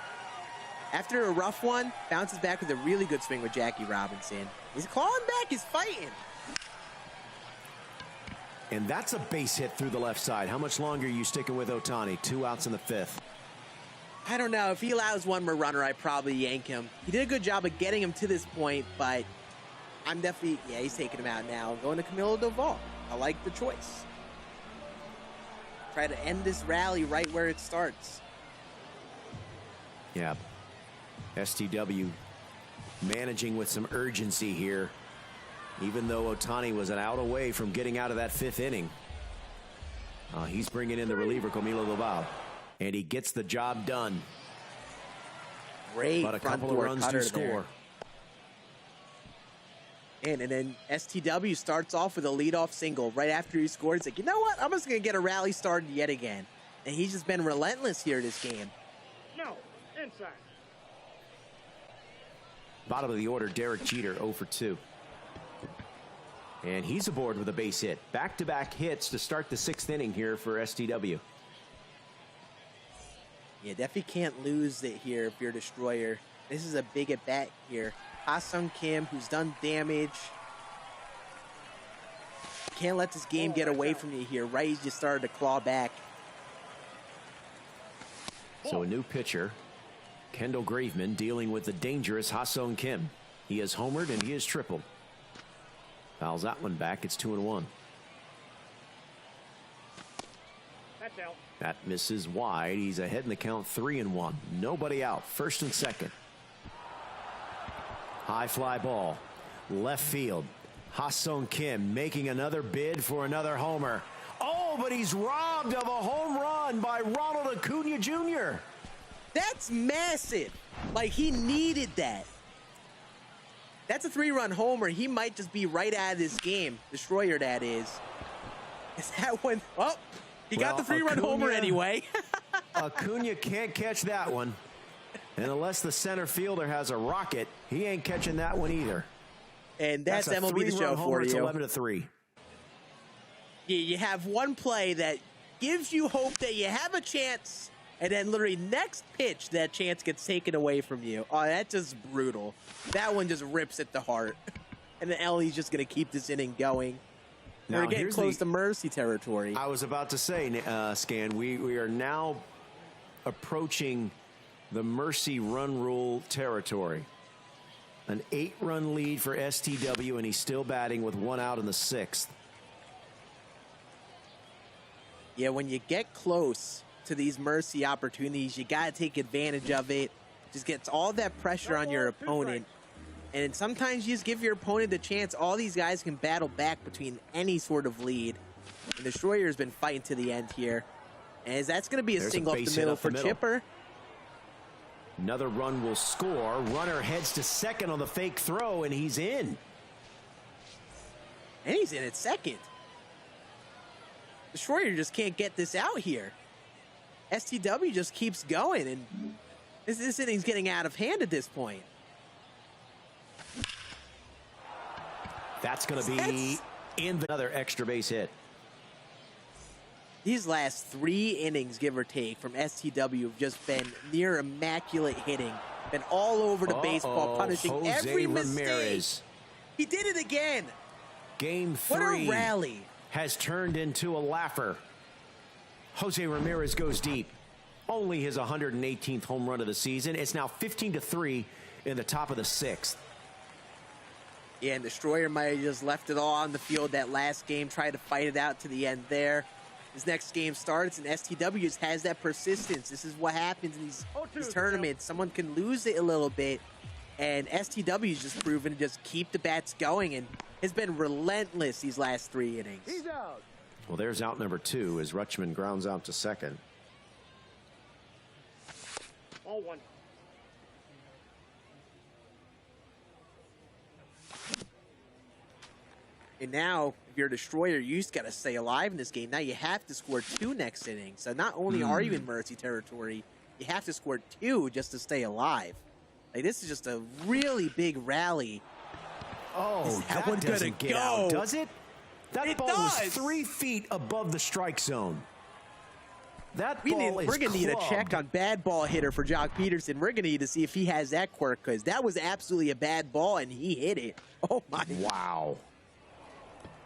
After a rough one, bounces back with a really good swing with Jackie Robinson. He's clawing back, he's fighting. And that's a base hit through the left side. How much longer are you sticking with Ohtani? 2 outs in the 5th. I don't know. If he allows one more runner, I'd probably yank him. He did a good job of getting him to this point, but I'm definitely, yeah, he's taking him out now. Going to Camilo Doval. I like the choice. Try to end this rally right where it starts. Yeah. STW managing with some urgency here. Even though Ohtani was an out away from getting out of that 5th inning. He's bringing in the reliever, Camilo Doval. And he gets the job done. Great but a front couple of door runs cutter to score. And then STW starts off with a leadoff single right after he scored. It's like, you know what? I'm just going to get a rally started yet again. And he's just been relentless here this game. No, inside. Bottom of the order, Derek Jeter, 0 for 2. And he's aboard with a base hit. Back-to-back hits to start the 6th inning here for STW. Yeah, definitely can't lose it here if you're a Destroyer. This is a big at-bat here. Ha-Sung Kim, who's done damage. Can't let this game get away from you here. Right, he's just started to claw back. So a new pitcher, Kendall Graveman, dealing with the dangerous Ha-Sung Kim. He has homered and he has tripled. Fouls that one back. It's 2-1. That's out. That misses wide. He's ahead in the count, 3-1. Nobody out. First and second. High fly ball. Left field. Ha-Sung Kim making another bid for another homer. Oh, but he's robbed of a home run by Ronald Acuña Jr. That's massive. Like, he needed that. That's a 3-run homer. He might just be right out of this game. Destroyer, that is. Is that one? Oh, he got the 3-run homer anyway. Acuña can't catch that one. And unless the center fielder has a rocket, he ain't catching that one either. And that's MLB The Show for It's you. 11-3. You have one play that gives you hope that you have a chance, and then literally next pitch, that chance gets taken away from you. Oh, that's just brutal. That one just rips at the heart. And then Ellie's just going to keep this inning going. Now, we're getting close to mercy territory. I was about to say, Scan, we are now approaching the mercy run rule territory. An 8-run lead for STW, and he's still batting with 1 out in the 6th. Yeah, when you get close to these mercy opportunities, you got to take advantage of it. Just gets all that pressure on your opponent. And sometimes you just give your opponent the chance. All these guys can battle back between any sort of lead. And Destroyer's been fighting to the end here. And that's going to be a single up the middle for Chipper. Another run will score. Runner heads to second on the fake throw, and he's in. And he's in at second. Destroyer just can't get this out here. STW just keeps going, and this inning's getting out of hand at this point. That's going to be in another extra base hit. These last 3 innings, give or take, from STW have just been near immaculate hitting. Been all over the baseball, punishing Jose every Ramirez. mistake. He did it again. Game 3 What a rally. has turned into a laugher. Jose Ramirez goes deep. Only his 118th home run of the season. It's now 15-3 in the top of the 6th. Yeah, and Destroyer might have just left it all on the field that last game, tried to fight it out to the end there. This next game starts, and STW just has that persistence. This is what happens in these tournaments. Someone can lose it a little bit, and STW's just proven to just keep the bats going and has been relentless these last 3 innings. He's out. Well, there's out number 2 as Rutschman grounds out to second. All 1. And now, if you're a Destroyer, you just got to stay alive in this game. Now you have to score 2 next inning. So not only are you in mercy territory, you have to score 2 just to stay alive. Like, this is just a really big rally. Oh, that one's doesn't gonna get out, go. does it? That ball was 3 feet above the strike zone. That ball is We're going to need a clubbed. check on bad ball hitter for Jock Peterson. We're going to need to see if he has that quirk, because that was absolutely a bad ball, and he hit it. Oh, my. Wow.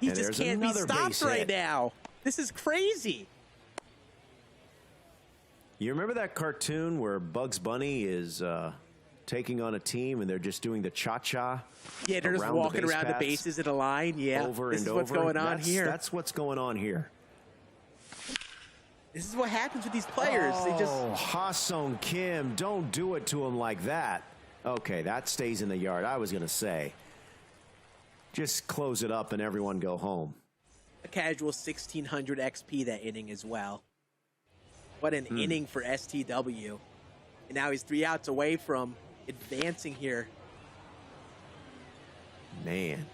He And just there's can't be another stopped base right hit. now. This is crazy. You remember that cartoon where Bugs Bunny is taking on a team and they're just doing the cha-cha? Yeah, they're just walking around the bases in a line. Yeah, over this and is over. what's going on here. That's what's going on here. This is what happens with these players. They just Ha-Sung Kim, don't do it to him like that. Okay, that stays in the yard. I was going to say, just close it up and everyone go home. a casual 1600 XP that inning as well. What an inning for STW. And now he's 3 outs away from advancing here. Man.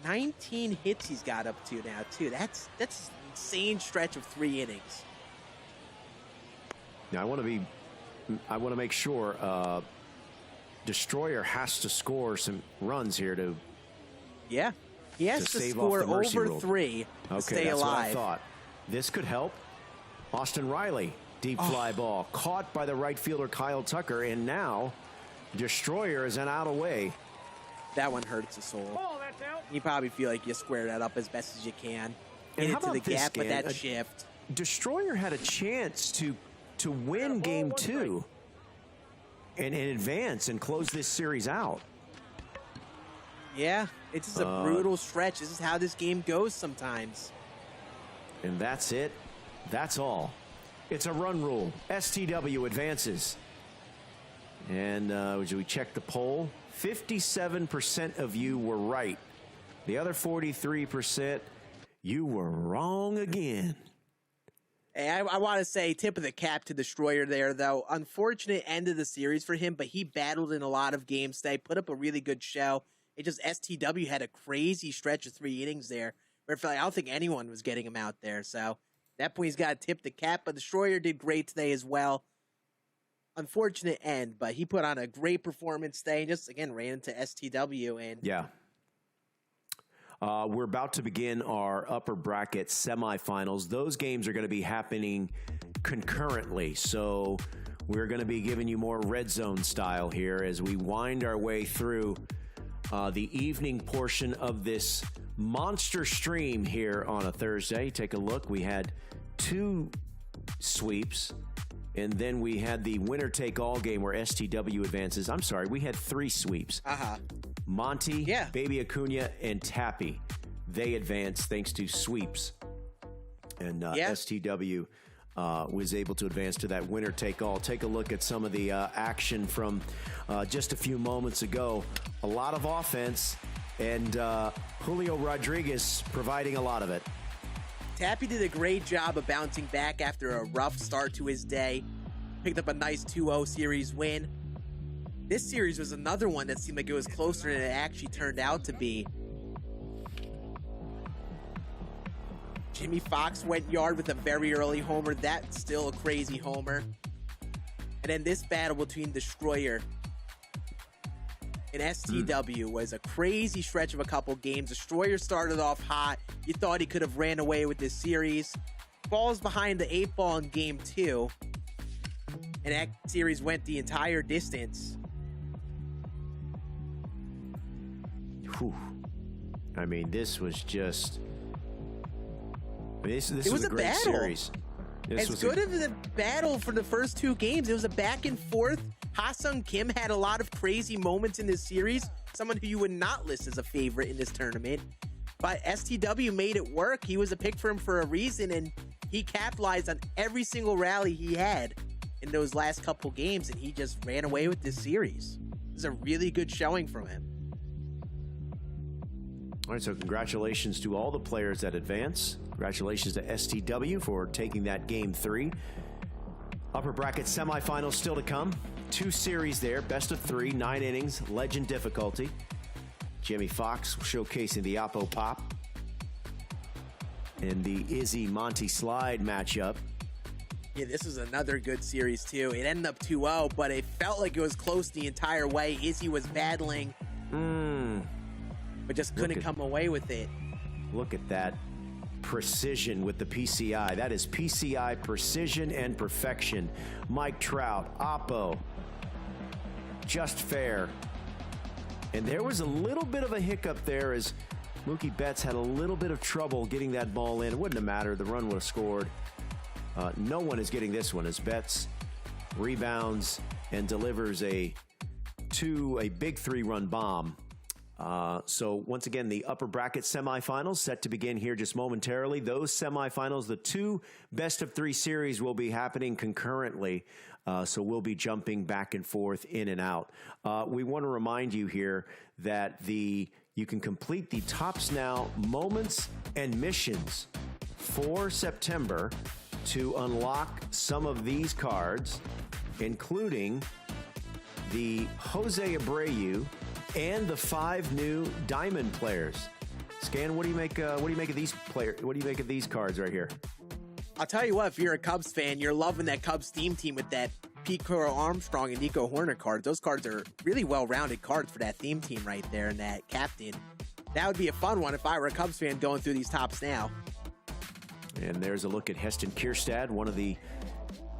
19 hits he's got up to now, too. That's an insane stretch of 3 innings. Now I want to make sure Destroyer has to score some runs here to Yeah. He has to stave off score the mercy over rule. 3 to Okay, stay that's alive. what I thought. This could help. Austin Riley, deep fly ball, caught by the right fielder Kyle Tucker, and now Destroyer is an out away. That one hurts the soul. Ball, that's out. You probably feel like you square that up as best as you can. And Get how it to the about this, gap with Scan? that shift. Destroyer had a chance to win game 2 and advance and close this series out. Yeah, it's just a brutal stretch. This is how this game goes sometimes. And that's it. That's all. It's a run rule. STW advances. And we check the poll. 57% of you were right. The other 43%, you were wrong again. Hey, I want to say tip of the cap to Destroyer there, though. Unfortunate end of the series for him, but he battled in a lot of games today, put up a really good show. It just STW had a crazy stretch of 3 innings there, where I felt like I don't think anyone was getting him out there. So at that point, he's got to tip the cap, but Destroyer did great today as well. Unfortunate end, but he put on a great performance today and just, again, ran into STW. And Yeah. We're about to begin our upper bracket semifinals. Those games are going to be happening concurrently. So we're going to be giving you more red zone style here as we wind our way through the evening portion of this monster stream here on a Thursday. Take a look. We had 2 sweeps. And then we had the winner-take-all game where STW advances. I'm sorry, we had 3 sweeps. Monty, Baby Acuna, and Tappy. They advanced thanks to sweeps. And STW was able to advance to that winner-take-all. Take a look at some of the action from just a few moments ago. A lot of offense, and Julio Rodriguez providing a lot of it. Tappy did a great job of bouncing back after a rough start to his day. Picked up a nice 2-0 series win. This series was another one that seemed like it was closer than it actually turned out to be. Jimmy Fox went yard with a very early homer. That's still a crazy homer. And then this battle between Destroyer and STW was a crazy stretch of a couple games. Destroyer started off hot. You thought he could have ran away with this series. Falls behind the 8 ball in game 2. And that series went the entire distance. Whew. I mean, this was just... This It was a a great battle. series. This As was good as the battle for the first 2 games, it was a back and forth. Ha-Sung Kim had a lot of crazy moments in this series. Someone who you would not list as a favorite in this tournament. But STW made it work. He was a pick for him for a reason, and he capitalized on every single rally he had in those last couple games, and he just ran away with this series. It was a really good showing from him. All right, so congratulations to all the players that advance. Congratulations to STW for taking that game 3. Upper bracket semifinals still to come. 2 series there, best of 3, 9 innings, legend difficulty. Jimmy Fox showcasing the Oppo Pop. And the Izzy-Monty Slide matchup. Yeah, this was another good series, too. It ended up 2-0, but it felt like it was close the entire way. Izzy was battling, but just couldn't come away with it. Look at that precision with the PCI. That is PCI precision and perfection. Mike Trout, Oppo, just fair. And there was a little bit of a hiccup there as Mookie Betts had a little bit of trouble getting that ball in. It wouldn't have mattered. The run would have scored. No one is getting this one as Betts rebounds and delivers a big 3-run bomb. So once again, the upper bracket semifinals set to begin here just momentarily. Those semifinals, the 2 best-of-3 series will be happening concurrently. So we'll be jumping back and forth in and out. We want to remind you here that you can complete the Tops Now moments and missions for September to unlock some of these cards, including the Jose Abreu and the 5 new Diamond players. Scan, what do you make of these players? What do you make of these cards right here? I'll tell you what, if you're a Cubs fan, you're loving that Cubs theme team with that Pete Carroll Armstrong and Nico Horner cards. Those cards are really well-rounded cards for that theme team right there and that captain. That would be a fun one if I were a Cubs fan going through these Tops Now. And there's a look at Heston Kjerstad,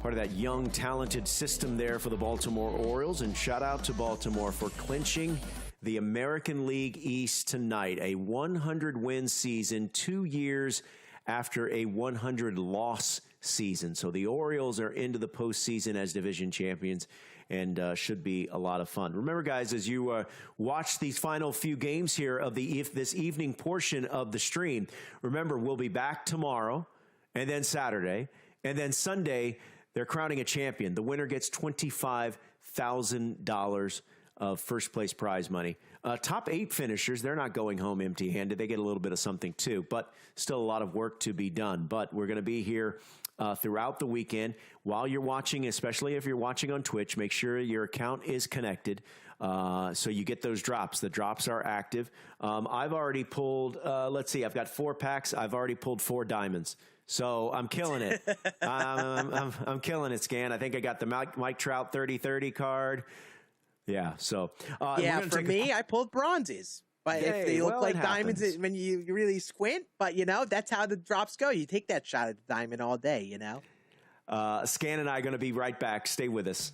part of that young, talented system there for the Baltimore Orioles. And shout out to Baltimore for clinching the American League East tonight. A 100-win season, 2 years after a 100-loss season. So the Orioles are into the postseason as division champions and should be a lot of fun. Remember, guys, as you watch these final few games here of this evening portion of the stream, remember, we'll be back tomorrow and then Saturday. And then Sunday, they're crowning a champion. The winner gets $25,000 of first-place prize money. Top 8 finishers, they're not going home empty-handed. They get a little bit of something, too, but still a lot of work to be done. But we're going to be here throughout the weekend. While you're watching, especially if you're watching on Twitch, make sure your account is connected so you get those drops. The drops are active. I've already pulled, let's see, I've got 4 packs. I've already pulled 4 diamonds. So I'm killing it. I'm killing it, Scan. I think I got the Mike Trout 30-30 card. Yeah, so. Yeah, for me, I pulled bronzes. But if they look like diamonds when you really squint, but, that's how the drops go. You take that shot at the diamond all day, Scan and I are going to be right back. Stay with us.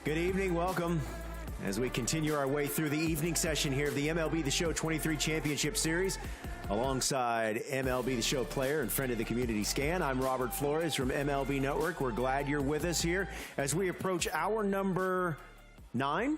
Good evening. Welcome as we continue our way through the evening session here of the MLB The Show 23 Championship Series. Alongside MLB The Show player and friend of the community, Scan, I'm Robert Flores from MLB Network. We're glad you're with us here as we approach hour number 9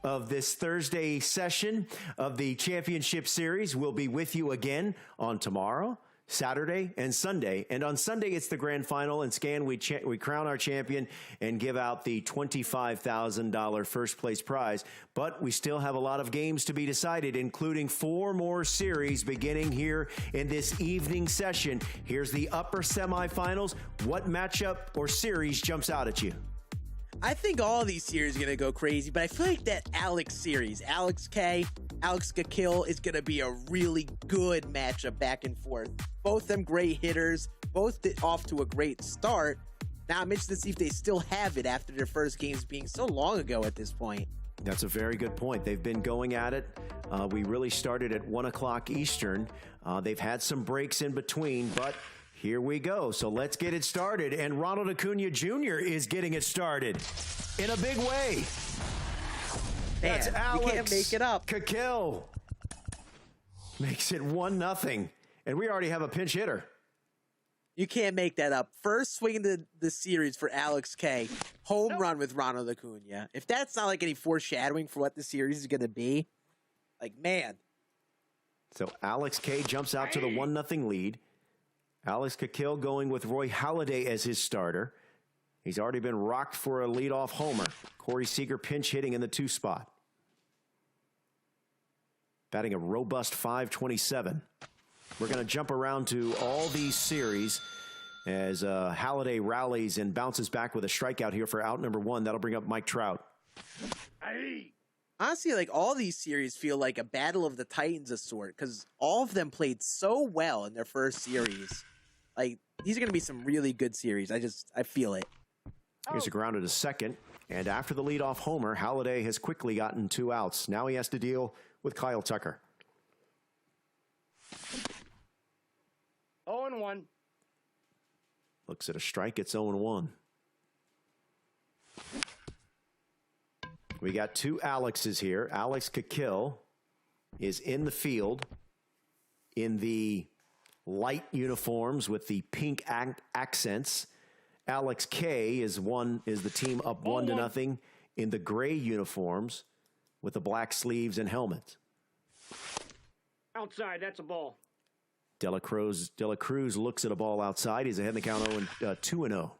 of this Thursday session of the Championship Series. We'll be with you again on tomorrow, Saturday, and Sunday. And on Sunday, it's the grand final. And Scan, we crown our champion and give out the $25,000 first place prize. But we still have a lot of games to be decided, including 4 more series beginning here in this evening session. Here's the upper semifinals. What matchup or series jumps out at you? I think all of these series are going to go crazy, but I feel like that Alex series, Alex K, Alex Kill, is going to be a really good matchup back and forth. Both them great hitters, both off to a great start. Now I'm interested to see if they still have it after their first games being so long ago at this point. That's a very good point. They've been going at it. We really started at 1 o'clock Eastern. They've had some breaks in between, but here we go. So let's get it started. And Ronald Acuna Jr. is getting it started in a big way. Man, that's Alex. You can't make it up. Kill makes it 1-0. And we already have a pinch hitter. You can't make that up. First swing in the series for Alex K. Home run with Ronald Acuna. If that's not like any foreshadowing for what the series is going to be, like, man. So Alex K jumps out to the 1-0 lead. Alex Kill going with Roy Halladay as his starter. He's already been rocked for a leadoff homer. Corey Seager pinch hitting in the 2 spot. Batting a robust .527. We're going to jump around to all these series as Halladay rallies and bounces back with a strikeout here for out number 1. That'll bring up Mike Trout. Honestly, like, all these series feel like a battle of the Titans of sort, because all of them played so well in their first series. Like, these are going to be some really good series. I feel it. Here's a grounder to second. And after the leadoff homer, Halladay has quickly gotten 2 outs. Now he has to deal with Kyle Tucker. 0-1. Looks at a strike. It's 0-1. We got 2 Alexes here. Alex Kill is in the field in the light uniforms with the pink accents. Alex K is the team up 1-0 in the gray uniforms with the black sleeves and helmet. Outside, that's a ball. De La Cruz looks at a ball outside. He's ahead in the count 2-0.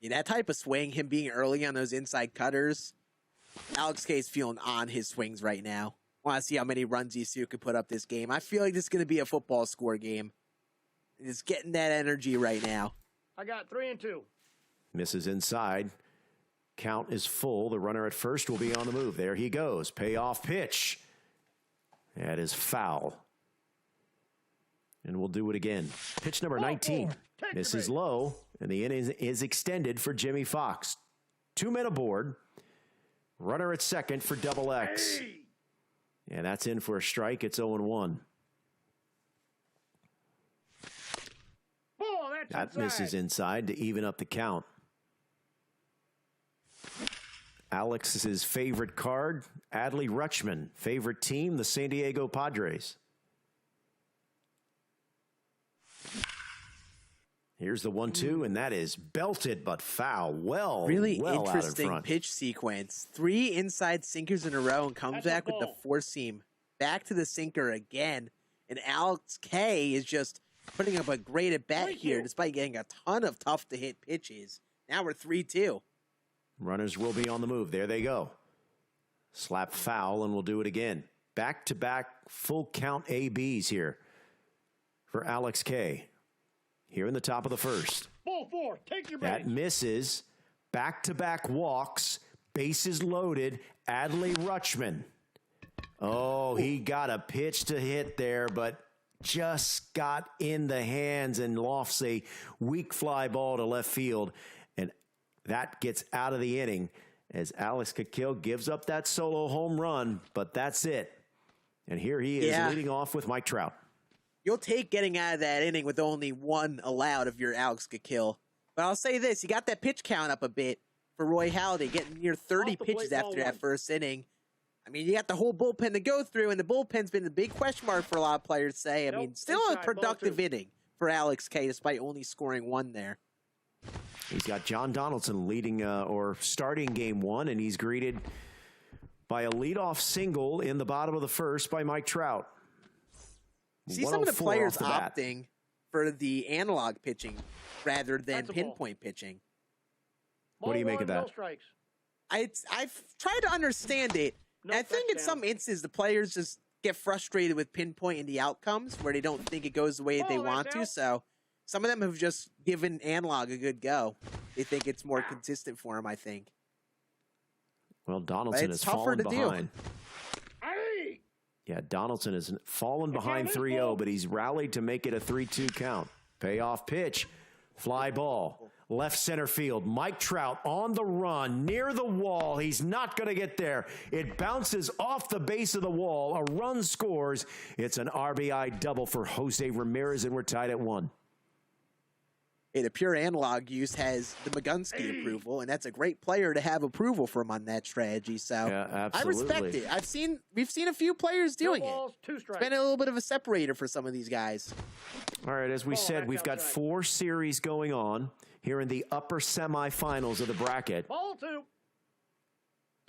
Yeah, that type of swing, him being early on those inside cutters, Alex K is feeling on his swings right now. Want to see how many runs ECU could put up this game. I feel like this is going to be a football score game. It's getting that energy right now. I got 3-2. Misses inside. Count is full. The runner at first will be on the move. There he goes. Payoff pitch. That is foul. And we'll do it again. Pitch number 19. Misses low, and the inning is extended for Jimmy Fox. 2 men aboard. Runner at second for Double X. And that's in for a strike. It's 0-1. That misses inside to even up the count. Alex's favorite card, Adley Rutschman. Favorite team, the San Diego Padres. Here's the 1-2, and that is belted but foul. Really well interesting out in front. pitch sequence. 3 inside sinkers in a row and comes back with the 4-seam. Back to the sinker again. And Alex K is just putting up a great at-bat here despite getting a ton of tough-to-hit pitches. Now we're 3-2. Runners will be on the move. There they go. Slap foul, and we'll do it again. Back-to-back full count ABs here for Alex K. Here in the top of the first. Ball 4, take your That misses. Back-to-back walks. Bases loaded. Adley Rutschman. Oh, he got a pitch to hit there, but just got in the hands and lofts a weak fly ball to left field. And that gets out of the inning as Alex Kill gives up that solo home run, but that's it. And here he is leading off with Mike Trout. You'll take getting out of that inning with only 1 allowed if you're Alex Kill. But I'll say this, you got that pitch count up a bit for Roy Halladay, getting near 30 Off the pitches plate, after ball that one. first inning. I mean, you got the whole bullpen to go through, and the bullpen's been a big question mark for a lot of players, say. I Nope, mean, still inside, a ball productive 2. inning for Alex K, despite only scoring 1 there. He's got John Donaldson leading or starting game 1, and he's greeted by a leadoff single in the bottom of the first by Mike Trout. See some of the 104 players off the bat. opting for the analog pitching rather than That's a ball. pinpoint pitching. What do you Ball make of one, that? No strikes. I've tried to understand it. No And I think in touchdown. some instances the players just get frustrated with pinpointing the outcomes where they don't think it goes the way they Oh, want that's to. out. So some of them have just given analog a good go. They think it's more consistent for them, I think. Well, Donaldson it's has tougher fallen to do. behind. Hey! Yeah, Donaldson has fallen behind is 3-0, ball. but he's rallied to make it a 3-2 count. Payoff pitch, fly ball, left center field. Mike Trout on the run, near the wall. He's not going to get there. It bounces off the base of the wall. A run scores. It's an RBI double for Jose Ramirez, and we're tied at 1. Hey, the pure analog use has the Magunski approval, and that's a great player to have approval from on that strategy. So Yeah, I respect absolutely. it. We've seen a few players No doing it. balls, 2 It's strikes. been a little bit of a separator for some of these guys. All right, as we Ball, said, back we've got outside. 4 series going on here in the upper semifinals of the bracket. Ball 2.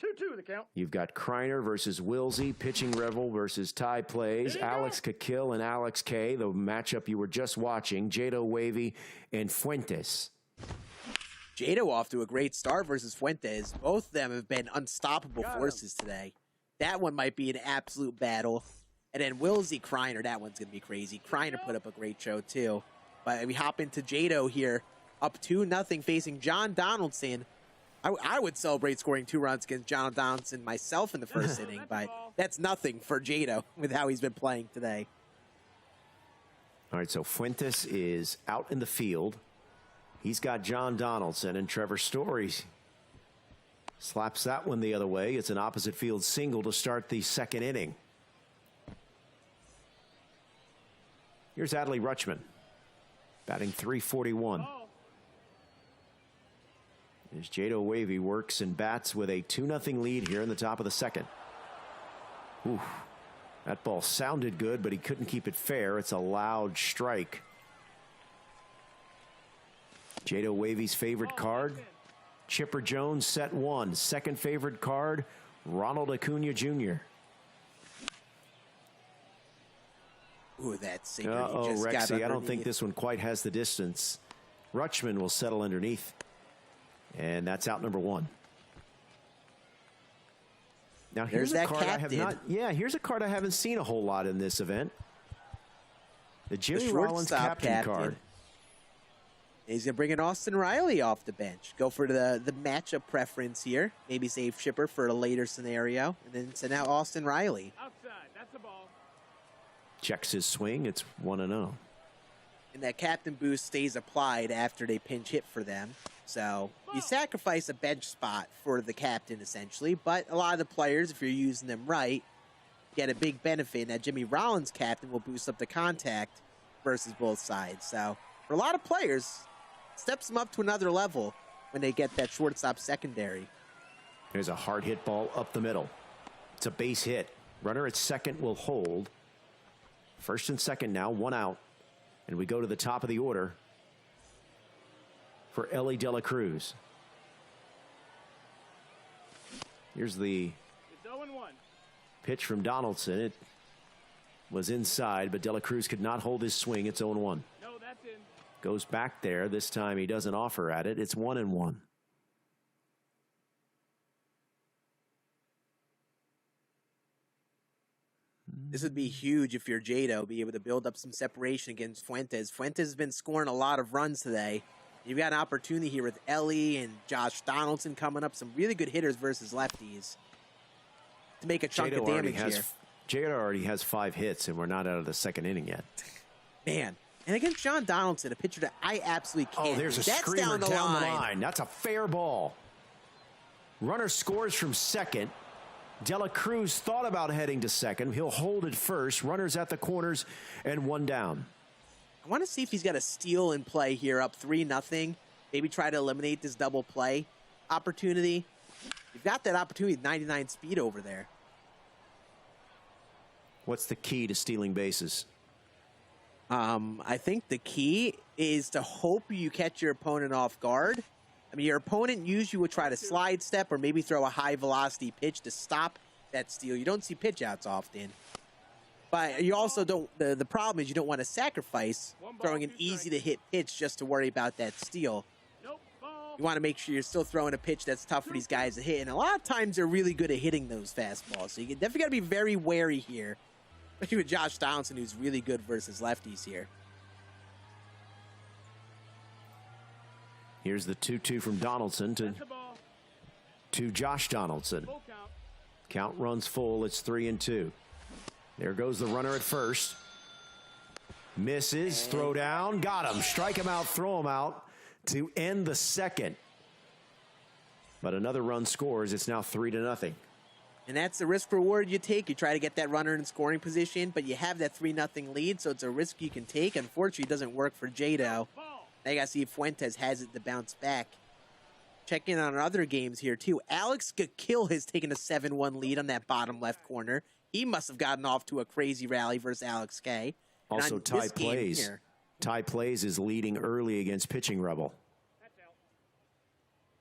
2-2 the count. You've got Kryer versus Wisey, pitching Revel versus Tai Plays, There you go. Alex Kakil and Alex K, the matchup you were just watching, Jado Wavy and Fuentes. Jado off to a great start versus Fuentes. Both of them have been unstoppable Got him. forces today. That one might be an absolute battle. And then Wilsey Kryer, that one's going to be crazy. Kryer put up a great show too. But we hop into Jado here, up 2-0 facing John Donaldson. I would celebrate scoring 2 runs against John Donaldson myself in the first inning, but that's nothing for Jado with how he's been playing today. All right, so Fuentes is out in the field. He's got John Donaldson, and Trevor Story slaps that one the other way. It's an opposite field single to start the second inning. Here's Adley Rutschman, batting .341. Ball. As Jado Wavy works and bats with a 2-0 lead here in the top of the second. Ooh, that ball sounded good, but he couldn't keep it fair. It's a loud strike. Jado Wavy's favorite card, Chipper Jones, set 1. Second favorite card, Ronald Acuna Jr. Ooh, that singer. Uh-oh, he just got Rexy, I don't think underneath. this one quite has the distance. Rutschman will settle underneath. And that's out number 1. Now here's There's a that card I have captain. not. Yeah, here's a card I haven't seen a whole lot in this event. The Jimmy The Rollins shortstop captain card. He's going to bring in Austin Riley off the bench. Go for the matchup preference here. Maybe save Chipper for a later scenario. And then send out Austin Riley. Outside. That's the ball. Checks his swing. It's 1-0. And that captain boost stays applied after they pinch hit for them. So you sacrifice a bench spot for the captain, essentially. But a lot of the players, if you're using them right, get a big benefit. And that Jimmy Rollins captain will boost up the contact versus both sides. So for a lot of players, steps them up to another level when they get that shortstop secondary. There's a hard hit ball up the middle. It's a base hit. Runner at second will hold. First and second now, 1 out. And we go to the top of the order for Ellie De La Cruz. Here's the It's 0-1. pitch from Donaldson. It was inside, but De La Cruz could not hold his swing. It's 0-1. No, that's in. Goes back there. This time he doesn't offer at it. It's 1-1. This would be huge if you're Jado, be able to build up some separation against Fuentes. Fuentes has been scoring a lot of runs today. You've got an opportunity here with Ellie and Josh Donaldson coming up, some really good hitters versus lefties to make a chunk of damage here. Jado already has 5 hits, and we're not out of the second inning yet. Man, and against John Donaldson, a pitcher that I absolutely can't. Oh, there's a That's screamer down the line. That's a fair ball. Runner scores from second. De La Cruz thought about heading to second. He'll hold it first. Runners at the corners and 1 down. I want to see if he's got a steal in play here, up 3-0. maybe try to eliminate this double play opportunity. You've got that opportunity with 99 speed over there. What's the key to stealing bases? I think the key is to hope you catch your opponent off guard. I mean, your opponent usually would try to slide step or maybe throw a high velocity pitch to stop that steal. You don't see pitch outs often. But you also don't, the problem is you don't want to sacrifice throwing an easy to hit pitch just to worry about that steal. You want to make sure you're still throwing a pitch that's tough for these guys to hit. And a lot of times they're really good at hitting those fastballs. So you definitely got to be very wary here. Especially with Josh Donaldson, who's really good versus lefties here. Here's the 2-2 from Donaldson to Josh Donaldson. Count runs full. It's 3-2. There goes the runner at first. Misses. Throw down. Got him. Strike him out. Throw him out to end the second. But another run scores. It's now 3-0. And that's the risk reward you take. You try to get that runner in scoring position, but you have that 3-0 lead, so it's a risk you can take. Unfortunately, it doesn't work for Jado. Now you got to see if Fuentes has it to bounce back. Check in on our other games here, too. Alex Gakill has taken a 7-1 lead on that bottom left corner. He must have gotten off to a crazy rally versus Alex K. Also, Tai Plays. Tai Plays is leading early against Pitching Rebel.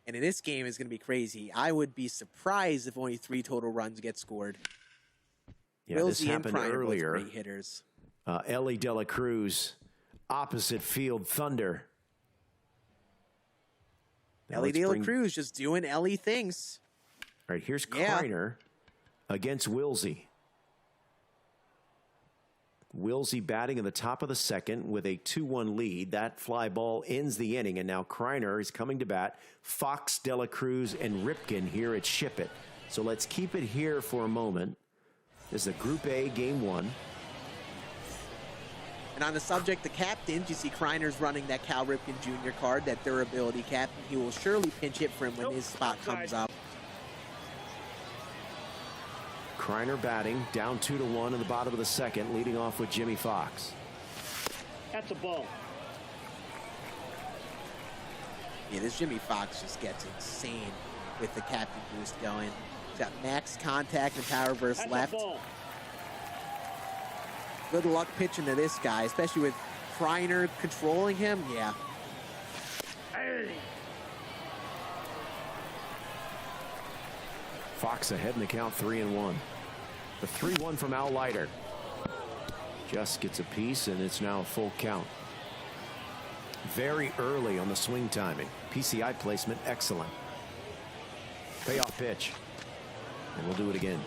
And in this game is going to be crazy. I would be surprised if only 3 total runs get scored. Yeah, this happened Kryer, earlier. great hitters. Ellie De La Cruz, opposite field thunder. Ellie De La Cruz just doing Ellie things. All right, here's Kryer against Wisey. Wisey batting in the top of the second with a 2-1 lead. That fly ball ends the inning, and now Kryer is coming to bat. Fox, De La Cruz, and Ripken here at Ship It. So let's keep it here for a moment. This is a Group A, Game 1. And on the subject of captains, you see Kryner's running that Cal Ripken Jr. card, that durability captain. He will surely pinch hit for him when his spot comes up. Kryer batting, down 2-1 in the bottom of the second, leading off with Jimmy Fox. That's a ball. Yeah, this Jimmy Fox just gets insane with the captain boost going. He's got max contact and power versus left. Good luck pitching to this guy, especially with Kryer controlling him. Yeah. Hey. Fox ahead in the count, 3-1. The 3-1 from Al Leiter. Just gets a piece, and it's now a full count. Very early on the swing timing. PCI placement, excellent. Payoff pitch. And we'll do it again.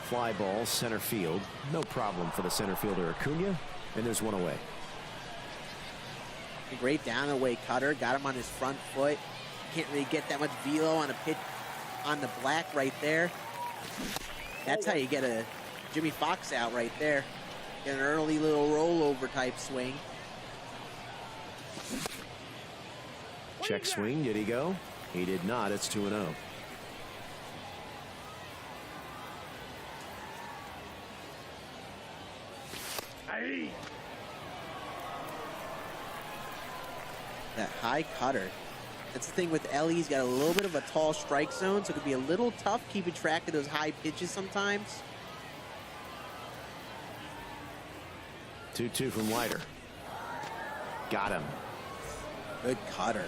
Fly ball, center field. No problem for the center fielder, Acuna. And there's one away. A great down and away cutter. Got him on his front foot. Can't really get that much velo on a pitch on the black right there. That's how you get a Jimmy Fox out right there. Get an early little rollover type swing. Check swing. Did he go? He did not. It's 2-0. Hey. That high cutter. That's the thing with Ellie. He's got a little bit of a tall strike zone, so it could be a little tough keeping track of those high pitches sometimes. 2-2 from Leiter. Got him. Good cutter.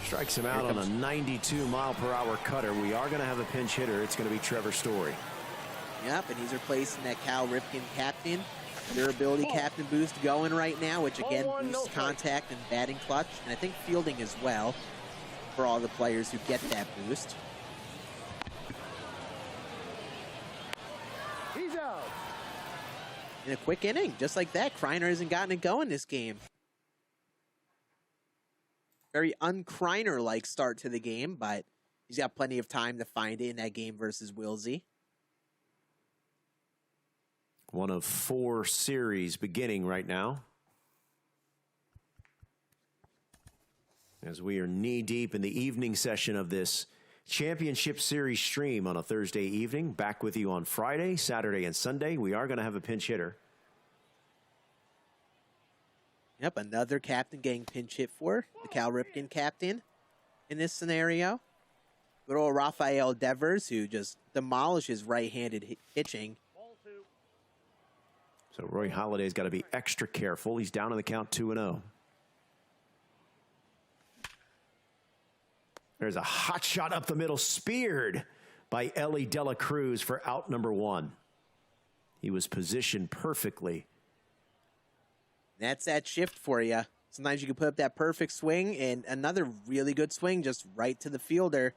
Strikes him out on a 92-mile-per-hour cutter. We are going to have a pinch hitter. It's going to be Trevor Story. Yep, and he's replacing that Cal Ripken captain. Durability captain boost going right now, which again boosts contact and batting clutch, and I think fielding as well for all the players who get that boost. He's out. In a quick inning, just like that, Kryer hasn't gotten it going this game. Very un-Kryer-like start to the game, but he's got plenty of time to find it in that game versus Wisey. One of 4 series beginning right now. As we are knee deep in the evening session of this Championship Series stream on a Thursday evening. Back with you on Friday, Saturday, and Sunday. We are going to have a pinch hitter. Yep, another captain getting pinch hit for, the Cal Ripken captain in this scenario. Good old Rafael Devers, who just demolishes right-handed pitching. So Roy Halladay's got to be extra careful. He's down in the count 2-0. There's a hot shot up the middle, speared by Ellie Dela Cruz for out number 1. He was positioned perfectly. That's that shift for you. Sometimes you can put up that perfect swing, and another really good swing just right to the fielder.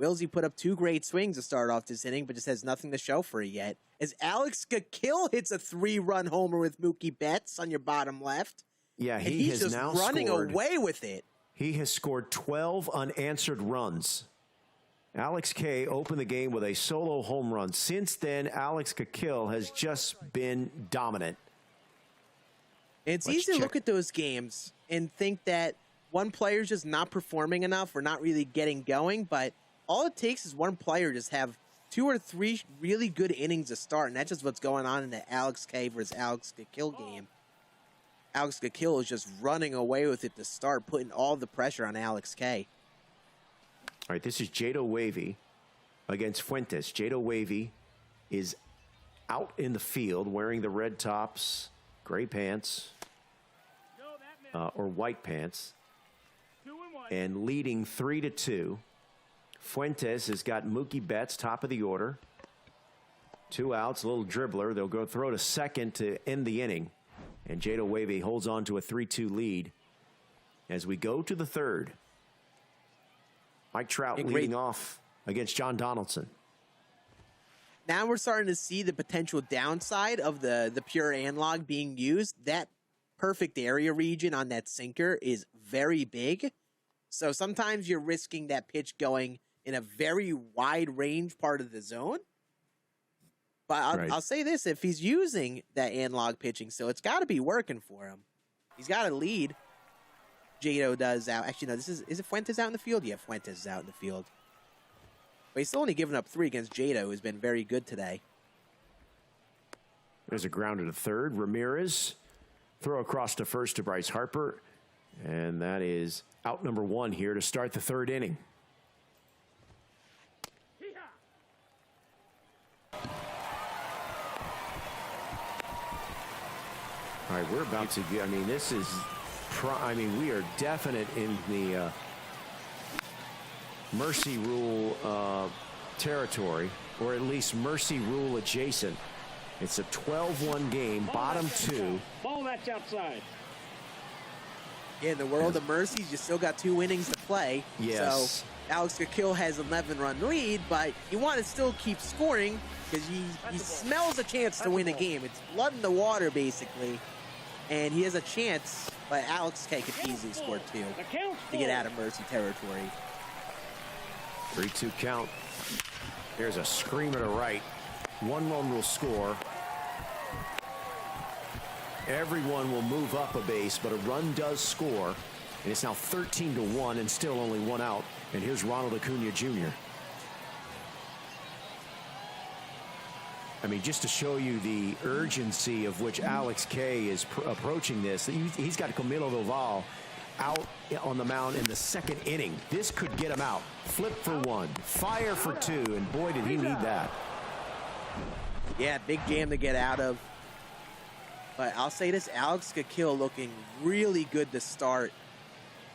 Wilsey put up 2 great swings to start off this inning, but just has nothing to show for it yet. As Alex Cakill hits a 3-run homer with Mookie Betts on your bottom left. Yeah, and he's just running away with it. He has scored 12 unanswered runs. Alex K opened the game with a solo home run. Since then, Alex Cakill has just been dominant. It's easy to look at those games and think that one player's just not performing enough or not really getting going, but all it takes is one player just have 2 or 3 really good innings to start, and that's just what's going on in the Alex K versus Alex Cakill game. Alex Cakill is just running away with it to start, putting all the pressure on Alex K. All right, this is Jado Wavy against Fuentes. Jado Wavy is out in the field wearing the red tops, gray pants, or white pants, and leading 3-2. Fuentes has got Mookie Betts, top of the order. 2 outs, a little dribbler. They'll go throw to second to end the inning. And Jado Wavy holds on to a 3-2 lead as we go to the third. Mike Trout leading off against John Donaldson. Now we're starting to see the potential downside of the pure analog being used. That perfect area region on that sinker is very big. So sometimes you're risking that pitch going in a very wide range part of the zone. But I'll say this, if he's using that analog pitching still, it's got to be working for him. He's got a lead. Jado does out. Actually, no, is it Fuentes out in the field? Yeah, Fuentes is out in the field. But he's still only given up 3 against Jado, who's been very good today. There's a grounder to third. Ramirez throw across to first to Bryce Harper. And that is out number 1 here to start the third inning. All right, we're about to get, I mean, this is, we are definite in the mercy rule territory, or at least mercy rule adjacent. It's a 12-1 game, bottom 2. Ball that's outside. Yeah, in the world of mercies, you still got 2 innings to play. Yes. So Alex Cakill has an 11-run lead, but you want to still keep scoring because he smells a chance to win a game. It's blood in the water, basically. And he has a chance, but Alex K could easily score 2 to get out of mercy territory. 3-2 count. There's a screamer to right. 1 run will score. Everyone will move up a base, but a run does score. And it's now 13-1 and still only 1 out. And here's Ronald Acuna Jr. I mean, just to show you the urgency of which Alex K is approaching this, he's got Camilo Doval out on the mound in the 2nd inning. This could get him out. Flip for 1, fire for 2, and boy, did he need that. Yeah, big jam to get out of. But I'll say this, Alex Cakill looking really good to start.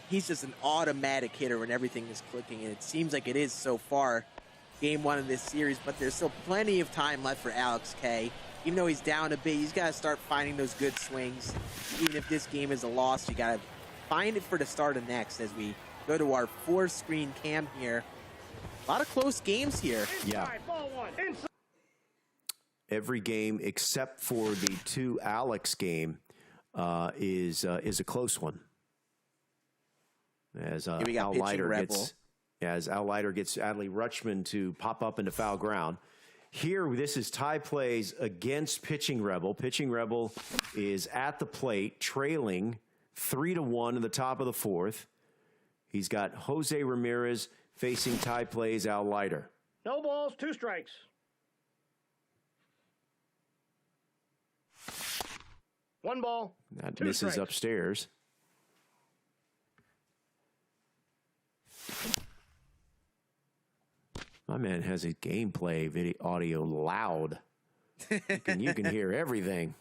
He's just an automatic hitter when everything is clicking, and it seems like it is so far. Game 1 of this series, but there's still plenty of time left for Alex K. Even though he's down a bit, he's got to start finding those good swings. Even if this game is a loss, you got to find it for the start of next as we go to our 4-screen cam here. A lot of close games here. Yeah. Every game except for the 2 Alex game is a close one. As Al Leiter gets Adley Rutschman to pop up into foul ground. Here, this is Tai Plays against Pitching Rebel. Pitching Rebel is at the plate, trailing 3-1 in the top of the 4th. He's got Jose Ramirez, facing Tai Plays Al Leiter. No balls, 2 strikes. One ball. That 2 misses strikes. upstairs. My man has his gameplay video audio loud. You can hear everything.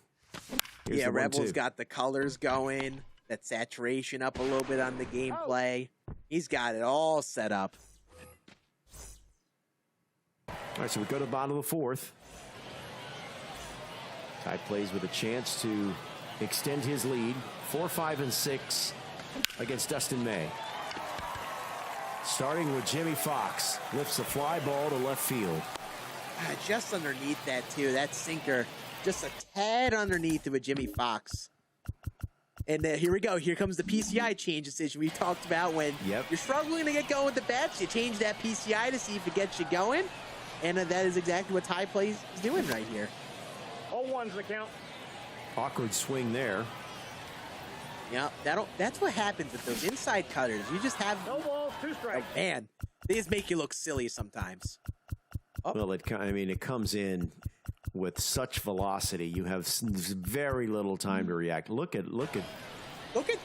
Here's Yeah, the 1-2. Rebel's got the colors going, that saturation up a little bit on the gameplay. He's got it all set up. All right, so we go to the bottom of the 4th. Tai Plays with a chance to extend his lead. 4, 5, and 6 against Dustin May. Starting with Jimmy Fox. Lifts the fly ball to left field. Just underneath that, too. That sinker, just a tad underneath it with Jimmy Fox. And here we go. Here comes the PCI change decision we talked about when you're struggling to get going with the bats. You change that PCI to see if it gets you going. And that is exactly what Tai Plays is doing right here. 0-1's the count. Awkward swing there. Yeah, that's what happens with those inside cutters. You just have... No balls, 2 strikes. Oh, man. They just make you look silly sometimes. Oh. Well, it comes in with such velocity. You have very little time to react. Look at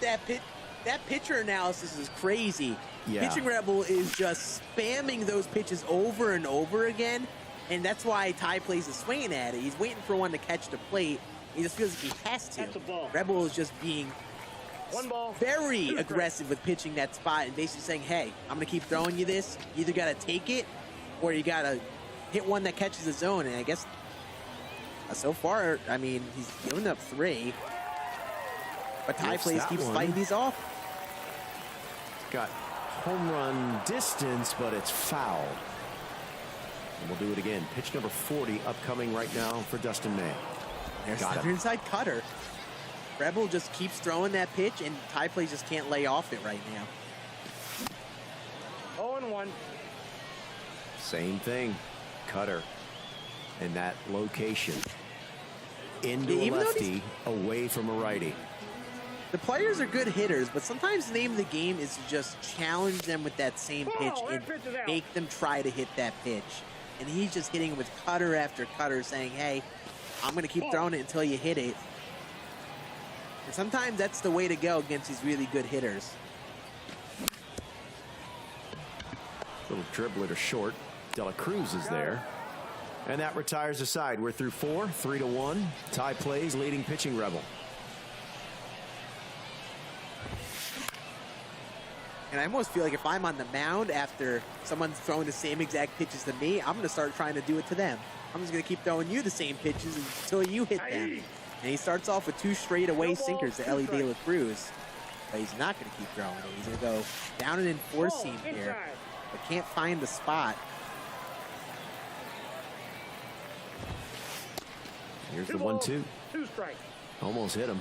that pitch. That pitcher analysis is crazy. Yeah. Pitching Rebel is just spamming those pitches over and over again, and that's why Tai Plays is swinging at it. He's waiting for one to catch the plate. He just feels like he has to. That's a ball. Rebel is just being 1 ball. very 2 aggressive with pitching that spot and basically saying, hey, I'm going to keep throwing you this. You either got to take it or you got to hit one that catches the zone. And I guess so far, I mean, he's given up 3. But Tai Plays keeps fighting these off. Got home run distance, but it's foul. And we'll do it again. Pitch number 40 upcoming right now for Dustin May. There's another inside cutter. Rebel just keeps throwing that pitch, and Tai Plays just can't lay off it right now. 0-1. Same thing. Cutter. And that location. Into a Even though lefty, away from a righty. The players are good hitters, but sometimes the name of the game is to just challenge them with that same pitch and make them try to hit that pitch. And he's just hitting it with cutter after cutter, saying, hey, I'm going to keep throwing it until you hit it. And sometimes that's the way to go against these really good hitters. Little dribbler to short. De La Cruz is there. And that retires the side. We're through 4, 3-1. Tai Plays leading pitching Rebel. And I almost feel like if I'm on the mound after someone's throwing the same exact pitches to me, I'm going to start trying to do it to them. I'm just going to keep throwing you the same pitches until you hit them. And he starts off with 2 straight away sinkers to Ellie De La Cruz. But he's not going to keep throwing it. He's going to go down and in 4-seam here. But can't find the spot. Here's the 1-2. 2 strikes. Almost hit him.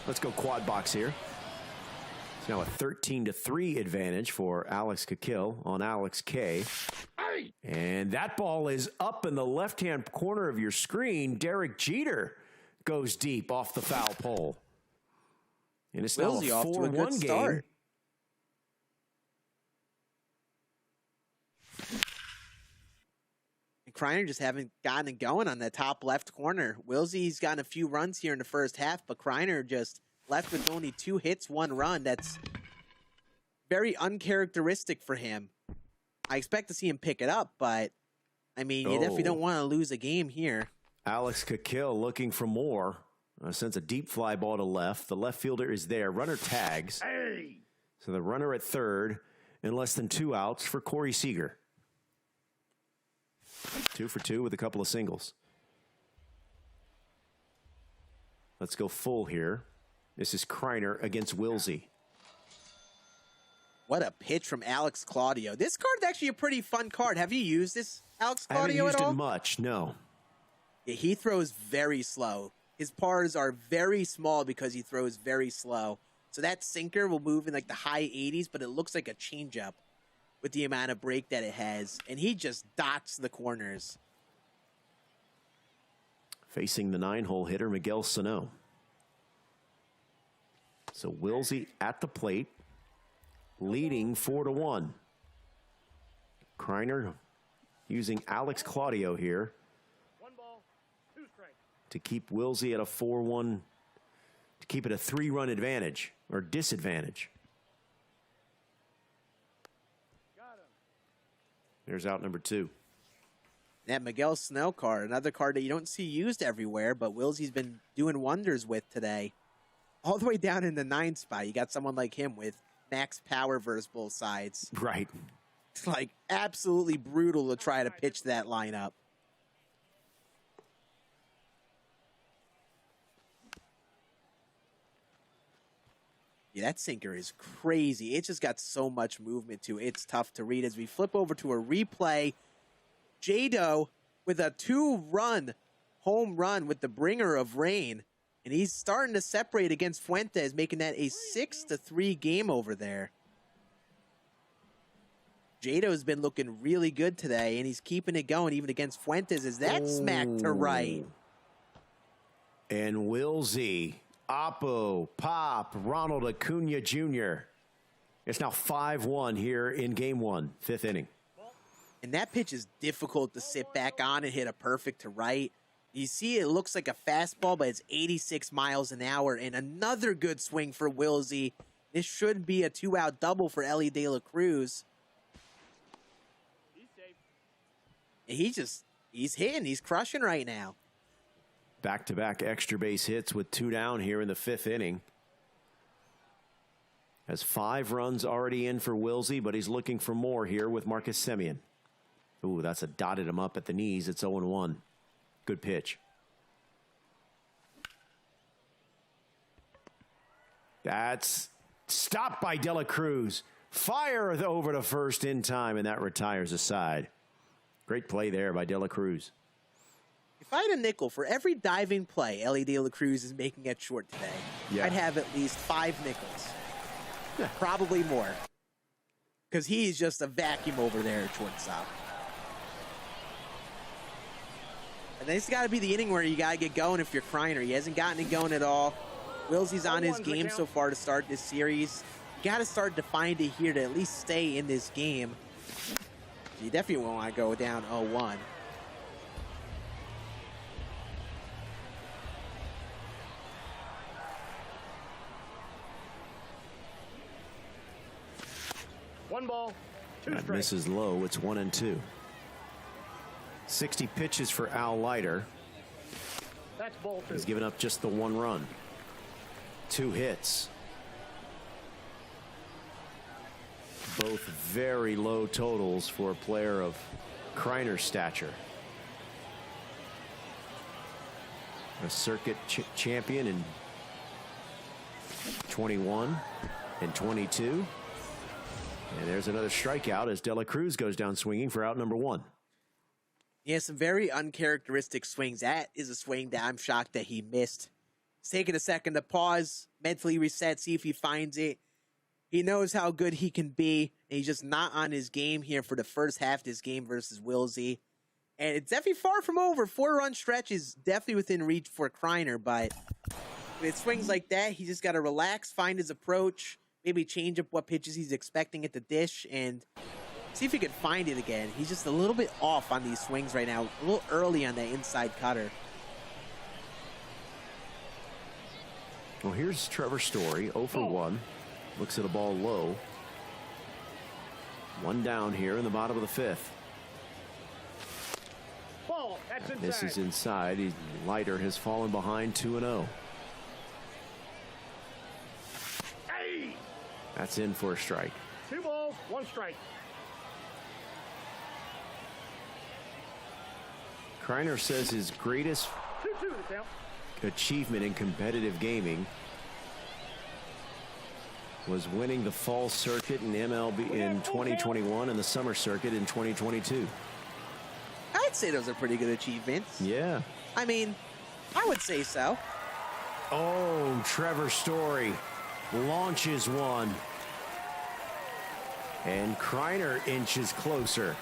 Let's go quad box here. It's now a 13-3 advantage for Alex Kakil on Alex K. And that ball is up in the left-hand corner of your screen. Derek Jeter goes deep off the foul pole. And it's now a 4-1 game. And Kryer just haven't gotten it going on that top left corner. Wilsey's gotten a few runs here in the first half, but Kryer just left with only 2 hits, 1 run. That's very uncharacteristic for him. I expect to see him pick it up, but I mean, you definitely don't want to lose a game here. Alex Kakil looking for more. Sends a deep fly ball to left. The left fielder is there. Runner tags. So the runner at third and less than 2 outs for Corey Seager. 2 for 2 with a couple of singles. Let's go full here. This is Kryer against Wisey. What a pitch from Alex Claudio. This card's actually a pretty fun card. Have you used this, Alex Claudio, I haven't used at all? it much, no. Yeah, he throws very slow. His pars are very small because he throws very slow. So that sinker will move in like the high 80s, but it looks like a changeup with the amount of break that it has. And he just dots the corners. Facing the 9-hole hitter, Miguel Sano. So Wisey at the plate, leading 4-1. Kryer using Alex Claudio here 1 ball, 2 strikes. to keep Wisey at a 4-1, to keep it a 3-run advantage or disadvantage. Got him. There's out number 2. That Miguel Snow card, another card that you don't see used everywhere, but Wisey's been doing wonders with today. All the way down in the 9th spot, you got someone like him with max power versus both sides. Right. It's like absolutely brutal to try to pitch that lineup. Yeah, that sinker is crazy. It just got so much movement to it. It's tough to read. As we flip over to a replay, Jado with a 2-run home run with the bringer of rain. And he's starting to separate against Fuentes, making that a 6-3 game over there. Jado's been looking really good today, and he's keeping it going even against Fuentes as that smacked to right. And Wisey, Oppo, Pop, Ronald Acuna Jr. It's now 5-1 here in game 1, 5th inning. And that pitch is difficult to sit back on and hit a perfect to right. You see it looks like a fastball, but it's 86 miles an hour. And another good swing for Wisey. This should be a 2-out double for Ellie De La Cruz. He's safe. And he's hitting. He's crushing right now. Back-to-back extra base hits with 2 down here in the 5th inning. Has 5 runs already in for Wisey, but he's looking for more here with Marcus Semien. Ooh, that's a dotted him up at the knees. It's 0-1. Good pitch. That's stopped by De La Cruz. Fire over to first in time, and that retires a side. Great play there by De La Cruz. If I had a nickel for every diving play Ellie De La Cruz is making at short today, I'd have at least 5 nickels. Probably more. Because he's just a vacuum over there at shortstop. And this has got to be the inning where you got to get going if you're Kryer. He hasn't gotten it going at all. Wisey's on his game so far to start this series. You got to start to find it here to at least stay in this game. So you definitely won't want to go down 0-1. One ball, 2 That strikes. misses low. It's 1-2. 60 pitches for Al Leiter. That's ball 2. He's given up just the 1 run. 2 hits. Both very low totals for a player of Kryner's stature. A circuit champion in 21 and 22. And there's another strikeout as De La Cruz goes down swinging for out number 1. He has some very uncharacteristic swings. That is a swing that I'm shocked that he missed. He's taking a second to pause, mentally reset, see if he finds it. He knows how good he can be, and he's just not on his game here for the first half of this game versus Wisey. And it's definitely far from over. 4-run stretch is definitely within reach for Kryer, but with swings like that, he just got to relax, find his approach, maybe change up what pitches he's expecting at the dish, and see if he can find it again. He's just a little bit off on these swings right now, a little early on that inside cutter. Well, here's Trevor Story, 0 for 1. Looks at a ball low. 1 down here in the bottom of the 5th. Ball, that's inside. This is inside. Leiter has fallen behind 2-0. Hey! That's in for a strike. 2 balls, 1 strike. Kryer says his greatest 2-2 the count. achievement in competitive gaming was winning the fall circuit in MLB in 2021 and the summer circuit in 2022. I'd say those are pretty good achievements. Yeah. I mean, I would say so. Oh, Trevor Story launches one. And Kryer inches closer.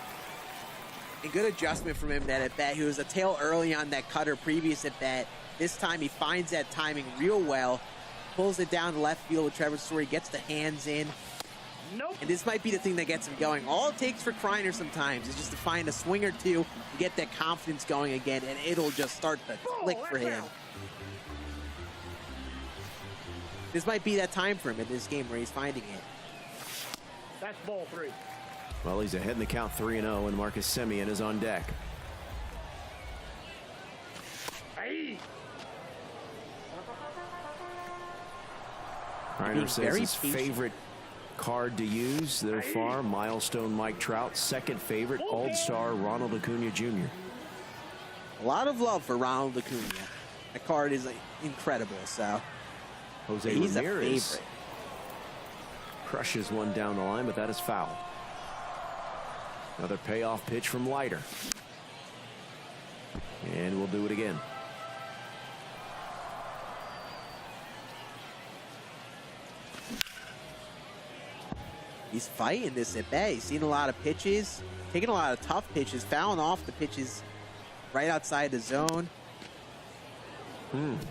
A good adjustment from him that at bat. He was a tail early on that cutter previous at bat. This time he finds that timing real well. Pulls it down to left field with Trevor Story. Gets the hands in. Nope. And this might be the thing that gets him going. All it takes for Kryer sometimes is just to find a swing or two, to get that confidence going again, and it'll just start to click for him. This might be that time for him in this game where he's finding it. That's ball 3. Well, he's ahead in the count 3-0, and Marcus Semien is on deck. Hey. Kryer says his favorite card to use so far, Milestone Mike Trout. Second favorite, All-Star Ronald Acuña Jr. A lot of love for Ronald Acuña. That card is incredible, so Jose he's Ramirez a favorite. crushes one down the line, but that is foul. Another payoff pitch from Leiter. And we'll do it again. He's fighting this at bat. He's seen a lot of pitches, taking a lot of tough pitches, fouling off the pitches right outside the zone.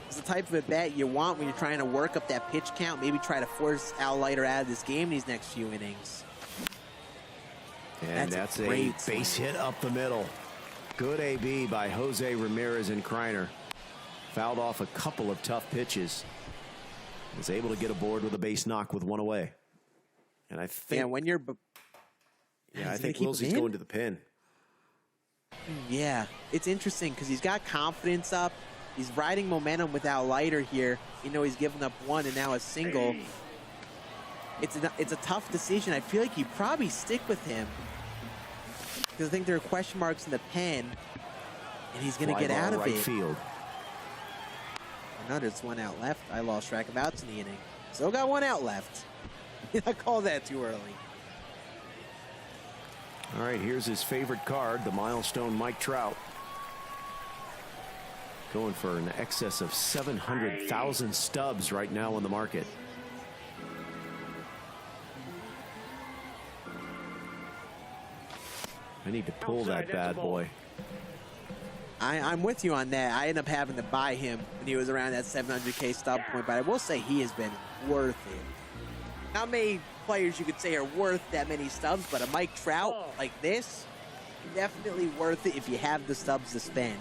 It's the type of at bat you want when you're trying to work up that pitch count, maybe try to force Al Leiter out of this game these next few innings. And that's a base hit up the middle. Good AB by Jose Ramirez and Kryer. Fouled off a couple of tough pitches. Was able to get aboard with a base knock with one away. And I think, when you're, I think Wilsey's going to the pin. Yeah, it's interesting because he's got confidence up. He's riding momentum without Leiter here. You know, he's given up one and now a single. It's a tough decision. I feel like you probably stick with him because I think there are question marks in the pen, and he's going to get out of right it. Field. No, there's one out left. I lost track of outs in the inning. Still got one out left. I called that too early. All right, here's his favorite card, the Milestone Mike Trout. Going for an excess of 700,000 stubs right now on the market. I need to pull that bad boy. I'm with you on that. I ended up having to buy him when he was around that 700K stub point, but I will say he has been worth it. Not many players you could say are worth that many stubs, but a Mike Trout like this, definitely worth it if you have the stubs to spend.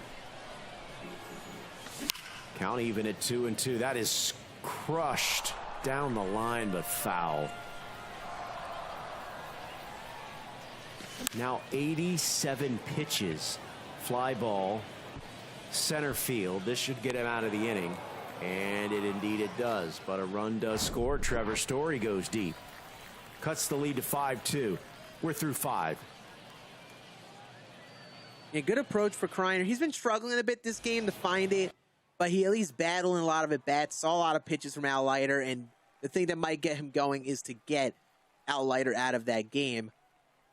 Count even at 2-2. That is crushed down the line, but foul. Now 87 pitches. Fly ball, center field. This should get him out of the inning. And indeed it does. But a run does score. Trevor Story goes deep. Cuts the lead to 5-2. We're through 5. Yeah, good approach for Kryer. He's been struggling a bit this game to find it, but he at least battling a lot of at-bats. Saw a lot of pitches from Al Leiter, and the thing that might get him going is to get Al Leiter out of that game.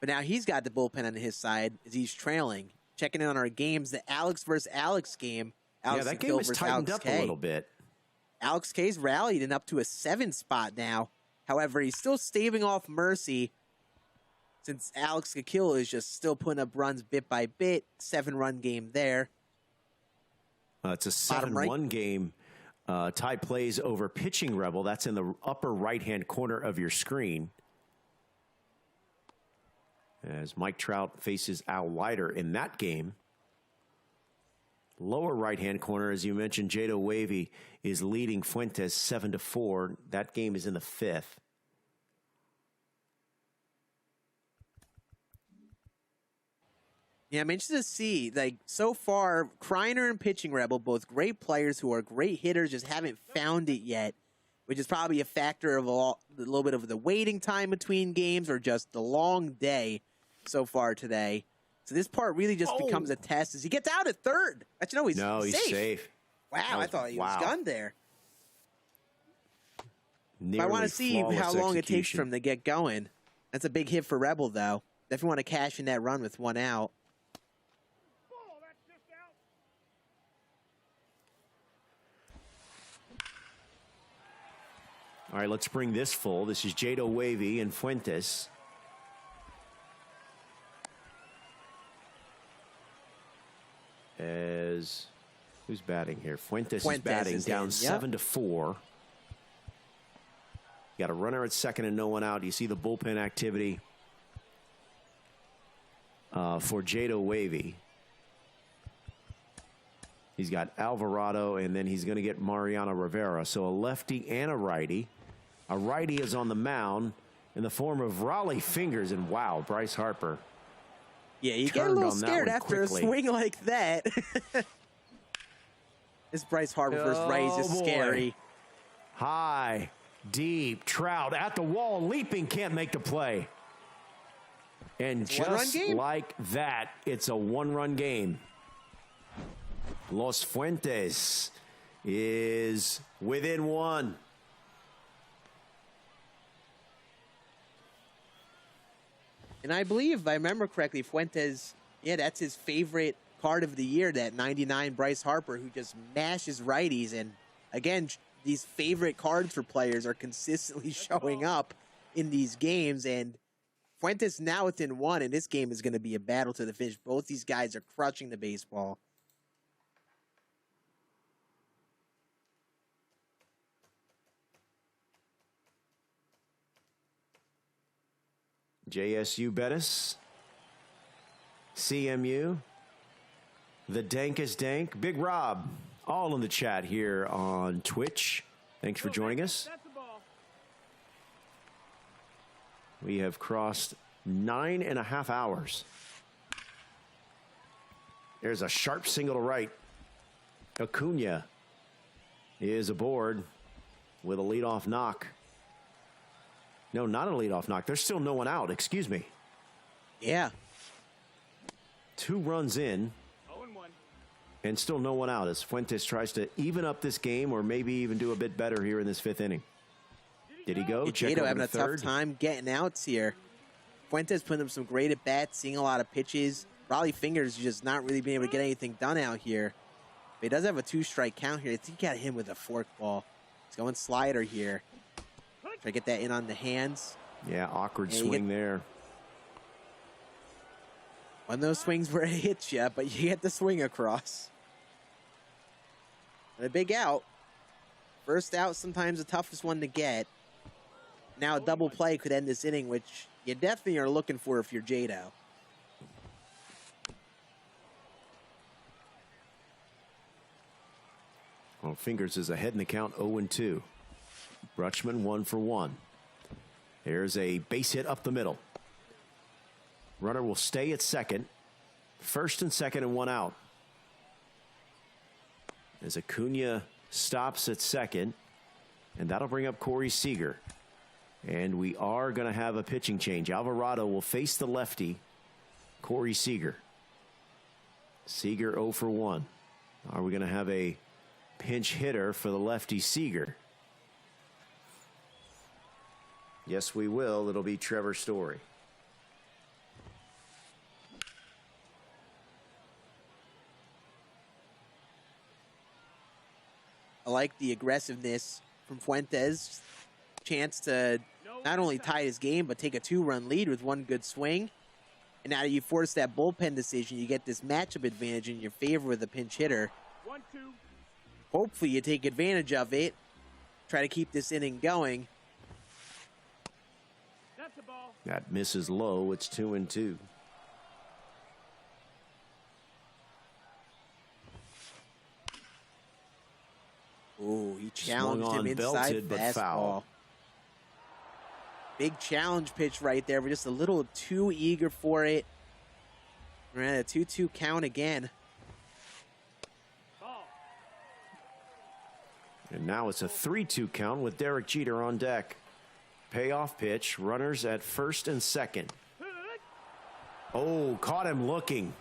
But now he's got the bullpen on his side as he's trailing. Checking in on our games, the Alex versus Alex game. Alex that game was tightened up a little bit. Alex K's rallied and up to a 7 spot now. However, he's still staving off mercy since Alex Kikil is just still putting up runs bit by bit. 7-run game there. It's a 7-1 game. Tai plays over pitching rebel. That's in the upper right-hand corner of your screen. As Mike Trout faces Al Leiter in that game. Lower right-hand corner, as you mentioned, Jado Wavy is leading Fuentes 7-4. That game is in the 5th. Yeah, I'm interested to see, like, so far, Kryer and Pitching Rebel, both great players who are great hitters, just haven't found it yet, which is probably a factor of a little bit of the waiting time between games or just the long day so far today. So this part really just becomes a test as he gets out at third. But you know, he's safe. Wow, I thought he was gunned there. I want to see how long it takes for him to get going. That's a big hit for Rebel, though. Definitely want to cash in that run with one out. That's just out. All right, let's bring this full. This is Jado Wavy and Fuentes. As who's batting here? Fuentes is batting down 7-4. Got a runner at second and no one out. You see the bullpen activity for Wavy. He's got Alvarado, and then he's going to get Mariano Rivera. So a lefty and a righty. A righty is on the mound in the form of Raleigh Fingers, and wow, Bryce Harper. Yeah, you get a little scared after quickly. a swing like that. This Bryce Harper versus righties is scary. High, deep, Trout at the wall, leaping, can't make the play. And just like that, it's a one-run game. Los Fuentes is within one. And I believe, if I remember correctly, Fuentes, yeah, that's his favorite card of the year, that 99 Bryce Harper, who just mashes righties. And again, these favorite cards for players are consistently showing up in these games. And Fuentes now within one, and this game is going to be a battle to the finish. Both these guys are crushing the baseball. JSU Bettis, CMU, the Dankest Dank, Big Rob, all in the chat here on Twitch. Thanks for joining us. We have crossed 9.5 hours. There's a sharp single to right. Aunja is aboard with a leadoff knock. No, not a leadoff knock. There's still no one out. Excuse me. Yeah. 2 runs in. 0-1. And still no one out as Fuentes tries to even up this game or maybe even do a bit better here in this 5th inning. Did he go? Check having a tough time getting outs here. Fuentes putting up some great at-bats, seeing a lot of pitches. Raleigh Fingers just not really being able to get anything done out here. But he does have a 2-strike count here. I think he got him with a forkball. He's going slider here. Try to get that in on the hands. Yeah, awkward swing there. One of those swings where it hits you, but you get the swing across. And a big out. First out, sometimes the toughest one to get. Now a double play could end this inning, which you definitely are looking for if you're Jado. Well, Fingers is ahead in the count, 0-2. Rutschman 1 for 1. There's a base hit up the middle. Runner will stay at second. First and second and 1 out. As Aunja stops at second. And that'll bring up Corey Seager. And we are going to have a pitching change. Alvarado will face the lefty, Corey Seager. Seager 0 for 1. Are we going to have a pinch hitter for the lefty Seager? Yes, we will. It'll be Trevor Story. I like the aggressiveness from Fuentes. Chance to not only tie his game, but take a 2-run lead with one good swing. And now that you force that bullpen decision, you get this matchup advantage in your favor with a pinch hitter. 1-2. Hopefully you take advantage of it. Try to keep this inning going. That's a ball. That misses low. It's 2-2. Ooh, he challenged him inside belted, but fastball. foul. Big challenge pitch right there. We're just a little too eager for it. We're at a 2-2 count again. Ball. And now it's a 3-2 count with Derek Jeter on deck. Payoff pitch. Runners at first and second. Oh, caught him looking.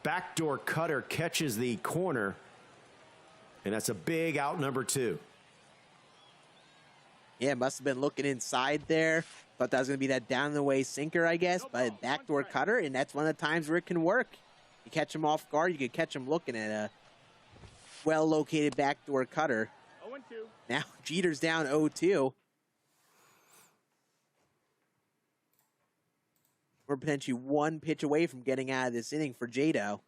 Backdoor cutter catches the corner. And that's a big out, number 2. Yeah, must have been looking inside there. Thought that was going to be that down-the-way sinker, I guess. But backdoor cutter, and that's one of the times where it can work. You catch him off guard, you can catch him looking at a well-located backdoor cutter. 0-2. Now Jeter's down 0-2. We're potentially one pitch away from getting out of this inning for Jado.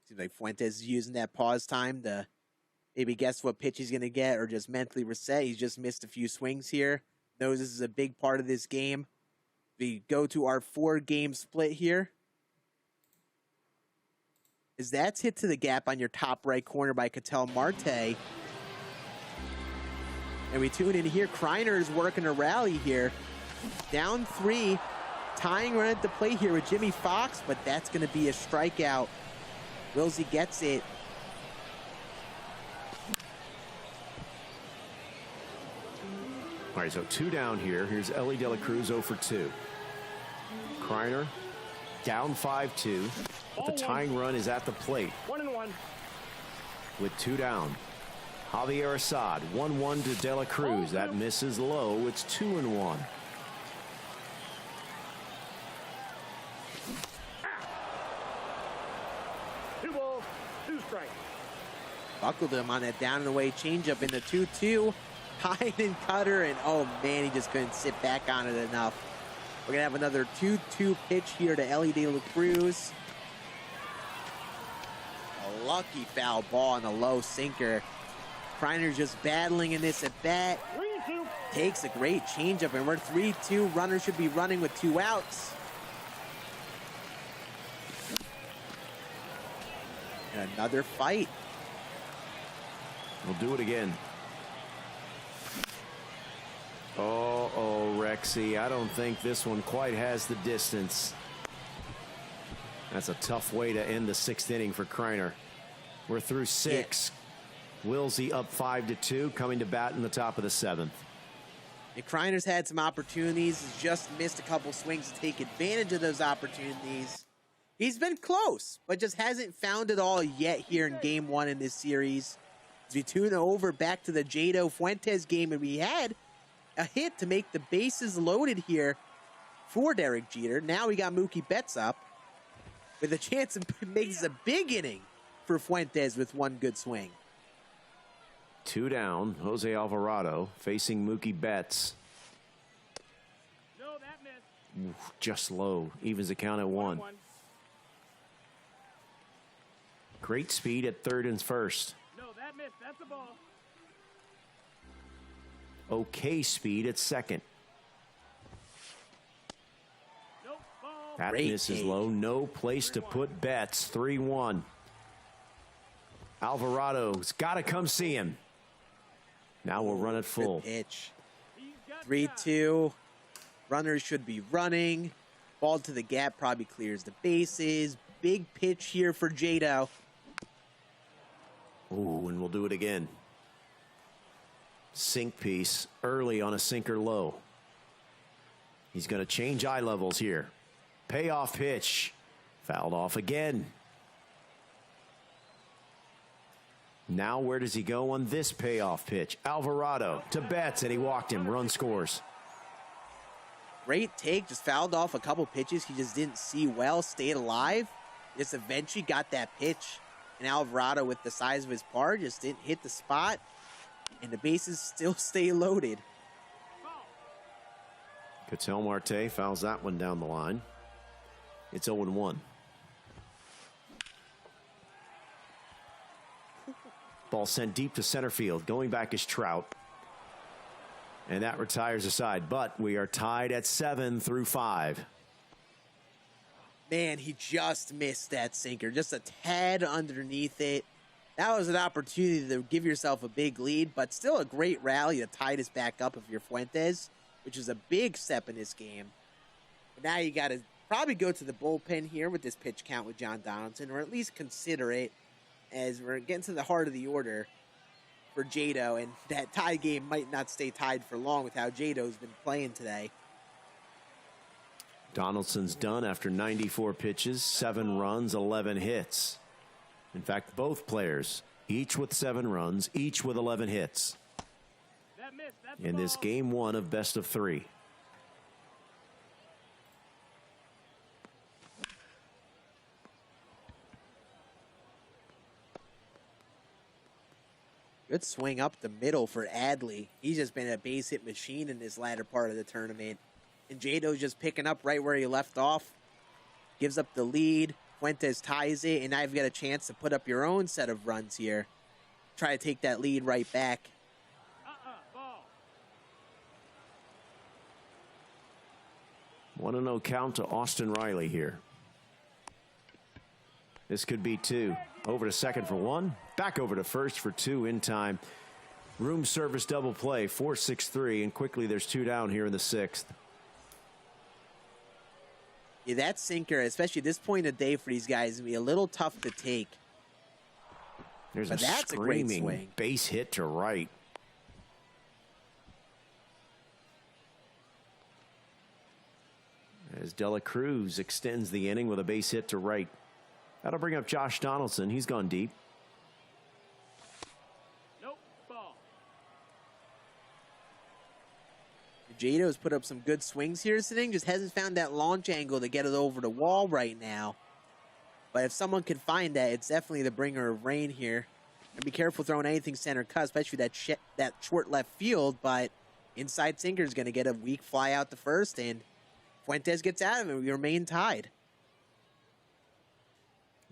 Seems like Fuentes is using that pause time to maybe guess what pitch he's going to get or just mentally reset. He's just missed a few swings here. Knows this is a big part of this game. We go to our 4-game split here. As that's hit to the gap on your top right corner by Ketel Marte. And we tune in here. Kryer is working a rally here. Down 3. Tying run at the plate here with Jimmy Fox, but that's going to be a strikeout. Wisey gets it. All right, so 2 down here. Here's Ellie De La Cruz 0 for 2. Kryer down 5-2. But the tying run is at the plate. 1-1. With 2 down. Javier Assad 1-1 to De La Cruz. That misses low. It's 2-1. Buckled him on that down and away changeup in the 2-2. High and cutter, and oh man, he just couldn't sit back on it enough. We're gonna have another 2-2 pitch here to Ellie De La Cruz. A lucky foul ball on the low sinker. Kryner's just battling in this at bat. Takes a great changeup, and we're 3-2. Runner should be running with 2 outs. And another fight. We'll do it again. Oh, Rexy. I don't think this one quite has the distance. That's a tough way to end the 6th inning for Kryer. We're through 6. Yeah. Wisey up 5-2, coming to bat in the top of the 7th. And Kryner's had some opportunities. He's just missed a couple swings to take advantage of those opportunities. He's been close, but just hasn't found it all yet here in game 1 in this series. As we tune over back to the Jado Fuentes game, and we had a hit to make the bases loaded here for Derek Jeter. Now we got Mookie Betts up with a chance to make this a big inning for Fuentes with 1 good swing. 2 down. Jose Alvarado facing Mookie Betts. No, that missed. Oof, just low. Evens the count at 1. Great speed at 3rd and 1st. No, that missed. That's a ball. Okay speed at 2nd. Nope, ball. That misses low. No place to put Betts. 3-1. Alvarado's got to come see him. Now we'll run it full. Good pitch. 3-2. Runners should be running. Ball to the gap probably clears the bases. Big pitch here for Jado. Ooh, and we'll do it again. Sink piece early on a sinker low. He's going to change eye levels here. Payoff pitch. Fouled off again. Now where does he go on this payoff pitch? Alvarado to Betts, and he walked him. Run scores. Great take. Just fouled off a couple pitches he just didn't see well. Stayed alive. Just eventually got that pitch. And Alvarado, with the size of his part, just didn't hit the spot. And the bases still stay loaded. Ketel Marte fouls that one down the line. It's 0-1. Ball sent deep to center field. Going back is Trout. And that retires aside. But we are tied at 7 through 5. Man, he just missed that sinker. Just a tad underneath it. That was an opportunity to give yourself a big lead, but still a great rally to tie this back up if you're Fuentes, which is a big step in this game. But now you got to probably go to the bullpen here with this pitch count with John Donaldson, or at least consider it, as we're getting to the heart of the order for Jado, and that tie game might not stay tied for long with how Jado's been playing today. Donaldson's done after 94 pitches, 7 runs, 11 hits. In fact, both players, each with 7 runs, each with 11 hits. In this game 1 of best of 3. Good swing up the middle for Adley. He's just been a base hit machine in this latter part of the tournament. And Jado's just picking up right where he left off. Gives up the lead. Fuentes ties it, and now you've got a chance to put up your own set of runs here. Try to take that lead right back. Ball. 1-0 count to Austin Riley here. This could be 2. Over to second for 1. Back over to first for 2 in time. Room service double play, 4-6-3, and quickly there's 2 down here in the 6th. Yeah, that sinker, especially at this point of the day for these guys, is going to be a little tough to take. There's But a that's a great screaming swing. base hit to right. As De La Cruz extends the inning with a base hit to right. That'll bring up Josh Donaldson. He's gone deep. Nope. Ball. Jado's put up some good swings here this inning, just hasn't found that launch angle to get it over the wall right now. But if someone can find that, it's definitely the bringer of rain here. And be careful throwing anything center cut, especially that short left field. But inside sinker is going to get a weak fly out to first, and Fuentes gets out of it. We remain tied.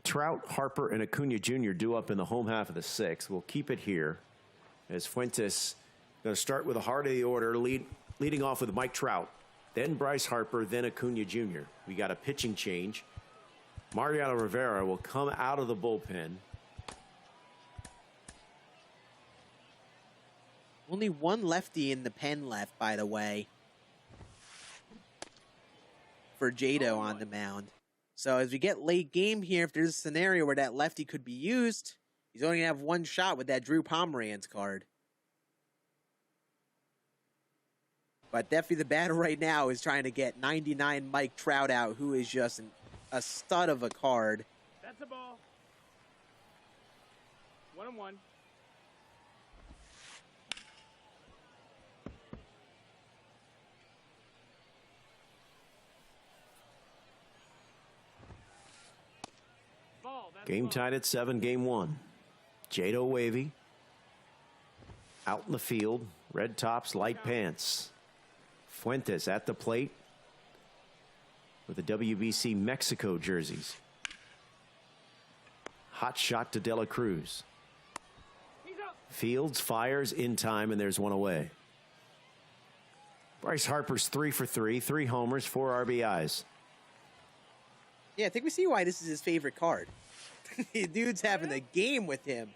Trout, Harper, and Aunja Jr. due up in the home half of the 6th. We'll keep it here as Fuentes going to start with the heart of the order, leading off with Mike Trout, then Bryce Harper, then Aunja Jr. We got a pitching change. Mariano Rivera will come out of the bullpen. Only one lefty in the pen left, by the way, for Jado on the mound. So as we get late game here, if there's a scenario where that lefty could be used, he's only going to have one shot with that Drew Pomeranz card. But definitely the battle right now is trying to get 99 Mike Trout out, who is just a stud of a card. That's a ball. 1-1. Ball. That's Game ball. tied at 7, game 1. Jado Wavy out in the field, red tops, light pants. Fuentes at the plate with the WBC Mexico jerseys. Hot shot to De La Cruz. He's up. Fields fires in time, and there's one away. Bryce Harper's 3 for 3, 3 homers, 4 RBIs. Yeah, I think we see why this is his favorite card. Dude's having a game with him.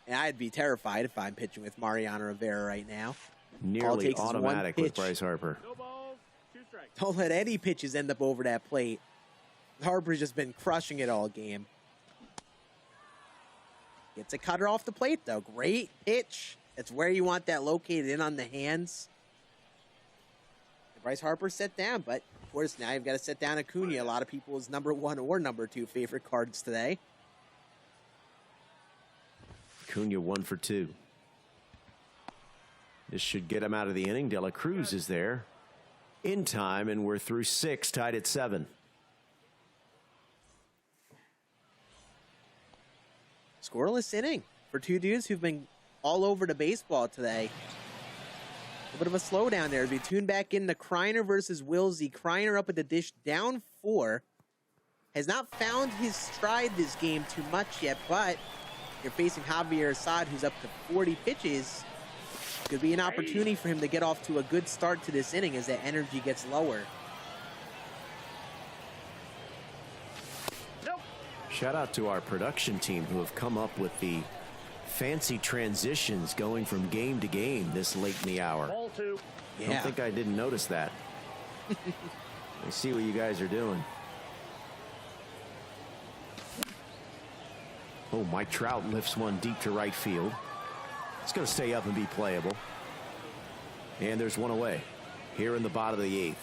And I'd be terrified if I'm pitching with Mariano Rivera right now. Nearly takes is one automatic with pitch. Bryce Harper. No balls. 2 strikes. Don't let any pitches end up over that plate. Harper's just been crushing it all game. Gets a cutter off the plate, though. Great pitch. That's where you want that located in on the hands. Bryce Harper set down, but of course now you've got to set down Aunja. A lot of people's number 1 or number 2 favorite cards today. Aunja 1 for 2. This should get him out of the inning. De La Cruz is there in time, and we're through 6, tied at 7. Scoreless inning for 2 dudes who've been all over the baseball today. A bit of a slowdown there as we tune back in to Kryer versus Wisey. Kryer up at the dish, down 4. Has not found his stride this game too much yet, but you're facing Javier Assad, who's up to 40 pitches. Could be an opportunity for him to get off to a good start to this inning as that energy gets lower. Nope. Shout out to our production team who have come up with the fancy transitions going from game to game this late in the hour. Ball 2. I don't think I didn't notice that. I see what you guys are doing. Oh, Mike Trout lifts one deep to right field. It's going to stay up and be playable. And there's one away here in the bottom of the 8th.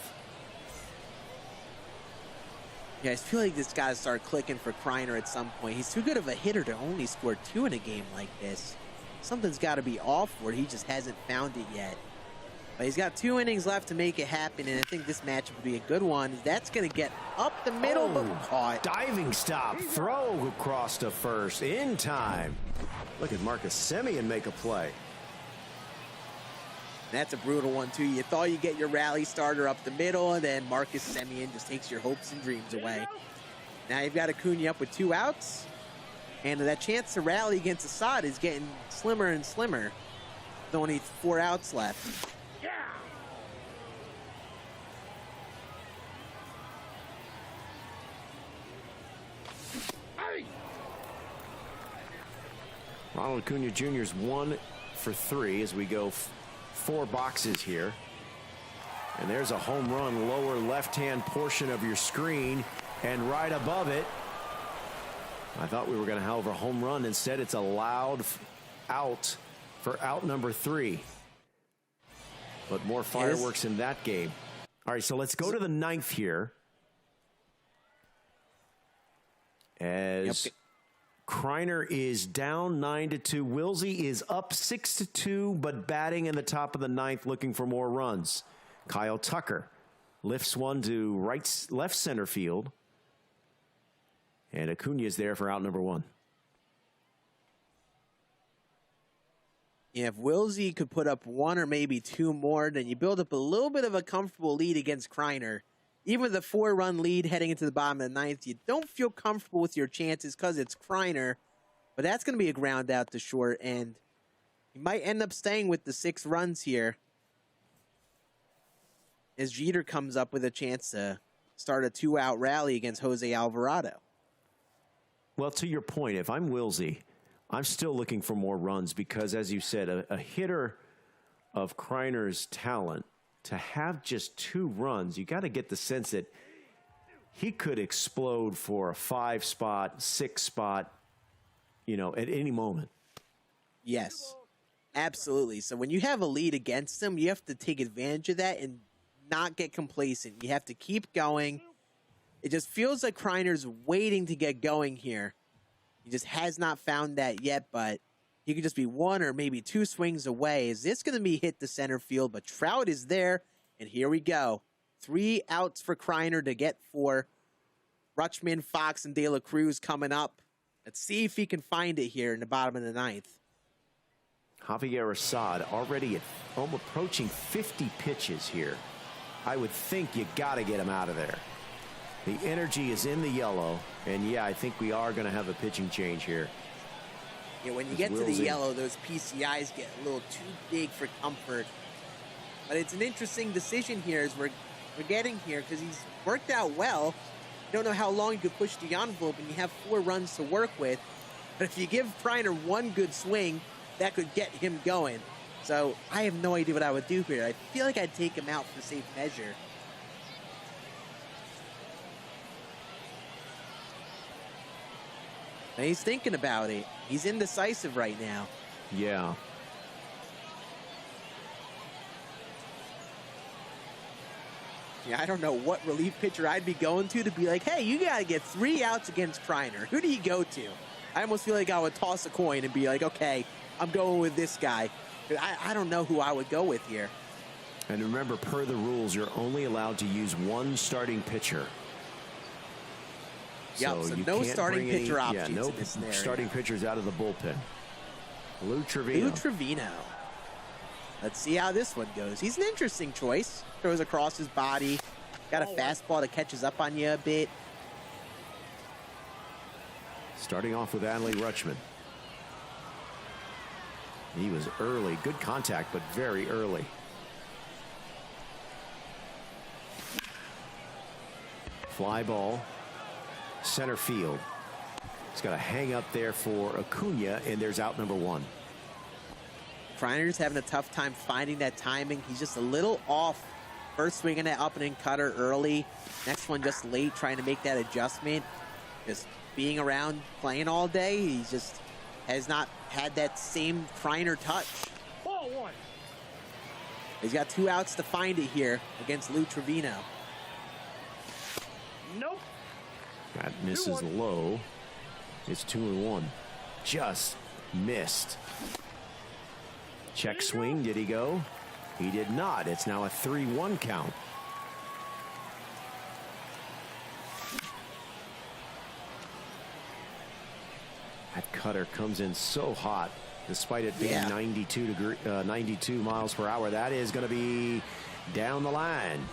Yeah, I feel like this got to start clicking for Kryer at some point. He's too good of a hitter to only score 2 in a game like this. Something's got to be off for it. He just hasn't found it yet. But he's got 2 innings left to make it happen, and I think this matchup would be a good one. That's going to get up the middle, but caught. Diving stop, throw across to first in time. Look at Marcus Semien make a play. That's a brutal one, too. You thought you'd get your rally starter up the middle, and then Marcus Semien just takes your hopes and dreams away. Now you've got Aunja up with 2 outs. And that chance to rally against Assad is getting slimmer and slimmer. With only 4 outs left. Yeah. Hey. Ronald Aunja Jr.'s 1 for 3 as we go 4 boxes here. And there's a home run, lower left-hand portion of your screen, and right above it. I thought we were going to have a home run. Instead, it's a loud out for out number 3. But more fireworks in that game. All right, so let's go to the 9th here. As Kryer is down 9-2. Wisey is up 6-2, but batting in the top of the 9th, looking for more runs. Kyle Tucker lifts one to left center field. And Aunja is there for out number 1. Yeah, if Wisey could put up 1 or maybe 2 more, then you build up a little bit of a comfortable lead against Kryer. Even with a 4-run lead heading into the bottom of the 9th, you don't feel comfortable with your chances because it's Kryer. But that's going to be a ground out to short, and you might end up staying with the 6 runs here. As Jeter comes up with a chance to start a 2-out rally against Jose Alvarado. Well, to your point, if I'm Wisey, I'm still looking for more runs because, as you said, a hitter of Kryer's talent, to have just 2 runs, you got to get the sense that he could explode for a 5-spot, 6-spot, at any moment. Yes, absolutely. So when you have a lead against him, you have to take advantage of that and not get complacent. You have to keep going. It just feels like Kryer's waiting to get going here. He just has not found that yet, but he could just be 1 or maybe 2 swings away. Is this going to be hit to center field? But Trout is there, and here we go. 3 outs for Kryer to get 4. Rutschman, Fox, and De La Cruz coming up. Let's see if he can find it here in the bottom of the 9th. Javier Assad already approaching 50 pitches here. I would think you got to get him out of there. The energy is in the yellow, and yeah, I think we are going to have a pitching change here. Yeah, when you get to the yellow, those PCIs get a little too big for comfort. But it's an interesting decision here as we're getting here because he's worked out well. You don't know how long you could push the envelope, and you have 4 runs to work with. But if you give Kryer 1 good swing, that could get him going. So I have no idea what I would do here. I feel like I'd take him out for safe measure. And he's thinking about it. He's indecisive right now. Yeah. Yeah, I don't know what relief pitcher I'd be going to be like, hey, you got to get 3 outs against Kryer. Who do you go to? I almost feel like I would toss a coin and be like, okay, I'm going with this guy. I don't know who I would go with here. And remember, per the rules, you're only allowed to use 1 starting pitcher. Yep, so no starting pitcher options in this scenario. Starting pitchers out of the bullpen. Lou Trevino. Let's see how this one goes. He's an interesting choice. Throws across his body. Got a fastball that catches up on you a bit. Starting off with Adley Rutschman. He was early. Good contact, but very early. Fly ball. Center field. He's got to hang up there for Aunja, and there's out number 1. Kryer's having a tough time finding that timing. He's just a little off. First swinging that up and in cutter early. Next one just late, trying to make that adjustment. Just being around playing all day, he just has not had that same Kryer touch. Ball 1. He's got 2 outs to find it here against Lou Trevino. Nope. That misses low. It's 2-1. Just missed. Check swing. Did he go? He did not. It's now a 3-1 count. That cutter comes in so hot, despite it being 92 miles per hour. That is going to be down the line.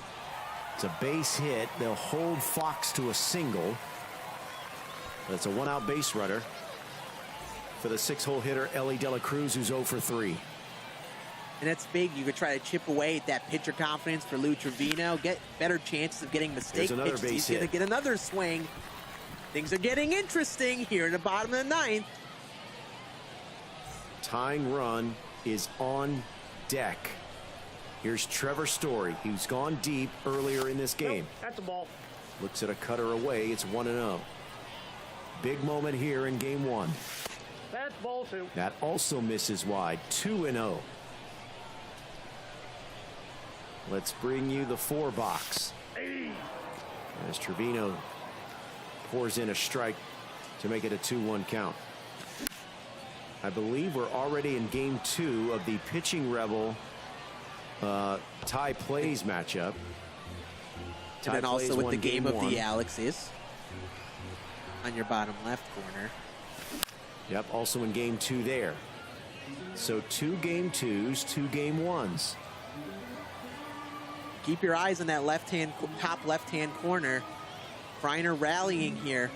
It's a base hit. They'll hold Fox to a single. That's a one-out base runner for the 6-hole hitter, Ellie De La Cruz, who's 0 for 3. And that's big. You could try to chip away at that pitcher confidence for Lou Trevino, get better chances of getting mistake another pitches. base He's hit. going to get another swing. Things are getting interesting here in the bottom of the 9th. Tying run is on deck. Here's Trevor Story. He's gone deep earlier in this game. That's a ball. Looks at a cutter away. It's 1-0. Big moment here in game 1. That's ball 2. That also misses wide. 2-0. Let's bring you the 4 box. As Trevino pours in a strike to make it a 2-1 count. I believe we're already in game 2 of the pitching rebel Tai Plays matchup. And then also with the game of one. the Alexes on your bottom left corner. Yep, also in game 2 there. So 2 game 2s, 2 game 1s. Keep your eyes on that top left-hand corner. Kryer rallying here.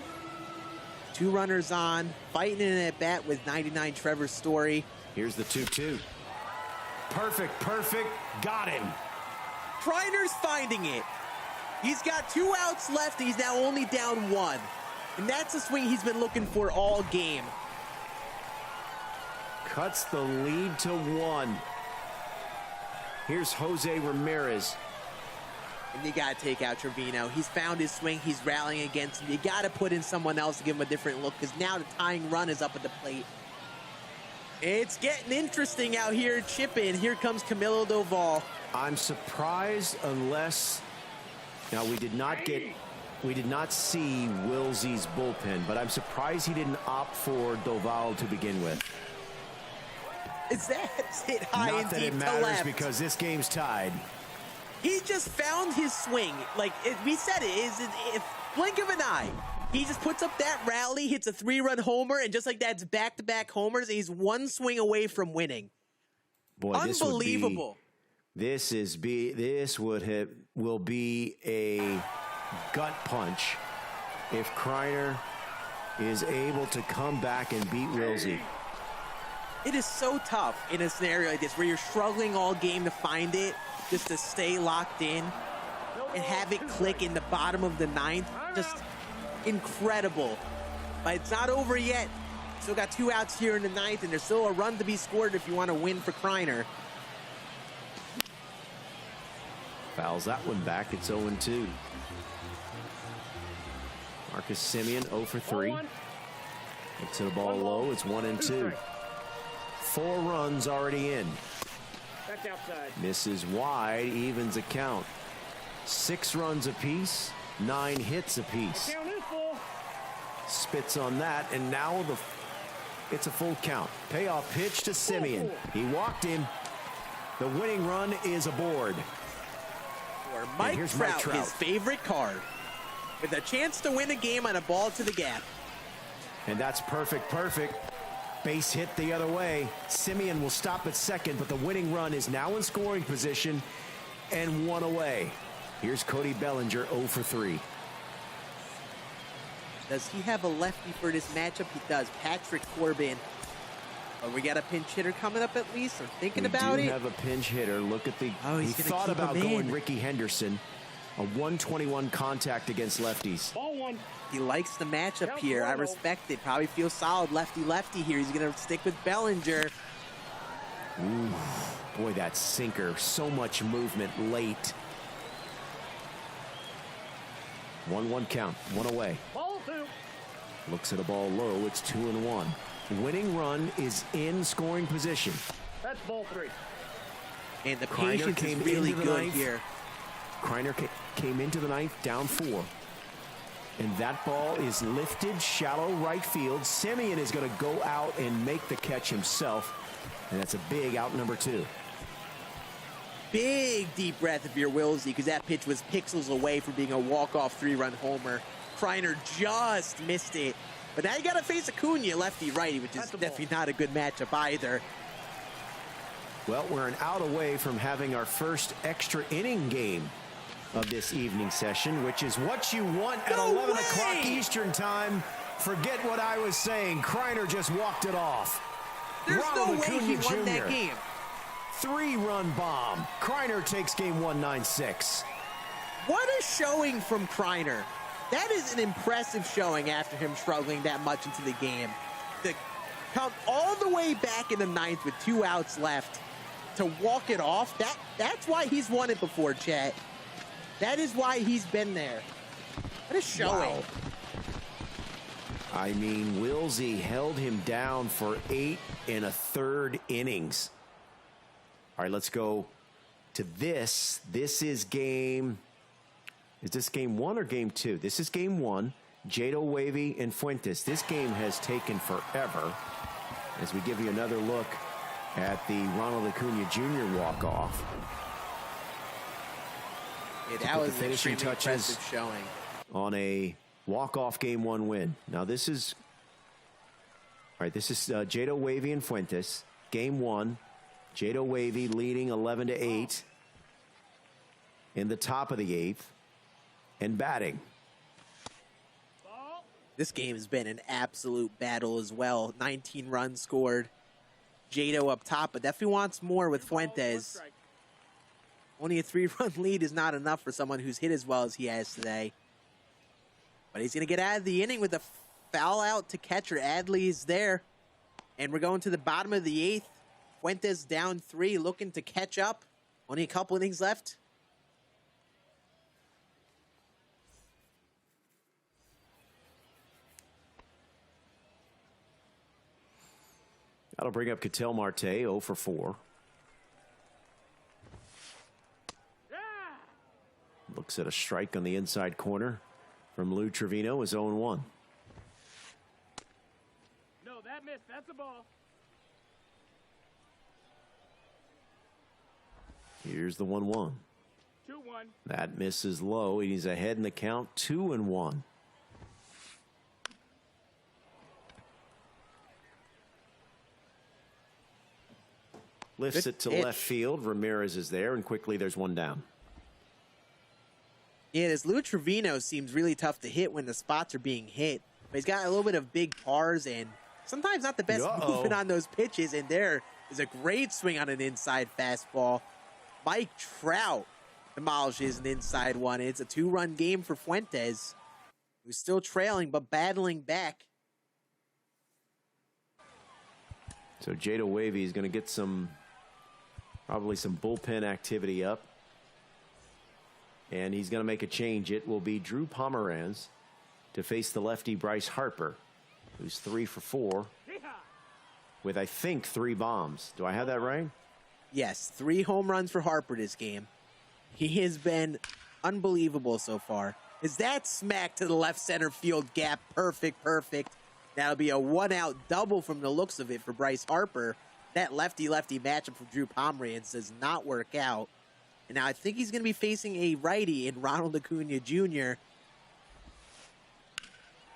2 runners on, fighting in at bat with 99 Trevor Story. Here's the 2-2. Perfect. Got him. Kryer's finding it. He's got 2 outs left. He's now only down 1. And that's the swing he's been looking for all game. Cuts the lead to 1. Here's Jose Ramirez. And you got to take out Trevino. He's found his swing. He's rallying against him. You got to put in someone else to give him a different look because now the tying run is up at the plate. It's getting interesting out here. Chip in. Here comes Camilo Doval. I'm surprised unless now we did not see Wilsey's bullpen, but I'm surprised he didn't opt for Doval to begin with. It's that hit high Not and that deep it to matters left. because this game's tied. He just found his swing. Like we said, it blink of an eye. He just puts up that rally, hits a 3-run homer, and just like that, it's back-to-back homers. And he's 1 swing away from winning. Boy, Unbelievable. This will be a gut punch if Kryer is able to come back and beat Wilsey. It is so tough in a scenario like this where you're struggling all game to find it, just to stay locked in and have it click in the bottom of the 9th. Just incredible. But it's not over yet. Still got 2 outs here in the 9th, and there's still a run to be scored if you want to win for Kryer. Fouls that one back. It's 0-2. Marcus Semien 0 for 3. Looks at the ball low. It's 1-2. 4 runs already in. That's outside. Misses wide, evens a count. 6 runs apiece, 9 hits apiece. Count is full. Spits on that, and now it's a full count. Payoff pitch to Semien. He walked him. The winning run is aboard. Or Mike here's Trout, Mike Trout, his favorite card, with a chance to win a game on a ball to the gap. And that's perfect. Base hit the other way. Semien will stop at second, but the winning run is now in scoring position and 1 away. Here's Cody Bellinger 0 for 3. Does he have a lefty for this matchup? He does. Patrick Corbin. But we got a pinch hitter coming up at least. I'm thinking about it. We do have a pinch hitter. Look at the. Oh, he he's gonna thought keep about him going in. Ricky Henderson. A 121 contact against lefties. Ball 1. He likes the matchup here. I respect it. Probably feels solid lefty here. He's going to stick with Bellinger. Ooh, boy, that sinker. So much movement late. 1-1 count. 1 away. Ball 2. Looks at a ball low. It's 2-1. Winning run is in scoring position. That's ball 3. And the Kryer patience is came really into the good ninth. here. Kryer came into the 9th down 4. And that ball is lifted shallow right field. Semien is going to go out and make the catch himself. And that's a big out number 2. Big deep breath if you're Wilsey, because that pitch was pixels away from being a walk-off 3-run homer. Kryer just missed it. But now you got to face Aunja lefty-righty, which is definitely not a good matchup either. Well, we're an out away from having our first extra inning game of this evening session, which is what you want at No 11 way! o'clock Eastern time. Forget what I was saying. Kryer just walked it off. There's Ronald no way he Acuna won that Jr. game. 3-run bomb. Kryer takes game 1, 9-6. What a showing from Kryer. That is an impressive showing after him struggling that much into the game. To come all the way back in the ninth with 2 outs left to walk it off, that's why he's won it before, chat. That is why he's been there. What a showing. Wow. I mean, Wilsey held him down for 8 1/3 innings. All right, let's go to this. This is game... Is this game 1 or game 2? This is game 1. Jado, Wavy, and Fuentes. This game has taken forever. As we give you another look at the Ronald Acuna Jr. walk-off. Yeah, that was an extremely impressive showing. On a walk-off game 1 win. Now this is... All right, this is Jado, Wavy, and Fuentes. Game 1. Jado, Wavy leading 11-8 in the top of the 8th. And batting. This game has been an absolute battle as well. 19 runs scored. Jado up top, but definitely wants more with Fuentes. Only a 3-run lead is not enough for someone who's hit as well as he has today. But he's going to get out of the inning with a foul out to catcher. Adley is there. And we're going to the bottom of the 8th. Fuentes down 3, looking to catch up. Only a couple innings left. That'll bring up Ketel Marte, 0 for 4. Looks at a strike on the inside corner from Lou Trevino, is 0-1. No, that missed. That's a ball. Here's the 1-1. 2-1. That misses low. He's ahead in the count, 2-1. Lifts it to left field. Ramirez is there, and quickly there's 1 down. Yeah, this Lou Trevino seems really tough to hit when the spots are being hit. But he's got a little bit of big pars and sometimes not the best movement on those pitches. And there is a great swing on an inside fastball. Mike Trout demolishes an inside one. It's a 2-run game for Fuentes, who's still trailing but battling back. So Jado Wavy is going to get probably some bullpen activity up. And he's going to make a change. It will be Drew Pomeranz to face the lefty Bryce Harper, who's 3 for 4 with, I think, 3 bombs. Do I have that right? Yes, 3 home runs for Harper this game. He has been unbelievable so far. Is that smack to the left center field gap? Perfect. That'll be a 1-out double from the looks of it for Bryce Harper. That lefty-lefty matchup for Drew Pomeranz does not work out. And now I think he's going to be facing a righty in Ronald Acuna Jr.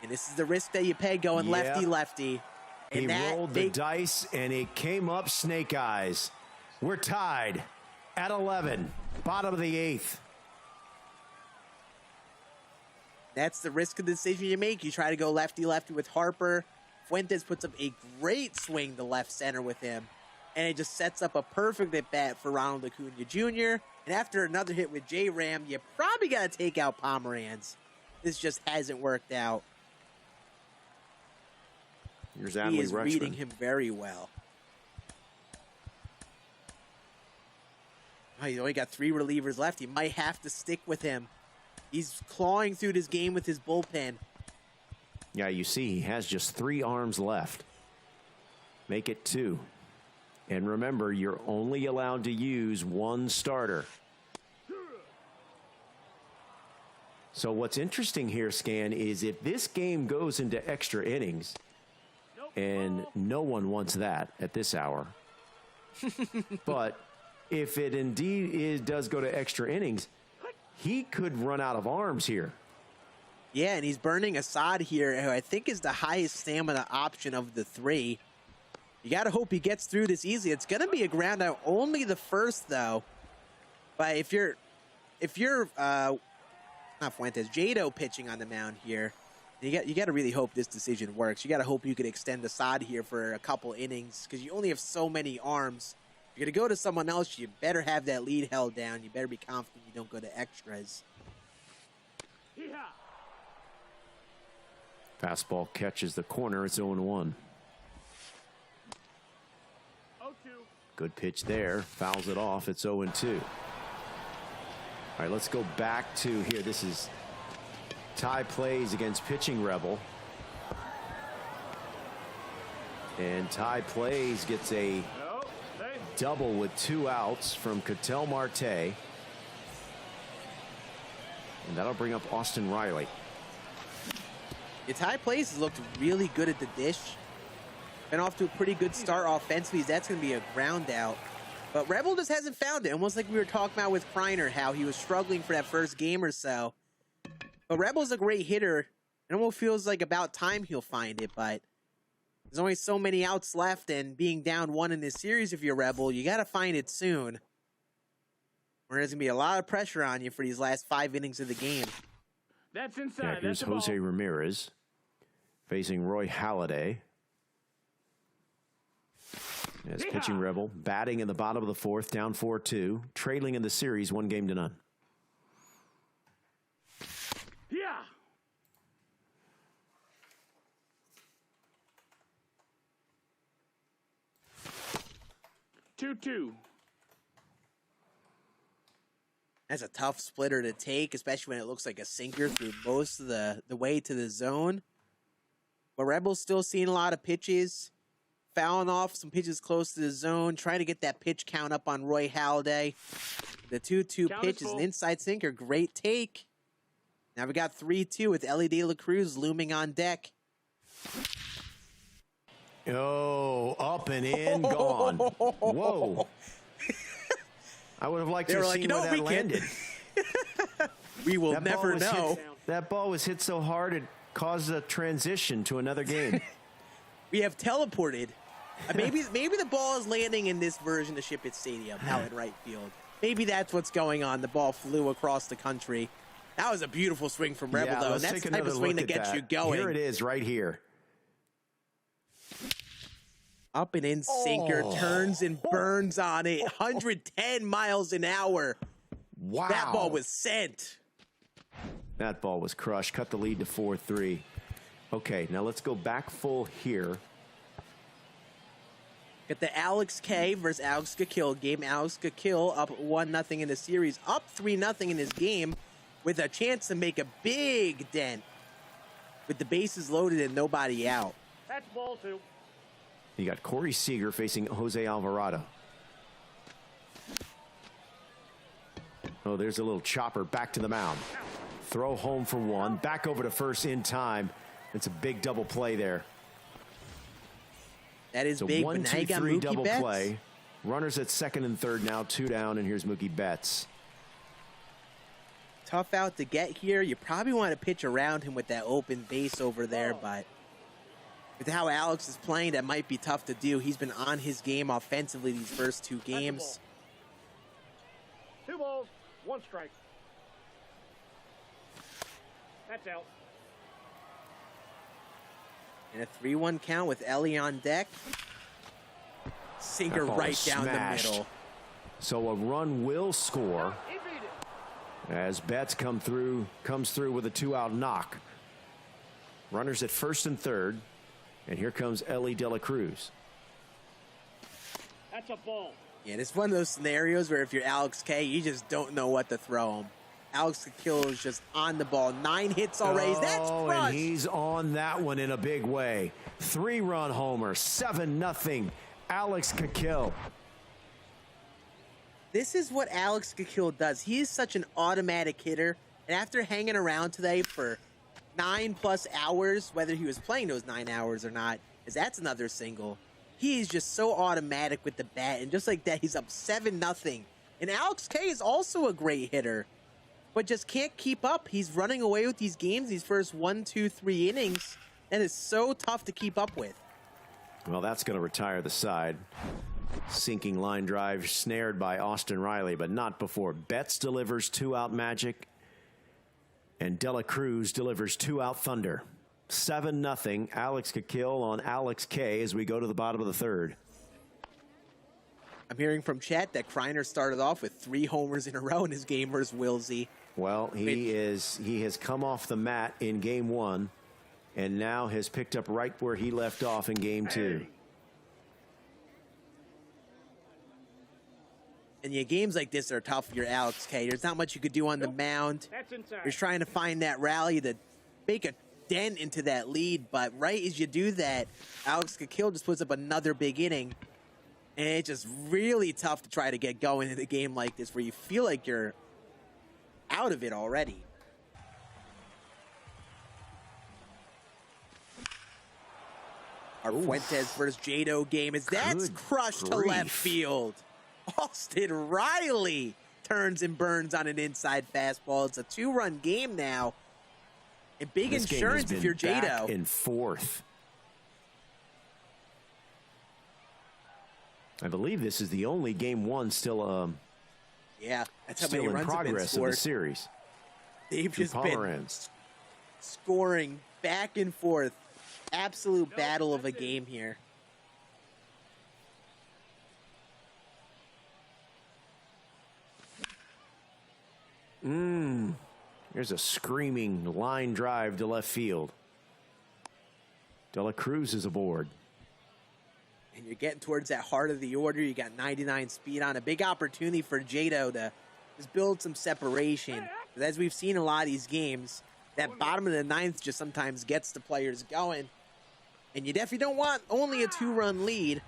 And this is the risk that you pay going lefty-lefty. He rolled the dice, and it came up snake eyes. We're tied at 11, bottom of the 8th. That's the risk of the decision you make. You try to go lefty-lefty with Harper. Fuentes puts up a great swing to left center with him. And it just sets up a perfect at-bat for Ronald Acuna Jr. And after another hit with J-Ram, you probably got to take out Pomeranz. This just hasn't worked out. Here's He Adley is Rutschman. reading him very well. Oh, he's only got 3 relievers left. He might have to stick with him. He's clawing through this game with his bullpen. Yeah, you see, he has just 3 arms left. Make it 2. And remember, you're only allowed to use 1 starter. So what's interesting here, Scan, is if this game goes into extra innings, and no one wants that at this hour, but if it indeed does go to extra innings, he could run out of arms here. Yeah, and he's burning Assad here, who I think is the highest stamina option of the 3. You got to hope he gets through this easily. It's going to be a ground out, only the first, though. But if you're not Fuentes, Jado pitching on the mound here, You got to really hope this decision works. You got to hope you could extend the side here for a couple innings because you only have so many arms. If you're going to go to someone else, you better have that lead held down. You better be confident you don't go to extras. Fastball catches the corner. It's 0-1. Good pitch there. Fouls it off. It's 0-2. All right, let's go back to here. This is Tai Plays against Pitching Rebel. And Tai Plays gets a double with 2 outs from Ketel Marte. And that'll bring up Austin Riley. Yeah, Tai Plays has looked really good at the dish. Been off to a pretty good start offensively. That's going to be a ground out. But Rebel just hasn't found it. Almost like we were talking about with Kryer, how he was struggling for that first game or so. But Rebel's a great hitter. It almost feels like about time he'll find it, but there's only so many outs left, and being down 1 in this series if you're Rebel, you got to find it soon. Or there's going to be a lot of pressure on you for these last 5 innings of the game. That's inside. Yeah, here's Jose Ramirez facing Roy Halladay. As Pitching Rebel batting in the bottom of the 4th, down 4-2, trailing in the series 1-0. Yeah. 2-2. That's a tough splitter to take, especially when it looks like a sinker through most of the way to the zone. But Rebel's still seeing a lot of pitches. Fouling off some pitches close to the zone, trying to get that pitch count up on Roy Halladay. The 2-2 pitch is an inside sinker. Great take. Now we got 3-2 with Ellie De La Cruz looming on deck. Oh, up and in, gone. Whoa. I would have liked to have seen where that landed. We will never know. That ball was hit so hard it caused a transition to another game. We have teleported. Maybe the ball is landing in this version of Ship-It Stadium out in right field. Maybe that's what's going on. The ball flew across the country. That was a beautiful swing from Rebel, though. And that's the type of swing that gets you going. Here it is, right here. Up and in sinker, turns and burns on it. 110 miles an hour. Wow. That ball was sent. That ball was crushed. Cut the lead to 4-3. Okay, now let's go back full here. Got the Alex K versus Alex Cakill game. Alex Cakill up 1-0 in the series, up 3-0 in this game, with a chance to make a big dent with the bases loaded and nobody out. That's ball 2. You got Corey Seager facing Jose Alvarado. Oh, there's a little chopper back to the mound. Throw home for 1. Back over to first in time. It's a big double play there. That is it's big. a 1-2-3 double play. Runners at 2nd and 3rd now, 2 down, and here's Mookie Betts. Tough out to get here. You probably want to pitch around him with that open base over there, but with how Alex is playing, that might be tough to do. He's been on his game offensively these first 2 games. 2 balls, 1 strike. That's out. And a 3-1 count with Ellie on deck. Sinker right down the middle. So a run will score as Betts comes through with a 2-out knock. Runners at 1st and 3rd. And here comes Ellie De La Cruz. That's a ball. Yeah, it's one of those scenarios where if you're Alex K, you just don't know what to throw him. Alex Cakill is just on the ball. 9 hits already. That's crushed. And he's on that one in a big way. 3-run homer, 7-0. Alex Cakill. This is what Alex Cakill does. He is such an automatic hitter. And after hanging around today for 9+ hours, whether he was playing those 9 hours or not, because that's another single, he is just so automatic with the bat. And just like that, he's up 7-0. And Alex K is also a great hitter, but just can't keep up. He's running away with these games, these first 1, 2, 3 innings. That is so tough to keep up with. Well, that's going to retire the side. Sinking line drive snared by Austin Riley, but not before Betts delivers 2-out magic and De La Cruz delivers 2-out thunder. 7-0. Alex Kill on Alex K as we go to the bottom of the third. I'm hearing from chat that Kryer started off with 3 homers in a row in his game versus Wilsey. Well, he has come off the mat in game 1 and now has picked up right where he left off in game 2. And yeah, games like this are tough for your Alex K. There's not much you could do on the mound. You're trying to find that rally to make a dent into that lead, but right as you do that, Alex Kill just puts up another big inning. And it's just really tough to try to get going in a game like this where you feel like you're out of it already. Our Fuentes versus Jado game is that's crushed to left field. Austin Riley turns and burns on an inside fastball. It's a 2-run game now. And big this insurance if you're Jado. Back and forth. I believe this is the only game 1 still yeah, that's how still many in runs progress have been of the series. They've just been scoring back and forth. Absolute battle of a game here. There's a screaming line drive to left field. De La Cruz is aboard. And you're getting towards that heart of the order. You got 99 speed on. A big opportunity for Jado to just build some separation. But as we've seen in a lot of these games, that bottom of the 9th just sometimes gets the players going. And you definitely don't want only a 2-run lead.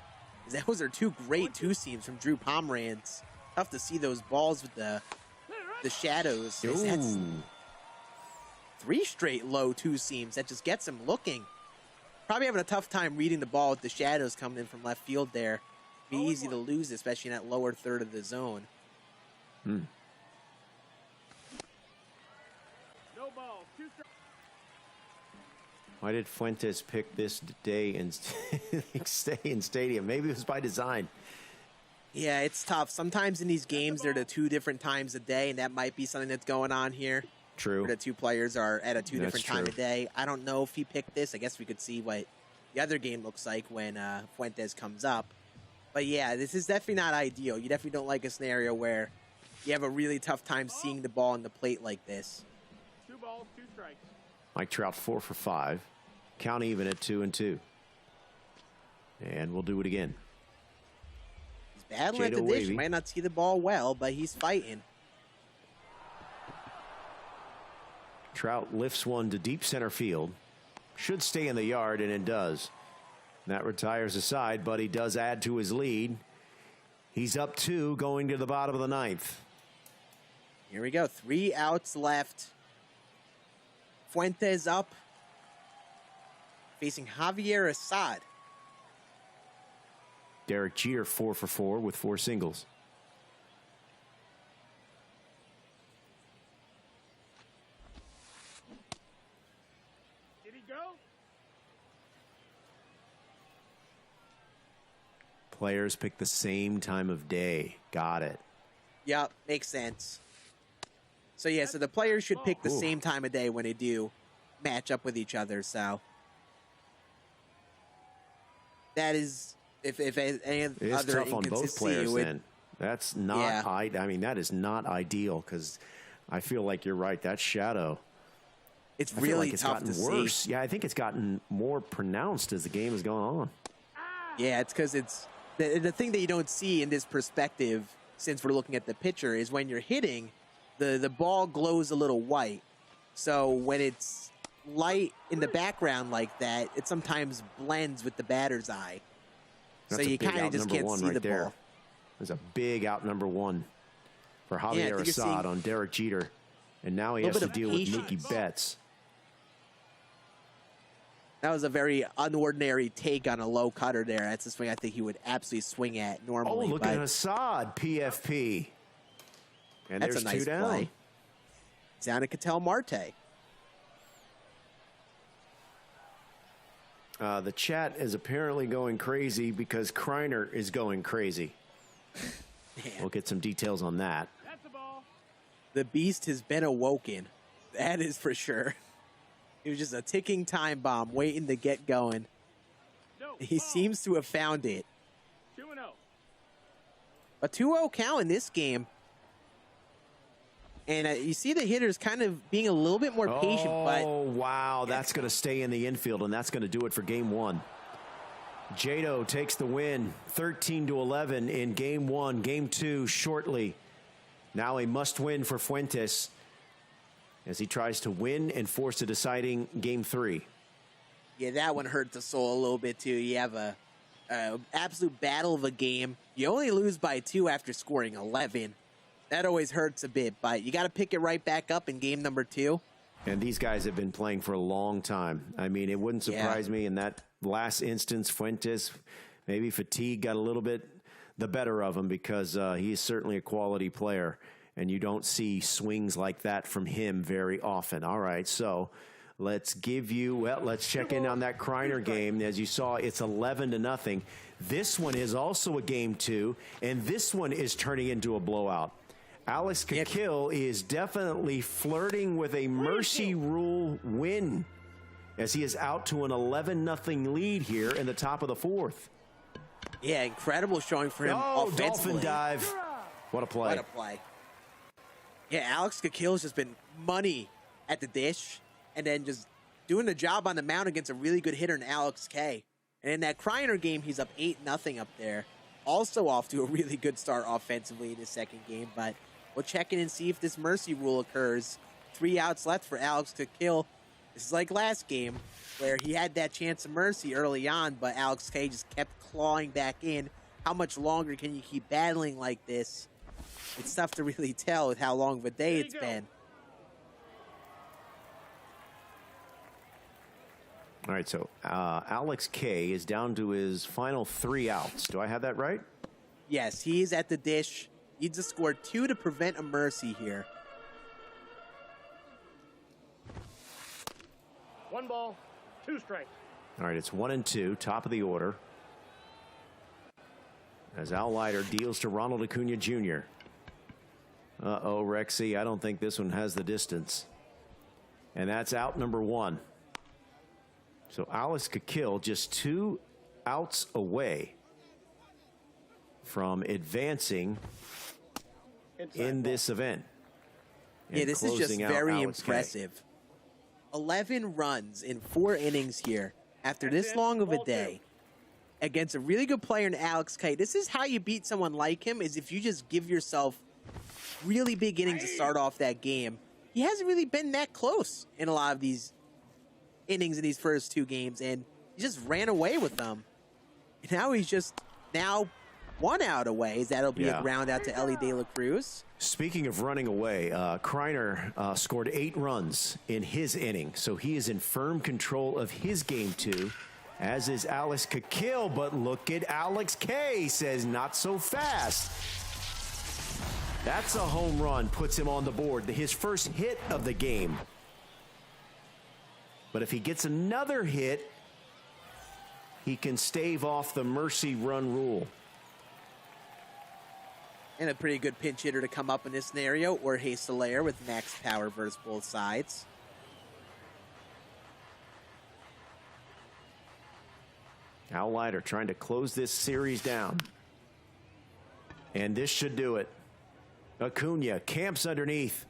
Those are 2 great 2-seams from Drew Pomeranz. Tough to see those balls with the shadows. That's 3 straight low 2-seams. That just gets him looking. Probably having a tough time reading the ball with the shadows coming in from left field there. Be easy to lose, especially in that lower third of the zone. No ball, 2 strikes. Why did Fuentes pick this day and stay in stadium? Maybe it was by design. Yeah, it's tough. Sometimes in these games, they're the 2 different times a day, and that might be something that's going on here. True. Where the 2 players are at a 2 different time true. of day. I don't know if he picked this. I guess we could see what the other game looks like when Fuentes comes up. But yeah, this is definitely not ideal. You definitely don't like a scenario where you have a really tough time seeing the ball on the plate like this. 2 balls, 2 strikes. Mike Trout 4 for 5. Count even at 2-2. And we'll do it again. He's battling at the dish. Wavy. Might not see the ball well, but he's fighting. Trout lifts one to deep center field. Should stay in the yard, and it does. That retires a side, but he does add to his lead. He's up 2 going to the bottom of the 9th. Here we go. 3 outs left. Fuentes up. Facing Javier Assad. Derek Jeter 4 for 4 with 4 singles. Did he go? Players pick the same time of day. Got it. Yep, makes sense. So yeah, so the players should pick the same time of day when they do match up with each other. So that is, if any other It's tough on both players then. That's not, Yeah. I mean, that is not ideal because I feel like you're right. That shadow, it's I feel really like it's tough gotten to worse. see. Yeah, I think it's gotten more pronounced as the game has gone on. Yeah, it's because it's the thing that you don't see in this perspective, since we're looking at the pitcher, is when you're hitting, the ball glows a little white. So when it's light in the background like that, it sometimes blends with the batter's eye. That's so a you big kind of out just number can't one see right the there. ball. There's a big out number 1 for Yeah, I Javier think you're Assad seeing on Derek Jeter. And now he a has little to bit of deal with patience. Mookie Betts. That was a very unordinary take on a low cutter there. That's the swing I think he would absolutely swing at Oh, normally. look but at Assad, PFP. And that's there's a nice 2 down. play. Down to Ketel Marte. The chat is apparently going crazy because Kryer is going crazy. Man, We'll get some details on that. That's a ball. the beast has been awoken. That is for sure. It was just a ticking time bomb waiting to get going. He seems to have found it. 2-0. A 2-0 count in this game. And you see the hitters kind of being a little bit more patient. Oh, wow. That's going to stay in the infield, and that's going to do it for game one. Jado takes the win, 13-11 in game one. Game two shortly. Now a must-win for Fuentes as he tries to win and force a deciding game three. Yeah, that one hurt the soul a little bit, too. You have a absolute battle of a game. You only lose by 2 after scoring 11. That always hurts a bit, but you got to pick it right back up in game number 2. And these guys have been playing for a long time. I mean, it wouldn't surprise me in that last instance, Fuentes, maybe fatigue got a little bit the better of him because he is certainly a quality player, and you don't see swings like that from him very often. All right, so let's check in on that Kryer game. As you saw, it's 11-0. This one is also a game 2, and this one is turning into a blowout. Alex Cakill is definitely flirting with a mercy rule win as he is out to an 11-0 lead here in the top of the 4th. Yeah, incredible showing for him offensively. Dolphin dive. What a play. What a play. Yeah, Alex Cakill's just been money at the dish and then just doing the job on the mound against a really good hitter in Alex K. And in that Kryer game, he's up 8-0 up there. Also off to a really good start offensively in his second game, but we'll check in and see if this mercy rule occurs. 3 outs left for Alex Cakill. This is like last game where he had that chance of mercy early on, but Alex K just kept clawing back in. How much longer can you keep battling like this? It's tough to really tell with how long of a day it's been. All right, so Alex K is down to his final 3 outs. Do I have that right? Yes, he's at the dish. Needs to score 2 to prevent a mercy here. 1 ball, 2 strikes. All right, it's 1-2, top of the order. As Al Leiter deals to Ronald Acuña Jr. Uh-oh, Rexy, I don't think this one has the distance. And that's out number 1. So Alex Cakill just 2 outs away from advancing in this event. Yeah, this is just very impressive. 11 runs in 4 innings here after this long of a day against a really good player in Alex K. This is how you beat someone like him, is if you just give yourself really big innings to start off that game. He hasn't really been that close in a lot of these innings in these first 2 games, and he just ran away with them. And now he's just 1 out away. That'll be a ground out to Ellie De La Cruz. Speaking of running away, Kryer scored 8 runs in his inning, so he is in firm control of his game 2, as is Alex Cakill. But look at Alex K. Says not so fast. That's a home run, puts him on the board. His first hit of the game. But if he gets another hit, he can stave off the mercy run rule. And a pretty good pinch hitter to come up in this scenario, or Hastelayer with max power versus both sides. Al Leiter trying to close this series down. And this should do it. Acuña camps underneath.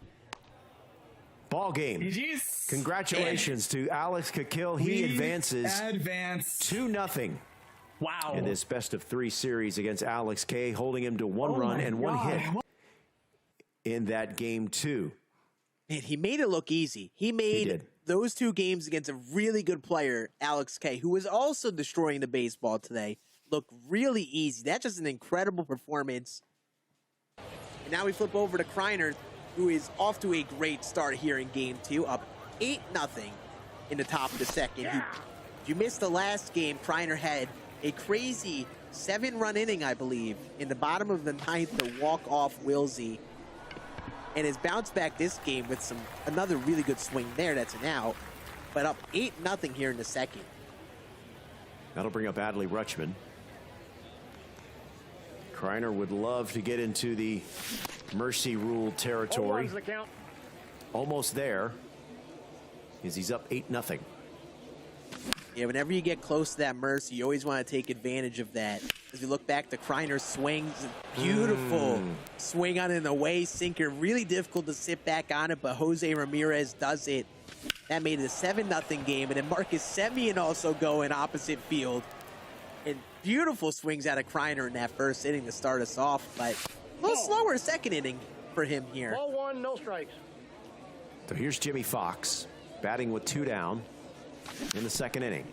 Ball game. GG's. Congratulations to Alex Cakill. He advances 2-0. Wow. In this best of 3 series against Alex K, holding him to 1 run and 1 hit in that game 2. Man, he made it look easy. He made those 2 games against a really good player, Alex K, who was also destroying the baseball today, look really easy. That's just an incredible performance. And now we flip over to Kryer, who is off to a great start here in game 2, up 8-0 in the top of the second. If you missed the last game, Kryer had a crazy 7-run inning, I believe, in the bottom of the 9th to walk off Wisey. And has bounced back this game with another really good swing there. That's an out. But up 8-0 here in the second. That'll bring up Adley Rutschman. Kryer would love to get into the mercy rule territory. Almost there. as he's up 8-0. Yeah, whenever you get close to that mercy, you always want to take advantage of that. As you look back, the Kryer swings, beautiful swing on an away sinker. Really difficult to sit back on it, but Jose Ramirez does it. That made it a 7-0 game, and then Marcus Semien also going opposite field. And beautiful swings out of Kryer in that first inning to start us off, but a little slower second inning for him here. Ball one, no strikes. So here's Jimmy Fox batting with 2 down in the second inning.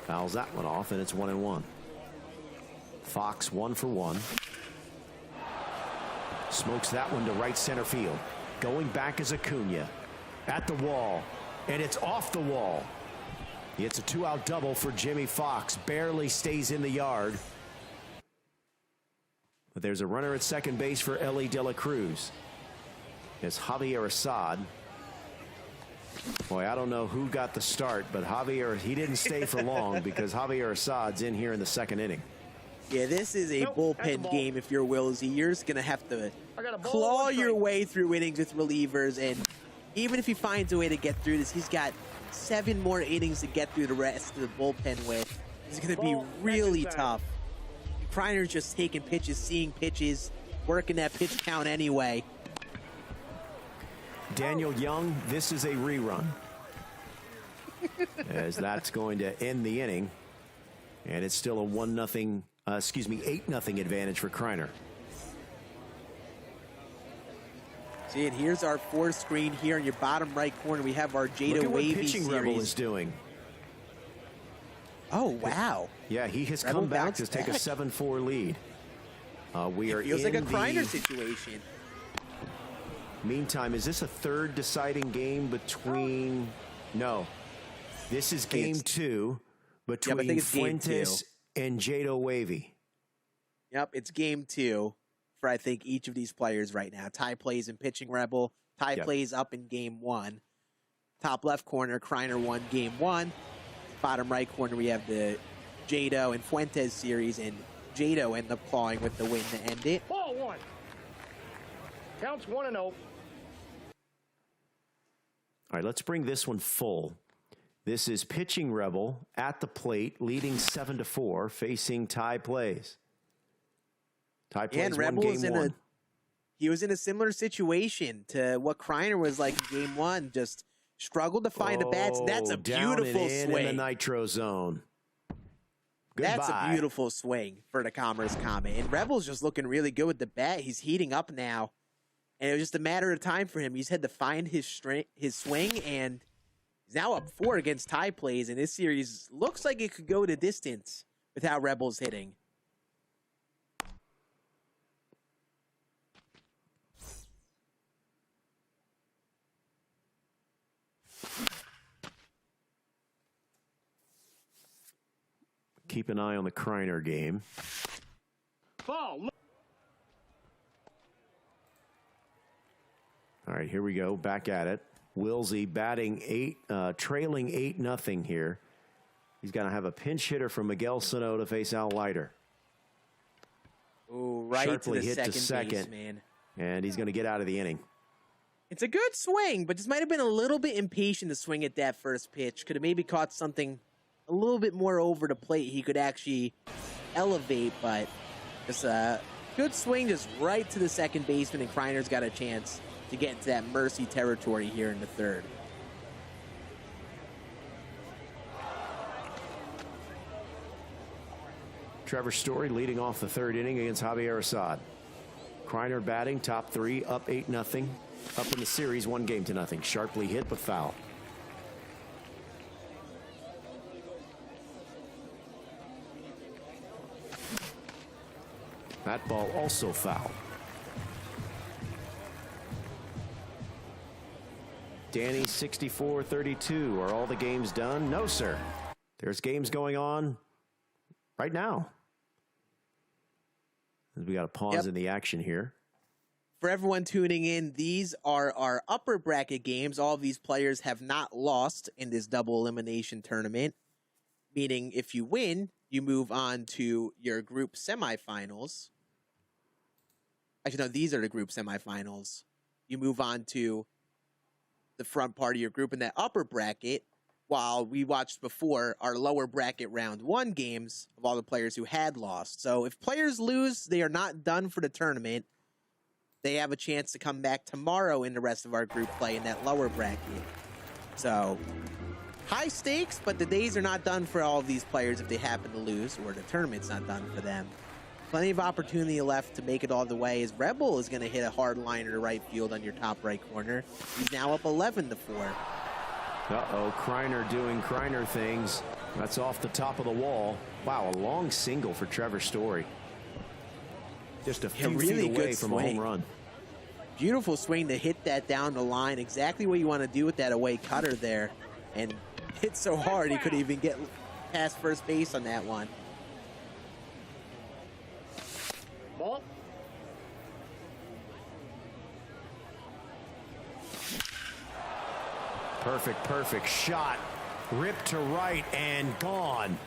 Fouls that one off, and it's 1-1. Fox 1 for 1. Smokes that one to right center field. Going back is Aunja. At the wall, and it's off the wall. It's a 2-out double for Jimmy Fox. Barely stays in the yard. But there's a runner at second base for Ellie De La Cruz. It's Javier Assad. Boy, I don't know who got the start, but Javier, he didn't stay for long because Javier Assad's in here in the second inning. Yeah, this is a bullpen game if you're Wilsey. You're just going to have to claw your way through innings with relievers, and even if he finds a way to get through this, he's got 7 more innings to get through the rest of the bullpen with. It's going to be really tough. Kryer's just taking pitches, seeing pitches, working that pitch count anyway. Daniel Young, this is a rerun. As that's going to end the inning. And it's still a 8-0 advantage for Kryer. See, and here's our 4th screen here in your bottom right corner. We have our Jada Wavy pitching series. Rebel is doing. Oh, wow. Yeah, he has Rebel come back to bounced take a 7-4 lead. We are Feels in like a Kryer situation. Meantime, is this a third deciding game between... No. This is game 2 between Fuentes and Jada Wavy. Yep, it's game 2 for, I think, each of these players right now. Tai Plays in pitching Rebel. Tai Plays up in game 1. Top left corner, Kryer won game 1. Bottom right corner, we have the Jado and Fuentes series, and Jado ended up clawing with the win to end it. Ball one. Counts 1-0. All right, let's bring this one full. This is pitching Rebel at the plate, leading 7-4, facing Tai Plays. Tai Plays won game 1. He was in a similar situation to what Kryer was like in game 1. Just struggled to find a bat. That's a beautiful swing. In the nitro zone. Goodbye. That's a beautiful swing for the Commerce Comet. And Rebel's just looking really good with the bat. He's heating up now. And it was just a matter of time for him. He's had to find his swing, and he's now up 4 against Tai Plays. And this series looks like it could go the distance with how Rebel's hitting. Keep an eye on the Kryer game. Ball. All right, here we go. Back at it. Wilsey batting trailing 8-0 here. He's going to have a pinch hitter from Miguel Sano to face Al Leiter. Ooh, right Sharply to the hit second base, man. And he's going to get out of the inning. It's a good swing, but just might have been a little bit impatient to swing at that first pitch. Could have maybe caught something a little bit more over the plate. He could actually elevate, but just a good swing just right to the second baseman, and Kryer's got a chance to get into that mercy territory here in the third. Trevor Story leading off the third inning against Javier Assad. Kryer batting, top 3, up 8-0. Up in the series, 1-0. Sharply hit, but foul. That ball also foul. Danny, 64-32. Are all the games done? No, sir. There's games going on right now. We got a pause in the action here. For everyone tuning in, these are our upper bracket games. All of these players have not lost in this double elimination tournament, meaning if you win, you move on to your group semifinals. Actually, no, these are the group semifinals. You move on to the front part of your group in that upper bracket, while we watched before our lower bracket round 1 games of all the players who had lost. So if players lose, they are not done for the tournament. They have a chance to come back tomorrow in the rest of our group play in that lower bracket. So high stakes, but the days are not done for all of these players if they happen to lose, or the tournament's not done for them. Plenty of opportunity left to make it all the way, as Rebel is going to hit a hard liner to right field on your top right corner. He's now up 11-4. Uh-oh, Kryer doing Kryer things. That's off the top of the wall. Wow, a long single for Trevor Story. Just a few really feet away good from swing. a home run. Beautiful swing to hit that down the line. Exactly what you want to do with that away cutter there. And hit so hard he couldn't even get past first base on that one. Ball. Perfect shot. Ripped to right and gone.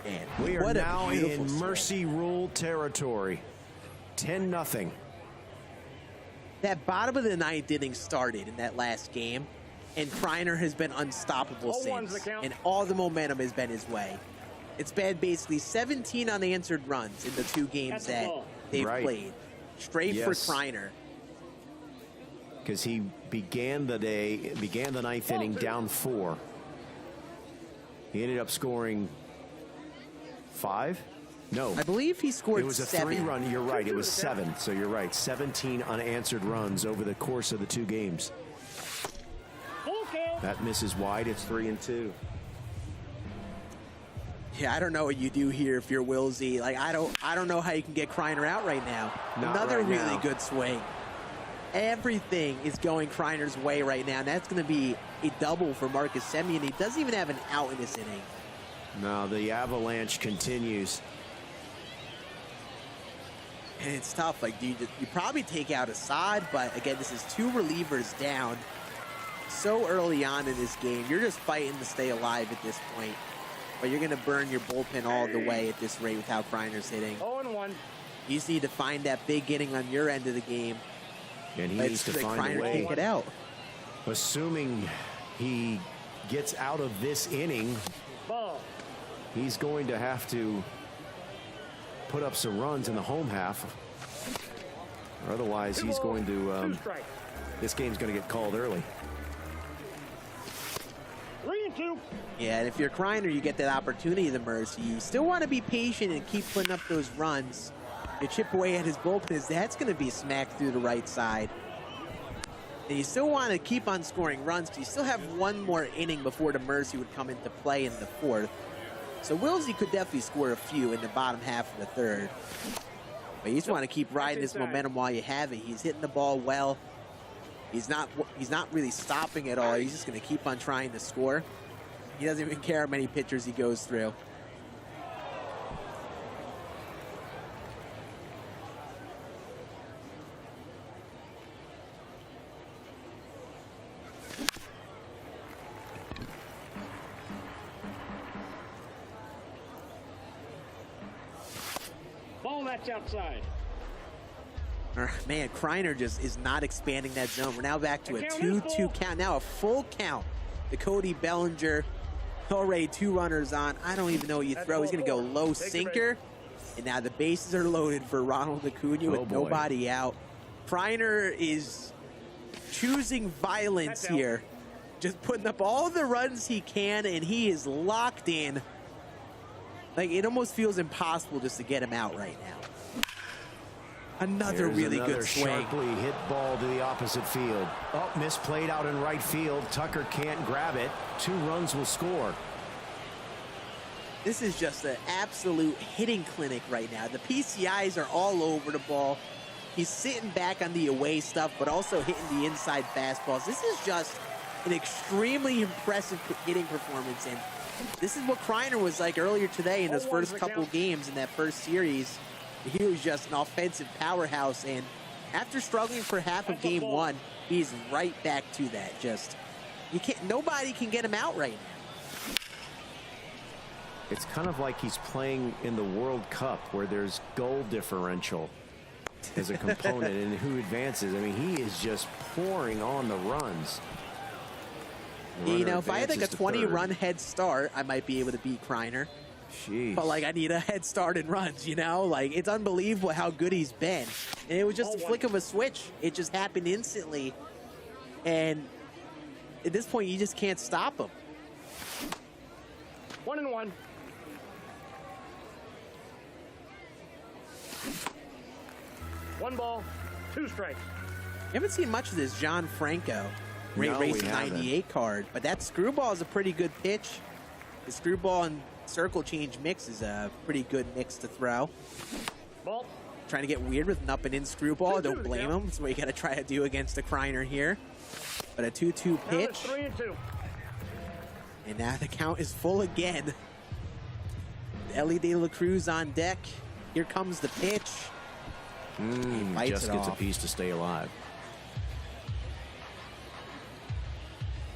Man, We are what a now beautiful in swing. mercy rule territory. 10-0. That bottom of the 9th inning started in that last game, and Kryer has been unstoppable 0-1's the since, count. and all the momentum has been his way. It's been basically 17 unanswered runs in the 2 games That's a that ball. they've Right. played. Straight Yes. for Kryer. Because he began the 9th inning down 4. He ended up scoring 5? No. I believe he scored It was a 7. 3-run. You're right. It was 7. So you're right. 17 unanswered runs over the course of the 2 games. Full count. That misses wide. It's 3-2. Yeah, I don't know what you do here if you're Wilsey. Like, I don't know how you can get Kryer out right now. Not Another right really now. good swing. Everything is going Kryner's way right now, and that's going to be a double for Marcus Semien. He doesn't even have an out in this inning. No, the avalanche continues. And it's tough. Like, you probably take out Assad, but again, this is 2 relievers down so early on in this game. You're just fighting to stay alive at this point. But you're going to burn your bullpen all the way at this rate with how Kryner's hitting. 0-1. You just need to find that big inning on your end of the game. And he But needs to it's like find a Kryer way. can't get out. Assuming he gets out of this inning, Ball. he's going to have to put up some runs in the home half. Or otherwise, he's going to, 2 strikes. this game's going to get called early. 3-2. Yeah, and if you're Kryer, you get that opportunity to mercy. You still want to be patient and keep putting up those runs. You chip away at his bullpen, that's going to be smacked through the right side. And you still want to keep on scoring runs because you still have 1 more inning before the mercy would come into play in the 4th. So Wilsey could definitely score a few in the bottom half of the 3rd. But you just want to keep riding this momentum while you have it. He's hitting the ball well. He's not really stopping at all. He's just going to keep on trying to score. He doesn't even care how many pitchers he goes through. Ball, that's outside. Man, Kryer just is not expanding that zone. We're now back to a 2-2 count. Now a full count. The Cody Bellinger, already 2 runners on. I don't even know what you throw. He's going to go low sinker. And now the bases are loaded for Ronald Acuna with nobody out. Kryer is choosing violence here. Just putting up all the runs he can, and he is locked in. Like, it almost feels impossible just to get him out right now. Another really good swing. Sharply hit ball to the opposite field. Oh, misplayed out in right field. Tucker can't grab it. 2 runs will score. This is just an absolute hitting clinic right now. The PCIs are all over the ball. He's sitting back on the away stuff, but also hitting the inside fastballs. This is just an extremely impressive hitting performance, and this is what Kryer was like earlier today in those first couple games in that first series. He was just an offensive powerhouse, and after struggling for half of game 1, he's right back to that. Just, nobody can get him out right now. It's kind of like he's playing in the World Cup where there's goal differential. as a component in who advances. I mean, he is just pouring on the runs. You know, if I had like a 20-run head start, I might be able to beat Kryer. Jeez. But like, I need a head start in runs, you know? Like, it's unbelievable how good he's been. And it was just a flick of a switch. It just happened instantly. And at this point, you just can't stop him. 1-1. One ball, 2 strikes. You haven't seen much of this John Franco Racing 98 card, but that screwball is a pretty good pitch. The screwball and circle change mix is a pretty good mix to throw. Ball. Trying to get weird with an up and in screwball. Don't blame him. That's what you got to try to do against a Kryer here. But a 2-2 pitch. 3-2. And now the count is full again. Ellie De La Cruz on deck. Here comes the pitch. He just gets a piece to stay alive.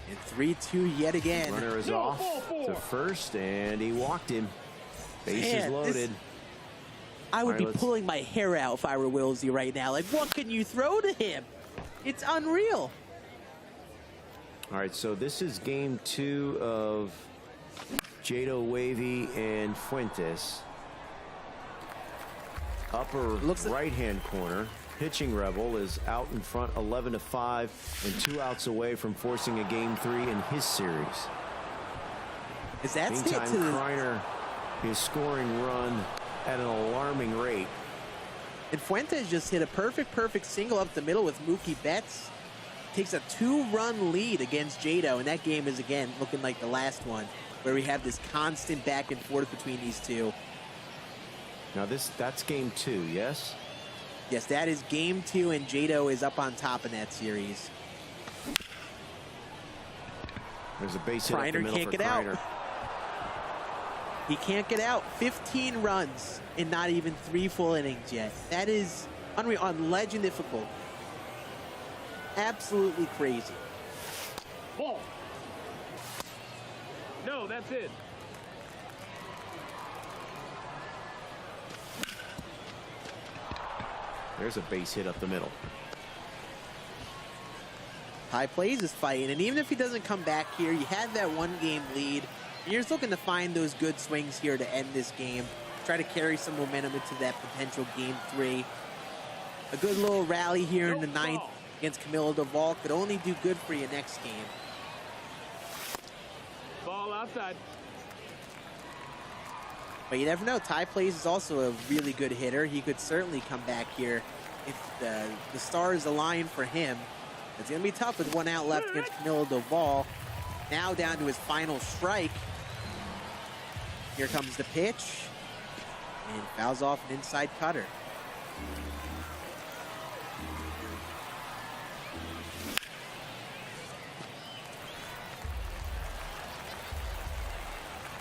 And 3-2 yet again. Runner is off to first, and he walked him. Bases loaded. I would be pulling my hair out if I were Wilsey right now. Like, what can you throw to him? It's unreal. All right, so this is game 2 of Jado, Wavy, and Fuentes. Upper right-hand corner. Pitching Rebel is out in front 11-5 and 2 outs away from forcing a game 3 in his series. Meantime, Kryer is scoring run at an alarming rate. And Fuentes just hit a perfect single up the middle with Mookie Betts. Takes a 2-run lead against Jado, and that game is, again, looking like the last one, where we have this constant back and forth between these two. Now that's game 2, yes? Yes, that is game 2, and Jado is up on top in that series. There's a base hit up the middle can't for get Kryer. out. He can't get out. 15 runs in not even 3 full innings yet. That is unreal, on legend difficult. Absolutely crazy. Ball. No, that's it. There's a base hit up the middle. Tai Plays is fighting, and even if he doesn't come back here, you have that 1-game lead. And you're just looking to find those good swings here to end this game. Try to carry some momentum into that potential game 3. A good little rally here in the 9th against Camilo Doval could only do good for you next game. Ball outside. But you never know. Tai Plays is also a really good hitter. He could certainly come back here if the stars align for him. It's going to be tough with 1 out left against Camilo Doval. Now down to his final strike. Here comes the pitch. And fouls off an inside cutter.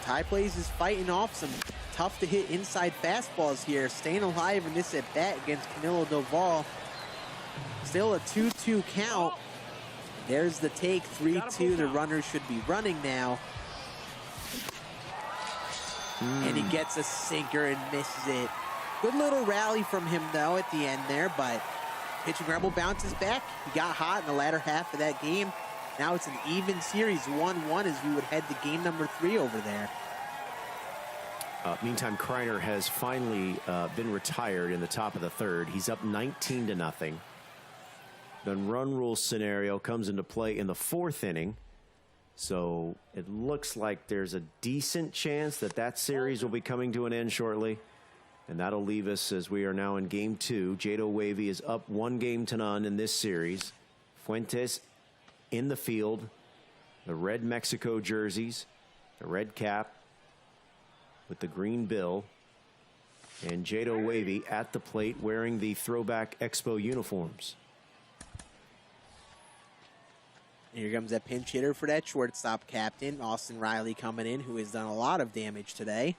Tai Plays is fighting off some tough to hit inside fastballs here. Staying alive in this at bat against Camilo Doval. Still a 2-2 count. There's the take, 3-2. The runner should be running now. And he gets a sinker and misses it. Good little rally from him, though, at the end there, but pitching Rebel bounces back. He got hot in the latter half of that game. Now it's an even series, 1-1, as we would head to game number 3 over there. Meantime, Kryer has finally been retired in the top of the 3rd. He's up 19-0. The run rule scenario comes into play in the 4th inning. So it looks like there's a decent chance that that series will be coming to an end shortly. And that'll leave us, as we are now in game 2. Jado Wavy is up 1-0 in this series. Fuentes in the field. The red Mexico jerseys. The red cap with the green bill. And Jado Wavy at the plate wearing the throwback Expo uniforms. Here comes that pinch hitter for that shortstop captain, Austin Riley, coming in, who has done a lot of damage today.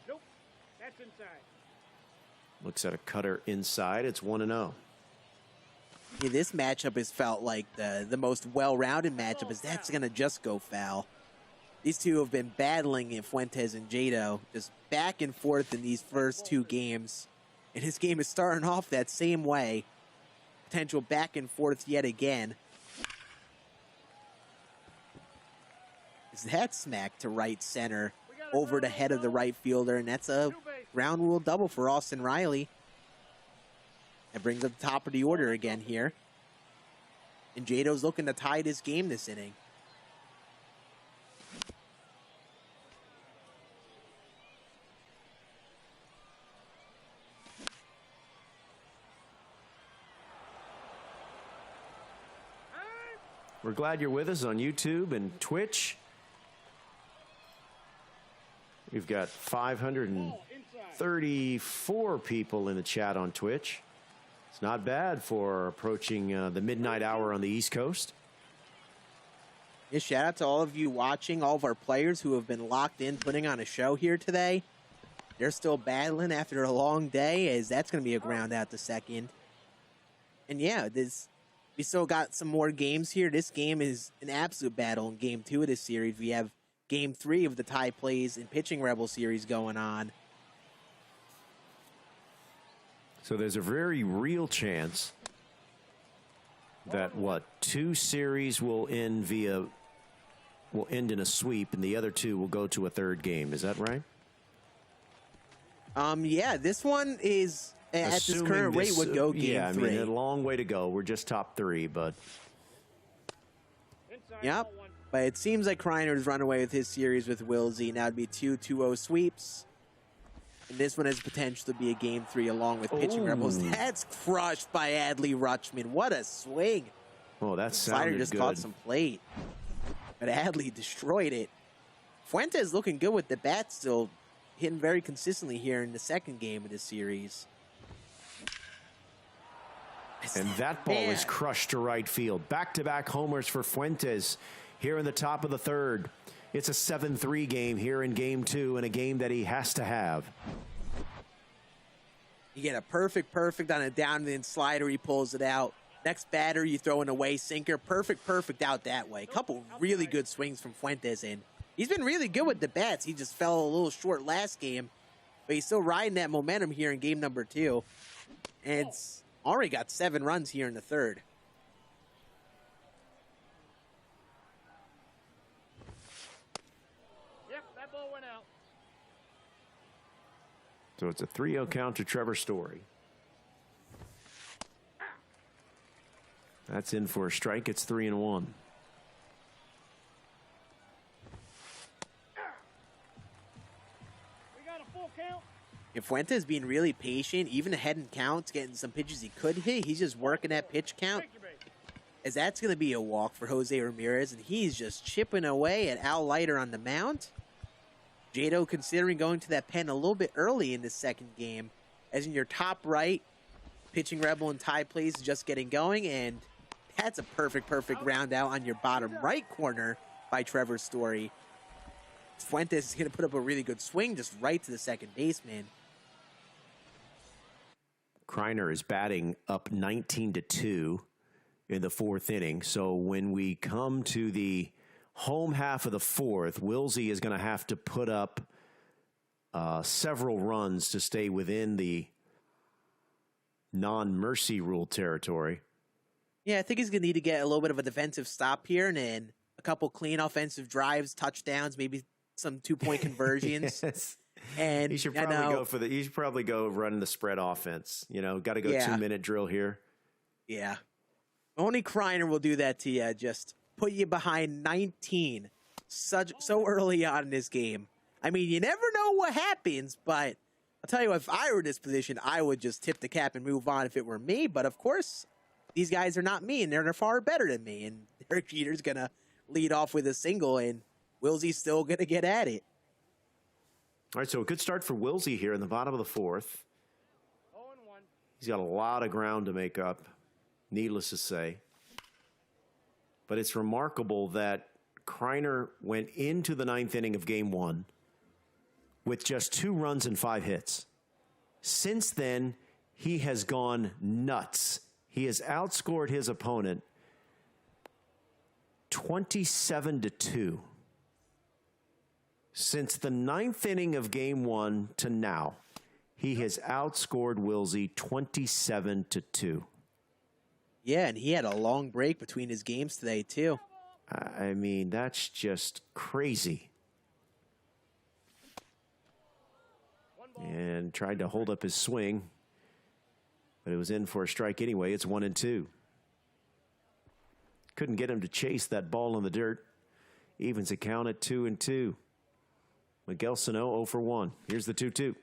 Nope, that's inside. Looks at a cutter inside. It's 1-0. Yeah, this matchup has felt like the most well-rounded matchup, as that's going to just go foul. These two have been battling in Fuentes and Jado, just back and forth in these first two games. And his game is starting off that same way. Potential back and forth yet again. Is that smack to right center over the head of the right fielder, and that's a ground rule double for Austin Riley. That brings up the top of the order again here. And Jado's looking to tie this game this inning. We're glad you're with us on YouTube and Twitch. We've got 534 people in the chat on Twitch. It's not bad for approaching the midnight hour on the East Coast. Yeah, shout out to all of you watching, all of our players who have been locked in, putting on a show here today. They're still battling after a long day, as that's going to be a ground out to second. And yeah, we still got some more games here. This game is an absolute battle in Game 2 of this series. We have Game 3 of the Tai Plays and Pitching Rebel series going on. So there's a very real chance that two series will end in a sweep, and the other two will go to a third game. Is that right? Yeah, this one is at this current rate would go Game 3. Yeah, I mean, a long way to go. We're just top 3, but yep. But it seems like Kryer has run away with his series with Wisey. Now it'd be 2-2-0 sweeps. And this one has potential to be a Game 3 along with Pitching Rebels. That's crushed by Adley Rutschman. What a swing. Oh, that Slider sounded just good. caught some plate. But Adley destroyed it. Fuentes looking good with the bat still, hitting very consistently here in the second game of this series. And that ball is crushed to right field. Back-to-back homers for Fuentes here in the top of the third. It's a 7-3 game here in Game 2, and a game that he has to have. You get a perfect on a down-in slider. He pulls it out. Next batter, you throw an away sinker. Perfect out that way. Couple really good swings from Fuentes, and he's been really good with the bats. He just fell a little short last game, but he's still riding that momentum here in game number 2. And it's already got 7 runs here in the third. Yep, that ball went out. So it's a 3-0 count to Trevor Story. That's in for a strike. It's 3-1. We got a full count. If Fuentes being really patient, even ahead in counts, getting some pitches he could hit, he's just working that pitch count. Take your bait. As that's going to be a walk for Jose Ramirez, and he's just chipping away at Al Leiter on the mound. Jado considering going to that pen a little bit early in this second game, as in your top right, Pitching Rebel and Tai Plays just getting going, and that's a perfect round out on your bottom right corner by Trevor Story. Fuentes is going to put up a really good swing just right to the second baseman. Kryer is batting up 19-2 in the 4th inning. So when we come to the home half of the 4th, Wisey is going to have to put up several runs to stay within the non-mercy rule territory. Yeah, I think he's going to need to get a little bit of a defensive stop here, and then a couple clean offensive drives, touchdowns, maybe some 2-point conversions. Yes. And he should probably go running the spread offense. You know, got to go 2-minute drill here. Yeah. Only Kryer will do that to you. Just put you behind 19 so early on in this game. I mean, you never know what happens, but I'll tell you what, if I were in this position, I would just tip the cap and move on if it were me. But of course, these guys are not me, and they're far better than me. And Derek Jeter's going to lead off with a single, and Wisey's still going to get at it. All right, so a good start for Wisey here in the bottom of the 4th. 0-1. He's got a lot of ground to make up, needless to say. But it's remarkable that Kryer went into the 9th inning of Game 1 with just 2 runs and 5 hits. Since then, he has gone nuts. He has outscored his opponent 27-2. Since the 9th inning of game 1 to now, he has outscored Wilsey 27-2. Yeah, and he had a long break between his games today, too. I mean, that's just crazy. And tried to hold up his swing, but it was in for a strike anyway. It's 1-2. Couldn't get him to chase that ball in the dirt. Evens the count at 2-2. Miguel Sano 0 for 1. Here's the 2-2.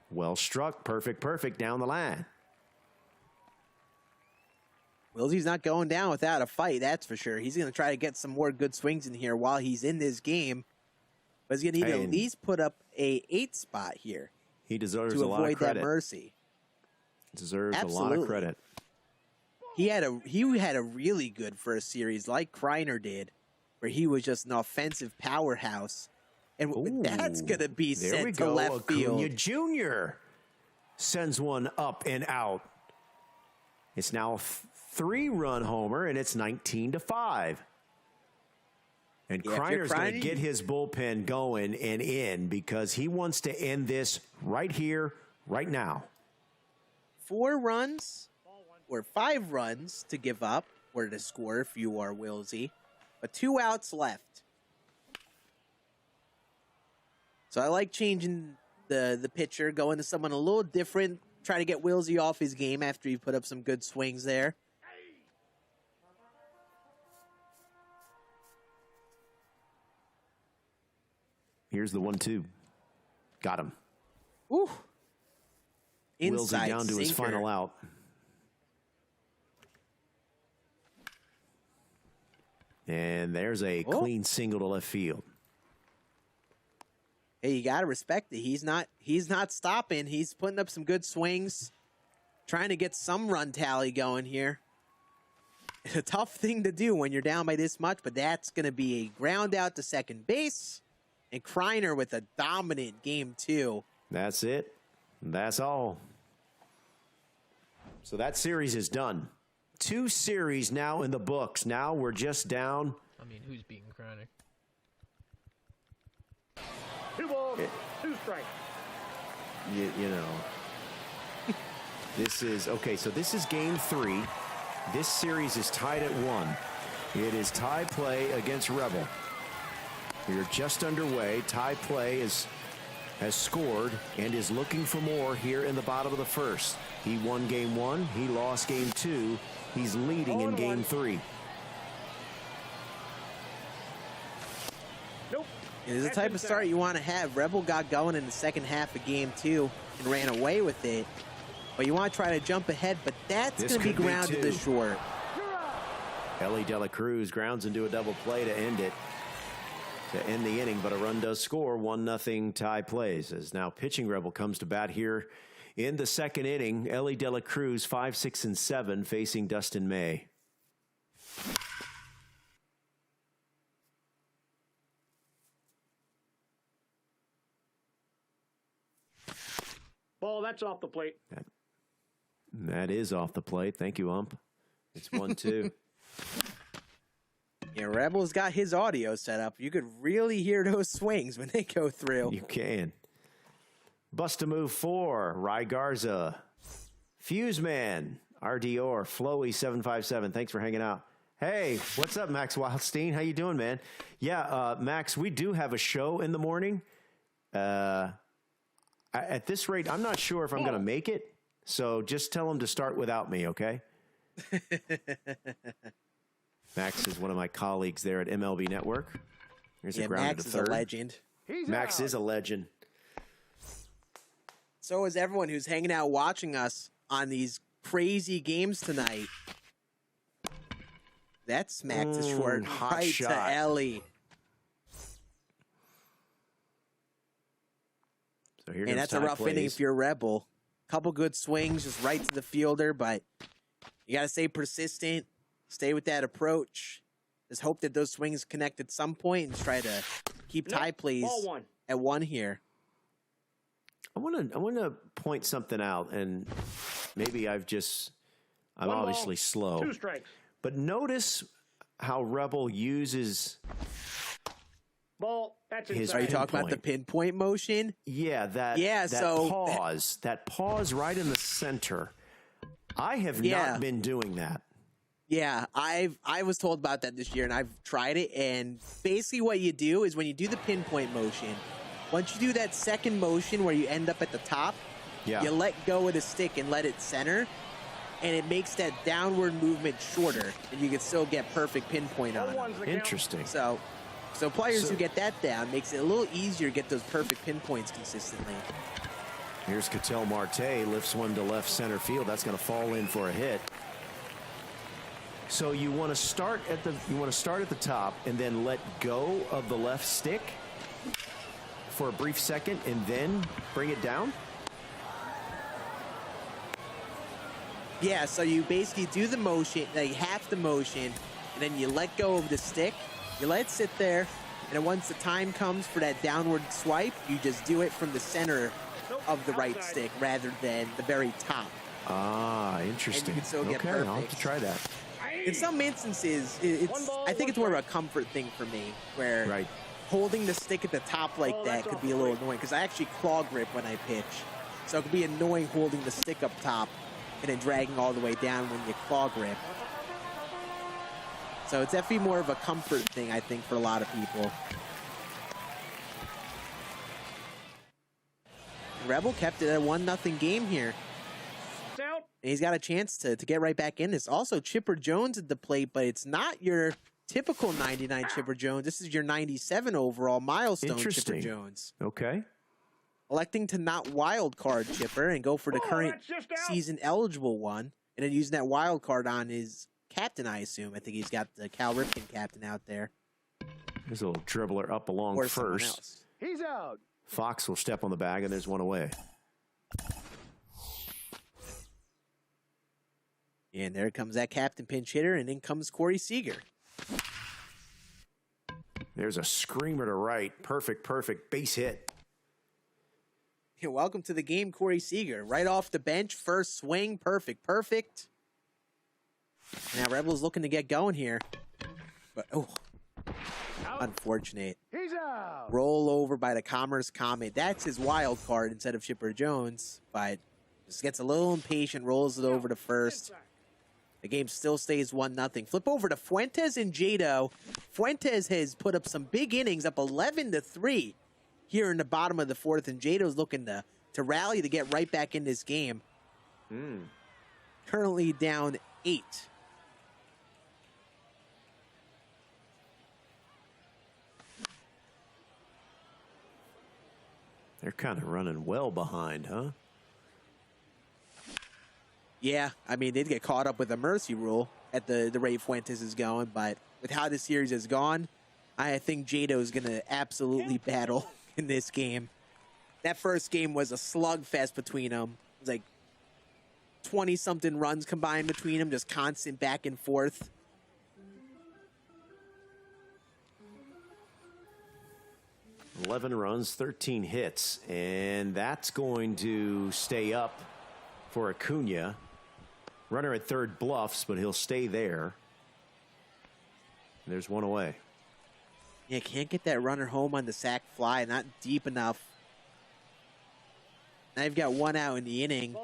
Well struck. Perfect down the line. Wilsey's not going down without a fight, that's for sure. He's going to try to get some more good swings in here while he's in this game. But he's going to need to at least put up a 8 spot here. He deserves to a lot of avoid credit. that mercy. Deserves Absolutely. a lot of credit. He had a really good first series like Kryer did, where he was just an offensive powerhouse. And that's going to be sent to left field. Aunja Jr. sends one up and out. It's now a 3-run homer, and it's 19-5. And Kryer's going to get his bullpen going and in because he wants to end this right here, right now. 4 runs or 5 runs to give up or to score if you are Wilsey, but 2 outs left. So I like changing the pitcher, going to someone a little different, try to get Wilsey off his game after he put up some good swings there. Here's the 1-2. Got him. Ooh. Wilsey down to his final out. And there's a clean single to left field. Hey, you got to respect it. He's not stopping. He's putting up some good swings, trying to get some run tally going here. It's a tough thing to do when you're down by this much, but that's going to be a ground out to second base. And Kryer with a dominant game, too. That's it. That's all. So that series is done. 2 series now in the books. Now we're just down. I mean, who's beating Kryer? 2 balls, 2 strikes. You know. This is, okay, so this is game 3. This series is tied at 1. It is tie play against Rebel. We're just underway. Tai Play has scored and is looking for more here in the bottom of the first. He won game 1. He lost game 2. He's leading in game 3. Nope. It is the type of start you want to have. Rebel got going in the second half of game 2 and ran away with it. But you want to try to jump ahead, but that's going to be grounded to short. Ellie De La Cruz grounds into a double play to end it. To end the inning, but a run does score. 1-0 tie plays as now pitching Rebel comes to bat here in the second inning. Ellie De La Cruz 5, 6, and 7 facing Dustin May. Ball, that's off the plate. That is off the plate. Thank you, ump. It's 1-2. Yeah, Rebel's got his audio set up. You could really hear those swings when they go through. You can. Bust a move 4, Ry Garza. Fuse Man, RDR, Flowy 757. Thanks for hanging out. Hey, what's up, Max Wildstein? How you doing, man? Yeah, Max, we do have a show in the morning. At this rate, I'm not sure if I'm going to make it. So just tell them to start without me, okay? Max is one of my colleagues there at MLB Network. Here's a ground Max to is third. a legend. Max is a legend. So is everyone who's hanging out watching us on these crazy games tonight. That smacked to short right shot. to Ellie. So here And that's a rough inning if you're a Rebel. Couple good swings, just right to the fielder, but you got to stay persistent. Stay with that approach. Just hope that those swings connect at some point and try to keep Tai Plays at 1 here. I want to point something out, and maybe I'm obviously slow. 2 strikes. But notice how Rebel uses Ball. That's His inside. Are you talking about the pinpoint motion? Yeah, that pause right in the center. I have not been doing that. Yeah, I was told about that this year, and I've tried it. And basically, what you do is when you do the pinpoint motion, once you do that second motion where you end up at the top, you let go of the stick and let it center, and it makes that downward movement shorter, and you can still get perfect pinpoint on it. Interesting. So players who get that down makes it a little easier to get those perfect pinpoints consistently. Here's Ketel Marte, lifts one to left center field. That's going to fall in for a hit. So you want to start at the top and then let go of the left stick for a brief second and then bring it down? Yeah, so you basically do the motion, like half the motion, and then you let go of the stick, you let it sit there, and then once the time comes for that downward swipe, you just do it from the center of the right stick rather than the very top. Ah, interesting. And you can still get perfect. I'll have to try that. In some instances, I think it's more of a comfort thing for me, where holding the stick at the top like that could be a little annoying, because I actually claw grip when I pitch. So it could be annoying holding the stick up top and then dragging all the way down when you claw grip. So it's definitely more of a comfort thing, I think, for a lot of people. Rebel kept it at a 1-0 game here. And he's got a chance to get right back in this. Also, Chipper Jones at the plate, but it's not your typical 99 Chipper Jones. This is your 97 overall milestone Chipper Jones. Okay. Electing to not wild card Chipper and go for the current season eligible one, and then using that wild card on his captain, I assume. I think he's got the Cal Ripken captain out there. There's a little dribbler up along Or first. He's out. Fox will step on the bag, and there's one away. And there comes that captain pinch hitter, and in comes Corey Seager. There's a screamer to right. Perfect base hit. Yeah, welcome to the game, Corey Seager. Right off the bench, first swing, perfect. Now Rebels looking to get going here. But, unfortunate. He's out. Roll over by the Commerce Comet. That's his wild card instead of Chipper Jones, but just gets a little impatient, rolls it over to first. The game still stays 1-0. Flip over to Fuentes and Jado. Fuentes has put up some big innings, up 11-3 here in the bottom of the fourth, and Jado's looking to rally to get right back in this game. Currently down 8. They're kind of running well behind, huh? Yeah, I mean, they'd get caught up with a mercy rule at the rate Fuentes is going, but with how this series has gone, I think Jado is going to absolutely battle in this game. That first game was a slugfest between them. It was like 20-something runs combined between them, just constant back and forth. $11 runs, 13 hits, and that's going to stay up for Aunja. Runner at third bluffs, but he'll stay there. There's one away. Yeah, can't get that runner home on the sac fly, not deep enough. Now you've got one out in the inning.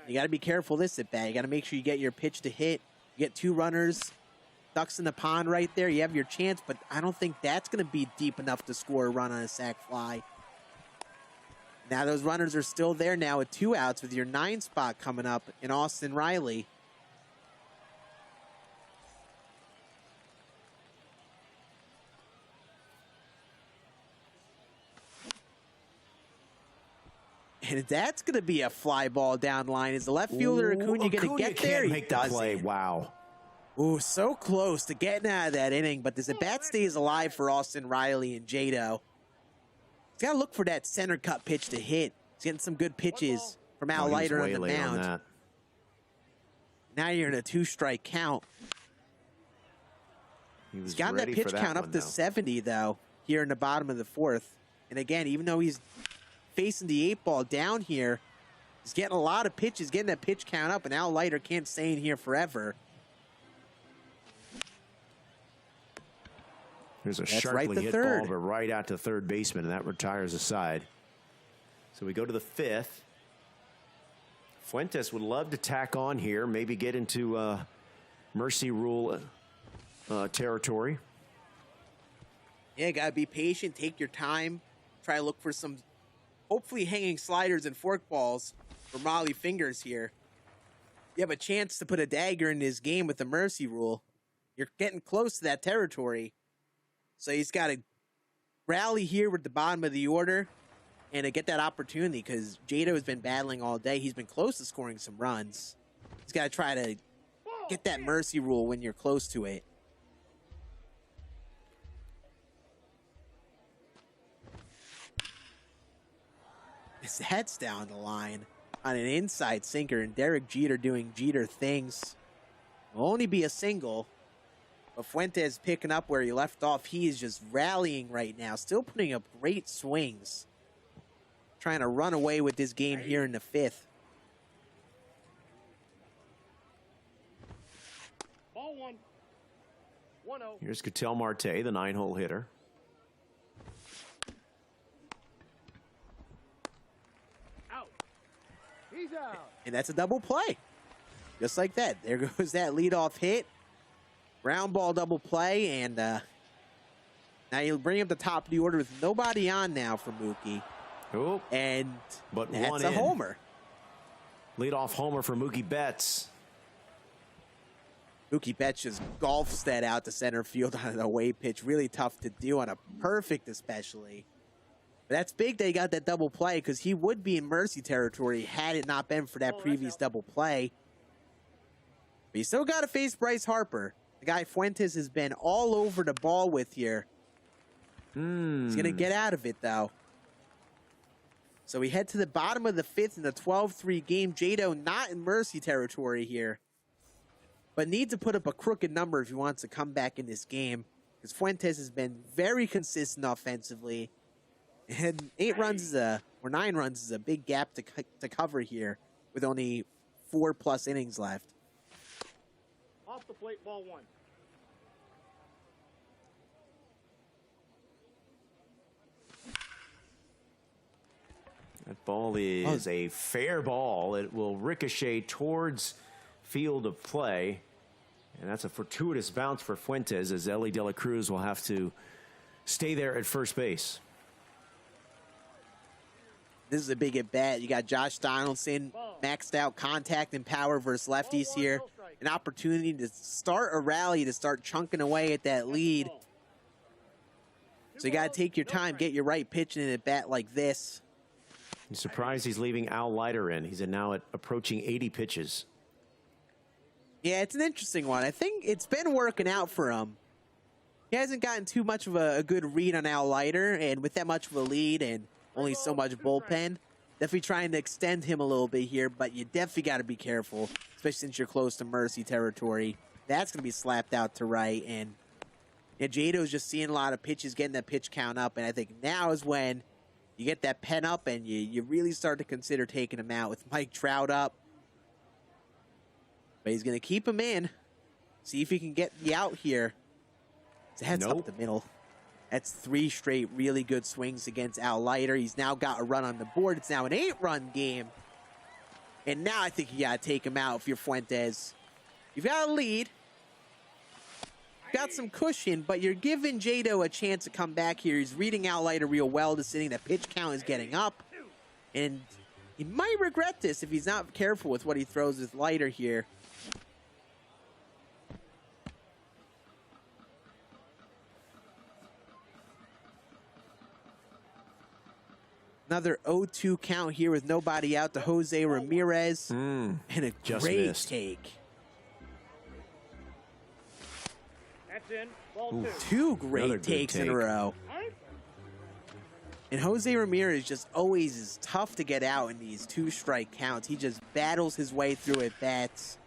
You got to be careful this at bat. You got to make sure you get your pitch to hit. You get 2 runners. Ducks in the pond right there. You have your chance, but I don't think that's going to be deep enough to score a run on a sac fly. Now those runners are still there now with 2 outs with your 9 spot coming up in Austin Riley. And that's going to be a fly ball down the line. Is the left fielder Aunja going to get there? Can't make that play. Wow. Ooh, so close to getting out of that inning, but this at bat stays alive for Austin Riley and Jado. He's got to look for that center cut pitch to hit. He's getting some good pitches from Al Leiter on the mound. Now you're in a 2-strike count. He's got that pitch count up to 70, though, here in the bottom of the fourth. And again, even though he's facing the 8-ball down here, he's getting a lot of pitches, getting that pitch count up, and Al Leiter can't stay in here forever. There's a That's sharply right to hit third. ball, but right out to third baseman, and that retires a side. So we go to the 5th. Fuentes would love to tack on here, maybe get into mercy rule territory. Yeah, gotta be patient, take your time, try to look for some hopefully hanging sliders and forkballs from Raleigh fingers here. You have a chance to put a dagger in this game with the mercy rule. You're getting close to that territory. So he's got to rally here with the bottom of the order and to get that opportunity because Jado has been battling all day. He's been close to scoring some runs. He's got to try to get that mercy rule when you're close to it. His head's down the line on an inside sinker, and Derek Jeter doing Jeter things. Will only be a single, but Fuentes picking up where he left off. He is just rallying right now, still putting up great swings. Trying to run away with this game here in the 5th. Ball 1. 1-0. Here's Ketel Marte, the 9-hole hitter. Out. He's out. And that's a double play. Just like that. There goes that leadoff hit. Ground ball double play. And now you'll bring up the top of the order with nobody on now for Mookie. Oh, And but that's one a in. homer. Leadoff homer for Mookie Betts. Mookie Betts just golfs that out to center field on an away pitch. Really tough to do on a perfect especially. But that's big that he got that double play because he would be in mercy territory had it not been for that previous double play. But you still got to face Bryce Harper. The guy Fuentes has been all over the ball with here. He's going to get out of it, though. So we head to the bottom of the 5th in the 12-3 game. Jado not in mercy territory here, but needs to put up a crooked number if he wants to come back in this game, because Fuentes has been very consistent offensively. And 9 runs is a big gap to cover here with only 4+ innings left. Off the plate, ball 1. That ball is a fair ball. It will ricochet towards field of play. And that's a fortuitous bounce for Fuentes as Ellie De La Cruz will have to stay there at first base. This is a big at bat. You got Josh Donaldson, maxed out contact and power versus lefties here. An opportunity to start a rally, to start chunking away at that lead. So you got to take your time, get your right pitch in a bat like this. I'm surprised he's leaving Al Leiter in. He's now approaching 80 pitches. Yeah, it's an interesting one. I think it's been working out for him. He hasn't gotten too much of a good read on Al Leiter, and with that much of a lead and only so much bullpen, definitely trying to extend him a little bit here, but you definitely got to be careful, especially since you're close to mercy territory. That's going to be slapped out to right, and Jado's just seeing a lot of pitches, getting that pitch count up, and I think now is when you get that pen up and you really start to consider taking him out with Mike Trout up. But he's going to keep him in. See if he can get the out here. That's up the middle. That's 3 straight really good swings against Al Leiter. He's now got a run on the board. It's now an 8-run game. And now I think you got to take him out if you're Fuentes. You've got a lead. You've got some cushion, but you're giving Jado a chance to come back here. He's reading Al Leiter real well. The sitting, the pitch count is getting up. And he might regret this if he's not careful with what he throws with Leiter here. Another 0-2 count here with nobody out to Jose Ramirez. And a great take. That's in. Ball 2. 2 great takes in a row. And Jose Ramirez just always is tough to get out in these 2-strike counts. He just battles his way through at bats.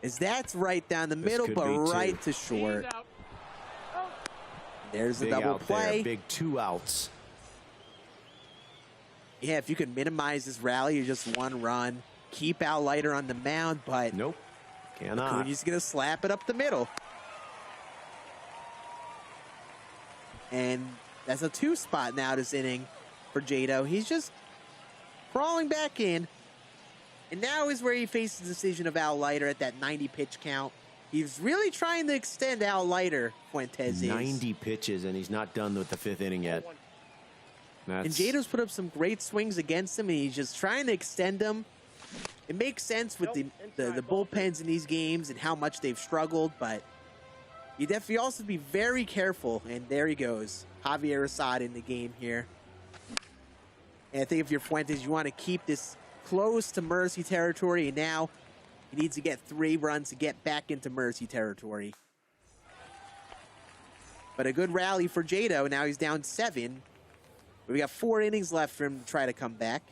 As that's right down the middle, but right to short. There's the double play. Big 2 outs. Yeah, if you could minimize this rally, you're just 1 run. Keep Al Leiter on the mound, but nope, cannot. He's going to slap it up the middle. And that's a 2 spot now this inning for Jado. He's just crawling back in. And now is where he faces the decision of Al Leiter at that 90 pitch count. He's really trying to extend Al Leiter, Fuentes is. 90 pitches, and he's not done with the 5th inning yet. And Jado's put up some great swings against him, and he's just trying to extend them. It makes sense with the bullpens in these games and how much they've struggled, but you definitely also be very careful. And there he goes, Javier Assad in the game here. And I think if you're Fuentes, you want to keep this close to mercy territory, and now he needs to get 3 runs to get back into mercy territory. But a good rally for Jado. Now he's down 7. We got 4 innings left for him to try to come back.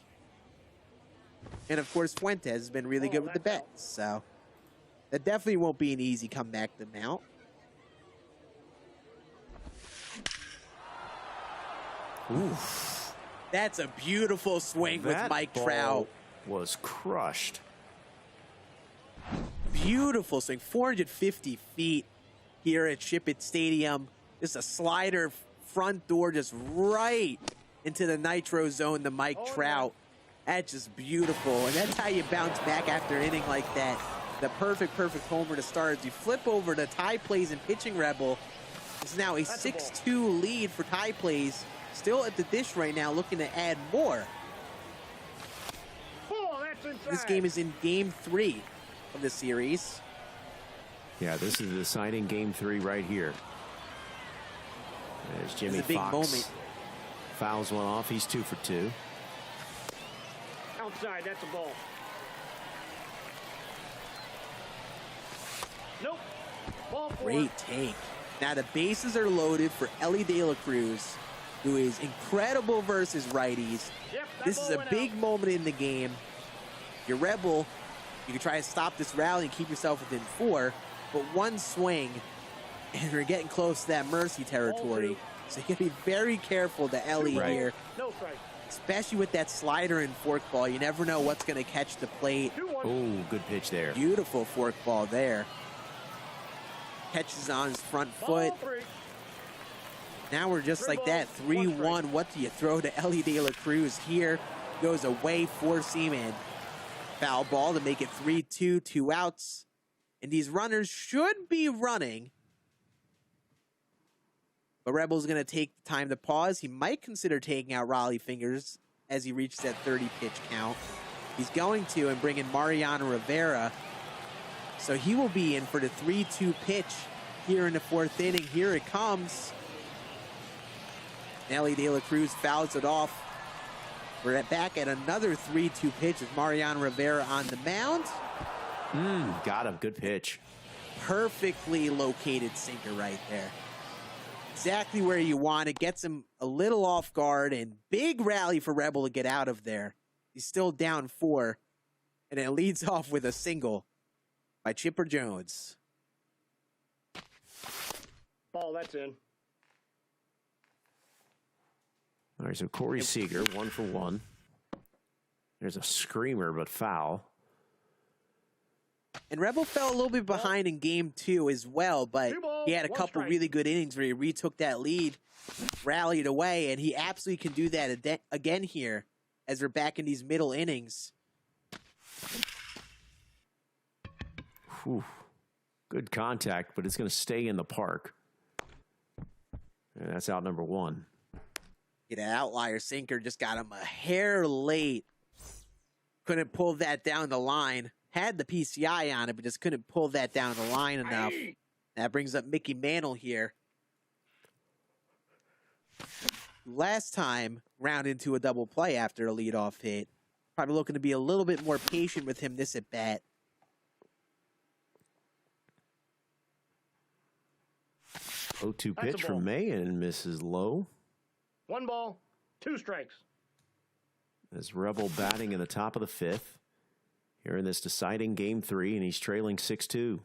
And of course, Fuentes has been really good with the bets, so that definitely won't be an easy comeback to mount. Oof. That's a beautiful swing with Mike Trout. Was crushed. Beautiful swing, 450 feet here at Ship It Stadium. Just a slider front door, just right into the nitro zone to Mike Trout. That's just beautiful, and that's how you bounce back after an inning like that. The perfect homer to start. As you flip over to Tai Plays and Pitching Rebel, it's now a 6-2 lead for Tai Plays. Still at the dish right now, looking to add more. This game is in game 3 of the series. Yeah, this is the deciding game 3 right here. There's Jimmy Fox. Big moment. Fouls one off. He's 2 for 2. Outside, that's a ball. Nope. Ball 4. Great take. Now the bases are loaded for Ellie De La Cruz, who is incredible versus righties. Yep, this is a big moment in the game. Your Rebel, you can try to stop this rally and keep yourself within 4, but one swing, and you're getting close to that mercy territory. So you got to be very careful to Ellie here. No strike. Especially with that slider and forkball. You never know what's going to catch the plate. Oh, good pitch there. Beautiful forkball there. Catches on his front foot. Now we're just like that, 3-1. What do you throw to Ellie De La Cruz here? Goes away for Seaman. Foul ball to make it 3-2, 2 outs. And these runners should be running. But Rebel's going to take the time to pause. He might consider taking out Raleigh Fingers as he reaches that 30 pitch count. He's going to and bring in Mariano Rivera. So he will be in for the 3-2 pitch here in the 4th inning. Here it comes. Ellie De La Cruz fouls it off. We're back at another 3-2 pitch with Mariano Rivera on the mound. Got him. Good pitch. Perfectly located sinker right there. Exactly where you want it. Gets him a little off guard, and big rally for Rebel to get out of there. He's still down 4, and it leads off with a single by Chipper Jones. Ball, that's in. All right, so Corey Seager, 1 for 1. There's a screamer, but foul. And Rebel fell a little bit behind in game 2 as well, but he had a couple really good innings where he retook that lead, rallied away, and he absolutely can do that again here as we're back in these middle innings. Whew. Good contact, but it's going to stay in the park. And that's out number 1. Get an outlier sinker, just got him a hair late. Couldn't pull that down the line. Had the PCI on it, but just couldn't pull that down the line enough. That brings up Mickey Mantle here. Last time, round into a double play after a leadoff hit. Probably looking to be a little bit more patient with him this at bat. Oh, 2 pitch from May and misses low. 1 ball, 2 strikes. As Rebel batting in the top of the 5th. Here in this deciding game 3, and he's trailing 6-2.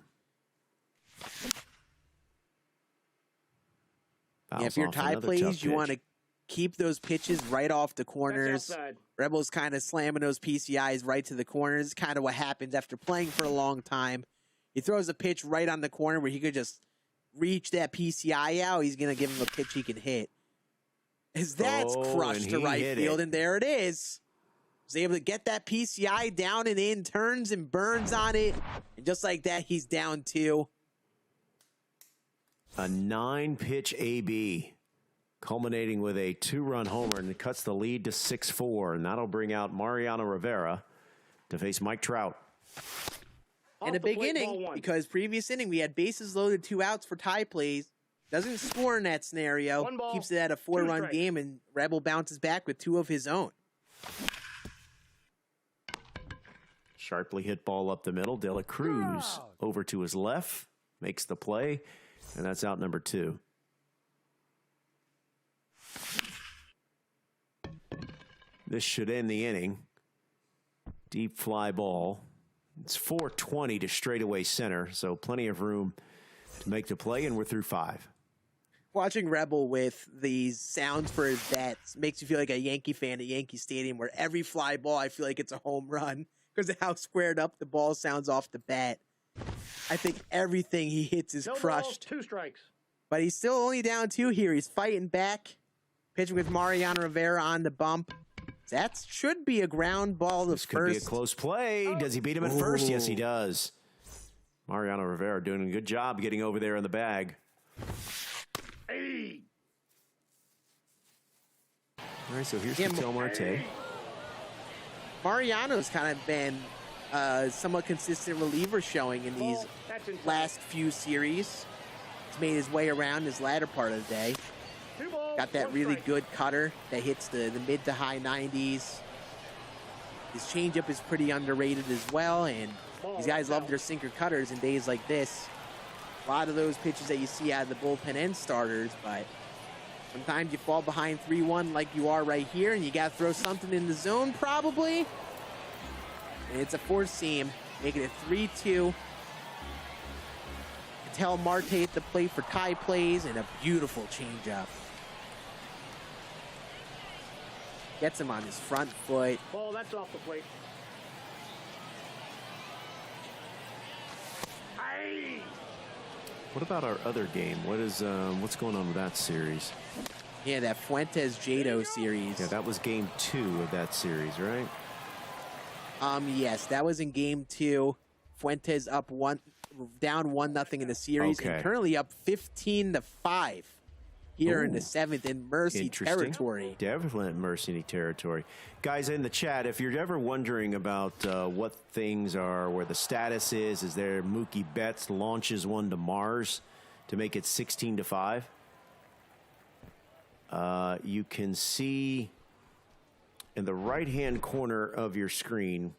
Yeah, if you're Tai Plays, you want to keep those pitches right off the corners. Rebel's kind of slamming those PCIs right to the corners. Kind of what happens after playing for a long time. He throws a pitch right on the corner where he could just reach that PCI out, he's going to give him a pitch he can hit. As that's crushed to right field, and there it is. He's able to get that PCI down and in, turns and burns on it, and just like that, he's down 2. A 9-pitch AB, culminating with a 2-run homer, and it cuts the lead to 6-4, and that'll bring out Mariano Rivera to face Mike Trout. And a big inning, because previous inning we had bases loaded, 2 outs for Tai Plays. Doesn't score in that scenario, keeps it at a 4-run game, and Rebel bounces back with 2 of his own. Sharply hit ball up the middle. De La Cruz over to his left, makes the play, and that's out number 2. This should end the inning. Deep fly ball. It's 420 to straightaway center, so plenty of room to make the play, and we're through 5. Watching Rebel with these sounds for his bats makes you feel like a Yankee fan at Yankee Stadium, where every fly ball, I feel like it's a home run because of how squared up the ball sounds off the bat. I think everything he hits is crushed. 2 strikes. But he's still only down 2 here. He's fighting back, pitching with Mariano Rivera on the bump. That should be a ground ball to this first. Could be a close play. Does he beat him at first? Yes, he does. Mariano Rivera doing a good job getting over there in the bag. Hey. All right, so here's Ketel Marte. Mariano's kind of been somewhat consistent reliever showing in these last few series. He's made his way around his latter part of the day. Got that really good cutter that hits the mid to high 90s. His changeup is pretty underrated as well, and these guys love their sinker cutters in days like this. A lot of those pitches that you see out of the bullpen and starters, but sometimes you fall behind 3-1 like you are right here, and you got to throw something in the zone probably. And it's a 4-seam, making it 3-2. Ketel Marte at the plate for Tai Plays, and a beautiful changeup. Gets him on his front foot. Ball, that's off the plate. Aye. What about our other game? What's going on with that series? Yeah, that Fuentes Jado series. Yeah, that was game 2 of that series, right? Yes, that was in game 2. Fuentes down 1-0 in the series, and currently up 15-5 here in the 7th in Mercy territory. Definitely Mercy territory. Guys in the chat, if you're ever wondering about what things are, where the status is there Mookie Betts launches one to Mars to make it 16-5. You can see in the right-hand corner of your screen,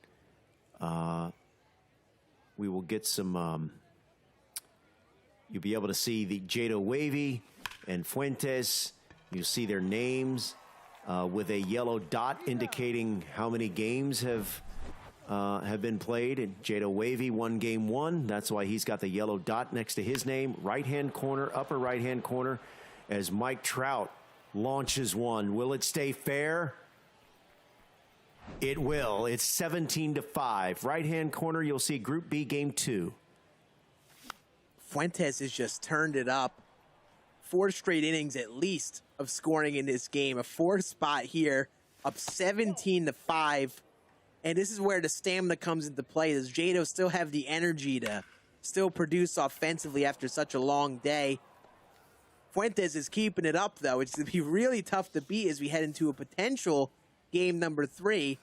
we will get some, you'll be able to see the Jado Wavy and Fuentes. You'll see their names with a yellow dot indicating how many games have been played. And Jado Wavy won game 1. That's why he's got the yellow dot next to his name. Right-hand corner, upper right-hand corner, as Mike Trout launches one. Will it stay fair? It will. It's 17-5. Right-hand corner, you'll see Group B, Game 2. Fuentes has just turned it up. 4 straight innings at least of scoring in this game. A 4th spot here, up 17-5. And this is where the stamina comes into play. Does Jado still have the energy to still produce offensively after such a long day? Fuentes is keeping it up, though. It's going to be really tough to beat as we head into a potential game number 3.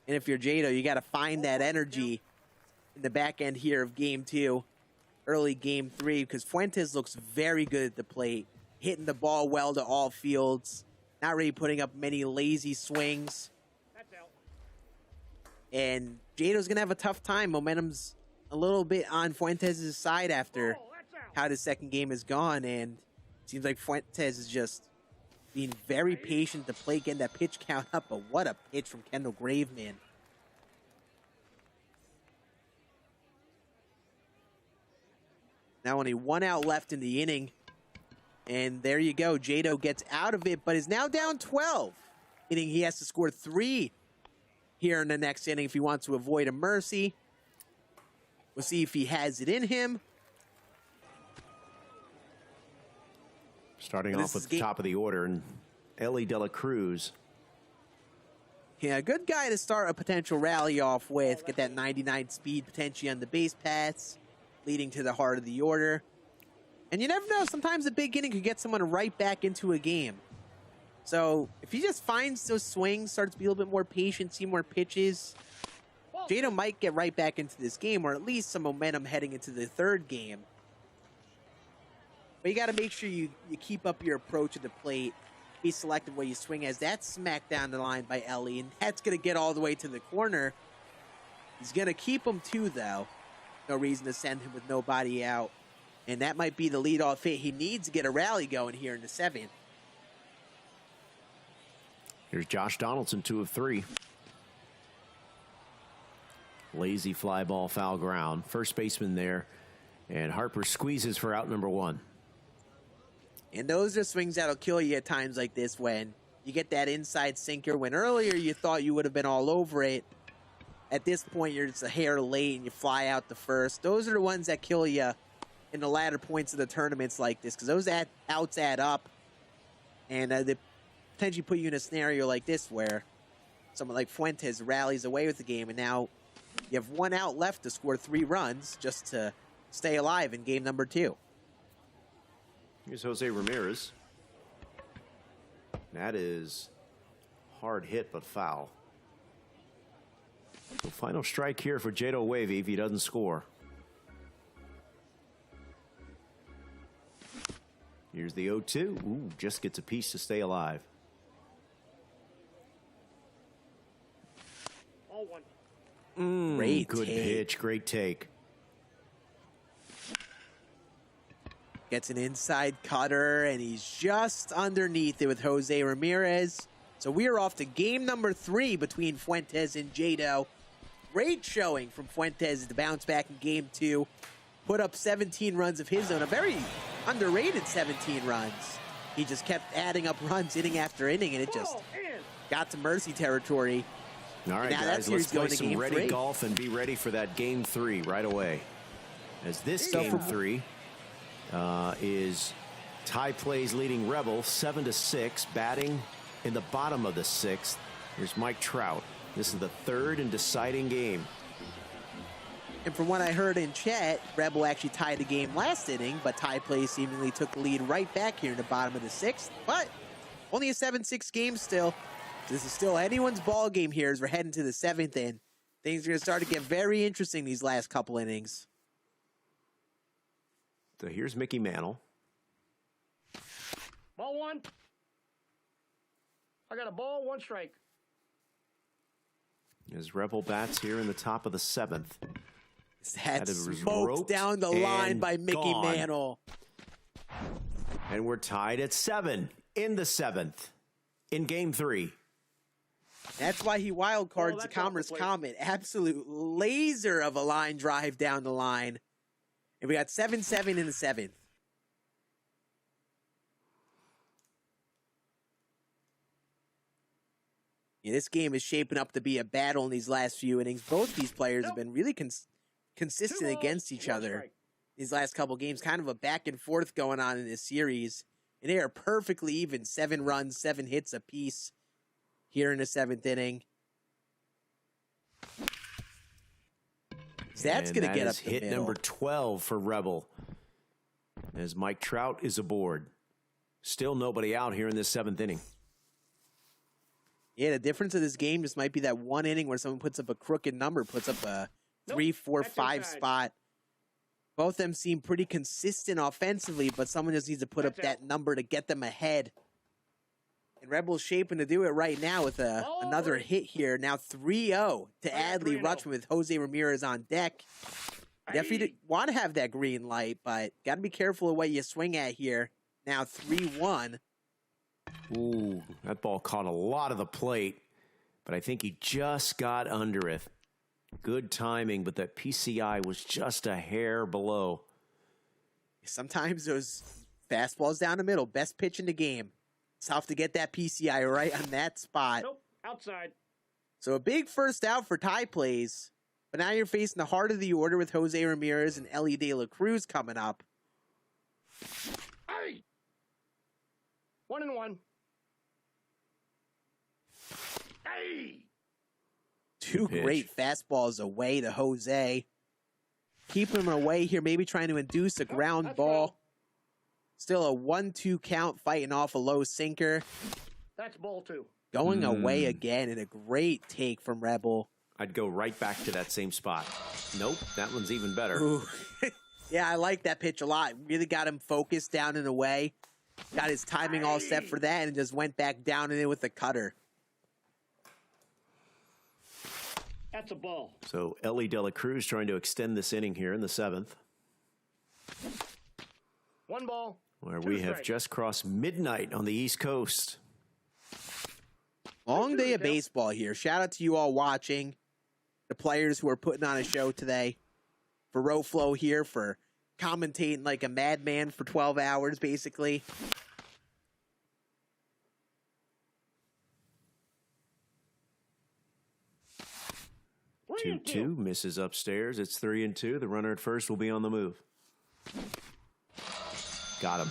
And if you're Jado, you got to find that energy in the back end here of game 2, early game 3, because Fuentes looks very good at the plate, hitting the ball well to all fields, not really putting up many lazy swings. And Jado's going to have a tough time. Momentum's a little bit on Fuentes' side after how the second game has gone, and it seems like Fuentes is just being very patient to play, getting that pitch count up, but what a pitch from Kendall Graveman. Now only 1 out left in the inning, and there you go. Jado gets out of it, but is now down 12. Meaning he has to score 3 here in the next inning if he wants to avoid a mercy. We'll see if he has it in him. Starting off with the top of the order, and Ellie De La Cruz. Yeah, a good guy to start a potential rally off with. Get that 99 speed potentially on the base paths, leading to the heart of the order. And you never know, sometimes a big inning could get someone right back into a game. So if he just finds those swings, starts to be a little bit more patient, see more pitches, Jado might get right back into this game, or at least some momentum heading into the third game. But you got to make sure you keep up your approach at the plate. Be selective where you swing, as that's smacked down the line by Ellie, and that's going to get all the way to the corner. He's going to keep him too, though. No reason to send him with nobody out. And that might be the leadoff hit he needs to get a rally going here in the seventh. Here's Josh Donaldson, 2 of 3. Lazy fly ball, foul ground. First baseman there, and Harper squeezes for out number 1. And those are swings that'll kill you at times like this, when you get that inside sinker, when earlier you thought you would have been all over it. At this point, you're just a hair late and you fly out the first. Those are the ones that kill you in the latter points of the tournaments like this, because those outs add up, and they potentially put you in a scenario like this where someone like Fuentes rallies away with the game, and now you have 1 out left to score 3 runs just to stay alive in game number 2. Here's Jose Ramirez. That is hard hit, but foul. So final strike here for Jado Wavy if he doesn't score. Here's the 0-2. Ooh, just gets a piece to stay alive. Ball 1. Great good take. pitch, great take. Gets an inside cutter, and he's just underneath it with Jose Ramirez. So we are off to game number 3 between Fuentes and Jado. Great showing from Fuentes to bounce back in game 2. Put up 17 runs of his own, a very underrated 17 runs. He just kept adding up runs inning after inning, and it just got to mercy territory. All right, now guys, let's play some ready golf and be ready for that game 3 right away. As this game 3 is Tai Plays leading Rebel 7-6, batting in the bottom of the 6th. Here's Mike Trout. This is the 3rd and deciding game. And from what I heard in chat, Rebel actually tied the game last inning, but Tai Plays seemingly took the lead right back here in the bottom of the 6th. But only a 7-6 game still. This is still anyone's ball game here as we're heading to the 7th inning. Things are going to start to get very interesting these last couple innings. So here's Mickey Mantle. Ball 1. I got a ball, 1 strike. As Rebel bats here in the top of the 7th. That's smoked down the line by Mickey Mantle. And we're tied at 7 in the 7th in game 3. That's why he wild cards the Commerce Comet. Absolute laser of a line drive down the line. And we got 7-7 in the 7th. Yeah, this game is shaping up to be a battle in these last few innings. Both these players have been really consistent against each other. These last couple games, kind of a back and forth going on in this series. And they are perfectly even. 7 runs, 7 hits apiece here in the 7th inning. So that's going to get up the hit middle. number 12 for Rebel. As Mike Trout is aboard. Still nobody out here in this 7th inning. Yeah, the difference of this game just might be that one inning where someone puts up a crooked number, puts up a 3, 4, 5 spot. Both of them seem pretty consistent offensively, but someone just needs to put up that number to get them ahead. And Rebel's shaping to do it right now with another hit here. Now 3-0 to Adley Rutschman with Jose Ramirez on deck. Definitely want to have that green light, but got to be careful of what you swing at here. Now 3-1. Ooh, that ball caught a lot of the plate, but I think he just got under it. Good timing, but that PCI was just a hair below. Sometimes those fastballs down the middle, best pitch in the game. It's tough to get that PCI right on that spot. Nope, outside. So a big first out for Tai Plays. But now you're facing the heart of the order with Jose Ramirez and Ellie De La Cruz coming up. Hey! 1-1. Hey! Two great fastballs away to Jose. Keeping him away here, maybe trying to induce a ground ball. Still a 1-2 count, fighting off a low sinker. That's ball 2. Going away again, and a great take from Rebel. I'd go right back to that same spot. Nope, that one's even better. Ooh. Yeah, I like that pitch a lot. Really got him focused down and away. Got his timing all set for that, and just went back down and in with the cutter. That's a ball. So Ellie De La Cruz trying to extend this inning here in the 7th. 1 ball. Where we have just crossed midnight on the East Coast. Long day of baseball here. Shout out to you all watching. The players who are putting on a show today. For Roflo here for commentating like a madman for 12 hours, basically. Three 2-2, misses upstairs. It's 3-2. The runner at first will be on the move. Got him.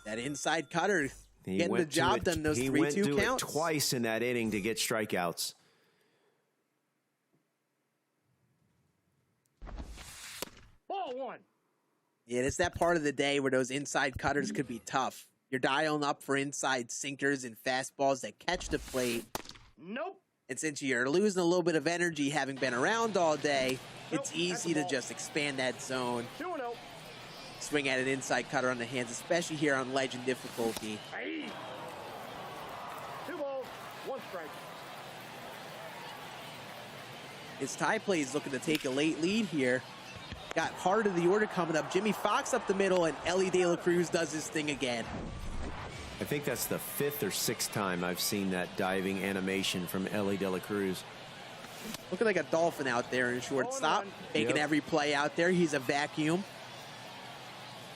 That inside cutter He getting the went to job it- done. Those he 3-2 went to it counts. twice in that inning to get strikeouts. Ball 1. Yeah, it's that part of the day where those inside cutters could be tough. You're dialing up for inside sinkers and fastballs that catch the plate. Nope. And since you're losing a little bit of energy having been around all day, it's Nope, easy that's to a ball. just expand that zone. 2-0. Swing at an inside cutter on the hands, especially here on Legend difficulty. Hey! 2 balls, 1 strike. His Tai Plays looking to take a late lead here. Got heart of the order coming up. Jimmy Fox up the middle, and Ellie De La Cruz does his thing again. I think that's the 5th or 6th time I've seen that diving animation from Ellie De La Cruz. Looking like a dolphin out there in shortstop. Making Yep. every play out there. He's a vacuum.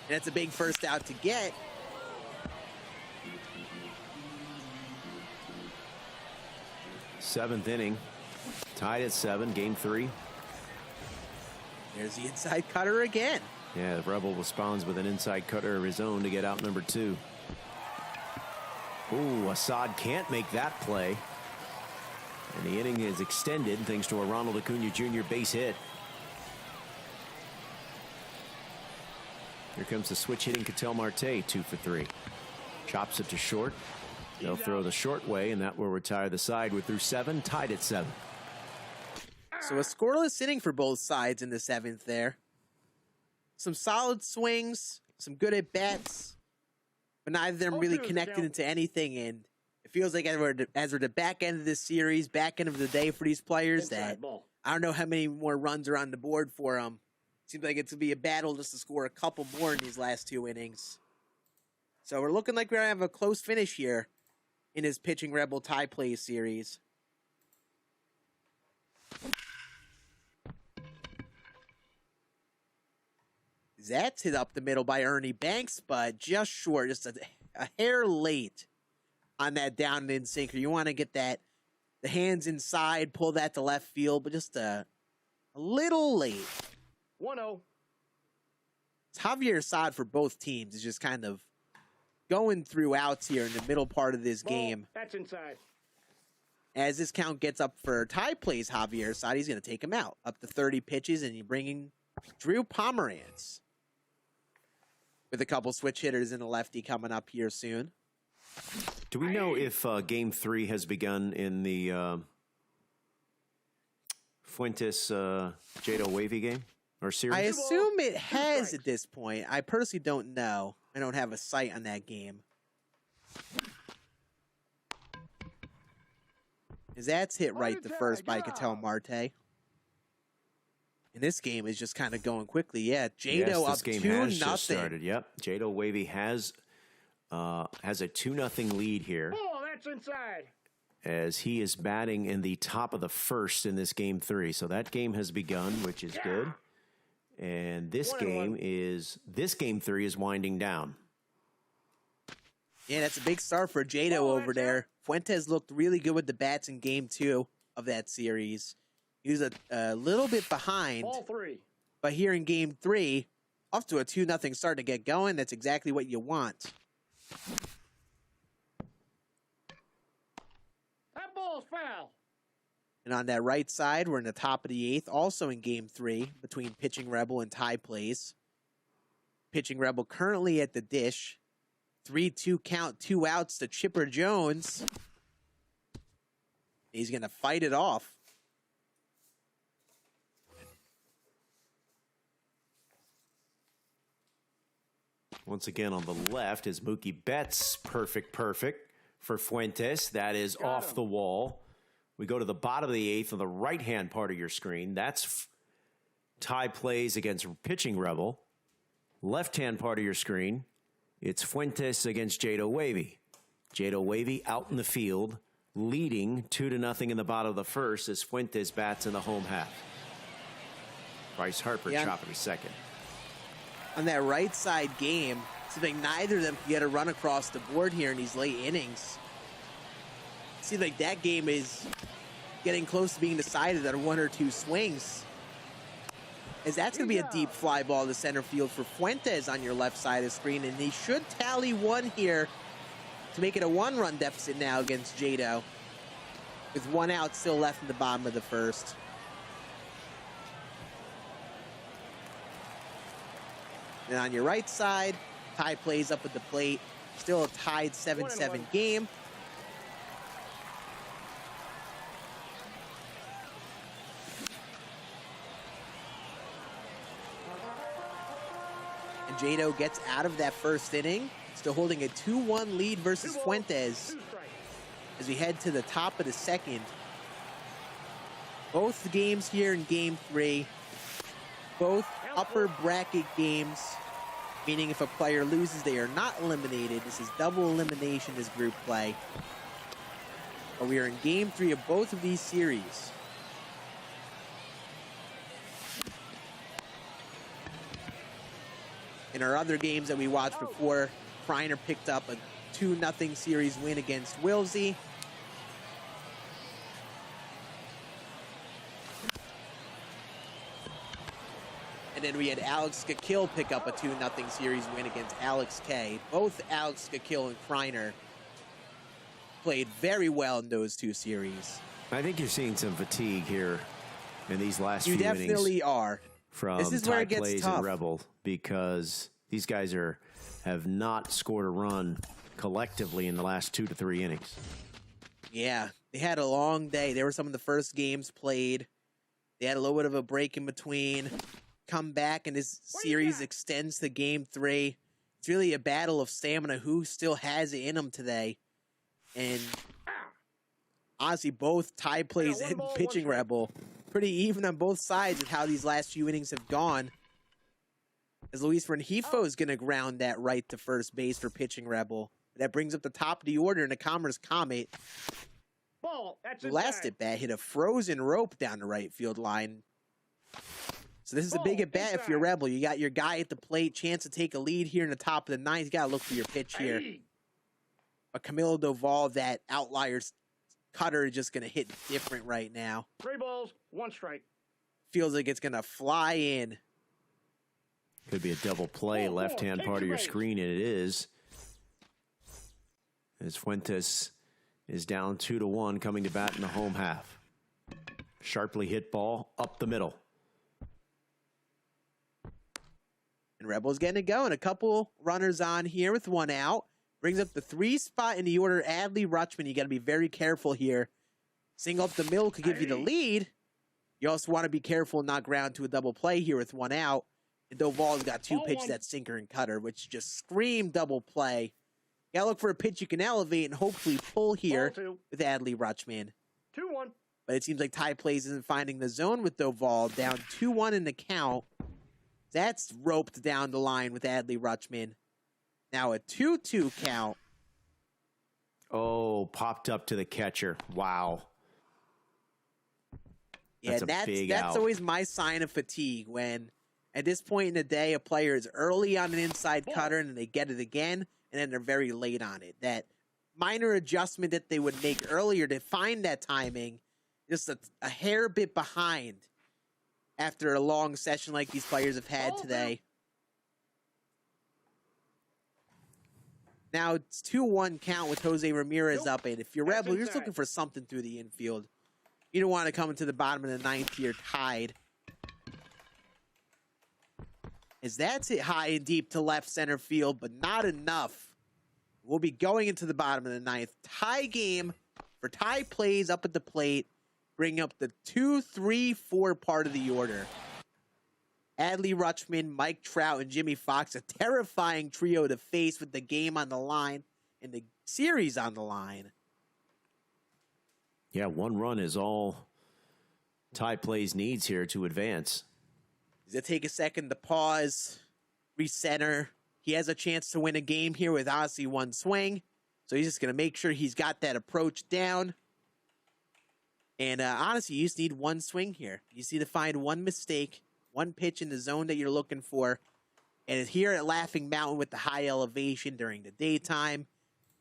And it's a big first out to get. Seventh inning, tied at 7, game 3. There's the inside cutter again. Yeah, the Rebel responds with an inside cutter of his own to get out number 2. Ooh, Assad can't make that play. And the inning is extended thanks to a Ronald Acuna Jr. base hit. Here comes the switch hitting Ketel Marte, 2 for 3. Chops it to short. They'll throw the short way, and that will retire the side. We're through 7, tied at 7. So a scoreless inning for both sides in the 7th there. Some solid swings, some good at bats, but neither of them really connected into anything. And it feels like as we're the back end of this series, back end of the day for these players, that I don't know how many more runs are on the board for them. Seems like it's going to be a battle just to score a couple more in these last 2 innings. So we're looking like we're going to have a close finish here in his Pitching Rebel Tai Plays series. That's hit up the middle by Ernie Banks, but just short, just a hair late on that down and in sinker. You want to get the hands inside, pull that to left field, but just a little late. 1-0. It's Javier Assad for both teams is just kind of going through outs here in the middle part of this game. That's inside. As this count gets up for Tai Plays Javier Assad, he's going to take him out. Up to 30 pitches, and you're bringing Drew Pomerantz with a couple switch hitters and a lefty coming up here soon. Do we know if game 3 has begun in the Fuentes Jado Wavy game or series? I assume it has at this point. I personally don't know. I don't have a sight on that game. His that's hit right the first by Ketel Marte. And this game is just kind of going quickly. Yeah, Jado up 2-0. Just started. Yep, Jado Wavy has a 2-0 lead here. Oh, that's inside. As he is batting in the top of the first in this game 3. So that game has begun, which is good. And this game 3 is winding down. Yeah, that's a big start for Jado over there. Fuentes looked really good with the bats in game 2 of that series. He was a little bit behind. Ball 3. But here in game 3, off to a 2-0 start to get going. That's exactly what you want. That ball's foul. And on that right side, we're in the top of the 8th, also in game 3, between Pitching Rebel and Tai Plays. Pitching Rebel currently at the dish. 3-2 count, 2 outs to Chipper Jones. He's going to fight it off. Once again on the left is Mookie Betts. Perfect for Fuentes. That is off the wall. We go to the bottom of the 8th on the right-hand part of your screen. That's Tai Plays against Pitching Rebel. Left-hand part of your screen, it's Fuentes against Wavy. Wavy out in the field, leading 2-0 in the bottom of the first as Fuentes bats in the home half. Bryce Harper chopping second. On that right side game, seems like neither of them can get a run across the board here in these late innings. Seems like that game is getting close to being decided on 1 or 2 swings. As that's going to be a deep fly ball to center field for Fuentes on your left side of the screen, and he should tally 1 here to make it a 1-run deficit now against Jado, with 1 out still left in the bottom of the first. And on your right side, Tai Plays up at the plate. Still a tied 7-7 game. And Jado gets out of that first inning, still holding a 2-1 lead versus Fuentes as we head to the top of the second. Both the games here in game 3, both upper bracket games, meaning if a player loses, they are not eliminated. This is double elimination as group play. But we are in game 3 of both of these series. In our other games that we watched before, Kryer picked up a 2-0 series win against Wisey. And then we had Alex Skakill pick up a 2-0 series win against Alex K. Both Alex Skakill and Kryer played very well in those 2 series. I think you're seeing some fatigue here in these last few innings. You definitely are. From this is where it gets Plays tough. and Rebel, because these guys have not scored a run collectively in the last 2 to 3 innings. Yeah, they had a long day. They were some of the first games played. They had a little bit of a break in between. Come back, and this series extends to game 3. It's really a battle of stamina. Who still has it in them today? And honestly, both Tai Plays and Pitching Rebel pretty even on both sides of how these last few innings have gone. As Luis Rengifo is going to ground that right to first base for Pitching Rebel. That brings up the top of the order in the Commerce Comet. Ball. That's Last at bat hit a frozen rope down the right field line. So this is a big at bat if you're Rebel. You got your guy at the plate, chance to take a lead here in the top of the 9th. You got to look for your pitch here. But Camilo Doval, that outlier's cutter, is just going to hit different right now. 3 balls, 1 strike. Feels like it's going to fly in. Could be a double play, left-hand part of your screen, and it is. As Fuentes is down 2-1, coming to bat in the home half. Sharply hit ball up the middle. And Rebels getting it going. A couple runners on here with 1 out. Brings up the 3 spot in the order. Adley Rutschman, you got to be very careful here. Single up the middle could give you the lead. You also want to be careful and not ground to a double play here with 1 out. And Doval's got 2 pitches, that sinker and cutter, which just scream double play. You got to look for a pitch you can elevate and hopefully pull here with Adley Rutschman. 2-1. But it seems like Tai Plays isn't finding the zone with Doval. Down 2-1 in the count. That's roped down the line with Adley Rutschman. Now a 2-2 count. Oh, popped up to the catcher. Wow. Yeah, that's always my sign of fatigue, when at this point in the day, a player is early on an inside cutter and they get it again, and then they're very late on it. That minor adjustment that they would make earlier to find that timing just a hair bit behind after a long session like these players have had today. Now it's 2-1 count with Jose Ramirez up, and if you're Rebel, you're just looking for something through the infield. You don't want to come into the bottom of the ninth here tied. As that's hit high and deep to left center field, but not enough. We'll be going into the bottom of the ninth. Tie game for Tai Plays up at the plate, bringing up the 2, 3, 4 part of the order. Adley Rutschman, Mike Trout, and Jimmy Fox, a terrifying trio to face with the game on the line and the series on the line. Yeah, 1 run is all Tai Plays needs here to advance. He's going to take a second to pause, recenter. He has a chance to win a game here with honestly 1 swing. So he's just going to make sure he's got that approach down. And honestly, you just need 1 swing here. You just need to find 1 mistake, 1 pitch in the zone that you're looking for. And here at Laughing Mountain with the high elevation during the daytime,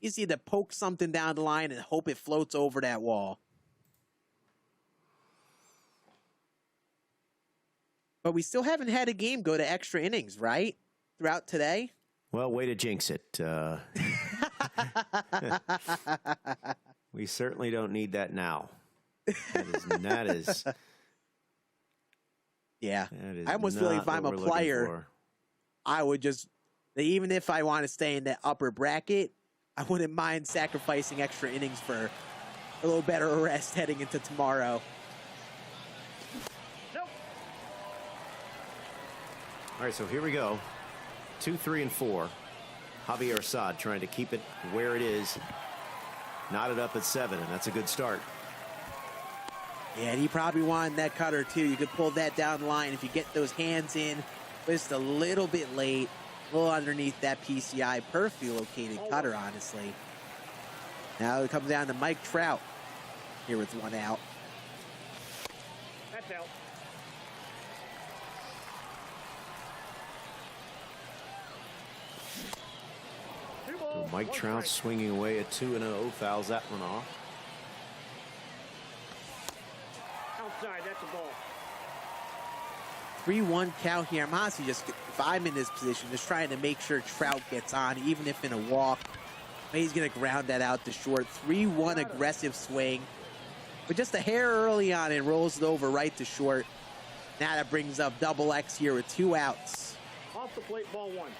you just need to poke something down the line and hope it floats over that wall. But we still haven't had a game go to extra innings, right? Throughout today? Well, way to jinx it. We certainly don't need that now. That is yeah. That is I almost feel like if I'm a player, I would just, even if I want to stay in that upper bracket, I wouldn't mind sacrificing extra innings for a little better rest heading into tomorrow. All right, so here we go. 2, 3, and 4. Javier Assad trying to keep it where it is. Knotted up at 7, and that's a good start. Yeah, and he probably wanted that cutter, too. You could pull that down the line if you get those hands in just a little bit late, a little underneath that PCI. Perfectly located cutter, honestly. Now it comes down to Mike Trout here with 1 out. That's out. So Mike Trout swinging away at 2-0, fouls that one off. Outside, that's a ball. 3-1 count here. I'm honestly just, if I'm in this position, just trying to make sure Trout gets on, even if in a walk. He's going to ground that out to short. 3-1 aggressive swing. But just a hair early on, it rolls it over right to short. Now that brings up double X here with 2 outs. Off the plate, ball 1.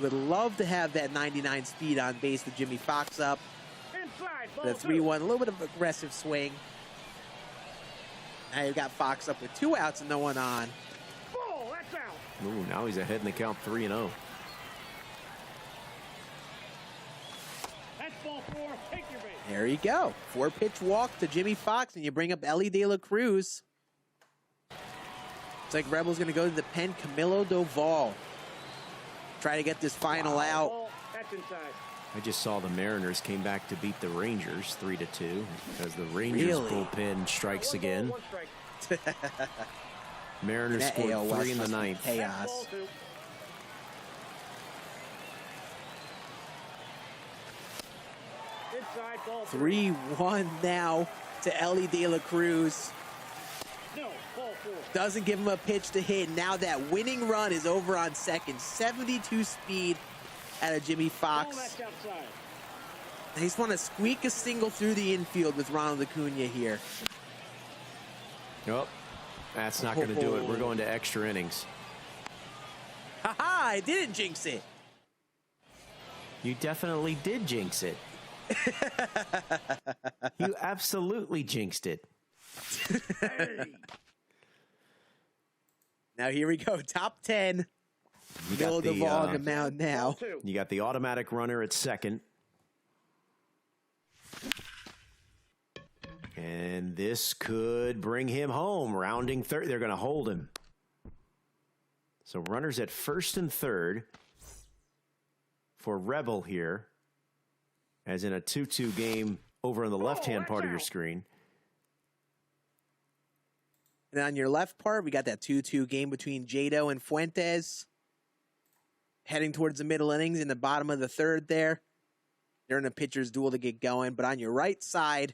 Would love to have that 99 speed on base with Jimmy Fox up. Inside, ball The 2. 3-1, a little bit of aggressive swing. Now you've got Fox up with 2 outs and no one on. Ball, that's out. Ooh, now he's ahead in the count 3-0. That's ball 4. Take your base. There you go. 4-pitch walk to Jimmy Fox, and you bring up Ellie De La Cruz. It's like Rebel's going to go to the pen. Camilo Doval. Try to get this final out. Ball, that's inside. I just saw the Mariners came back to beat the Rangers 3-2 because the Rangers Really? bullpen strikes 1 ball, again. 1 strike. Mariners That scored AL 3 West in the must be ninth. That's chaos. ball 2. Inside, ball 3. 3-1 now to Ellie De La Cruz. No, ball 4. Doesn't give him a pitch to hit. Now that winning run is over on second. 72 speed out of Jimmy Ball, Fox. that's outside. They just want to squeak a single through the infield with Ronald Acuna here. Nope, that's not going to do it. We're going to extra innings. Ha-ha, I didn't jinx it. You definitely did jinx it. You absolutely jinxed it. Now here we go. Top 10. You Bill got the, Duvall on the mound Ball now. 2. you got the automatic runner at second. And this could bring him home. Rounding third. They're going to hold him. So runners at first and third for Rebel here. As in a 2-2 game over on the left-hand part of your screen. And on your left part, we got that 2-2 game between Jado and Fuentes. Heading towards the middle innings in the bottom of the third there. They're in a pitcher's duel to get going. But on your right side,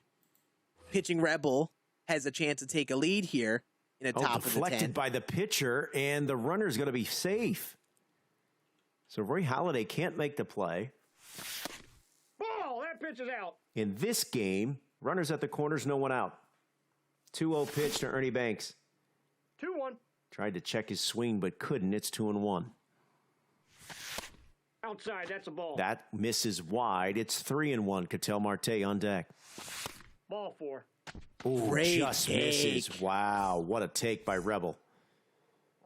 pitching Rebel has a chance to take a lead here in the top of the 10th. Deflected by the pitcher, and the runner's going to be safe. So Roy Halladay can't make the play. Ball, that pitch is out. In this game, runners at the corners, no one out. 2-0 pitch to Ernie Banks. 2-1. Tried to check his swing, but couldn't. It's 2-1. Outside, that's a ball. That misses wide. It's 3-1. Ketel Marte on deck. Ball 4. Ooh, Great just take. misses. Wow, what a take by Rebel.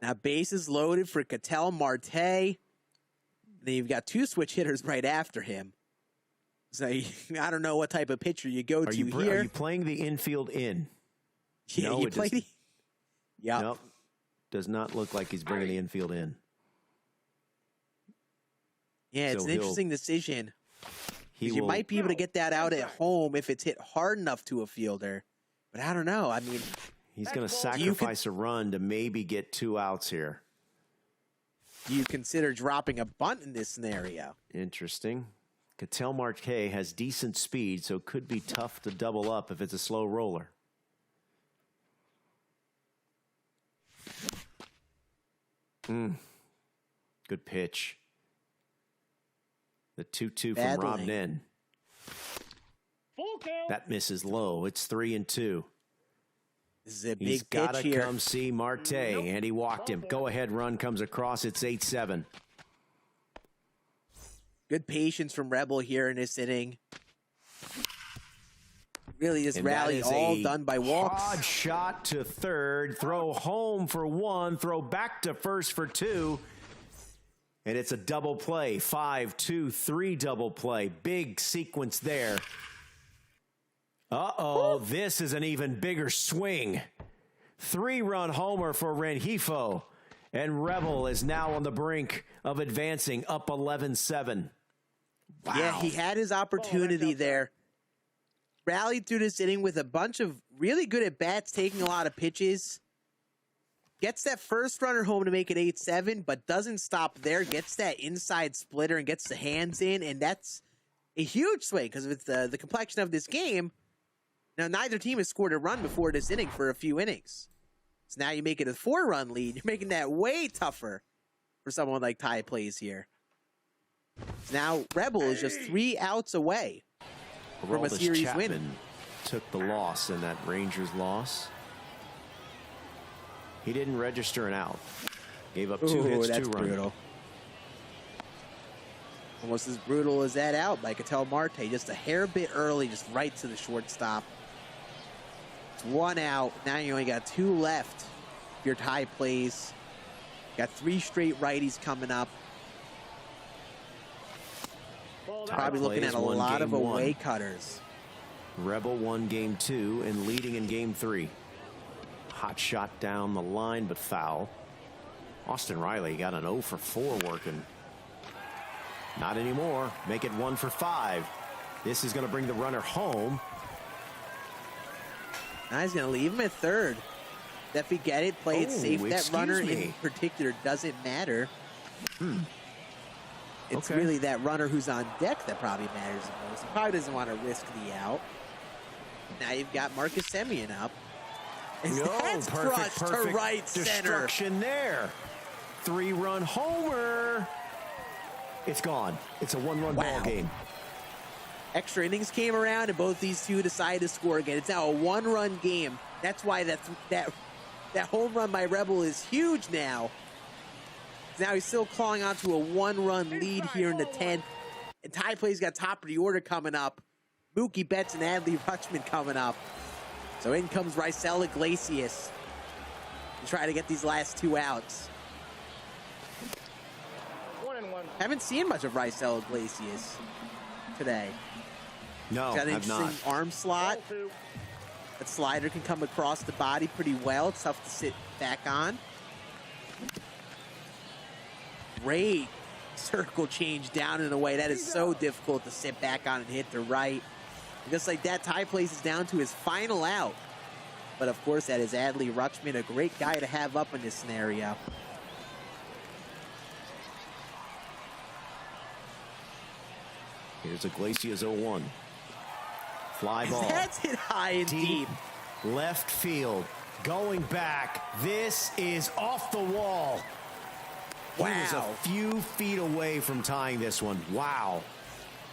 Now bases loaded for Ketel Marte. Then you've got 2 switch hitters right after him. So I don't know what type of pitcher you go to here. Are you playing the infield in? Yeah, No, you it play does- the. Yeah. Nope. Does not look like he's bringing the infield in. Yeah, it's So an interesting decision. He 'Cause you will, might be able to get that out at home if it's hit hard enough to a fielder. But I don't know. I mean, he's going to That's ball. sacrifice a run to maybe get 2 outs here. do you consider dropping a bunt in this scenario? Interesting. Ketel Marte has decent speed, so it could be tough to double up if it's a slow roller. Good pitch. The 2-2 from Rob Battling. Nen. Full count. That misses low. It's 3-2. This is a He's big got pitch to here. come see Marte, and he walked him. Go-ahead run comes across. It's 8-7. Good patience from Rebel here in this inning. Really, this And that rally is all a done by walks. Odd shot to third, throw home for 1, throw back to first for 2, and it's a double play. 5-2-3 double play. Big sequence there. Uh-oh, this is an even bigger swing. 3-run homer for Rengifo, and Rebel is now on the brink of advancing up 11-7. Wow. Yeah, he had his opportunity there. Rallied through this inning with a bunch of really good at-bats, taking a lot of pitches. Gets that first runner home to make it 8-7, but doesn't stop there. Gets that inside splitter and gets the hands in, and that's a huge swing because with the complexion of this game, now neither team has scored a run before this inning for a few innings. So now you make it a 4-run lead. You're making that way tougher for someone like Tai Plays here. So now Rebel is just 3 outs away from a Aroldis series Chapman win. took the loss in that Rangers loss. He didn't register an out. Gave up 2 hits, 2 that's runs. brutal. Almost as brutal as that out by Ketel Marte. Just a hair bit early, just right to the shortstop. It's 1 out. Now you only got 2 left. If your Tai Plays. Got 3 straight righties coming up. Ball, Probably looking Plays at a won lot of game 1. away cutters. Rebel won game 2 and leading in game 3. Hot shot down the line, but foul. Austin Riley got an 0 for 4 working. Not anymore. Make it 1 for 5. This is going to bring the runner home. Now he's going to leave him at third. If he get it, play it Oh, safe. That excuse runner me. in particular doesn't matter. It's Okay. really that runner who's on deck that probably matters the most. He probably doesn't want to risk the out. Now you've got Marcus Semien up. And that's crushed to right center. destruction there. 3-run homer. It's gone. It's a 1-run ball Wow. game. Extra innings came around, and both these two decided to score again. It's now a 1-run game. That's why that home run by Rebel is huge now. Now he's still clawing onto a 1-run lead here in the 10th. And Tai Plays got top of the order coming up. Mookie Betts and Adley Rutschman coming up. So in comes Rysel Iglesias to try to get these last 2 outs. 1-1. Haven't seen much of Rysel Iglesias today. No, Got an I've not. interesting arm slot. Ball 2. That slider can come across the body pretty well. It's tough to sit back on. Great circle change down and away. That is so difficult to sit back on and hit to right. And just like that, Tai Plays is down to his final out. But of course, that is Adley Rutschman, a great guy to have up in this scenario. Here's Iglesias 0-1. Fly ball. That's hit high and deep. Left field. Going back. This is off the wall. Wow. He was a few feet away from tying this one. Wow.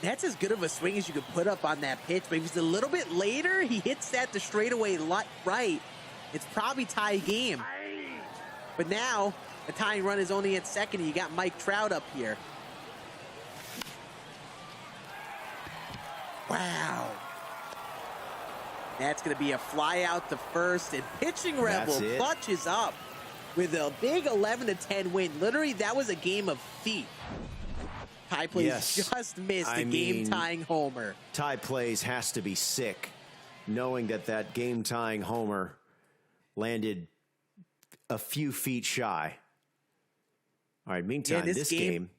That's as good of a swing as you could put up on that pitch, but if he's a little bit later, he hits that to straightaway right. It's probably tie game. But now, the tying run is only at second, and you got Mike Trout up here. Wow. That's going to be a fly out to first, and Pitching Rebel clutches up with a big 11-10 win. Literally, that was a game of feet. Tai Plays just missed a game-tying homer. Tai Plays has to be sick, knowing that that game-tying homer landed a few feet shy. All right, meantime, this game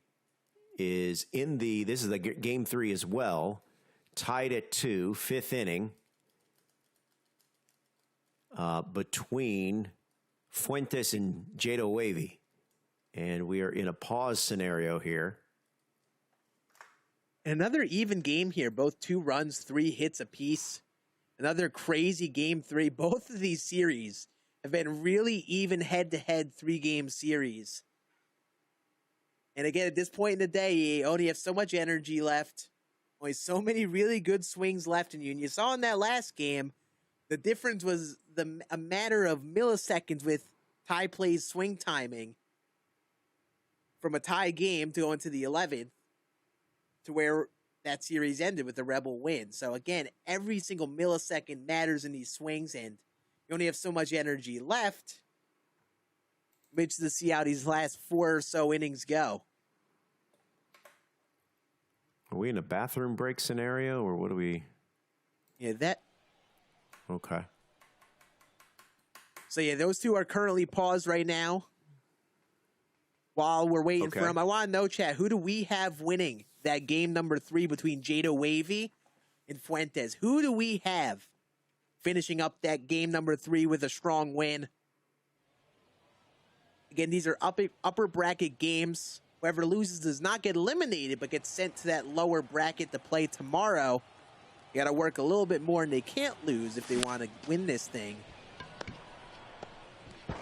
is this is game 3 as well. Tied at 2, 5th inning. Between Fuentes and Wavy. And we are in a pause scenario here. Another even game here. Both 2 runs, 3 hits apiece. Another crazy game 3. Both of these series have been really even head-to-head 3-game series. And again, at this point in the day, you only have so much energy left. Only so many really good swings left in you. And you saw in that last game, the difference was a matter of milliseconds with Tai Plays swing timing from a tie game to go into the 11th to where that series ended with the Rebel win. So again, every single millisecond matters in these swings, and you only have so much energy left. Which to see how these last 4 or so innings go. Are we in a bathroom break scenario, or what are we? Yeah, that. Okay. So yeah, those 2 are currently paused right now. While we're waiting for them, I want to know, chat, who do we have winning that game number 3 between Wavy and Fuentes? Who do we have finishing up that game number 3 with a strong win? Again, these are upper bracket games. Whoever loses does not get eliminated, but gets sent to that lower bracket to play tomorrow. You got to work a little bit more, and they can't lose if they want to win this thing.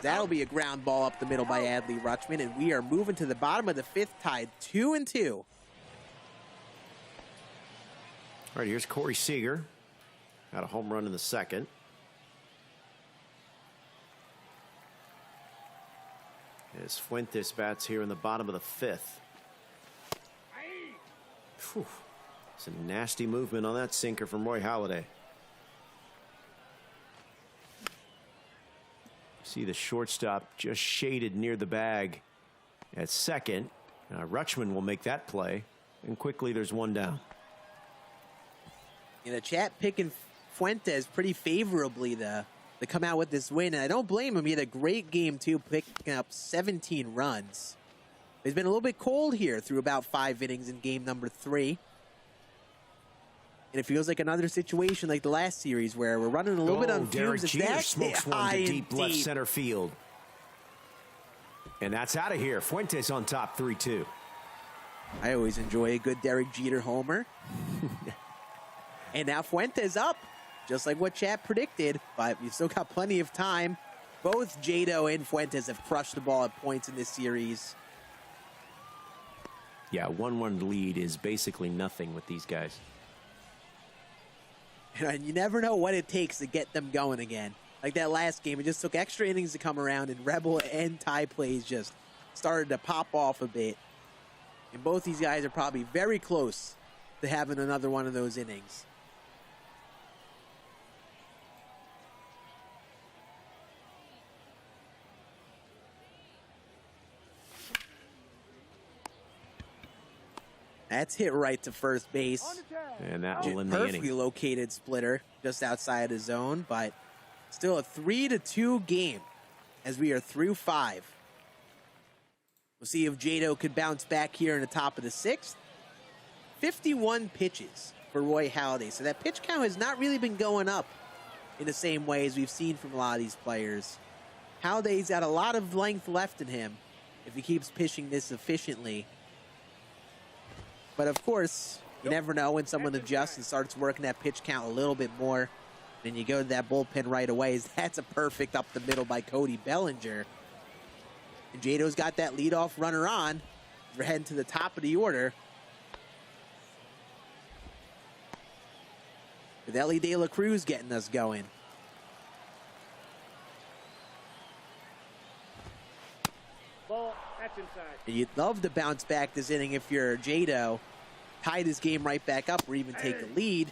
That'll be a ground ball up the middle by Adley Rutschman, and we are moving to the bottom of the 5th, tied 2-2. All right, here's Corey Seager. Got a home run in the 2nd. As Fuentes bats here in the bottom of the 5th. Whew. Some nasty movement on that sinker from Roy Halladay. See the shortstop just shaded near the bag at second. Rutschman will make that play, and quickly there's 1 down. In the chat, picking Fuentes pretty favorably to come out with this win, and I don't blame him. He had a great game, too, picking up 17 runs. It's been a little bit cold here through about 5 innings in game number 3. And it feels like another situation like the last series where we're running a little bit on fumes. Derek Jeter smokes one to deep left center field. And that's out of here. Fuentes on top, 3-2. I always enjoy a good Derek Jeter homer. And now Fuentes up, just like what chat predicted, but we've still got plenty of time. Both Jado and Fuentes have crushed the ball at points in this series. Yeah, 1-1 lead is basically nothing with these guys. And you never know what it takes to get them going again. Like that last game, it just took extra innings to come around, and Rebel and Tai Plays just started to pop off a bit. And both these guys are probably very close to having another one of those innings. That's hit right to first base. And that will end the inning. Perfectly located splitter just outside the zone, but still a 3-2 game as we are through 5. We'll see if Jado could bounce back here in the top of the 6th. 51 pitches for Roy Halladay. So that pitch count has not really been going up in the same way as we've seen from a lot of these players. Halladay's got a lot of length left in him if he keeps pitching this efficiently. But of course, You never know when someone adjusts and starts working that pitch count a little bit more. Then you go to that bullpen right away. That's a perfect up the middle by Cody Bellinger. And Jado's got that leadoff runner on. We're heading to the top of the order. With Ellie De La Cruz getting us going. Ball, that's inside. And you'd love to bounce back this inning if you're Jado. Tie this game right back up or even take the lead.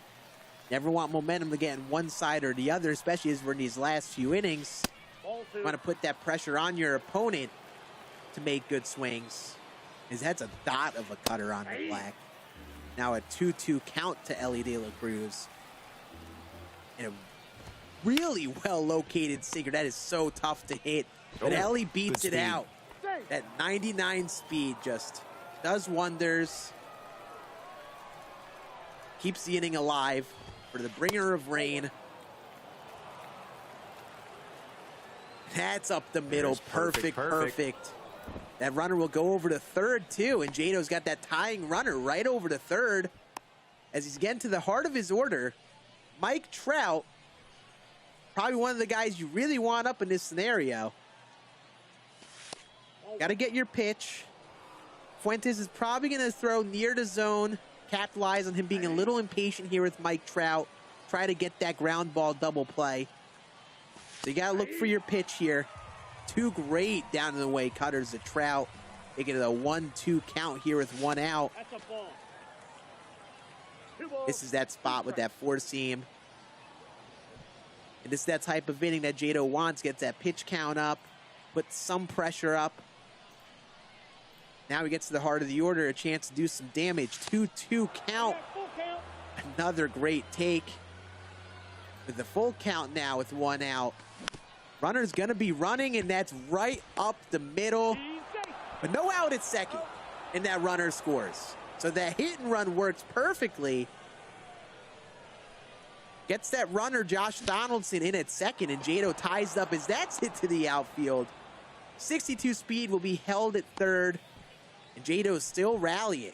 Never want momentum to get on one side or the other, especially as we're in these last few innings. You want to put that pressure on your opponent to make good swings. Because that's a dot of a cutter on the black. Now a 2-2 count to Ellie De La Cruz. And a really well-located sinker. That is so tough to hit. But Ellie beats it out. That 99 speed just does wonders. Keeps the inning alive for the bringer of rain. That's up the middle. Perfect. That runner will go over to third, too. And Jado's got that tying runner right over to third. As he's getting to the heart of his order, Mike Trout, probably one of the guys you really want up in this scenario. Got to get your pitch. Fuentes is probably going to throw near the zone. Capitalize on him being a little impatient here with Mike Trout. Try to get that ground ball double play. So you got to look for your pitch here. Two great down and away cutters to Trout. Making it a 1-2 count here with one out. That's a ball. This is that spot with that four seam. And this is that type of inning that Jado wants. Gets that pitch count up. Puts some pressure up. Now he gets to the heart of the order. A chance to do some damage. 2-2 count. Another great take. With the full count now with one out. Runner's going to be running, and that's right up the middle. But no out at second. And that runner scores. So that hit and run works perfectly. Gets that runner, Josh Donaldson, in at second, and Jado ties up as that's hit to the outfield. 62 speed will be held at third. And Jado's still rallying.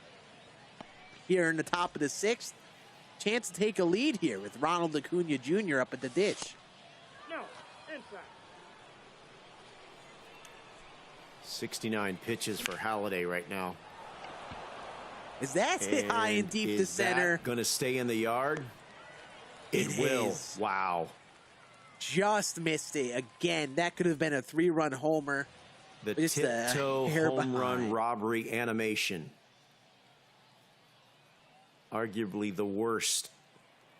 Here in the top of the sixth. Chance to take a lead here with Ronald Acuna Jr. up at the ditch. No, inside. 69 pitches for Halladay right now. Is that hit high and deep to center? Going to stay in the yard? It will. Is. Wow. Just missed it again. That could have been a 3-run homer. The Just tiptoe home run behind. robbery animation. Arguably the worst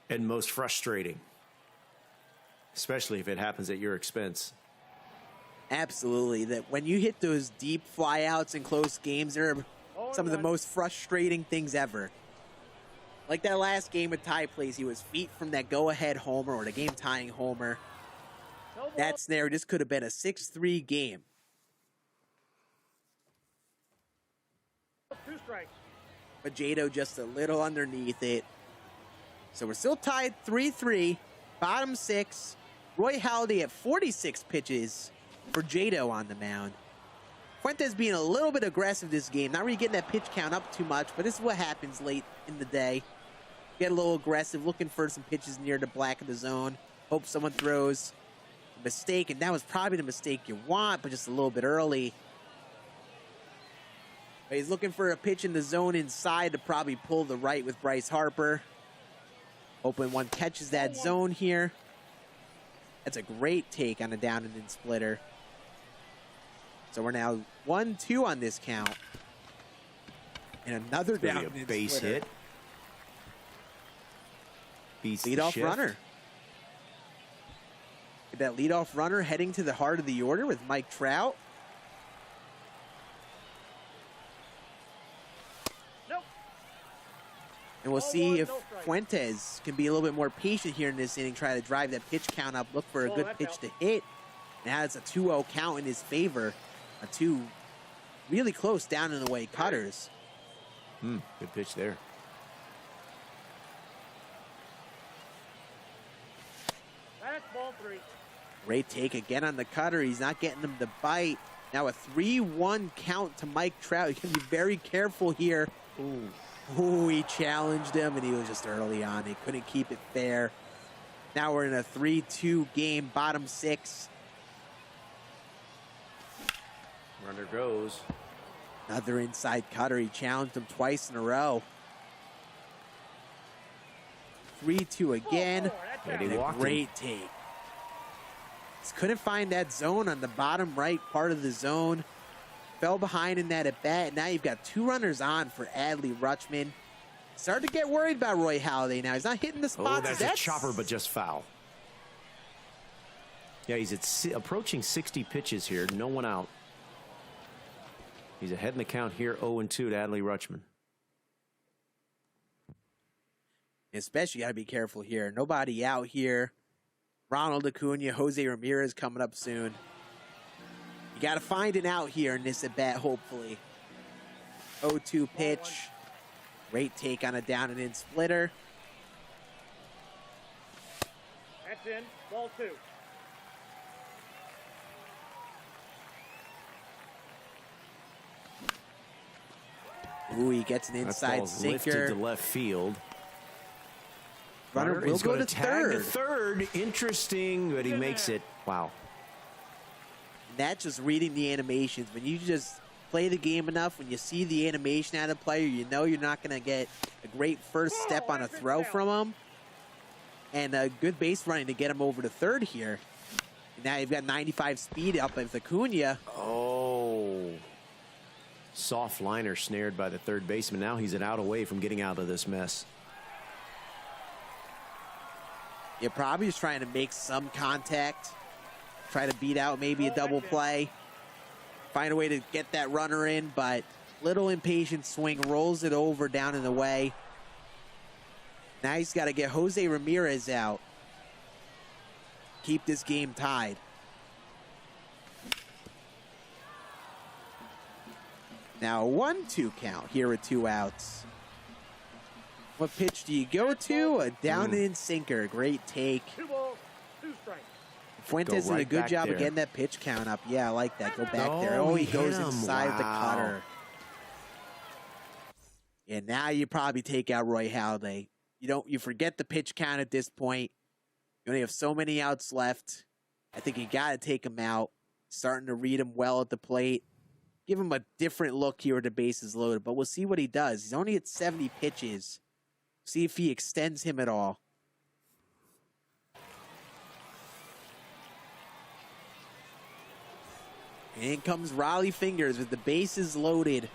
and most frustrating. Especially if it happens at your expense. Absolutely. That when you hit those deep flyouts in close games, they're some of the most frustrating things ever. Like that last game with Tai Plays, he was feet from that go-ahead homer or the game-tying homer. That snare just could have been a 6-3 game. 2 strikes. But Jado just a little underneath it. So we're still tied 3-3. Bottom 6. Roy Halladay at 46 pitches for Jado on the mound. Fuentes being a little bit aggressive this game. Not really getting that pitch count up too much, but this is what happens late in the day. Get a little aggressive, looking for some pitches near the black of the zone. Hope someone throws a mistake, and that was probably the mistake you want, but just a little bit early. But he's looking for a pitch in the zone inside to probably pull the right with Bryce Harper. Hoping one catches that zone here. That's a great take on a down and in splitter. So we're now 1-2 on this count. And another down and in base splitter. hit. Leadoff runner. Get that leadoff runner heading to the heart of the order with Mike Trout. Nope. And we'll see if Fuentes can be a little bit more patient here in this inning, try to drive that pitch count up, look for a good pitch to hit. Now it's a 2-0 count in his favor. A 2 really close down and away cutters. Good pitch there. That's ball 3. Great take again on the cutter. He's not getting them to bite. Now a 3-1 count to Mike Trout. You can be very careful here. Oh, he challenged him, and he was just early on. He couldn't keep it fair. Now we're in a 3-2 game, bottom 6. Runner goes. Another inside cutter. He challenged him twice in a row. 3-2 again. And he And a walked him. great take. Just couldn't find that zone on the bottom right part of the zone. Fell behind in that at bat. Now you've got 2 runners on for Adley Rutschman. Starting to get worried about Roy Halladay now. He's not hitting the spots. Oh, that's a chopper, but just foul. Yeah, he's at approaching 60 pitches here. No one out. He's ahead in the count here, 0-2 to Adley Rutschman. Especially got to be careful here. Nobody out here. Ronald Acuna, Jose Ramirez coming up soon. You got to find an out here in this at bat, hopefully. 0-2 pitch. Great take on a down and in splitter. That's in. Ball 2. Ooh, he gets an That inside ball's lifted sinker. to left field. Runner will is go gonna to tag to third. third. Interesting, but he makes it. Wow. That's just reading the animations. When you just play the game enough, when you see the animation out of the player, you know you're not going to get a great first step on a throw from him. And a good base running to get him over to third here. And now you've got 95 speed up with Acuna. Oh. Soft liner snared by the third baseman. Now he's an out away from getting out of this mess. You're probably just trying to make some contact. Try to beat out maybe a double play. Find a way to get that runner in, but little impatient swing, rolls it over down in the way. Now he's got to get Jose Ramirez out. Keep this game tied. Now a 1-2 count here with 2 outs. What pitch do you go to? A down and in sinker. Great take. 2 balls, 2 strikes. Fuentes did a right good back job there. of getting that pitch count up. Yeah, I like that. Go back Oh, there. Oh, he he goes hit him. inside the Wow. cutter. And now you probably take out Roy Halladay. You forget the pitch count at this point. You only have so many outs left. I think you got to take him out. Starting to read him well at the plate. Give him a different look here with the bases loaded, but we'll see what he does. He's only at 70 pitches. See if he extends him at all. And in comes Raleigh Fingers with the bases loaded.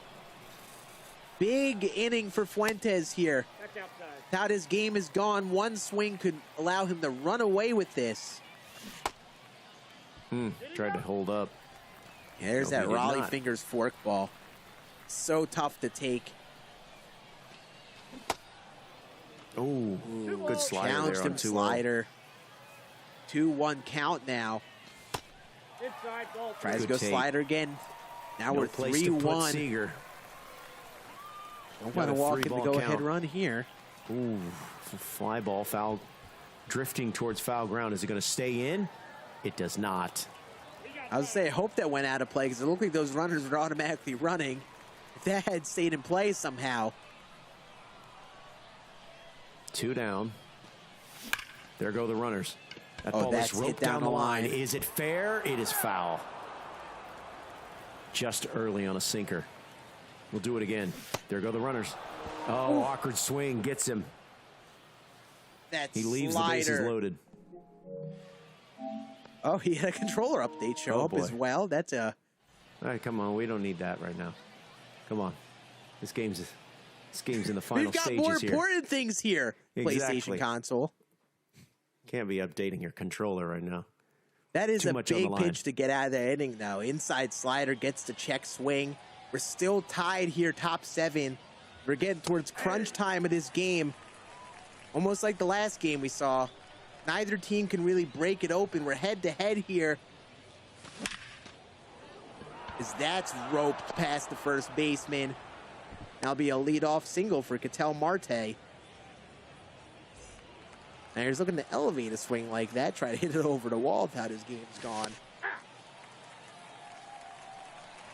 Big inning for Fuentes here. That's outside. Now his game is gone. One swing could allow him to run away with this. Tried to hold up. Yeah, there's No, he that did Raleigh not. Fingers fork ball. So tough to take. Oh, good slider Challenged there him on 2-0. slider. 2-1 count now. Inside ball 3. Tries to Good go take. slider again. Now No we're place to put 3-1. Seager. Don't Got want a to walk in the 3-ball go-ahead count. run here. Ooh, fly ball foul, drifting towards foul ground. Is it going to stay in? It does not. I was saying, I hope that went out of play because it looked like those runners were automatically running. If that had stayed in play somehow. 2 down. There go the runners. That Oh, ball that's is hit roped down down the the line. line. Is it fair? It is foul. Just early on a sinker. We'll do it again. There go the runners. Oh, awkward swing. Gets him. That He leaves slider. the bases loaded. Oh, he had a controller update show Oh, up boy. as well. That's a... All right, come on. We don't need that right now. Come on. This game's in the final We've got stages more here. important things here. Exactly. PlayStation console. Can't be updating your controller right now. That is Too a much on the big line. pitch to get out of that inning, though. Inside slider gets the check swing. We're still tied here, top 7. We're getting towards crunch time of this game. Almost like the last game we saw. Neither team can really break it open. We're head-to-head here. As that's roped past the first baseman. That'll be a leadoff single for Ketel Marte. Now he's looking to elevate a swing like that. Try to hit it over the wall without his game's gone.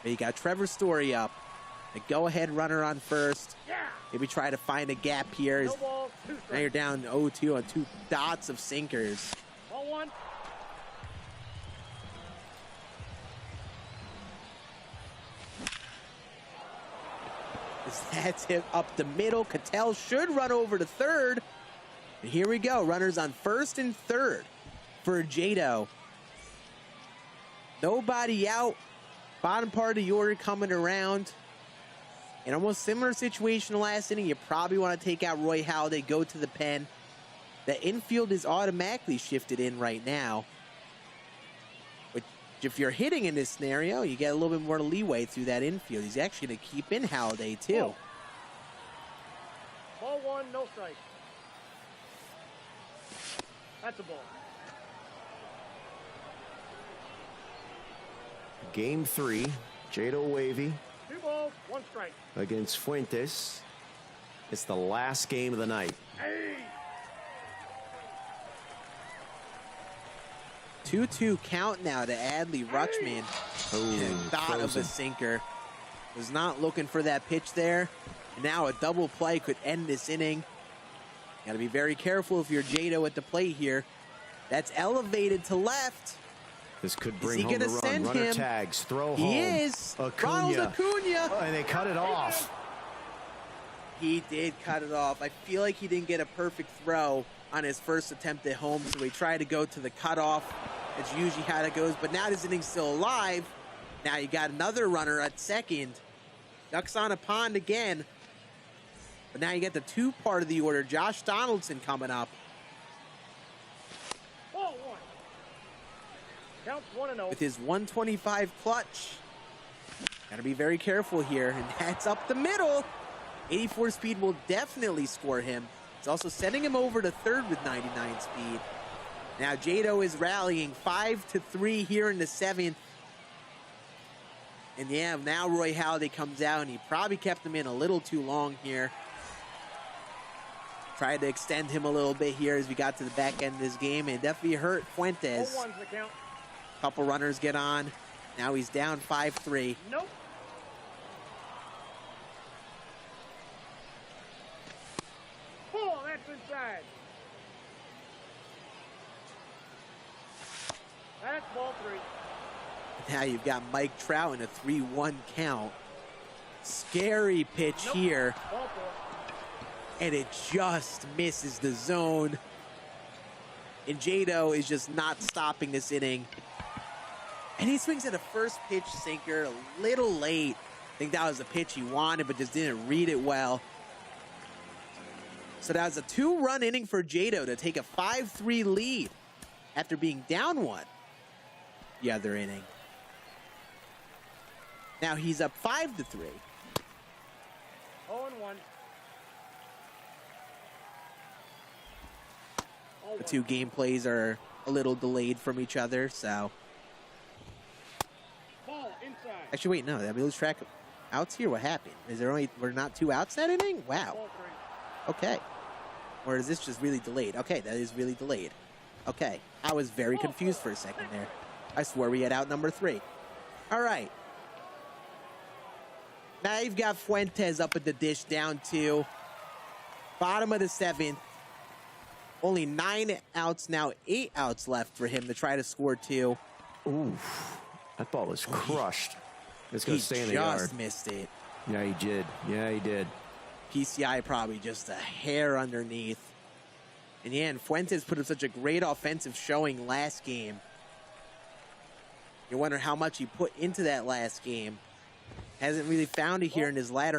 But you got Trevor Story up. A go-ahead runner on first. Maybe try to find a gap here. No ball, 2 Now strikes. you're down 0-2 on 2 dots of sinkers. Ball 1. That's hit up the middle. Cattell should run over to third. And here we go. Runners on first and third for Jado. Nobody out. Bottom part of the order coming around. In almost similar situation to last inning, you probably want to take out Roy Halladay, go to the pen. The infield is automatically shifted in right now. But if you're hitting in this scenario, you get a little bit more leeway through that infield. He's actually going to keep in Halladay, too. Ball 1, no strike. That's a ball. Game 3, Jado Wavy 2 balls, 1 strike. against Fuentes. It's the last game of the night. Hey! 2-2 count now to Adley Rutschman. Oh, Thought of a frozen. sinker. Was not looking for that pitch there. And now a double play could end this inning. Got to be very careful if you're Jado at the plate here. That's elevated to left. This could he bring home the gonna run. send Runner him? tags, throw He home. is. Ronald Acuna. Oh, and they cut it off. He did cut it off. I feel like he didn't get a perfect throw on his first attempt at home, so he tried to go to the cutoff. It's usually how it goes, but now this inning's still alive. Now you got another runner at second. Ducks on a pond again. But now you get the 2 part of the order. Josh Donaldson coming up. Ball 1. Counts 1-0. With his 125 clutch. Gotta be very careful here, and that's up the middle. 84 speed will definitely score him. It's also sending him over to third with 99 speed. Now Jado is rallying 5-3 here in the 7th. And yeah, now Roy Halladay comes out, and he probably kept him in a little too long here. Tried to extend him a little bit here as we got to the back end of this game, and it definitely hurt Fuentes. 0-1's the count. Couple runners get on. Now he's down 5-3. Nope. Ball, that's inside. That's ball 3. Now you've got Mike Trout in a 3-1 count. Scary pitch Nope. here, Ball 4. and it just misses the zone. And Jado is just not stopping this inning. And he swings at a first pitch sinker a little late. I think that was the pitch he wanted, but just didn't read it well. So that was a 2-run inning for Jado to take a 5-3 lead after being down 1 the other inning. Now he's up 5-3. 0-1. The 2 game plays are a little delayed from each other, so. Ball inside. Actually, wait, no, did we lose track of outs here? What happened? Is there only, we're not 2 outs that inning? Wow. Ball 3. Okay. Or is this just really delayed? Okay, that is really delayed. Okay. I was very confused for a second there. I swore we had out number 3. All right. Now you've got Fuentes up at the dish, down 2. Bottom of the 7th. Only 9 outs now, 8 outs left for him to try to score 2. Ooh, that ball was crushed. It's going He to stay in the yard. just missed it. Yeah, he did. Yeah, he did. PCI probably just a hair underneath. And yeah, and Fuentes put up such a great offensive showing last game. You wonder how much he put into that last game. Hasn't really found it here in his latter